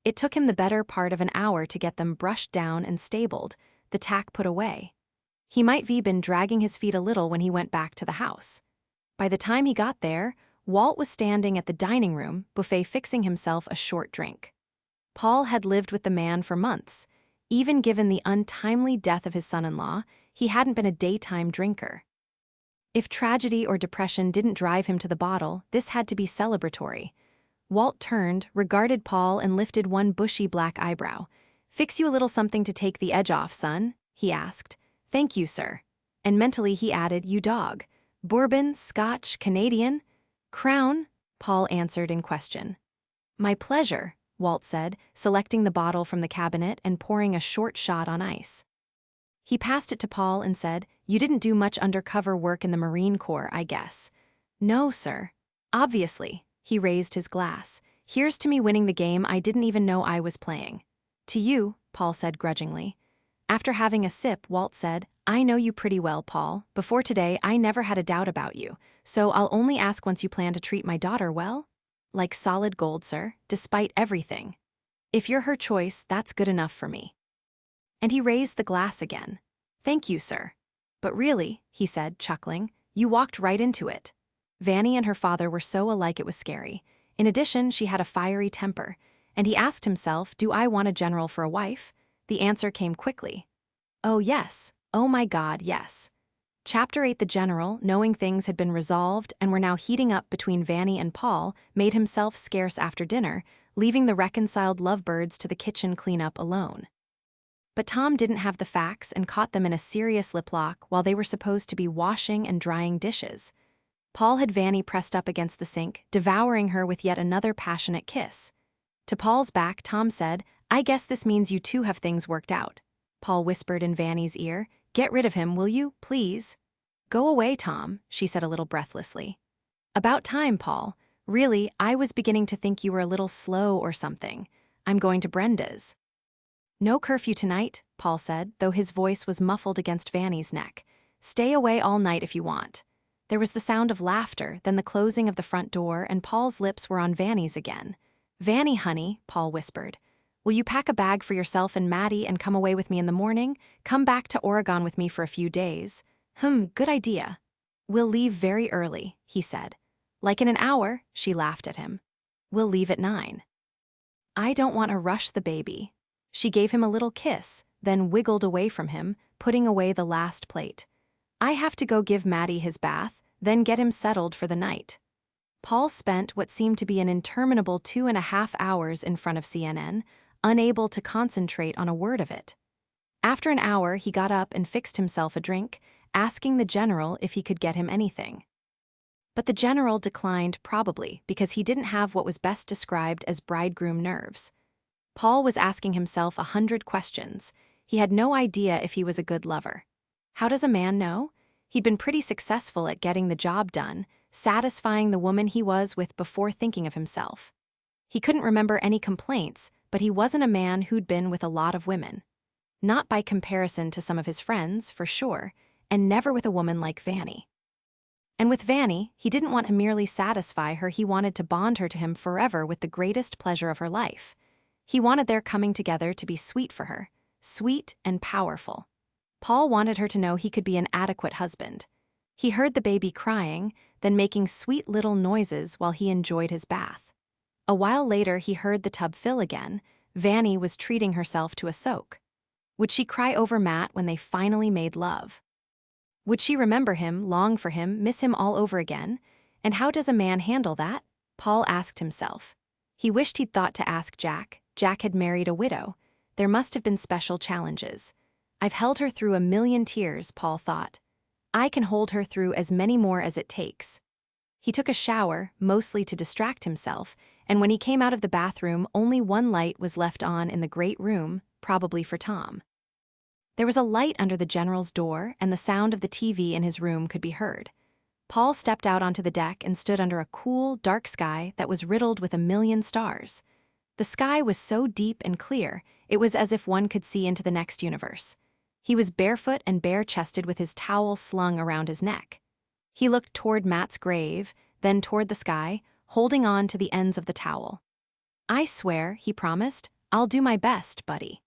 It took him the better part of an hour to get them brushed down and stabled, the tack put away. He might have been dragging his feet a little when he went back to the house. By the time he got there, Walt was standing at the dining room buffet fixing himself a short drink. Paul had lived with the man for months. Even given the untimely death of his son-in-law, he hadn't been a daytime drinker. If tragedy or depression didn't drive him to the bottle, this had to be celebratory. Walt turned, regarded Paul, and lifted one bushy black eyebrow. Fix you a little something to take the edge off, son? He asked. Thank you, sir. And mentally he added, you dog. Bourbon, Scotch, Canadian? Crown? Paul answered in question. My pleasure, Walt said, selecting the bottle from the cabinet and pouring a short shot on ice. He passed it to Paul and said, You didn't do much undercover work in the Marine Corps, I guess. No, sir. Obviously. He raised his glass. Here's to me winning the game I didn't even know I was playing. To you, Paul said grudgingly. After having a sip, Walt said, I know you pretty well, Paul. Before today, I never had a doubt about you, so I'll only ask once you plan to treat my daughter well? Like solid gold, sir, despite everything. If you're her choice, that's good enough for me. And he raised the glass again. Thank you, sir. But really, he said, chuckling, you walked right into it. Vanny and her father were so alike it was scary. In addition, she had a fiery temper, and he asked himself, do I want a general for a wife? The answer came quickly. Oh, yes. Oh my God, yes. Chapter 8 The general, knowing things had been resolved and were now heating up between Vanny and Paul, made himself scarce after dinner, leaving the reconciled lovebirds to the kitchen cleanup alone. But Tom didn't have the facts and caught them in a serious lip lock while they were supposed to be washing and drying dishes. Paul had Vanny pressed up against the sink, devouring her with yet another passionate kiss. To Paul's back, Tom said, I guess this means you two have things worked out. Paul whispered in Vanny's ear, Get rid of him, will you, please? Go away, Tom, she said a little breathlessly. About time, Paul. Really, I was beginning to think you were a little slow or something. I'm going to Brenda's. No curfew tonight, Paul said, though his voice was muffled against Vanny's neck. Stay away all night if you want. There was the sound of laughter, then the closing of the front door, and Paul's lips were on Vanny's again. Vanny, honey, Paul whispered. Will you pack a bag for yourself and Maddie and come away with me in the morning? Come back to Oregon with me for a few days. Good idea. We'll leave very early, he said. Like in an hour, she laughed at him. We'll leave at 9. I don't want to rush the baby. She gave him a little kiss, then wiggled away from him, putting away the last plate. I have to go give Maddie his bath, then get him settled for the night. Paul spent what seemed to be an interminable 2.5 hours in front of CNN, unable to concentrate on a word of it. After an hour, he got up and fixed himself a drink, asking the general if he could get him anything. But the general declined, probably because he didn't have what was best described as bridegroom nerves. Paul was asking himself 100 questions. He had no idea if he was a good lover. How does a man know? He'd been pretty successful at getting the job done, satisfying the woman he was with before thinking of himself. He couldn't remember any complaints, but he wasn't a man who'd been with a lot of women. Not by comparison to some of his friends, for sure, and never with a woman like Vanny. And with Vanny, he didn't want to merely satisfy her, he wanted to bond her to him forever with the greatest pleasure of her life. He wanted their coming together to be sweet for her, sweet and powerful. Paul wanted her to know he could be an adequate husband. He heard the baby crying, then making sweet little noises while he enjoyed his bath. A while later, he heard the tub fill again. Vanny was treating herself to a soak. Would she cry over Matt when they finally made love? Would she remember him, long for him, miss him all over again? And how does a man handle that? Paul asked himself. He wished he'd thought to ask Jack. Jack had married a widow. There must have been special challenges. I've held her through a million tears, Paul thought. I can hold her through as many more as it takes. He took a shower, mostly to distract himself, and when he came out of the bathroom, only one light was left on in the great room, probably for Tom. There was a light under the general's door, and the sound of the TV in his room could be heard. Paul stepped out onto the deck and stood under a cool, dark sky that was riddled with a million stars. The sky was so deep and clear, it was as if one could see into the next universe. He was barefoot and bare-chested with his towel slung around his neck. He looked toward Matt's grave, then toward the sky, holding on to the ends of the towel. I swear, he promised, I'll do my best, buddy.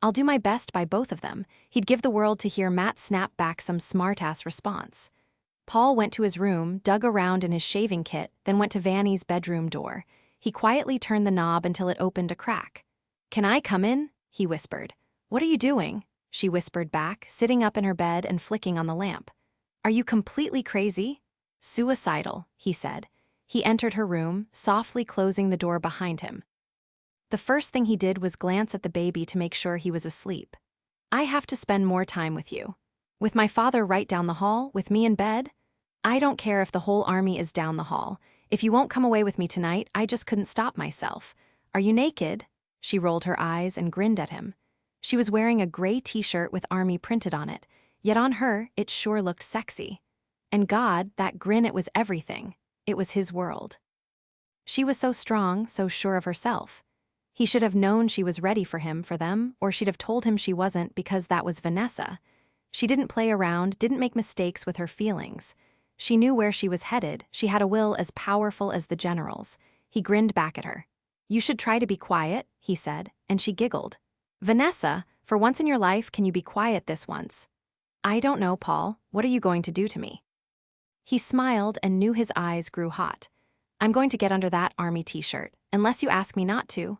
I'll do my best by both of them. He'd give the world to hear Matt snap back some smart-ass response. Paul went to his room, dug around in his shaving kit, then went to Vanny's bedroom door. He quietly turned the knob until it opened a crack. "Can I come in?" he whispered. "What are you doing?" she whispered back, sitting up in her bed and flicking on the lamp. "Are you completely crazy?" "Suicidal," he said. He entered her room, softly closing the door behind him. The first thing he did was glance at the baby to make sure he was asleep. "I have to spend more time with you. With my father right down the hall, with me in bed? I don't care if the whole army is down the hall. If you won't come away with me tonight, I just couldn't stop myself. Are you naked?" She rolled her eyes and grinned at him. She was wearing a gray t-shirt with army printed on it, yet on her, it sure looked sexy. And God, that grin, it was everything. It was his world. She was so strong, so sure of herself. He should have known she was ready for him, for them, or she'd have told him she wasn't, because that was Vanessa. She didn't play around, didn't make mistakes with her feelings. She knew where she was headed. She had a will as powerful as the general's. He grinned back at her. "You should try to be quiet," he said, and she giggled. "Vanessa, for once in your life, can you be quiet this once?" "I don't know, Paul. What are you going to do to me?" He smiled and knew his eyes grew hot. "I'm going to get under that army t-shirt, unless you ask me not to."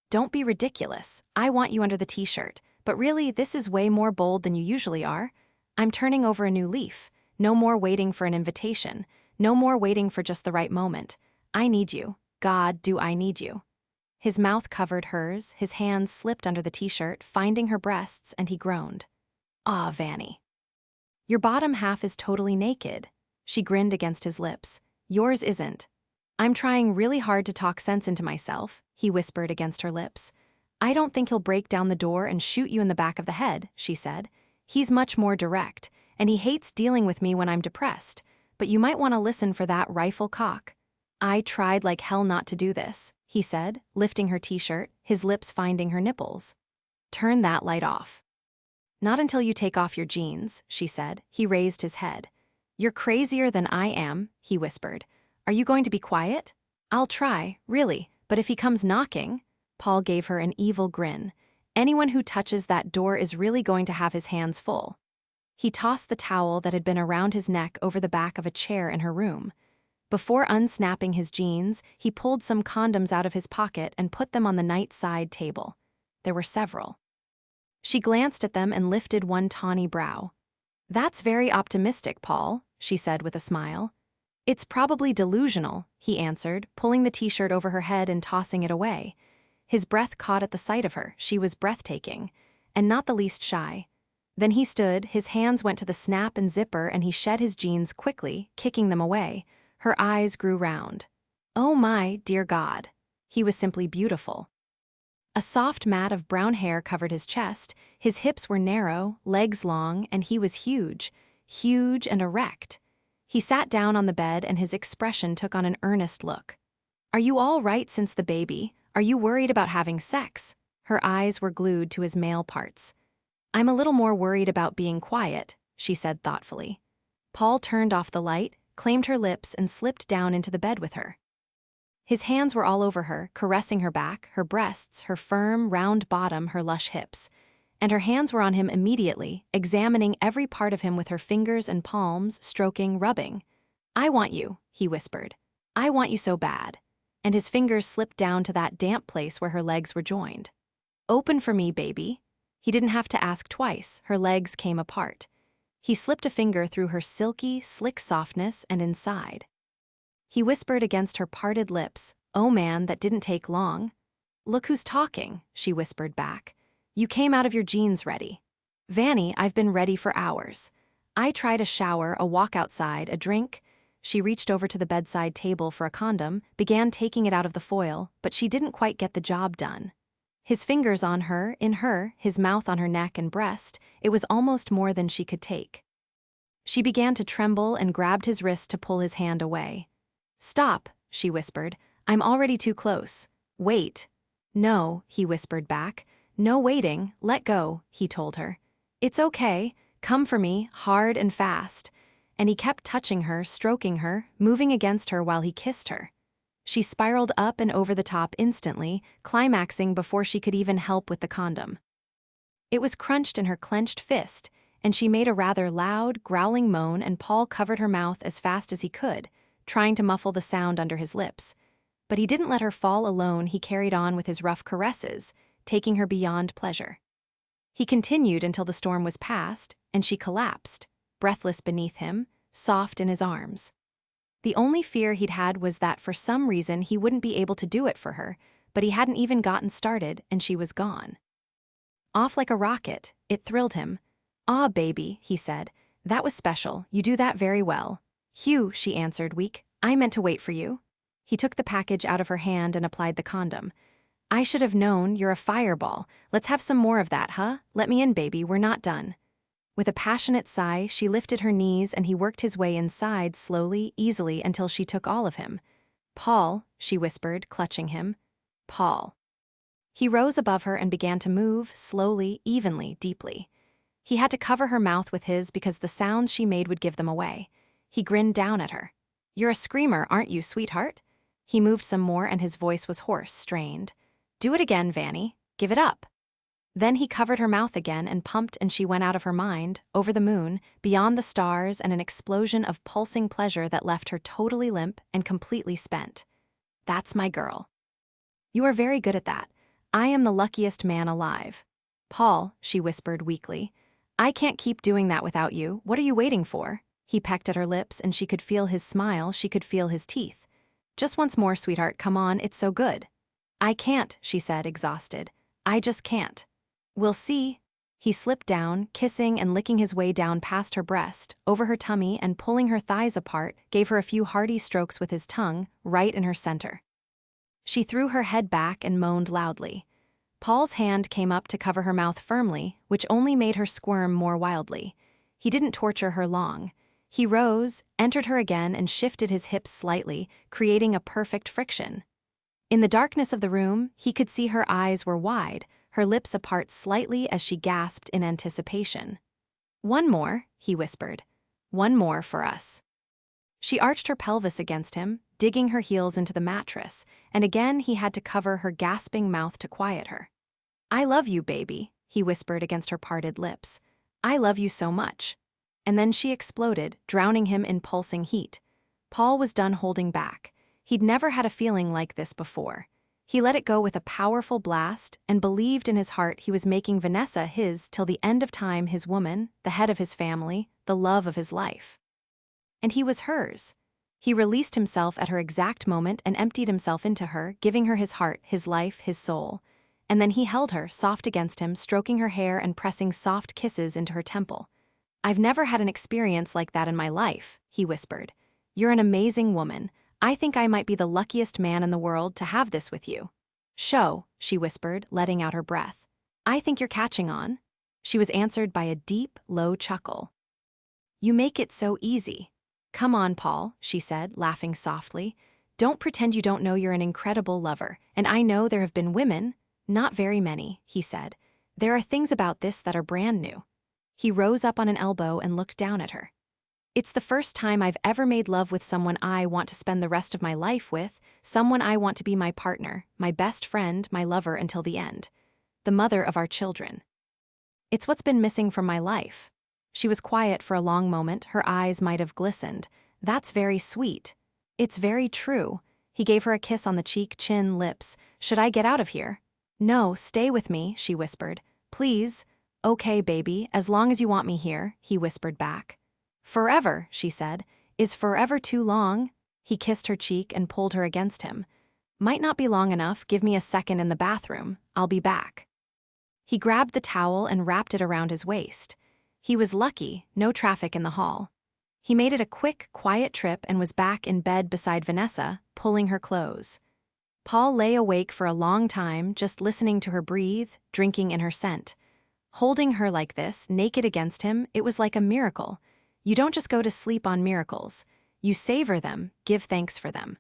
"Don't be ridiculous. I want you under the t-shirt, but really, this is way more bold than you usually are. I'm turning over a new leaf. No more waiting for an invitation. No more waiting for just the right moment. I need you. God, do I need you." His mouth covered hers, his hands slipped under the t-shirt, finding her breasts, and he groaned. "Ah, Vanny. Your bottom half is totally naked." She grinned against his lips. "Yours isn't." "I'm trying really hard to talk sense into myself," he whispered against her lips. "I don't think he'll break down the door and shoot you in the back of the head," she said. "He's much more direct, and he hates dealing with me when I'm depressed, but you might want to listen for that rifle cock." "I tried like hell not to do this," he said, lifting her t-shirt, his lips finding her nipples. "Turn that light off." "Not until you take off your jeans," she said. He raised his head. "You're crazier than I am," he whispered. "Are you going to be quiet?" "I'll try, really, but if he comes knocking..." Paul gave her an evil grin. "Anyone who touches that door is really going to have his hands full." He tossed the towel that had been around his neck over the back of a chair in her room. Before unsnapping his jeans, he pulled some condoms out of his pocket and put them on the night side table. There were several. She glanced at them and lifted one tawny brow. "That's very optimistic, Paul," she said with a smile. "It's probably delusional," he answered, pulling the t-shirt over her head and tossing it away. His breath caught at the sight of her. She was breathtaking, and not the least shy. Then he stood, his hands went to the snap and zipper, and he shed his jeans quickly, kicking them away. Her eyes grew round. Oh my, dear God. He was simply beautiful. A soft mat of brown hair covered his chest, his hips were narrow, legs long, and he was huge, huge and erect. He sat down on the bed and his expression took on an earnest look. "Are you all right since the baby? Are you worried about having sex?" Her eyes were glued to his male parts. I'm a little more worried about being quiet, she said thoughtfully. Paul turned off the light, claimed her lips, and slipped down into the bed with her. His hands were all over her, caressing her back, her breasts, her firm, round bottom, her lush hips. And her hands were on him immediately, examining every part of him with her fingers and palms, stroking, rubbing. I want you, he whispered. I want you so bad. And his fingers slipped down to that damp place where her legs were joined. Open for me, baby. He didn't have to ask twice, her legs came apart. He slipped a finger through her silky, slick softness and inside. He whispered against her parted lips, "Oh man, that didn't take long." "Look who's talking," she whispered back. "You came out of your jeans ready." "Vanny, I've been ready for hours. I tried a shower, a walk outside, a drink." She reached over to the bedside table for a condom, began taking it out of the foil, but she didn't quite get the job done. His fingers on her, in her, his mouth on her neck and breast, it was almost more than she could take. She began to tremble and grabbed his wrist to pull his hand away. "Stop," she whispered. "I'm already too close. Wait." "No," he whispered back. "No waiting, let go," he told her. "It's okay, come for me, hard and fast." And he kept touching her, stroking her, moving against her while he kissed her. She spiraled up and over the top instantly, climaxing before she could even help with the condom. It was crunched in her clenched fist, and she made a rather loud, growling moan, and Paul covered her mouth as fast as he could, trying to muffle the sound under his lips. But he didn't let her fall alone. He carried on with his rough caresses, taking her beyond pleasure. He continued until the storm was past, and she collapsed, breathless beneath him, soft in his arms. The only fear he'd had was that for some reason he wouldn't be able to do it for her, but he hadn't even gotten started, and she was gone. Off like a rocket, it thrilled him. "Ah, baby," he said. "That was special, you do that very well." "Hugh," she answered, weak. "I meant to wait for you." He took the package out of her hand and applied the condom. "I should have known, you're a fireball. Let's have some more of that, huh? Let me in, baby, we're not done." With a passionate sigh, she lifted her knees and he worked his way inside slowly, easily, until she took all of him. "Paul," she whispered, clutching him. "Paul." He rose above her and began to move, slowly, evenly, deeply. He had to cover her mouth with his because the sounds she made would give them away. He grinned down at her. "You're a screamer, aren't you, sweetheart?" He moved some more and his voice was hoarse, strained. "Do it again, Vanny. Give it up." Then he covered her mouth again and pumped, and she went out of her mind, over the moon, beyond the stars, and an explosion of pulsing pleasure that left her totally limp and completely spent. "That's my girl." "You are very good at that. I am the luckiest man alive." "Paul," she whispered weakly, "I can't keep doing that without you. What are you waiting for?" He pecked at her lips, and she could feel his smile, she could feel his teeth. "Just once more, sweetheart, come on, it's so good." "I can't," she said, exhausted. "I just can't." "We'll see." He slipped down, kissing and licking his way down past her breast, over her tummy, and pulling her thighs apart, gave her a few hearty strokes with his tongue, right in her center. She threw her head back and moaned loudly. Paul's hand came up to cover her mouth firmly, which only made her squirm more wildly. He didn't torture her long. He rose, entered her again, and shifted his hips slightly, creating a perfect friction. In the darkness of the room, he could see her eyes were wide, her lips apart slightly as she gasped in anticipation. "One more," he whispered. "One more for us." She arched her pelvis against him, digging her heels into the mattress, and again he had to cover her gasping mouth to quiet her. "I love you, baby," he whispered against her parted lips. "I love you so much." And then she exploded, drowning him in pulsing heat. Paul was done holding back. He'd never had a feeling like this before. He let it go with a powerful blast and believed in his heart he was making Vanessa his till the end of time, his woman, the head of his family, the love of his life. And he was hers. He released himself at her exact moment and emptied himself into her, giving her his heart, his life, his soul. And then he held her, soft against him, stroking her hair and pressing soft kisses into her temple. "I've never had an experience like that in my life," he whispered. "You're an amazing woman. I think I might be the luckiest man in the world to have this with you." "Show," she whispered, letting out her breath. "I think you're catching on." She was answered by a deep, low chuckle. "You make it so easy." "Come on, Paul," she said, laughing softly. "Don't pretend you don't know you're an incredible lover, and I know there have been women—" "Not very many," he said. There are things about this that are brand new. He rose up on an elbow and looked down at her. It's the first time I've ever made love with someone I want to spend the rest of my life with, someone I want to be my partner, my best friend, my lover until the end. The mother of our children. It's what's been missing from my life. She was quiet for a long moment, her eyes might have glistened. That's very sweet. It's very true. He gave her a kiss on the cheek, chin, lips. Should I get out of here? No, stay with me, she whispered. Please. Okay, baby, as long as you want me here, he whispered back. Forever, she said. Is forever too long? He kissed her cheek and pulled her against him. Might not be long enough, give me a second in the bathroom. I'll be back. He grabbed the towel and wrapped it around his waist. He was lucky, no traffic in the hall. He made it a quick, quiet trip and was back in bed beside Vanessa, pulling her clothes. Paul lay awake for a long time, just listening to her breathe, drinking in her scent. Holding her like this, naked against him, it was like a miracle. You don't just go to sleep on miracles. You savor them, give thanks for them.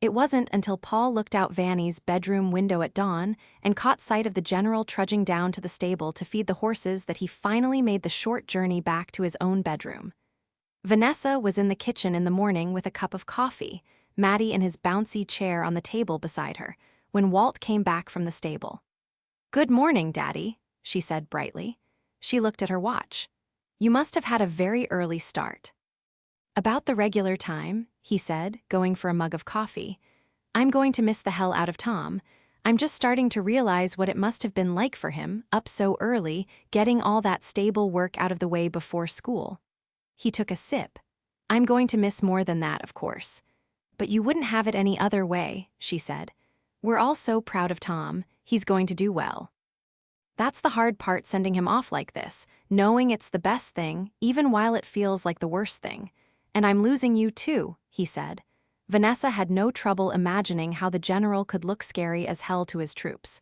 It wasn't until Paul looked out Vanny's bedroom window at dawn and caught sight of the general trudging down to the stable to feed the horses that he finally made the short journey back to his own bedroom. Vanessa was in the kitchen in the morning with a cup of coffee, Maddie in his bouncy chair on the table beside her, when Walt came back from the stable. "Good morning, Daddy," she said brightly. She looked at her watch. "You must have had a very early start." "About the regular time," he said, going for a mug of coffee. "I'm going to miss the hell out of Tom. I'm just starting to realize what it must have been like for him, up so early, getting all that stable work out of the way before school." He took a sip. "I'm going to miss more than that, of course. But you wouldn't have it any other way," she said. "We're all so proud of Tom. He's going to do well." That's the hard part, sending him off like this, knowing it's the best thing, even while it feels like the worst thing. "And I'm losing you too," he said. Vanessa had no trouble imagining how the general could look scary as hell to his troops.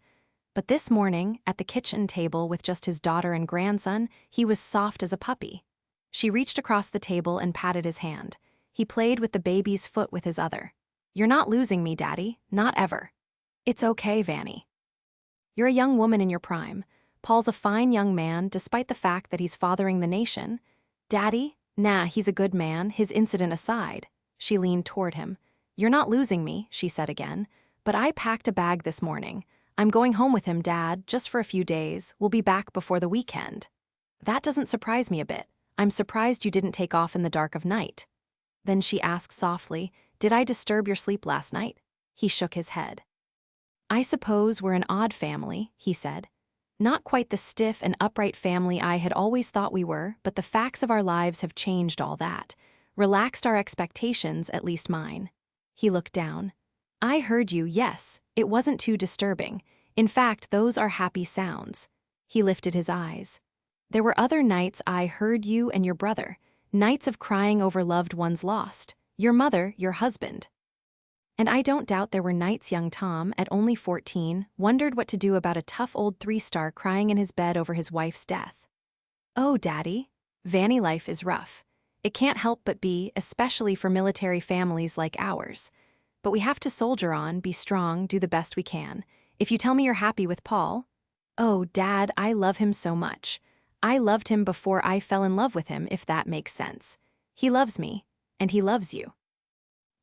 But this morning, at the kitchen table with just his daughter and grandson, he was soft as a puppy. She reached across the table and patted his hand. He played with the baby's foot with his other. "You're not losing me, Daddy, not ever." "It's okay, Vanny. You're a young woman in your prime. Paul's a fine young man, despite the fact that he's fathering the nation. Daddy? Nah, he's a good man, his incident aside." She leaned toward him. "You're not losing me," she said again. "But I packed a bag this morning. I'm going home with him, Dad, just for a few days. We'll be back before the weekend." "That doesn't surprise me a bit. I'm surprised you didn't take off in the dark of night." Then she asked softly, "Did I disturb your sleep last night?" He shook his head. "I suppose we're an odd family," he said. "Not quite the stiff and upright family I had always thought we were, but the facts of our lives have changed all that. Relaxed our expectations, at least mine." He looked down. "I heard you, yes. It wasn't too disturbing. In fact, those are happy sounds." He lifted his eyes. "There were other nights I heard you and your brother. Nights of crying over loved ones lost. Your mother, your husband. And I don't doubt there were nights young Tom, at only 14, wondered what to do about a tough old 3-star crying in his bed over his wife's death." "Oh, Daddy. Vanny life is rough. It can't help but be, especially for military families like ours. But we have to soldier on, be strong, do the best we can. If you tell me you're happy with Paul..." "Oh, Dad, I love him so much. I loved him before I fell in love with him, if that makes sense. He loves me, and he loves you.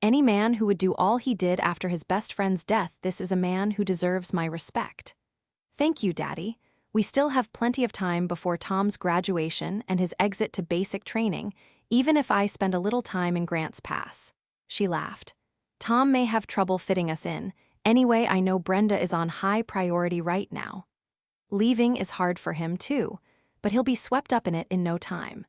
Any man who would do all he did after his best friend's death, this is a man who deserves my respect." "Thank you, Daddy. We still have plenty of time before Tom's graduation and his exit to basic training, even if I spend a little time in Grant's Pass." She laughed. "Tom may have trouble fitting us in. Anyway, I know Brenda is on high priority right now. Leaving is hard for him, too, but he'll be swept up in it in no time.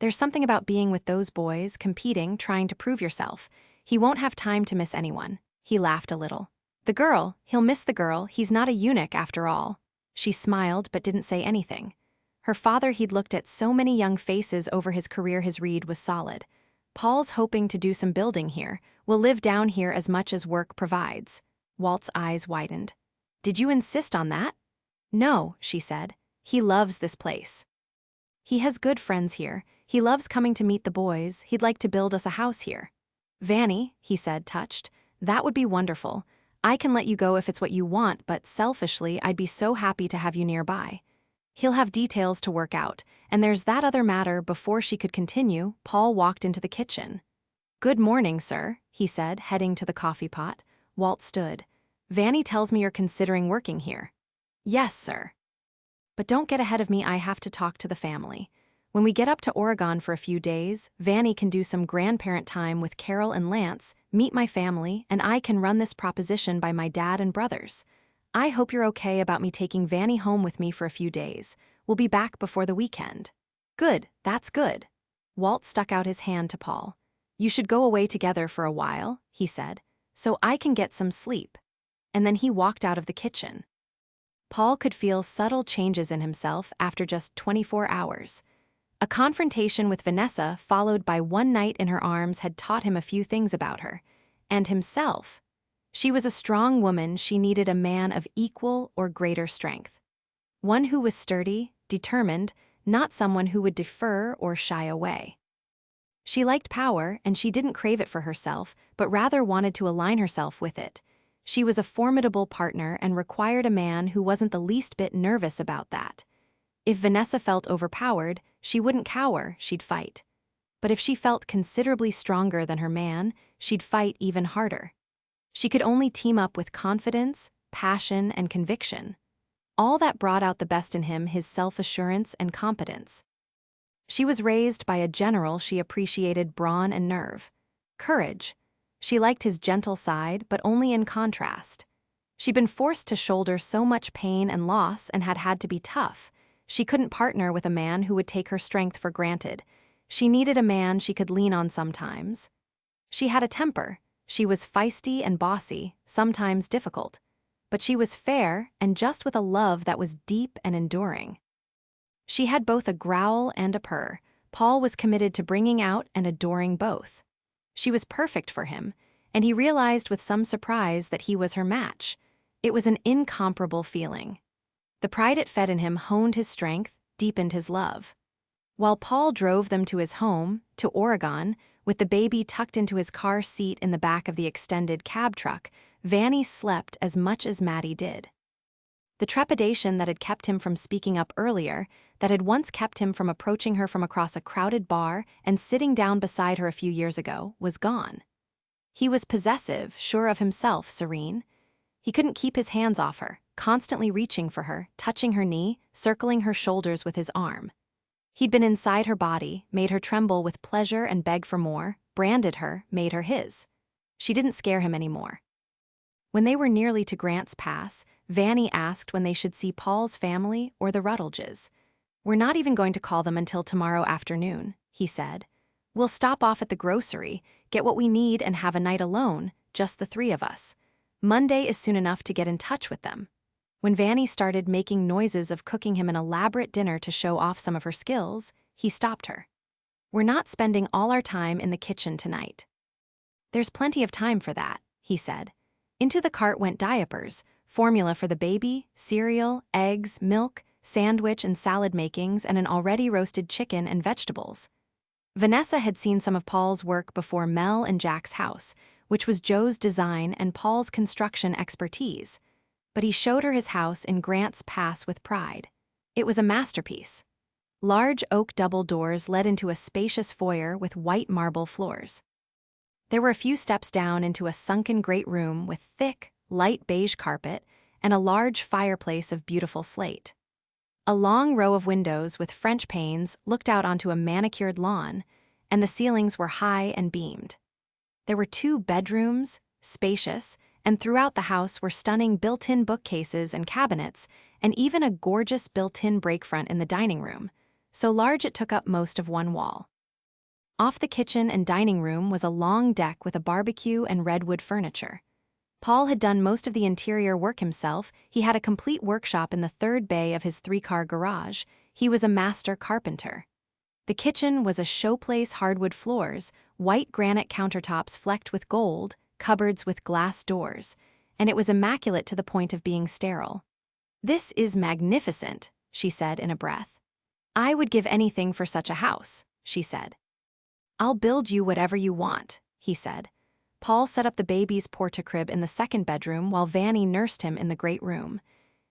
There's something about being with those boys, competing, trying to prove yourself. He won't have time to miss anyone." He laughed a little. "The girl, he'll miss the girl. He's not a eunuch after all." She smiled but didn't say anything. Her father, he'd looked at so many young faces over his career, his read was solid. "Paul's hoping to do some building here. We'll live down here as much as work provides." Walt's eyes widened. "Did you insist on that?" "No," she said. "He loves this place. He has good friends here. He loves coming to meet the boys. He'd like to build us a house here." "Vanny," he said, touched, "that would be wonderful. I can let you go if it's what you want, but selfishly, I'd be so happy to have you nearby. He'll have details to work out, and there's that other matter." Before she could continue, Paul walked into the kitchen. "Good morning, sir," he said, heading to the coffee pot. Walt stood. "Vanny tells me you're considering working here." "Yes, sir. But don't get ahead of me, I have to talk to the family. When we get up to Oregon for a few days, Vanny can do some grandparent time with Carol and Lance, meet my family, and I can run this proposition by my dad and brothers. I hope you're okay about me taking Vanny home with me for a few days. We'll be back before the weekend." "Good, that's good." Walt stuck out his hand to Paul. "You should go away together for a while," he said, "so I can get some sleep." And then he walked out of the kitchen. Paul could feel subtle changes in himself after just 24 hours. A confrontation with Vanessa, followed by one night in her arms, had taught him a few things about her. And himself. She was a strong woman. She needed a man of equal or greater strength. One who was sturdy, determined, not someone who would defer or shy away. She liked power, and she didn't crave it for herself, but rather wanted to align herself with it. She was a formidable partner and required a man who wasn't the least bit nervous about that. If Vanessa felt overpowered, she wouldn't cower, she'd fight. But if she felt considerably stronger than her man, she'd fight even harder. She could only team up with confidence, passion, and conviction. All that brought out the best in him, his self-assurance and competence. She was raised by a general. She appreciated brawn and nerve. Courage. She liked his gentle side, but only in contrast. She'd been forced to shoulder so much pain and loss and had to be tough. She couldn't partner with a man who would take her strength for granted. She needed a man she could lean on sometimes. She had a temper. She was feisty and bossy, sometimes difficult. But she was fair and just, with a love that was deep and enduring. She had both a growl and a purr. Paul was committed to bringing out and adoring both. She was perfect for him, and he realized with some surprise that he was her match. It was an incomparable feeling. The pride it fed in him honed his strength, deepened his love. While Paul drove them to his home, to Oregon, with the baby tucked into his car seat in the back of the extended cab truck, Vanny slept as much as Maddie did. The trepidation that had kept him from speaking up earlier, that had once kept him from approaching her from across a crowded bar and sitting down beside her a few years ago, was gone. He was possessive, sure of himself, serene. He couldn't keep his hands off her, constantly reaching for her, touching her knee, circling her shoulders with his arm. He'd been inside her body, made her tremble with pleasure and beg for more, branded her, made her his. She didn't scare him anymore. When they were nearly to Grants Pass, Vanny asked when they should see Paul's family or the Rutledges. "We're not even going to call them until tomorrow afternoon," he said. "We'll stop off at the grocery, get what we need, and have a night alone, just the three of us. Monday is soon enough to get in touch with them." When Vanny started making noises of cooking him an elaborate dinner to show off some of her skills, he stopped her. "We're not spending all our time in the kitchen tonight." "There's plenty of time for that," he said. Into the cart went diapers, formula for the baby, cereal, eggs, milk, sandwich and salad makings, and an already roasted chicken and vegetables. Vanessa had seen some of Paul's work before Mel and Jack's house, which was Joe's design and Paul's construction expertise. But he showed her his house in Grants Pass with pride. It was a masterpiece. Large oak double doors led into a spacious foyer with white marble floors. There were a few steps down into a sunken great room with thick, light beige carpet and a large fireplace of beautiful slate. A long row of windows with French panes looked out onto a manicured lawn, and the ceilings were high and beamed. There were 2 bedrooms, spacious, and throughout the house were stunning built-in bookcases and cabinets, and even a gorgeous built-in breakfront in the dining room, so large it took up most of one wall. Off the kitchen and dining room was a long deck with a barbecue and redwood furniture. Paul had done most of the interior work himself. He had a complete workshop in the 3rd bay of his 3-car garage. He was a master carpenter. The kitchen was a showplace, hardwood floors, white granite countertops flecked with gold, cupboards with glass doors, and it was immaculate to the point of being sterile. "This is magnificent," she said in a breath. "I would give anything for such a house," she said. "I'll build you whatever you want," he said. Paul set up the baby's porta-crib in the second bedroom while Vanny nursed him in the great room.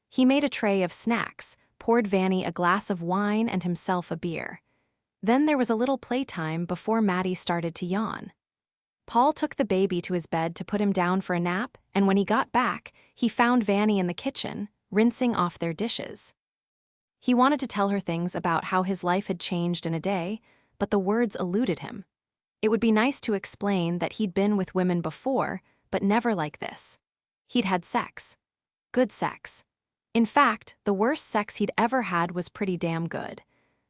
He made a tray of snacks, poured Vanny a glass of wine and himself a beer. Then there was a little playtime before Maddie started to yawn. Paul took the baby to his bed to put him down for a nap, and when he got back, he found Vanny in the kitchen, rinsing off their dishes. He wanted to tell her things about how his life had changed in a day, but the words eluded him. It would be nice to explain that he'd been with women before, but never like this. He'd had sex. Good sex. In fact, the worst sex he'd ever had was pretty damn good.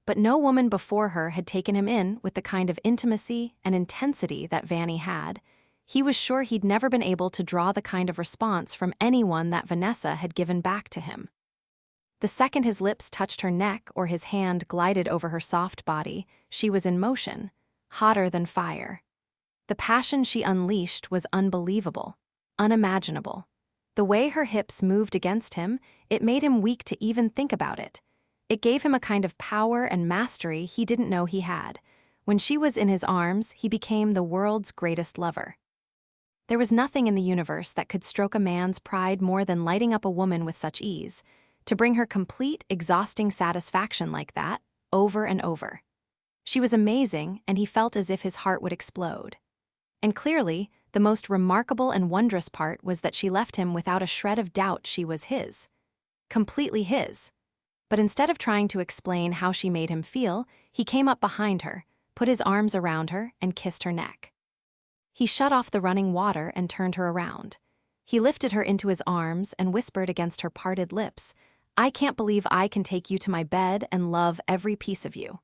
But no woman before her had taken him in with the kind of intimacy and intensity that Vanny had. He was sure he'd never been able to draw the kind of response from anyone that Vanessa had given back to him. The second his lips touched her neck or his hand glided over her soft body, she was in motion, hotter than fire. The passion she unleashed was unbelievable, unimaginable. The way her hips moved against him, it made him weak to even think about it. It gave him a kind of power and mastery he didn't know he had. When she was in his arms, he became the world's greatest lover. There was nothing in the universe that could stroke a man's pride more than lighting up a woman with such ease, to bring her complete, exhausting satisfaction like that, over and over. She was amazing, and he felt as if his heart would explode. And clearly, the most remarkable and wondrous part was that she left him without a shred of doubt she was his. Completely his. But instead of trying to explain how she made him feel, he came up behind her, put his arms around her, and kissed her neck. He shut off the running water and turned her around. He lifted her into his arms and whispered against her parted lips, "I can't believe I can take you to my bed and love every piece of you."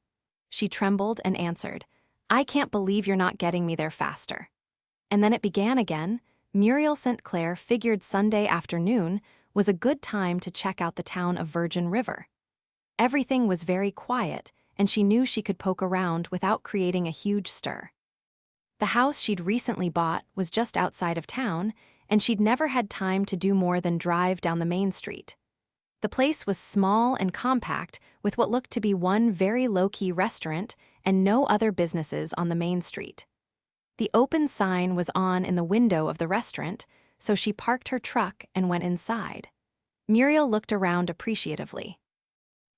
She trembled and answered, "I can't believe you're not getting me there faster." And then it began again. Muriel St. Clair figured Sunday afternoon was a good time to check out the town of Virgin River. Everything was very quiet, and she knew she could poke around without creating a huge stir. The house she'd recently bought was just outside of town, and she'd never had time to do more than drive down the main street. The place was small and compact, with what looked to be one very low-key restaurant and no other businesses on the main street. The open sign was on in the window of the restaurant, so she parked her truck and went inside. Muriel looked around appreciatively.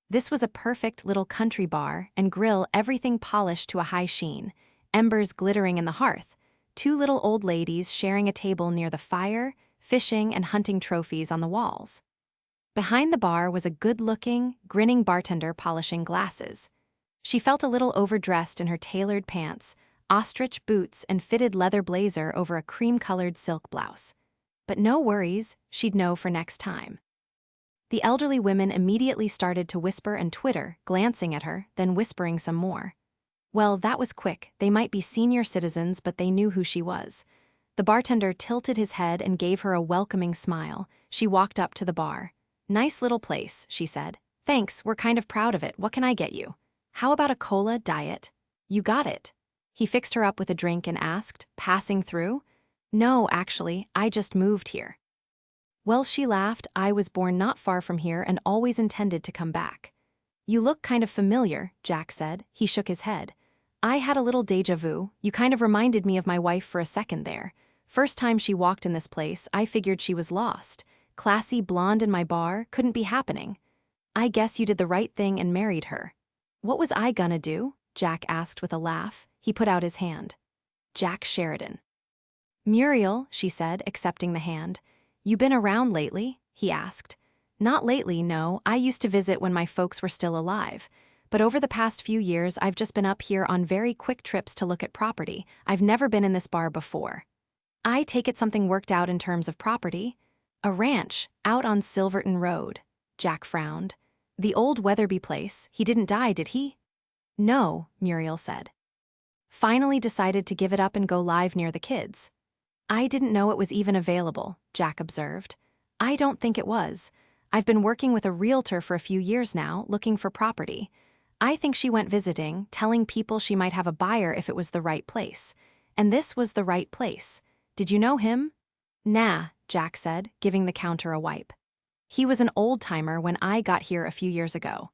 This was a perfect little country bar and grill, everything polished to a high sheen, embers glittering in the hearth, two little old ladies sharing a table near the fire, fishing and hunting trophies on the walls. Behind the bar was a good-looking, grinning bartender polishing glasses. She felt a little overdressed in her tailored pants, ostrich boots and fitted leather blazer over a cream-colored silk blouse. But no worries, she'd know for next time. The elderly women immediately started to whisper and twitter, glancing at her, then whispering some more. Well, that was quick. They might be senior citizens, but they knew who she was. The bartender tilted his head and gave her a welcoming smile. She walked up to the bar. "Nice little place," she said. "Thanks, we're kind of proud of it. What can I get you? How about a cola diet?" "You got it." He fixed her up with a drink and asked, "Passing through?" "No, actually, I just moved here." Well, she laughed. "I was born not far from here and always intended to come back." "You look kind of familiar," Jack said. He shook his head. "I had a little déjà vu. You kind of reminded me of my wife for a second there. First time she walked in this place, I figured she was lost. Classy blonde in my bar, couldn't be happening. I guess you did the right thing and married her." "What was I gonna do?" Jack asked with a laugh. He put out his hand. "Jack Sheridan." "Muriel," she said, accepting the hand. "You been around lately?" he asked. "Not lately, no. I used to visit when my folks were still alive. But over the past few years, I've just been up here on very quick trips to look at property. I've never been in this bar before." "I take it something worked out in terms of property?" "A ranch, out on Silverton Road." Jack frowned. "The old Weatherby place. He didn't die, did he?" "No," Muriel said. "Finally decided to give it up and go live near the kids." "I didn't know it was even available," Jack observed. "I don't think it was. I've been working with a realtor for a few years now, looking for property. I think she went visiting, telling people she might have a buyer if it was the right place. And this was the right place. Did you know him?" "Nah," Jack said, giving the counter a wipe. "He was an old-timer when I got here a few years ago."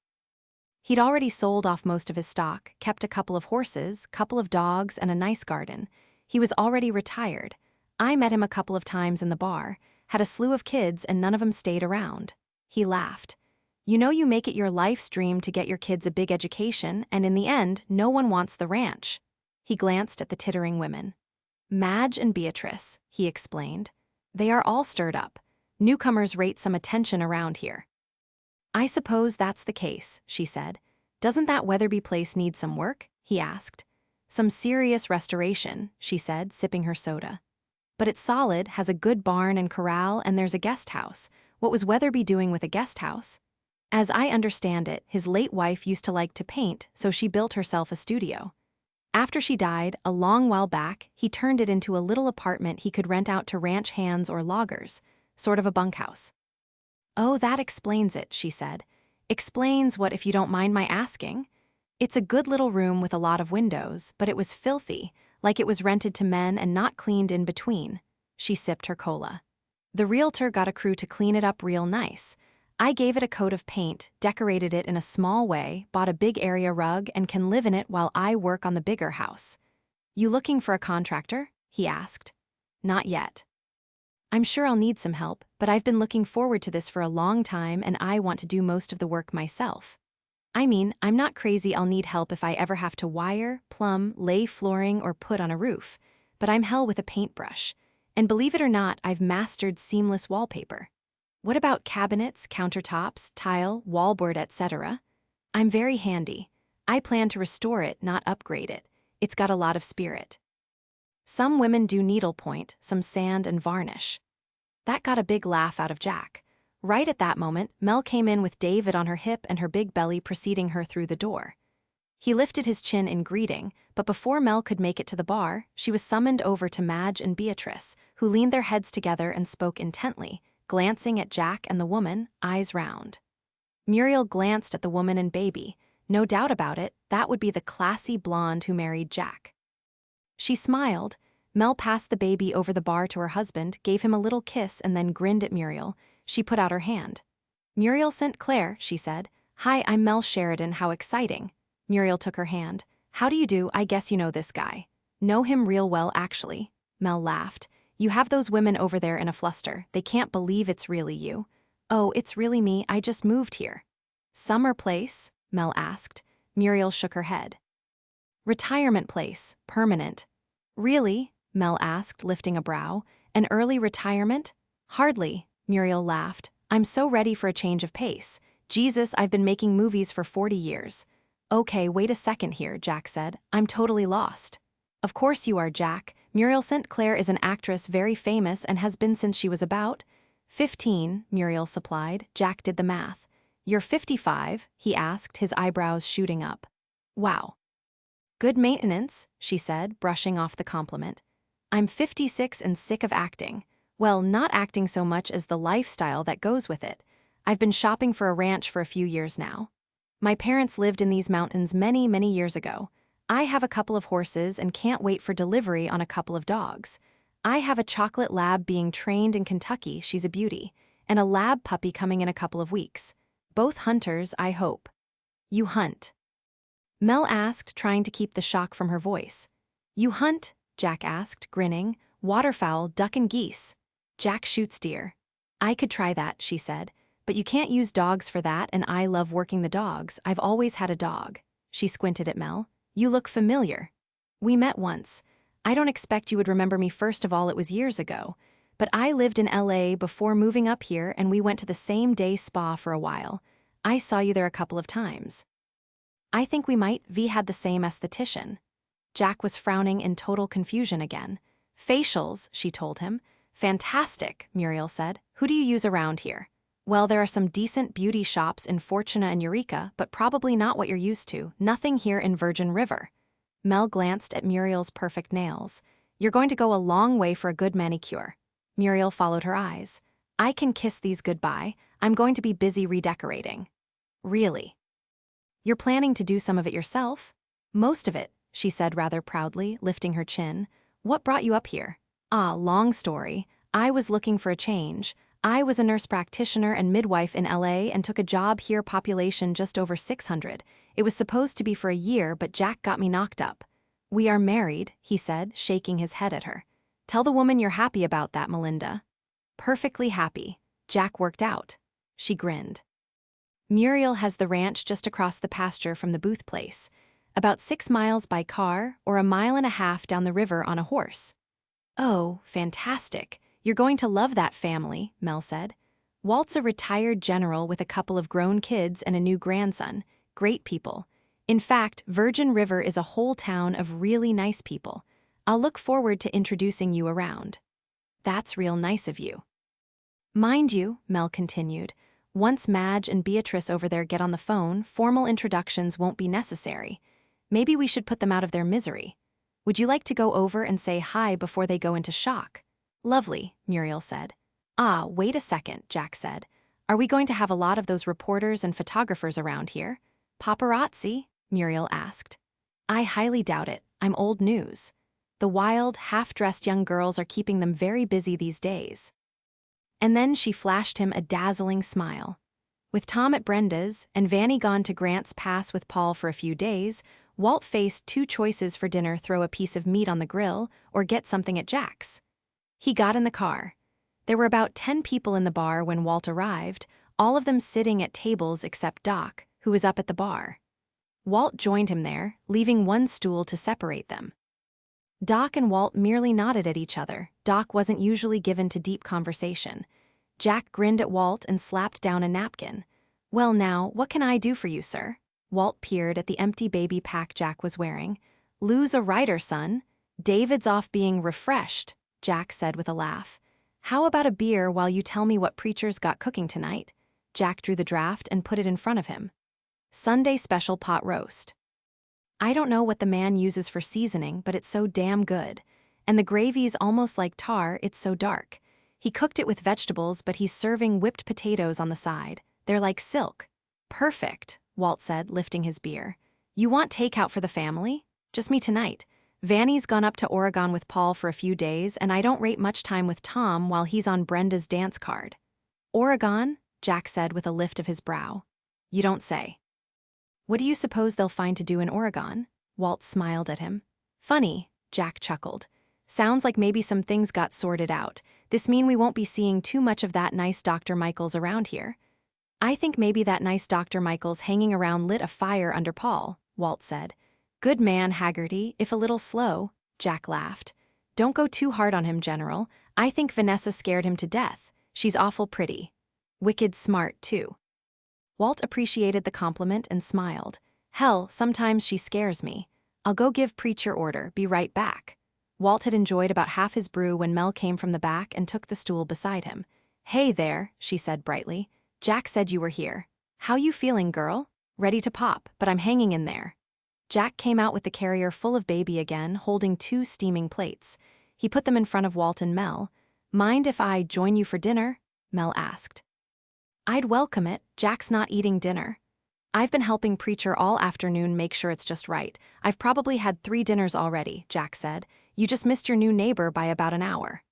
He'd already sold off most of his stock, kept a couple of horses, couple of dogs, and a nice garden. He was already retired. I met him a couple of times in the bar, had a slew of kids, and none of them stayed around. He laughed. You know, you make it your life's dream to get your kids a big education, and in the end, no one wants the ranch. He glanced at the tittering women. Madge and Beatrice, he explained. They are all stirred up. Newcomers rate some attention around here. I suppose that's the case, she said. Doesn't that Weatherby place need some work? He asked. Some serious restoration, she said, sipping her soda. But it's solid, has a good barn and corral, and there's a guest house. What was Weatherby doing with a guest house? As I understand it, his late wife used to like to paint, so she built herself a studio. After she died, a long while back, he turned it into a little apartment he could rent out to ranch hands or loggers, sort of a bunkhouse. Oh, that explains it, she said. Explains what, if you don't mind my asking? It's a good little room with a lot of windows, but it was filthy, like it was rented to men and not cleaned in between. She sipped her cola. The realtor got a crew to clean it up real nice. I gave it a coat of paint, decorated it in a small way, bought a big area rug, and can live in it while I work on the bigger house. You looking for a contractor? He asked. Not yet. I'm sure I'll need some help, but I've been looking forward to this for a long time and I want to do most of the work myself. I mean, I'm not crazy I'll need help if I ever have to wire, plumb, lay flooring, or put on a roof, but I'm hell with a paintbrush. And believe it or not, I've mastered seamless wallpaper. What about cabinets, countertops, tile, wallboard, etc.? I'm very handy. I plan to restore it, not upgrade it. It's got a lot of spirit. Some women do needlepoint, some sand and varnish. That got a big laugh out of Jack. Right at that moment, Mel came in with David on her hip and her big belly preceding her through the door. He lifted his chin in greeting, but before Mel could make it to the bar, she was summoned over to Madge and Beatrice, who leaned their heads together and spoke intently, glancing at Jack and the woman, eyes round. Muriel glanced at the woman and baby. No doubt about it, that would be the classy blonde who married Jack. She smiled. Mel passed the baby over the bar to her husband, gave him a little kiss, and then grinned at Muriel. She put out her hand. Muriel St. Clair, she said. Hi, I'm Mel Sheridan, how exciting. Muriel took her hand. How do you do? I guess you know this guy. Know him real well, actually. Mel laughed. You have those women over there in a fluster. They can't believe it's really you. Oh, it's really me. I just moved here. Summer place? Mel asked. Muriel shook her head. Retirement place, permanent. Really? Mel asked, lifting a brow. An early retirement? Hardly, Muriel laughed. I'm so ready for a change of pace. Jesus, I've been making movies for 40 years. Okay, wait a second here, Jack said. I'm totally lost. Of course you are, Jack. Muriel St. Clair is an actress very famous and has been since she was about 15, Muriel supplied. Jack did the math. You're 55, he asked, his eyebrows shooting up. Wow. Good maintenance, she said, brushing off the compliment. I'm 56 and sick of acting. Well, not acting so much as the lifestyle that goes with it. I've been shopping for a ranch for a few years now. My parents lived in these mountains many, many years ago. I have a couple of horses and can't wait for delivery on a couple of dogs. I have a chocolate lab being trained in Kentucky, she's a beauty, and a lab puppy coming in a couple of weeks. Both hunters, I hope. You hunt? Mel asked, trying to keep the shock from her voice. You hunt? Jack asked, grinning. Waterfowl, duck and geese. Jack shoots deer. I could try that, she said. But you can't use dogs for that, and I love working the dogs. I've always had a dog. She squinted at Mel. You look familiar. We met once. I don't expect you would remember me. First of all, it was years ago. But I lived in LA before moving up here, and we went to the same day spa for a while. I saw you there a couple of times. I think we might. V had the same esthetician. Jack was frowning in total confusion again. Facials, she told him. Fantastic, Muriel said. Who do you use around here? Well, there are some decent beauty shops in Fortuna and Eureka, but probably not what you're used to. Nothing here in Virgin River. Mel glanced at Muriel's perfect nails. You're going to go a long way for a good manicure. Muriel followed her eyes. I can kiss these goodbye. I'm going to be busy redecorating. Really? You're planning to do some of it yourself? Most of it, she said rather proudly, lifting her chin. What brought you up here? Ah, long story. I was looking for a change. I was a nurse practitioner and midwife in LA and took a job here, population just over 600. It was supposed to be for a year, but Jack got me knocked up. We are married, he said, shaking his head at her. Tell the woman you're happy about that, Melinda. Perfectly happy. Jack worked out. She grinned. Muriel has the ranch just across the pasture from the Booth place, about 6 miles by car or a mile and a half down the river on a horse. Oh, fantastic. You're going to love that family, Mel said. Walt's a retired general with a couple of grown kids and a new grandson. Great people. In fact, Virgin River is a whole town of really nice people. I'll look forward to introducing you around. That's real nice of you. Mind you, Mel continued, once Madge and Beatrice over there get on the phone, formal introductions won't be necessary. Maybe we should put them out of their misery. Would you like to go over and say hi before they go into shock? Lovely, Muriel said. Ah, wait a second, Jack said. Are we going to have a lot of those reporters and photographers around here? Paparazzi? Muriel asked. I highly doubt it. I'm old news. The wild, half-dressed young girls are keeping them very busy these days. And then she flashed him a dazzling smile. With Tom at Brenda's and Vanny gone to Grant's Pass with Paul for a few days, Walt faced 2 choices for dinner: throw a piece of meat on the grill or get something at Jack's. He got in the car. There were about 10 people in the bar when Walt arrived, all of them sitting at tables except Doc, who was up at the bar. Walt joined him there, leaving one stool to separate them. Doc and Walt merely nodded at each other. Doc wasn't usually given to deep conversation. Jack grinned at Walt and slapped down a napkin. Well now, what can I do for you, sir? Walt peered at the empty baby pack Jack was wearing. Lou's a writer, son. David's off being refreshed, Jack said with a laugh. How about a beer while you tell me what Preacher's got cooking tonight? Jack drew the draft and put it in front of him. Sunday special pot roast. I don't know what the man uses for seasoning, but it's so damn good. And the gravy's almost like tar, it's so dark. He cooked it with vegetables, but he's serving whipped potatoes on the side. They're like silk. Perfect, Walt said, lifting his beer. You want takeout for the family? Just me tonight. Vanny's gone up to Oregon with Paul for a few days, and I don't rate much time with Tom while he's on Brenda's dance card. Oregon? Jack said with a lift of his brow. You don't say. What do you suppose they'll find to do in Oregon? Walt smiled at him. Funny, Jack chuckled. Sounds like maybe some things got sorted out. This mean we won't be seeing too much of that nice Dr. Michaels around here. I think maybe that nice Dr. Michaels hanging around lit a fire under Paul, Walt said. Good man, Haggerty, if a little slow, Jack laughed. Don't go too hard on him, General. I think Vanessa scared him to death. She's awful pretty. Wicked smart, too. Walt appreciated the compliment and smiled. Hell, sometimes she scares me. I'll go give Preacher order, be right back. Walt had enjoyed about half his brew when Mel came from the back and took the stool beside him. Hey there, she said brightly. Jack said you were here. How you feeling, girl? Ready to pop, but I'm hanging in there. Jack came out with the carrier full of baby again, holding 2 steaming plates. He put them in front of Walt and Mel. Mind if I join you for dinner? Mel asked. I'd welcome it. Jack's not eating dinner. I've been helping Preacher all afternoon make sure it's just right. I've probably had 3 dinners already, Jack said. You just missed your new neighbor by about an hour.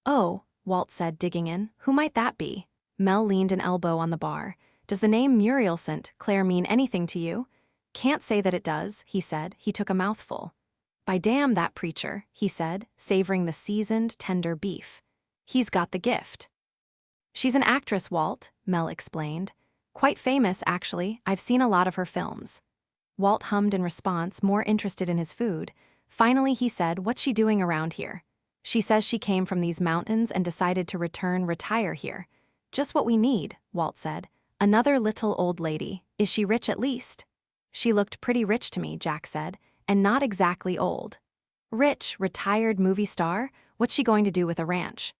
Oh, Walt said, digging in. Who might that be? Mel leaned an elbow on the bar. Does the name Muriel St. Clair mean anything to you? Can't say that it does, he said. He took a mouthful. By damn that Preacher, he said, savoring the seasoned, tender beef. He's got the gift. She's an actress, Walt, Mel explained. Quite famous, actually. I've seen a lot of her films. Walt hummed in response, more interested in his food. Finally, he said, what's she doing around here? She says she came from these mountains and decided to retire here. Just what we need, Walt said. Another little old lady. Is she rich at least? She looked pretty rich to me, Jack said, and not exactly old. Rich, retired movie star? What's she going to do with a ranch?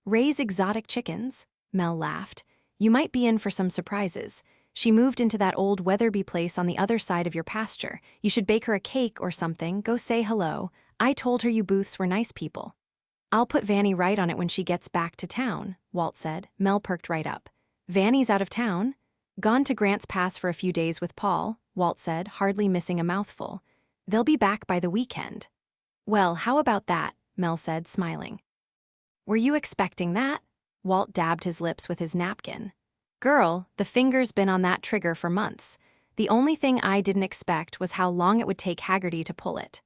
Raise exotic chickens? Mel laughed. You might be in for some surprises. She moved into that old Weatherby place on the other side of your pasture. You should bake her a cake or something. Go say hello. I told her you Booths were nice people. I'll put Vanny right on it when she gets back to town, Walt said. Mel perked right up. Vanny's out of town? Gone to Grant's Pass for a few days with Paul, Walt said, hardly missing a mouthful. They'll be back by the weekend. Well, how about that? Mel said, smiling. Were you expecting that? Walt dabbed his lips with his napkin. Girl, the finger's been on that trigger for months. The only thing I didn't expect was how long it would take Haggerty to pull it.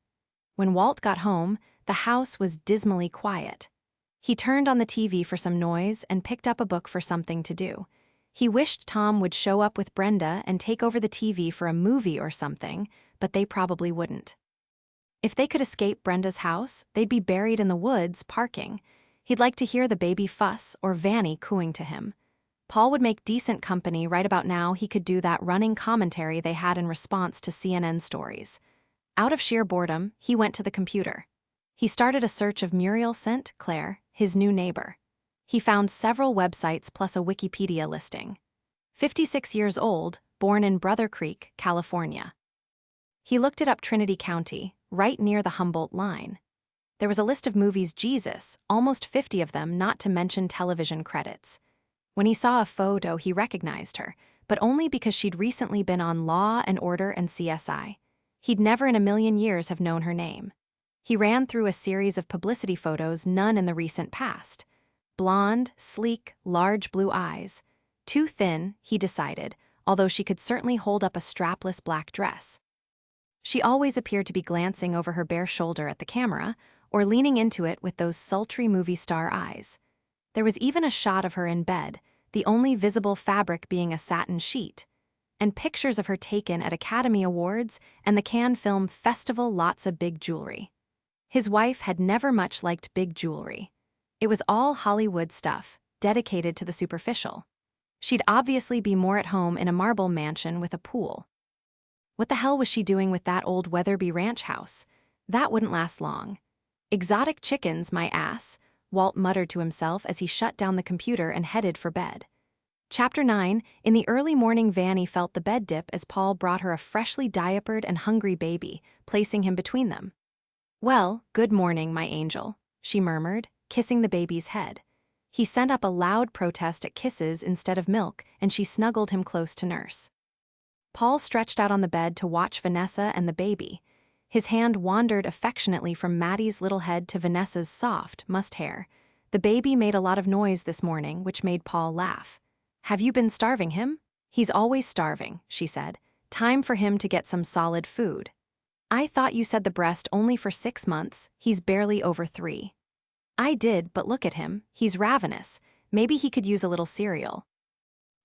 When Walt got home, The house was dismally quiet. He turned on the TV for some noise and picked up a book for something to do. He wished Tom would show up with Brenda and take over the TV for a movie or something, but they probably wouldn't. If they could escape Brenda's house, they'd be buried in the woods, parking. He'd like to hear the baby fuss or Vanny cooing to him. Paul would make decent company. Right about now. He could do that running commentary they had in response to CNN stories. Out of sheer boredom, he went to the computer. He started a search of Muriel St. Clair, his new neighbor. He found several websites plus a Wikipedia listing. 56 years old, born in Brother Creek, California. He looked it up. Trinity County, right near the Humboldt line. There was a list of movies. Jesus, almost 50 of them, not to mention television credits. When he saw a photo, he recognized her, but only because she'd recently been on Law and Order and CSI. He'd never in a million years have known her name. He ran through a series of publicity photos, none in the recent past. Blonde, sleek, large blue eyes. Too thin, he decided, although she could certainly hold up a strapless black dress. She always appeared to be glancing over her bare shoulder at the camera, or leaning into it with those sultry movie star eyes. There was even a shot of her in bed, the only visible fabric being a satin sheet, and pictures of her taken at Academy Awards and the Cannes Film Festival. Lots of big jewelry. His wife had never much liked big jewelry. It was all Hollywood stuff, dedicated to the superficial. She'd obviously be more at home in a marble mansion with a pool. What the hell was she doing with that old Weatherby Ranch house? That wouldn't last long. Exotic chickens, my ass, Walt muttered to himself as he shut down the computer and headed for bed. Chapter 9. In the early morning, Vanny felt the bed dip as Paul brought her a freshly diapered and hungry baby, placing him between them. "Well, good morning, my angel," she murmured, kissing the baby's head. He sent up a loud protest at kisses instead of milk, and she snuggled him close to nurse. Paul stretched out on the bed to watch Vanessa and the baby. His hand wandered affectionately from Maddie's little head to Vanessa's soft, mussed hair. The baby made a lot of noise this morning, which made Paul laugh. "Have you been starving him?" "He's always starving," she said. "Time for him to get some solid food." "I thought you said the breast only for 6 months. He's barely over 3. "I did, but look at him. He's ravenous. Maybe he could use a little cereal."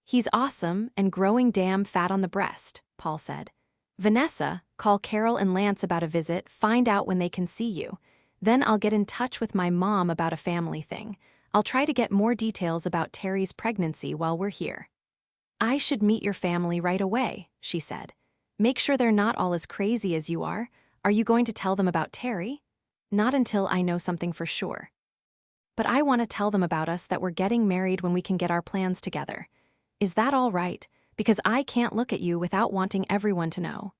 "He's awesome and growing damn fat on the breast," Paul said. "Vanessa, call Carol and Lance about a visit. Find out when they can see you. Then I'll get in touch with my mom about a family thing. I'll try to get more details about Terry's pregnancy while we're here." "I should meet your family right away," she said. "Make sure they're not all as crazy as you are. Are you going to tell them about Terry?" "Not until I know something for sure." "But I want to tell them about us, that we're getting married when we can get our plans together. Is that all right? Because I can't look at you without wanting everyone to know."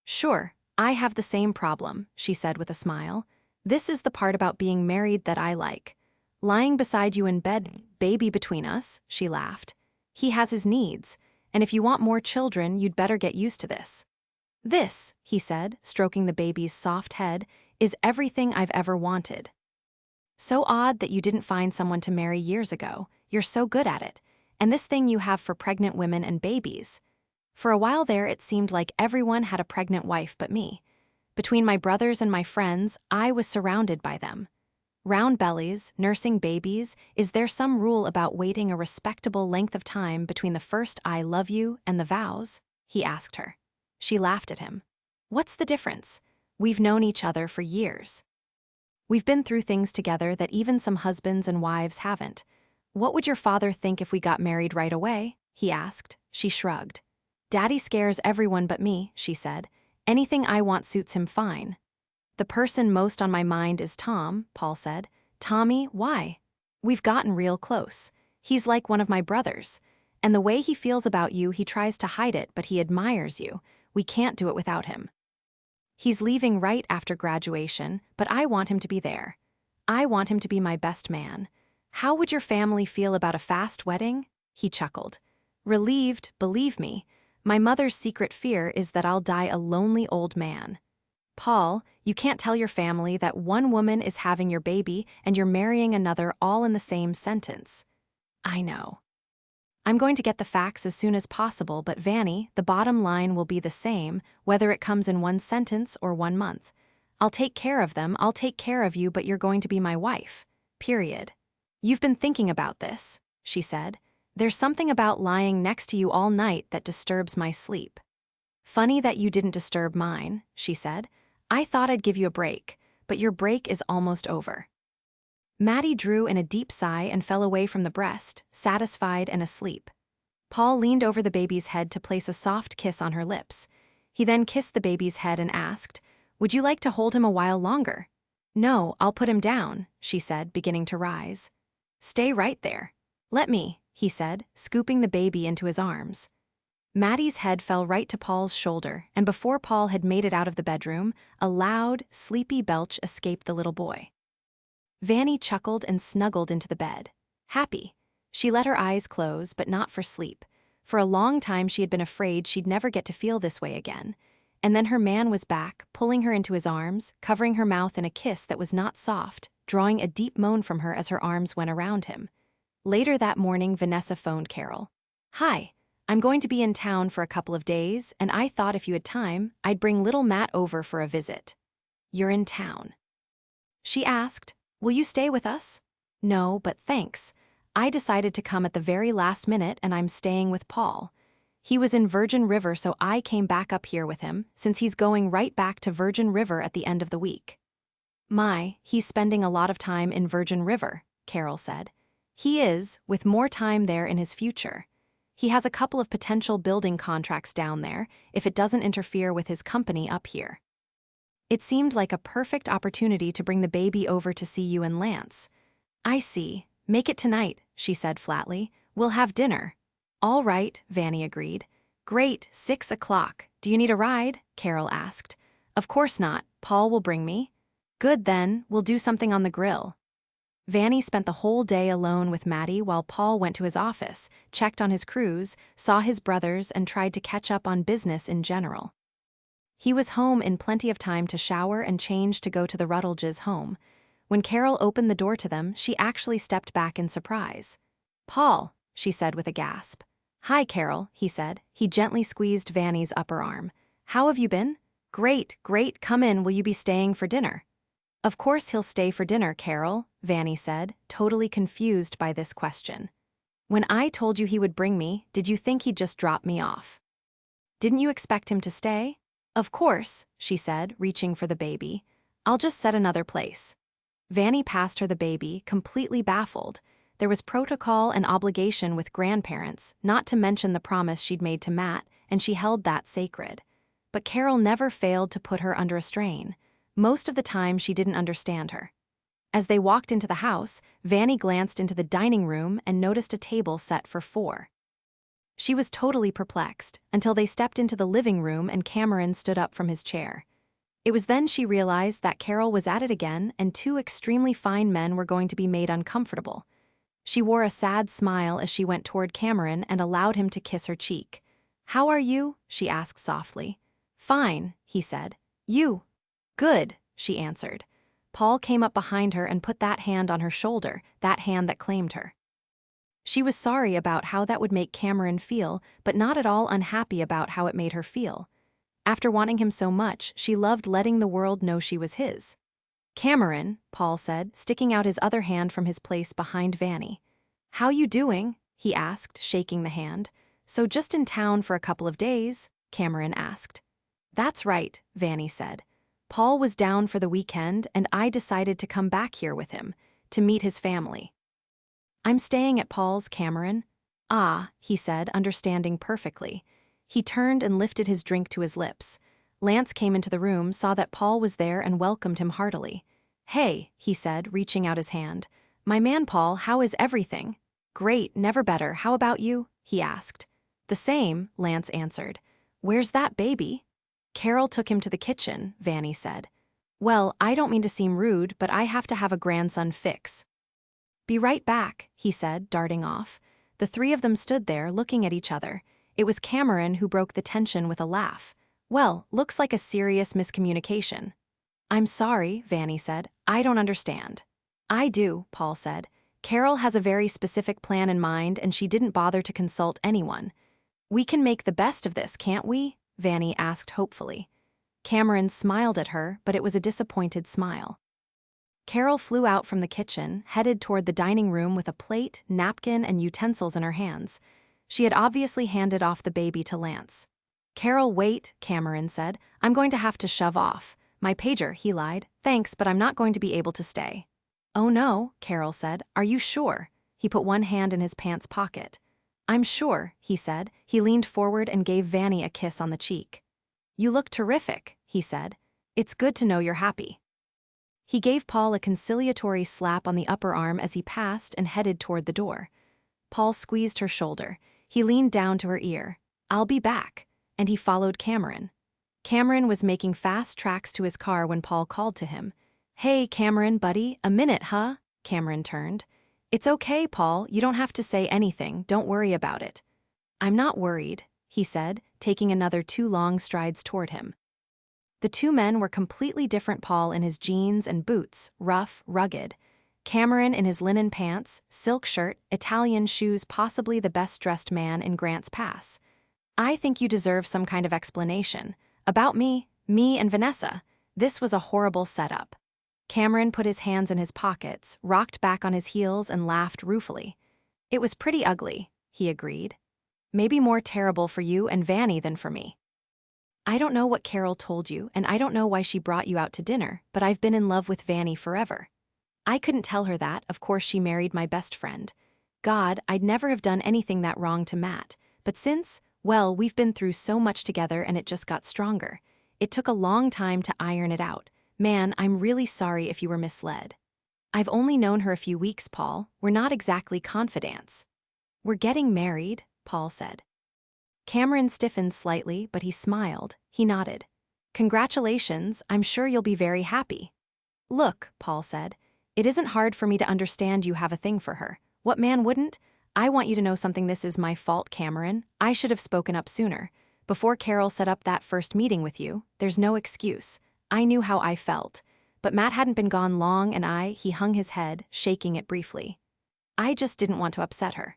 "Sure, I have the same problem," she said with a smile. "This is the part about being married that I like. Lying beside you in bed, baby between us," she laughed. "He has his needs, and if you want more children, you'd better get used to this." "This," he said, stroking the baby's soft head, "is everything I've ever wanted." "So odd that you didn't find someone to marry years ago. You're so good at it. And this thing you have for pregnant women and babies." For a while there, it seemed like everyone had a pregnant wife but me. Between my brothers and my friends, I was surrounded by them. Round bellies, nursing babies. Is there some rule about waiting a respectable length of time between the first "I love you" and the vows? He asked her. She laughed at him. "What's the difference? We've known each other for years. We've been through things together that even some husbands and wives haven't. What would your father think if we got married right away?" he asked. She shrugged. "Daddy scares everyone but me," she said. "Anything I want suits him fine." "The person most on my mind is Tom," Paul said. "Tommy, why?" "We've gotten real close. He's like one of my brothers. And the way he feels about you, he tries to hide it, but he admires you. We can't do it without him. He's leaving right after graduation, but I want him to be there. I want him to be my best man. How would your family feel about a fast wedding?" He chuckled. "Relieved, believe me. My mother's secret fear is that I'll die a lonely old man." "Paul, you can't tell your family that one woman is having your baby and you're marrying another all in the same sentence." "I know. I'm going to get the facts as soon as possible, but Vanny, the bottom line will be the same, whether it comes in one sentence or 1 month. I'll take care of them, I'll take care of you, but you're going to be my wife. Period. You've been thinking about this, she said. There's something about lying next to you all night that disturbs my sleep. Funny that you didn't disturb mine, she said. I thought I'd give you a break, but your break is almost over. Maddie drew in a deep sigh and fell away from the breast, satisfied and asleep. Paul leaned over the baby's head to place a soft kiss on her lips. He then kissed the baby's head and asked, "Would you like to hold him a while longer?" "No, I'll put him down," she said, beginning to rise. "Stay right there. Let me," he said, scooping the baby into his arms. Maddie's head fell right to Paul's shoulder, and before Paul had made it out of the bedroom, a loud, sleepy belch escaped the little boy. Vanny chuckled and snuggled into the bed. Happy. She let her eyes close, but not for sleep. For a long time she had been afraid she'd never get to feel this way again. And then her man was back, pulling her into his arms, covering her mouth in a kiss that was not soft, drawing a deep moan from her as her arms went around him. Later that morning, Vanessa phoned Carol. "Hi, I'm going to be in town for a couple of days, and I thought if you had time, I'd bring little Matt over for a visit." "You're in town?" She asked. "Will you stay with us?" "No, but thanks. I decided to come at the very last minute and I'm staying with Paul. He was in Virgin River, so I came back up here with him, since he's going right back to Virgin River at the end of the week." "My, he's spending a lot of time in Virgin River," Carol said. "He is, with more time there in his future. He has a couple of potential building contracts down there, if it doesn't interfere with his company up here." It seemed like a perfect opportunity to bring the baby over to see you and Lance. "I see. Make it tonight," she said flatly. "We'll have dinner." "All right," Vanny agreed. "Great, 6 o'clock. Do you need a ride?" Carol asked. "Of course not. Paul will bring me." "Good then, we'll do something on the grill." Vanny spent the whole day alone with Maddie while Paul went to his office, checked on his crews, saw his brothers, and tried to catch up on business in general. He was home in plenty of time to shower and change to go to the Rutledges' home. When Carol opened the door to them, she actually stepped back in surprise. "Paul," she said with a gasp. "Hi, Carol," he said. He gently squeezed Vanny's upper arm. "How have you been?" "Great, great. Come in. Will you be staying for dinner?" "Of course he'll stay for dinner, Carol," Vanny said, totally confused by this question. "When I told you he would bring me, did you think he'd just drop me off? Didn't you expect him to stay?" "Of course," she said, reaching for the baby. "I'll just set another place." Vanny passed her the baby, completely baffled. There was protocol and obligation with grandparents, not to mention the promise she'd made to Matt, and she held that sacred. But Carol never failed to put her under a strain. Most of the time she didn't understand her. As they walked into the house, Vanny glanced into the dining room and noticed a table set for 4. She was totally perplexed, until they stepped into the living room and Cameron stood up from his chair. It was then she realized that Carol was at it again and 2 extremely fine men were going to be made uncomfortable. She wore a sad smile as she went toward Cameron and allowed him to kiss her cheek. "How are you?" she asked softly. "Fine," he said. "You?" "Good," she answered. Paul came up behind her and put that hand on her shoulder, that hand that claimed her. She was sorry about how that would make Cameron feel, but not at all unhappy about how it made her feel. After wanting him so much, she loved letting the world know she was his. "Cameron," Paul said, sticking out his other hand from his place behind Vanny. "How you doing?" he asked, shaking the hand. "So just in town for a couple of days?" Cameron asked. "That's right," Vanny said. "Paul was down for the weekend and I decided to come back here with him, to meet his family." "I'm staying at Paul's, Cameron." "Ah," he said, understanding perfectly. He turned and lifted his drink to his lips. Lance came into the room, saw that Paul was there, and welcomed him heartily. "Hey," he said, reaching out his hand. "My man Paul, how is everything?" "Great, never better. How about you?" he asked. "The same," Lance answered. "Where's that baby?" "Carol took him to the kitchen," Vanny said. "Well, I don't mean to seem rude, but I have to have a grandson fix." "Be right back," he said, darting off. The 3 of them stood there, looking at each other. It was Cameron who broke the tension with a laugh. "Well, looks like a serious miscommunication." "I'm sorry," Vanny said. "I don't understand." "I do," Paul said. "Carol has a very specific plan in mind and she didn't bother to consult anyone." "We can make the best of this, can't we?" Vanny asked hopefully. Cameron smiled at her, but it was a disappointed smile. Carol flew out from the kitchen, headed toward the dining room with a plate, napkin, and utensils in her hands. She had obviously handed off the baby to Lance. "Carol, wait," Cameron said. "I'm going to have to shove off." "My pager," he lied. "Thanks, but I'm not going to be able to stay." "Oh no," Carol said. "Are you sure?" He put one hand in his pants pocket. "I'm sure," he said. He leaned forward and gave Vanny a kiss on the cheek. "You look terrific," he said. "It's good to know you're happy." He gave Paul a conciliatory slap on the upper arm as he passed and headed toward the door. Paul squeezed her shoulder. He leaned down to her ear. "I'll be back," and he followed Cameron. Cameron was making fast tracks to his car when Paul called to him. "Hey, Cameron, buddy, a minute, huh?" Cameron turned. "It's okay, Paul, you don't have to say anything, don't worry about it." "I'm not worried," he said, taking another 2 long strides toward him. The two men were completely different. Paul in his jeans and boots, rough, rugged. Cameron in his linen pants, silk shirt, Italian shoes, possibly the best-dressed man in Grant's Pass. "I think you deserve some kind of explanation. About me and Vanessa. This was a horrible setup." Cameron put his hands in his pockets, rocked back on his heels, and laughed ruefully. "It was pretty ugly," he agreed. "Maybe more terrible for you and Vanny than for me. I don't know what Carol told you, and I don't know why she brought you out to dinner, but I've been in love with Vanny forever. I couldn't tell her that, of course she married my best friend. God, I'd never have done anything that wrong to Matt, but since, well, we've been through so much together and it just got stronger. It took a long time to iron it out. Man, I'm really sorry if you were misled. I've only known her a few weeks, Paul. We're not exactly confidants." "We're getting married," Paul said. Cameron stiffened slightly, but he smiled. He nodded. "Congratulations, I'm sure you'll be very happy." "Look," Paul said, "it isn't hard for me to understand you have a thing for her. What man wouldn't? I want you to know something. This is my fault, Cameron. I should have spoken up sooner. Before Carol set up that first meeting with you, there's no excuse. I knew how I felt. But Matt hadn't been gone long and he hung his head, shaking it briefly. I just didn't want to upset her."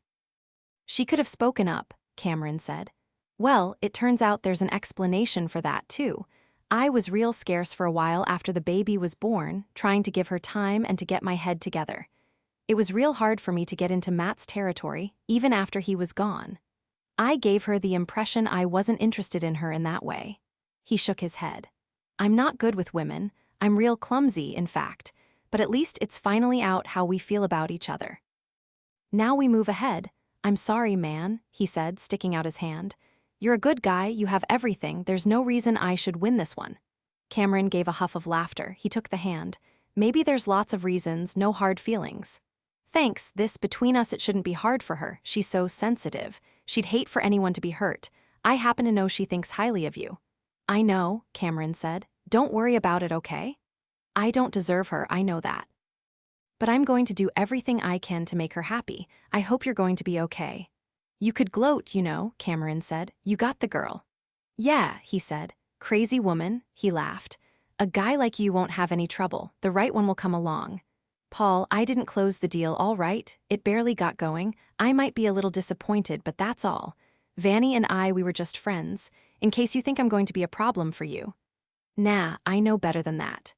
"She could have spoken up," Cameron said. "Well, it turns out there's an explanation for that, too. I was real scarce for a while after the baby was born, trying to give her time and to get my head together. It was real hard for me to get into Matt's territory, even after he was gone. I gave her the impression I wasn't interested in her in that way." He shook his head. "I'm not good with women. I'm real clumsy, in fact. But at least it's finally out how we feel about each other. Now we move ahead. I'm sorry, man," he said, sticking out his hand. "You're a good guy, you have everything, there's no reason I should win this one." Cameron gave a huff of laughter. He took the hand. "Maybe there's lots of reasons, no hard feelings." "Thanks, this between us, it shouldn't be hard for her. She's so sensitive. She'd hate for anyone to be hurt. I happen to know she thinks highly of you." "I know," Cameron said. "Don't worry about it, okay? I don't deserve her, I know that. But I'm going to do everything I can to make her happy. I hope you're going to be okay." "You could gloat, you know," Cameron said. "You got the girl." "Yeah," he said. "Crazy woman," he laughed. "A guy like you won't have any trouble. The right one will come along." "Paul, I didn't close the deal, all right? It barely got going. I might be a little disappointed, but that's all. Vanny and we were just friends, in case you think I'm going to be a problem for you." "Nah, I know better than that."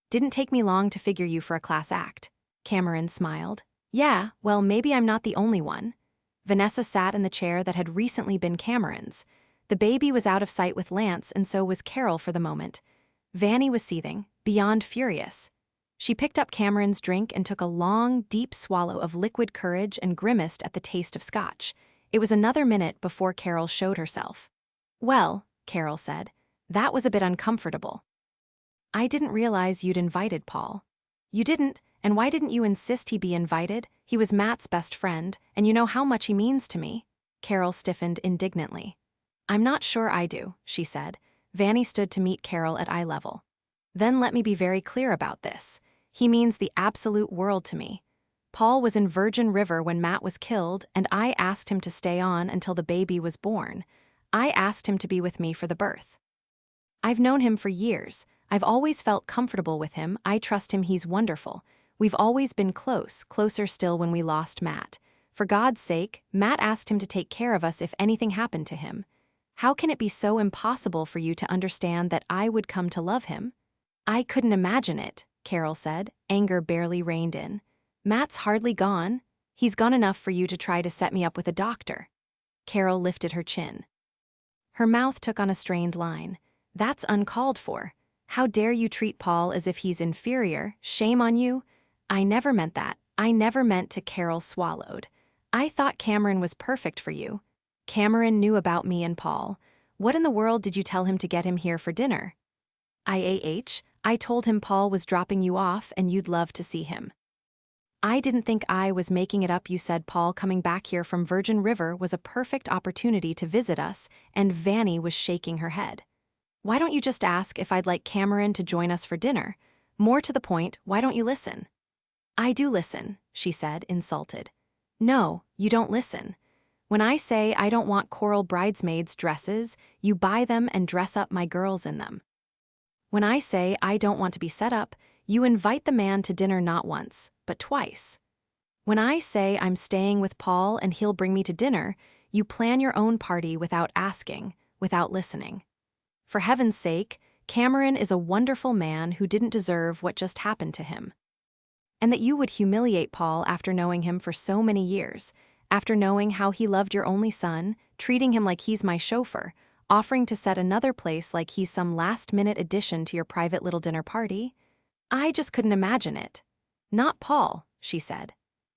"Didn't take me long to figure you for a class act." Cameron smiled. "Yeah, well, maybe I'm not the only one." Vanessa sat in the chair that had recently been Cameron's. The baby was out of sight with Lance, and so was Carol for the moment. Vanny was seething, beyond furious. She picked up Cameron's drink and took a long, deep swallow of liquid courage and grimaced at the taste of scotch. It was another minute before Carol showed herself. "Well," Carol said, "that was a bit uncomfortable." "I didn't realize you'd invited Paul." "You didn't? And why didn't you insist he be invited? He was Matt's best friend, and you know how much he means to me." Carol stiffened indignantly. "I'm not sure I do," she said. Vanny stood to meet Carol at eye level. "Then let me be very clear about this. He means the absolute world to me. Paul was in Virgin River when Matt was killed, and I asked him to stay on until the baby was born. I asked him to be with me for the birth. I've known him for years. I've always felt comfortable with him. I trust him. He's wonderful. We've always been close, closer still when we lost Matt. For God's sake, Matt asked him to take care of us if anything happened to him. How can it be so impossible for you to understand that I would come to love him? I couldn't imagine it, Carol said, anger barely reined in. Matt's hardly gone. He's gone enough for you to try to set me up with a doctor. Carol lifted her chin. Her mouth took on a strained line. That's uncalled for. How dare you treat Paul as if he's inferior? Shame on you. I never meant that. I never meant to. Carol swallowed. I thought Cameron was perfect for you. Cameron knew about me and Paul. What in the world did you tell him to get him here for dinner? I told him Paul was dropping you off and you'd love to see him. I didn't think I was making it up. You said Paul coming back here from Virgin River was a perfect opportunity to visit us, and Vanny was shaking her head. Why don't you just ask if I'd like Cameron to join us for dinner? More to the point, why don't you listen? I do listen, she said, insulted. No, you don't listen. When I say I don't want coral bridesmaids' dresses, you buy them and dress up my girls in them. When I say I don't want to be set up, you invite the man to dinner not once, but twice. When I say I'm staying with Paul and he'll bring me to dinner, you plan your own party without asking, without listening. For heaven's sake, Cameron is a wonderful man who didn't deserve what just happened to him. And that you would humiliate Paul after knowing him for so many years, after knowing how he loved your only son, treating him like he's my chauffeur, offering to set another place like he's some last-minute addition to your private little dinner party? I just couldn't imagine it. Not Paul, she said.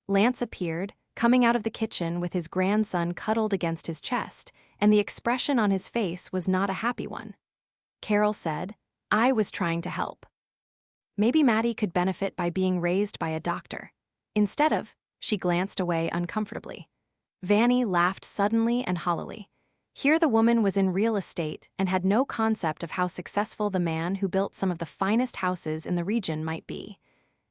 Lance appeared, coming out of the kitchen with his grandson cuddled against his chest, and the expression on his face was not a happy one. Carol said, I was trying to help. Maybe Maddie could benefit by being raised by a doctor. Instead of, she glanced away uncomfortably. Vanny laughed suddenly and hollowly. Here the woman was in real estate and had no concept of how successful the man who built some of the finest houses in the region might be.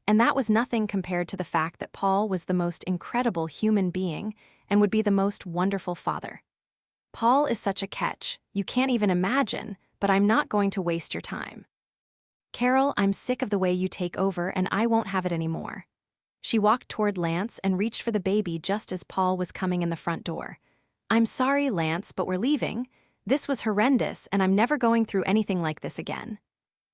And that was nothing compared to the fact that Paul was the most incredible human being and would be the most wonderful father. Paul is such a catch, you can't even imagine, but I'm not going to waste your time. Carol, I'm sick of the way you take over and I won't have it anymore. She walked toward Lance and reached for the baby just as Paul was coming in the front door. I'm sorry, Lance, but we're leaving. This was horrendous and I'm never going through anything like this again.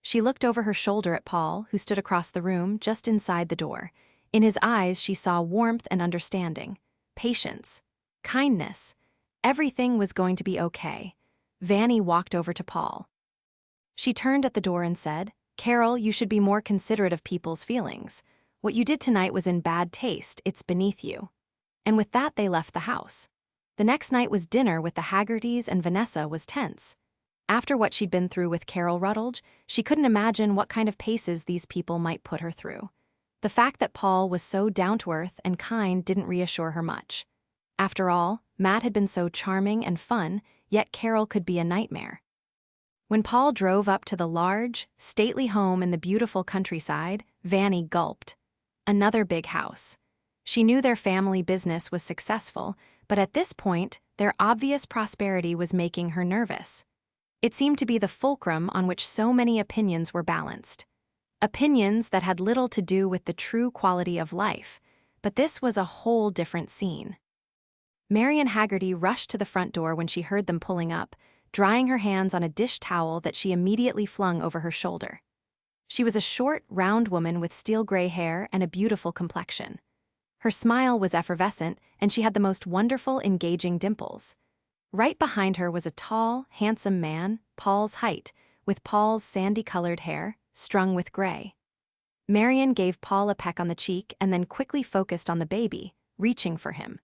She looked over her shoulder at Paul, who stood across the room just inside the door. In his eyes she saw warmth and understanding, patience, kindness. Everything was going to be okay. Vanny walked over to Paul. She turned at the door and said, Carol, you should be more considerate of people's feelings. What you did tonight was in bad taste, it's beneath you. And with that they left the house. The next night was dinner with the Haggertys and Vanessa was tense. After what she'd been through with Carol Rutledge, she couldn't imagine what kind of paces these people might put her through. The fact that Paul was so down-to-earth and kind didn't reassure her much. After all, Matt had been so charming and fun, yet Carol could be a nightmare. When Paul drove up to the large, stately home in the beautiful countryside, Vanny gulped. Another big house. She knew their family business was successful, but at this point, their obvious prosperity was making her nervous. It seemed to be the fulcrum on which so many opinions were balanced. Opinions that had little to do with the true quality of life, but this was a whole different scene. Marian Haggerty rushed to the front door when she heard them pulling up, drying her hands on a dish towel that she immediately flung over her shoulder. She was a short, round woman with steel-gray hair and a beautiful complexion. Her smile was effervescent, and she had the most wonderful, engaging dimples. Right behind her was a tall, handsome man, Paul's height, with Paul's sandy-colored hair, strung with gray. Marian gave Paul a peck on the cheek and then quickly focused on the baby, reaching for him.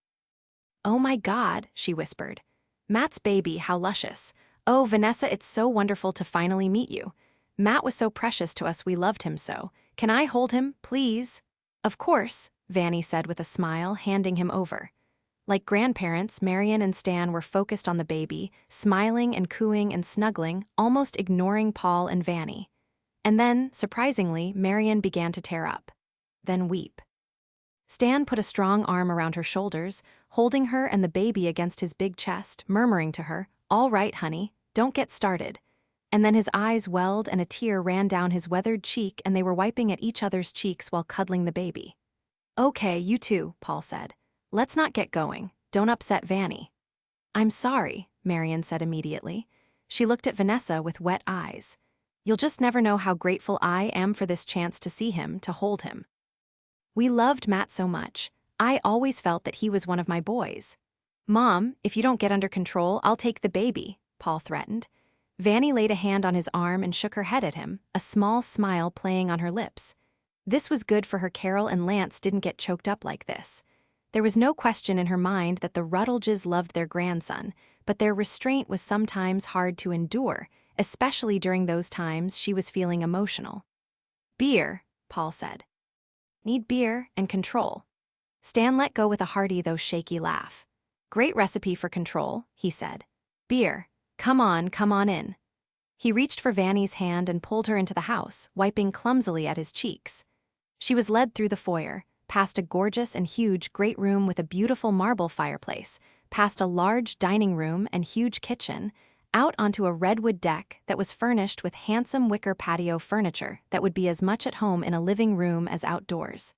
Oh my God, she whispered. Matt's baby, how luscious. Oh, Vanessa, it's so wonderful to finally meet you. Matt was so precious to us, we loved him so. Can I hold him, please? Of course, Vanny said with a smile, handing him over. Like grandparents, Marian and Stan were focused on the baby, smiling and cooing and snuggling, almost ignoring Paul and Vanny. And then, surprisingly, Marian began to tear up. Then weep. Stan put a strong arm around her shoulders, holding her and the baby against his big chest, murmuring to her, All right, honey, don't get started. And then his eyes welled and a tear ran down his weathered cheek and they were wiping at each other's cheeks while cuddling the baby. Okay, you two, Paul said. Let's not get going. Don't upset Vanny. I'm sorry, Marian said immediately. She looked at Vanessa with wet eyes. You'll just never know how grateful I am for this chance to see him, to hold him. We loved Matt so much. I always felt that he was one of my boys. Mom, if you don't get under control, I'll take the baby, Paul threatened. Vanny laid a hand on his arm and shook her head at him, a small smile playing on her lips. This was good for her. Carol and Lance didn't get choked up like this. There was no question in her mind that the Ruttledges loved their grandson, but their restraint was sometimes hard to endure, especially during those times she was feeling emotional. Beer, Paul said. Need beer and control. Stan let go with a hearty though shaky laugh. Great recipe for control, he said. Beer. Come on in. He reached for Vanny's hand and pulled her into the house, wiping clumsily at his cheeks. She was led through the foyer, past a gorgeous and huge great room with a beautiful marble fireplace, past a large dining room and huge kitchen, out onto a redwood deck that was furnished with handsome wicker patio furniture that would be as much at home in a living room as outdoors.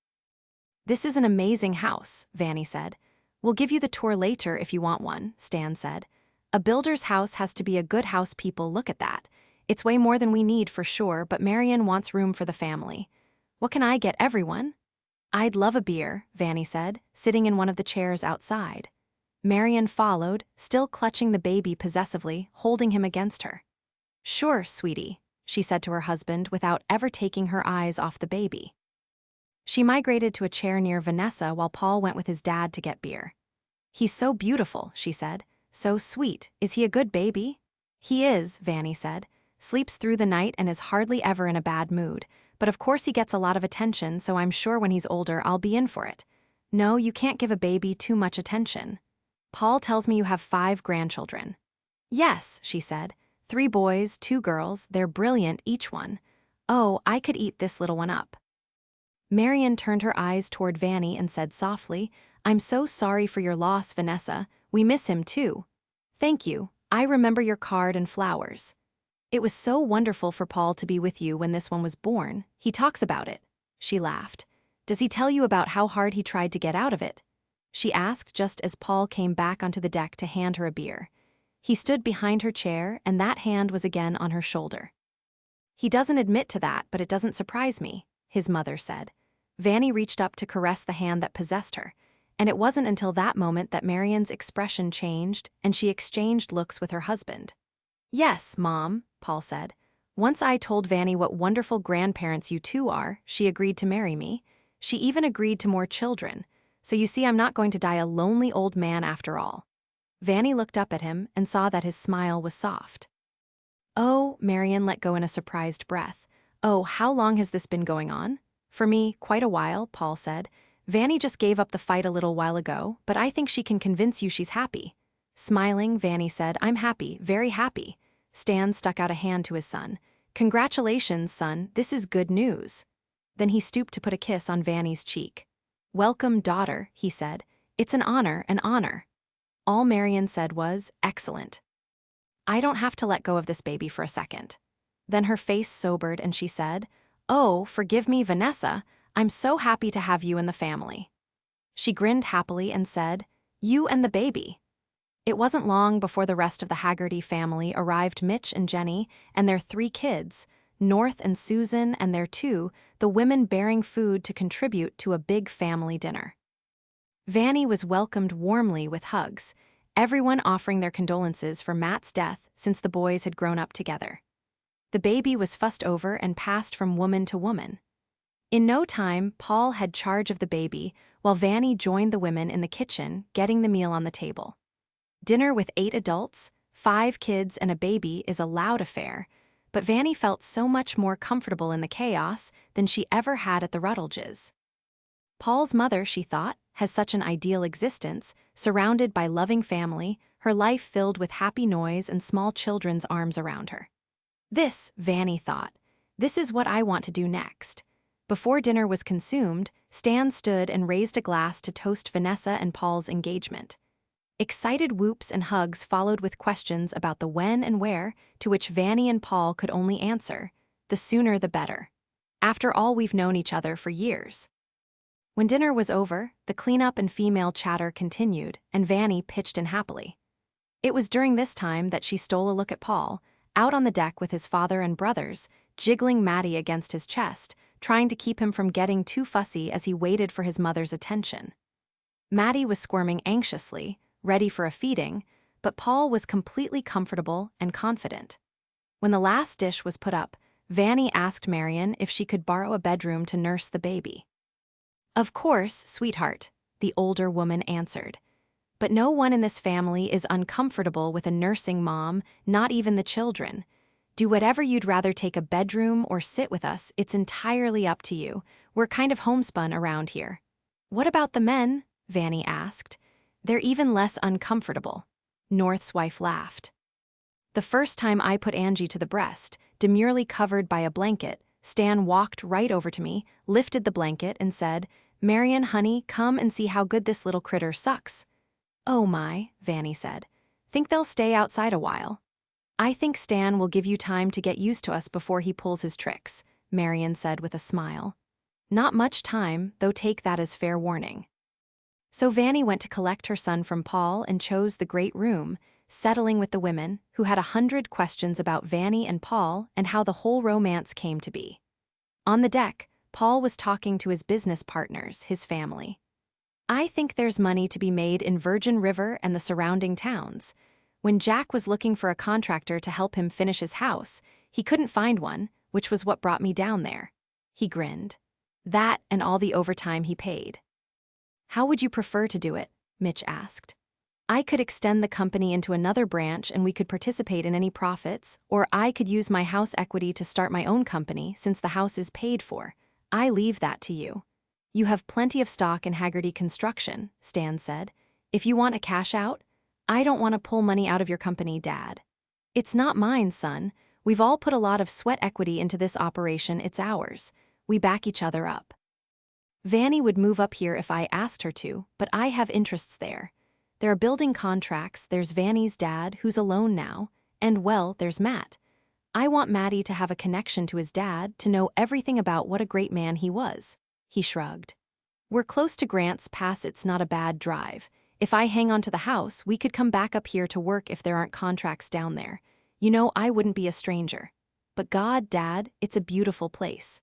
This is an amazing house, Vanny said. We'll give you the tour later if you want one, Stan said. A builder's house has to be a good house. People look at that. It's way more than we need for sure, but Marian wants room for the family. What can I get everyone? I'd love a beer, Vanny said, sitting in one of the chairs outside. Marian followed, still clutching the baby possessively, holding him against her. Sure, sweetie, she said to her husband without ever taking her eyes off the baby. She migrated to a chair near Vanessa while Paul went with his dad to get beer. He's so beautiful, she said. So sweet. Is he a good baby? He is, Vanny said. Sleeps through the night and is hardly ever in a bad mood. But of course he gets a lot of attention, so I'm sure when he's older I'll be in for it. No, you can't give a baby too much attention. Paul tells me you have 5 grandchildren. Yes, she said. 3 boys, 2 girls, they're brilliant each one. Oh, I could eat this little one up. Marian turned her eyes toward Vanny and said softly, I'm so sorry for your loss, Vanessa. We miss him too. Thank you. I remember your card and flowers. It was so wonderful for Paul to be with you when this one was born. He talks about it. She laughed. Does he tell you about how hard he tried to get out of it? She asked just as Paul came back onto the deck to hand her a beer. He stood behind her chair and that hand was again on her shoulder. He doesn't admit to that, but it doesn't surprise me, his mother said. Vanny reached up to caress the hand that possessed her, and it wasn't until that moment that Marian's expression changed and she exchanged looks with her husband. Yes, Mom, Paul said. Once I told Vanny what wonderful grandparents you two are, she agreed to marry me. She even agreed to more children. So you see, I'm not going to die a lonely old man after all. Vanny looked up at him and saw that his smile was soft. Oh, Marian let go in a surprised breath. Oh, how long has this been going on? For me, quite a while, Paul said. Vanny just gave up the fight a little while ago, but I think she can convince you she's happy. Smiling, Vanny said, I'm happy, very happy. Stan stuck out a hand to his son. Congratulations, son, this is good news. Then he stooped to put a kiss on Vanny's cheek. Welcome, daughter, he said. It's an honor, an honor. All Marian said was, excellent. I don't have to let go of this baby for a second. Then her face sobered and she said, Oh, forgive me, Vanessa. I'm so happy to have you in the family. She grinned happily and said, You and the baby. It wasn't long before the rest of the Haggerty family arrived. Mitch and Jenny and their 3 kids, North and Susan and their 2, the women bearing food to contribute to a big family dinner. Vanny was welcomed warmly with hugs, everyone offering their condolences for Matt's death since the boys had grown up together. The baby was fussed over and passed from woman to woman. In no time, Paul had charge of the baby, while Vanny joined the women in the kitchen, getting the meal on the table. Dinner with 8 adults, 5 kids and a baby is a loud affair, but Vanny felt so much more comfortable in the chaos than she ever had at the Ruttledges. Paul's mother, she thought, has such an ideal existence, surrounded by loving family, her life filled with happy noise and small children's arms around her. This, Vanny thought, this is what I want to do next. Before dinner was consumed, Stan stood and raised a glass to toast Vanessa and Paul's engagement. Excited whoops and hugs followed with questions about the when and where, to which Vanny and Paul could only answer, the sooner the better. After all, we've known each other for years. When dinner was over, the cleanup and female chatter continued, and Vanny pitched in happily. It was during this time that she stole a look at Paul, out on the deck with his father and brothers, jiggling Maddie against his chest, trying to keep him from getting too fussy as he waited for his mother's attention. Maddie was squirming anxiously, ready for a feeding, but Paul was completely comfortable and confident. When the last dish was put up, Vanny asked Marion if she could borrow a bedroom to nurse the baby. "Of course, sweetheart," the older woman answered. "But no one in this family is uncomfortable with a nursing mom, not even the children. Do whatever you'd rather, take a bedroom or sit with us, it's entirely up to you. We're kind of homespun around here." "What about the men?" Vanny asked. "They're even less uncomfortable." North's wife laughed. "The first time I put Angie to the breast, demurely covered by a blanket, Stan walked right over to me, lifted the blanket, and said, 'Marion, honey, come and see how good this little critter sucks.'" "Oh my," Vanny said. "Think they'll stay outside a while?" "I think Stan will give you time to get used to us before he pulls his tricks," Marion said with a smile. "Not much time, though take that as fair warning." So Vanny went to collect her son from Paul and chose the great room, settling with the women, who had 100 questions about Vanny and Paul and how the whole romance came to be. On the deck, Paul was talking to his business partners, his family. "I think there's money to be made in Virgin River and the surrounding towns. When Jack was looking for a contractor to help him finish his house, he couldn't find one, which was what brought me down there." He grinned. "That and all the overtime he paid." "How would you prefer to do it?" Mitch asked. "I could extend the company into another branch and we could participate in any profits, or I could use my house equity to start my own company since the house is paid for. I leave that to you." "You have plenty of stock in Haggerty Construction," Stan said. "If you want a cash out." "I don't want to pull money out of your company, Dad." "It's not mine, son. We've all put a lot of sweat equity into this operation, it's ours. We back each other up. Vanny would move up here if I asked her to, but I have interests there. There are building contracts, there's Vanny's dad, who's alone now, and well, there's Matt. I want Matty to have a connection to his dad, to know everything about what a great man he was." He shrugged. "We're close to Grants Pass, it's not a bad drive. If I hang on to the house, we could come back up here to work if there aren't contracts down there. You know, I wouldn't be a stranger. But God, Dad, it's a beautiful place.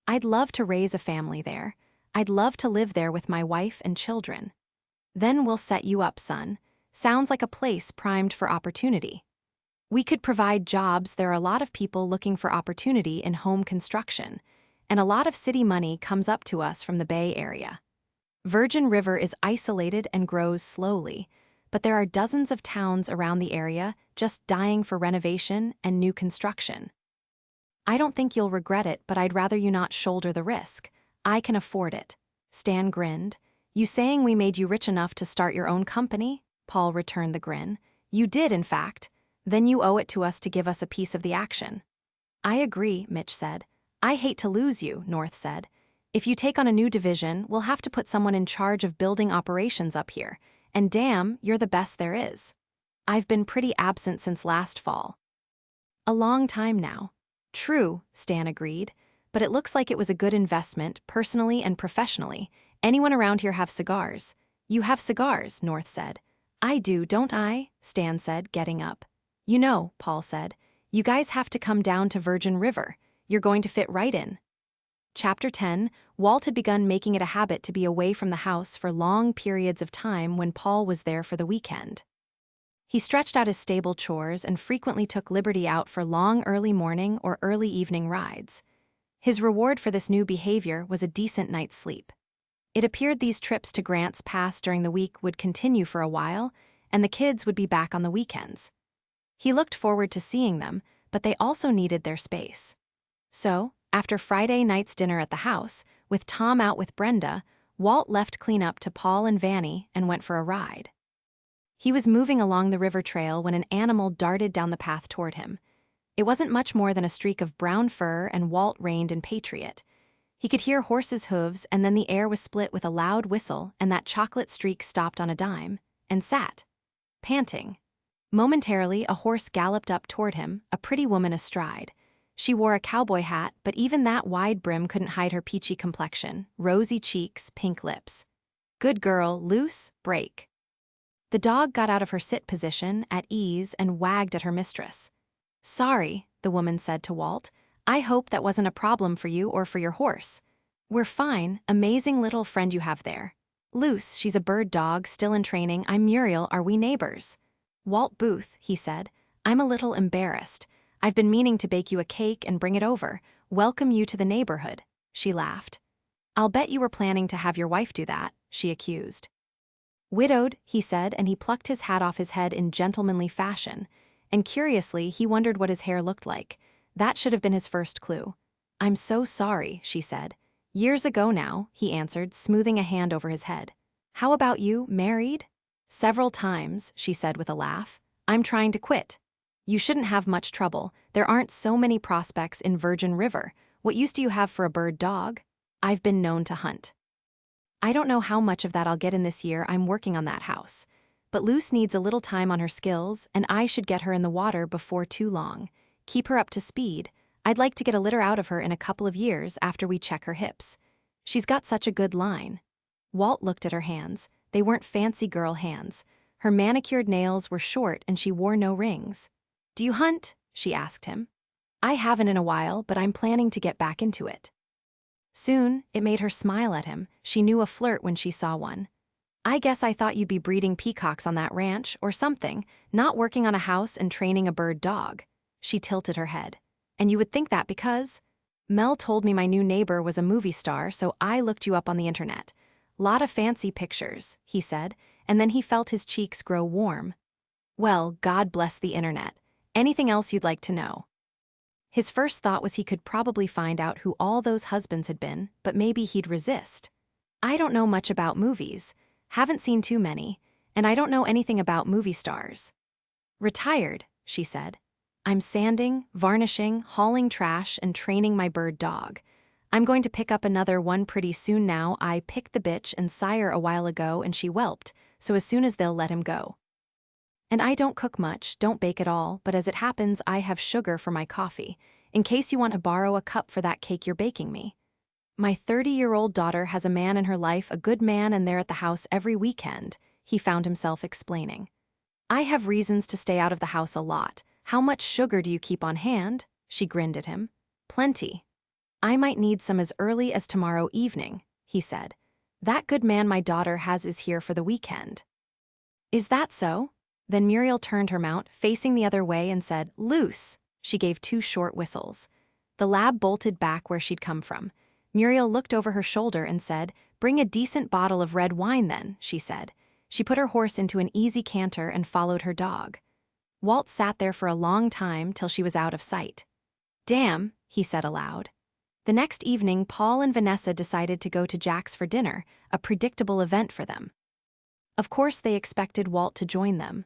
I'd love to raise a family there. I'd love to live there with my wife and children." "Then we'll set you up, son. Sounds like a place primed for opportunity. We could provide jobs. There are a lot of people looking for opportunity in home construction, and a lot of city money comes up to us from the Bay Area. Virgin River is isolated and grows slowly, but there are dozens of towns around the area just dying for renovation and new construction. I don't think you'll regret it, but I'd rather you not shoulder the risk. I can afford it." Stan grinned. "You saying we made you rich enough to start your own company?" Paul returned the grin. "You did, in fact. Then you owe it to us to give us a piece of the action." "I agree," Mitch said. "I hate to lose you," North said. "If you take on a new division, we'll have to put someone in charge of building operations up here. And damn, you're the best there is." "I've been pretty absent since last fall." "A long time now." "True," Stan agreed. "But it looks like it was a good investment, personally and professionally. Anyone around here have cigars?" "You have cigars," North said. "I do, don't I?" Stan said, getting up. "You know," Paul said, "you guys have to come down to Virgin River. You're going to fit right in." Chapter 10, Walt had begun making it a habit to be away from the house for long periods of time when Paul was there for the weekend. He stretched out his stable chores and frequently took Liberty out for long early morning or early evening rides. His reward for this new behavior was a decent night's sleep. It appeared these trips to Grants Pass during the week would continue for a while, and the kids would be back on the weekends. He looked forward to seeing them, but they also needed their space. So, after Friday night's dinner at the house, with Tom out with Brenda, Walt left cleanup to Paul and Vanny and went for a ride. He was moving along the river trail when an animal darted down the path toward him. It wasn't much more than a streak of brown fur, and Walt reined in Patriot. He could hear horses' hooves, and then the air was split with a loud whistle, and that chocolate streak stopped on a dime, and sat, panting. Momentarily, a horse galloped up toward him, a pretty woman astride. She wore a cowboy hat, but even that wide brim couldn't hide her peachy complexion, rosy cheeks, pink lips. "Good girl, loose, break." The dog got out of her sit position, at ease, and wagged at her mistress. "Sorry," the woman said to Walt. "I hope that wasn't a problem for you or for your horse." "We're fine, amazing little friend you have there." "Luce, she's a bird dog, still in training. I'm Muriel, are we neighbors?" "Walt Booth," he said. "I'm a little embarrassed. I've been meaning to bake you a cake and bring it over. Welcome you to the neighborhood." She laughed. "I'll bet you were planning to have your wife do that," she accused. "Widowed," he said, and he plucked his hat off his head in gentlemanly fashion. And curiously, he wondered what his hair looked like. That should have been his first clue. "I'm so sorry," she said. "Years ago now," he answered, smoothing a hand over his head. "How about you, married?" "Several times," she said with a laugh. "I'm trying to quit." "You shouldn't have much trouble. There aren't so many prospects in Virgin River. What use do you have for a bird dog?" "I've been known to hunt." "I don't know how much of that I'll get in this year. I'm working on that house. But Luce needs a little time on her skills, and I should get her in the water before too long. Keep her up to speed. I'd like to get a litter out of her in a couple of years after we check her hips. She's got such a good line." Walt looked at her hands. They weren't fancy girl hands. Her manicured nails were short and she wore no rings. "Do you hunt?" she asked him. "I haven't in a while, but I'm planning to get back into it." Soon, it made her smile at him. She knew a flirt when she saw one. "I guess I thought you'd be breeding peacocks on that ranch, or something, not working on a house and training a bird dog." She tilted her head. "And you would think that because Mel told me my new neighbor was a movie star, so I looked you up on the internet. Lot of fancy pictures," he said, and then he felt his cheeks grow warm. "Well, God bless the internet. Anything else you'd like to know?" His first thought was he could probably find out who all those husbands had been, but maybe he'd resist. "I don't know much about movies. Haven't seen too many, and I don't know anything about movie stars." "Retired," she said. "I'm sanding, varnishing, hauling trash, and training my bird dog. I'm going to pick up another one pretty soon now. I picked the bitch and sire a while ago and she whelped, so as soon as they'll let him go. And I don't cook much, don't bake at all, but as it happens, I have sugar for my coffee, in case you want to borrow a cup for that cake you're baking me. My 30-year-old daughter has a man in her life, a good man, and they're at the house every weekend," he found himself explaining. "I have reasons to stay out of the house a lot. How much sugar do you keep on hand?" She grinned at him. "Plenty. I might need some as early as tomorrow evening," he said. "That good man my daughter has is here for the weekend." "Is that so?" Then Muriel turned her mount, facing the other way, and said, "Luce." She gave 2 short whistles. The lab bolted back where she'd come from. Muriel looked over her shoulder and said, "Bring a decent bottle of red wine then," she said. She put her horse into an easy canter and followed her dog. Walt sat there for a long time till she was out of sight. "Damn," he said aloud. The next evening, Paul and Vanessa decided to go to Jack's for dinner, a predictable event for them. Of course, they expected Walt to join them.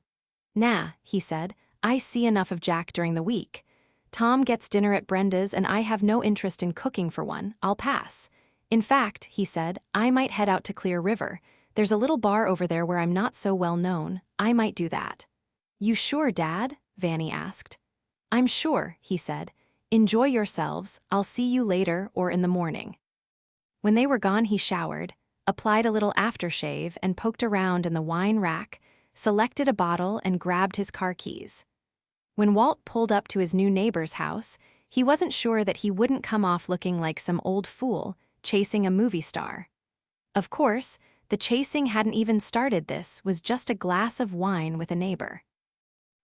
"Nah," he said, "I see enough of Jack during the week. Tom gets dinner at Brenda's and I have no interest in cooking for one. I'll pass. In fact," he said, "I might head out to Clear River. There's a little bar over there where I'm not so well known. I might do that." "You sure, Dad?" Vanny asked. "I'm sure," he said. "Enjoy yourselves. I'll see you later or in the morning." When they were gone, he showered, applied a little aftershave, and poked around in the wine rack, selected a bottle, and grabbed his car keys. When Walt pulled up to his new neighbor's house, he wasn't sure that he wouldn't come off looking like some old fool chasing a movie star. Of course, the chasing hadn't even started. This was just a glass of wine with a neighbor.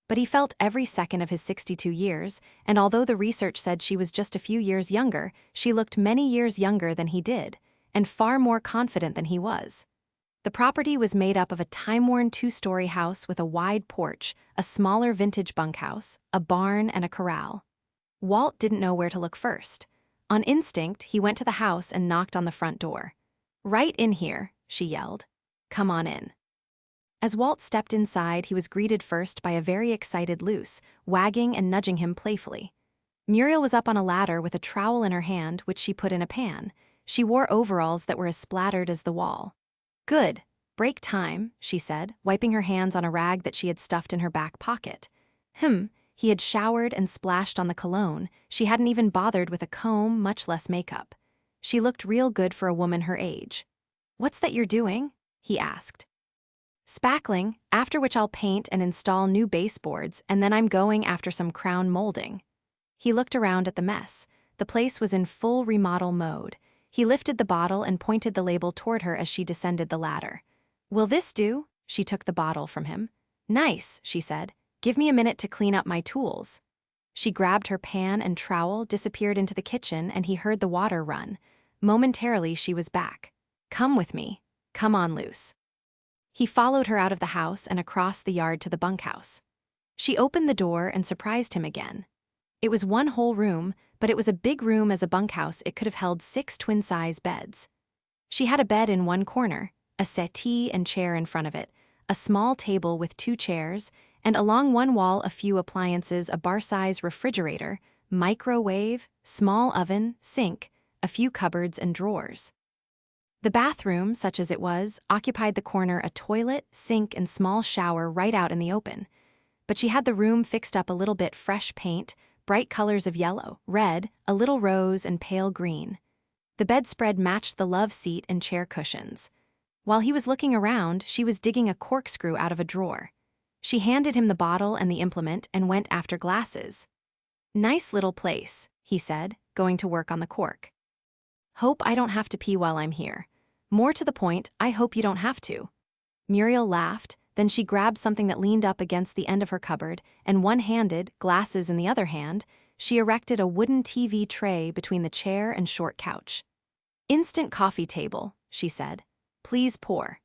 But he felt every second of his 62 years, and although the research said she was just a few years younger, she looked many years younger than he did, and far more confident than he was. The property was made up of a time-worn 2-story house with a wide porch, a smaller vintage bunkhouse, a barn, and a corral. Walt didn't know where to look first. On instinct, he went to the house and knocked on the front door. "Right in here," she yelled. "Come on in." As Walt stepped inside, he was greeted first by a very excited Luce, wagging and nudging him playfully. Muriel was up on a ladder with a trowel in her hand, which she put in a pan. She wore overalls that were as splattered as the wall. "Good. Break time," she said, wiping her hands on a rag that she had stuffed in her back pocket. He had showered and splashed on the cologne. She hadn't even bothered with a comb, much less makeup. She looked real good for a woman her age. "What's that you're doing?" he asked. Spackling, after which I'll paint and install new baseboards, and then I'm going after some crown molding. He looked around at the mess. The place was in full remodel mode. He lifted the bottle and pointed the label toward her as she descended the ladder. Will this do? She took the bottle from him. Nice, she said. Give me a minute to clean up my tools. She grabbed her pan and trowel, disappeared into the kitchen, and he heard the water run. Momentarily, she was back. Come with me. Come on, Luce. He followed her out of the house and across the yard to the bunkhouse. She opened the door and surprised him again. It was one whole room, but it was a big room as a bunkhouse. It could have held 6 twin-size beds. She had a bed in one corner, a settee and chair in front of it, a small table with 2 chairs, and along one wall a few appliances, a bar-size refrigerator, microwave, small oven, sink, a few cupboards and drawers. The bathroom, such as it was, occupied the corner, a toilet, sink, and small shower right out in the open. But she had the room fixed up a little bit, fresh paint, bright colors of yellow, red, a little rose, and pale green. The bedspread matched the love seat and chair cushions. While he was looking around, she was digging a corkscrew out of a drawer. She handed him the bottle and the implement and went after glasses. Nice little place, he said, going to work on the cork. Hope I don't have to pee while I'm here. More to the point, I hope you don't have to. Muriel laughed, then she grabbed something that leaned up against the end of her cupboard, and one-handed, glasses in the other hand, she erected a wooden TV tray between the chair and short couch. Instant coffee table, she said. Please pour.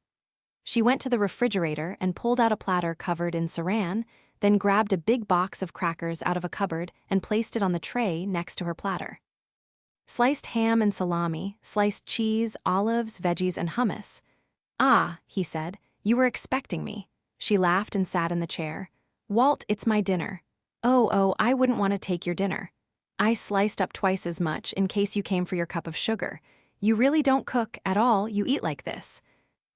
She went to the refrigerator and pulled out a platter covered in saran, then grabbed a big box of crackers out of a cupboard and placed it on the tray next to her platter. Sliced ham and salami, sliced cheese, olives, veggies, and hummus. Ah, he said, you were expecting me. She laughed and sat in the chair. Walt, it's my dinner. Oh, I wouldn't want to take your dinner. I sliced up twice as much in case you came for your cup of sugar. You really don't cook at all, you eat like this.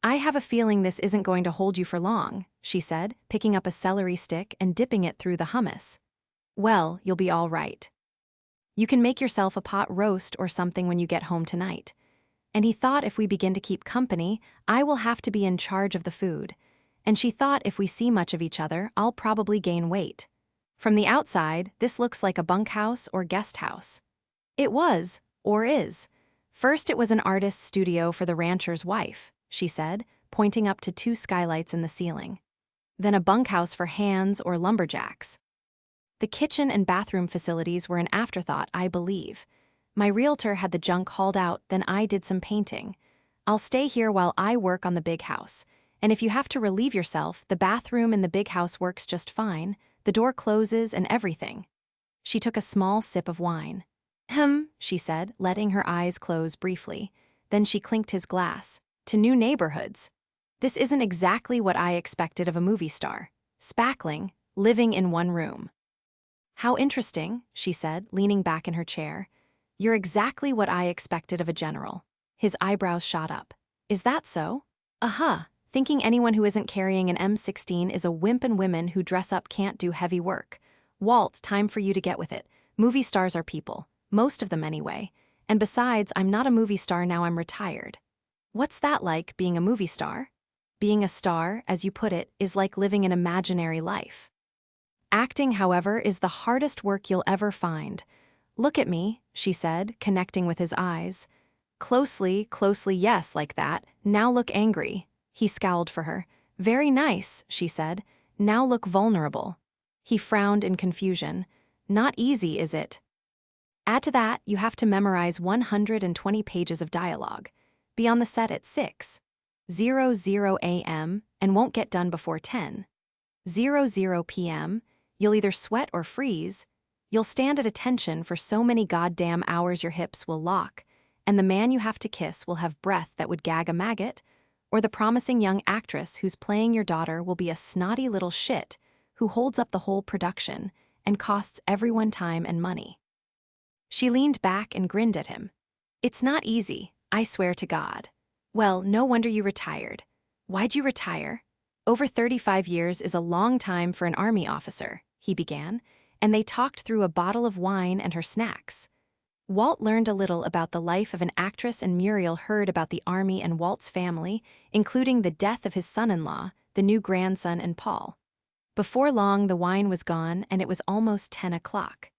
I have a feeling this isn't going to hold you for long, she said, picking up a celery stick and dipping it through the hummus. Well, you'll be all right. You can make yourself a pot roast or something when you get home tonight. And he thought if we begin to keep company, I will have to be in charge of the food. And she thought if we see much of each other, I'll probably gain weight. From the outside, this looks like a bunkhouse or guest house. It was, or is. First it was an artist's studio for the rancher's wife, she said, pointing up to 2 skylights in the ceiling. Then a bunkhouse for hands or lumberjacks. The kitchen and bathroom facilities were an afterthought, I believe. My realtor had the junk hauled out, then I did some painting. I'll stay here while I work on the big house. And if you have to relieve yourself, the bathroom in the big house works just fine. The door closes and everything. She took a small sip of wine. She said, letting her eyes close briefly. Then she clinked his glass. To new neighborhoods. This isn't exactly what I expected of a movie star. Spackling, living in one room. How interesting, she said, leaning back in her chair. You're exactly what I expected of a general. His eyebrows shot up. Is that so? Thinking anyone who isn't carrying an M16 is a wimp and women who dress up can't do heavy work. Walt, time for you to get with it. Movie stars are people. Most of them anyway. And besides, I'm not a movie star now, I'm retired. What's that like, being a movie star? Being a star, as you put it, is like living an imaginary life. Acting, however, is the hardest work you'll ever find. Look at me, she said, connecting with his eyes. Closely, yes, like that. Now look angry. He scowled for her. Very nice, she said. Now look vulnerable. He frowned in confusion. Not easy, is it? Add to that, you have to memorize 120 pages of dialogue. Be on the set at 6:00 a.m. and won't get done before 10:00 p.m. You'll either sweat or freeze. You'll stand at attention for so many goddamn hours your hips will lock, and the man you have to kiss will have breath that would gag a maggot, or the promising young actress who's playing your daughter will be a snotty little shit who holds up the whole production and costs everyone time and money. She leaned back and grinned at him. It's not easy, I swear to God. Well, no wonder you retired. Why'd you retire? Over 35 years is a long time for an army officer, he began, and they talked through a bottle of wine and her snacks. Walt learned a little about the life of an actress, and Muriel heard about the army and Walt's family, including the death of his son-in-law, the new grandson, and Paul. Before long, the wine was gone, and it was almost 10 o'clock.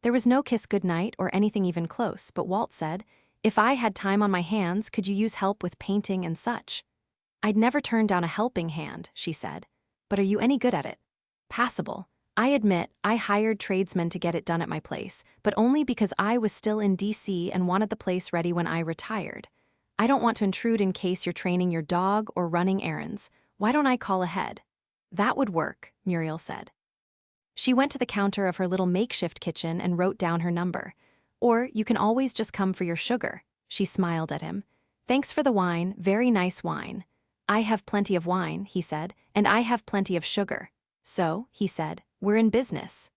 There was no kiss goodnight or anything even close, but Walt said, "If I had time on my hands, could you use help with painting and such?" "I'd never turn down a helping hand," she said. "But are you any good at it?" "Passable. I admit, I hired tradesmen to get it done at my place, but only because I was still in DC and wanted the place ready when I retired. I don't want to intrude in case you're training your dog or running errands. Why don't I call ahead?" "That would work," Muriel said. She went to the counter of her little makeshift kitchen and wrote down her number. "Or you can always just come for your sugar." She smiled at him. "Thanks for the wine, very nice wine." "I have plenty of wine," he said, "and I have plenty of sugar." "So," he said, "we're in business."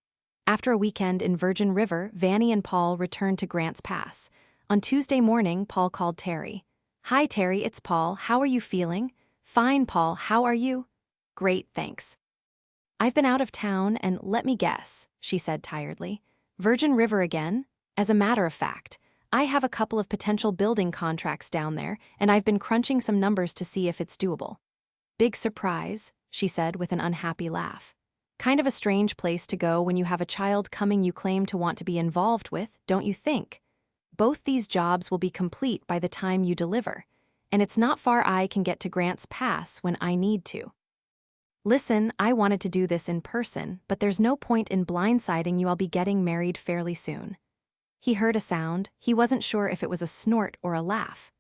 After a weekend in Virgin River, Vanny and Paul returned to Grants Pass. On Tuesday morning, Paul called Terry. "Hi, Terry, it's Paul. How are you feeling?" "Fine, Paul. How are you?" "Great, thanks." "I've been out of town and let me guess," she said tiredly. "Virgin River again? As a matter of fact, I have a couple of potential building contracts down there, and I've been crunching some numbers to see if it's doable." "Big surprise," she said with an unhappy laugh. "Kind of a strange place to go when you have a child coming you claim to want to be involved with, don't you think? Both these jobs will be complete by the time you deliver, and it's not far I can get to Grants Pass when I need to. Listen, I wanted to do this in person, but there's no point in blindsiding you. I'll be getting married fairly soon." He heard a sound. He wasn't sure if it was a snort or a laugh.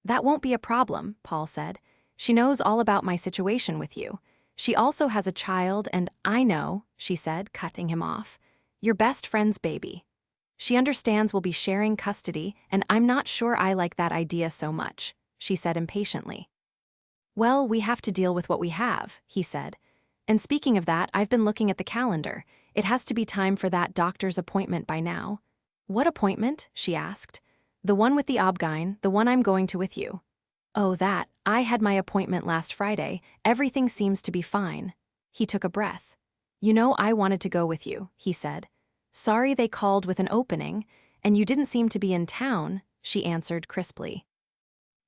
"That won't be a problem," Paul said. "She knows all about my situation with you. She also has a child, and I know," she said, cutting him off, "your best friend's baby. She understands we'll be sharing custody, and I'm not sure I like that idea so much," she said impatiently. "Well, we have to deal with what we have," he said. "And speaking of that, I've been looking at the calendar. It has to be time for that doctor's appointment by now." "What appointment?" she asked. "The one with the Obgyn, the one I'm going to with you." "Oh, that. I had my appointment last Friday. Everything seems to be fine." He took a breath. "You know I wanted to go with you," he said. "Sorry they called with an opening, and you didn't seem to be in town," she answered crisply.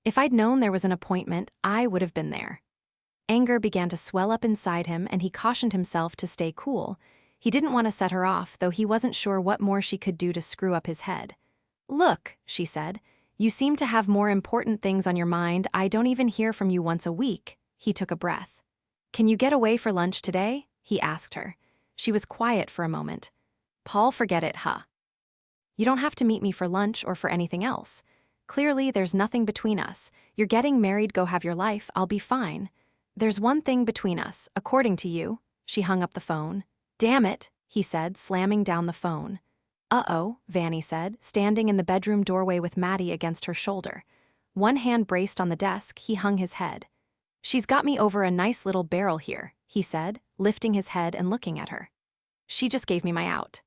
"If I'd known there was an appointment, I would have been there." Anger began to swell up inside him, and he cautioned himself to stay cool. He didn't want to set her off, though he wasn't sure what more she could do to screw up his head. "Look," she said, "you seem to have more important things on your mind. I don't even hear from you once a week." He took a breath. "Can you get away for lunch today?" he asked her. She was quiet for a moment. "Paul, forget it, huh? You don't have to meet me for lunch or for anything else. Clearly, there's nothing between us. You're getting married, go have your life, I'll be fine. There's one thing between us, according to you." She hung up the phone. "Damn it," he said, slamming down the phone. "Uh-oh," Vanny said, standing in the bedroom doorway with Maddie against her shoulder. One hand braced on the desk, he hung his head. "She's got me over a nice little barrel here," he said, lifting his head and looking at her. "She just gave me my out."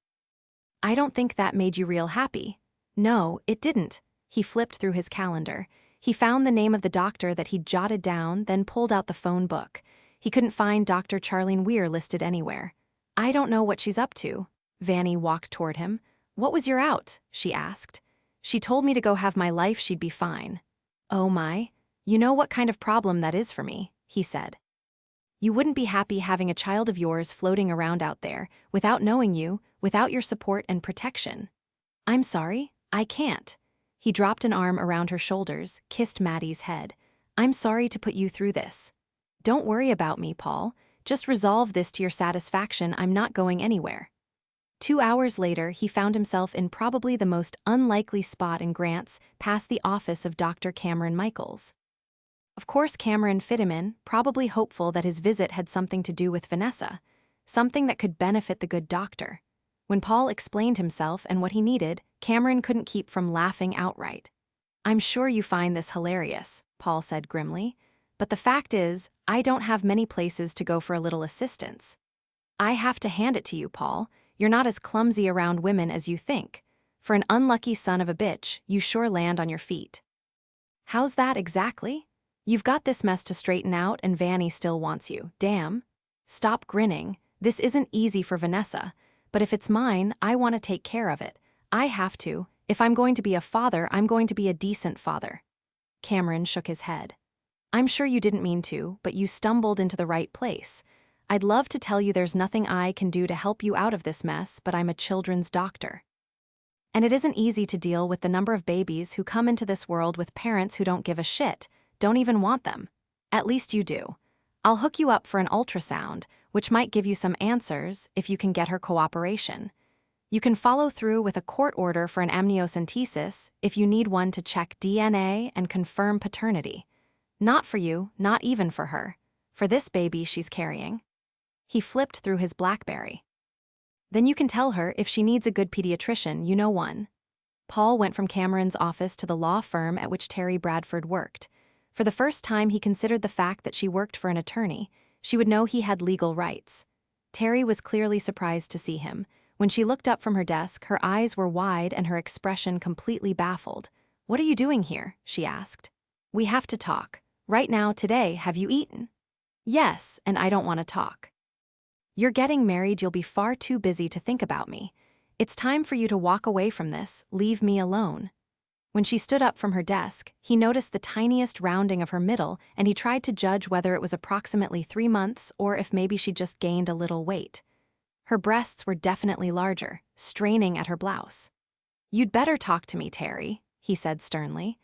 "I don't think that made you real happy." "No, it didn't." He flipped through his calendar. He found the name of the doctor that he'd jotted down, then pulled out the phone book. He couldn't find Dr. Charlene Weir listed anywhere. "I don't know what she's up to." Vanny walked toward him. "What was your out?" she asked. "She told me to go have my life, she'd be fine." "Oh my. You know what kind of problem that is for me," he said. "You wouldn't be happy having a child of yours floating around out there, without knowing you, without your support and protection." "I'm sorry, I can't." He dropped an arm around her shoulders, kissed Maddie's head. "I'm sorry to put you through this." "Don't worry about me, Paul. Just resolve this to your satisfaction. I'm not going anywhere." 2 hours later, he found himself in probably the most unlikely spot in Grants, past the office of Dr. Cameron Michaels. Of course, Cameron fit him in, probably hopeful that his visit had something to do with Vanessa, something that could benefit the good doctor. When Paul explained himself and what he needed, Cameron couldn't keep from laughing outright. "I'm sure you find this hilarious," Paul said grimly, "but the fact is, I don't have many places to go for a little assistance. I have to hand it to you, Paul. You're not as clumsy around women as you think. For an unlucky son of a bitch, you sure land on your feet." "How's that exactly?" "You've got this mess to straighten out and Vanny still wants you. Damn." "Stop grinning. This isn't easy for Vanessa. But if it's mine, I want to take care of it. I have to. If I'm going to be a father, I'm going to be a decent father." Cameron shook his head. I'm sure you didn't mean to, but you stumbled into the right place. I'd love to tell you there's nothing I can do to help you out of this mess, but I'm a children's doctor. And it isn't easy to deal with the number of babies who come into this world with parents who don't give a shit, don't even want them. At least you do. I'll hook you up for an ultrasound, which might give you some answers if you can get her cooperation. You can follow through with a court order for an amniocentesis if you need one to check DNA and confirm paternity. Not for you, not even for her. For this baby she's carrying. He flipped through his BlackBerry. Then you can tell her if she needs a good pediatrician, you know one. Paul went from Cameron's office to the law firm at which Terry Bradford worked. For the first time, he considered the fact that she worked for an attorney. She would know he had legal rights. Terry was clearly surprised to see him. When she looked up from her desk, her eyes were wide and her expression completely baffled. "What are you doing here?" she asked. "We have to talk. Right now, today, have you eaten?" "Yes, and I don't want to talk." "You're getting married, you'll be far too busy to think about me. It's time for you to walk away from this, leave me alone." When she stood up from her desk, he noticed the tiniest rounding of her middle, and he tried to judge whether it was approximately 3 months or if maybe she just gained a little weight. Her breasts were definitely larger, straining at her blouse. "You'd better talk to me, Terry," he said sternly.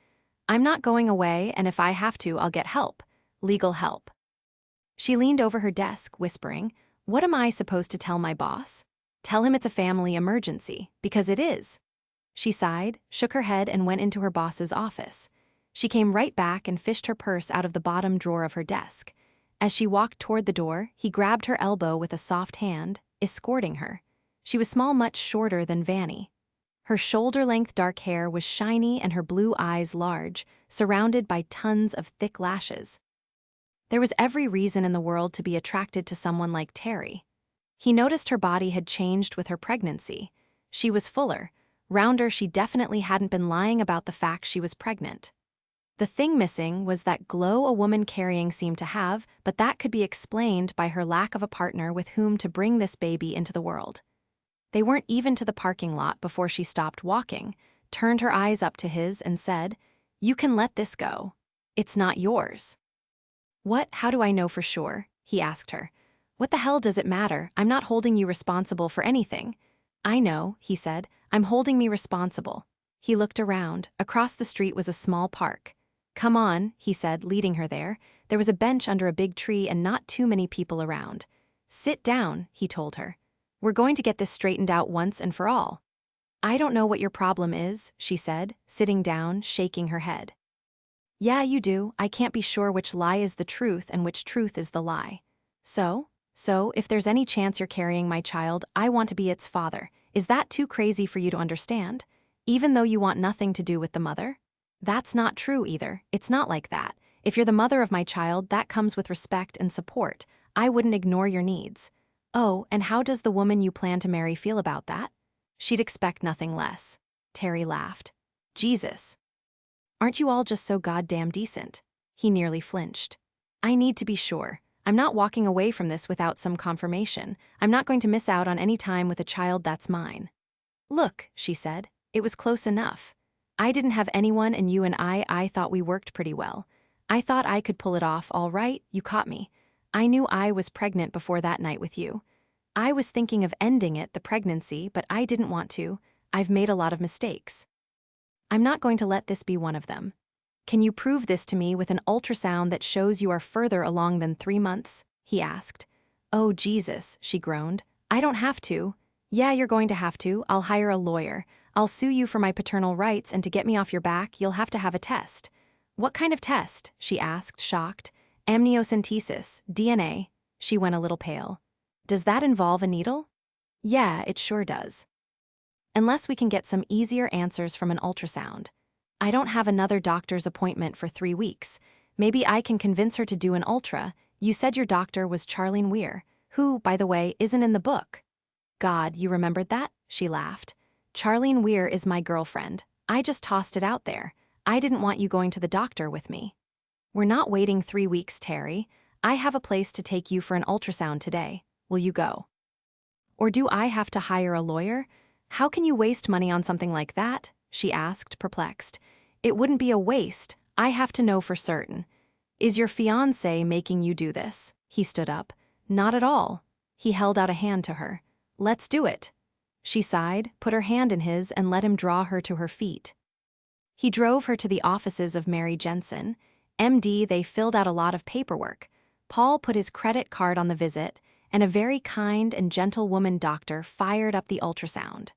"I'm not going away, and if I have to, I'll get help. Legal help." She leaned over her desk, whispering, "What am I supposed to tell my boss? Tell him it's a family emergency, because it is." She sighed, shook her head, and went into her boss's office. She came right back and fished her purse out of the bottom drawer of her desk. As she walked toward the door, he grabbed her elbow with a soft hand, escorting her. She was small, much shorter than Vanny. Her shoulder-length dark hair was shiny and her blue eyes large, surrounded by tons of thick lashes. There was every reason in the world to be attracted to someone like Terry. He noticed her body had changed with her pregnancy. She was fuller, rounder. She definitely hadn't been lying about the fact she was pregnant. The thing missing was that glow a woman carrying seemed to have, but that could be explained by her lack of a partner with whom to bring this baby into the world. They weren't even to the parking lot before she stopped walking, turned her eyes up to his, and said, "You can let this go. It's not yours." "What? How do I know for sure?" he asked her. "What the hell does it matter? I'm not holding you responsible for anything." "I know," he said. "I'm holding me responsible." He looked around. Across the street was a small park. "Come on," he said, leading her there. There was a bench under a big tree and not too many people around. "Sit down," he told her. "We're going to get this straightened out once and for all." "I don't know what your problem is," she said, sitting down, shaking her head. "Yeah, you do. I can't be sure which lie is the truth and which truth is the lie. So, if there's any chance you're carrying my child, I want to be its father. Is that too crazy for you to understand? Even though you want nothing to do with the mother?" "That's not true either. It's not like that. If you're the mother of my child, that comes with respect and support. I wouldn't ignore your needs." "Oh, and how does the woman you plan to marry feel about that?" "She'd expect nothing less." Terry laughed. "Jesus. Aren't you all just so goddamn decent?" He nearly flinched. "I need to be sure. I'm not walking away from this without some confirmation. I'm not going to miss out on any time with a child that's mine." "Look," she said, "it was close enough. I didn't have anyone, and you and I thought we worked pretty well. I thought I could pull it off all right. You caught me. I knew I was pregnant before that night with you. I was thinking of ending it, the pregnancy, but I didn't want to. I've made a lot of mistakes. I'm not going to let this be one of them. Can you prove this to me with an ultrasound that shows you are further along than 3 months?" he asked. "Oh, Jesus," she groaned. "I don't have to." "Yeah, you're going to have to. I'll hire a lawyer. I'll sue you for my paternal rights, and to get me off your back, you'll have to have a test." "What kind of test?" she asked, shocked. "Amniocentesis, DNA." She went a little pale. "Does that involve a needle?" "Yeah, it sure does. Unless we can get some easier answers from an ultrasound. I don't have another doctor's appointment for 3 weeks. Maybe I can convince her to do an ultra. You said your doctor was Charlene Weir, who, by the way, isn't in the book." "God, you remembered that?" she laughed. "Charlene Weir is my girlfriend. I just tossed it out there. I didn't want you going to the doctor with me." "We're not waiting 3 weeks, Terry. I have a place to take you for an ultrasound today. Will you go? Or do I have to hire a lawyer? How can you waste money on something like that?" she asked, perplexed. "It wouldn't be a waste. I have to know for certain. Is your fiancé making you do this? He stood up. Not at all. He held out a hand to her. Let's do it. She sighed, put her hand in his, and let him draw her to her feet. He drove her to the offices of Mary Jensen. MD, they filled out a lot of paperwork. Paul put his credit card on the visit, and a very kind and gentle woman doctor fired up the ultrasound.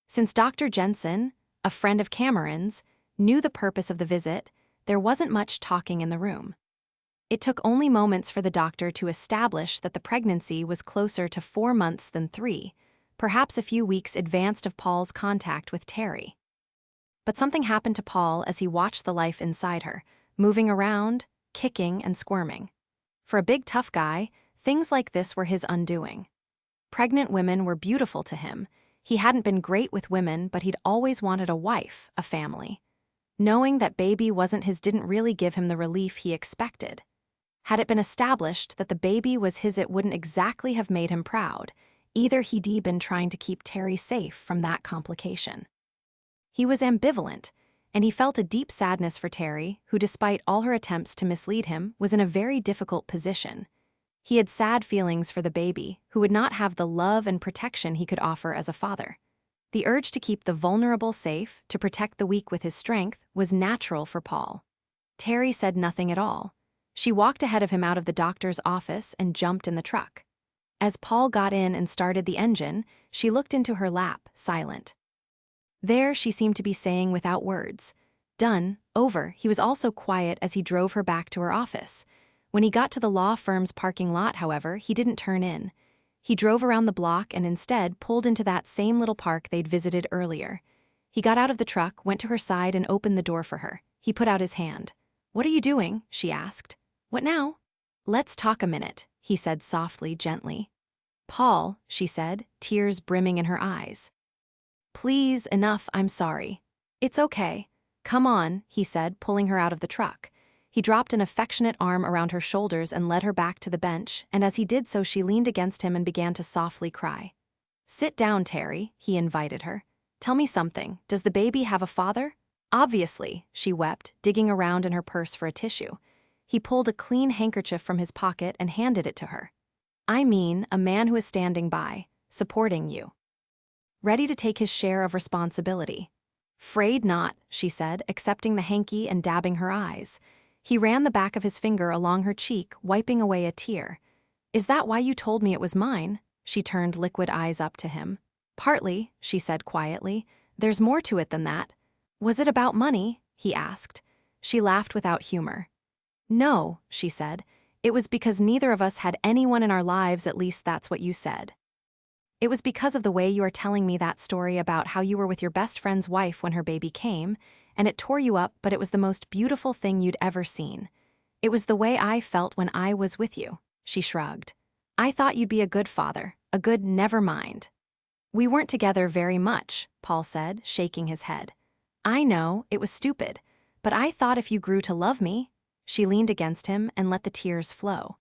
Since Dr. Jensen, a friend of Cameron's, knew the purpose of the visit, there wasn't much talking in the room. It took only moments for the doctor to establish that the pregnancy was closer to 4 months than 3, perhaps a few weeks advanced of Paul's contact with Terry. But something happened to Paul as he watched the life inside her, moving around, kicking and squirming. For a big tough guy, things like this were his undoing. Pregnant women were beautiful to him. He hadn't been great with women, but he'd always wanted a wife, a family. Knowing that baby wasn't his didn't really give him the relief he expected. Had it been established that the baby was his, it wouldn't exactly have made him proud. Either he'd been trying to keep Terry safe from that complication. He was ambivalent, and he felt a deep sadness for Terry, who despite all her attempts to mislead him, was in a very difficult position. He had sad feelings for the baby, who would not have the love and protection he could offer as a father. The urge to keep the vulnerable safe, to protect the weak with his strength, was natural for Paul. Terry said nothing at all. She walked ahead of him out of the doctor's office and jumped in the truck. As Paul got in and started the engine, she looked into her lap, silent. There she seemed to be saying without words. Done, over. He was also quiet as he drove her back to her office. When he got to the law firm's parking lot, however, he didn't turn in. He drove around the block and instead pulled into that same little park they'd visited earlier. He got out of the truck, went to her side, and opened the door for her. He put out his hand. "What are you doing?" she asked. "What now?" "Let's talk a minute," he said softly, gently. "Paul," she said, tears brimming in her eyes. "Please, enough, I'm sorry." "It's okay. Come on," he said, pulling her out of the truck. He dropped an affectionate arm around her shoulders and led her back to the bench, and as he did so she leaned against him and began to softly cry. "Sit down, Terry," he invited her. "Tell me something. Does the baby have a father?" "Obviously," she wept, digging around in her purse for a tissue. He pulled a clean handkerchief from his pocket and handed it to her. "I mean, a man who is standing by, supporting you. Ready to take his share of responsibility." "'Fraid not," she said, accepting the hanky and dabbing her eyes. He ran the back of his finger along her cheek, wiping away a tear. "Is that why you told me it was mine?" She turned liquid eyes up to him. "Partly," she said quietly. "There's more to it than that." "Was it about money?" he asked. She laughed without humor. "No," she said. "It was because neither of us had anyone in our lives, at least that's what you said. It was because of the way you are telling me that story about how you were with your best friend's wife when her baby came, and it tore you up, but it was the most beautiful thing you'd ever seen. It was the way I felt when I was with you." She shrugged. "I thought you'd be a good father, a good never mind." "We weren't together very much," Paul said, shaking his head. "I know, it was stupid, but I thought if you grew to love me." She leaned against him and let the tears flow.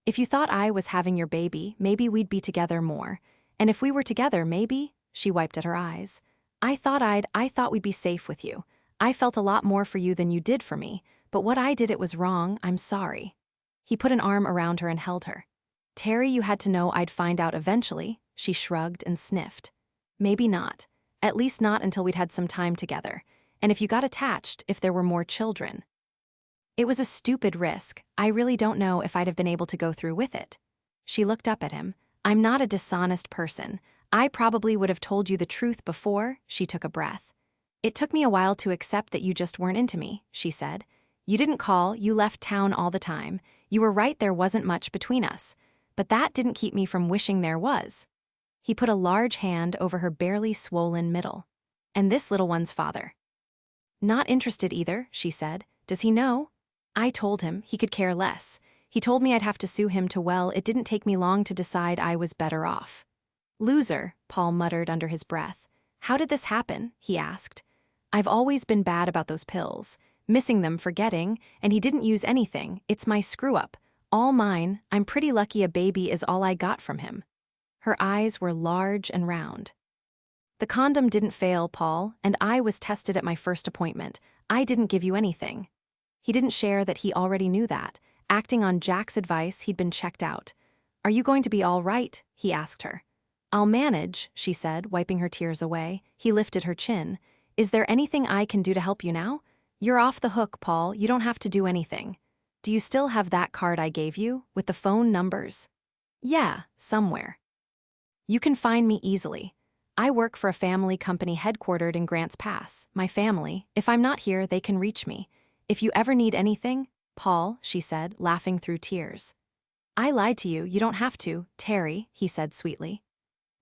"If you thought I was having your baby, maybe we'd be together more. And if we were together, maybe," she wiped at her eyes. I thought we'd be safe with you. I felt a lot more for you than you did for me, but what I did, it was wrong, I'm sorry." He put an arm around her and held her. "Terry, you had to know I'd find out eventually." She shrugged and sniffed. "Maybe not. At least not until we'd had some time together. And if you got attached, if there were more children. It was a stupid risk. I really don't know if I'd have been able to go through with it." She looked up at him. "I'm not a dishonest person. I probably would have told you the truth before." She took a breath. "It took me a while to accept that you just weren't into me," she said. "You didn't call, you left town all the time. You were right, there wasn't much between us. But that didn't keep me from wishing there was." He put a large hand over her barely swollen middle. "And this little one's father?" "Not interested either," she said. "Does he know?" "I told him, he could care less. He told me I'd have to sue him to, well, it didn't take me long to decide I was better off." "Loser," Paul muttered under his breath. "How did this happen?" he asked. "I've always been bad about those pills. Missing them, forgetting, and he didn't use anything. It's my screw-up. All mine. I'm pretty lucky a baby is all I got from him." Her eyes were large and round. "The condom didn't fail, Paul, and I was tested at my first appointment. I didn't give you anything." He didn't share that he already knew that. Acting on Jack's advice, he'd been checked out. "Are you going to be all right?" he asked her. "I'll manage," she said, wiping her tears away. He lifted her chin. "Is there anything I can do to help you now?" "You're off the hook, Paul. You don't have to do anything." "Do you still have that card I gave you, with the phone numbers?" "Yeah, somewhere." "You can find me easily. I work for a family company headquartered in Grants Pass. My family. If I'm not here, they can reach me. If you ever need anything..." "Paul," she said, laughing through tears. "I lied to you. You don't have to, Terry," he said sweetly.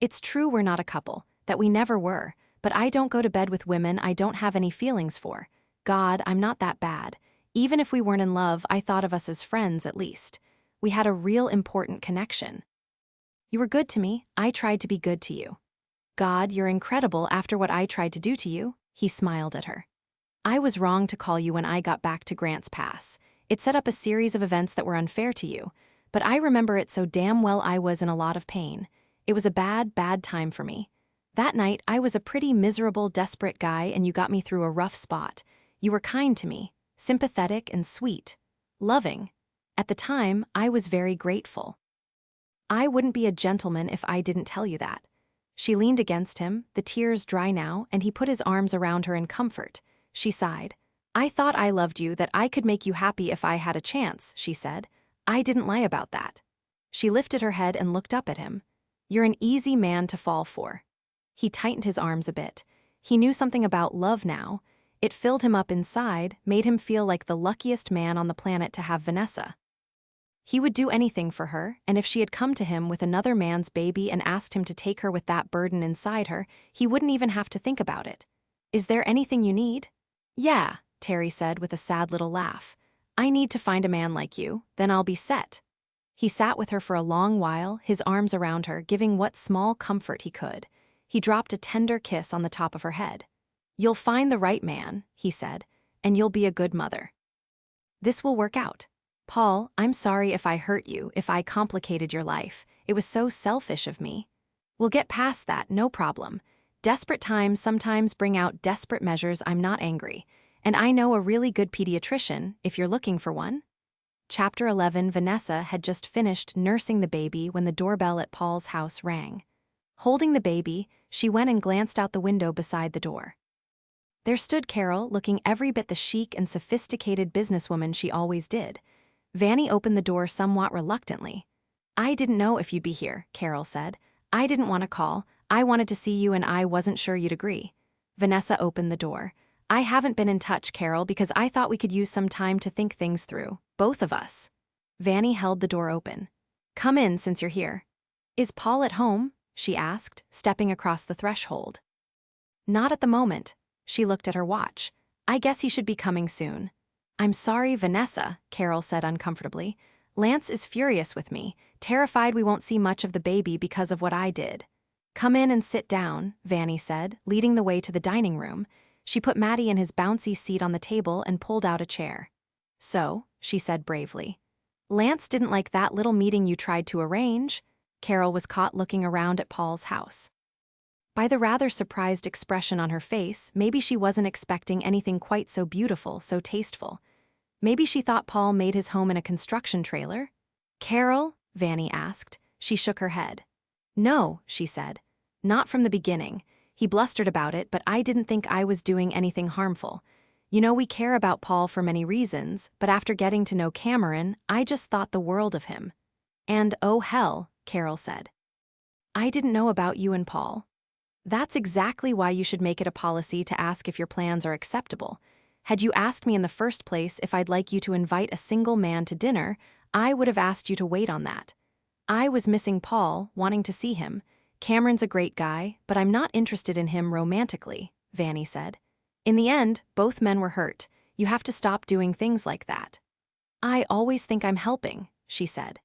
"It's true we're not a couple, that we never were, but I don't go to bed with women I don't have any feelings for. God, I'm not that bad. Even if we weren't in love, I thought of us as friends at least. We had a real important connection. You were good to me. I tried to be good to you. God, you're incredible after what I tried to do to you," he smiled at her. "I was wrong to call you when I got back to Grants Pass. It set up a series of events that were unfair to you, but I remember it so damn well. I was in a lot of pain. It was a bad, bad time for me. That night, I was a pretty miserable, desperate guy, and you got me through a rough spot. You were kind to me, sympathetic and sweet, loving. At the time, I was very grateful. I wouldn't be a gentleman if I didn't tell you that." She leaned against him, the tears dry now, and he put his arms around her in comfort. She sighed. "I thought I loved you, that I could make you happy if I had a chance," she said. "I didn't lie about that." She lifted her head and looked up at him. "You're an easy man to fall for." He tightened his arms a bit. He knew something about love now. It filled him up inside, made him feel like the luckiest man on the planet to have Vanessa. He would do anything for her, and if she had come to him with another man's baby and asked him to take her with that burden inside her, he wouldn't even have to think about it. "Is there anything you need?" "Yeah," Terry said with a sad little laugh. "I need to find a man like you, then I'll be set." He sat with her for a long while, his arms around her, giving what small comfort he could. He dropped a tender kiss on the top of her head. "You'll find the right man," he said, "and you'll be a good mother. This will work out. Paul, I'm sorry if I hurt you, if I complicated your life. It was so selfish of me. We'll get past that, no problem. Desperate times sometimes bring out desperate measures. I'm not angry. And I know a really good pediatrician, if you're looking for one." Chapter 11. Vanessa had just finished nursing the baby when the doorbell at Paul's house rang. Holding the baby, she went and glanced out the window beside the door. There stood Carol, looking every bit the chic and sophisticated businesswoman she always did. Vanny opened the door somewhat reluctantly. "I didn't know if you'd be here," Carol said. "I didn't want to call. I wanted to see you and I wasn't sure you'd agree." Vanessa opened the door. "I haven't been in touch, Carol, because I thought we could use some time to think things through, both of us." Vanny held the door open. "Come in since you're here." "Is Paul at home?" she asked, stepping across the threshold. "Not at the moment." She looked at her watch. "I guess he should be coming soon." "I'm sorry, Vanessa," Carol said uncomfortably. "Lance is furious with me, terrified we won't see much of the baby because of what I did." "Come in and sit down," Vanny said, leading the way to the dining room. She put Maddie in his bouncy seat on the table and pulled out a chair. "So," she said bravely, "Lance didn't like that little meeting you tried to arrange?" Carol was caught looking around at Paul's house. By the rather surprised expression on her face, maybe she wasn't expecting anything quite so beautiful, so tasteful. Maybe she thought Paul made his home in a construction trailer? "Carol?" Vanny asked. She shook her head. "No," she said. "Not from the beginning. He blustered about it, but I didn't think I was doing anything harmful. You know, we care about Paul for many reasons, but after getting to know Cameron, I just thought the world of him." "And oh hell," Carol said. "I didn't know about you and Paul." "That's exactly why you should make it a policy to ask if your plans are acceptable. Had you asked me in the first place if I'd like you to invite a single man to dinner, I would have asked you to wait on that. I was missing Paul, wanting to see him. Cameron's a great guy, but I'm not interested in him romantically," Vanny said. "In the end, both men were hurt. You have to stop doing things like that." "I always think I'm helping," she said.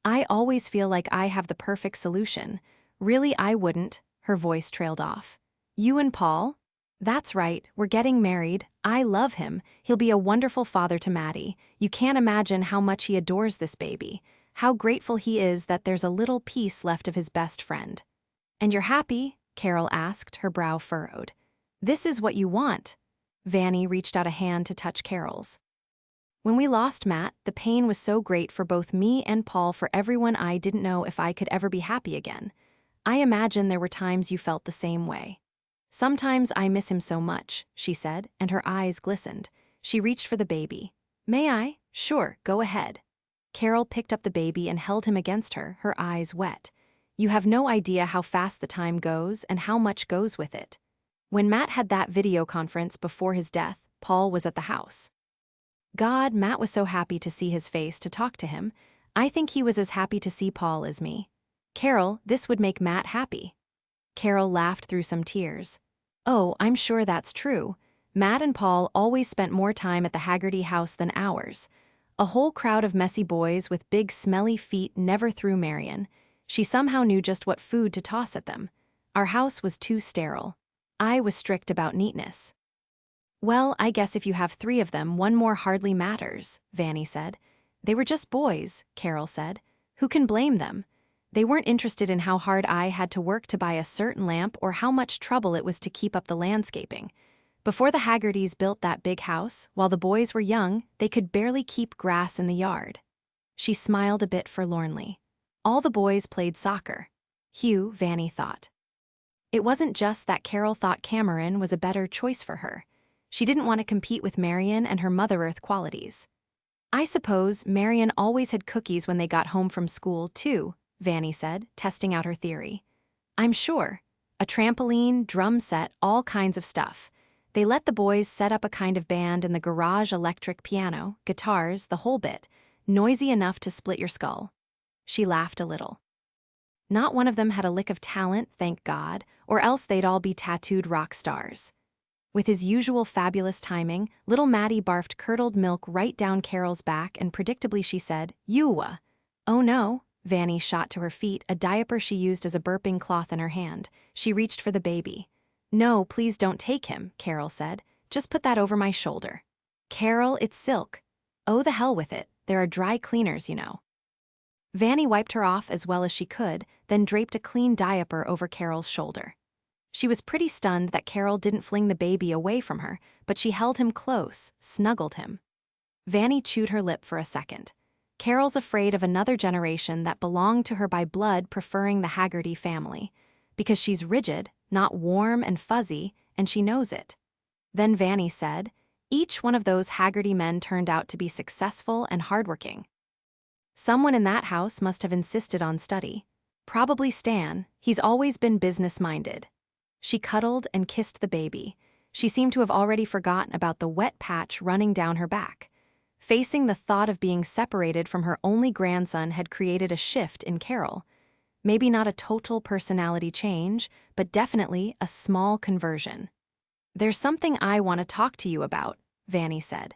"I always feel like I have the perfect solution. Really, I wouldn't." Her voice trailed off. "You and Paul?" "That's right, we're getting married. I love him. He'll be a wonderful father to Maddie. You can't imagine how much he adores this baby. How grateful he is that there's a little piece left of his best friend." "And you're happy?" Carol asked, her brow furrowed. "This is what you want." Vanny reached out a hand to touch Carol's. When we lost Matt, the pain was so great for both me and Paul. For everyone, I didn't know if I could ever be happy again. I imagine there were times you felt the same way. Sometimes I miss him so much, she said, and her eyes glistened. She reached for the baby. May I? Sure, go ahead. Carol picked up the baby and held him against her, her eyes wet. You have no idea how fast the time goes and how much goes with it. When Matt had that video conference before his death, Paul was at the house. God, Matt was so happy to see his face, to talk to him. I think he was as happy to see Paul as me. Carol, this would make Matt happy. Carol laughed through some tears. Oh, I'm sure that's true. Matt and Paul always spent more time at the Haggerty house than ours. A whole crowd of messy boys with big smelly feet never threw Marion. She somehow knew just what food to toss at them. Our house was too sterile. I was strict about neatness. Well, I guess if you have 3 of them, one more hardly matters, Vanny said. They were just boys, Carol said. Who can blame them? They weren't interested in how hard I had to work to buy a certain lamp or how much trouble it was to keep up the landscaping. Before the Haggertys built that big house, while the boys were young, they could barely keep grass in the yard. She smiled a bit forlornly. All the boys played soccer. Hugh, Vanny thought. It wasn't just that Carol thought Cameron was a better choice for her. She didn't want to compete with Marion and her Mother Earth qualities. I suppose Marion always had cookies when they got home from school, too, Vanny said, testing out her theory. I'm sure. A trampoline, drum set, all kinds of stuff. They let the boys set up a kind of band in the garage, electric piano, guitars, the whole bit, noisy enough to split your skull. She laughed a little. Not one of them had a lick of talent, thank God, or else they'd all be tattooed rock stars. With his usual fabulous timing, little Maddie barfed curdled milk right down Carol's back, and predictably she said, "Ewa." Oh no. Vanny shot to her feet, a diaper she used as a burping cloth in her hand. She reached for the baby. No, please don't take him, Carol said. Just put that over my shoulder. Carol, it's silk. Oh, the hell with it. There are dry cleaners, you know. Vanny wiped her off as well as she could, then draped a clean diaper over Carol's shoulder. She was pretty stunned that Carol didn't fling the baby away from her, but she held him close, snuggled him. Vanny chewed her lip for a second. Carol's afraid of another generation that belonged to her by blood preferring the Haggerty family, because she's rigid, not warm and fuzzy, and she knows it. Then Vanny said, each one of those Haggerty men turned out to be successful and hardworking. Someone in that house must have insisted on study. Probably Stan, he's always been business-minded. She cuddled and kissed the baby. She seemed to have already forgotten about the wet patch running down her back. Facing the thought of being separated from her only grandson had created a shift in Carol. Maybe not a total personality change, but definitely a small conversion. There's something I want to talk to you about, Vanny said.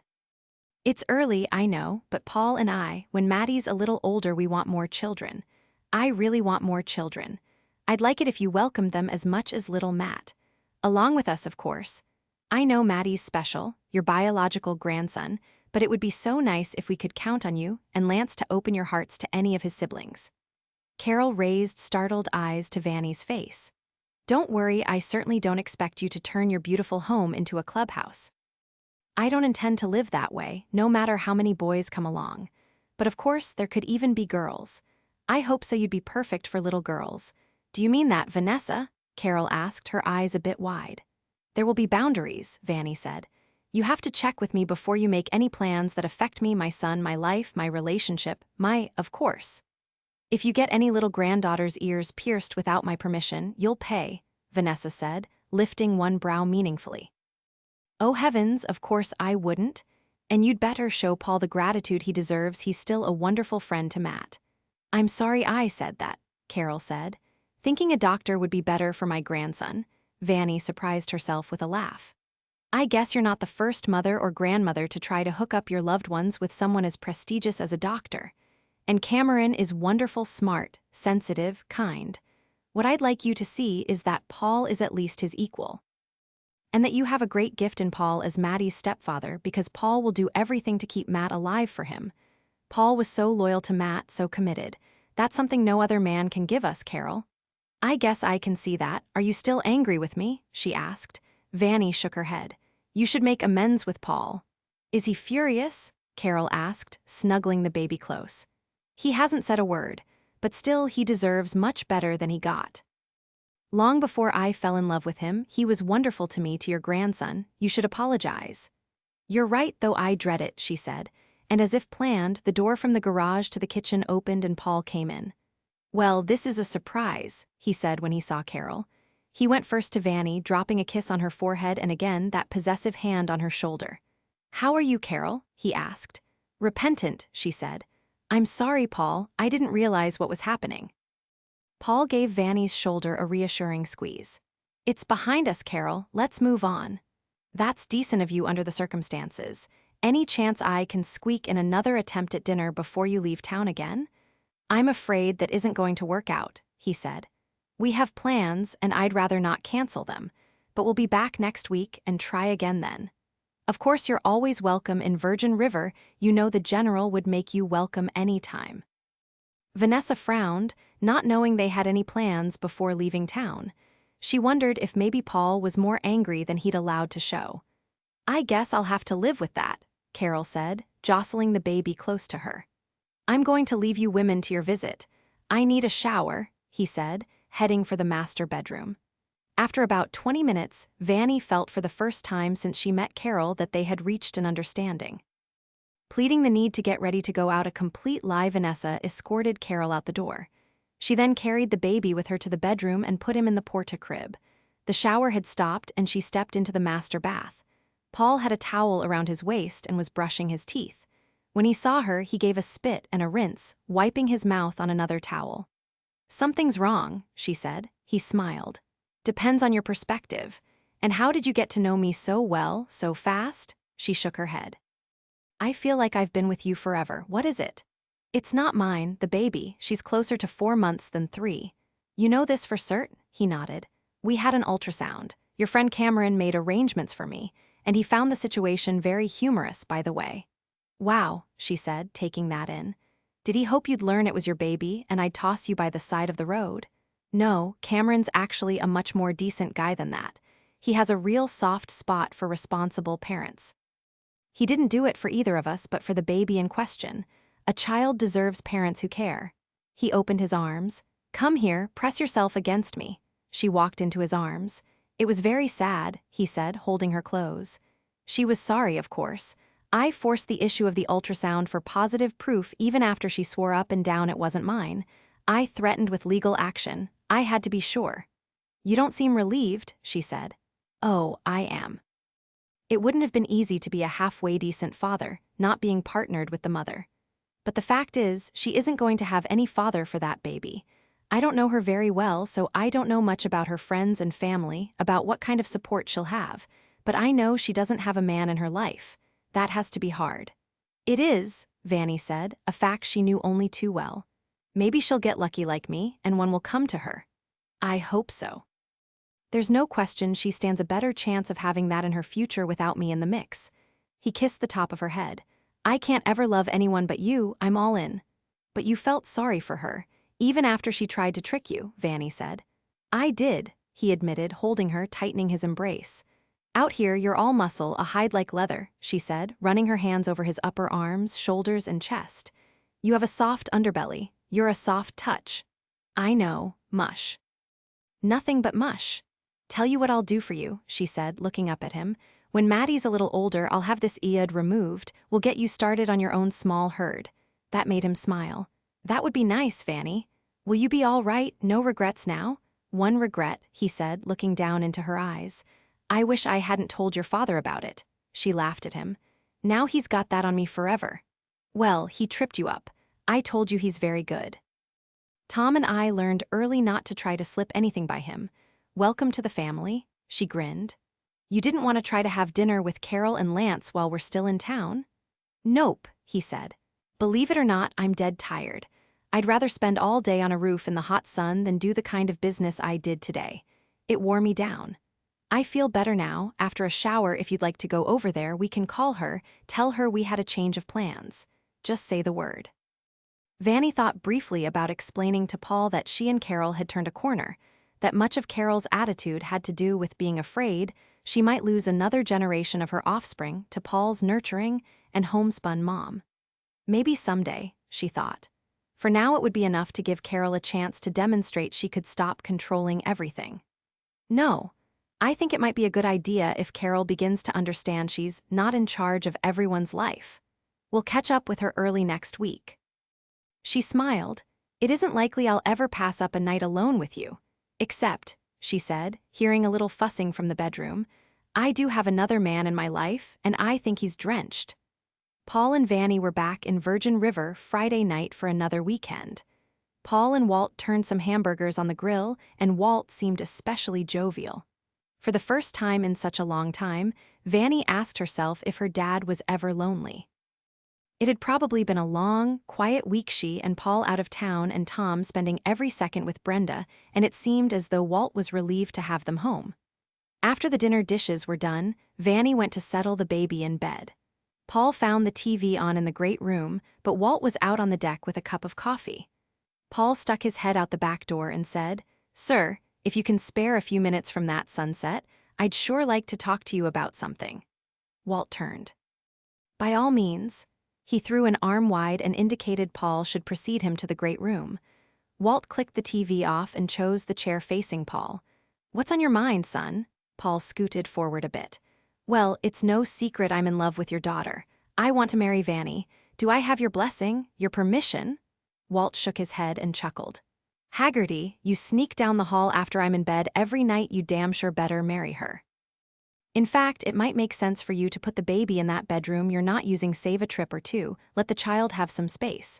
It's early, I know, but Paul and I, when Maddie's a little older, we want more children. I really want more children. I'd like it if you welcomed them as much as little Matt. Along with us, of course. I know Maddie's special, your biological grandson, but it would be so nice if we could count on you and Lance to open your hearts to any of his siblings. Carol raised startled eyes to Vanny's face. Don't worry, I certainly don't expect you to turn your beautiful home into a clubhouse. I don't intend to live that way, no matter how many boys come along. But of course, there could even be girls. I hope so. You'd be perfect for little girls. Do you mean that, Vanessa? Carol asked, her eyes a bit wide. There will be boundaries, Vanny said. You have to check with me before you make any plans that affect me, my son, my life, my relationship, of course. If you get any little granddaughter's ears pierced without my permission, you'll pay, Vanessa said, lifting one brow meaningfully. Oh heavens, of course I wouldn't. And you'd better show Paul the gratitude he deserves. He's still a wonderful friend to Matt. I'm sorry I said that, Carol said. Thinking a doctor would be better for my grandson. Vanny surprised herself with a laugh. I guess you're not the first mother or grandmother to try to hook up your loved ones with someone as prestigious as a doctor. And Cameron is wonderful, smart, sensitive, kind. What I'd like you to see is that Paul is at least his equal. And that you have a great gift in Paul as Maddie's stepfather, because Paul will do everything to keep Matt alive for him. Paul was so loyal to Matt, so committed. That's something no other man can give us, Carol. I guess I can see that. Are you still angry with me? She asked. Vanny shook her head. You should make amends with Paul. Is he furious? Carol asked, snuggling the baby close. He hasn't said a word, but still he deserves much better than he got. Long before I fell in love with him, he was wonderful to me, to your grandson. You should apologize. You're right, though I dread it, she said, and as if planned, the door from the garage to the kitchen opened and Paul came in. Well, this is a surprise, he said when he saw Carol. He went first to Vanny, dropping a kiss on her forehead and again that possessive hand on her shoulder. How are you, Carol? He asked. Repentant, she said. I'm sorry, Paul, I didn't realize what was happening. Paul gave Vanny's shoulder a reassuring squeeze. It's behind us, Carol, let's move on. That's decent of you under the circumstances. Any chance I can squeak in another attempt at dinner before you leave town again? I'm afraid that isn't going to work out, he said. We have plans, and I'd rather not cancel them, but we'll be back next week and try again then. Of course, you're always welcome in Virgin River. You know the General would make you welcome any time. Vanessa frowned, not knowing they had any plans before leaving town. She wondered if maybe Paul was more angry than he'd allowed to show. I guess I'll have to live with that, Carol said, jostling the baby close to her. I'm going to leave you women to your visit. I need a shower, he said, heading for the master bedroom. After about 20 minutes, Vanny felt for the first time since she met Carol that they had reached an understanding. Pleading the need to get ready to go out, a complete lie, Vanessa escorted Carol out the door. She then carried the baby with her to the bedroom and put him in the porta-crib. The shower had stopped and she stepped into the master bath. Paul had a towel around his waist and was brushing his teeth. When he saw her, he gave a spit and a rinse, wiping his mouth on another towel. Something's wrong, she said. He smiled. Depends on your perspective. And how did you get to know me so well, so fast? She shook her head. I feel like I've been with you forever. What is it? It's not mine, the baby. She's closer to 4 months than 3. You know this for certain? He nodded. We had an ultrasound. Your friend Cameron made arrangements for me, and he found the situation very humorous, by the way. Wow, she said, taking that in. Did he hope you'd learn it was your baby and I'd toss you by the side of the road? No, Cameron's actually a much more decent guy than that. He has a real soft spot for responsible parents. He didn't do it for either of us, but for the baby in question. A child deserves parents who care. He opened his arms. Come here, press yourself against me. She walked into his arms. It was very sad, he said, holding her close. She was sorry, of course. I forced the issue of the ultrasound for positive proof even after she swore up and down it wasn't mine. I threatened with legal action. I had to be sure. You don't seem relieved, she said. Oh, I am. It wouldn't have been easy to be a halfway decent father, not being partnered with the mother. But the fact is, she isn't going to have any father for that baby. I don't know her very well, so I don't know much about her friends and family, about what kind of support she'll have. But I know she doesn't have a man in her life. That has to be hard. It is, Vanny said, a fact she knew only too well. Maybe she'll get lucky like me, and one will come to her. I hope so. There's no question she stands a better chance of having that in her future without me in the mix. He kissed the top of her head. I can't ever love anyone but you, I'm all in. But you felt sorry for her, even after she tried to trick you, Vanny said. I did, he admitted, holding her, tightening his embrace. Out here, you're all muscle, a hide like leather, she said, running her hands over his upper arms, shoulders, and chest. You have a soft underbelly. You're a soft touch. I know, mush. Nothing but mush. Tell you what I'll do for you, she said, looking up at him. When Maddie's a little older, I'll have this eod removed. We'll get you started on your own small herd. That made him smile. That would be nice, Vanny. Will you be all right? No regrets now? One regret, he said, looking down into her eyes. I wish I hadn't told your father about it. She laughed at him. Now he's got that on me forever. Well, he tripped you up. I told you he's very good. Tom and I learned early not to try to slip anything by him. Welcome to the family, she grinned. You didn't want to try to have dinner with Carol and Lance while we're still in town? Nope, he said. Believe it or not, I'm dead tired. I'd rather spend all day on a roof in the hot sun than do the kind of business I did today. It wore me down. I feel better now. After a shower, if you'd like to go over there, we can call her, tell her we had a change of plans. Just say the word. Vanny thought briefly about explaining to Paul that she and Carol had turned a corner, that much of Carol's attitude had to do with being afraid she might lose another generation of her offspring to Paul's nurturing and homespun mom. Maybe someday, she thought. For now, it would be enough to give Carol a chance to demonstrate she could stop controlling everything. No, I think it might be a good idea if Carol begins to understand she's not in charge of everyone's life. We'll catch up with her early next week. She smiled. It isn't likely I'll ever pass up a night alone with you. Except, she said, hearing a little fussing from the bedroom, I do have another man in my life, and I think he's drenched. Paul and Vanny were back in Virgin River Friday night for another weekend. Paul and Walt turned some hamburgers on the grill, and Walt seemed especially jovial. For the first time in such a long time, Vanny asked herself if her dad was ever lonely. It had probably been a long, quiet week, she and Paul out of town and Tom spending every second with Brenda, and it seemed as though Walt was relieved to have them home. After the dinner dishes were done, Vanny went to settle the baby in bed. Paul found the TV on in the great room, but Walt was out on the deck with a cup of coffee. Paul stuck his head out the back door and said, "Sir, if you can spare a few minutes from that sunset, I'd sure like to talk to you about something." Walt turned. "By all means." He threw an arm wide and indicated Paul should precede him to the great room. Walt clicked the TV off and chose the chair facing Paul. "What's on your mind, son?" Paul scooted forward a bit. "Well, it's no secret I'm in love with your daughter. I want to marry Vanny. Do I have your blessing, your permission?" Walt shook his head and chuckled. "Haggerty, you sneak down the hall after I'm in bed every night, you damn sure better marry her. In fact, it might make sense for you to put the baby in that bedroom you're not using, save a trip or two, let the child have some space."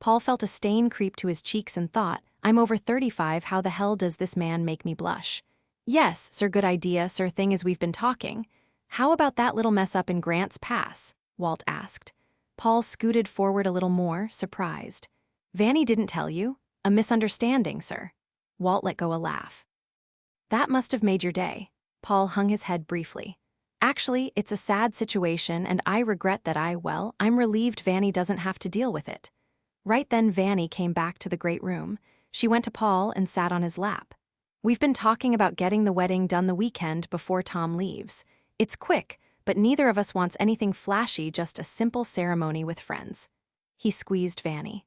Paul felt a stain creep to his cheeks and thought, I'm over 35, how the hell does this man make me blush? "Yes, sir, good idea, sir, thing as we've been talking. How about that little mess up in Grant's Pass?" Walt asked. Paul scooted forward a little more, surprised. "Vanny didn't tell you? A misunderstanding, sir." Walt let go a laugh. "That must have made your day." Paul hung his head briefly. "Actually, it's a sad situation, and I regret that I'm relieved Vanny doesn't have to deal with it." Right then Vanny came back to the great room. She went to Paul and sat on his lap. "We've been talking about getting the wedding done the weekend before Tom leaves. It's quick, but neither of us wants anything flashy, just a simple ceremony with friends." He squeezed Vanny.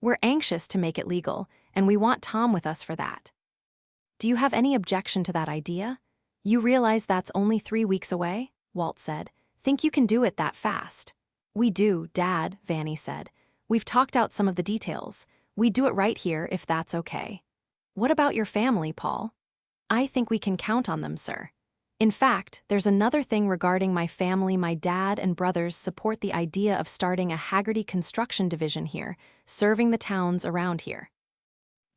"We're anxious to make it legal, and we want Tom with us for that. Do you have any objection to that idea? You realize that's only 3 weeks away?" Walt said. "Think you can do it that fast?" "We do, Dad," Vanny said. "We've talked out some of the details. We'd do it right here if that's okay." "What about your family, Paul?" "I think we can count on them, sir. In fact, there's another thing regarding my family. My dad and brothers support the idea of starting a Haggerty construction division here, serving the towns around here.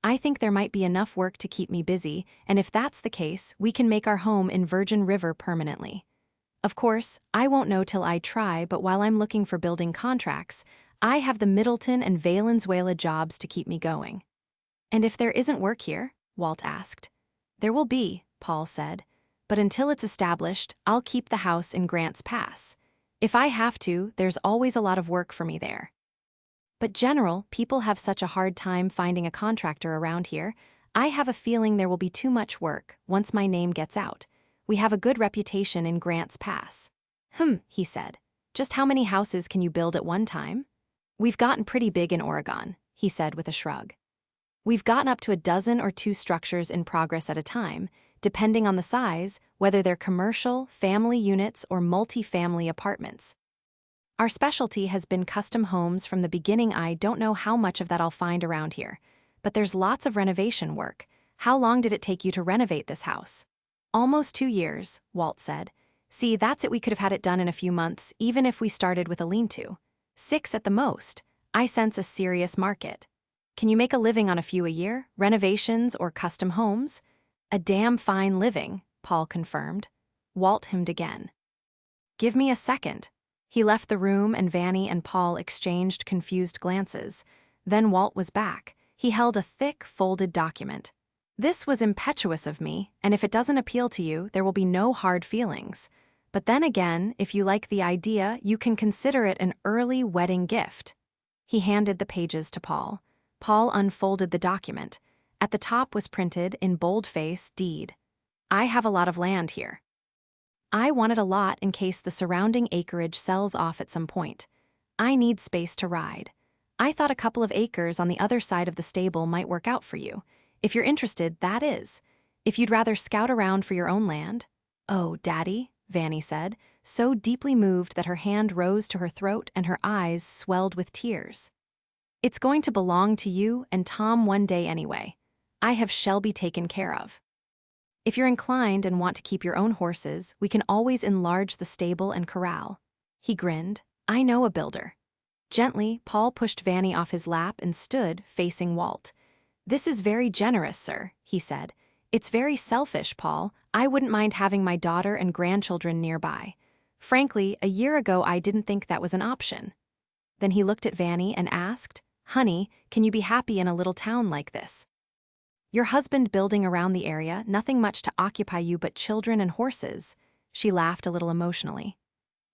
I think there might be enough work to keep me busy, and if that's the case, we can make our home in Virgin River permanently. Of course, I won't know till I try, but while I'm looking for building contracts, I have the Middleton and Valenzuela jobs to keep me going." "And if there isn't work here?" Walt asked. "There will be," Paul said. "But until it's established, I'll keep the house in Grant's Pass. If I have to, there's always a lot of work for me there. But General, people have such a hard time finding a contractor around here. I have a feeling there will be too much work once my name gets out. We have a good reputation in Grant's Pass." He said. "Just how many houses can you build at one time?" "We've gotten pretty big in Oregon," he said with a shrug. "We've gotten up to a dozen or two structures in progress at a time, depending on the size, whether they're commercial, family units, or multi-family apartments. Our specialty has been custom homes from the beginning. I don't know how much of that I'll find around here, but there's lots of renovation work. How long did it take you to renovate this house?" "Almost 2 years," Walt said. "See, that's it. We could have had it done in a few months, even if we started with a lean-to. 6 at the most. I sense a serious market. Can you make a living on a few a year, renovations or custom homes?" "A damn fine living," Paul confirmed. Walt hemmed again. "Give me a second." He left the room and Vanny and Paul exchanged confused glances. Then Walt was back. He held a thick, folded document. "This was impetuous of me, and if it doesn't appeal to you, there will be no hard feelings. But then again, if you like the idea, you can consider it an early wedding gift." He handed the pages to Paul. Paul unfolded the document. At the top was printed, in boldface, deed. "I have a lot of land here." I want it a lot in case the surrounding acreage sells off at some point. I need space to ride. I thought a couple of acres on the other side of the stable might work out for you. If you're interested, that is. If you'd rather scout around for your own land." "Oh, Daddy," Vanny said, so deeply moved that her hand rose to her throat and her eyes swelled with tears. "It's going to belong to you and Tom one day anyway. I have Shelby taken care of. If you're inclined and want to keep your own horses, we can always enlarge the stable and corral." He grinned. "I know a builder." Gently, Paul pushed Vanny off his lap and stood, facing Walt. "This is very generous, sir," he said. "It's very selfish, Paul. I wouldn't mind having my daughter and grandchildren nearby. Frankly, a year ago I didn't think that was an option." Then he looked at Vanny and asked, "Honey, can you be happy in a little town like this? Your husband building around the area, nothing much to occupy you but children and horses." She laughed a little emotionally.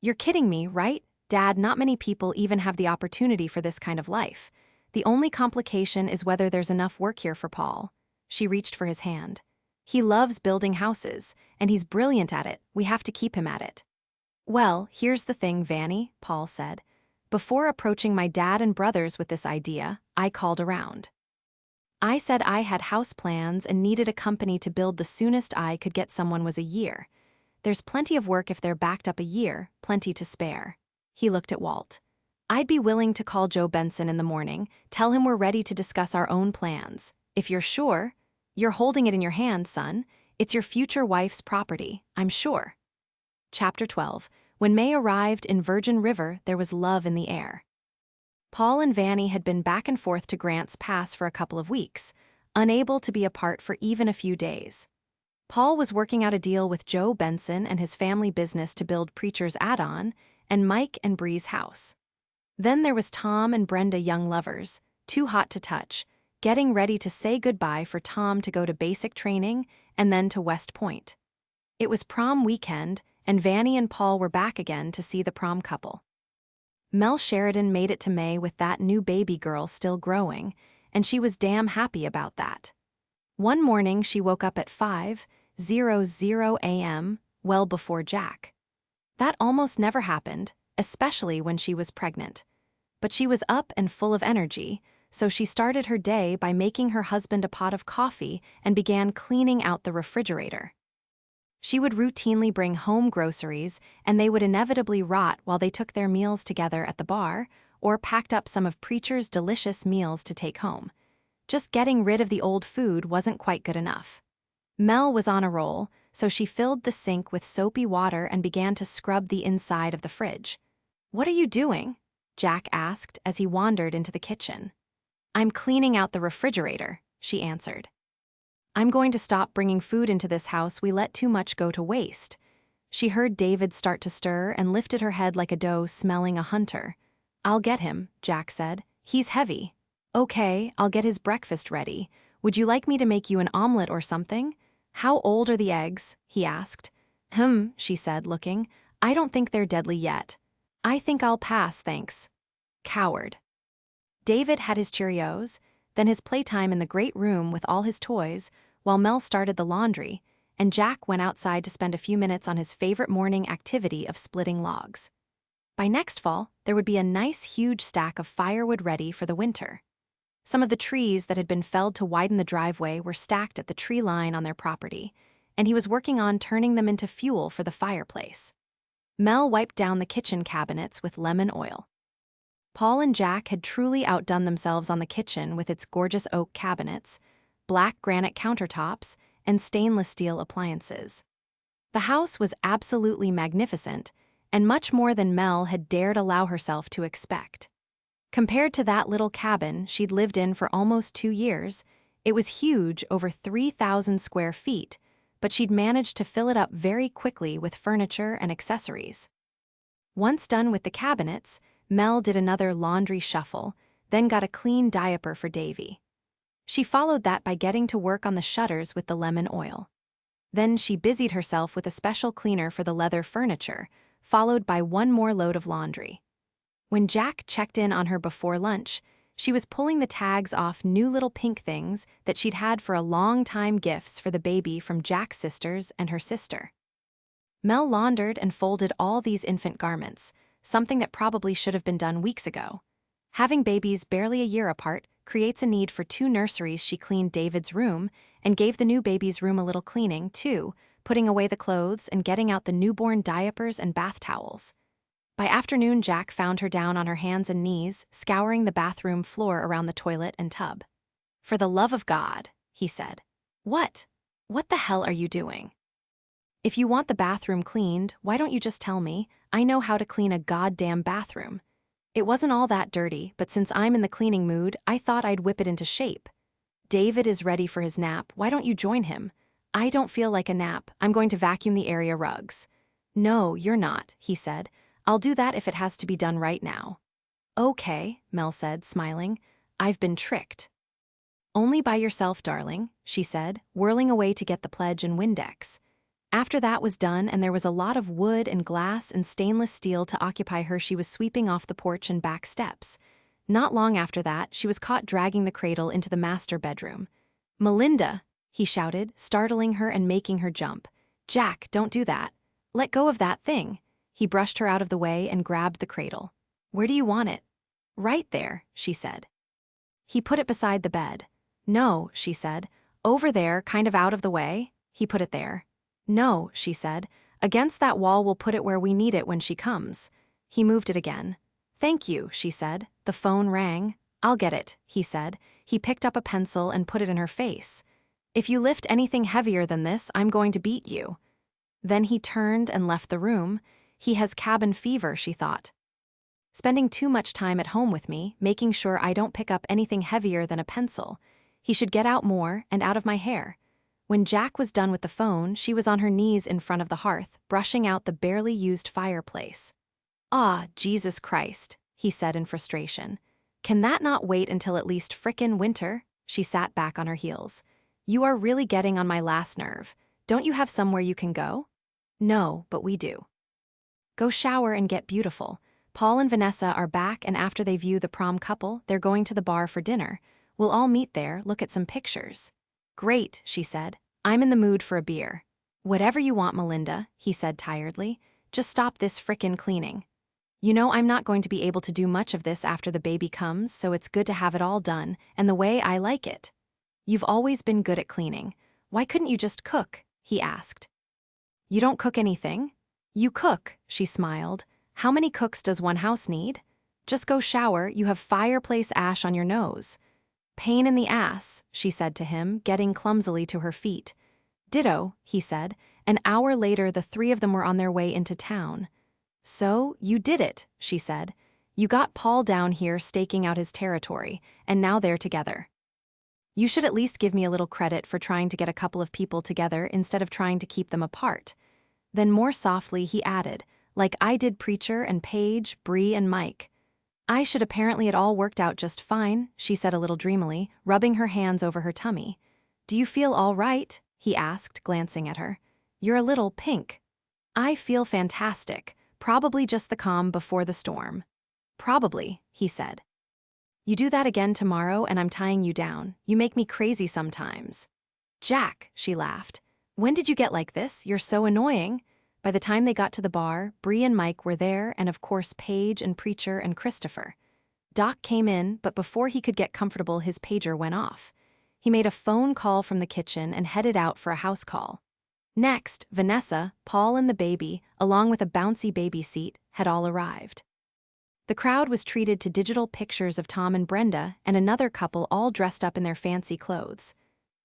"You're kidding me, right? Dad, not many people even have the opportunity for this kind of life. The only complication is whether there's enough work here for Paul." She reached for his hand. "He loves building houses, and he's brilliant at it. We have to keep him at it." "Well, here's the thing, Vanny," Paul said. "Before approaching my dad and brothers with this idea, I called around. I said I had house plans and needed a company to build. The soonest I could get someone was a year. There's plenty of work if they're backed up a year, plenty to spare." He looked at Walt. "I'd be willing to call Joe Benson in the morning, tell him we're ready to discuss our own plans. If you're sure, you're holding it in your hand, son. It's your future wife's property, I'm sure." Chapter 12. When May arrived in Virgin River, there was love in the air. Paul and Vanny had been back and forth to Grants Pass for a couple of weeks, unable to be apart for even a few days. Paul was working out a deal with Joe Benson and his family business to build Preacher's Add-on and Mike and Bree's house. Then there was Tom and Brenda, young lovers, too hot to touch, getting ready to say goodbye for Tom to go to basic training and then to West Point. It was prom weekend, and Vanny and Paul were back again to see the prom couple. Mel Sheridan made it to May with that new baby girl still growing, and she was damn happy about that. One morning she woke up at 5:00 a.m., well before Jack. That almost never happened, especially when she was pregnant. But she was up and full of energy, so she started her day by making her husband a pot of coffee and began cleaning out the refrigerator. She would routinely bring home groceries, and they would inevitably rot while they took their meals together at the bar or packed up some of Preacher's delicious meals to take home. Just getting rid of the old food wasn't quite good enough. Mel was on a roll, so she filled the sink with soapy water and began to scrub the inside of the fridge. "What are you doing?" Jack asked as he wandered into the kitchen. "I'm cleaning out the refrigerator," she answered. "I'm going to stop bringing food into this house. We let too much go to waste." She heard David start to stir and lifted her head like a doe smelling a hunter. "I'll get him," Jack said. "He's heavy." "Okay, I'll get his breakfast ready. Would you like me to make you an omelet or something?" "How old are the eggs?" he asked. She said, looking. "I don't think they're deadly yet. I think I'll pass, thanks." Coward. David had his Cheerios, then his playtime in the great room with all his toys, while Mel started the laundry, and Jack went outside to spend a few minutes on his favorite morning activity of splitting logs. By next fall, there would be a nice huge stack of firewood ready for the winter. Some of the trees that had been felled to widen the driveway were stacked at the tree line on their property, and he was working on turning them into fuel for the fireplace. Mel wiped down the kitchen cabinets with lemon oil. Paul and Jack had truly outdone themselves on the kitchen with its gorgeous oak cabinets, black granite countertops, and stainless steel appliances. The house was absolutely magnificent, and much more than Mel had dared allow herself to expect. Compared to that little cabin she'd lived in for almost 2 years, it was huge, over 3,000 square feet, but she'd managed to fill it up very quickly with furniture and accessories. Once done with the cabinets, Mel did another laundry shuffle, then got a clean diaper for Davy. She followed that by getting to work on the shutters with the lemon oil. Then she busied herself with a special cleaner for the leather furniture, followed by one more load of laundry. When Jack checked in on her before lunch, she was pulling the tags off new little pink things that she'd had for a long time, gifts for the baby from Jack's sisters and her sister. Mel laundered and folded all these infant garments, something that probably should have been done weeks ago. Having babies barely a year apart creates a need for 2 nurseries. She cleaned David's room and gave the new baby's room a little cleaning, too, putting away the clothes and getting out the newborn diapers and bath towels. By afternoon, Jack found her down on her hands and knees, scouring the bathroom floor around the toilet and tub. "For the love of God," he said. What the hell are you doing?" "If you want the bathroom cleaned, why don't you just tell me? I know how to clean a goddamn bathroom." "It wasn't all that dirty, but since I'm in the cleaning mood, I thought I'd whip it into shape." "David is ready for his nap, why don't you join him?" "I don't feel like a nap, I'm going to vacuum the area rugs." "No, you're not," he said. "I'll do that if it has to be done right now." "Okay," Mel said, smiling. "I've been tricked." "Only by yourself, darling," she said, whirling away to get the pledge and Windex. After that was done and there was a lot of wood and glass and stainless steel to occupy her, she was sweeping off the porch and back steps. Not long after that, she was caught dragging the cradle into the master bedroom. "Melinda," he shouted, startling her and making her jump. "Jack, don't do that. Let go of that thing." He brushed her out of the way and grabbed the cradle. "Where do you want it?" "Right there," she said. He put it beside the bed. "No," she said. "Over there, kind of out of the way." He put it there. "No," she said. "Against that wall, we'll put it where we need it when she comes." He moved it again. "Thank you," she said. The phone rang. "I'll get it," he said. He picked up a pencil and put it in her face. "If you lift anything heavier than this, I'm going to beat you." Then he turned and left the room. He has cabin fever, she thought. Spending too much time at home with me, making sure I don't pick up anything heavier than a pencil. He should get out more and out of my hair. When Jack was done with the phone, she was on her knees in front of the hearth, brushing out the barely used fireplace. "Ah, Jesus Christ," he said in frustration. "Can that not wait until at least frickin' winter?" She sat back on her heels. "You are really getting on my last nerve. Don't you have somewhere you can go?" "No, but we do." "Go shower and get beautiful. Paul and Vanessa are back, and after they view the prom couple, they're going to the bar for dinner. We'll all meet there, look at some pictures." "Great," she said. "I'm in the mood for a beer." "Whatever you want, Melinda," he said tiredly. "Just stop this frickin' cleaning. You know I'm not going to be able to do much of this after the baby comes, so it's good to have it all done, and the way I like it." "You've always been good at cleaning. Why couldn't you just cook?" he asked. "You don't cook anything?" "You cook," she smiled. "How many cooks does one house need? Just go shower, you have fireplace ash on your nose." "Pain in the ass," she said to him, getting clumsily to her feet. "Ditto," he said. An hour later, the 3 of them were on their way into town. "So, you did it," she said. "You got Paul down here staking out his territory, and now they're together. You should at least give me a little credit for trying to get a couple of people together instead of trying to keep them apart." Then more softly he added, "Like I did Preacher and Paige, Bree and Mike." "I should apparently it all worked out just fine," she said a little dreamily, rubbing her hands over her tummy. "Do you feel all right?" he asked, glancing at her. "You're a little pink." "I feel fantastic, probably just the calm before the storm." "Probably," he said. "You do that again tomorrow and I'm tying you down. You make me crazy sometimes." "Jack," she laughed. "When did you get like this? You're so annoying." By the time they got to the bar, Bree and Mike were there, and of course Paige and Preacher and Christopher. Doc came in, but before he could get comfortable, his pager went off. He made a phone call from the kitchen and headed out for a house call. Next, Vanessa, Paul and the baby, along with a bouncy baby seat, had all arrived. The crowd was treated to digital pictures of Tom and Brenda and another couple all dressed up in their fancy clothes.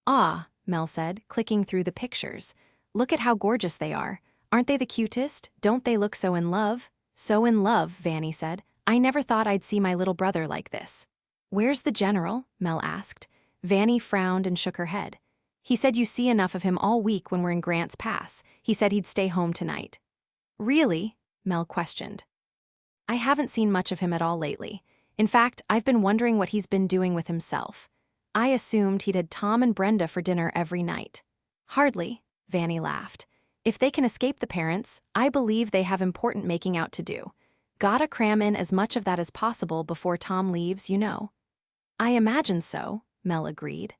"Ah," Mel said, clicking through the pictures. "Look at how gorgeous they are. Aren't they the cutest? Don't they look so in love?" "So in love," Vanny said. "I never thought I'd see my little brother like this." "Where's the general?" Mel asked. Vanny frowned and shook her head. "He said you see enough of him all week when we're in Grants Pass. He said he'd stay home tonight." "Really?" Mel questioned. "I haven't seen much of him at all lately. In fact, I've been wondering what he's been doing with himself. I assumed he'd had Tom and Brenda for dinner every night." "Hardly," Vanny laughed. "If they can escape the parents, I believe they have important making out to do. Gotta cram in as much of that as possible before Tom leaves, you know." "I imagine so," Mel agreed.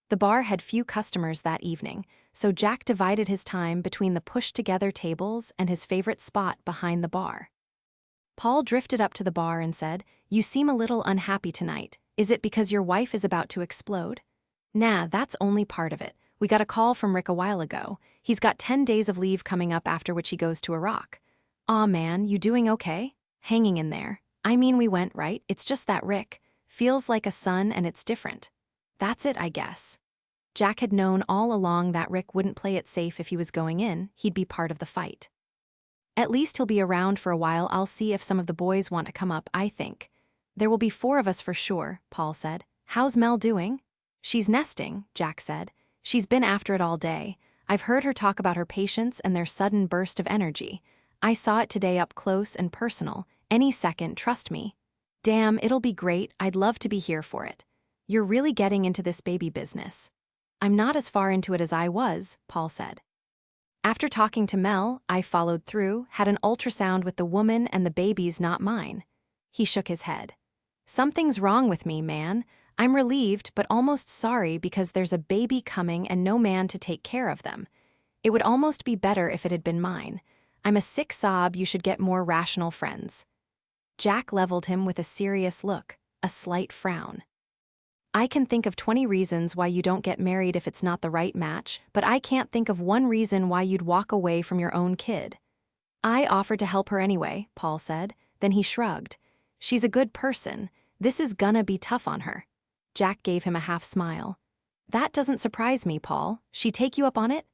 The bar had few customers that evening, so Jack divided his time between the pushed-together tables and his favorite spot behind the bar. Paul drifted up to the bar and said, "You seem a little unhappy tonight. Is it because your wife is about to explode?" "Nah, that's only part of it. We got a call from Rick a while ago. He's got 10 days of leave coming up, after which he goes to Iraq." "Aw man, you doing okay?" "Hanging in there. I mean, we went, right? It's just that Rick feels like a son and it's different." "That's it, I guess." Jack had known all along that Rick wouldn't play it safe if he was going in, he'd be part of the fight. "At least he'll be around for a while. I'll see if some of the boys want to come up, I think." "There will be 4 of us for sure," Paul said. "How's Mel doing?" "She's nesting," Jack said. "She's been after it all day. I've heard her talk about her patients and their sudden burst of energy. I saw it today up close and personal. Any second, trust me." "Damn, it'll be great. I'd love to be here for it." "You're really getting into this baby business." "I'm not as far into it as I was," Paul said. "After talking to Mel, I followed through, had an ultrasound with the woman, and the baby's not mine." He shook his head. "Something's wrong with me, man. I'm relieved but almost sorry because there's a baby coming and no man to take care of them. It would almost be better if it had been mine. I'm a sick sob. You should get more rational friends." Jack leveled him with a serious look, a slight frown. "I can think of 20 reasons why you don't get married if it's not the right match, but I can't think of one reason why you'd walk away from your own kid." "I offered to help her anyway," Paul said. Then he shrugged. "She's a good person. This is gonna be tough on her." Jack gave him a half smile. "That doesn't surprise me, Paul. She take you up on it?"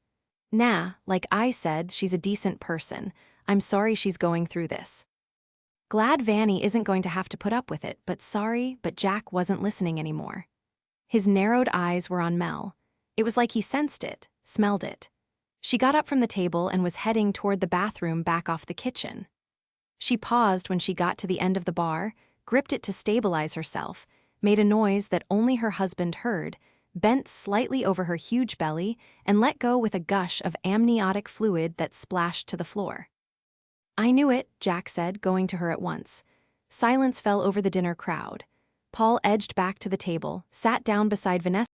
"Nah, like I said, she's a decent person. I'm sorry she's going through this." "Glad Vanny isn't going to have to put up with it, but sorry," but Jack wasn't listening anymore. His narrowed eyes were on Mel. It was like he sensed it, smelled it. She got up from the table and was heading toward the bathroom back off the kitchen. She paused when she got to the end of the bar, gripped it to stabilize herself, made a noise that only her husband heard, bent slightly over her huge belly, and let go with a gush of amniotic fluid that splashed to the floor. "I knew it," Jack said, going to her at once. Silence fell over the dinner crowd. Paul edged back to the table, sat down beside Vanessa,